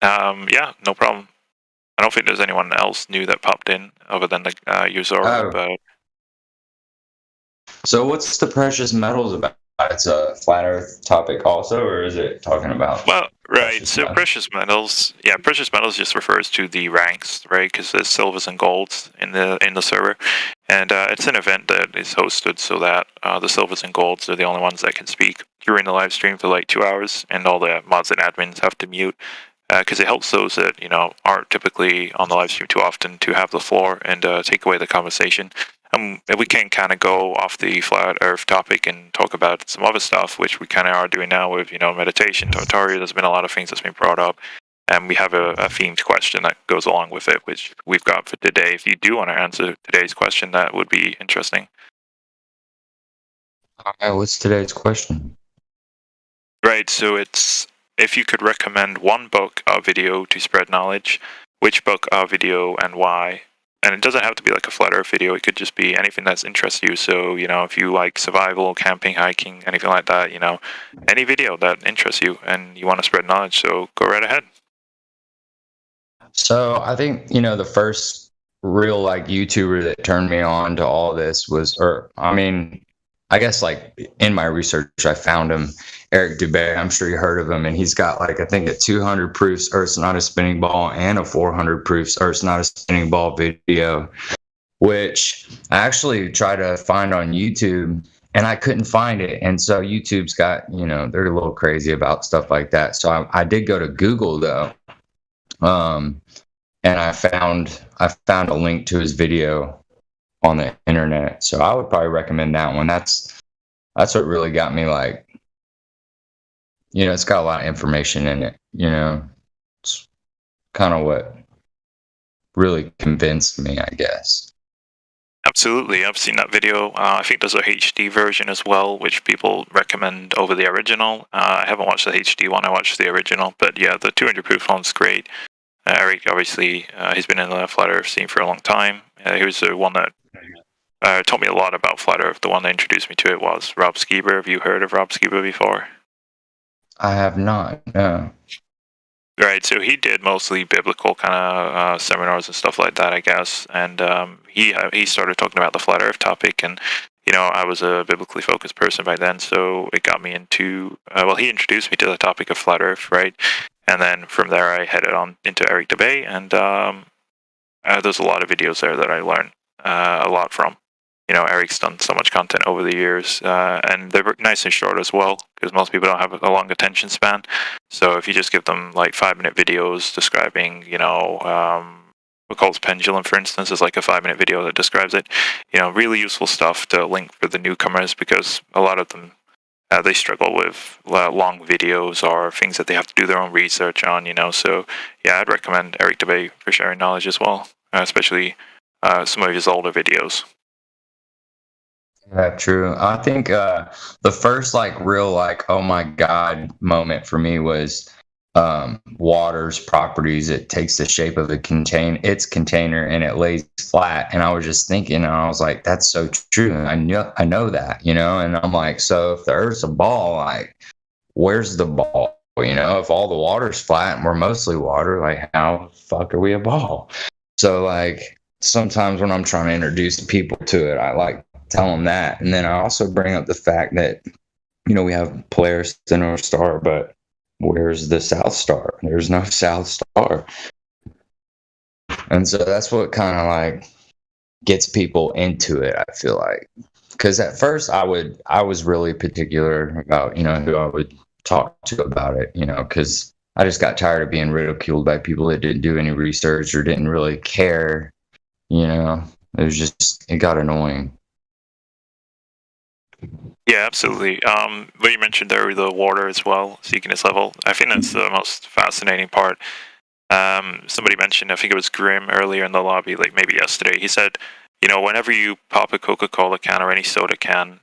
Yeah, no problem. I don't think there's anyone else new that popped in other than the user. But So what's the precious metals about? It's a flat Earth topic also, or is it talking about? Well, right. So precious metals just refers to the ranks, right? Because there's silvers and golds in the server, and it's an event that is hosted so that the silvers and golds are the only ones that can speak during the live stream for like 2 hours, and all the mods and admins have to mute. Because it helps those that aren't typically on the live stream too often to have the floor and take away the conversation. We can kind of go off the flat Earth topic and talk about some other stuff, which we kind of are doing now with meditation, Tartaria. There's been a lot of things that's been brought up, and we have a themed question that goes along with it, which we've got for today. If you do want to answer today's question, that would be interesting. What's today's question? Right. So it's, if you could recommend one book or video to spread knowledge, which book or video and why? And it doesn't have to be like a flat Earth video. It could just be anything that's interests you. So, if you like survival, camping, hiking, anything like that, any video that interests you and you want to spread knowledge. So go right ahead. So I think, the first real like YouTuber that turned me on to all this was, I guess like in my research, I found him, Eric Dubay. I'm sure you heard of him. And he's got like, I think a 200 proofs Earth's not a spinning ball and a 400 proofs Earth's not a spinning ball video, which I actually tried to find on YouTube and I couldn't find it. And so YouTube's got, they're a little crazy about stuff like that. So I did go to Google though. And I found a link to his video on the internet. So I would probably recommend that one. That's what really got me like, it's got a lot of information in it, it's kind of what really convinced me, I guess. Absolutely. I've seen that video. I think there's a HD version as well, which people recommend over the original. I haven't watched the HD one. I watched the original, but yeah, the 200 proof one's great. Eric, obviously, he's been in the Flat Earth scene for a long time. He was the one that told me a lot about Flat Earth. The one that introduced me to it was Rob Skiber. Have you heard of Rob Skiber before? I have not. No. Right, so he did mostly biblical kind of seminars and stuff like that, I guess. And he started talking about the flat Earth topic, and I was a biblically focused person by then, so it got me into. Well, he introduced me to the topic of flat Earth, right? And then from there, I headed on into Eric Dubay, and there's a lot of videos there that I learned a lot from. Eric's done so much content over the years, and they're nice and short as well, because most people don't have a long attention span. So if you just give them like 5-minute videos describing, McCall's pendulum, for instance, is like a 5-minute video that describes it. Really useful stuff to link for the newcomers, because a lot of them they struggle with long videos or things that they have to do their own research on. So yeah, I'd recommend Eric Dubay for sharing knowledge as well, especially some of his older videos. Yeah, true. I think the first real oh my god moment for me was water's properties. It takes the shape of its container and it lays flat. And I was just thinking, and I was like, that's so true. I know that, and I'm like, so if the Earth's a ball, where's the ball? If all the water's flat and we're mostly water, how the fuck are we a ball? So sometimes when I'm trying to introduce people to it, I tell them that. And then I also bring up the fact that, we have Polaris, the North Star, but where's the South Star? There's no South Star. And so that's what kind of gets people into it, I feel like. Because at first I was really particular about, who I would talk to about it, because I just got tired of being ridiculed by people that didn't do any research or didn't really care. It got annoying. Yeah, absolutely. What you mentioned there with the water as well, seeking its level, I think that's the most fascinating part. Somebody mentioned, I think it was Grim earlier in the lobby, maybe yesterday. He said, whenever you pop a Coca-Cola can or any soda can,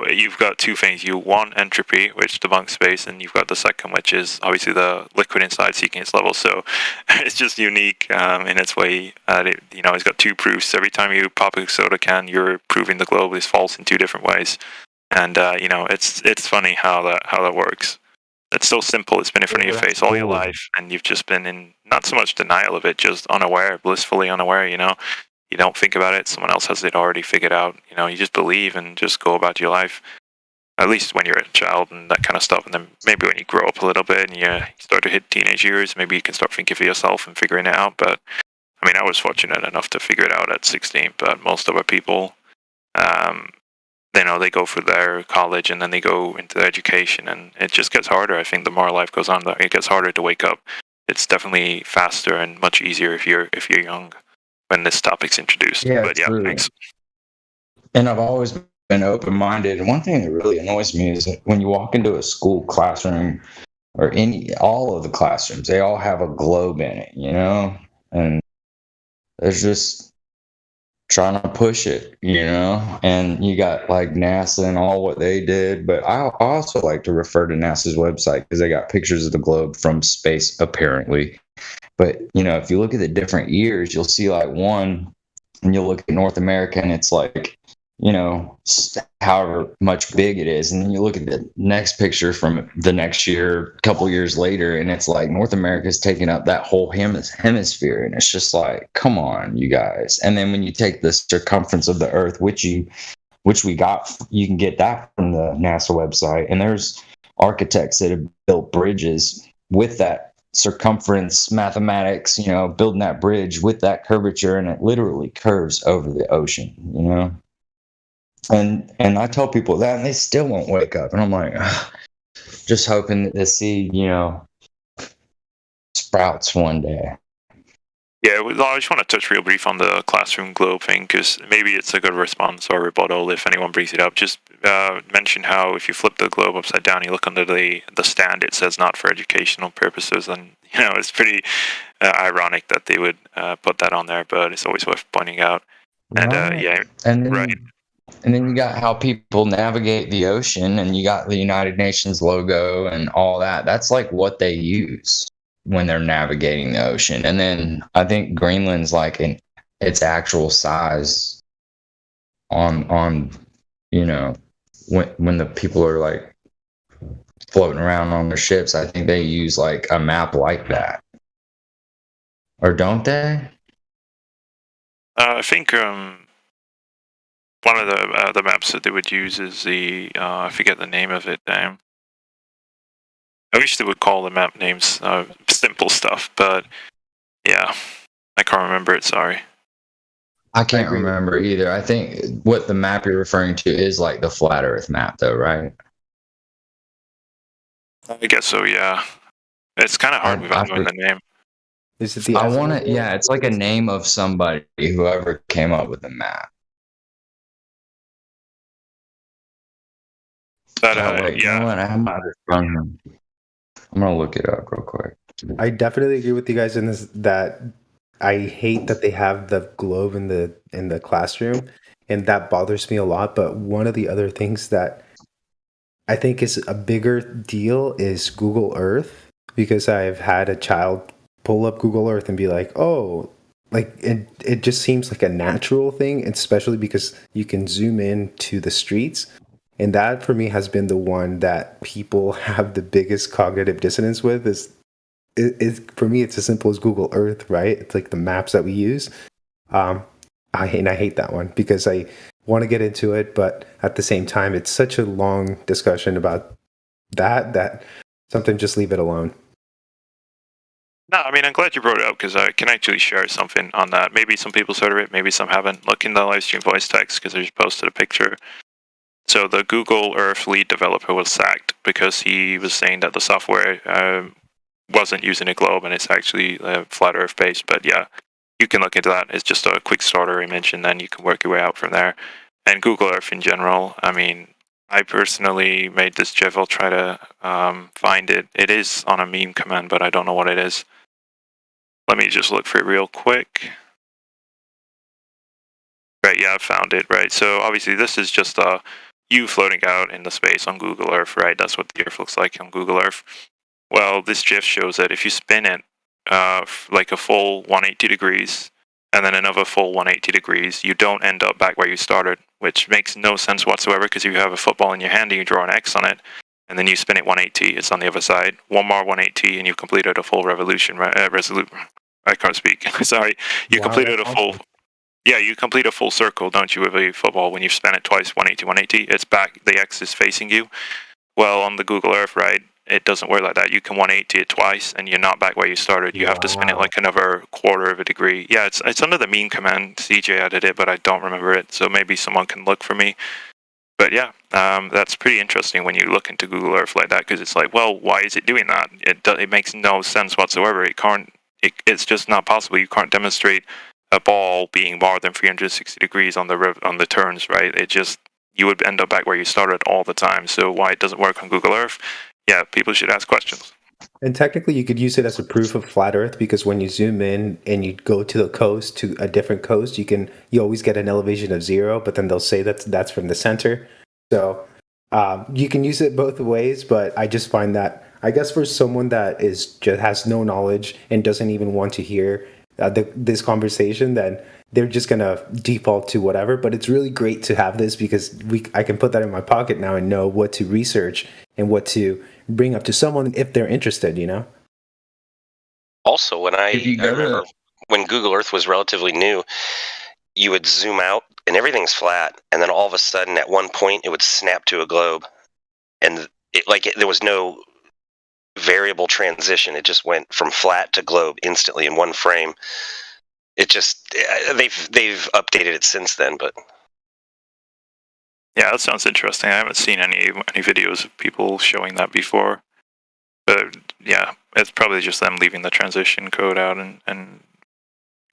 you've got two things. One, entropy, which debunks space, and you've got the second, which is obviously the liquid inside seeking its level. So it's just unique in its way. It's got two proofs. Every time you pop a soda can, you're proving the globe is false in two different ways. And it's funny how that works. It's so simple. It's been in front of your face all your life, and you've just been in not so much denial of it, just unaware, blissfully unaware. You don't think about it. Someone else has it already figured out. You just believe and just go about your life. At least when you're a child and that kind of stuff. And then maybe when you grow up a little bit and you start to hit teenage years, maybe you can start thinking for yourself and figuring it out. But I was fortunate enough to figure it out at 16. But most other people, they go through their college and then they go into their education, and it just gets harder. I think the more life goes on, it gets harder to wake up. It's definitely faster and much easier if you're young, when this topic's introduced. Yeah, but yeah, thanks. And I've always been open-minded. And one thing that really annoys me is that when you walk into a school classroom or all of the classrooms, they all have a globe in it, and there's just trying to push it, and you got NASA and all what they did. But I also like to refer to NASA's website because they got pictures of the globe from space, apparently. But, if you look at the different years, you'll see one, and you'll look at North America and it's however much big it is. And then you look at the next picture from the next year, a couple years later, and it's North America's taking up that whole hemisphere. And it's just come on, you guys. And then when you take the circumference of the Earth, which we got, you can get that from the NASA website. And there's architects that have built bridges with that circumference mathematics, building that bridge with that curvature, and it literally curves over the ocean, and I tell people that, and they still won't wake up, and I'm like, just hoping that the seed, sprouts one day. Yeah, I just want to touch real brief on the classroom globe thing, because maybe it's a good response or rebuttal if anyone brings it up. Just mention how if you flip the globe upside down, you look under the stand, it says not for educational purposes, and it's pretty ironic that they would put that on there, but it's always worth pointing out. And right. And then you got how people navigate the ocean, and you got the United Nations logo and all that. That's what they use when they're navigating the ocean. And then I think Greenland's in its actual size on when the people are floating around on their ships, I think they use like a map like that, or don't they? I think one of the maps that they would use is the I forget the name of it. Damn. I wish they would call the map names simple stuff, but yeah, I can't remember it. Sorry. I can't remember either. I think what the map you're referring to is like the flat Earth map, though, right? I guess so. Yeah, it's kind of hard without knowing the name. Is it the? I want to. Yeah, it's like a name of somebody, whoever came up with the map. But wait, yeah, you know what? I'm gonna look it up real quick. I definitely agree with you guys in this, that I hate that they have the globe in the classroom, and that bothers me a lot. But one of the other things that I think is a bigger deal is Google Earth, because I've had a child pull up Google Earth and be like, "Oh," like it just seems like a natural thing, especially because you can zoom in to the streets. And that for me has been the one that people have the biggest cognitive dissonance with. Is for me, it's as simple as Google Earth, right? It's like the maps that we use. I hate that one because I want to get into it, but at the same time, it's such a long discussion about that something, just leave it alone. No, I mean, I'm glad you brought it up because I can actually share something on that. Maybe some people heard of it, maybe some haven't. Look in the live stream voice text because I just posted a picture. So the Google Earth lead developer was sacked because he was saying that the software wasn't using a globe and it's actually flat Earth based. But yeah, you can look into that. It's just a quick starter image and then you can work your way out from there. And Google Earth in general, I mean, I personally made this GIF. I'll try to find it. It is on a meme command, but I don't know what it is. Let me just look for it real quick. Right, yeah, I found it, right? So obviously this is just you floating out in the space on Google Earth, right? That's what the Earth looks like on Google Earth. Well, this GIF shows that if you spin it like a full 180 degrees and then another full 180 degrees, you don't end up back where you started, which makes no sense whatsoever because if you have a football in your hand and you draw an X on it, and then you spin it 180, it's on the other side. One more 180 and you've completed a full revolution, I can't speak. Sorry. You completed a full... Yeah, you complete a full circle, don't you, with a football when you spin it twice, 180, 180, it's back, the X is facing you. Well, on the Google Earth, right, it doesn't work like that. You can 180 it twice, and you're not back where you started. You have to spin it like another quarter of a degree. Yeah, it's under the meme command. CJ added it, but I don't remember it, so maybe someone can look for me. But yeah, that's pretty interesting when you look into Google Earth like that, because it's like, well, why is it doing that? It makes no sense whatsoever. It's just not possible. You can't demonstrate a ball being more than 360 degrees on the turns, right? You would end up back where you started all the time. So why it doesn't work on Google Earth? Yeah, people should ask questions. And technically, you could use it as a proof of flat Earth, because when you zoom in and you go to the coast, to a different coast, you always get an elevation of 0, but then they'll say that's from the center. So you can use it both ways, but I just find that, I guess, for someone that just has no knowledge and doesn't even want to hear this conversation, then they're just gonna default to whatever. But it's really great to have this because I can put that in my pocket now and know what to research and what to bring up to someone if they're interested, you know? Also, when I remember when Google Earth was relatively new, you would zoom out and everything's flat, and then all of a sudden at one point it would snap to a globe, and there was no variable transition. It just went from flat to globe instantly in one frame. It just they've updated it since then, but yeah, that sounds interesting. I haven't seen any videos of people showing that before, but yeah, it's probably just them leaving the transition code out, and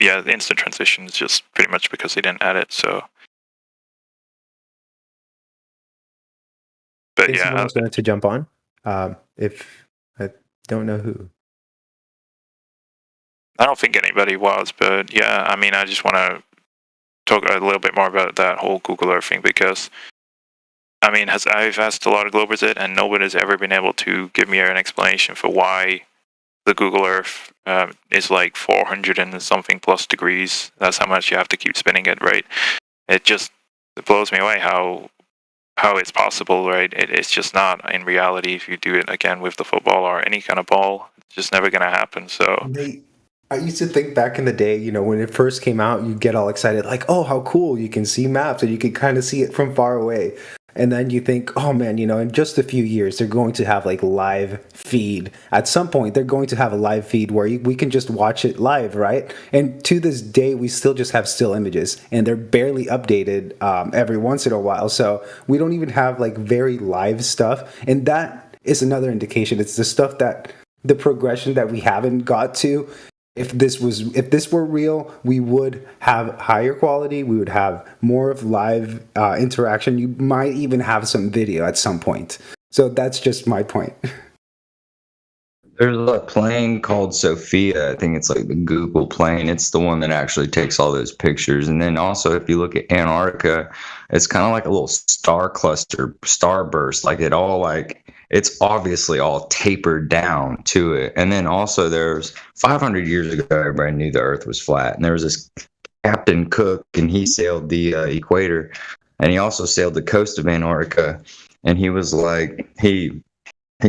yeah, the instant transition is just pretty much because they didn't add it. So, but yeah, someone else wanted to jump on. If I don't know who. I don't think anybody was, but yeah, I mean, I just want to talk a little bit more about that whole Google Earth thing because, I mean, I've asked a lot of Globers it, and nobody's ever been able to give me an explanation for why the Google Earth is like 400 and something plus degrees. That's how much you have to keep spinning it, right? It blows me away how how it's possible, right? It's just not in reality. If you do it again with the football or any kind of ball, it's just never gonna happen. So I used to think back in the day, you know, when it first came out, you get all excited, like, oh, how cool, you can see maps and you can kind of see it from far away. And then you think, oh man, you know, in just a few years, they're going to have like live feed. At some point, they're going to have a live feed where we can just watch it live, right? And to this day, we still just have still images and they're barely updated every once in a while. So we don't even have like very live stuff. And that is another indication. It's the stuff that the progression that we haven't got to. If this were real, we would have higher quality. We would have more of live interaction. You might even have some video at some point. So that's just my point. There's a plane called Sophia. I think it's like the Google plane. It's the one that actually takes all those pictures. And then also, if you look at Antarctica, it's kind of like a little star cluster, starburst. Like it all it's obviously all tapered down to it. And then also there's 500 years ago, everybody knew the Earth was flat. And there was this Captain Cook, and he sailed the equator, and he also sailed the coast of Antarctica. And he was like, he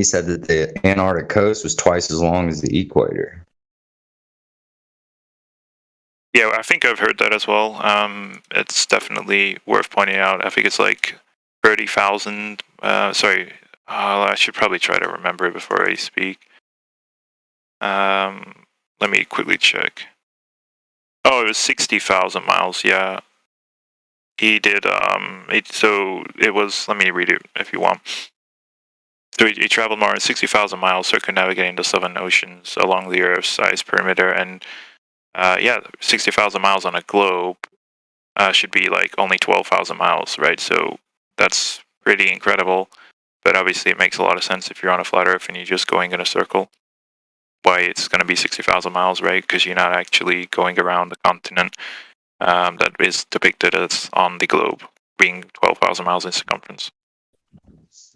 said that the Antarctic coast was twice as long as the equator. yeah, I think I've heard that as well. It's definitely worth pointing out. I think it's like 30,000. I should probably try to remember it before I speak. Let me quickly check. Oh, it was 60,000 miles. Yeah, he did. So it was. Let me read it if you want. So he traveled more than 60,000 miles, circumnavigating the southern oceans along the Earth's ice perimeter, and 60,000 miles on a globe should be like only 12,000 miles, right? So that's pretty incredible. But obviously, it makes a lot of sense if you're on a flat Earth and you're just going in a circle. Why it's going to be 60,000 miles, right? Because you're not actually going around the continent that is depicted as on the globe, being 12,000 miles in circumference.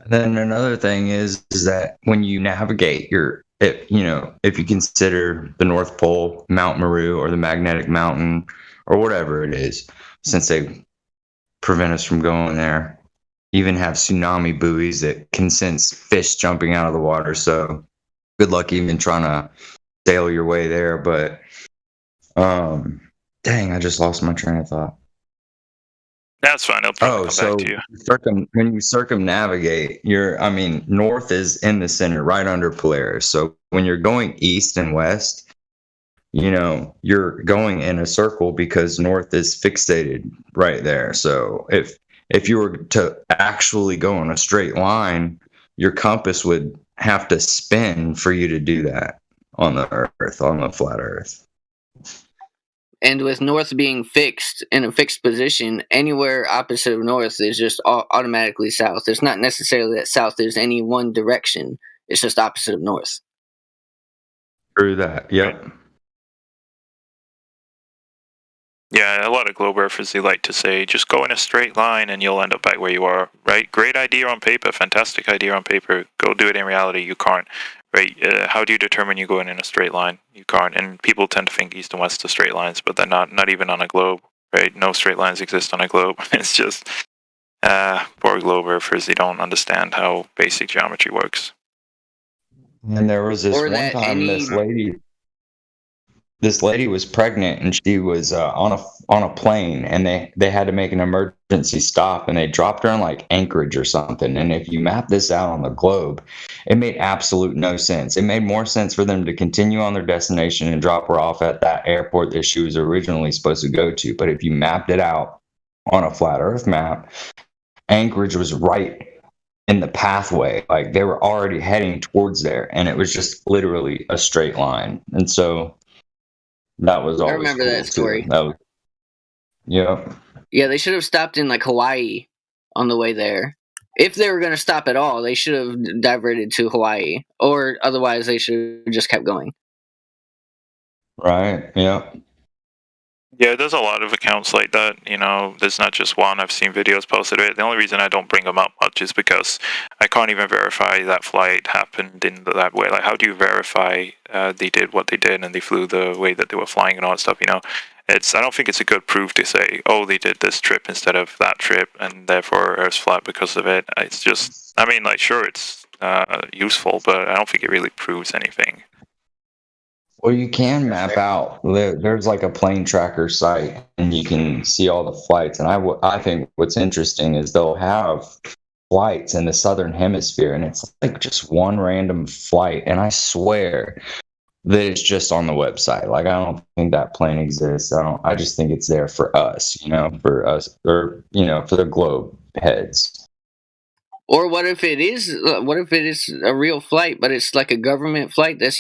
And then another thing is that when you navigate, if you consider the North Pole, Mount Meru, or the Magnetic Mountain, or whatever it is, since they prevent us from going there, even have tsunami buoys that can sense fish jumping out of the water. So good luck even trying to sail your way there. But dang, I just lost my train of thought. That's fine. I'll probably come back to you. When you circumnavigate, north is in the center, right under Polaris. So when you're going east and west, you're going in a circle because north is fixated right there. So if you were to actually go in a straight line, your compass would have to spin for you to do that on the Earth, on the flat Earth. And with north being fixed in a fixed position, anywhere opposite of north is just automatically south. It's not necessarily that south is any one direction. It's just opposite of north. True that. Yep. Yeah, a lot of globe earthers, they like to say, just go in a straight line and you'll end up back where you are, right? Great idea on paper, fantastic idea on paper. Go do it in reality, you can't, right? How do you determine you're going in a straight line? You can't. And people tend to think east and west are straight lines, but they're not even on a globe, right? No straight lines exist on a globe. It's just, poor globe earthers, they don't understand how basic geometry works. And there was this one time this lady was pregnant, and she was on a plane, and they had to make an emergency stop, and they dropped her in like Anchorage or something. And if you map this out on the globe, it made absolute no sense. It made more sense for them to continue on their destination and drop her off at that airport that she was originally supposed to go to. But if you mapped it out on a flat Earth map, Anchorage was right in the pathway. Like they were already heading towards there, and it was just literally a straight line. And so that was always I remember cool that story. Yeah. Yeah, they should have stopped in like Hawaii on the way there. If they were going to stop at all, they should have diverted to Hawaii, or otherwise they should have just kept going. Right. Yeah. Yeah, there's a lot of accounts like that. There's not just one. I've seen videos posted of it. The only reason I don't bring them up much is because I can't even verify that flight happened in that way. Like, how do you verify they did what they did and they flew the way that they were flying and all that stuff? I don't think it's a good proof to say, oh, they did this trip instead of that trip, and therefore Earth's flat because of it. It's just, I mean, like, sure, it's useful, but I don't think it really proves anything. Well, you can map out. There's like a plane tracker site, and you can see all the flights. And I think what's interesting is they'll have flights in the southern hemisphere, and it's like just one random flight. And I swear that it's just on the website. Like, I don't think that plane exists. I just think it's there for us, for us, or for the globe heads. Or what if it is? What if it is a real flight, but it's like a government flight that's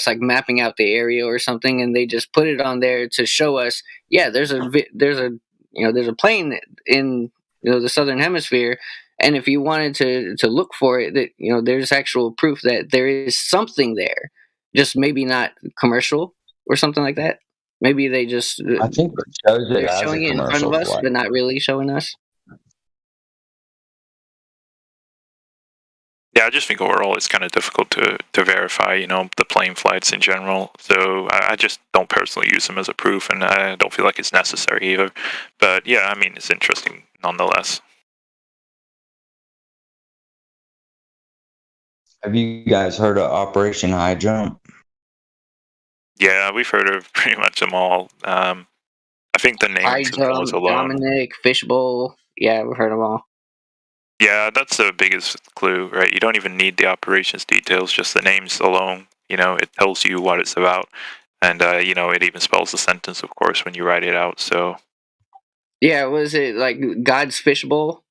like mapping out the area or something, and they just put it on there to show us, yeah, there's a plane in the southern hemisphere, and if you wanted to look for it, that there's actual proof that there is something there, just maybe not commercial or something like that. Maybe they just I think it shows it they're as showing a it in front commercial of us, flight. but not really showing us. Yeah, I just think overall it's kind of difficult to verify, the plane flights in general. So I just don't personally use them as a proof, and I don't feel like it's necessary either. But yeah, I mean, it's interesting nonetheless. Have you guys heard of Operation High Jump? Yeah, we've heard of pretty much them all. I think the I names themselves Jump, alone. Dominic, Fishbowl. Yeah, we've heard them all. Yeah, that's the biggest clue, right? You don't even need the operations details, just the names alone. It tells you what it's about. And, it even spells the sentence, of course, when you write it out. So, Yeah, was it like God's Fishbowl?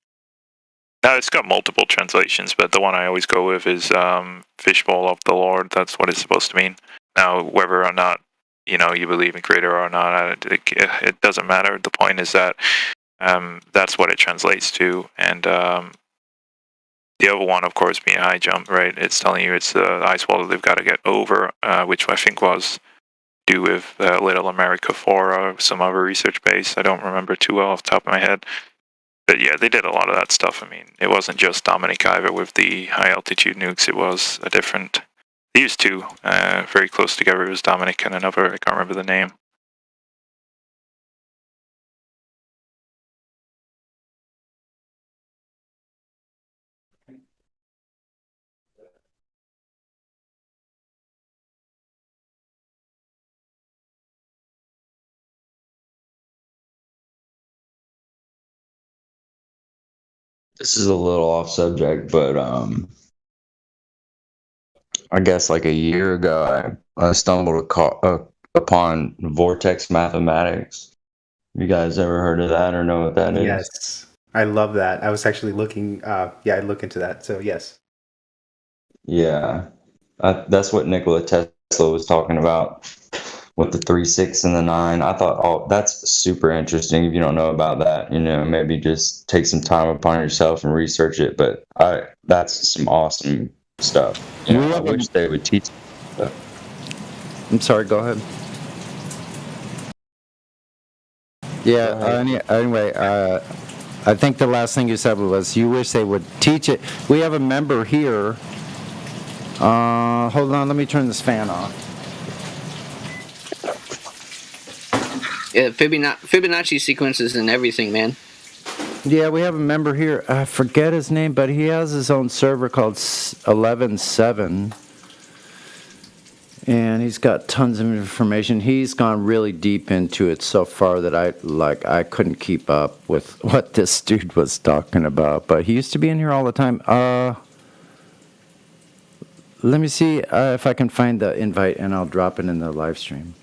no, it's got multiple translations, but the one I always go with is Fishbowl of the Lord. That's what it's supposed to mean. Now, whether or not, you believe in Creator or not, it doesn't matter. The point is that that's what it translates to. And the other one, of course, being High Jump, right? It's telling you it's the ice wall that they've got to get over, which I think was do with Little America 4 or some other research base. I don't remember too well off the top of my head. But yeah, they did a lot of that stuff. I mean, it wasn't just Dominic either with the high altitude nukes. It was a different. They used two very close together. It was Dominic and another, I can't remember the name. This is a little off subject, but I guess like a year ago, I stumbled upon Vortex Mathematics. You guys ever heard of that or know what that is? Yes, I love that. I was actually looking. I'd look into that. So yes. Yeah, that's what Nikola Tesla was talking about with the 3, 6, and the 9. I thought, that's super interesting. If you don't know about that, maybe just take some time upon yourself and research it. But that's some awesome stuff. I wish they would teach. I'm sorry, go ahead. Yeah, anyway, I think the last thing you said was you wish they would teach it. We have a member here. Hold on, let me turn this fan off. Yeah, Fibonacci sequences and everything, man. Yeah, we have a member here. I forget his name, but he has his own server called 11.7. And he's got tons of information. He's gone really deep into it so far that I couldn't keep up with what this dude was talking about. But he used to be in here all the time. Let me see if I can find the invite, and I'll drop it in the live stream.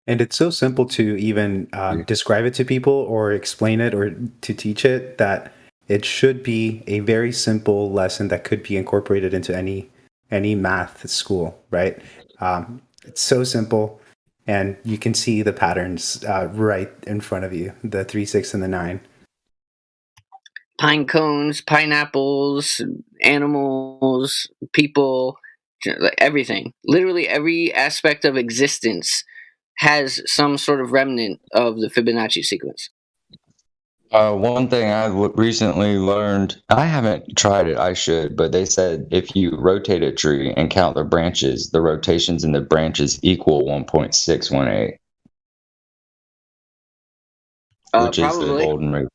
And it's so simple to even describe it to people or explain it or to teach it that it should be a very simple lesson that could be incorporated into any math school, right? It's so simple, and you can see the patterns right in front of you, the 3, 6, and the 9. Pine cones, pineapples, animals, people, everything. Literally every aspect of existence has some sort of remnant of the Fibonacci sequence. One thing I recently learned, I haven't tried it, I should, but they said if you rotate a tree and count the branches, the rotations in the branches equal 1.618. which is the Probably. golden ring.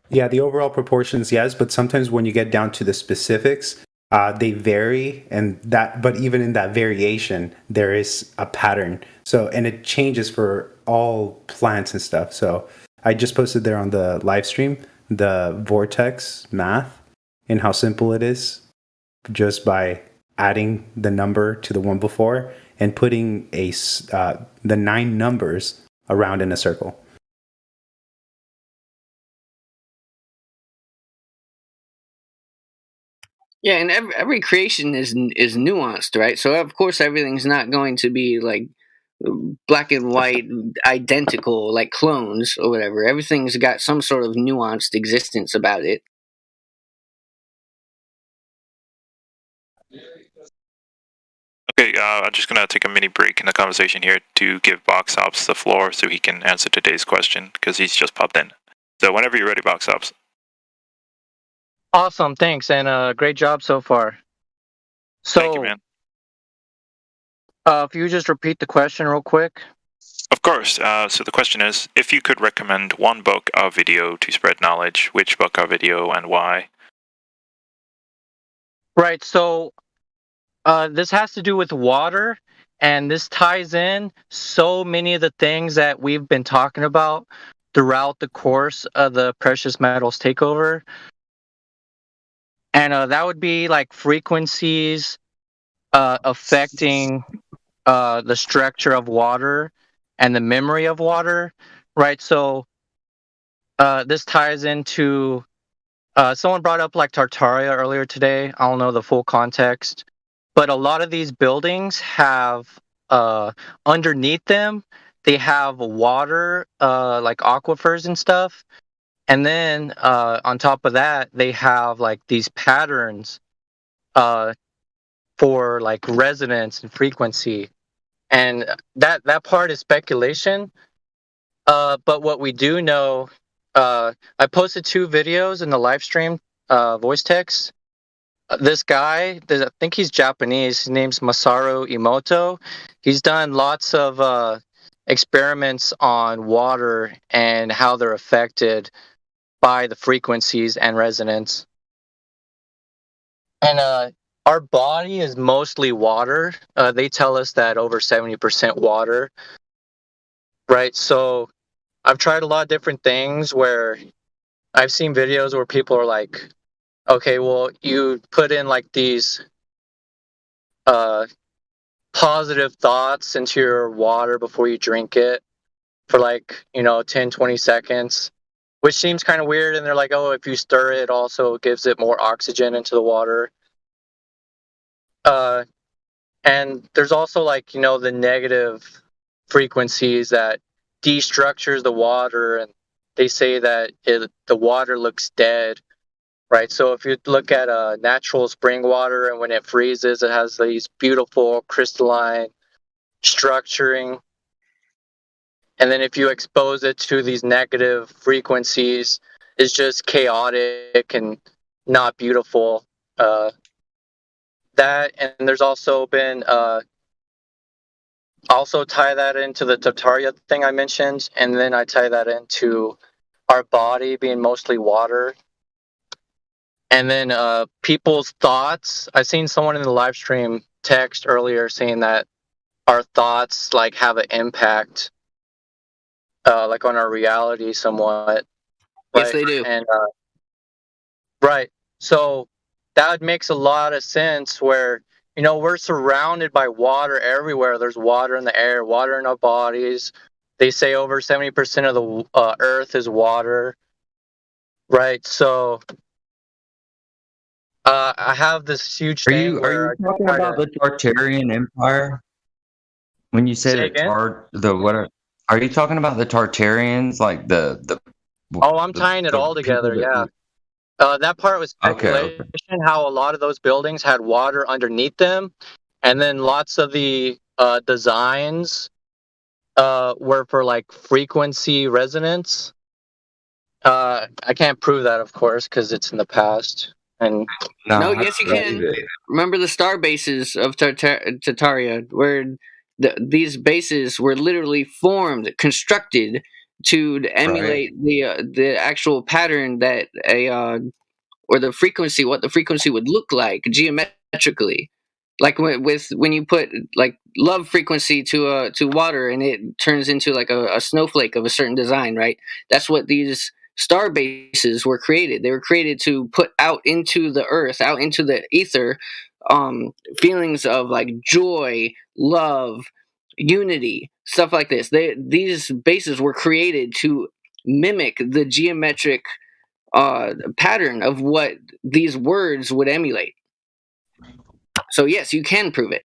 Yeah, the overall proportions, yes, but sometimes when you get down to the specifics, they vary, but even in that variation, there is a pattern. So, and it changes for all plants and stuff. So, I just posted there on the live stream the vortex math and how simple it is just by adding the number to the one before and putting the 9 numbers around in a circle. Yeah, and every creation is nuanced, right? So of course everything's not going to be like black and white, identical, like clones or whatever. Everything's got some sort of nuanced existence about it. Okay, I'm just gonna take a mini break in the conversation here to give Box Hops the floor so he can answer today's question because he's just popped in. So whenever you're ready, Box Hops. Awesome, thanks, and great job so far. So, Thank you, man. If you just repeat the question real quick. Of course. So the question is, if you could recommend one book or video to spread knowledge, which book or video and why? Right, so this has to do with water, and this ties in so many of the things that we've been talking about throughout the course of the Precious Metals Takeover. And that would be like frequencies affecting the structure of water and the memory of water, right? So this ties into, someone brought up like Tartaria earlier today. I don't know the full context, but a lot of these buildings have underneath them, they have water, like aquifers and stuff. And then on top of that, they have like these patterns for like resonance and frequency. And that part is speculation. But what we do know, I posted 2 videos in the live stream, voice text. This guy, I think he's Japanese. His name's Masaru Emoto. He's done lots of experiments on water and how they're affected by the frequencies and resonance. And our body is mostly water. They tell us that over 70% water, right? So I've tried a lot of different things where I've seen videos where people are like, okay, well, you put in like these positive thoughts into your water before you drink it for like, 10, 20 seconds, which seems kind of weird. And they're like, oh, if you stir it, also gives it more oxygen into the water. And there's also like, the negative frequencies that destructures the water, and they say that the water looks dead, right? So if you look at natural spring water, and when it freezes, it has these beautiful crystalline structuring. And then if you expose it to these negative frequencies, it's just chaotic and not beautiful. That, and there's also been also tie that into the Tartaria thing I mentioned, and then I tie that into our body being mostly water. And then people's thoughts. I seen someone in the live stream text earlier saying that our thoughts like have an impact like on our reality somewhat. Yes, right? they do. And right. So that makes a lot of sense where, we're surrounded by water everywhere. There's water in the air, water in our bodies. They say over 70% of the earth is water. Right. So I have this huge Are thing you where talking about the Tartarian Empire? When you say Say the again? are you talking about the Tartarians, like the Oh, I'm tying it all together. Yeah. That part was speculation, how a lot of those buildings had water underneath them. And then lots of the designs were for like frequency resonance. I can't prove that, of course, because it's in the past. And No, yes, you can. Remember the star bases of Tartaria, where these bases were literally formed, constructed to emulate the actual pattern that or the frequency, what the frequency would look like geometrically. Like when you put like love frequency to water, and it turns into like a snowflake of a certain design, right? That's what these star bases were created. They were created to put out into the earth, out into the ether, feelings of like joy, love, unity, stuff like this. These bases were created to mimic the geometric pattern of what these words would emulate. So yes, you can prove it.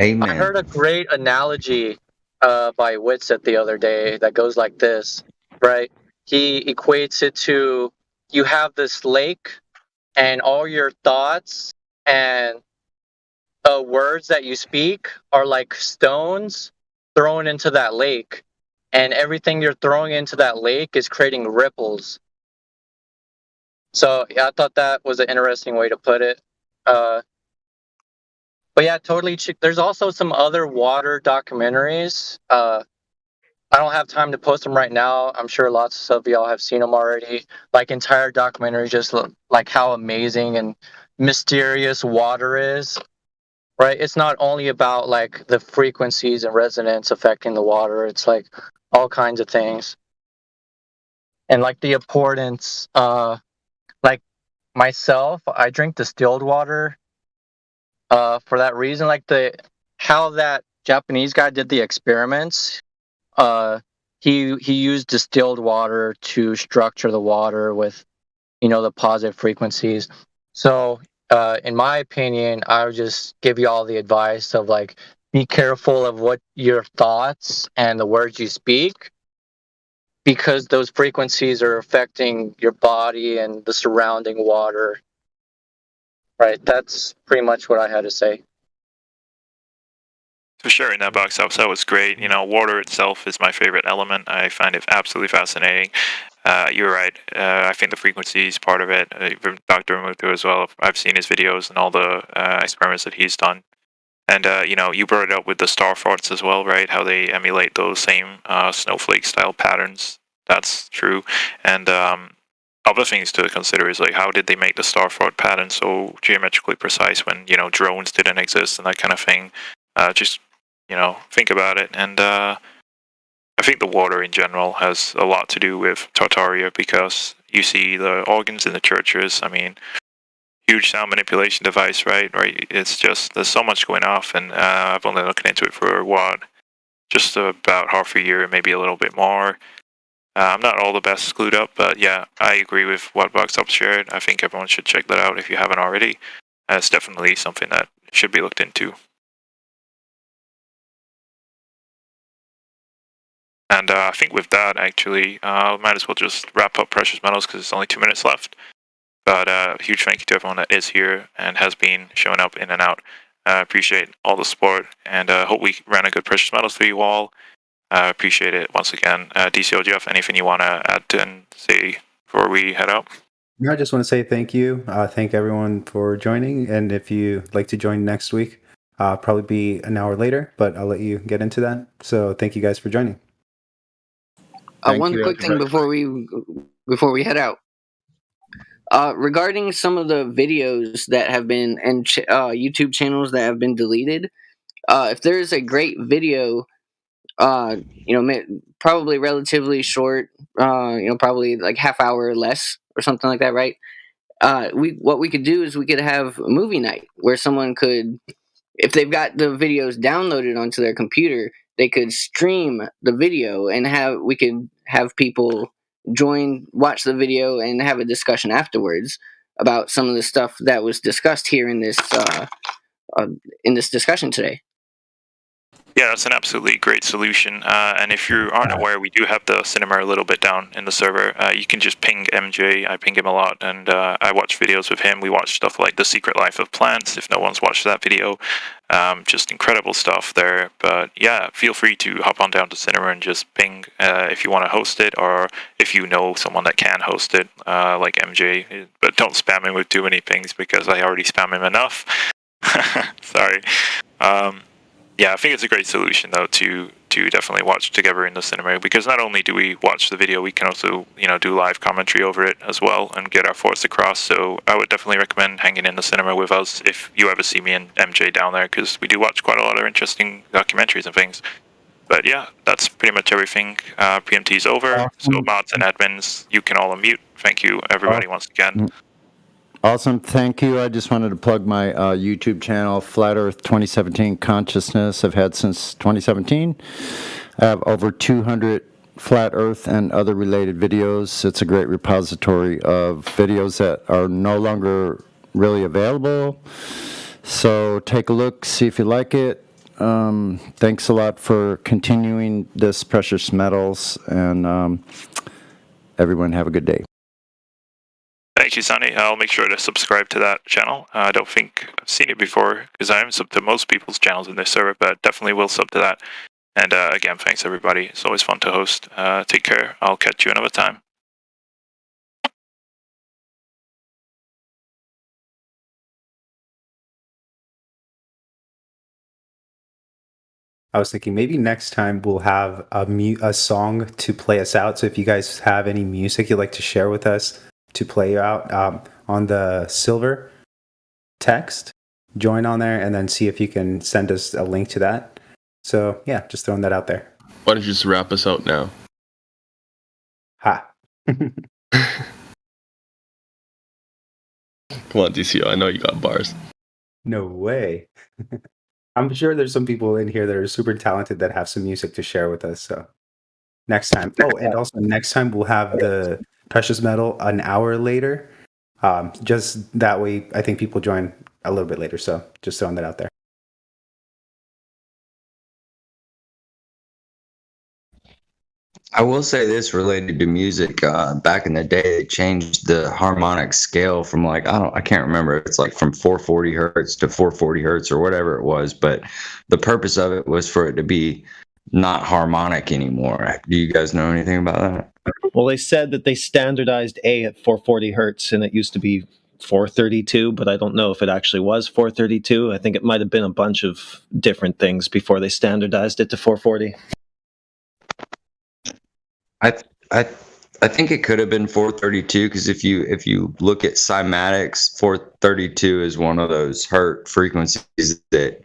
Amen. I heard a great analogy by Whitsitt the other day that goes like this, right? He equates it to, you have this lake, and all your thoughts and words that you speak are like stones thrown into that lake, and everything you're throwing into that lake is creating ripples. So yeah, I thought that was an interesting way to put it. But yeah, totally. There's also some other water documentaries. I don't have time to post them right now. I'm sure lots of y'all have seen them already. Like entire documentaries, just like how amazing and mysterious water is. Right? It's not only about like the frequencies and resonance affecting the water. It's like all kinds of things. And like the importance, like myself, I drink distilled water. For that reason, like how that Japanese guy did the experiments, he used distilled water to structure the water with, the positive frequencies. So, in my opinion, I would just give you all the advice of like, be careful of what your thoughts and the words you speak, because those frequencies are affecting your body and the surrounding water. Right, that's pretty much what I had to say. For sure, in that box episode was great. Water itself is my favorite element. I find it absolutely fascinating. You're right. I think the frequency is part of it. Even Dr. Muthu as well. I've seen his videos and all the experiments that he's done. And, you brought it up with the star forts as well, right? How they emulate those same snowflake-style patterns. That's true. And other things to consider is like, how did they make the star fort pattern so geometrically precise when drones didn't exist and that kind of thing? Just think about it. And I think the water in general has a lot to do with Tartaria, because you see the organs in the churches. I mean, huge sound manipulation device, right? It's just, there's so much going off, and I've only looked into it for just about half a year, maybe a little bit more. I'm not all the best clued up, but yeah, I agree with what Boxup shared. I think everyone should check that out if you haven't already. It's definitely something that should be looked into. And I think with that, actually, might as well just wrap up Precious Metals because it's only 2 minutes left. But huge thank you to everyone that is here and has been showing up in and out. Appreciate all the support, and hope we ran a good Precious Metals for you all. Appreciate it once again. DCO, Jeff, anything you want to add to and say before we head out? No, I just want to say thank you. Thank everyone for joining. And if you'd like to join next week, probably be an hour later, but I'll let you get into that. So thank you guys for joining. One quick thing before we head out. Regarding some of the videos that have been and YouTube channels that have been deleted, if there is a great video, probably relatively short, probably like half hour or less or something like that, right? What we could do is we could have a movie night where someone could, if they've got the videos downloaded onto their computer, they could stream the video and we could have people watch the video and have a discussion afterwards about some of the stuff that was discussed here in this discussion today. Yeah, that's an absolutely great solution. And if you aren't aware, we do have the cinema a little bit down in the server. You can just ping MJ. I ping him a lot, and I watch videos with him. We watch stuff like The Secret Life of Plants, if no one's watched that video. Just incredible stuff there. But yeah, feel free to hop on down to cinema and just ping if you want to host it, or if you know someone that can host it, like MJ. But don't spam him with too many pings, because I already spam him enough. Sorry. yeah, I think it's a great solution though to definitely watch together in the cinema, because not only do we watch the video, we can also do live commentary over it as well and get our thoughts across. So I would definitely recommend hanging in the cinema with us if you ever see me and MJ down there, because we do watch quite a lot of interesting documentaries and things. But yeah, that's pretty much everything. PMT's over. So mods and admins, you can all unmute. Thank you everybody once again. Awesome. Thank you. I just wanted to plug my YouTube channel, Flat Earth 2017 Consciousness. I've had since 2017. I have over 200 Flat Earth and other related videos. It's a great repository of videos that are no longer really available. So take a look, see if you like it. Thanks a lot for continuing this Precious Metals, and everyone have a good day. Thank you, Sonny. I'll make sure to subscribe to that channel. I don't think I've seen it before, because I am sub to most people's channels in this server, but definitely will sub to that. And again, thanks everybody. It's always fun to host. Take care. I'll catch you another time. I was thinking maybe next time we'll have a song to play us out. So if you guys have any music you'd like to share with us to play out on the silver text, join on there and then see if you can send us a link to that. So yeah, just throwing that out there. Why don't you just wrap us out now? Ha. Come on, DCO. I know you got bars. No way. I'm sure there's some people in here that are super talented that have some music to share with us. So next time. Oh, and also next time we'll have the Precious Metal an hour later. Just that way, I think people join a little bit later. So just throwing that out there. I will say this related to music. Back in the day, they changed the harmonic scale from I can't remember. It's like from 440 hertz to 440 hertz or whatever it was. But the purpose of it was for it to be not harmonic anymore. Do you guys know anything about that? Well, they said that they standardized A at 440 hertz, and it used to be 432, but I don't know if it actually was 432. I think it might have been a bunch of different things before they standardized it to 440. I think it could have been 432, because if you look at cymatics, 432 is one of those hertz frequencies that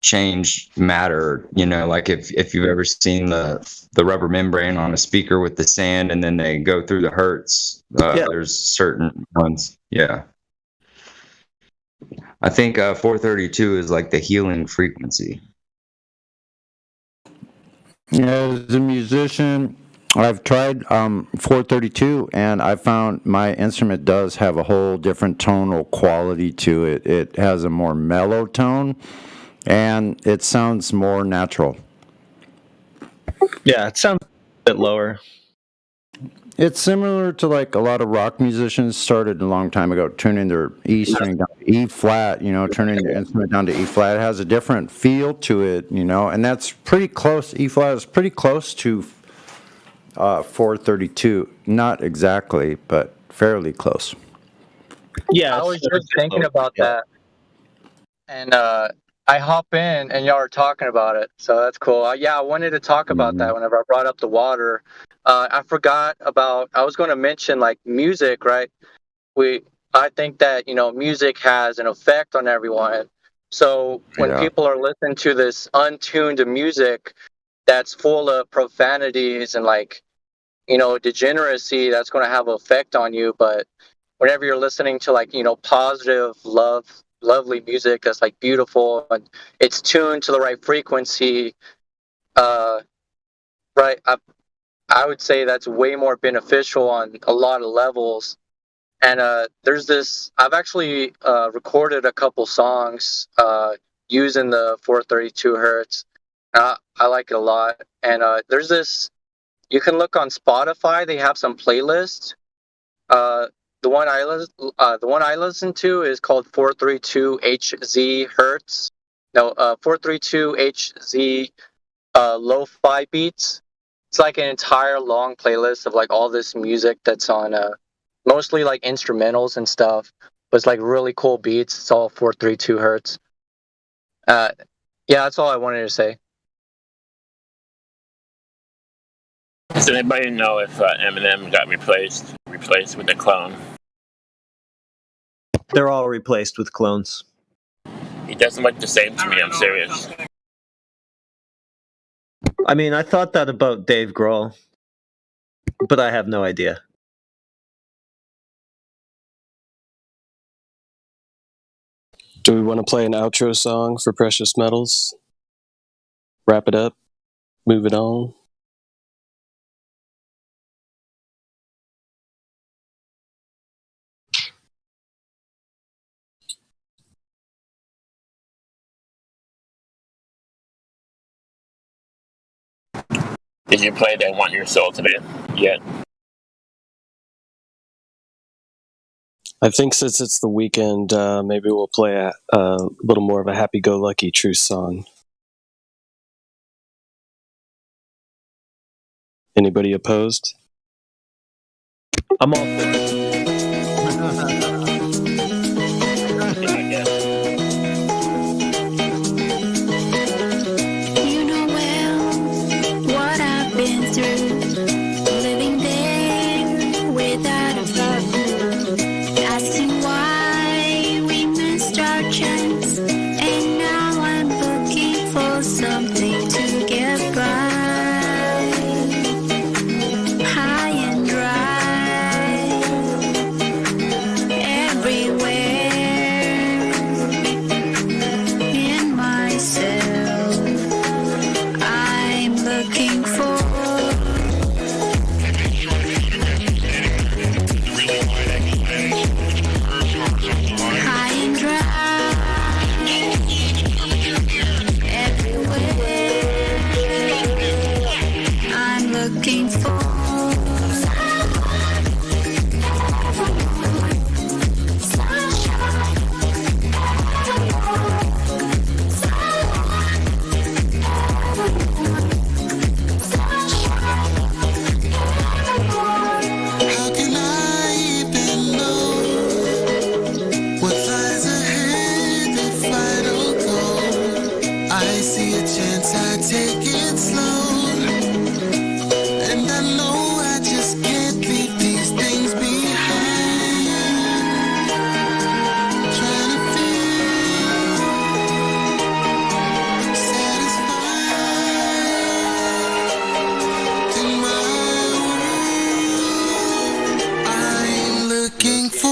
change matter. Like if you've ever seen the rubber membrane on a speaker with the sand, and then they go through the hertz. There's certain ones. Yeah. I think 432 is like the healing frequency. As a musician, I've tried 432, and I found my instrument does have a whole different tonal quality to it. It has a more mellow tone, and it sounds more natural. Yeah, it sounds a bit lower. It's similar to a lot of rock musicians started a long time ago, tuning their E string down to E flat, turning the instrument down to E flat. It has a different feel to it, and that's pretty close. E flat is pretty close to 432. Not exactly, but fairly close. Yeah, I was just thinking about that. And I hop in and y'all are talking about it, so that's cool. I wanted to talk about that whenever I brought up the water. I forgot about, I was going to mention music, right? I think that, music has an effect on everyone. So when people are listening to this untuned music that's full of profanities and degeneracy, that's going to have an effect on you. But whenever you're listening to positive, lovely music that's beautiful and it's tuned to the right frequency, right, I would say that's way more beneficial on a lot of levels. And there's this, I've actually recorded a couple songs using the 432 hertz. I like it a lot. And there's this, you can look on Spotify, they have some playlists. The one I listen to is called 432 HZ hertz. No, 432 HZ lo-fi beats. It's like an entire long playlist of all this music that's on mostly instrumentals and stuff, but it's really cool beats. It's all 432 hertz. Yeah, that's all I wanted to say. Does anybody know if Eminem got replaced with a clone? They're all replaced with clones. He doesn't look the same to me. I'm serious. I mean, I thought that about Dave Grohl, but I have no idea. Do we want to play an outro song for Precious Metals? Wrap it up? Move it on? Did you play They Want Your Soul today yet? I think since it's the weekend, maybe we'll play a little more of a happy-go-lucky truth song. Anybody opposed? I'm all for it. You know well what I've been through, living there without a view, asking why we missed our chance, and now I'm looking for something to get by, high and dry, everywhere in myself. I'm looking for high and dry, everywhere. I'm looking for How can I even know what lies ahead if I don't go? I see a chance, I take it slow, and I know I just can't leave these things behind. Trying to feel satisfied in my I'm looking for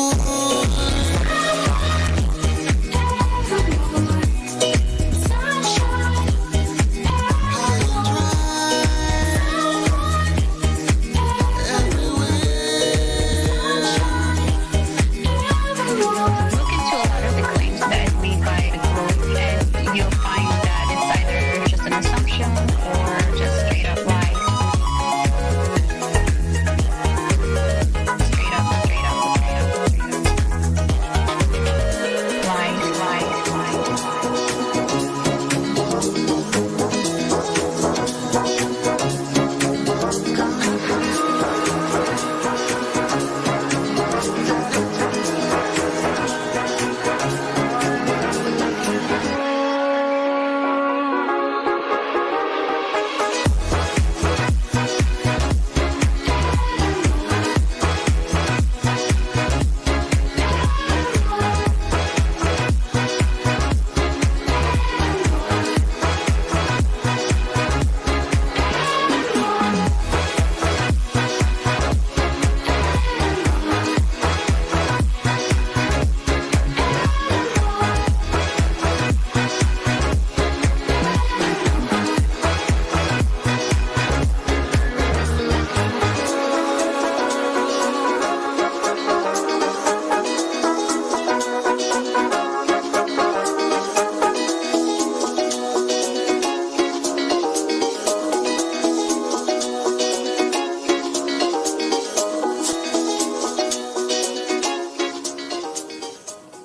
look into a lot of the claims that is made by the group, and you'll find that it's either just an assumption or just straight up lies. Straight up, straight up, straight up. Lies, lies, lies.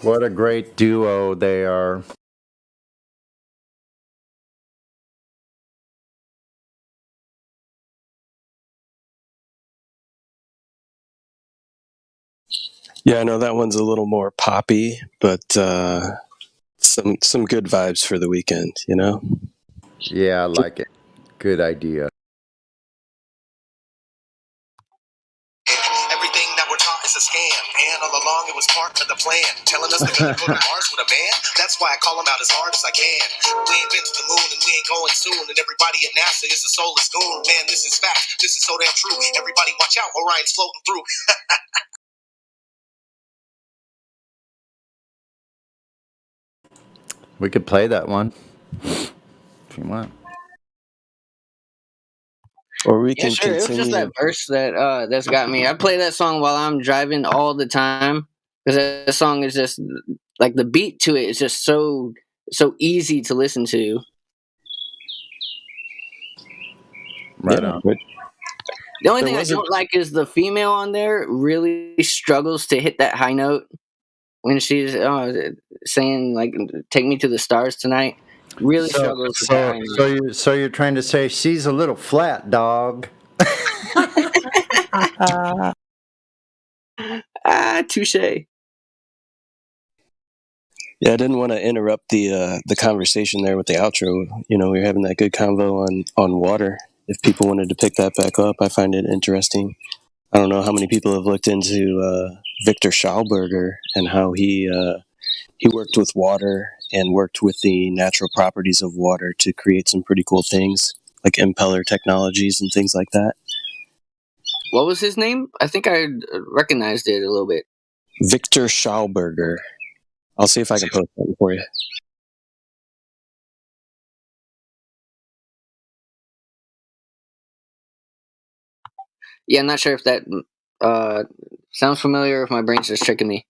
What a great duo they are. Yeah, I know that one's a little more poppy, but Some good vibes for the weekend, you know? Yeah, I like it. Good idea. Everything that we're taught is a scam, and all along it was part of the plan. Telling us we're gonna go to Mars with a man. That's why I call him out as hard as I can. We ain't been to the moon and we ain't going soon. And everybody at NASA is a soulless goon. Man, this is fact. This is so damn true. Everybody watch out, Orion's floating through. We could play that one if you want. Or we Yeah, can sure. It was just continue. that verse that's got me. I play that song while I'm driving all the time because that song is just like the beat to it is just so easy to listen to. Right on. The only There thing I was a- don't like is the female on there really struggles to hit that high note when she's saying like "Take me to the stars tonight." Really struggles with that high note. So you're trying to say she's a little flat, dog. Touche. Yeah, I didn't want to interrupt the conversation there with the outro. You know, we were having that good convo on water. If people wanted to pick that back up, I find it interesting. I don't know how many people have looked into Victor Schauberger and how he worked with water and worked with the natural properties of water to create some pretty cool things like impeller technologies and things like that. What was his name? I think I recognized it a little bit. Victor Schauberger. I'll see if I can post that for you. Yeah, I'm not sure if that sounds familiar. If my brain's just tricking me.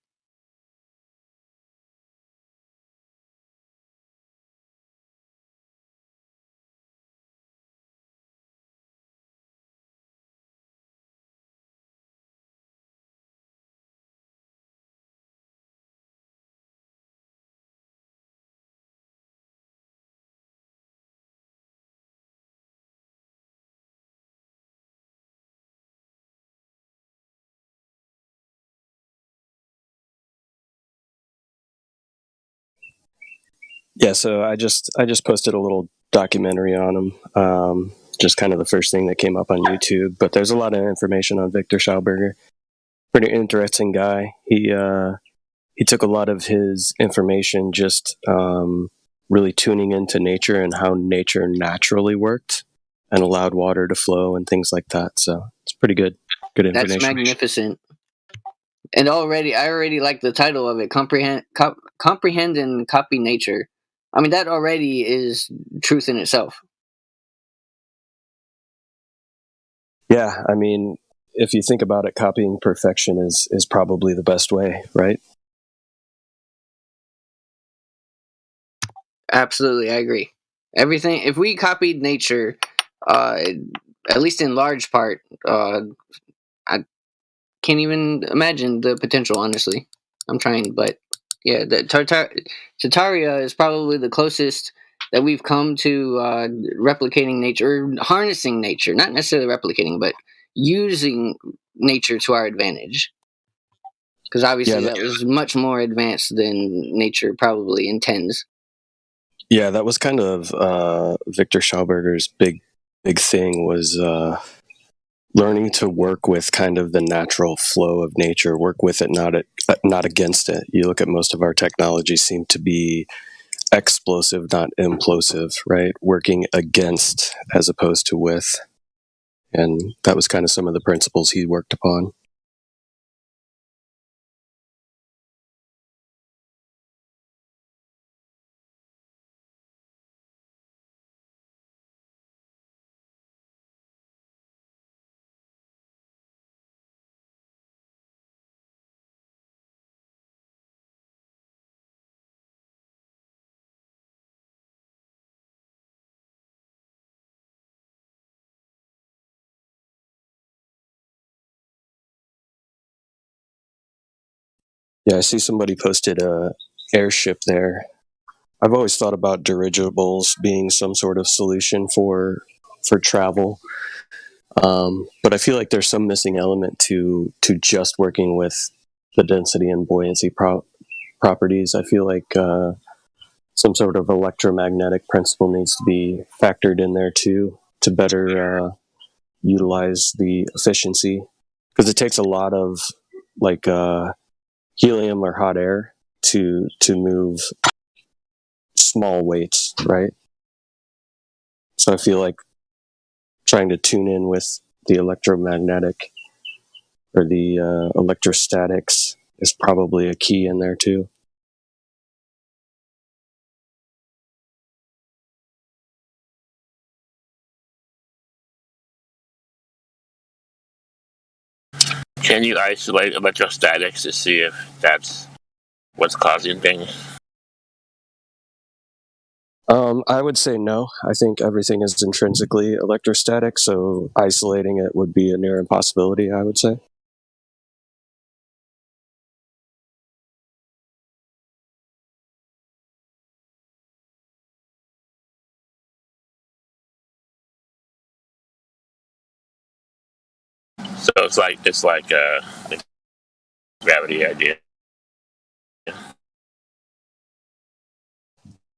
Yeah, so I just posted a little documentary on him. Just kind of the first thing that came up on YouTube. But there's a lot of information on Victor Schauberger. Pretty interesting guy. He took a lot of his information just really tuning into nature and how nature naturally worked and allowed water to flow and things like that. So it's pretty good. Good information. That's magnificent. And I already like the title of it. Comprehend and copy nature. I mean, that already is truth in itself. Yeah, I mean, if you think about it, copying perfection is probably the best way, right? Absolutely, I agree. Everything. If we copied nature, at least in large part, I can't even imagine the potential. Honestly, I'm trying, but yeah, the Tartaria is probably the closest that we've come to replicating nature, or harnessing nature. Not necessarily replicating, but using nature to our advantage. Because obviously that was much more advanced than nature probably intends. Yeah, that was kind of Victor Schauberger's big thing was learning to work with kind of the natural flow of nature, work with it, not against it. You look at most of our technology seem to be explosive, not implosive, right? Working against as opposed to with. And that was kind of some of the principles he worked upon. Yeah, I see somebody posted a airship there. I've always thought about dirigibles being some sort of solution for travel, but I feel like there's some missing element to just working with the density and buoyancy properties. I feel like some sort of electromagnetic principle needs to be factored in there too to better utilize the efficiency, because it takes a lot of like helium or hot air to move small weights, right? So I feel like trying to tune in with the electromagnetic or the electrostatics is probably a key in there too. Can you isolate electrostatics to see if that's what's causing things? I would say no. I think everything is intrinsically electrostatic, so isolating it would be a near impossibility, I would say. So it's like the gravity idea.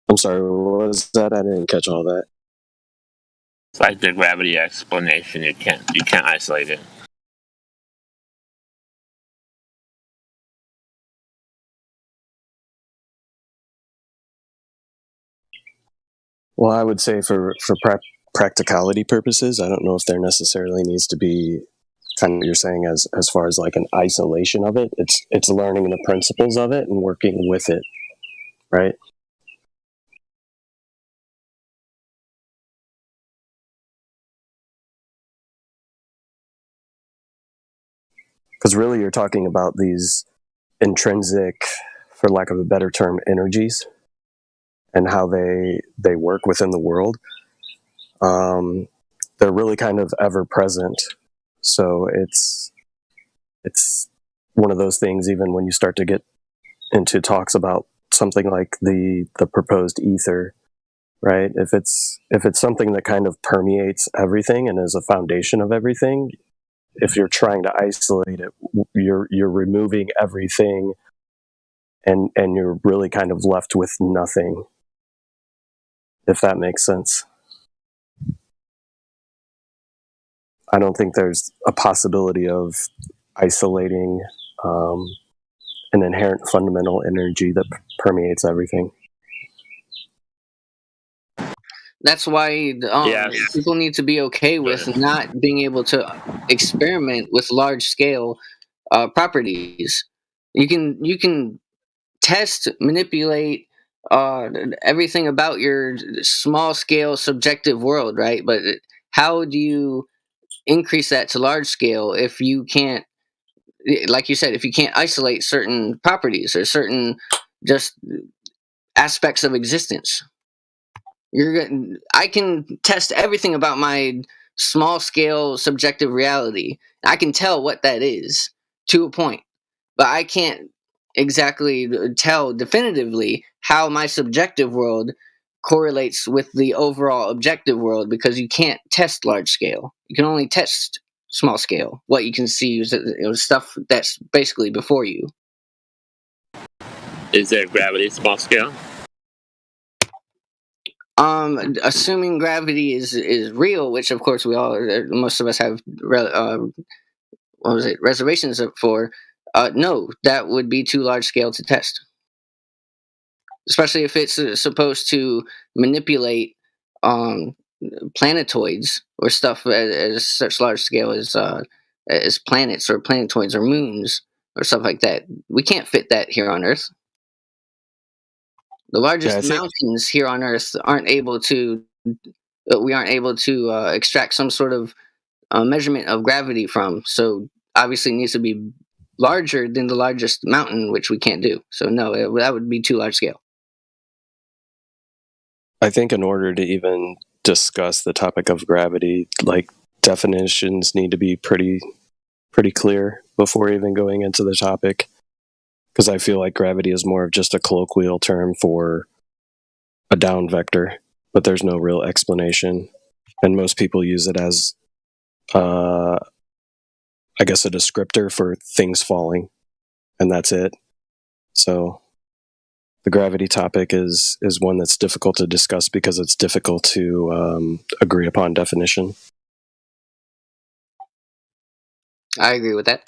I'm sorry, what was that? I didn't catch all that. It's like the gravity explanation. You can't isolate it. Well, I would say for practicality purposes, I don't know if there necessarily needs to be kind of what you're saying as far as like an isolation of it. It's learning the principles of it and working with it, right? Because really you're talking about these intrinsic, for lack of a better term, energies and how they work within the world. They're really kind of ever present. So it's one of those things, even when you start to get into talks about something like the proposed ether, right? If it's something that kind of permeates everything and is a foundation of everything, if you're trying to isolate it, you're removing everything, and you're really kind of left with nothing, if that makes sense. I don't think there's a possibility of isolating an inherent fundamental energy that permeates everything. That's why people need to be okay with not being able to experiment with large scale properties. You can test, manipulate everything about your small scale subjective world, right? But how do you increase that to large scale if you can't, like you said, if you can't isolate certain properties or certain just aspects of existence? I can test everything about my small scale subjective reality. I can tell what that is to a point, but I can't exactly tell definitively how my subjective world correlates with the overall objective world, because you can't test large scale. You can only test small scale. What you can see is stuff that's basically before you. Is there gravity small scale? Assuming gravity is real, which of course most of us have reservations for. No, that would be too large scale to test, especially if it's supposed to manipulate planetoids or stuff as such large scale as planets or planetoids or moons or stuff like that. We can't fit that here on Earth. The largest mountains here on Earth aren't able to. We aren't able to extract some sort of measurement of gravity from. So obviously, it needs to be larger than the largest mountain, which we can't do. So no, that would be too large scale. I think in order to even discuss the topic of gravity, like definitions need to be pretty clear before even going into the topic, because I feel like gravity is more of just a colloquial term for a down vector, but there's no real explanation, and most people use it as I guess a descriptor for things falling, and that's it. So the gravity topic is one that's difficult to discuss because it's difficult to agree upon definition. I agree with that.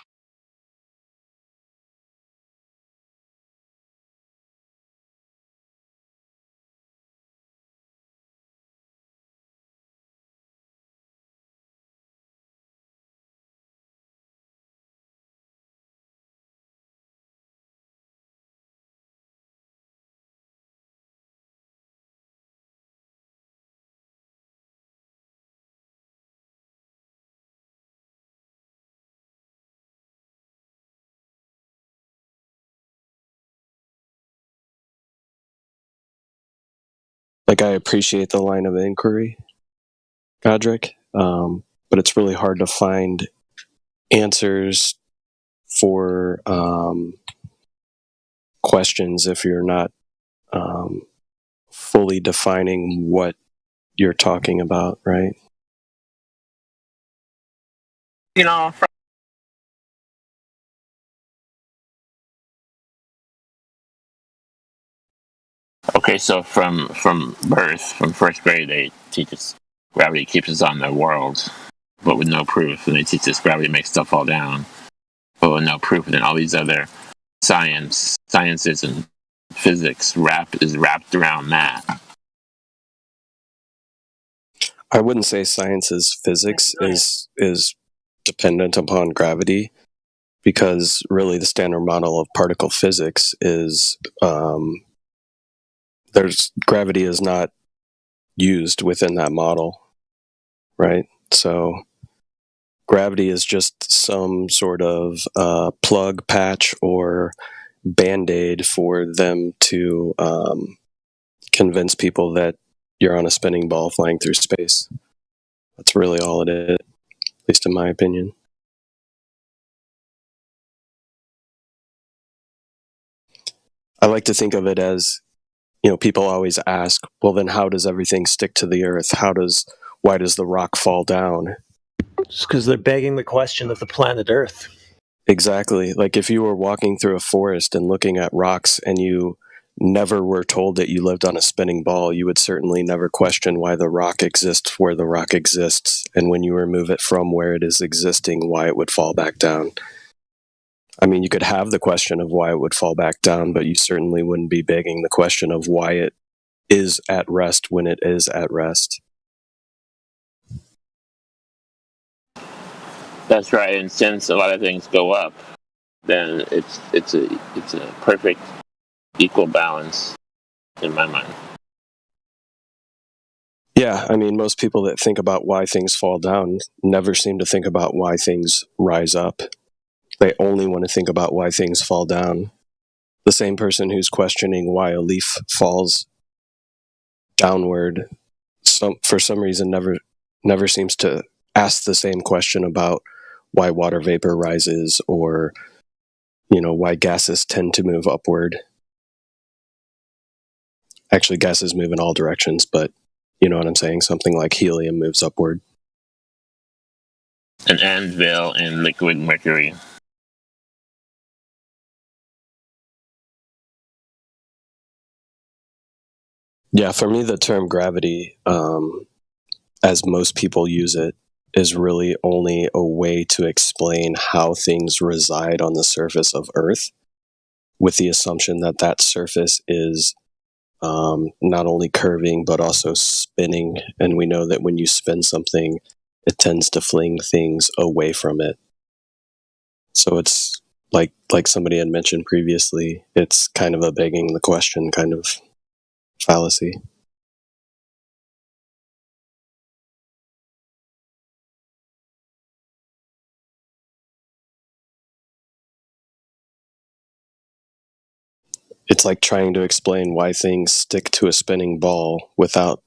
Like, I appreciate the line of inquiry, Godric, but it's really hard to find answers for questions if you're not fully defining what you're talking about, right? You know, okay, so from birth, from first grade, they teach us gravity keeps us on the world, but with no proof. And they teach us gravity makes stuff fall down, but with no proof. And then all these other sciences and physics is wrapped around that. I wouldn't say science's physics is dependent upon gravity, because really the standard model of particle physics is gravity is not used within that model, right? So gravity is just some sort of plug, patch, or band-aid for them to convince people that you're on a spinning ball flying through space. That's really all it is, at least in my opinion. I like to think of it as, people always ask, well, then how does everything stick to the earth? Why does the rock fall down? Just because they're begging the question of the planet Earth. Exactly. Like if you were walking through a forest and looking at rocks and you never were told that you lived on a spinning ball, you would certainly never question why the rock exists where the rock exists, and when you remove it from where it is existing, why it would fall back down. I mean, you could have the question of why it would fall back down, but you certainly wouldn't be begging the question of why it is at rest when it is at rest. That's right. And since a lot of things go up, then it's a perfect equal balance in my mind. Yeah, I mean, most people that think about why things fall down never seem to think about why things rise up. They only want to think about why things fall down. The same person who's questioning why a leaf falls downward, for some reason, never seems to ask the same question about why water vapor rises, or why gases tend to move upward. Actually, gases move in all directions, but you know what I'm saying? Something like helium moves upward. An anvil in liquid mercury. Yeah, for me, the term gravity, as most people use it, is really only a way to explain how things reside on the surface of Earth, with the assumption that that surface is not only curving but also spinning. And we know that when you spin something, it tends to fling things away from it. So it's like somebody had mentioned previously, it's kind of a begging the question kind of fallacy. It's like trying to explain why things stick to a spinning ball without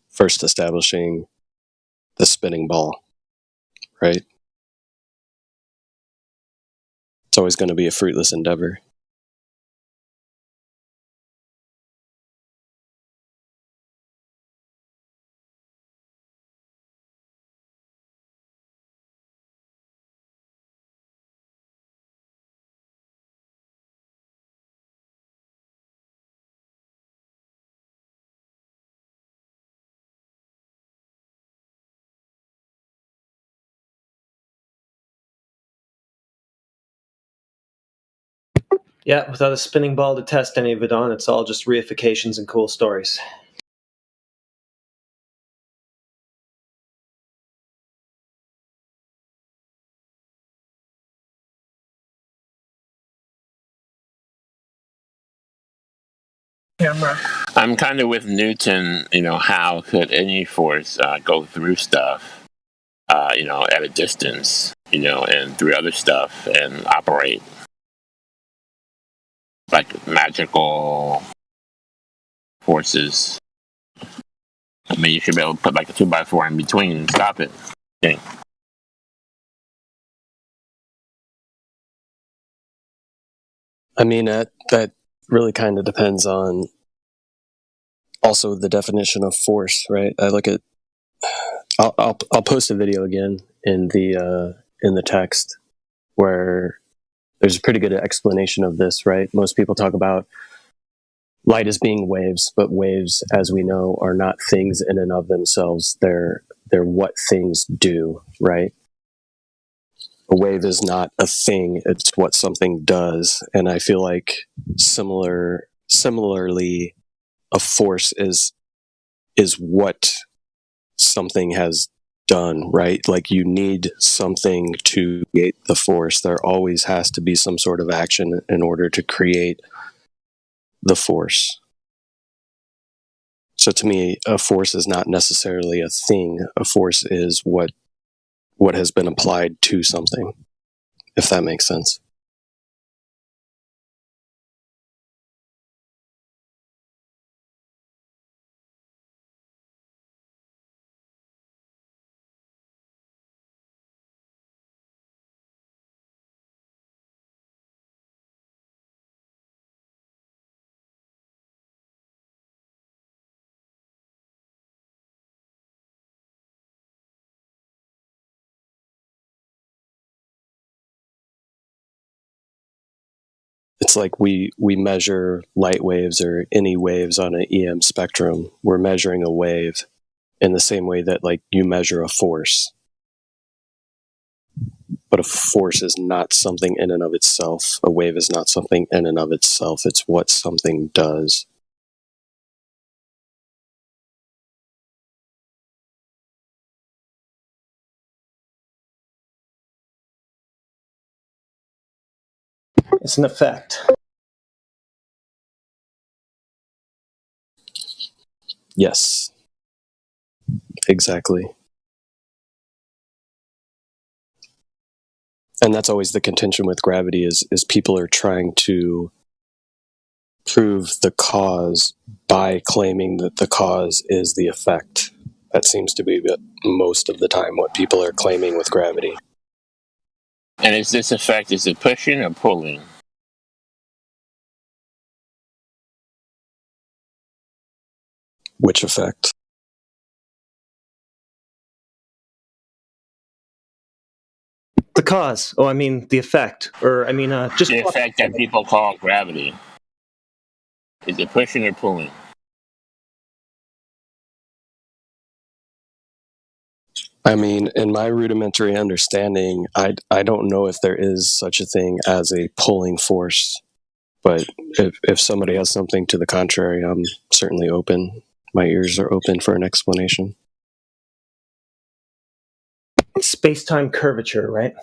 first establishing the spinning ball, right? It's always going to be a fruitless endeavor. Yeah, without a spinning ball to test any of it on, it's all just reifications and cool stories. I'm kind of with Newton. How could any force go through stuff, at a distance, and through other stuff and operate like magical forces? I mean, you should be able to put like a 2x4 in between and stop it. Okay. I mean, that really kind of depends on also the definition of force, right? I look at. I'll post a video again in the text where there's a pretty good explanation of this, right? Most people talk about light as being waves, but waves, as we know, are not things in and of themselves. They're what things do, right? A wave is not a thing, it's what something does. And I feel like similarly, a force is what something has done, right? Like you need something to create the force. There always has to be some sort of action in order to create the force. So to me, a force is not necessarily a thing. A force is what has been applied to something, if that makes sense. It's like we measure light waves or any waves on an EM spectrum. We're measuring a wave in the same way that like you measure a force. But a force is not something in and of itself. A wave is not something in and of itself. It's what something does. It's an effect. Yes. Exactly. And that's always the contention with gravity is people are trying to prove the cause by claiming that the cause is the effect. That seems to be most of the time what people are claiming with gravity. And is this effect, is it pushing or pulling? Which effect? The cause. Oh, I mean the effect. Or, I mean, just... The effect that people call gravity. Is it pushing or pulling? I mean, in my rudimentary understanding, I don't know if there is such a thing as a pulling force. But if somebody has something to the contrary, I'm certainly open. My ears are open for an explanation. It's space-time curvature, right?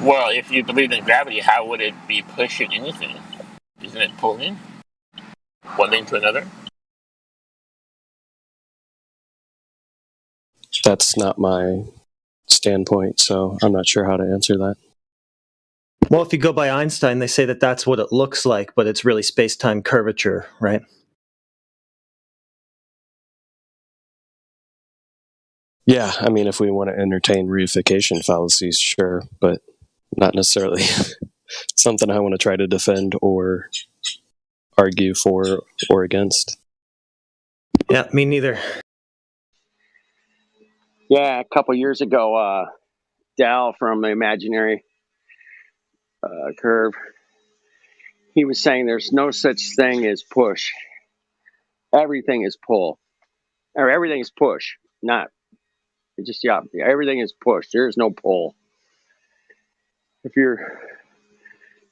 Well, if you believe in gravity, how would it be pushing anything? Isn't it pulling? One thing to another? That's not my standpoint, so I'm not sure how to answer that. Well, if you go by Einstein, they say that that's what it looks like, but it's really space-time curvature, right? Yeah, I mean, if we want to entertain reification fallacies, sure, but not necessarily something I want to try to defend or argue for or against. Yeah, me neither. Yeah, a couple years ago, Dal from Imaginary Curve, he was saying there's no such thing as push. Everything is pull. Or everything is push. Not just, yeah, everything is push. There is no pull. If you're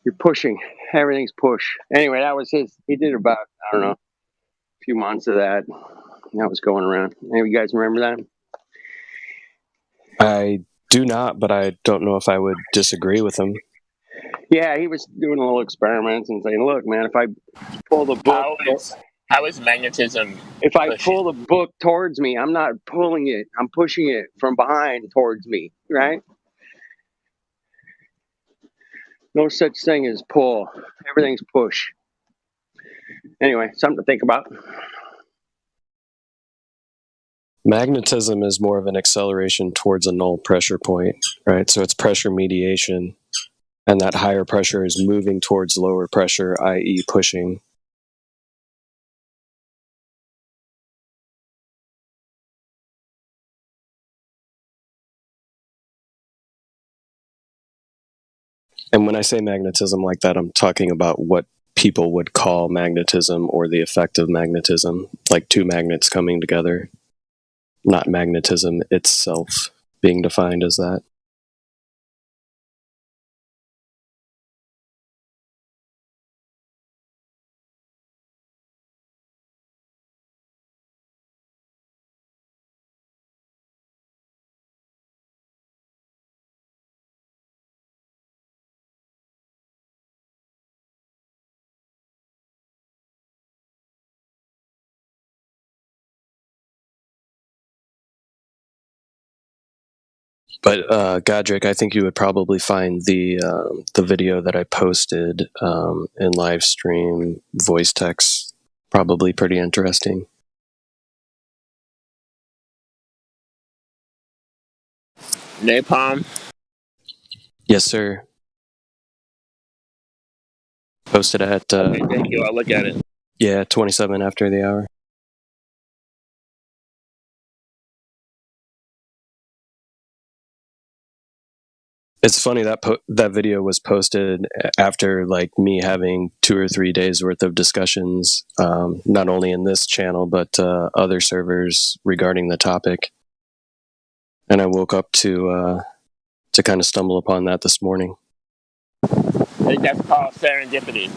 You're pushing. Everything's push. Anyway, that was his. He did about, I don't know, a few months of that. That was going around. Any of you guys remember that? I do not, but I don't know if I would disagree with him. Yeah, he was doing little experiments and saying, "Look, man, if I pull the book, How is magnetism? if I pull the book towards me, I'm not pulling it. I'm pushing it from behind towards me, right? No such thing as pull. Everything's push." Anyway, something to think about. Magnetism is more of an acceleration towards a null pressure point, right? So it's pressure mediation, and that higher pressure is moving towards lower pressure, i.e. pushing. And when I say magnetism like that, I'm talking about what people would call magnetism or the effect of magnetism, like two magnets coming together, not magnetism itself being defined as that. But Godric, I think you would probably find the video that I posted in live stream voice text probably pretty interesting. Napalm? Yes, sir. Posted at Okay, thank you. I'll look at it. yeah, 27 after the hour. It's funny that that video was posted after like me having 2 or 3 days worth of discussions, not only in this channel but other servers regarding the topic. And I woke up to kind of stumble upon that this morning. I think that's called serendipity.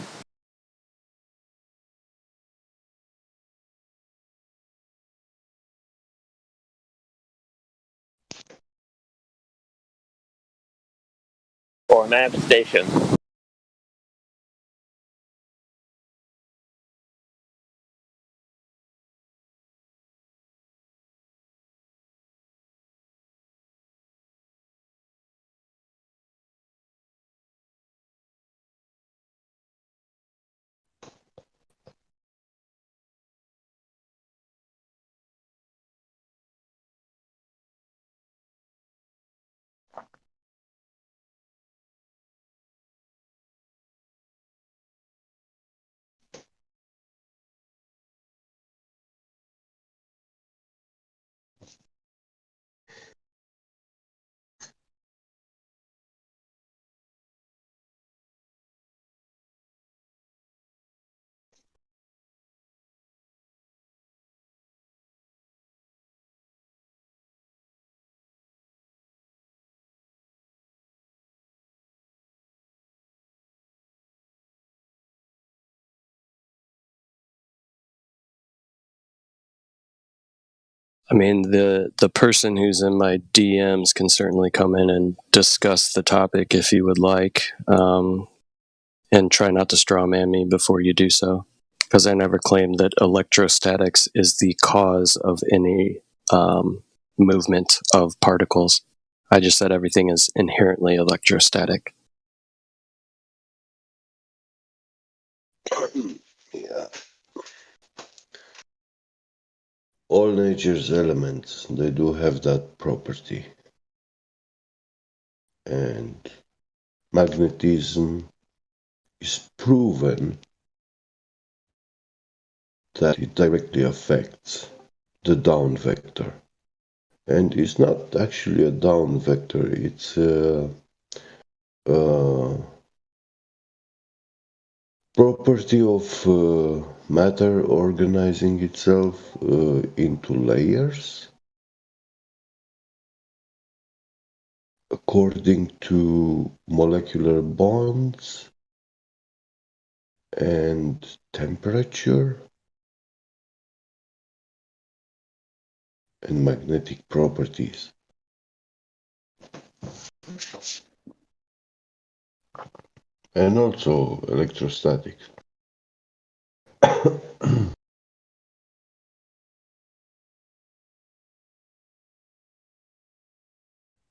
Or manifestation. I mean, the person who's in my DMs can certainly come in and discuss the topic if you would like, and try not to strawman me before you do so, because I never claimed that electrostatics is the cause of any movement of particles. I just said everything is inherently electrostatic. Yeah. All nature's elements, they do have that property. And magnetism is proven that it directly affects the down vector. And it's not actually a down vector, it's a property of matter organizing itself into layers according to molecular bonds and temperature and magnetic properties. And also electrostatics.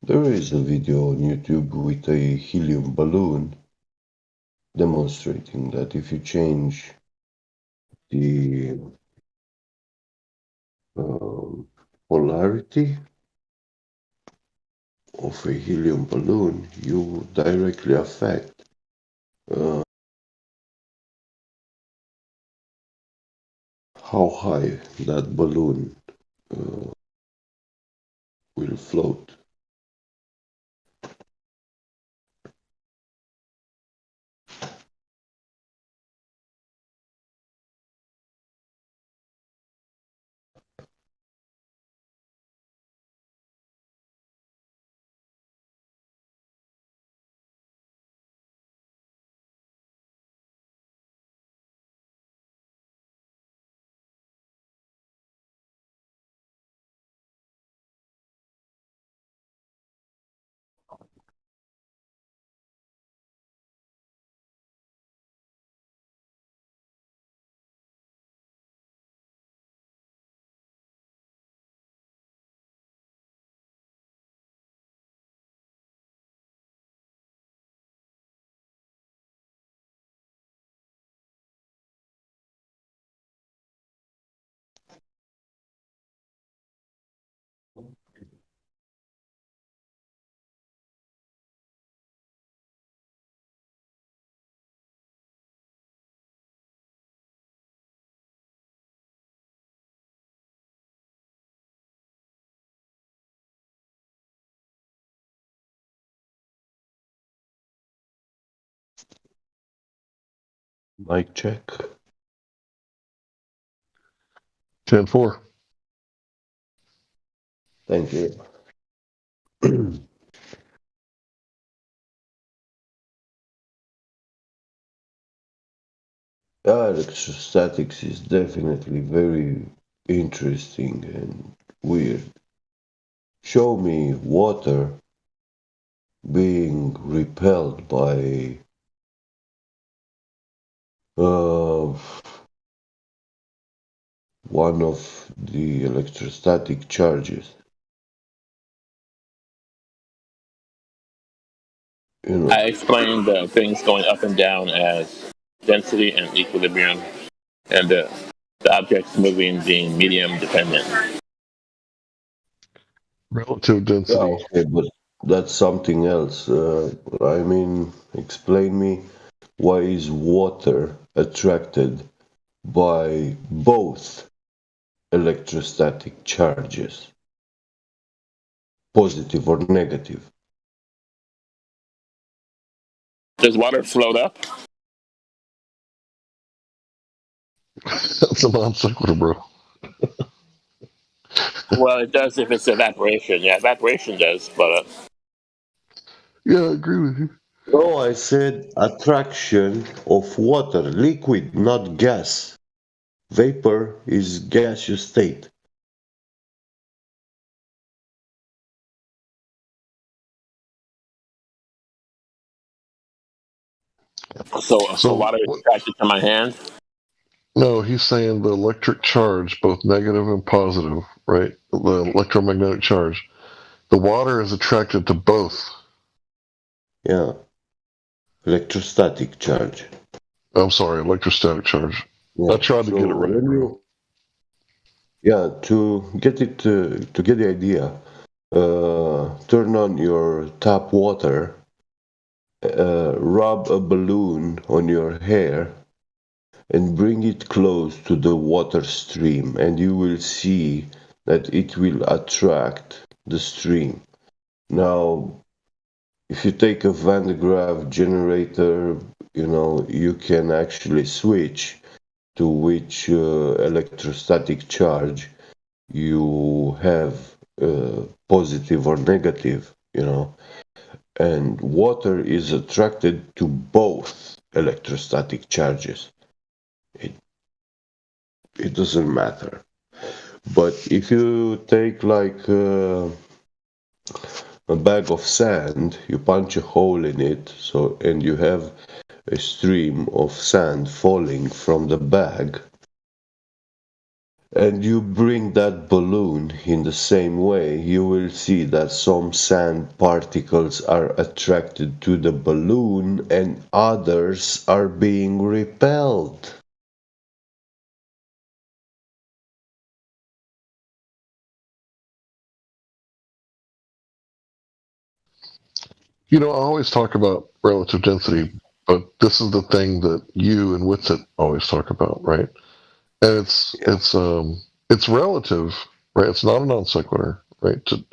There is a video on YouTube with a helium balloon demonstrating that if you change the polarity of a helium balloon, you directly affect how high that balloon will float. Mic check. 10-4. Thank you. Electrostatics is definitely very interesting and weird. Show me water being repelled by one of the electrostatic charges. You know, I explained things going up and down as density and equilibrium, and the objects moving being medium dependent. Relative density. yeah, okay, but that's something else. I mean, explain me why is water attracted by both electrostatic charges, positive or negative? Does water float up? That's a non sequitur, bro. Well, it does if it's evaporation. Yeah, evaporation does float up. Yeah, I agree with you. No, I said attraction of water, liquid, not gas. Vapor is gaseous state. So water is attracted to my hand? No, he's saying the electric charge, both negative and positive, right? The electromagnetic charge. The water is attracted to both. Yeah. Electrostatic charge. I'm sorry, electrostatic charge. Yeah. I tried to get it right, bro. Yeah, to get it to get the idea, turn on your tap water, rub a balloon on your hair, and bring it close to the water stream, and you will see that it will attract the stream. Now, if you take a Van de Graaff generator, you know, you can actually switch to which electrostatic charge you have, positive or negative, you know, and water is attracted to both electrostatic charges. It doesn't matter. But if you take like a bag of sand, you punch a hole in it, and you have a stream of sand falling from the bag, and you bring that balloon in the same way, you will see that some sand particles are attracted to the balloon and others are being repelled. You know, I always talk about relative density, but this is the thing that you and Witsit always talk about, right? And it's relative, right? It's not a non sequitur, right? To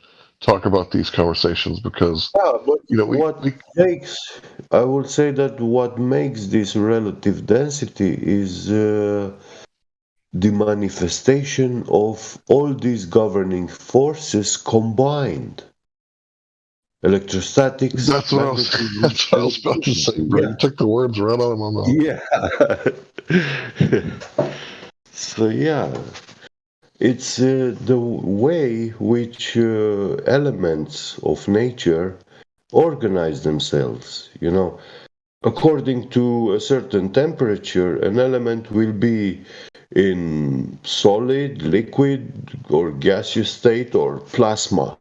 talk about these conversations because But you know I would say that what makes this relative density is the manifestation of all these governing forces combined. Electrostatics. That's what I was about to say, bro. You took the words right out of my mouth. Yeah. So yeah, it's the way which elements of nature organize themselves. You know, according to a certain temperature, an element will be in solid, liquid, or gaseous state, or plasma.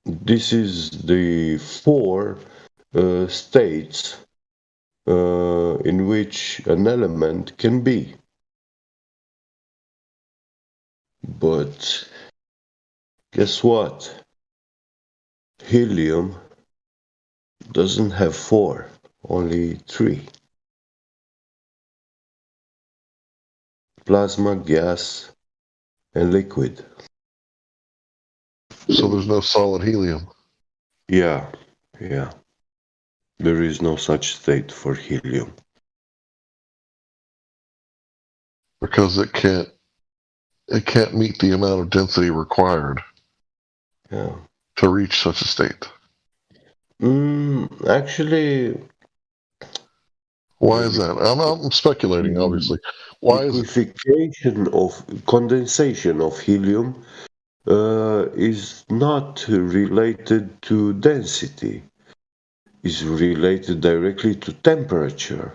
This is the four states in which an element can be. But guess what? Helium doesn't have four, only three. Plasma, gas, and liquid. So there's no solid helium. Yeah. There is no such state for helium. Because it can't meet the amount of density required to reach such a state. Actually, why is that? I'm speculating, obviously. Why is condensation of helium is not related to density. It's related directly to temperature.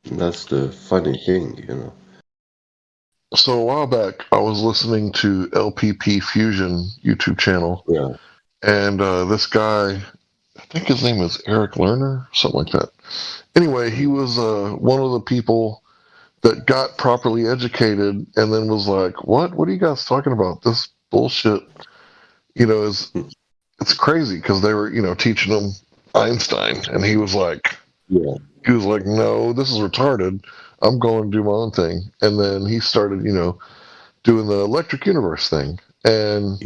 That's the funny thing, you know. So a while back, I was listening to LPP Fusion YouTube channel. Yeah. And this guy, I think his name is Eric Lerner, something like that. Anyway, he was one of the people that got properly educated and then was like, what are you guys talking about? This bullshit, you know, it's crazy because they were, you know, teaching him Einstein. And he was like, no, this is retarded. I'm going to do my own thing. And then he started, you know, doing the electric universe thing. And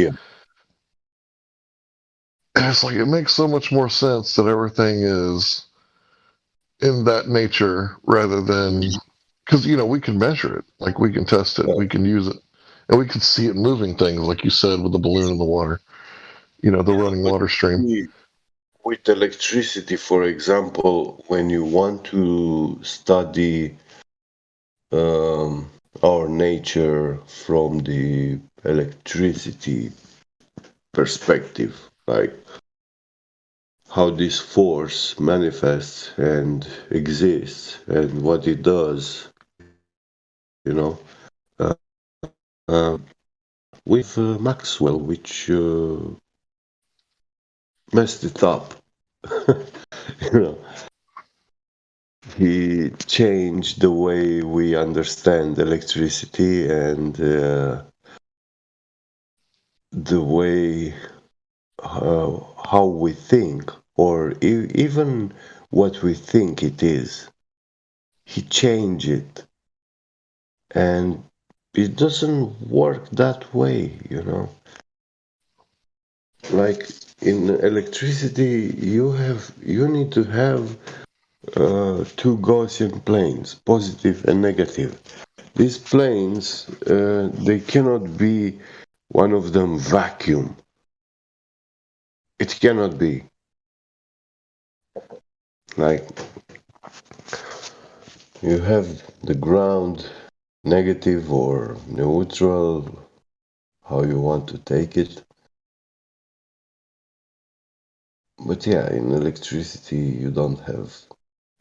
it's like, it makes so much more sense that everything is in that nature rather than, because, you know, we can measure it. Like, we can test it. We can use it. And we can see it moving things, like you said, with the balloon in the water. You know, the running water stream. With electricity, for example, when you want to study our nature from the electricity perspective, like how this force manifests and exists and what it does, you know, with Maxwell, which messed it up. You know, he changed the way we understand electricity and the way how we think, or even what we think it is. He changed it, and it doesn't work that way, you know. Like in electricity, you need to have two Gaussian planes, positive and negative. These planes, they cannot be one of them vacuum. it cannot be. Like, you have the ground negative or neutral, how you want to take it. But yeah, in electricity, you don't have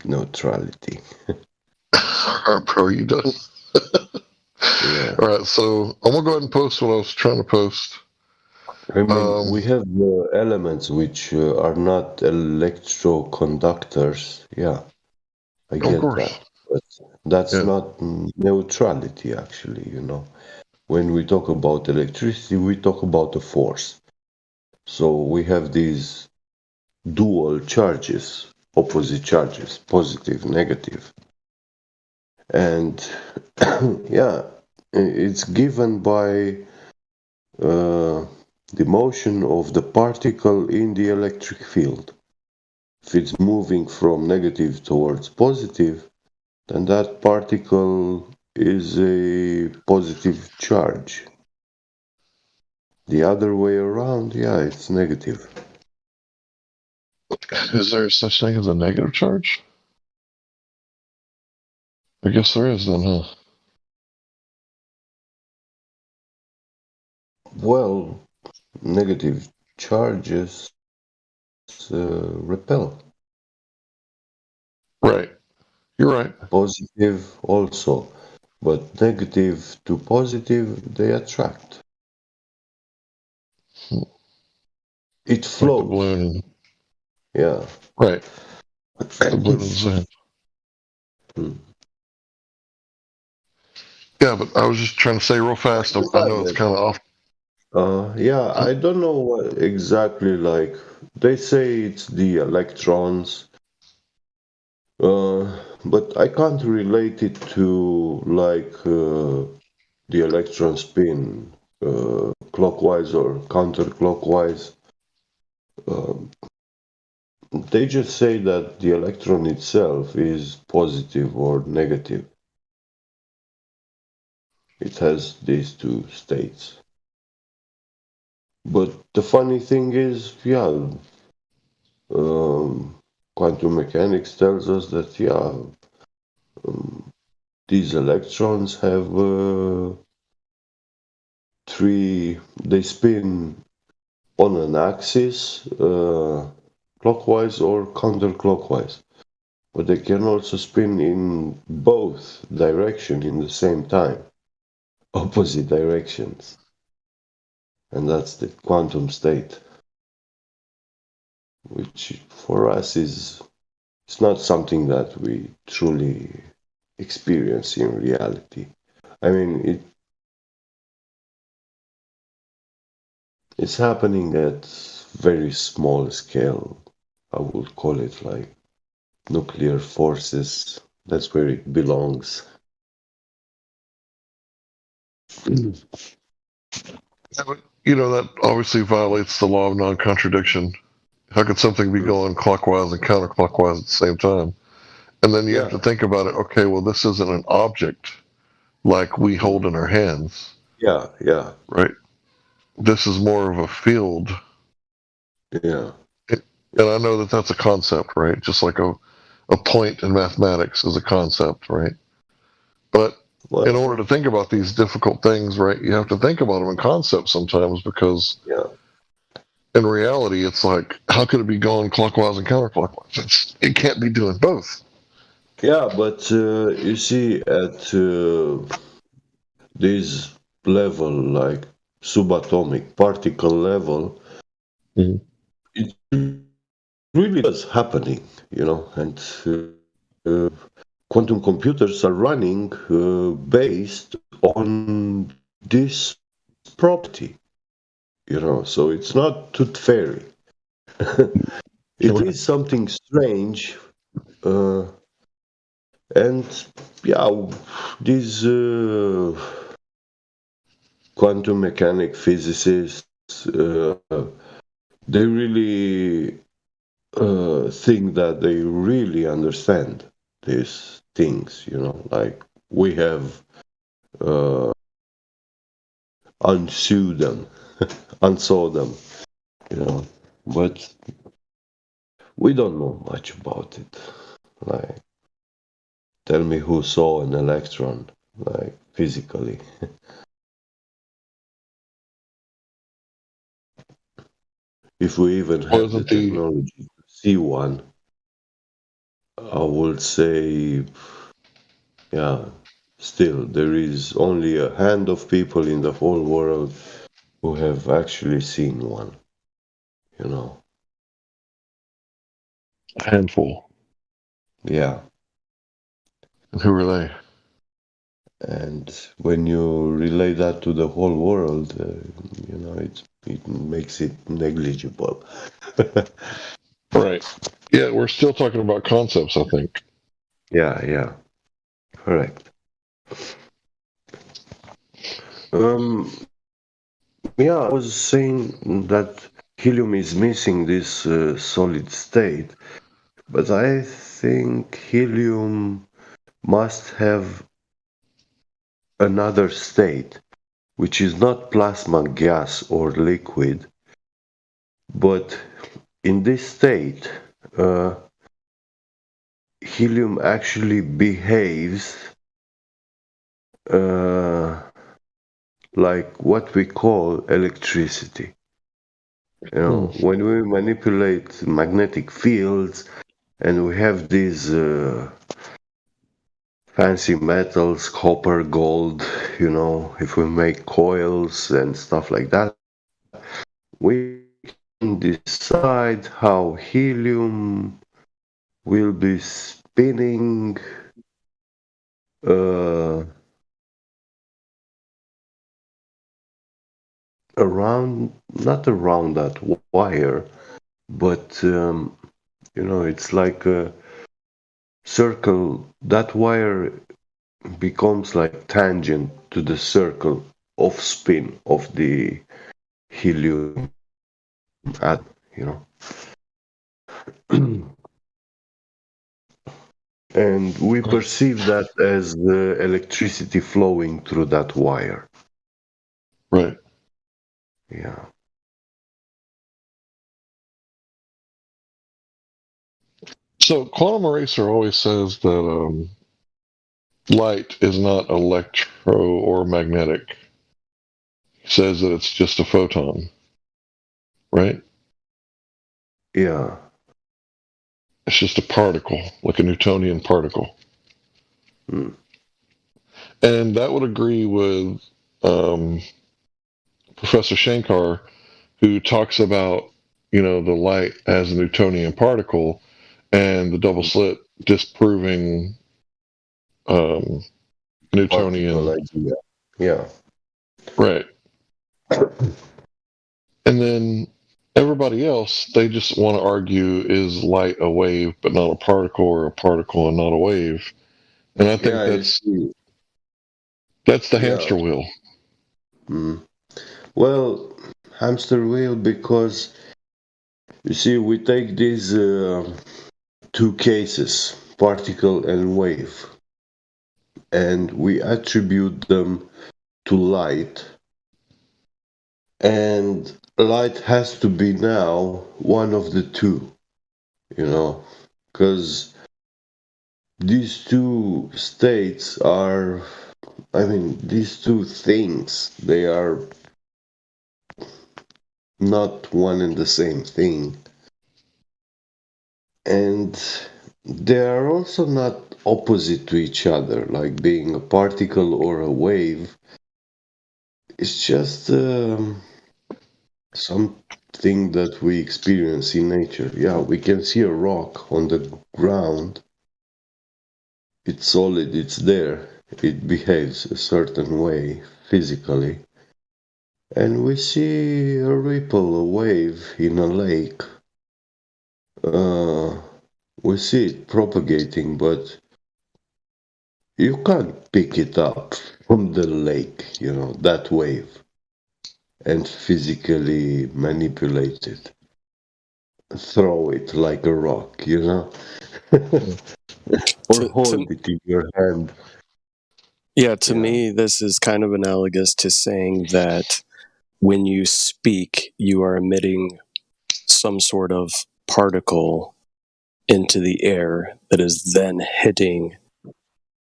neutrality. Bro, you done? Yeah. All right, so I'm gonna go ahead and post what I was trying to post. I mean, we have elements which are not electroconductors. Yeah, I Of get course. that. But that's Yeah. not neutrality, actually, When we talk about electricity, we talk about a force. So we have these dual charges, opposite charges, positive, negative. And yeah, it's given by the motion of the particle in the electric field. If it's moving from negative towards positive, then that particle is a positive charge. The other way around, yeah, it's negative. Is there such thing as a negative charge? I guess there is then, huh? Well, negative charges repel. Right. You're right. Positive also. But negative to positive, they attract. It flows. Like the balloon. Yeah. Right. The balloon is in. Yeah, but I was just trying to say real fast. I know it's kind of off. Yeah, I don't know what exactly, like, they say it's the electrons, but I can't relate it to, like, the electron spin clockwise or counterclockwise. They just say that the electron itself is positive or negative. It has these two states. But the funny thing is, yeah, quantum mechanics tells us that, yeah, these electrons have they spin on an axis, clockwise or counterclockwise. But they can also spin in both directions in the same time, opposite directions. And that's the quantum state, which for us it's not something that we truly experience in reality. I mean, it's happening at very small scale. I would call it like nuclear forces. That's where it belongs. Yeah, but, that obviously violates the law of non-contradiction. How could something be going clockwise and counterclockwise at the same time? And then you have to think about it. Okay, well, this isn't an object like we hold in our hands. Yeah. Right. This is more of a field. Yeah. And I know that that's a concept, right? Just like a point in mathematics is a concept, right? But in order to think about these difficult things, right, you have to think about them in concepts sometimes because in reality, it's like, how could it be going clockwise and counterclockwise? It can't be doing both. Yeah, but you see, at this level, like subatomic particle level, it really is happening, and quantum computers are running based on this property, so it's not tooth fairy. It is something strange, and yeah, these quantum mechanic physicists, they really think that they really understand these things, like we have unsaw them, but we don't know much about it. Like, tell me who saw an electron, like, physically. If we even have the technology to see one, I would say, yeah, still, there is only a hand of people in the whole world who have actually seen one, you know. A handful. Yeah. And who are they? And when you relay that to the whole world, you know, it makes it negligible. Right. Yeah, we're still talking about concepts, I think. Yeah, correct. Yeah, I was saying that helium is missing this solid state, but I think helium must have another state, which is not plasma, gas, or liquid, but in this state, helium actually behaves like what we call electricity. You know, when we manipulate magnetic fields and we have these fancy metals, copper, gold, you know, if we make coils and stuff like that, we can decide how helium will be spinning around, not around that wire, but you know, it's like a circle. That wire becomes like tangent to the circle of spin of the helium atom, you know. And we perceive that as the electricity flowing through that wire. Right. Yeah. So Quantum Eraser always says that light is not electro or magnetic. He says that it's just a photon. Right? Yeah. It's just a particle, like a Newtonian particle. Hmm. And that would agree with Professor Shankar, who talks about, you know, the light as a Newtonian particle and the double slit disproving Newtonian. Particle idea. Yeah. Right. And then everybody else, they just want to argue, is light a wave but not a particle, or a particle and not a wave? And I think that's the hamster wheel. Well, hamster wheel, because you see, we take these two cases, particle and wave, and we attribute them to light, and light has to be now one of the two, you know, because these two states are, I mean, these two things, they are not one and the same thing. And they are also not opposite to each other, like being a particle or a wave. It's just something that we experience in nature. Yeah, we can see a rock on the ground. It's solid, it's there. It behaves a certain way physically. And we see a ripple, a wave in a lake. We see it propagating, but you can't pick it up from the lake, you know, that wave, and physically manipulate it. Throw it like a rock, you know? Or hold it in your hand. Yeah, to me, this is kind of analogous to saying that when you speak, you are emitting some sort of particle into the air that is then hitting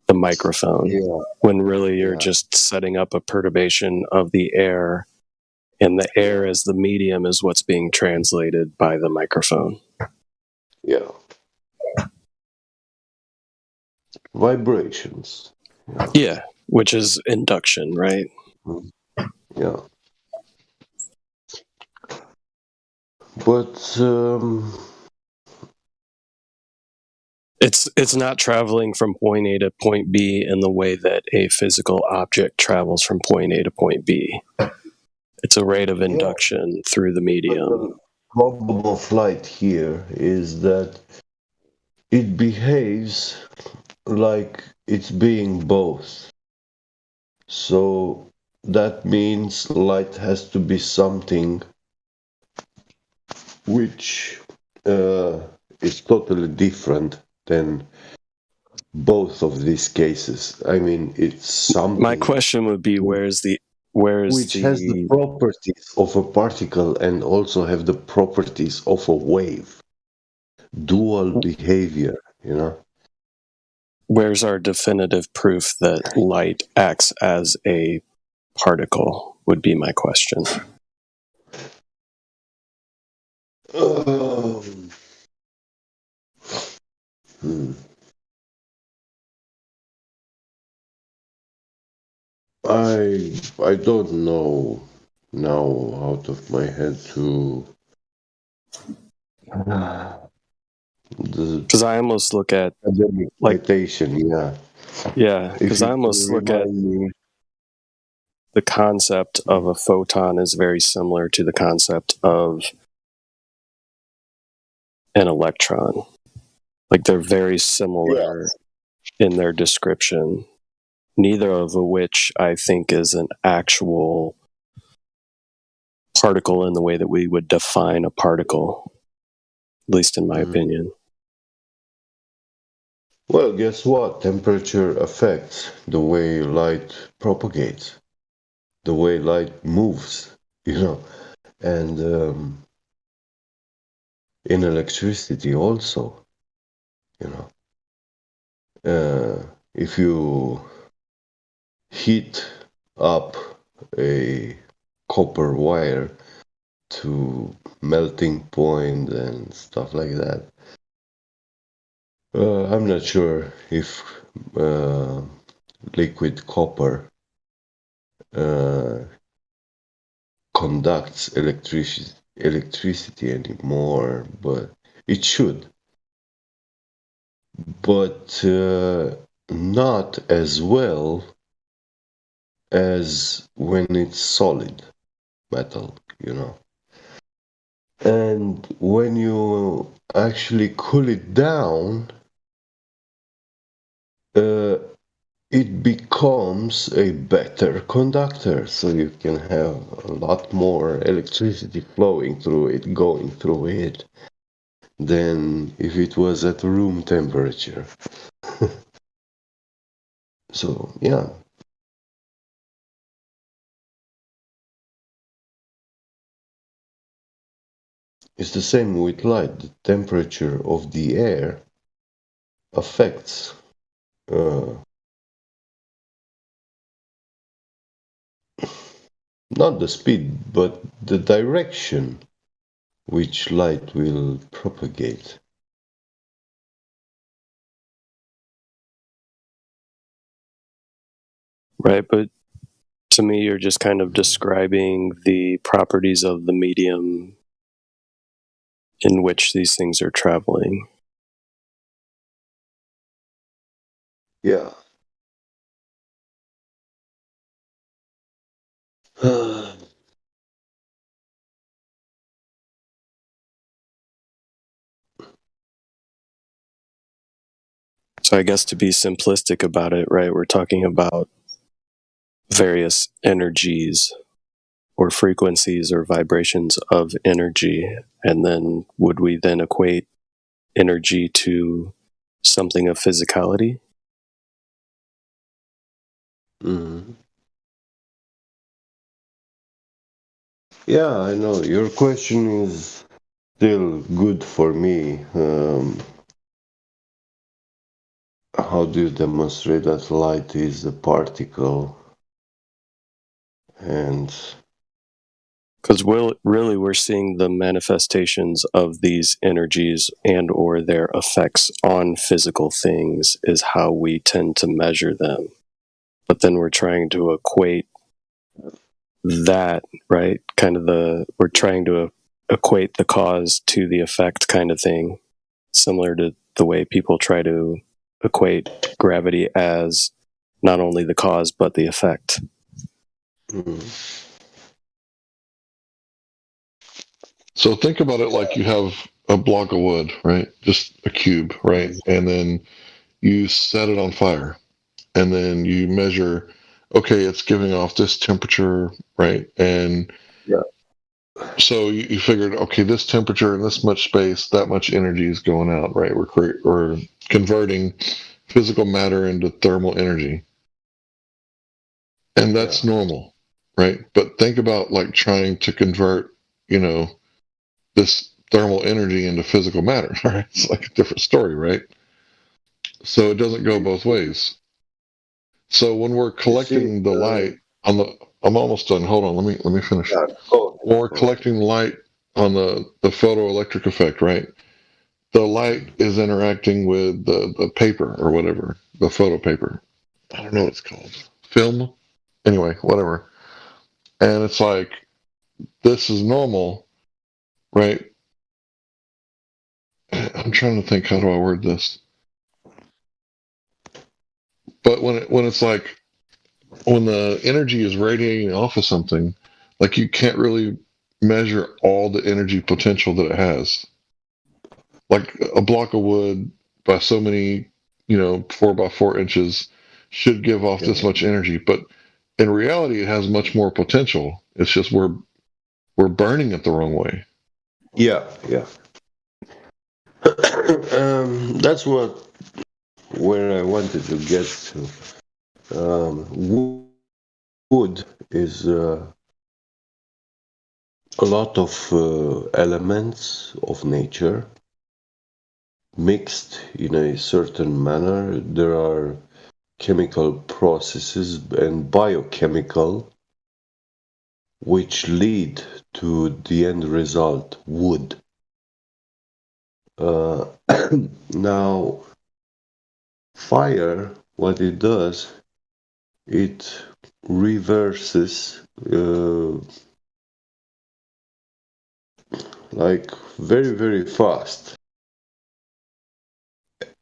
the microphone, when really you're just setting up a perturbation of the air, and the air as the medium is what's being translated by the microphone. Yeah. Vibrations. Yeah, which is induction, right? Yeah. But it's not traveling from point A to point B in the way that a physical object travels from point A to point B. It's a rate of induction through the medium. the problem of light here is that it behaves like it's being both. So that means light has to be something which is totally different than both of these cases. I mean, it's something. My question would be, where's which has the properties of a particle and also have the properties of a wave. Dual behavior, you know. Where's our definitive proof that light acts as a particle, would be my question. I don't know now out of my head to Because I almost look at excitation, yeah, because I almost look at the concept of a photon is very similar to the concept of an electron. Like they're very similar in their description, neither of which I think is an actual particle in the way that we would define a particle, at least in my opinion. Well, guess what? Temperature affects the way light propagates, the way light moves, you know, and in electricity also, you know. If you heat up a copper wire to melting point and stuff like that, I'm not sure if liquid copper conducts electricity anymore, but it should. But not as well as when it's solid metal, you know. And when you actually cool it down, it becomes a better conductor, so you can have a lot more electricity flowing through it, going through it, than if it was at room temperature. So, yeah. It's the same with light. The temperature of the air affects not the speed, but the direction which light will propagate. Right, but to me, you're just kind of describing the properties of the medium in which these things are traveling. Yeah. So I guess to be simplistic about it, right, we're talking about various energies or frequencies or vibrations of energy. And then would we then equate energy to something of physicality? Mm-hmm. Yeah, I know. Your question is still good for me. How do you demonstrate that light is a particle? And Because we're seeing the manifestations of these energies and or their effects on physical things is how we tend to measure them. But then we're trying to equate that, right? We're trying to equate the cause to the effect kind of thing, similar to the way people try to equate gravity as not only the cause but the effect. So think about it like you have a block of wood, right? Just a cube, right? And then you set it on fire. And then you measure, okay, it's giving off this temperature, right? And so you figured, okay, this temperature and this much space, that much energy is going out, right? We're converting physical matter into thermal energy. And that's normal, right? But think about like trying to convert, this thermal energy into physical matter, right? It's like a different story, right? So it doesn't go both ways. So when we're collecting the light I'm almost done. Hold on, let me finish. When we're collecting light on the photoelectric effect, right? The light is interacting with the paper or whatever, the photo paper. I don't know what it's called. Film? Anyway, whatever. And it's like, this is normal, right? I'm trying to think, how do I word this? But when it's like, when the energy is radiating off of something, like you can't really measure all the energy potential that it has. Like a block of wood by so many, 4 by 4 inches should give off this much energy, but in reality, it has much more potential. It's just we're burning it the wrong way. yeah. That's where I wanted to get to. Wood is a lot of elements of nature mixed in a certain manner. There are chemical processes and biochemical which lead to the end result, wood. Now, fire, what it does, it reverses like very, very fast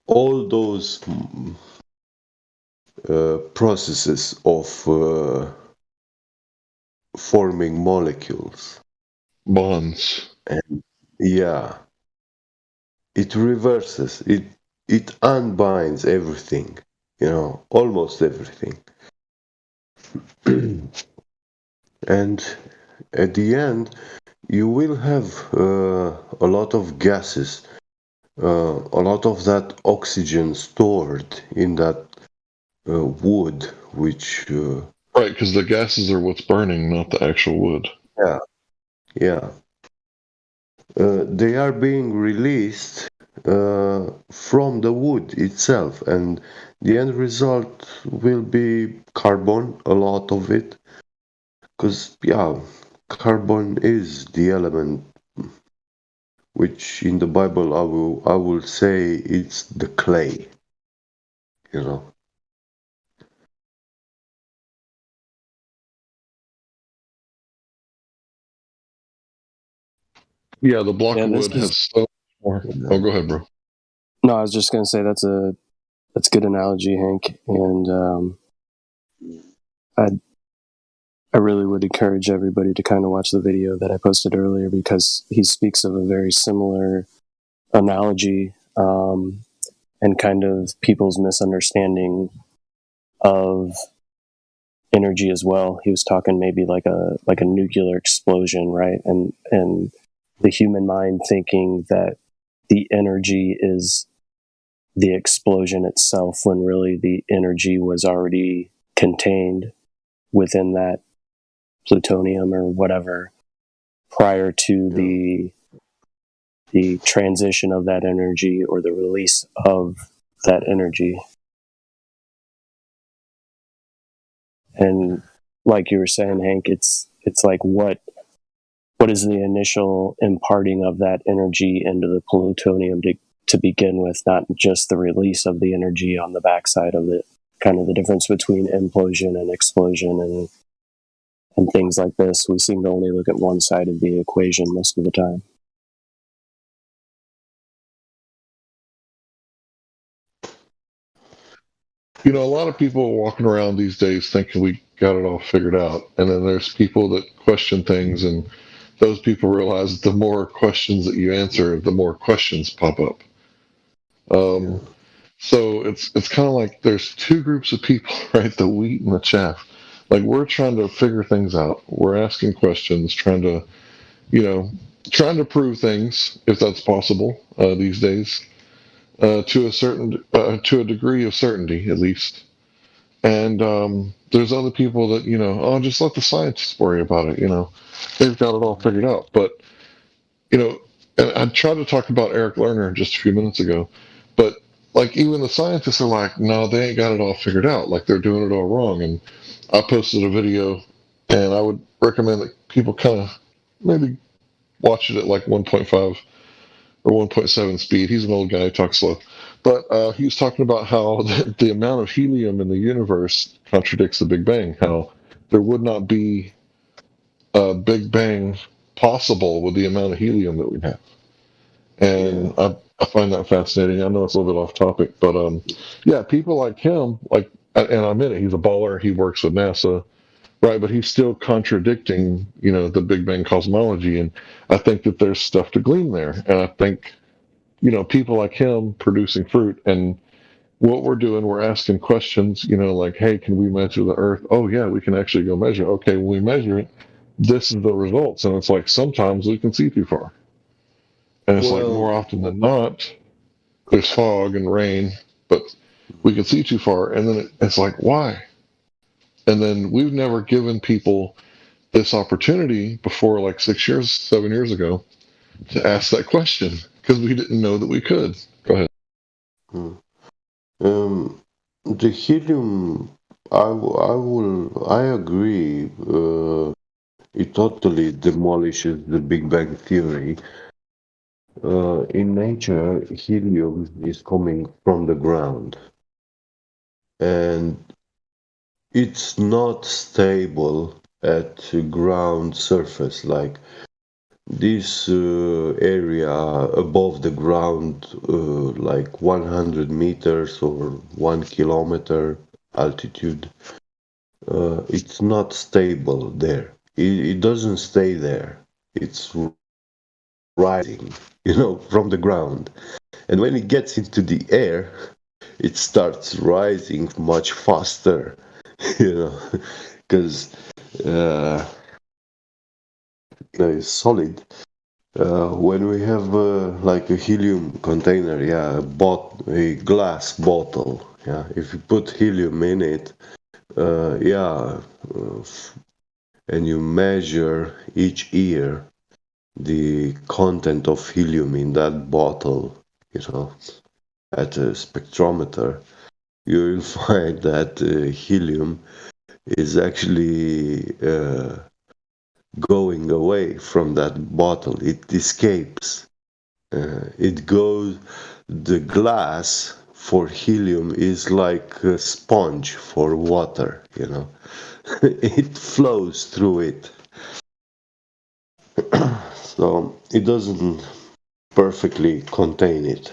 all those processes of forming molecules, bonds, and it reverses it unbinds everything, almost everything. And at the end you will have a lot of gases, a lot of that oxygen stored in that wood, which right, because the gases are what's burning, not the actual wood. Yeah. They are being released from the wood itself, and the end result will be carbon, a lot of it, because carbon is the element which in the Bible I will say it's the clay, Yeah, the block of wood has so much more. Oh, go ahead, bro. No, I was just going to say that's a good analogy, Hank, and I really would encourage everybody to kind of watch the video that I posted earlier, because he speaks of a very similar analogy, and kind of people's misunderstanding of energy as well. He was talking maybe like a nuclear explosion, right? And the human mind thinking that the energy is the explosion itself, when really the energy was already contained within that plutonium or whatever prior to the transition of that energy or the release of that energy. And like you were saying, Hank, it's like what is the initial imparting of that energy into the plutonium to begin with, not just the release of the energy on the backside of it. Kind of the difference between implosion and explosion and things like this. We seem to only look at one side of the equation most of the time. You know, a lot of people are walking around these days thinking we got it all figured out. And then there's people that question things, and those people realize that the more questions that you answer, the more questions pop up. So it's kind of like there's two groups of people, right? The wheat and the chaff. Like, we're trying to figure things out. We're asking questions, trying to prove things, if that's possible these days, to a degree of certainty, at least. And there's other people that, just let the scientists worry about it. They've got it all figured out. But, and I tried to talk about Eric Lerner just a few minutes ago, but like, even the scientists are like, no, they ain't got it all figured out. Like, they're doing it all wrong. And I posted a video, and I would recommend that people kind of maybe watch it at like 1.5 or 1.7 speed. He's an old guy, he talks slow. But he was talking about how the amount of helium in the universe contradicts the Big Bang, how there would not be a Big Bang possible with the amount of helium that we have. And I find that fascinating. I know it's a little bit off topic, but yeah, people like him, and I admit it, he's a baller, he works with NASA, right? But he's still contradicting, the Big Bang cosmology, and I think that there's stuff to glean there. And I think, people like him producing fruit, and what we're doing, we're asking questions, like, hey, can we measure the Earth? Oh yeah, we can actually go measure. Okay, when we measure it, this is the results. And it's like, sometimes we can see too far. And it's like, more often than not, there's fog and rain, but we can see too far. And then it's like, why? And then we've never given people this opportunity before, like 7 years ago, to ask that question, because we didn't know that we could. Go ahead. The helium, I agree. It totally demolishes the Big Bang theory. In nature, helium is coming from the ground, and it's not stable at ground surface. Like, this area above the ground, like 100 meters or 1 kilometer altitude, it's not stable there. It doesn't stay there. It's rising, from the ground. And when it gets into the air, it starts rising much faster, because it's solid. When we have like a helium container, a glass bottle, if you put helium in it, and you measure each year the content of helium in that bottle, at a spectrometer, you will find that helium is actually going away from that bottle. It escapes. The glass for helium is like a sponge for water, it flows through it. So it doesn't perfectly contain it.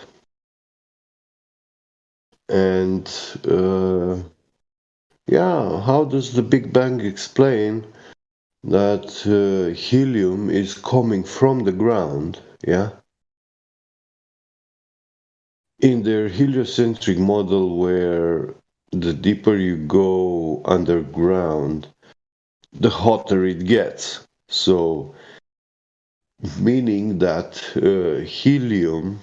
And how does the Big Bang explain that helium is coming from the ground? In their heliocentric model, where the deeper you go underground, the hotter it gets. So, meaning that helium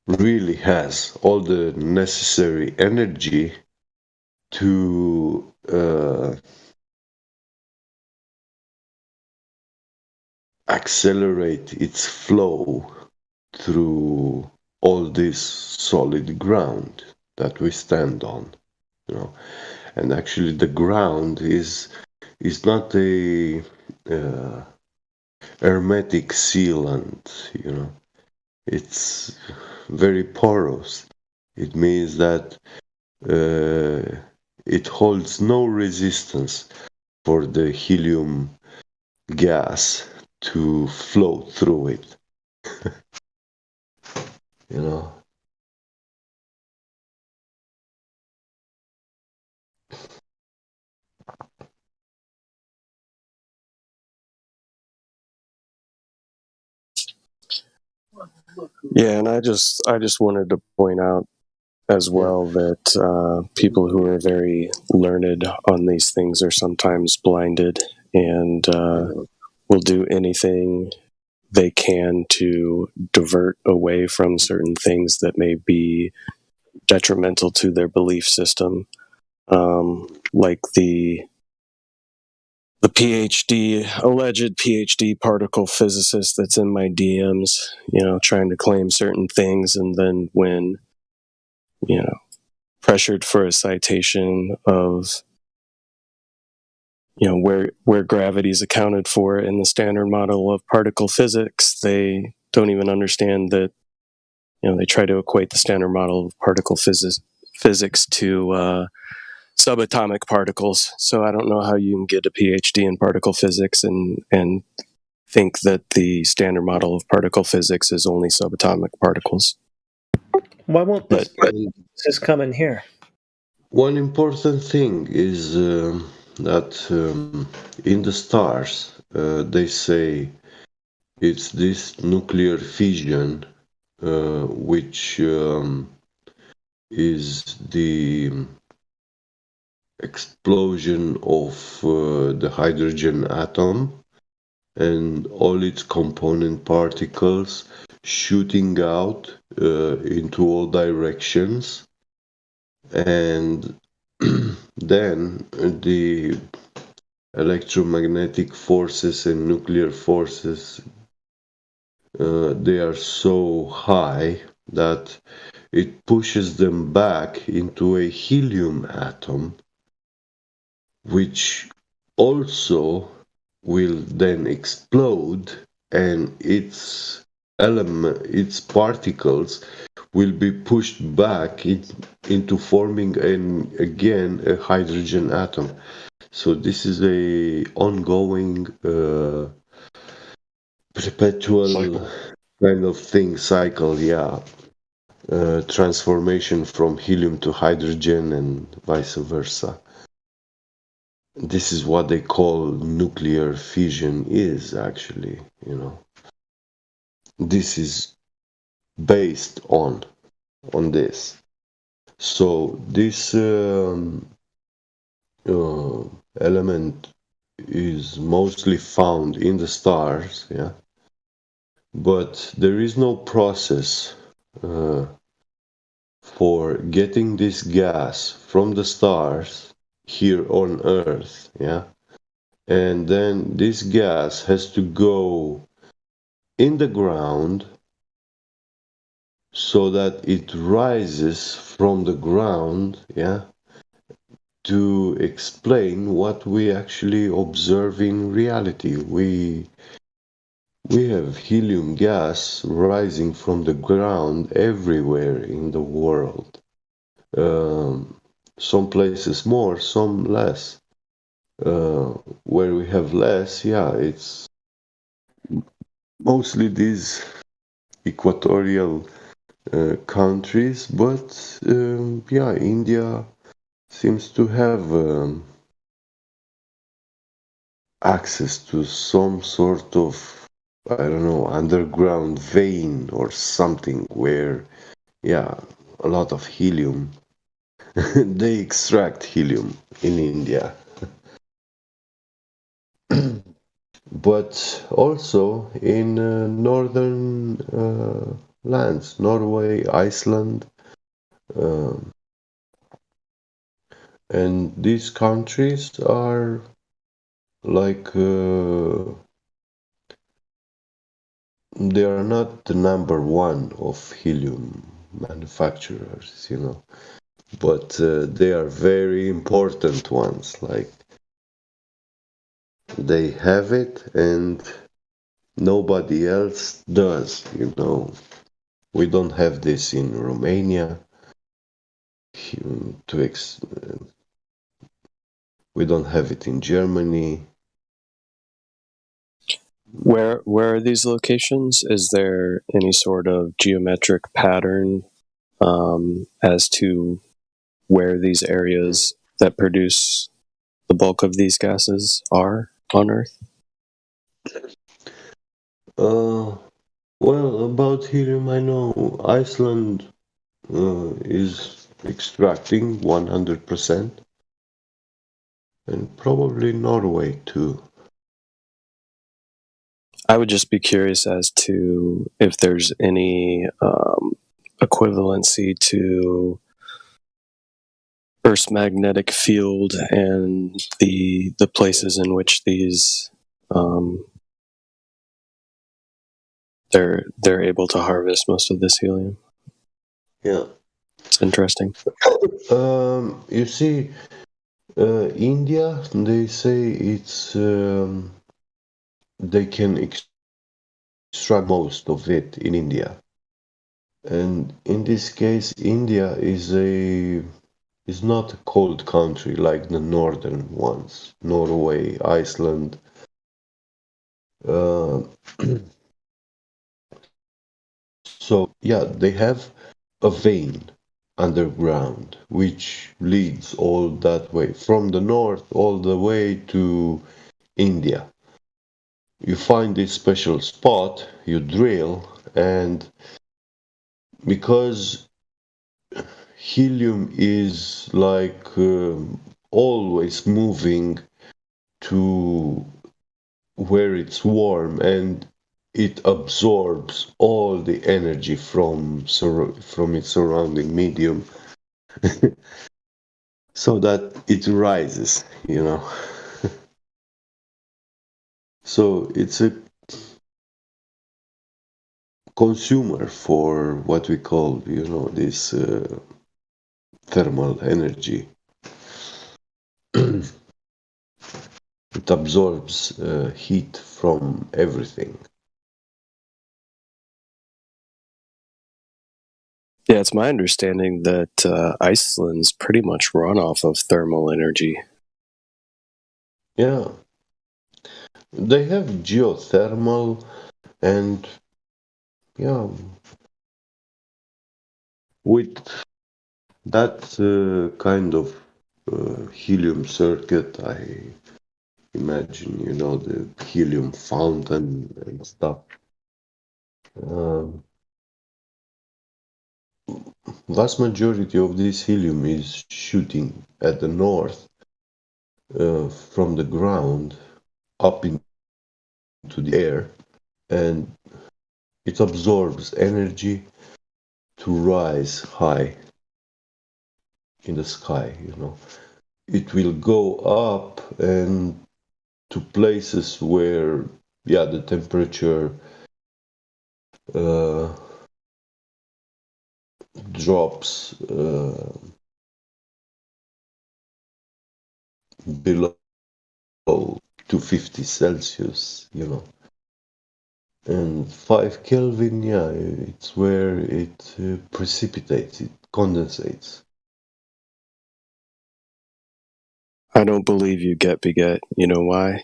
really has all the necessary energy to accelerate its flow through all this solid ground that we stand on, you know. And actually the ground is not a hermetic sealant, you know. It's very porous. It means that it holds no resistance for the helium gas to flow through it. You know. Yeah, and I just wanted to point out as well that people who are very learned on these things are sometimes blinded and will do anything they can to divert away from certain things that may be detrimental to their belief system, like the alleged PhD particle physicist that's in my DMs, you know, trying to claim certain things, and then when, you know, pressured for a citation of, you know, where gravity is accounted for in the standard model of particle physics, they don't even understand that, you know, they try to equate the standard model of particle physics to subatomic particles. So I don't know how you can get a PhD in particle physics and think that the standard model of particle physics is only subatomic particles. Why won't this just come in here? One important thing is that in the stars, they say it's this nuclear fission which is the explosion of the hydrogen atom and all its component particles shooting out into all directions, and then the electromagnetic forces and nuclear forces, they are so high that it pushes them back into a helium atom, which also will then explode, and its particles will be pushed back into forming again a hydrogen atom. So this is a ongoing perpetual kind of thing, cycle, transformation from helium to hydrogen and vice versa. This is what they call nuclear fission is, actually, you know. This is based on this. So this element is mostly found in the stars, but there is no process for getting this gas from the stars here on Earth, and then this gas has to go in the ground so that it rises from the ground, to explain what we actually observe in reality. We have helium gas rising from the ground everywhere in the world. Some places more, some less. Where we have less, it's mostly these equatorial countries, but India seems to have access to some sort of, I don't know, underground vein or something where, a lot of helium. They extract helium in India. But also in northern lands, Norway, Iceland, and these countries are like they are not the number one of helium manufacturers, but they are very important ones. Like, they have it and nobody else does. We don't have this in Romania. We don't have it in Germany. Where are these locations? Is there any sort of geometric pattern as to where these areas that produce the bulk of these gases are on Earth? Well, about helium, I know Iceland is extracting 100%, and probably Norway too. I would just be curious as to if there's any equivalency to Earth's magnetic field and the places in which these they're able to harvest most of this helium. Yeah, it's interesting. You see, India, they say it's they can extract most of it in India, and in this case, India is not a cold country like the northern ones, Norway, Iceland. So yeah, they have a vein underground which leads all that way from the north all the way to India. You find this special spot, you drill, and because helium is like always moving to where it's warm, and it absorbs all the energy from its surrounding medium, so that it rises, So it's a consumer for what we call, this thermal energy. It absorbs heat from everything. Yeah, it's my understanding that Iceland's pretty much run off of thermal energy. Yeah. They have geothermal and, yeah, with that kind of helium circuit, I imagine, the helium fountain and stuff. Vast majority of this helium is shooting at the north from the ground up into the air, and it absorbs energy to rise high in the sky. It will go up and to places where, the temperature drops below 250 Celsius, and 5 Kelvin, it's where it precipitates, it condensates. I don't believe you, Get Beget. You know why?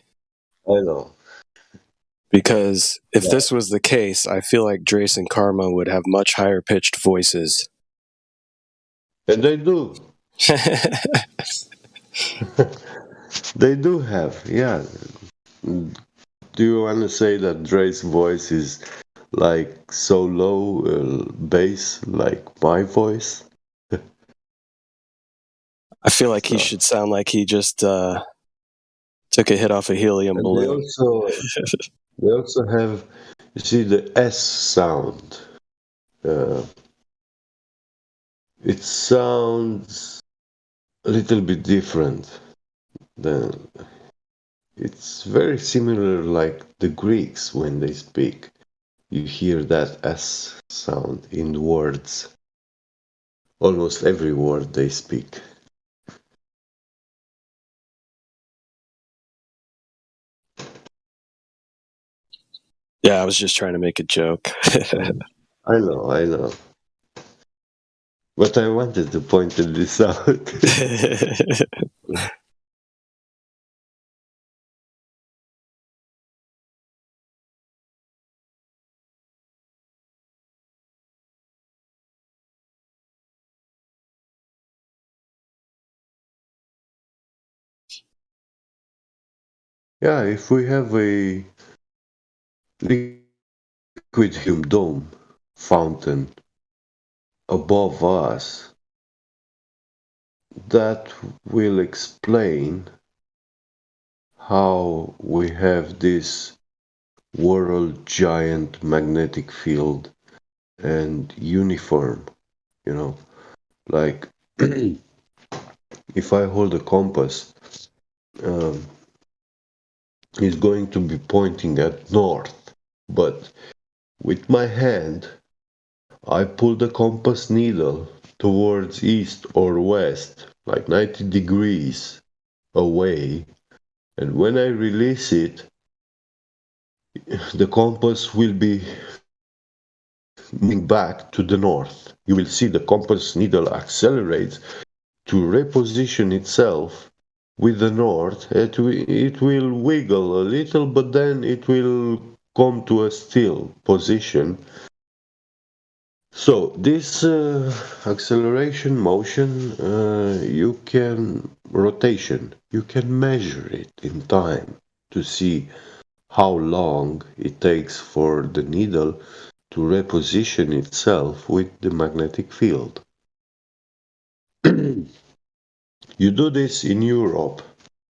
I know. Because if this was the case, I feel like Drace and Karma would have much higher pitched voices. And they do. They do have, yeah. Do you want to say that Dre's voice is like so low bass like my voice? I feel like he should sound like he just took a hit off a helium balloon. They also have, you see, the S sound. It sounds a little bit different than. It's very similar like the Greeks when they speak. You hear that S sound in words. Almost every word they speak. Yeah, I was just trying to make a joke. I know. But I wanted to point this out. Yeah, if we have a liquid helium dome fountain above us, that will explain how we have this world giant magnetic field and uniform, you know, like if I hold a compass, it's going to be pointing at north, but with my hand I pull the compass needle towards east or west, like 90 degrees away, and when I release it, the compass will be moving back to the north. You will see the compass needle accelerates to reposition itself with the north. It will wiggle a little, but then it will come to a still position. So this acceleration motion, rotation, you can measure it in time to see how long it takes for the needle to reposition itself with the magnetic field. You do this in Europe,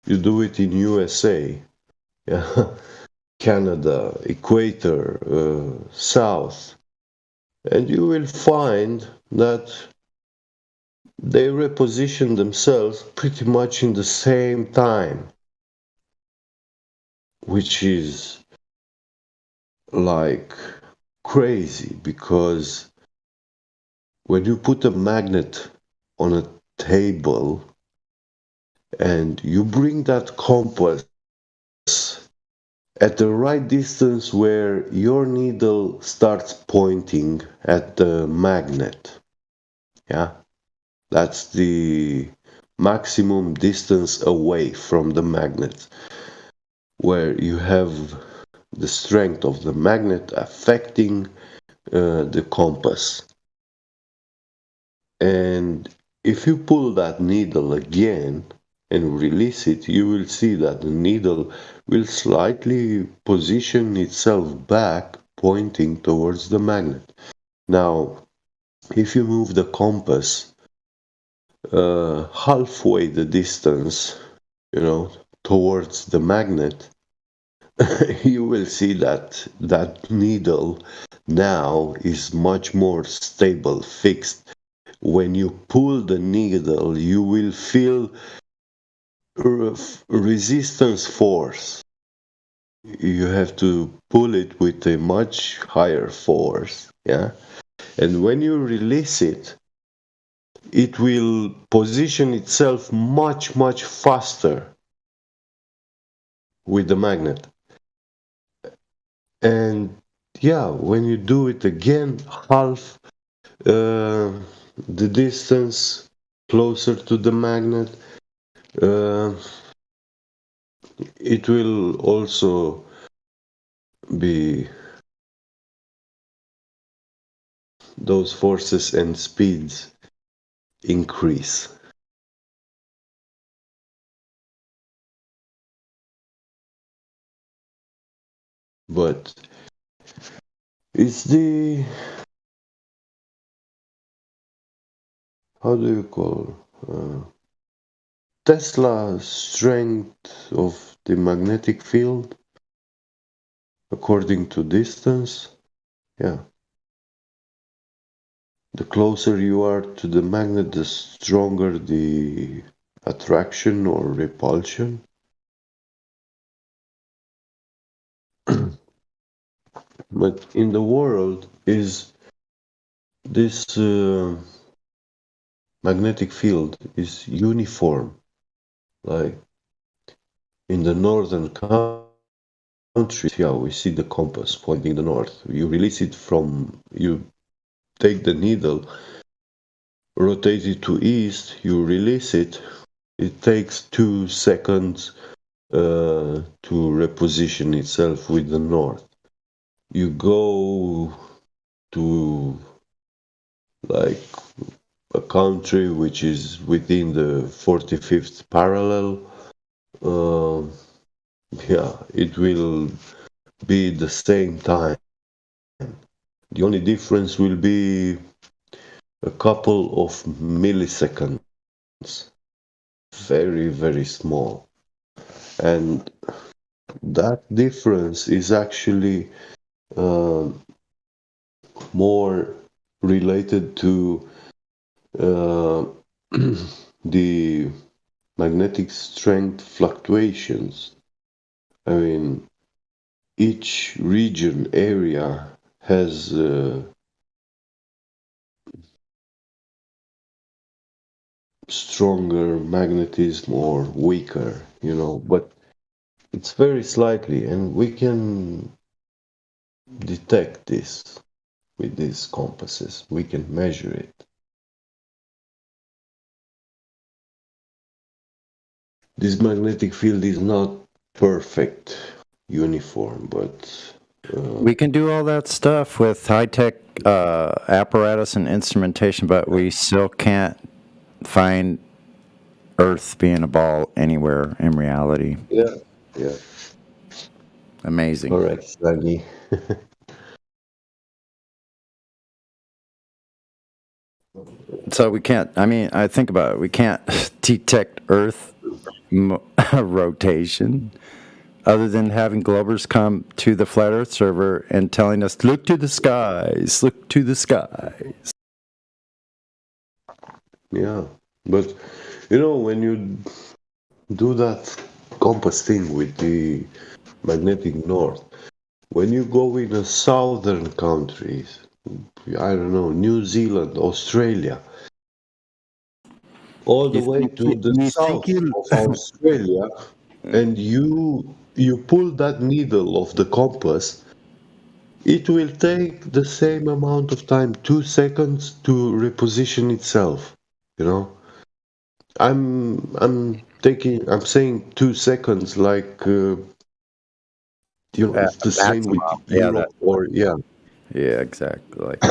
you do it in USA, Canada, Equator, South, and you will find that they reposition themselves pretty much in the same time, which is like crazy, because when you put a magnet on a table and you bring that compass at the right distance where your needle starts pointing at the magnet, yeah, that's the maximum distance away from the magnet, where you have the strength of the magnet affecting the compass. And if you pull that needle again and release it, you will see that the needle will slightly position itself back, pointing towards the magnet. Now, if you move the compass halfway the distance, towards the magnet, you will see that that needle now is much more stable, fixed. When you pull the needle, you will feel resistance force. You have to pull it with a much higher force, yeah? And when you release it, it will position itself much, much faster with the magnet. And yeah, when you do it again, half the distance closer to the magnet, it will also be those forces and speeds increase. But it's the, how do you call, Tesla strength of the magnetic field according to distance. Yeah. The closer you are to the magnet, the stronger the attraction or repulsion. but in the world is this magnetic field is uniform. Like in the northern countries, yeah, we see the compass pointing the north. You release it you take the needle, rotate it to east, you release it. It takes 2 seconds to reposition itself with the north. You go to like a country which is within the 45th parallel, yeah, it will be the same time. The only difference will be a couple of milliseconds. Very, very small. And that difference is actually more related to the magnetic strength fluctuations. I mean, each region area has stronger magnetism or weaker, but it's very slightly, and we can detect this with these compasses. We can measure it. This magnetic field is not perfect, uniform, but we can do all that stuff with high-tech apparatus and instrumentation, but we still can't find Earth being a ball anywhere in reality. Yeah. Amazing. Correct, Sunny. So we can't, I think about it, we can't detect Earth rotation other than having Globers come to the Flat Earth server and telling us, look to the skies, look to the skies. Yeah, but when you do that compass thing with the magnetic north, when you go in the southern countries, I don't know, New Zealand, Australia, all the way to the south of Australia, and you pull that needle of the compass, it will take the same amount of time, 2 seconds, to reposition itself. I'm saying 2 seconds, like it's the same with Europe, yeah, exactly, like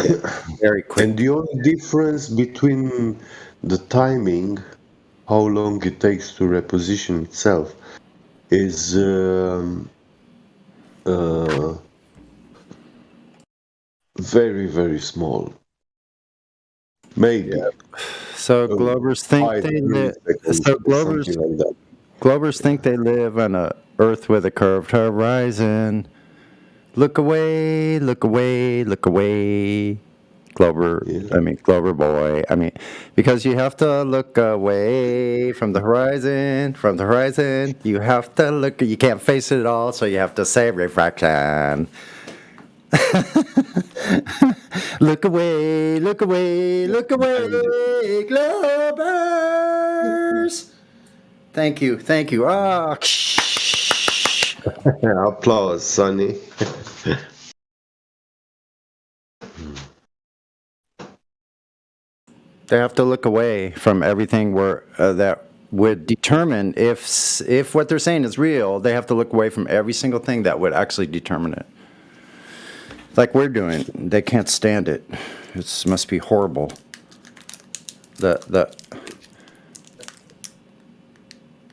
very quick. And the only difference between the timing, how long it takes to reposition itself, is very, very small. Maybe. Yeah. So Globers think Globers think they live on a Earth with a curved horizon. Look away, look away, look away. Glober boy. Because you have to look away from the horizon. You have to look, you can't face it all, so you have to say refraction. Look away, look away, look away, Globers. Thank you. Oh, applause, Sonny. They have to look away from everything that would determine if what they're saying is real. They have to look away from every single thing that would actually determine it. Like we're doing, they can't stand it. It must be horrible.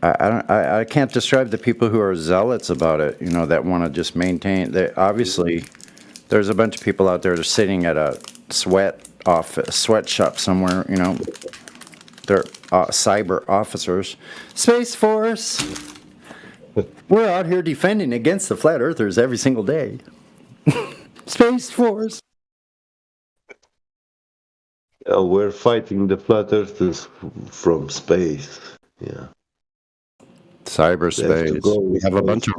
I can't describe the people who are zealots about it. That want to just maintain. Obviously, there's a bunch of people out there that are sitting at a sweatshop somewhere. They're cyber officers. Space Force. We're out here defending against the flat earthers every single day. Space Force. We're fighting the flat earthers from space. Yeah. Cyberspace. We have a bunch of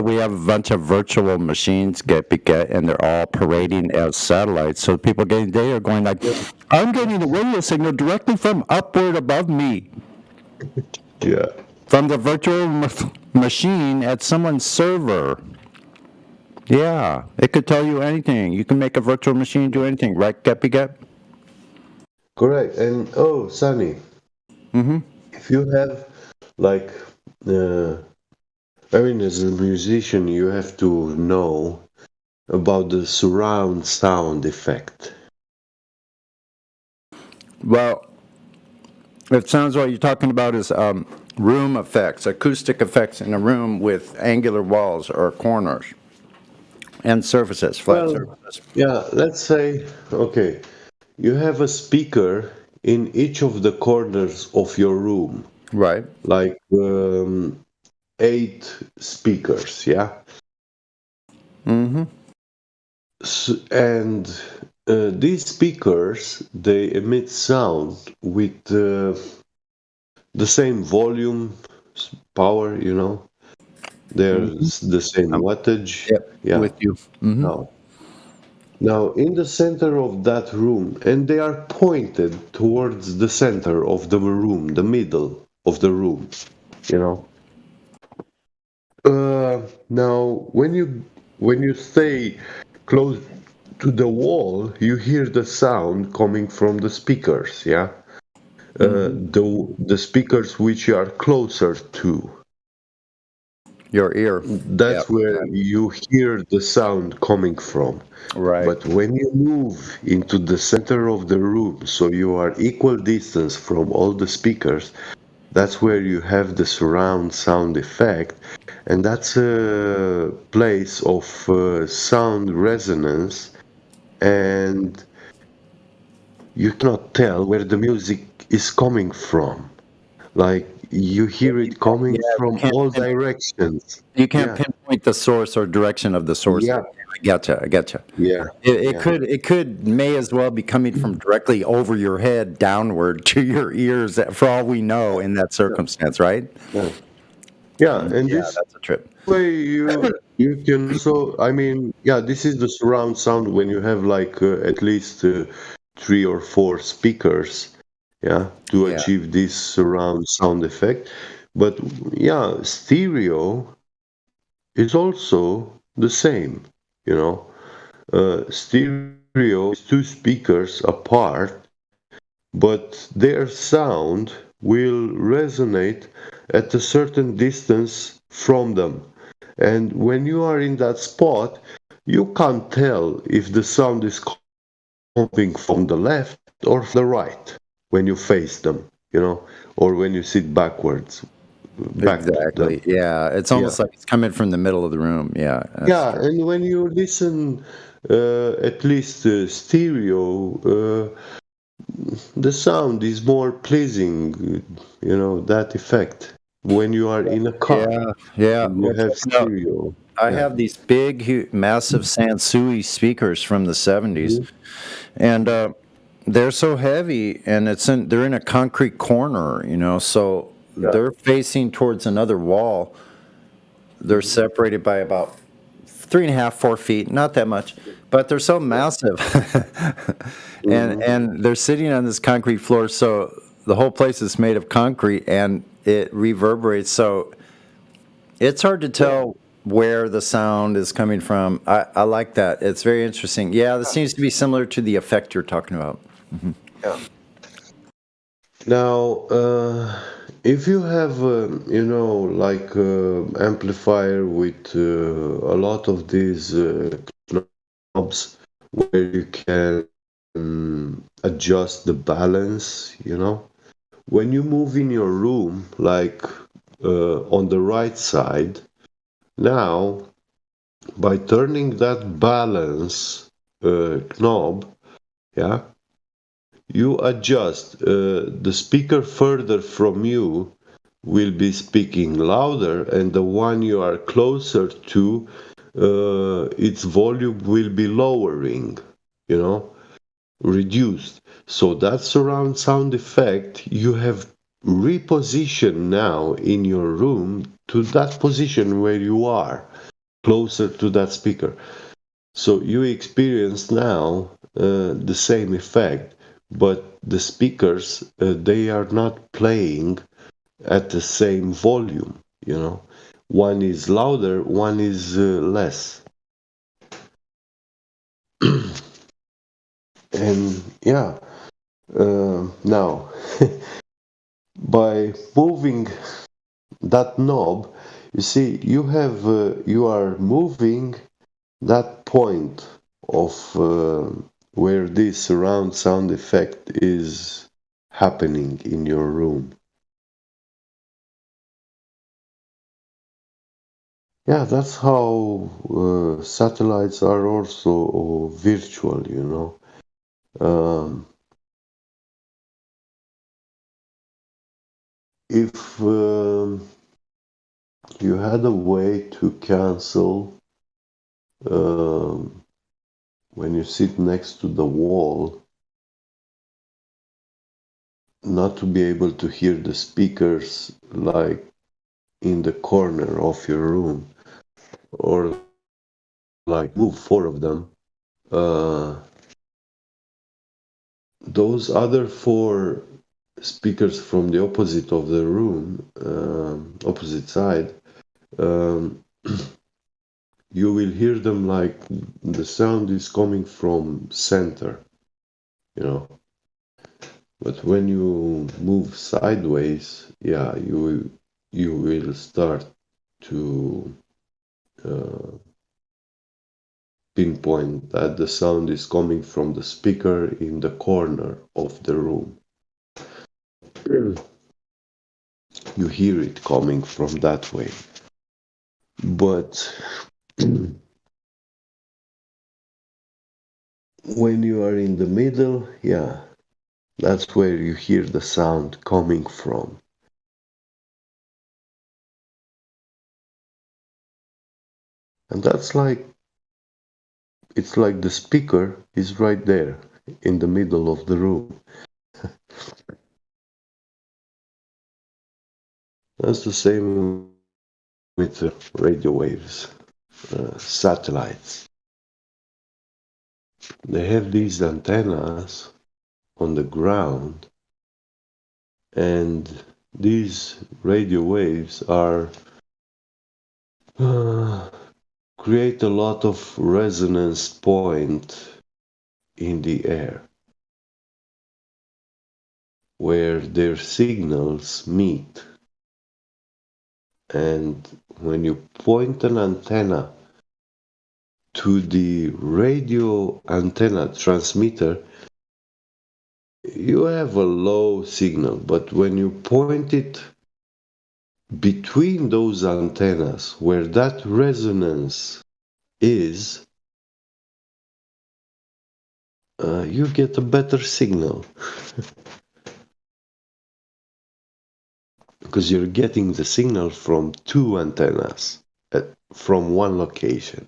we have a bunch of virtual machines and they're all parading as satellites. So people getting data are going like, I'm getting a radio signal directly from upward above me. Yeah. From the virtual machine at someone's server. Yeah, it could tell you anything. You can make a virtual machine do anything, right, Geppy? Correct. And Sunny. Mm-hmm. If you have like, as a musician, you have to know about the surround sound effect. Well, it sounds what you're talking about is room effects, acoustic effects in a room with angular walls or corners and surfaces, flat surfaces. Yeah, let's say, okay, you have a speaker in each of the corners of your room. Right. Like 8 speakers, yeah? Mm-hmm. And these speakers, they emit sound with the same volume, power, They're the same wattage. Yep, yeah. with you. Mm-hmm. Now, in the center of that room, and they are pointed towards the center of the room, the middle of the room, Now, when you stay close to the wall, you hear the sound coming from the speakers, yeah? The speakers which you are closer to. Your ear. That's where you hear the sound coming from. Right. But when you move into the center of the room, so you are equal distance from all the speakers, that's where you have the surround sound effect. And that's a place of sound resonance. And you cannot tell where the music is coming from. Like, you hear it coming from all directions. You can't pinpoint the source or direction of the source. Yeah. I gotcha. Yeah. It may as well be coming from directly over your head downward to your ears, for all we know in that circumstance, right? Yeah, and this that's a trip. way you can this is the surround sound when you have like at least 3 or 4 speakers, to achieve this surround sound effect. But stereo is also the same, Stereo is 2 speakers apart, but their sound will resonate at a certain distance from them. And when you are in that spot, you can't tell if the sound is coming from the left or the right when you face them, or when you sit backwards. Exactly. Yeah, it's almost like it's coming from the middle of the room. Yeah. And when you listen, at least stereo, the sound is more pleasing, that effect. When you are in a car, you have stereo. I have these big, massive Sansui speakers from the 70s, and they're so heavy, and they're in a concrete corner, so they're facing towards another wall. They're separated by about 3.5, 4 feet, not that much, but they're so massive, and they're sitting on this concrete floor, so the whole place is made of concrete, and it reverberates, so it's hard to tell where the sound is coming from. I like that. It's very interesting. Yeah, this seems to be similar to the effect you're talking about. Mm-hmm. Yeah. Now, if you have, amplifier with a lot of these knobs where you can adjust the balance, when you move in your room, like on the right side, now, by turning that balance knob, you adjust. The speaker further from you will be speaking louder, and the one you are closer to, its volume will be lowering, reduced. So that surround sound effect, you have reposition now in your room to that position where you are, closer to that speaker. So you experience now the same effect, but the speakers, they are not playing at the same volume, you know. One is louder, one is less. And yeah, now by moving that knob, you see, you are moving that point of where this surround sound effect is happening in your room. Yeah, that's how satellites are also virtual, you know. If you had a way to cancel when you sit next to the wall, not to be able to hear the speakers like in the corner of your room, or like move four of them, those other four speakers from the opposite of the room, opposite side, you will hear them like the sound is coming from center, you know. But when you move sideways, yeah, you will start to pinpoint that the sound is coming from the speaker in the corner of the room. You hear it coming from that way. But when you are in the middle, yeah, that's where you hear the sound coming from. And that's like, it's like the speaker is right there in the middle of the room. That's the same with radio waves, satellites. They have these antennas on the ground, and these radio waves are create a lot of resonance point in the air where their signals meet. And when you point an antenna to the radio antenna transmitter, you have a low signal, but when you point it between those antennas where that resonance is, you get a better signal. Because you're getting the signal from two antennas from one location.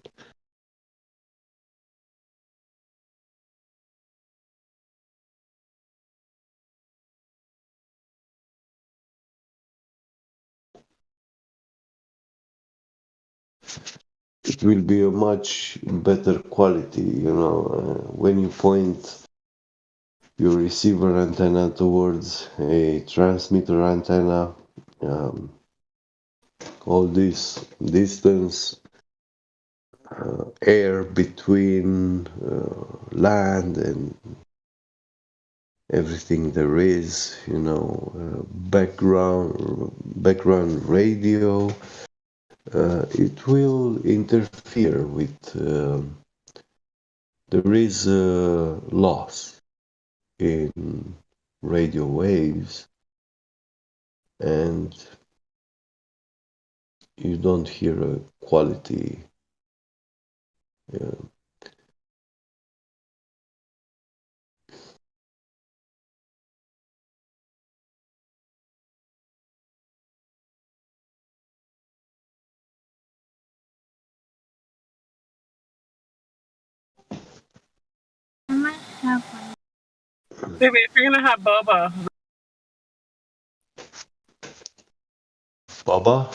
It will be a much better quality, you know, when you point your receiver antenna towards a transmitter antenna, all this distance, air between land and everything there is, you know, background radio, it will interfere with, there is a loss in radio waves, and you don't hear a quality. I might have one. Baby, if you're gonna have boba. Baba?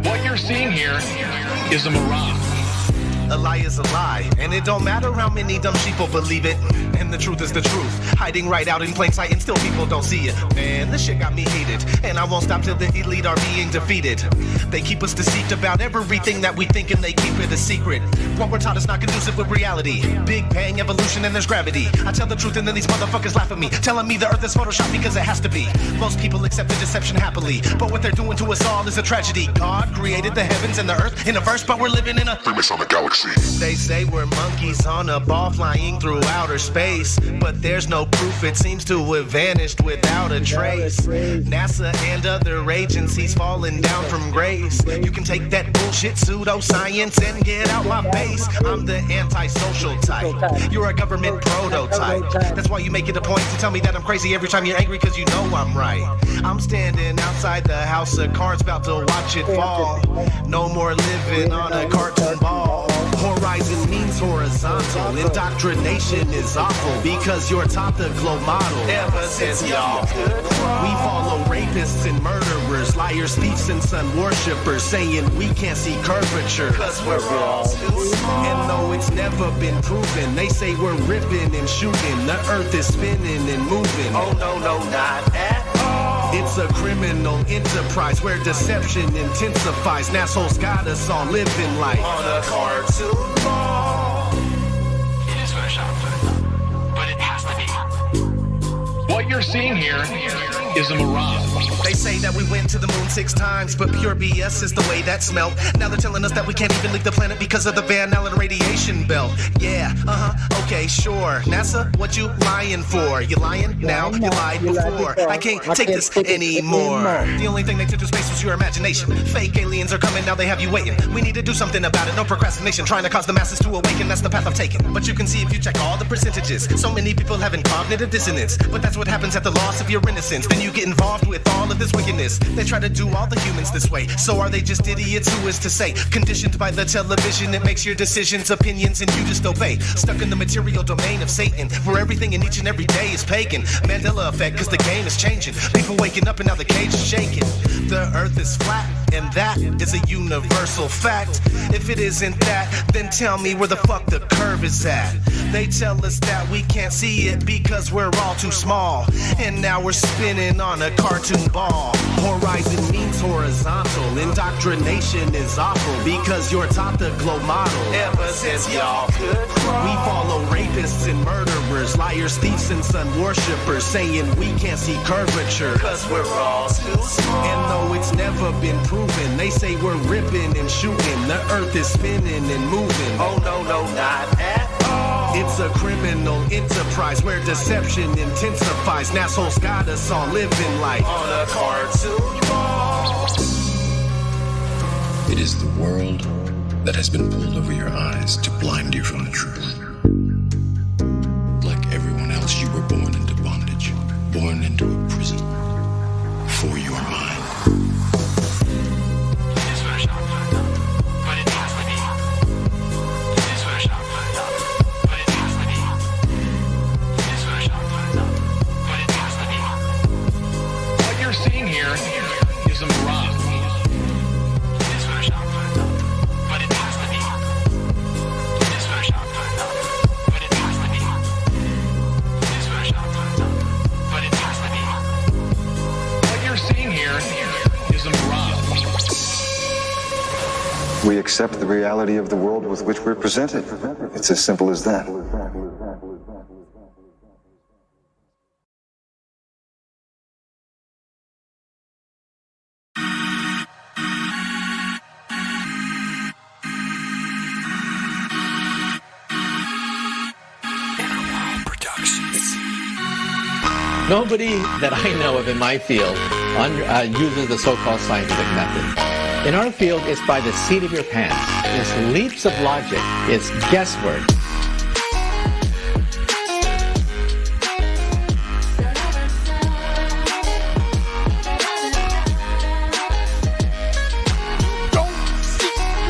What you're seeing here is a mirage. A lie is a lie, and it don't matter how many dumb sheeple believe it. And the truth is the truth, hiding right out in plain sight, and still people don't see it. Man, this shit got me hated, and I won't stop till the elite are being defeated. They keep us deceived about everything that we think, and they keep it a secret. What we're taught is not conducive with reality. Big bang, evolution, and there's gravity. I tell the truth, and then these motherfuckers laugh at me, telling me the earth is Photoshop because it has to be. Most people accept the deception happily, but what they're doing to us all is a tragedy. God created the heavens and the earth in a verse, but we're living in a famous on the galaxy. They say we're monkeys on a ball flying through outer space, but there's no proof, it seems to have vanished without a trace. NASA and other agencies falling down from grace. You can take that bullshit pseudoscience and get out my face. I'm the antisocial type, you're a government prototype. That's why you make it a point to tell me that I'm crazy every time you're angry, cause you know I'm right. I'm standing outside the house of cards about to watch it fall. No more living on a cartoon ball. Horizon means horizontal. Indoctrination is awful because you're taught the globe model. Ever since y'all could crawl. We follow rapists and murderers, liars, thieves, and sun worshippers, saying we can't see curvature cause we're all too small. And though it's never been proven, they say we're ripping and shooting. The earth is spinning and moving. Oh no, no, not at all. It's a criminal enterprise where deception intensifies. Nassholes got us all living life on a cartoon ball. It is Photoshop, but it has to be. What you're seeing here is a mirage. They say that we went to the moon 6 times, but pure BS is the way that smelled. Now they're telling us that we can't even leave the planet because of the Van Allen radiation belt. Yeah, okay, sure. NASA, what you lying for? You lying now? You lied before. I can't take this anymore. The only thing they took to space was your imagination. Fake aliens are coming, now they have you waiting. We need to do something about it, no procrastination. Trying to cause the masses to awaken, that's the path I've taken. But you can see if you check all the percentages, so many people having cognitive dissonance. But that's what happens happens at the loss of your innocence. Then you get involved with all of this wickedness. They try to do all the humans this way. So are they just idiots? Who is to say? Conditioned by the television, it makes your decisions, opinions, and you just obey. Stuck in the material domain of Satan, where everything in each and every day is pagan. Mandela effect, cause the game is changing. People waking up and now the cage is shaking. The earth is flat, and that is a universal fact. If it isn't that, then tell me where the fuck the curve is at. They tell us that we can't see it because we're all too small. And now we're spinning on a cartoon ball. Horizon means horizontal. Indoctrination is awful because you're taught the glow model. Ever since y'all could crawl, we follow rapists and murderers, liars, thieves, and sun worshippers, saying we can't see curvature cause we're all too small. And though it's never been proven, they say we're ripping and shooting. The earth is spinning and moving. Oh no, no, not at all. It's a criminal enterprise where deception intensifies. Nassholes got us all living life on a cartoon ball. It is the world that has been pulled over your eyes to blind you from the truth. Like everyone else, you were born into bondage, born into a prison for your mind. What you're seeing here is a mirage. We accept the reality of the world with which we're presented. It's as simple as that. Nobody that I know of in my field uses the so-called scientific method. In our field, it's by the seat of your pants. It's leaps of logic. It's guesswork.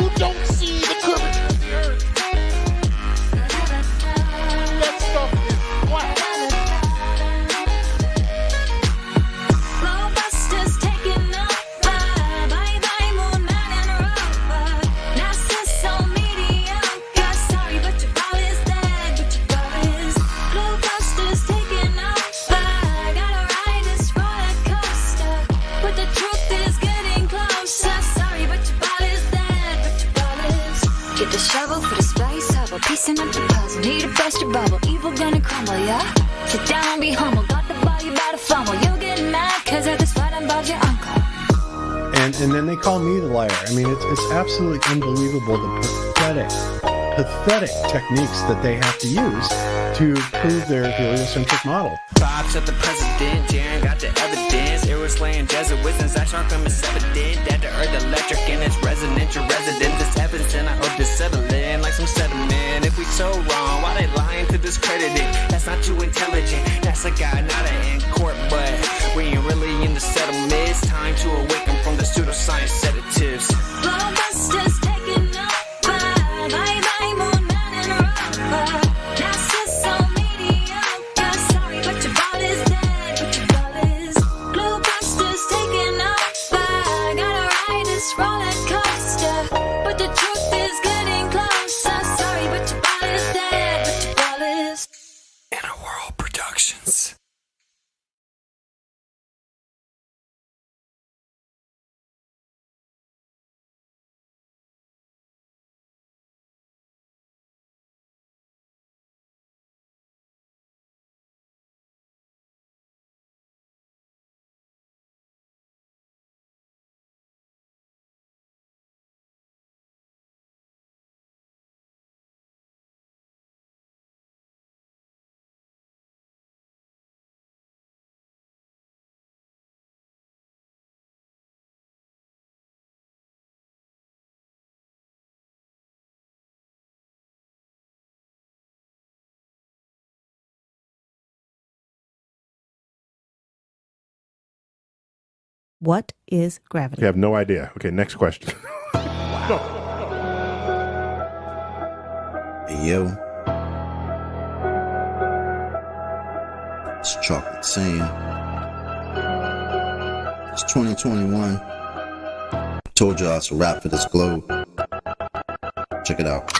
You don't see the curvature of the earth. That stuff is flat. Glowbusters taking over. Bye-bye, moon man and rover. NASA's so mediocre. Sorry, but your ball is dead. But your ball is. Glowbusters taking over. Gotta ride this roller coaster. But the truth is getting closer. Sorry, but your ball is dead. But your ball is. Get the shovel for the spice hubble. Piecing up the puzzle. Need to bust your bubble. Evil gonna crumble, yeah? Sit down, be humble. Got the ball, you better fumble. You'll get mad, cause at this fight I'm about your uncle. And then they call me the liar. I mean, it's absolutely unbelievable the pathetic techniques that they have to use to prove their heliocentric model. Bob shot the president, Jaren got the evidence. Arrow slaying Jesuits and Zach Sharkham is evident. Dead to earth electric and it's resonant. Your resident is evidence and I hope to settle in like some sediment. If we so wrong, why they lying to discredit it? That's not too intelligent. That's a guy, not an in court, but we ain't really in the settlement. It's time to awaken from the pseudoscience sedatives. Glowbusters taking over. Bye-bye, moon man and rover. NASA's so mediocre. Sorry, but your ball is dead. But your ball is. Glowbusters taking over. Gotta ride this roller coaster. But the truth is getting closer. Sorry, but your ball is dead. But your ball is. Inner World Productions. What is gravity? You have no idea. Okay, next question. Hey, yo. It's Chocolate saying. It's 2021. Told you I was a rap for this globe. Check it out.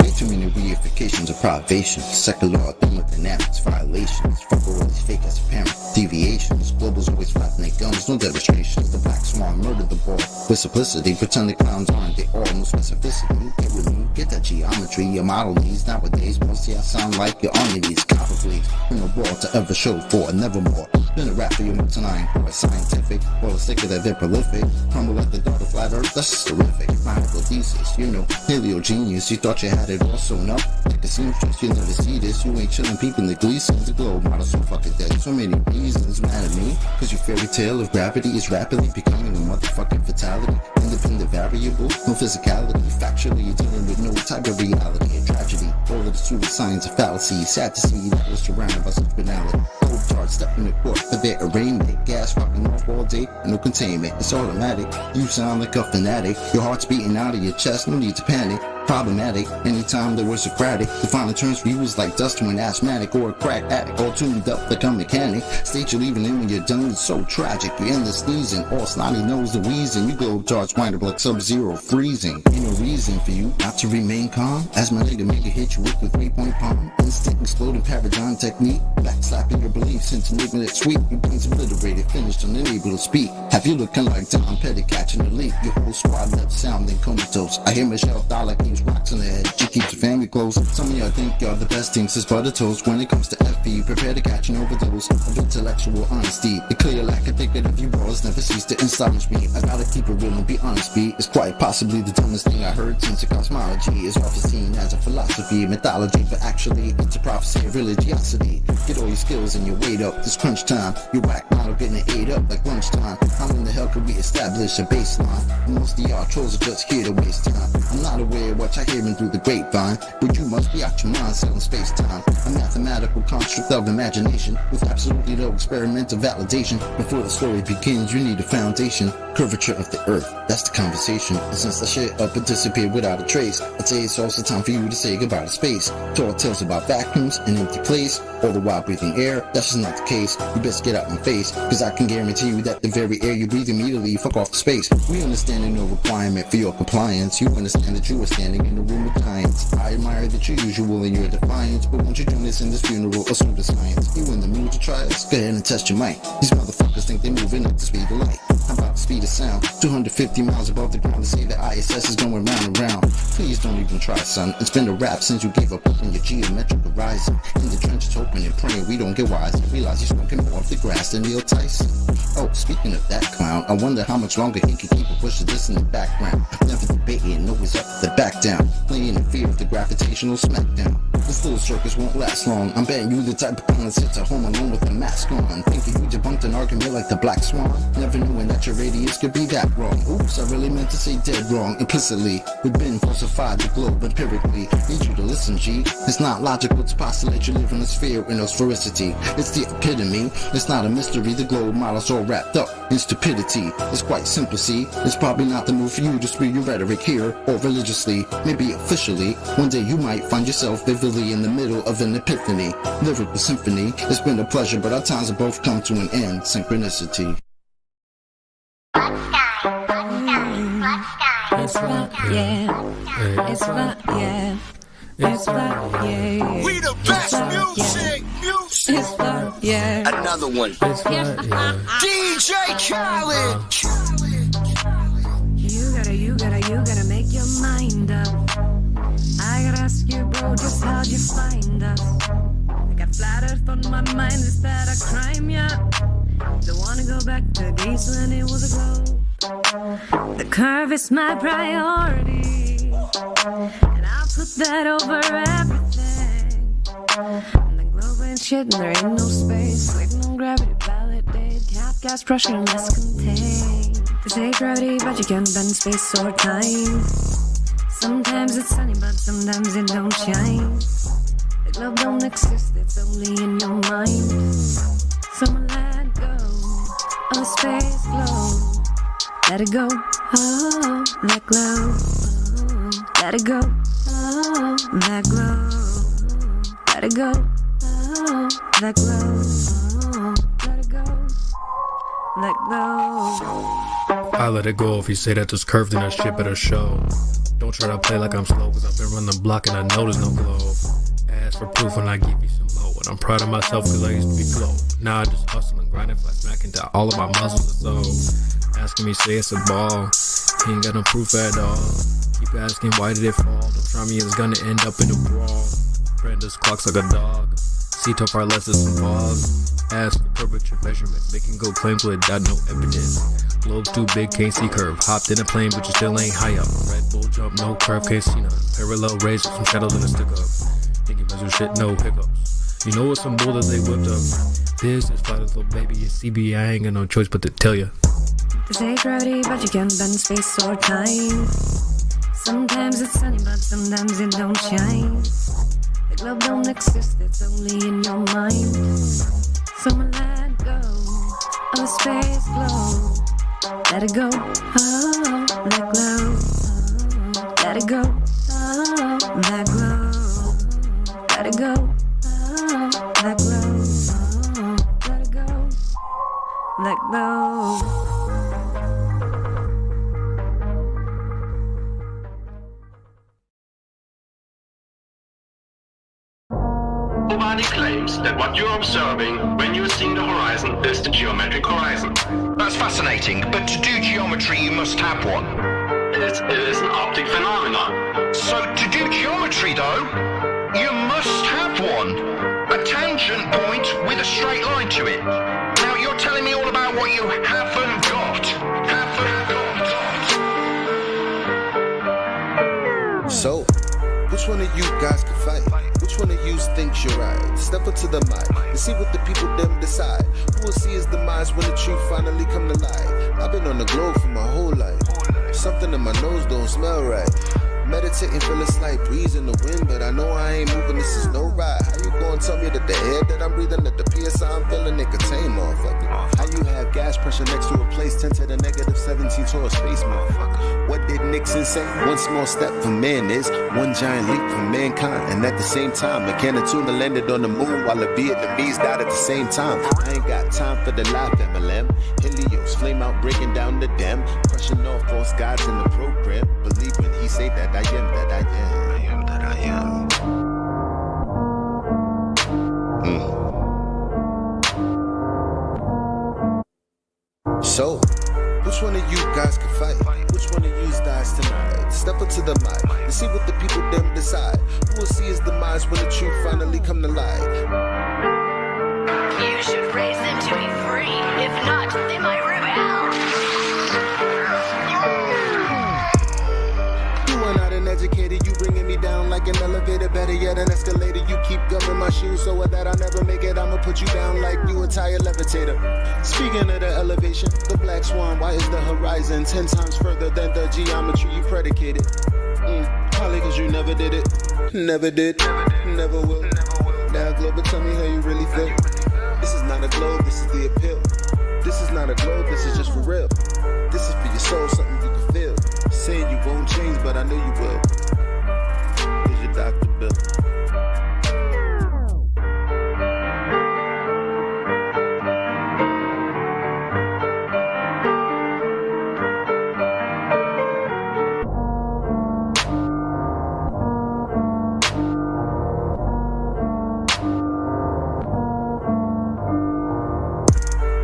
Way too many reifications of privation. Secular thermodynamics violations. Fuck all these fake as apparent deviations. Globals always flapping their gums, no demonstrations. The black swan murdered the ball with simplicity. Pretend the clowns aren't they all, no specificity. Get with me, get that geometry. Your model needs nowadays. Mostly I sound like you're on your knees. Copper blades, in the wall to ever show for, nevermore. Been a rap for your tonight, or scientific, or sicker that they're prolific. Crumble like the daughter flat earth, that's just terrific. Magical thesis, you know, paleo genius. You thought you had it all sewn up, like a seamstress, you never see this. You ain't chillin' peeping the Gleasons, the globe model so fucking dead. So many reasons mad at me, cause your fairy tale of gravity is rapidly becoming a motherfucking fatality. Independent variable, no physicality. Factually, you're dealing with no type of reality. A tragedy, all of the pseudoscience of fallacy. Sad to see that was surrounded by such banality. Cold tards step in the court for their arraignment. Gas fucking off all day, no containment. It's automatic. You sound like a fanatic. Your heart's beating out of your chest, no need to panic. Problematic, anytime there was Socratic. Defining terms for you was like dust to an asthmatic or a crack addict, all tuned up like a mechanic. State you're leaving in when you're done, it's so tragic. You end the sneezing, all snotty nose the wheezing. You globe charts wind up like Sub-Zero freezing. Ain't no reason for you not to remain calm. As my nigga make a hit you with the 3-point palm. Instant exploding paradigm technique. Backslapping your beliefs into making it sweet. Your brain's obliterated, finished, unable to speak. Have you looking like Tom Petty catching the leak? Your whole squad left sounding comatose. I hear Michelle Dollar keeps rocks in the head. She keeps her family close. Some of y'all think y'all the best team since butter toast. When it comes to FE, prepare to catch an overdose of intellectual honesty. The clear lack of thinking of you bros never cease to astonish me. I gotta keep it real and be honest, B. It's quite possibly the dumbest thing I heard since the cosmology is often seen as a philosophy, mythology, but actually it's a prophecy of religiosity. Get all your skills and your weight up. This crunch time, your whack model getting it ate up like lunchtime. How in the hell could we establish a baseline? Most of y'all trolls are just here to waste time. I'm not aware of what you're hearing through the grapevine, but you must be out your mind selling space-time. A mathematical construct of imagination with absolutely no experimental validation. Before the story begins, you need a foundation. Curvature of the earth, that's the conversation. And since the shit up and disappeared without a trace, I'd say it's also time for you to say goodbye to space. Tall tales about vacuums and empty place, all the while breathing air. That's just not the case. You best get out my face, cause I can guarantee you that the very air you breathe immediately fuck off the space. We understand no requirement for your compliance. You understand that you are standing in the room with giants. I admire that you're usual in your defiance, but won't you join us in this funeral of pseudoscience? You in the mood to try us? Go ahead and test your mic. These motherfuckers think they're moving at the speed of light. How about the speed of sound? 250 miles above the ground. They say the ISS is going round and round. Please don't even try, son. It's been a rap since you gave up on your geometric horizon. In the trenches hoping and praying we don't get wise and realize you're smoking more of the grass than Neil Tyson. Oh, speaking of that clown, I wonder how much longer he can keep a push of this in the background. Never debating, always up to the back down. Playing in fear of the gravitational smackdown. This little circus won't last long. I'm betting you the type of clown that sits at home alone with a mask on, thinking you debunked an argument like the Black Swan. Never knowing that your radius could be that wrong. Oops, I really meant to say dead wrong. Implicitly, we've been falsified the globe empirically. Need you to listen, G. It's not logical to postulate you live in a sphere with no sphericity. It's the epitome. It's not a mystery. The globe model's all wrapped up in stupidity. It's quite simple, see. It's probably not the move for you to spew your rhetoric here or religiously. Maybe officially. One day you might find yourself vividly in the middle of an epiphany. Lyrical symphony. It's been a pleasure, but our times have both come to an end. Synchronicity. It's rock, yeah. It's rock, yeah. It's rock, yeah. We the best music, music. It's rock, yeah. Another one. DJ Khaled. You gotta make your mind up. I gotta ask you, bro, just how'd you find us? I got flat earth on my mind, is that a crime, yeah? Don't wanna go back to days when it was a globe. The curve is my priority, and I'll put that over everything. And the globe ain't shit, and there ain't no space. Waiting on gravity, validate. Half gas pressure, and less contained. They say gravity, but you can't bend space or time. Sometimes it's sunny, but sometimes it don't shine. The globe don't exist, it's only in your mind. So let go. a space glow. Let it go, oh, that glow. Oh, let it go, oh, that glow. Let it go, oh, that glow. Oh, let it go, let go. I let it go if you say that there's curve, then that shit better show. Don't try to play like I'm slow, cause I've been running the block and I know there's no glow. Ask for proof when I give you some more. And I'm proud of myself cause I used to be slow. Now I just hustle and grind and fly smack into all of my muscles or so. Asking me, say it's a ball. He ain't got no proof at all. Keep asking, why did it fall? Don't try me, it's gonna end up in a brawl. Brenda's clocks like a dog. See too far less is some pause. Ask for curvature measurements. Making good claims without no evidence. Globe's too big, can't see curve. Hopped in a plane, but you still ain't high up. Red Bull jump, no curve, can't see none. Parallel rays with some shadows in a stick up. Thinking measure shit, no hiccups. You know what's some bull that they whipped up. This is flat as little baby, it's CB, I ain't got no choice but to tell ya. They say gravity, but you can't bend space or time. Sometimes it's sunny, but sometimes it don't shine. The globe don't exist, it's only in your mind. So let go of space glow. Let it go, oh, that glow. Oh, let it go, oh, that glow. Let it go, oh, that glow. Oh, let it go, let go. Nobody claims that what you're observing when you're seeing the horizon is the geometric horizon. That's fascinating, but to do geometry you must have one. It is an optic phenomenon. So to do geometry though, you must have one. A tangent point with a straight line to it. Now you're telling me all about what you haven't got. So, which one of you guys can fight? Which one of you thinks you're right? Step up to the mic and see what the people them decide. Who will see his demise when the truth finally come to light? I've been on the globe for my whole life. Something in my nose don't smell right. Meditating, feel a slight breeze in the wind, but I know I ain't moving, this is no ride. How you gonna tell me that the air that I'm breathing, that the PSI I'm feeling, they contain, motherfucker? How you have gas pressure next to a place 10 to the negative 17 to a space, motherfucker? What did Nixon say? One small step for man is one giant leap for mankind. And at the same time, McKenna Tuna landed on the moon while the Vietnamese died at the same time. I ain't got time for the life MLM. Helios, flame out, breaking down the dam. Crushing all false gods in the program. Believe when he say that I am that I am. I am that I am. So, which one of you guys can fight? Which one of you dies tonight? Step up to the mic and see what the people them decide. Who will see his demise when the truth finally come to light? You should raise them to be free. If not, they might rebel. You are not an educated, you bringing me down like an elevator. Better yet, an escalator. You keep gumming my shoes so that I'll never make it. I'ma put you down like you a tire levitator. Speaking of the elevation, the black swan, why is the horizon 10 times further than the geometry you predicated? Probably cause you never did it. Never did, never will. Now global, tell me how you really feel. This is not a globe, this is the appeal. This is not a globe, this is just for real. This is for your soul, something you can feel. Saying you won't change, but I know you will. Here's your Dr. Bill.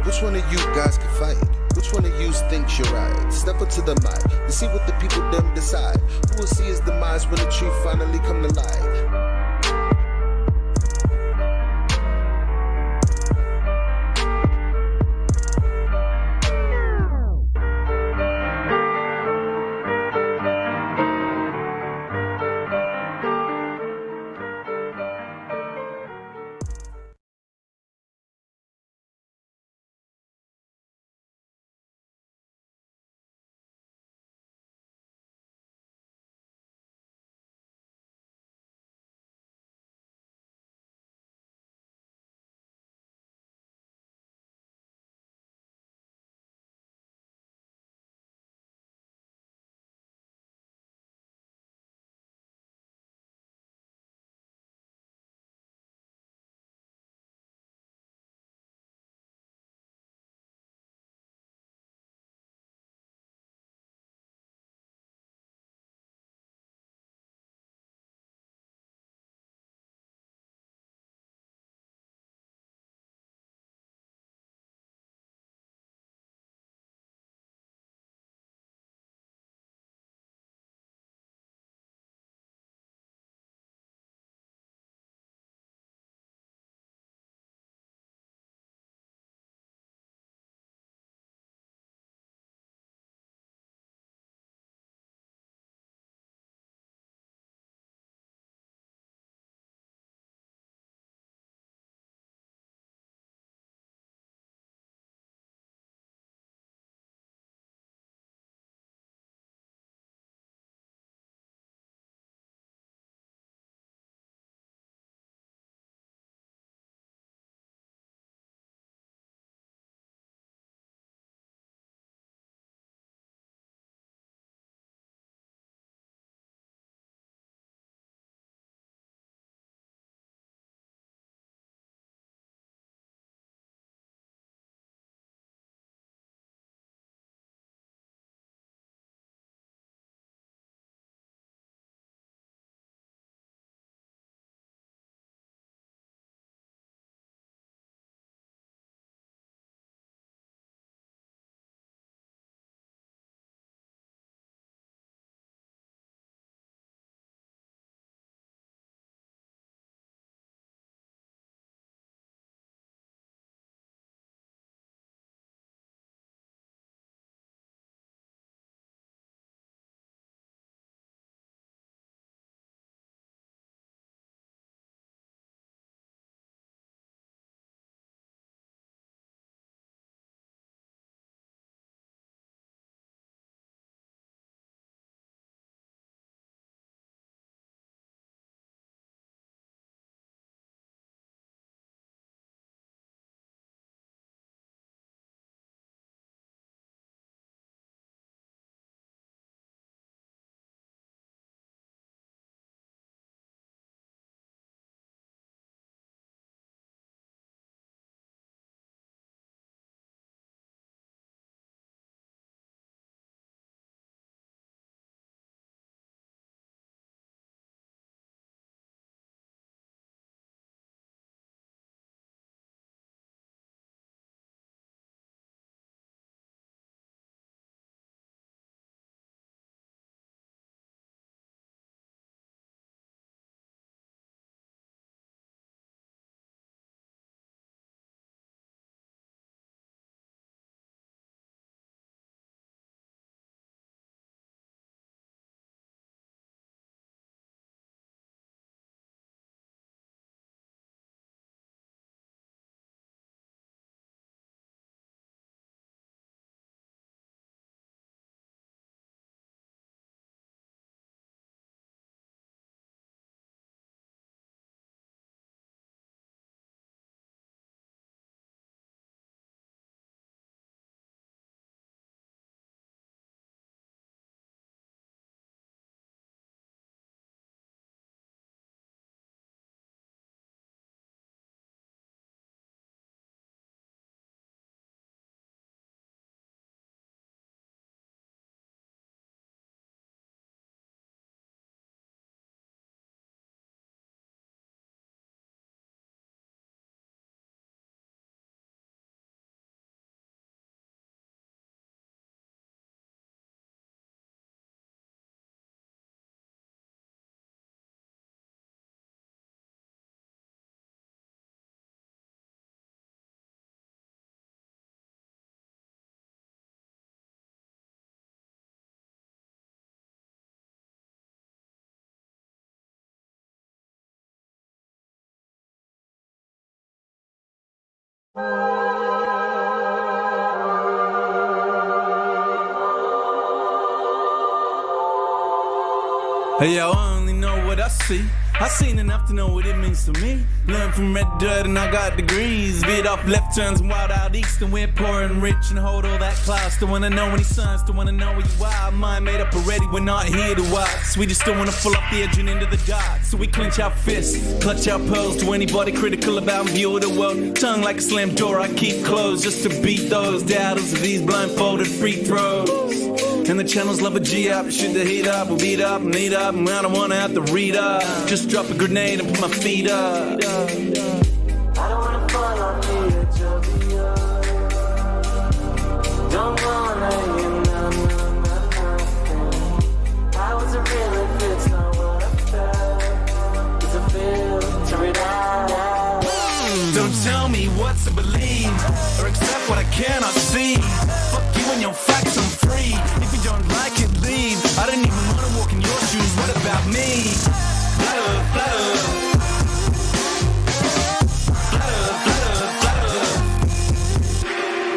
Which one of you guys can fight? Which one of you thinks you're right? Step up to the mic and see what the people them decide. Who will see his demise when the truth finally come to light? Hey, yo, I only know what I see. I seen enough to know what it means to me. Learned from red dirt and I got degrees. Veered off left turns and wild out east, and we're poor and rich and hold all that class. Still wanna know any signs, still wanna know where you are. Mind made up already, we're not here to watch. We just still wanna fall off the edge and into the dark. So we clench our fists, clutch our pearls to anybody critical about view of the world. Tongue like a slammed door I keep closed just to beat those doubters of these blindfolded free throws. And the channels love a G-up, shoot the heat up, we'll beat up, need up, and I don't wanna have to read up. Just drop a grenade and put my feet up. I don't wanna fall off the edge of the earth. Don't wanna hear nothing. How is it real if it's not what I felt? It's a filter it out. Don't tell me what to believe, or accept what I cannot see. Fuck you and your facts, I'm free. If you don't like it, leave. I don't even wanna walk in your shoes, what about me? Flutter, flutter.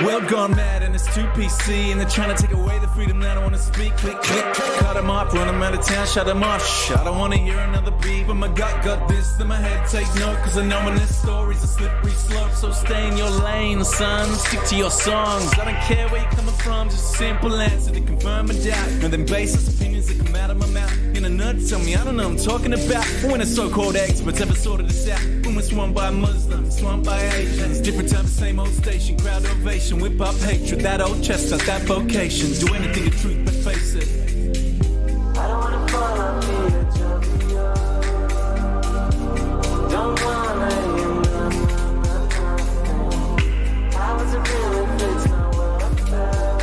World gone mad and it's too PC, and they're trying to take away the freedom that I want to speak. Click, click, click, cut them off, run them out of town, shut them off. Shh, I don't want to hear another beat, but my gut got this, then my head take note, cause I know when this story's a slippery slope. So stay in your lane, son, stick to your songs. I don't care where you're coming from, just a simple answer to confirm a doubt. And then baseless opinions that come out of my mouth. In a nut, tell me I don't know what I'm talking about. When a so-called experts ever sorted this out. When we're swamped by Muslims, swamped by Asians. Different time, the same old station, crowd ovation. Whip up hatred, that old chestnut, that vocation. Do anything to truth but face it. I don't wanna fall off the edge of the earth. Don't wanna hear nothing. How is it real if it's not what I felt?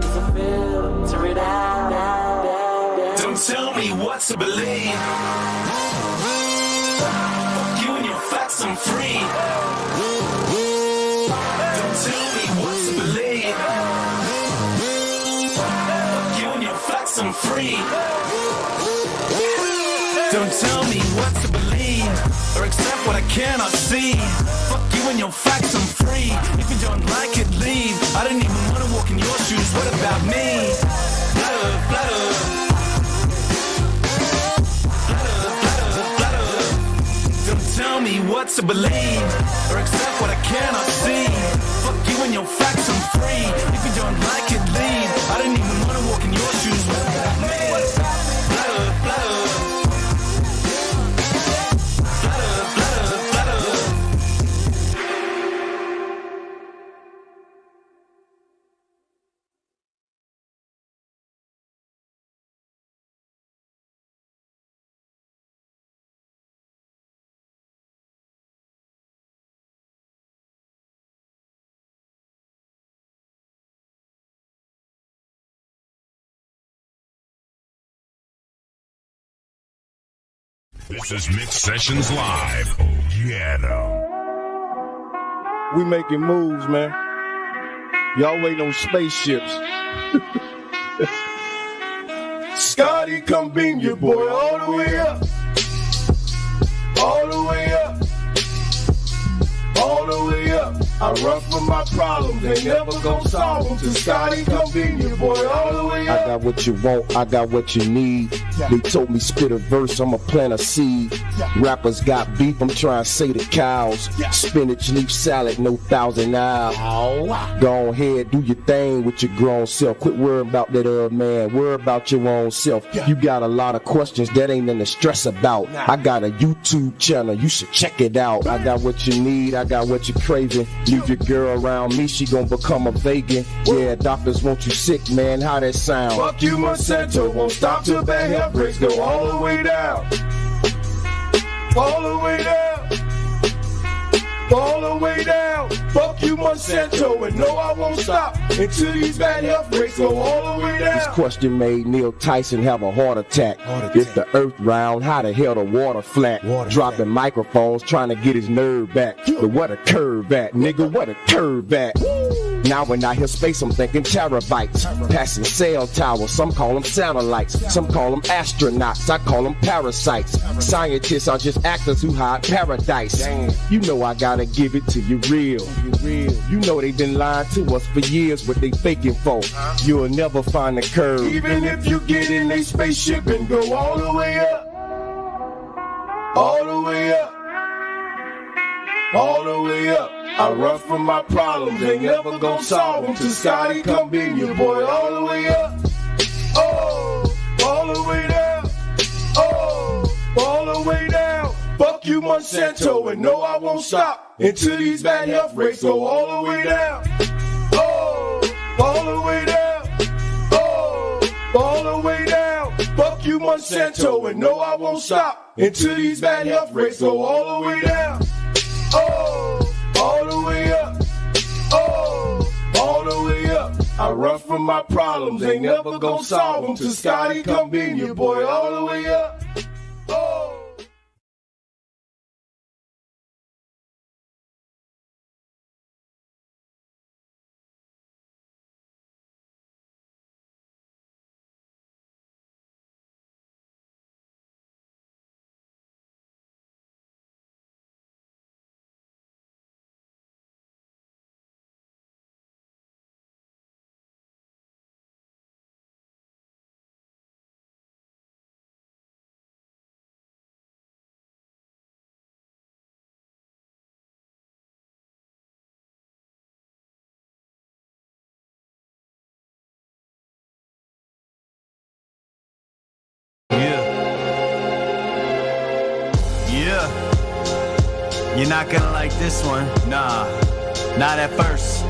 It's a filter it out. Don't tell me what to believe. Fuck you and your facts, I'm free. I'm free. Don't tell me what to believe, or accept what I cannot see. Fuck you and your facts, I'm free. If you don't like it, leave. I don't even wanna walk in your shoes, what about me? Flutter, flutter. Flutter, flutter, flutter. Don't tell me what to believe, or accept what I cannot see. Fuck you and your facts, I'm free. If you don't like it, leave. I don't even wanna walk in your shoes, what about me? Flutter, flutter. Flutter, flutter, flutter. This is Mix Sessions Live. Oh, yeah, no. We making moves, man. Y'all waiting on spaceships. Scotty, come beam your boy all the way up. All the way up. All the way up. I run from my problems, they never gon' solve them. To Scotty, come beam your boy all the way up. I got what you want, I got what you need. They told me spit a verse, I'ma plant a seed. Rappers got beef, I'm trying to say the cows. Spinach leaf salad, no Thousand Isle. Go ahead, do your thing with your grown self. Quit worrying about that other man, worry about your own self. You got a lot of questions that ain't nothing to stress about. I got a YouTube channel, you should check it out. I got what you need, I got what you're craving. Leave your girl around me, she gon' become a vegan. Yeah, doctors want you sick, man, how that sound? Fuck you, Monsanto, won't stop till bad health rates go all the way down. All the way down. All the way down. Fuck you, Monsanto, and no, I won't stop until these bad health rates go all the way down. This question made Neil Tyson have a heart attack. If the earth round, how the hell the water flat? Dropping microphones, trying to get his nerve back. But what a curve at, nigga, what a curve at. Now when I hear space, I'm thinking terabytes. Passing cell towers, some call them satellites. Some call them astronauts, I call them parasites. Scientists are just actors who hide paradise. You know I gotta give it to you real. You know they've been lying to us for years, what they faking for. You'll never find the curve. Even if you get in a spaceship and go all the way up, all the way up, all the way up. I run from my problems, ain't never gonna solve them till Scotty come beam you, boy, all the way up. Oh, all the way down. Oh, all the way down. Fuck you, Monsanto, and no, I won't stop until these bad health rates go all the way down. Oh, all the way down. Oh, all the way down. Fuck you, Monsanto, and no, I won't stop until these bad health rates go all the way down. Oh, all the way up. Oh, all the way up. I run from my problems, ain't never gonna solve them till Scotty come beam you, boy, all the way up. Oh. You're not gonna like this one, nah, not at first.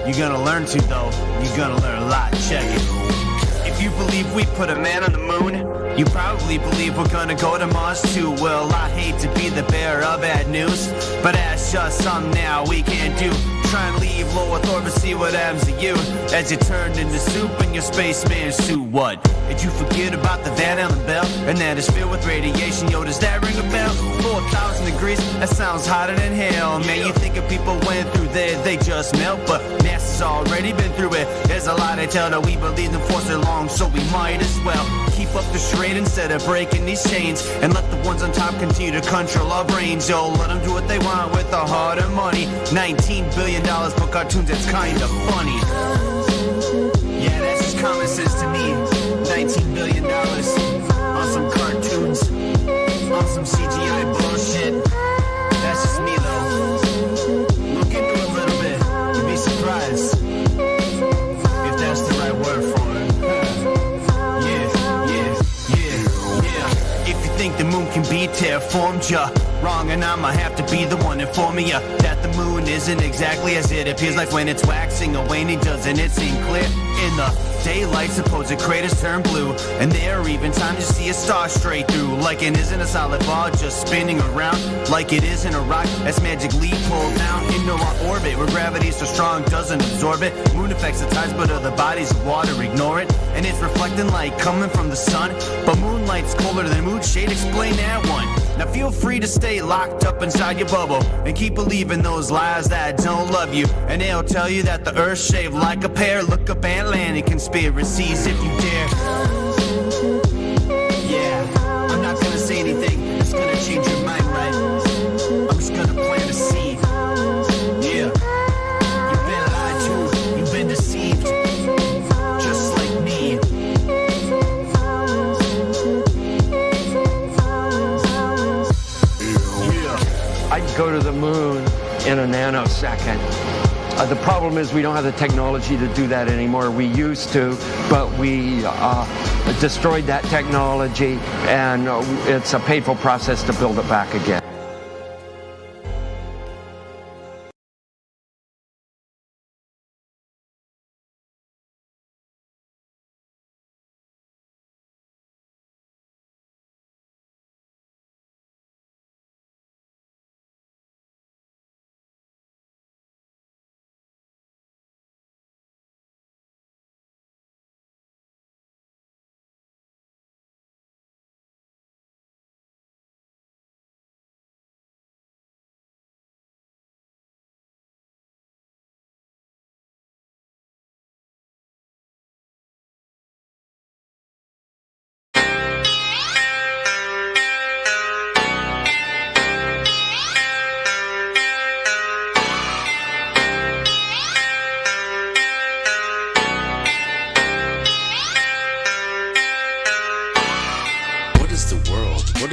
You're gonna learn to though, you're gonna learn a lot, check it. If you believe we put a man on the moon, you probably believe we're gonna go to Mars too. Well, I hate to be the bearer of bad news, but that's just something now we can't do. Try and leave low Earth orbit, see what happens to you as you turned into soup in your spaceman suit. What? Did you forget about the Van Allen bell? And that is filled with radiation, yo, does that ring a bell? 4,000 degrees, that sounds hotter than hell. Man, you think if people went through there, they just melt, but NASA's already been through it. There's a lie they tell that we believe them for so long, so we might as well keep up the charade instead of breaking these chains, and let the ones on top continue to control our brains. Yo, let them do what they want with the harder money. $19 billion for cartoons, that's kinda funny. Yeah, that's just common sense to me. $19 billion on some cartoons, on some CGI bullshit. That's just me though. Look into it a little bit, you'd be surprised if that's the right word for it. Yeah. If you think the moon can be terraformed, you're wrong, and I'ma have to be the one informing you that the moon isn't exactly as it appears. Like when it's waxing or waning, doesn't it seem clear? In the daylight, supposed craters turn blue, and there are even times you see a star straight through. Like it isn't a solid ball just spinning around, like it isn't a rock that's magically pulled down into our orbit, where gravity's so strong doesn't absorb it. Moon affects the tides, but other bodies of water ignore it, and it's reflecting light coming from the sun. But moonlight's colder than moon shade, explain that one. Now feel free to stay locked up inside your bubble and keep believing those lies that don't love you, and they'll tell you that the earth's shaped like a pear. Look up Atlantic conspiracies if you dare. Yeah, I'm not gonna say anything that's gonna change your mind, right? I'm just gonna plant a seed. Yeah, you've been lied to, you've been deceived, just like me. I'd go to the moon in a nanosecond. The problem is we don't have the technology to do that anymore. We used to, but we destroyed that technology, and it's a painful process to build it back again.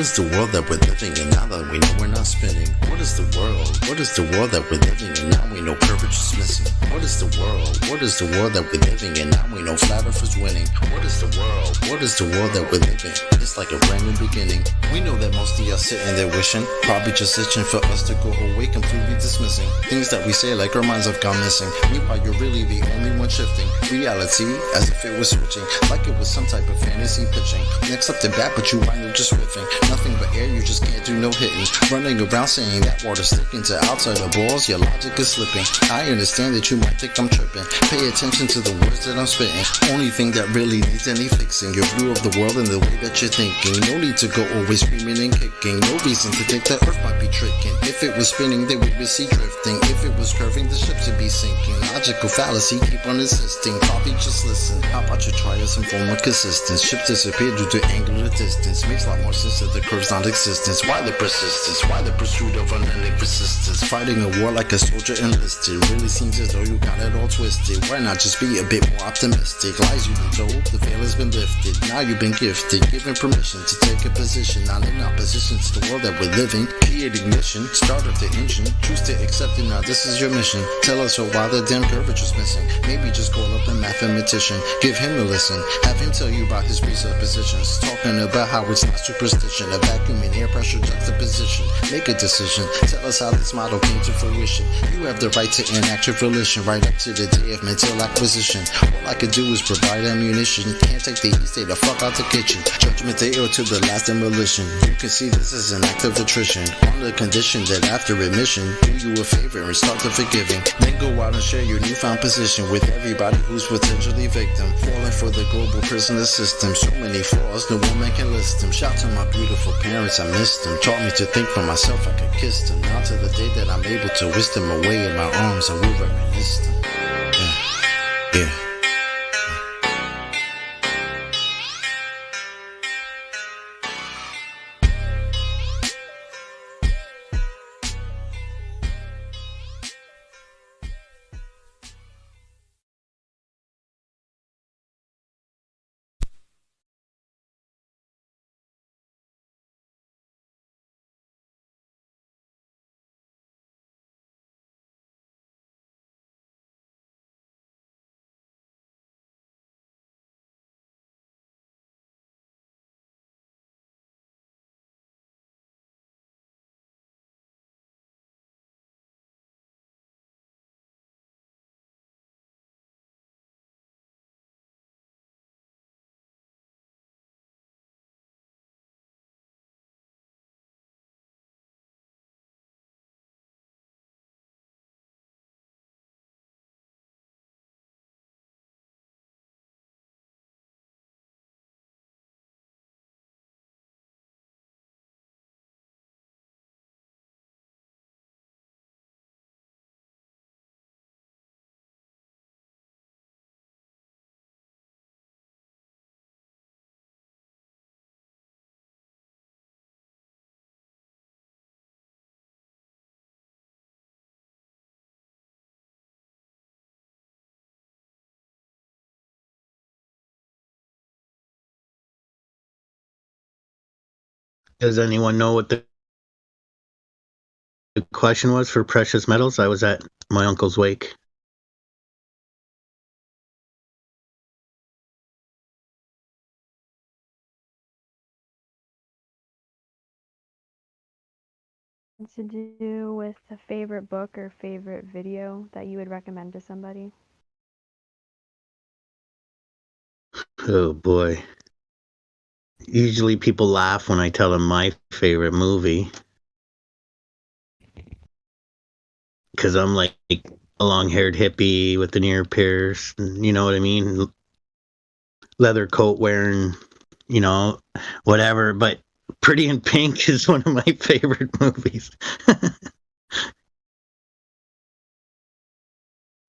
is the world that we're living in now that we know we're not spinning? What is the world? What is the world that we're living in now we know curvature's missing? What is the world? What is the world that we're living in now we know flat earth is winning? What is the world? What is the world that we're living? It's like a brand new beginning. We know that most of y'all sitting there wishing, probably just itching for us to go away, completely dismissing things that we say like our minds have gone missing. Meanwhile, you're really the only one shifting reality as if it was switching, like it was some type of fantasy pitching. Next up to bat, but you wind up just whiffing. Nothing but air, you just can't do no hitting. Running around saying that water's sticking to outside the balls, your logic is slipping. I understand that you might think I'm tripping. Pay attention to the words that I'm spitting. Only thing that really needs any fixing, your view of the world and the way that you're thinking. No need to go always screaming and kicking. No reason to think that Earth might be tricking. If it was spinning, then we would see drifting. If it was curving, the ships would be sinking. Logical fallacy, keep on insisting. Probably just listen. How about you try some form of consistence? Ships disappear due to angular distance. Makes a lot more sense that the curve's non-existence. Why the persistence? Why the pursuit of unending persistence? Fighting a war like a soldier enlisted. Really seems as though you got it all twisted. Why not just be a bit more optimistic? Lies you've been told, the veil has been lifted. Now you've been gifted, given permission to take a position. Not in opposition to the world that we're living. Creating mission, start up the engine. Choose to accept it now, this is your mission. Tell us why the damn curvature's missing. Maybe just call up a mathematician. Give him a listen. Have him tell you about his presuppositions. Talking about how it's not superstition. A vacuum and air pressure juxtaposition. Make a decision. Tell us how this model came to fruition. You have the right to enact your volition right up to the day of mental acquisition. All I could do is provide ammunition. Can't take the heat, stay the fuck out the kitchen. Judgment Day or to the last demolition. You can see this is an act of attrition. On the condition that after admission, do you a favor and start the forgiving. Then go out and share your newfound position with everybody who's potentially victim. Falling for the global prisoner system. So many flaws, no woman can list them. Shout to my beautiful parents, I missed them. Taught me to think for myself, I could kiss them. Now to the day that I'm able to whisk them away in my arms, I will reminisce them. Yeah. Does anyone know what the question was for precious metals? I was at my uncle's wake. To do with a favorite book or favorite video that you would recommend to somebody? Oh boy. Usually people laugh when I tell them my favorite movie. Because I'm like a long-haired hippie with an ear pierced, you know what I mean? Leather coat wearing, whatever. But Pretty in Pink is one of my favorite movies.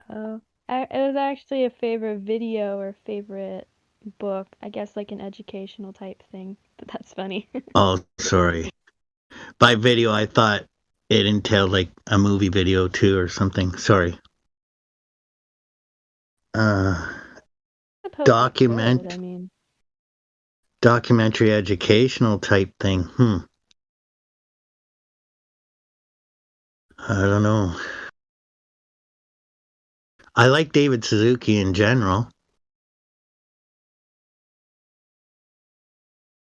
Oh, it was actually a favorite video or favorite book. I guess like an educational type thing, but that's funny. Oh, sorry. By video, I thought it entailed like a movie video too or something. Sorry. Document. Documentary educational type thing. I don't know. I like David Suzuki in general.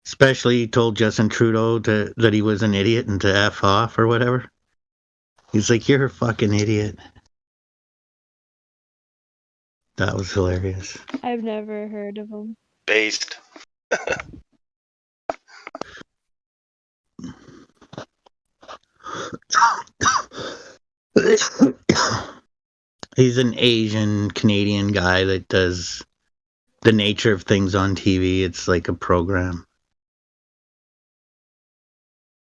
Especially he told Justin Trudeau that he was an idiot and to F off or whatever. He's like, you're a fucking idiot. That was hilarious. I've never heard of him. Based. He's an Asian Canadian guy that does the nature of things on TV. It's like a program.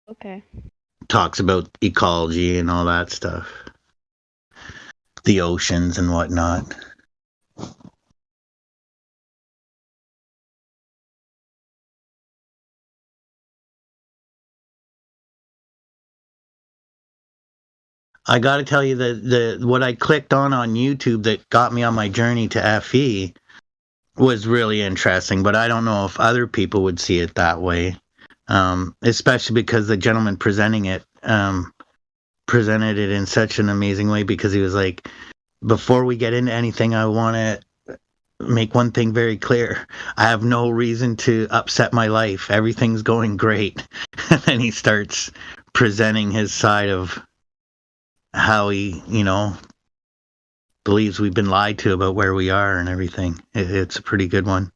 Okay. Talks about ecology and all that stuff. The oceans and whatnot. I got to tell you that what I clicked on YouTube that got me on my journey to FE was really interesting, but I don't know if other people would see it that way, especially because the gentleman presenting it presented it in such an amazing way, because he was like, before we get into anything, I want to make one thing very clear. I have no reason to upset my life. Everything's going great. And then he starts presenting his side of how he, believes we've been lied to about where we are and everything. It's a pretty good one.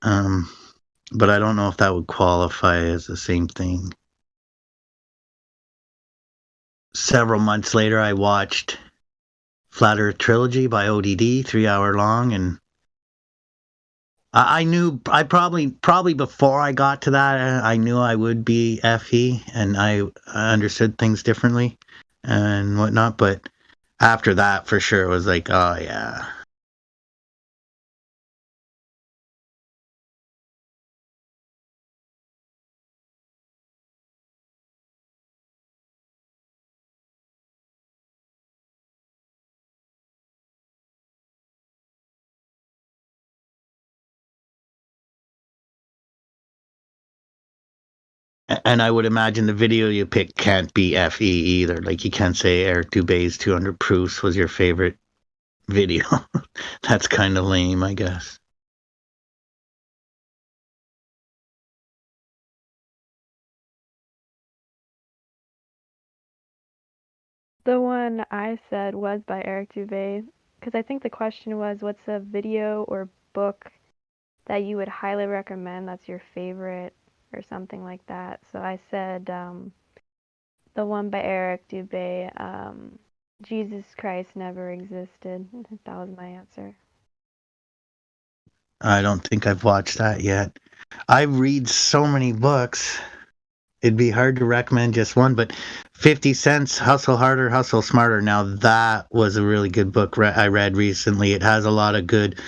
But I don't know if that would qualify as the same thing. Several months later, I watched Flat Earth Trilogy by ODD, 3 hour long, and I knew, I probably before I got to that, I knew I would be FE, and I understood things differently and whatnot, but after that, for sure, it was like, oh yeah. And I would imagine the video you picked can't be FE either. Like, you can't say Eric Dubé's 200 Proofs was your favorite video. That's kind of lame, I guess. The one I said was by Eric Dubé, because I think the question was, what's a video or book that you would highly recommend that's your favorite, or something like that. So I said the one by Eric Dubé, Jesus Christ Never Existed. That was my answer. I don't think I've watched that yet. I read so many books. It'd be hard to recommend just one, but 50 Cent's Hustle Harder, Hustle Smarter. Now that was a really good book I read recently. It has a lot of good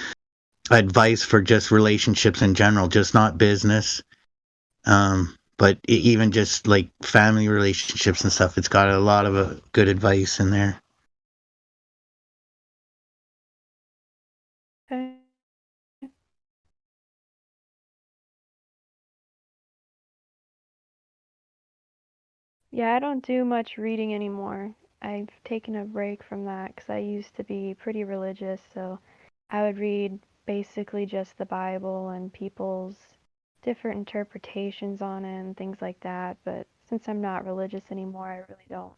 advice for just relationships in general, just not business. But even just like family relationships and stuff, it's got a lot of good advice in there. Okay. Yeah, I don't do much reading anymore. I've taken a break from that because I used to be pretty religious, so I would read basically just the Bible and people's different interpretations on it and things like that. But since I'm not religious anymore, I really don't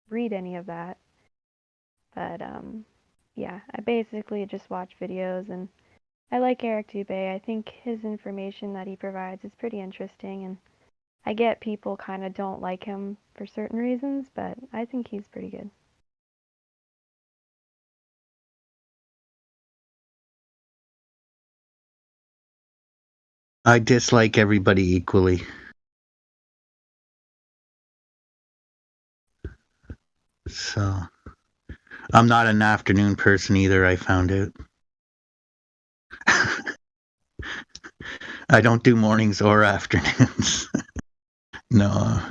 read any of that. But yeah, I basically just watch videos, and I like Eric Dubé. I think his information that he provides is pretty interesting, and I get people kind of don't like him for certain reasons, but I think he's pretty good. I dislike everybody equally. So, I'm not an afternoon person either, I found out. I don't do mornings or afternoons. No.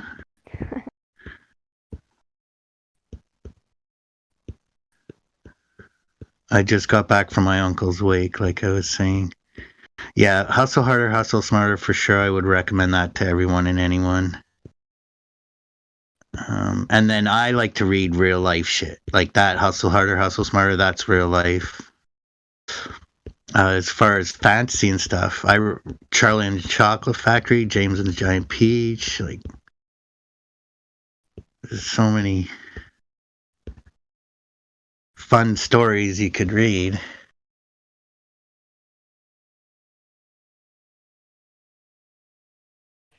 I just got back from my uncle's wake, like I was saying. Yeah, Hustle Harder, Hustle Smarter, for sure. I would recommend that to everyone and anyone. And then I like to read real life shit. Like that, Hustle Harder, Hustle Smarter, that's real life. As far as fantasy and stuff, Charlie and the Chocolate Factory, James and the Giant Peach, like, there's so many fun stories you could read.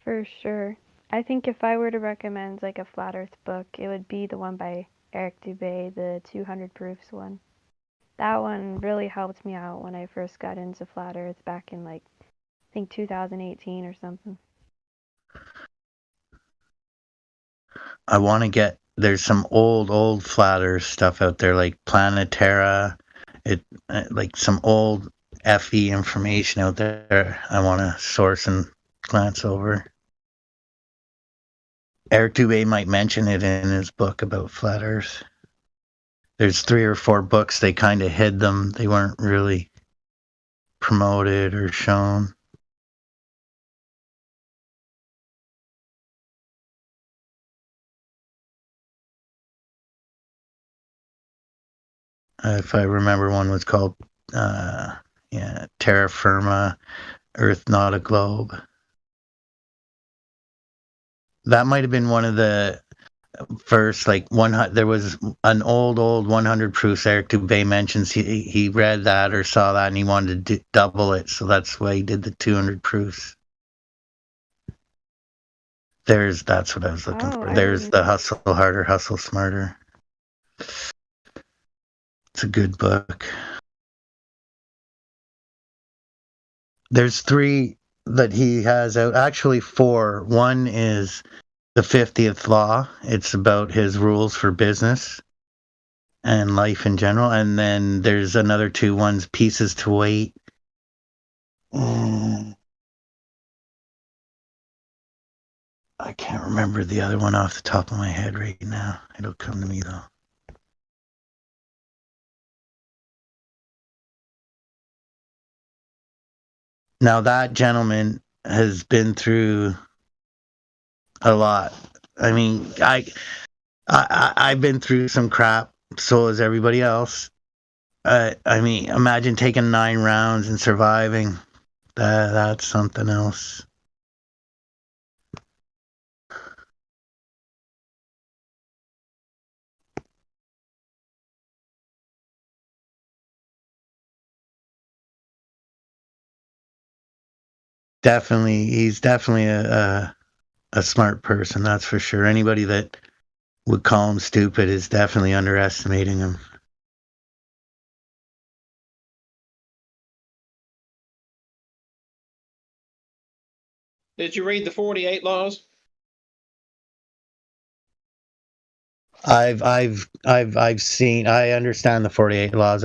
For sure. I think if I were to recommend like a flat earth book, it would be the one by Eric Dubé, the 200 Proofs one. That one really helped me out when I first got into flat earth back in like, I think 2018 or something. I want to get, there's some old flat earth stuff out there, like Planetara, like some old FE information out there I want to source and glance over. Eric Dubé might mention it in his book about flat earth. There's 3 or 4 books, they kind of hid them. They weren't really promoted or shown. If I remember, one was called Terra Firma, Earth Not a Globe. That might have been one of the first, like, there was an old 100 Proofs Eric Dubé mentions. He read that or saw that and he wanted to double it, so that's why he did the 200 Proofs. That's what I was looking for. There's the Hustle Harder, Hustle Smarter. It's a good book. There's 3 that he has out. Actually 4. One is the 50th Law. It's about his rules for business and life in general. And then there's another 2. One's Pieces to Wait. I can't remember the other one off the top of my head right now. It'll come to me though. Now that gentleman has been through a lot. I mean, I've been through some crap, so has everybody else. I mean, imagine taking 9 rounds and surviving. That's something else. He's definitely a smart person, that's for sure. Anybody that would call him stupid is definitely underestimating him. Did you read the 48 Laws? I've seen. I understand the 48 Laws.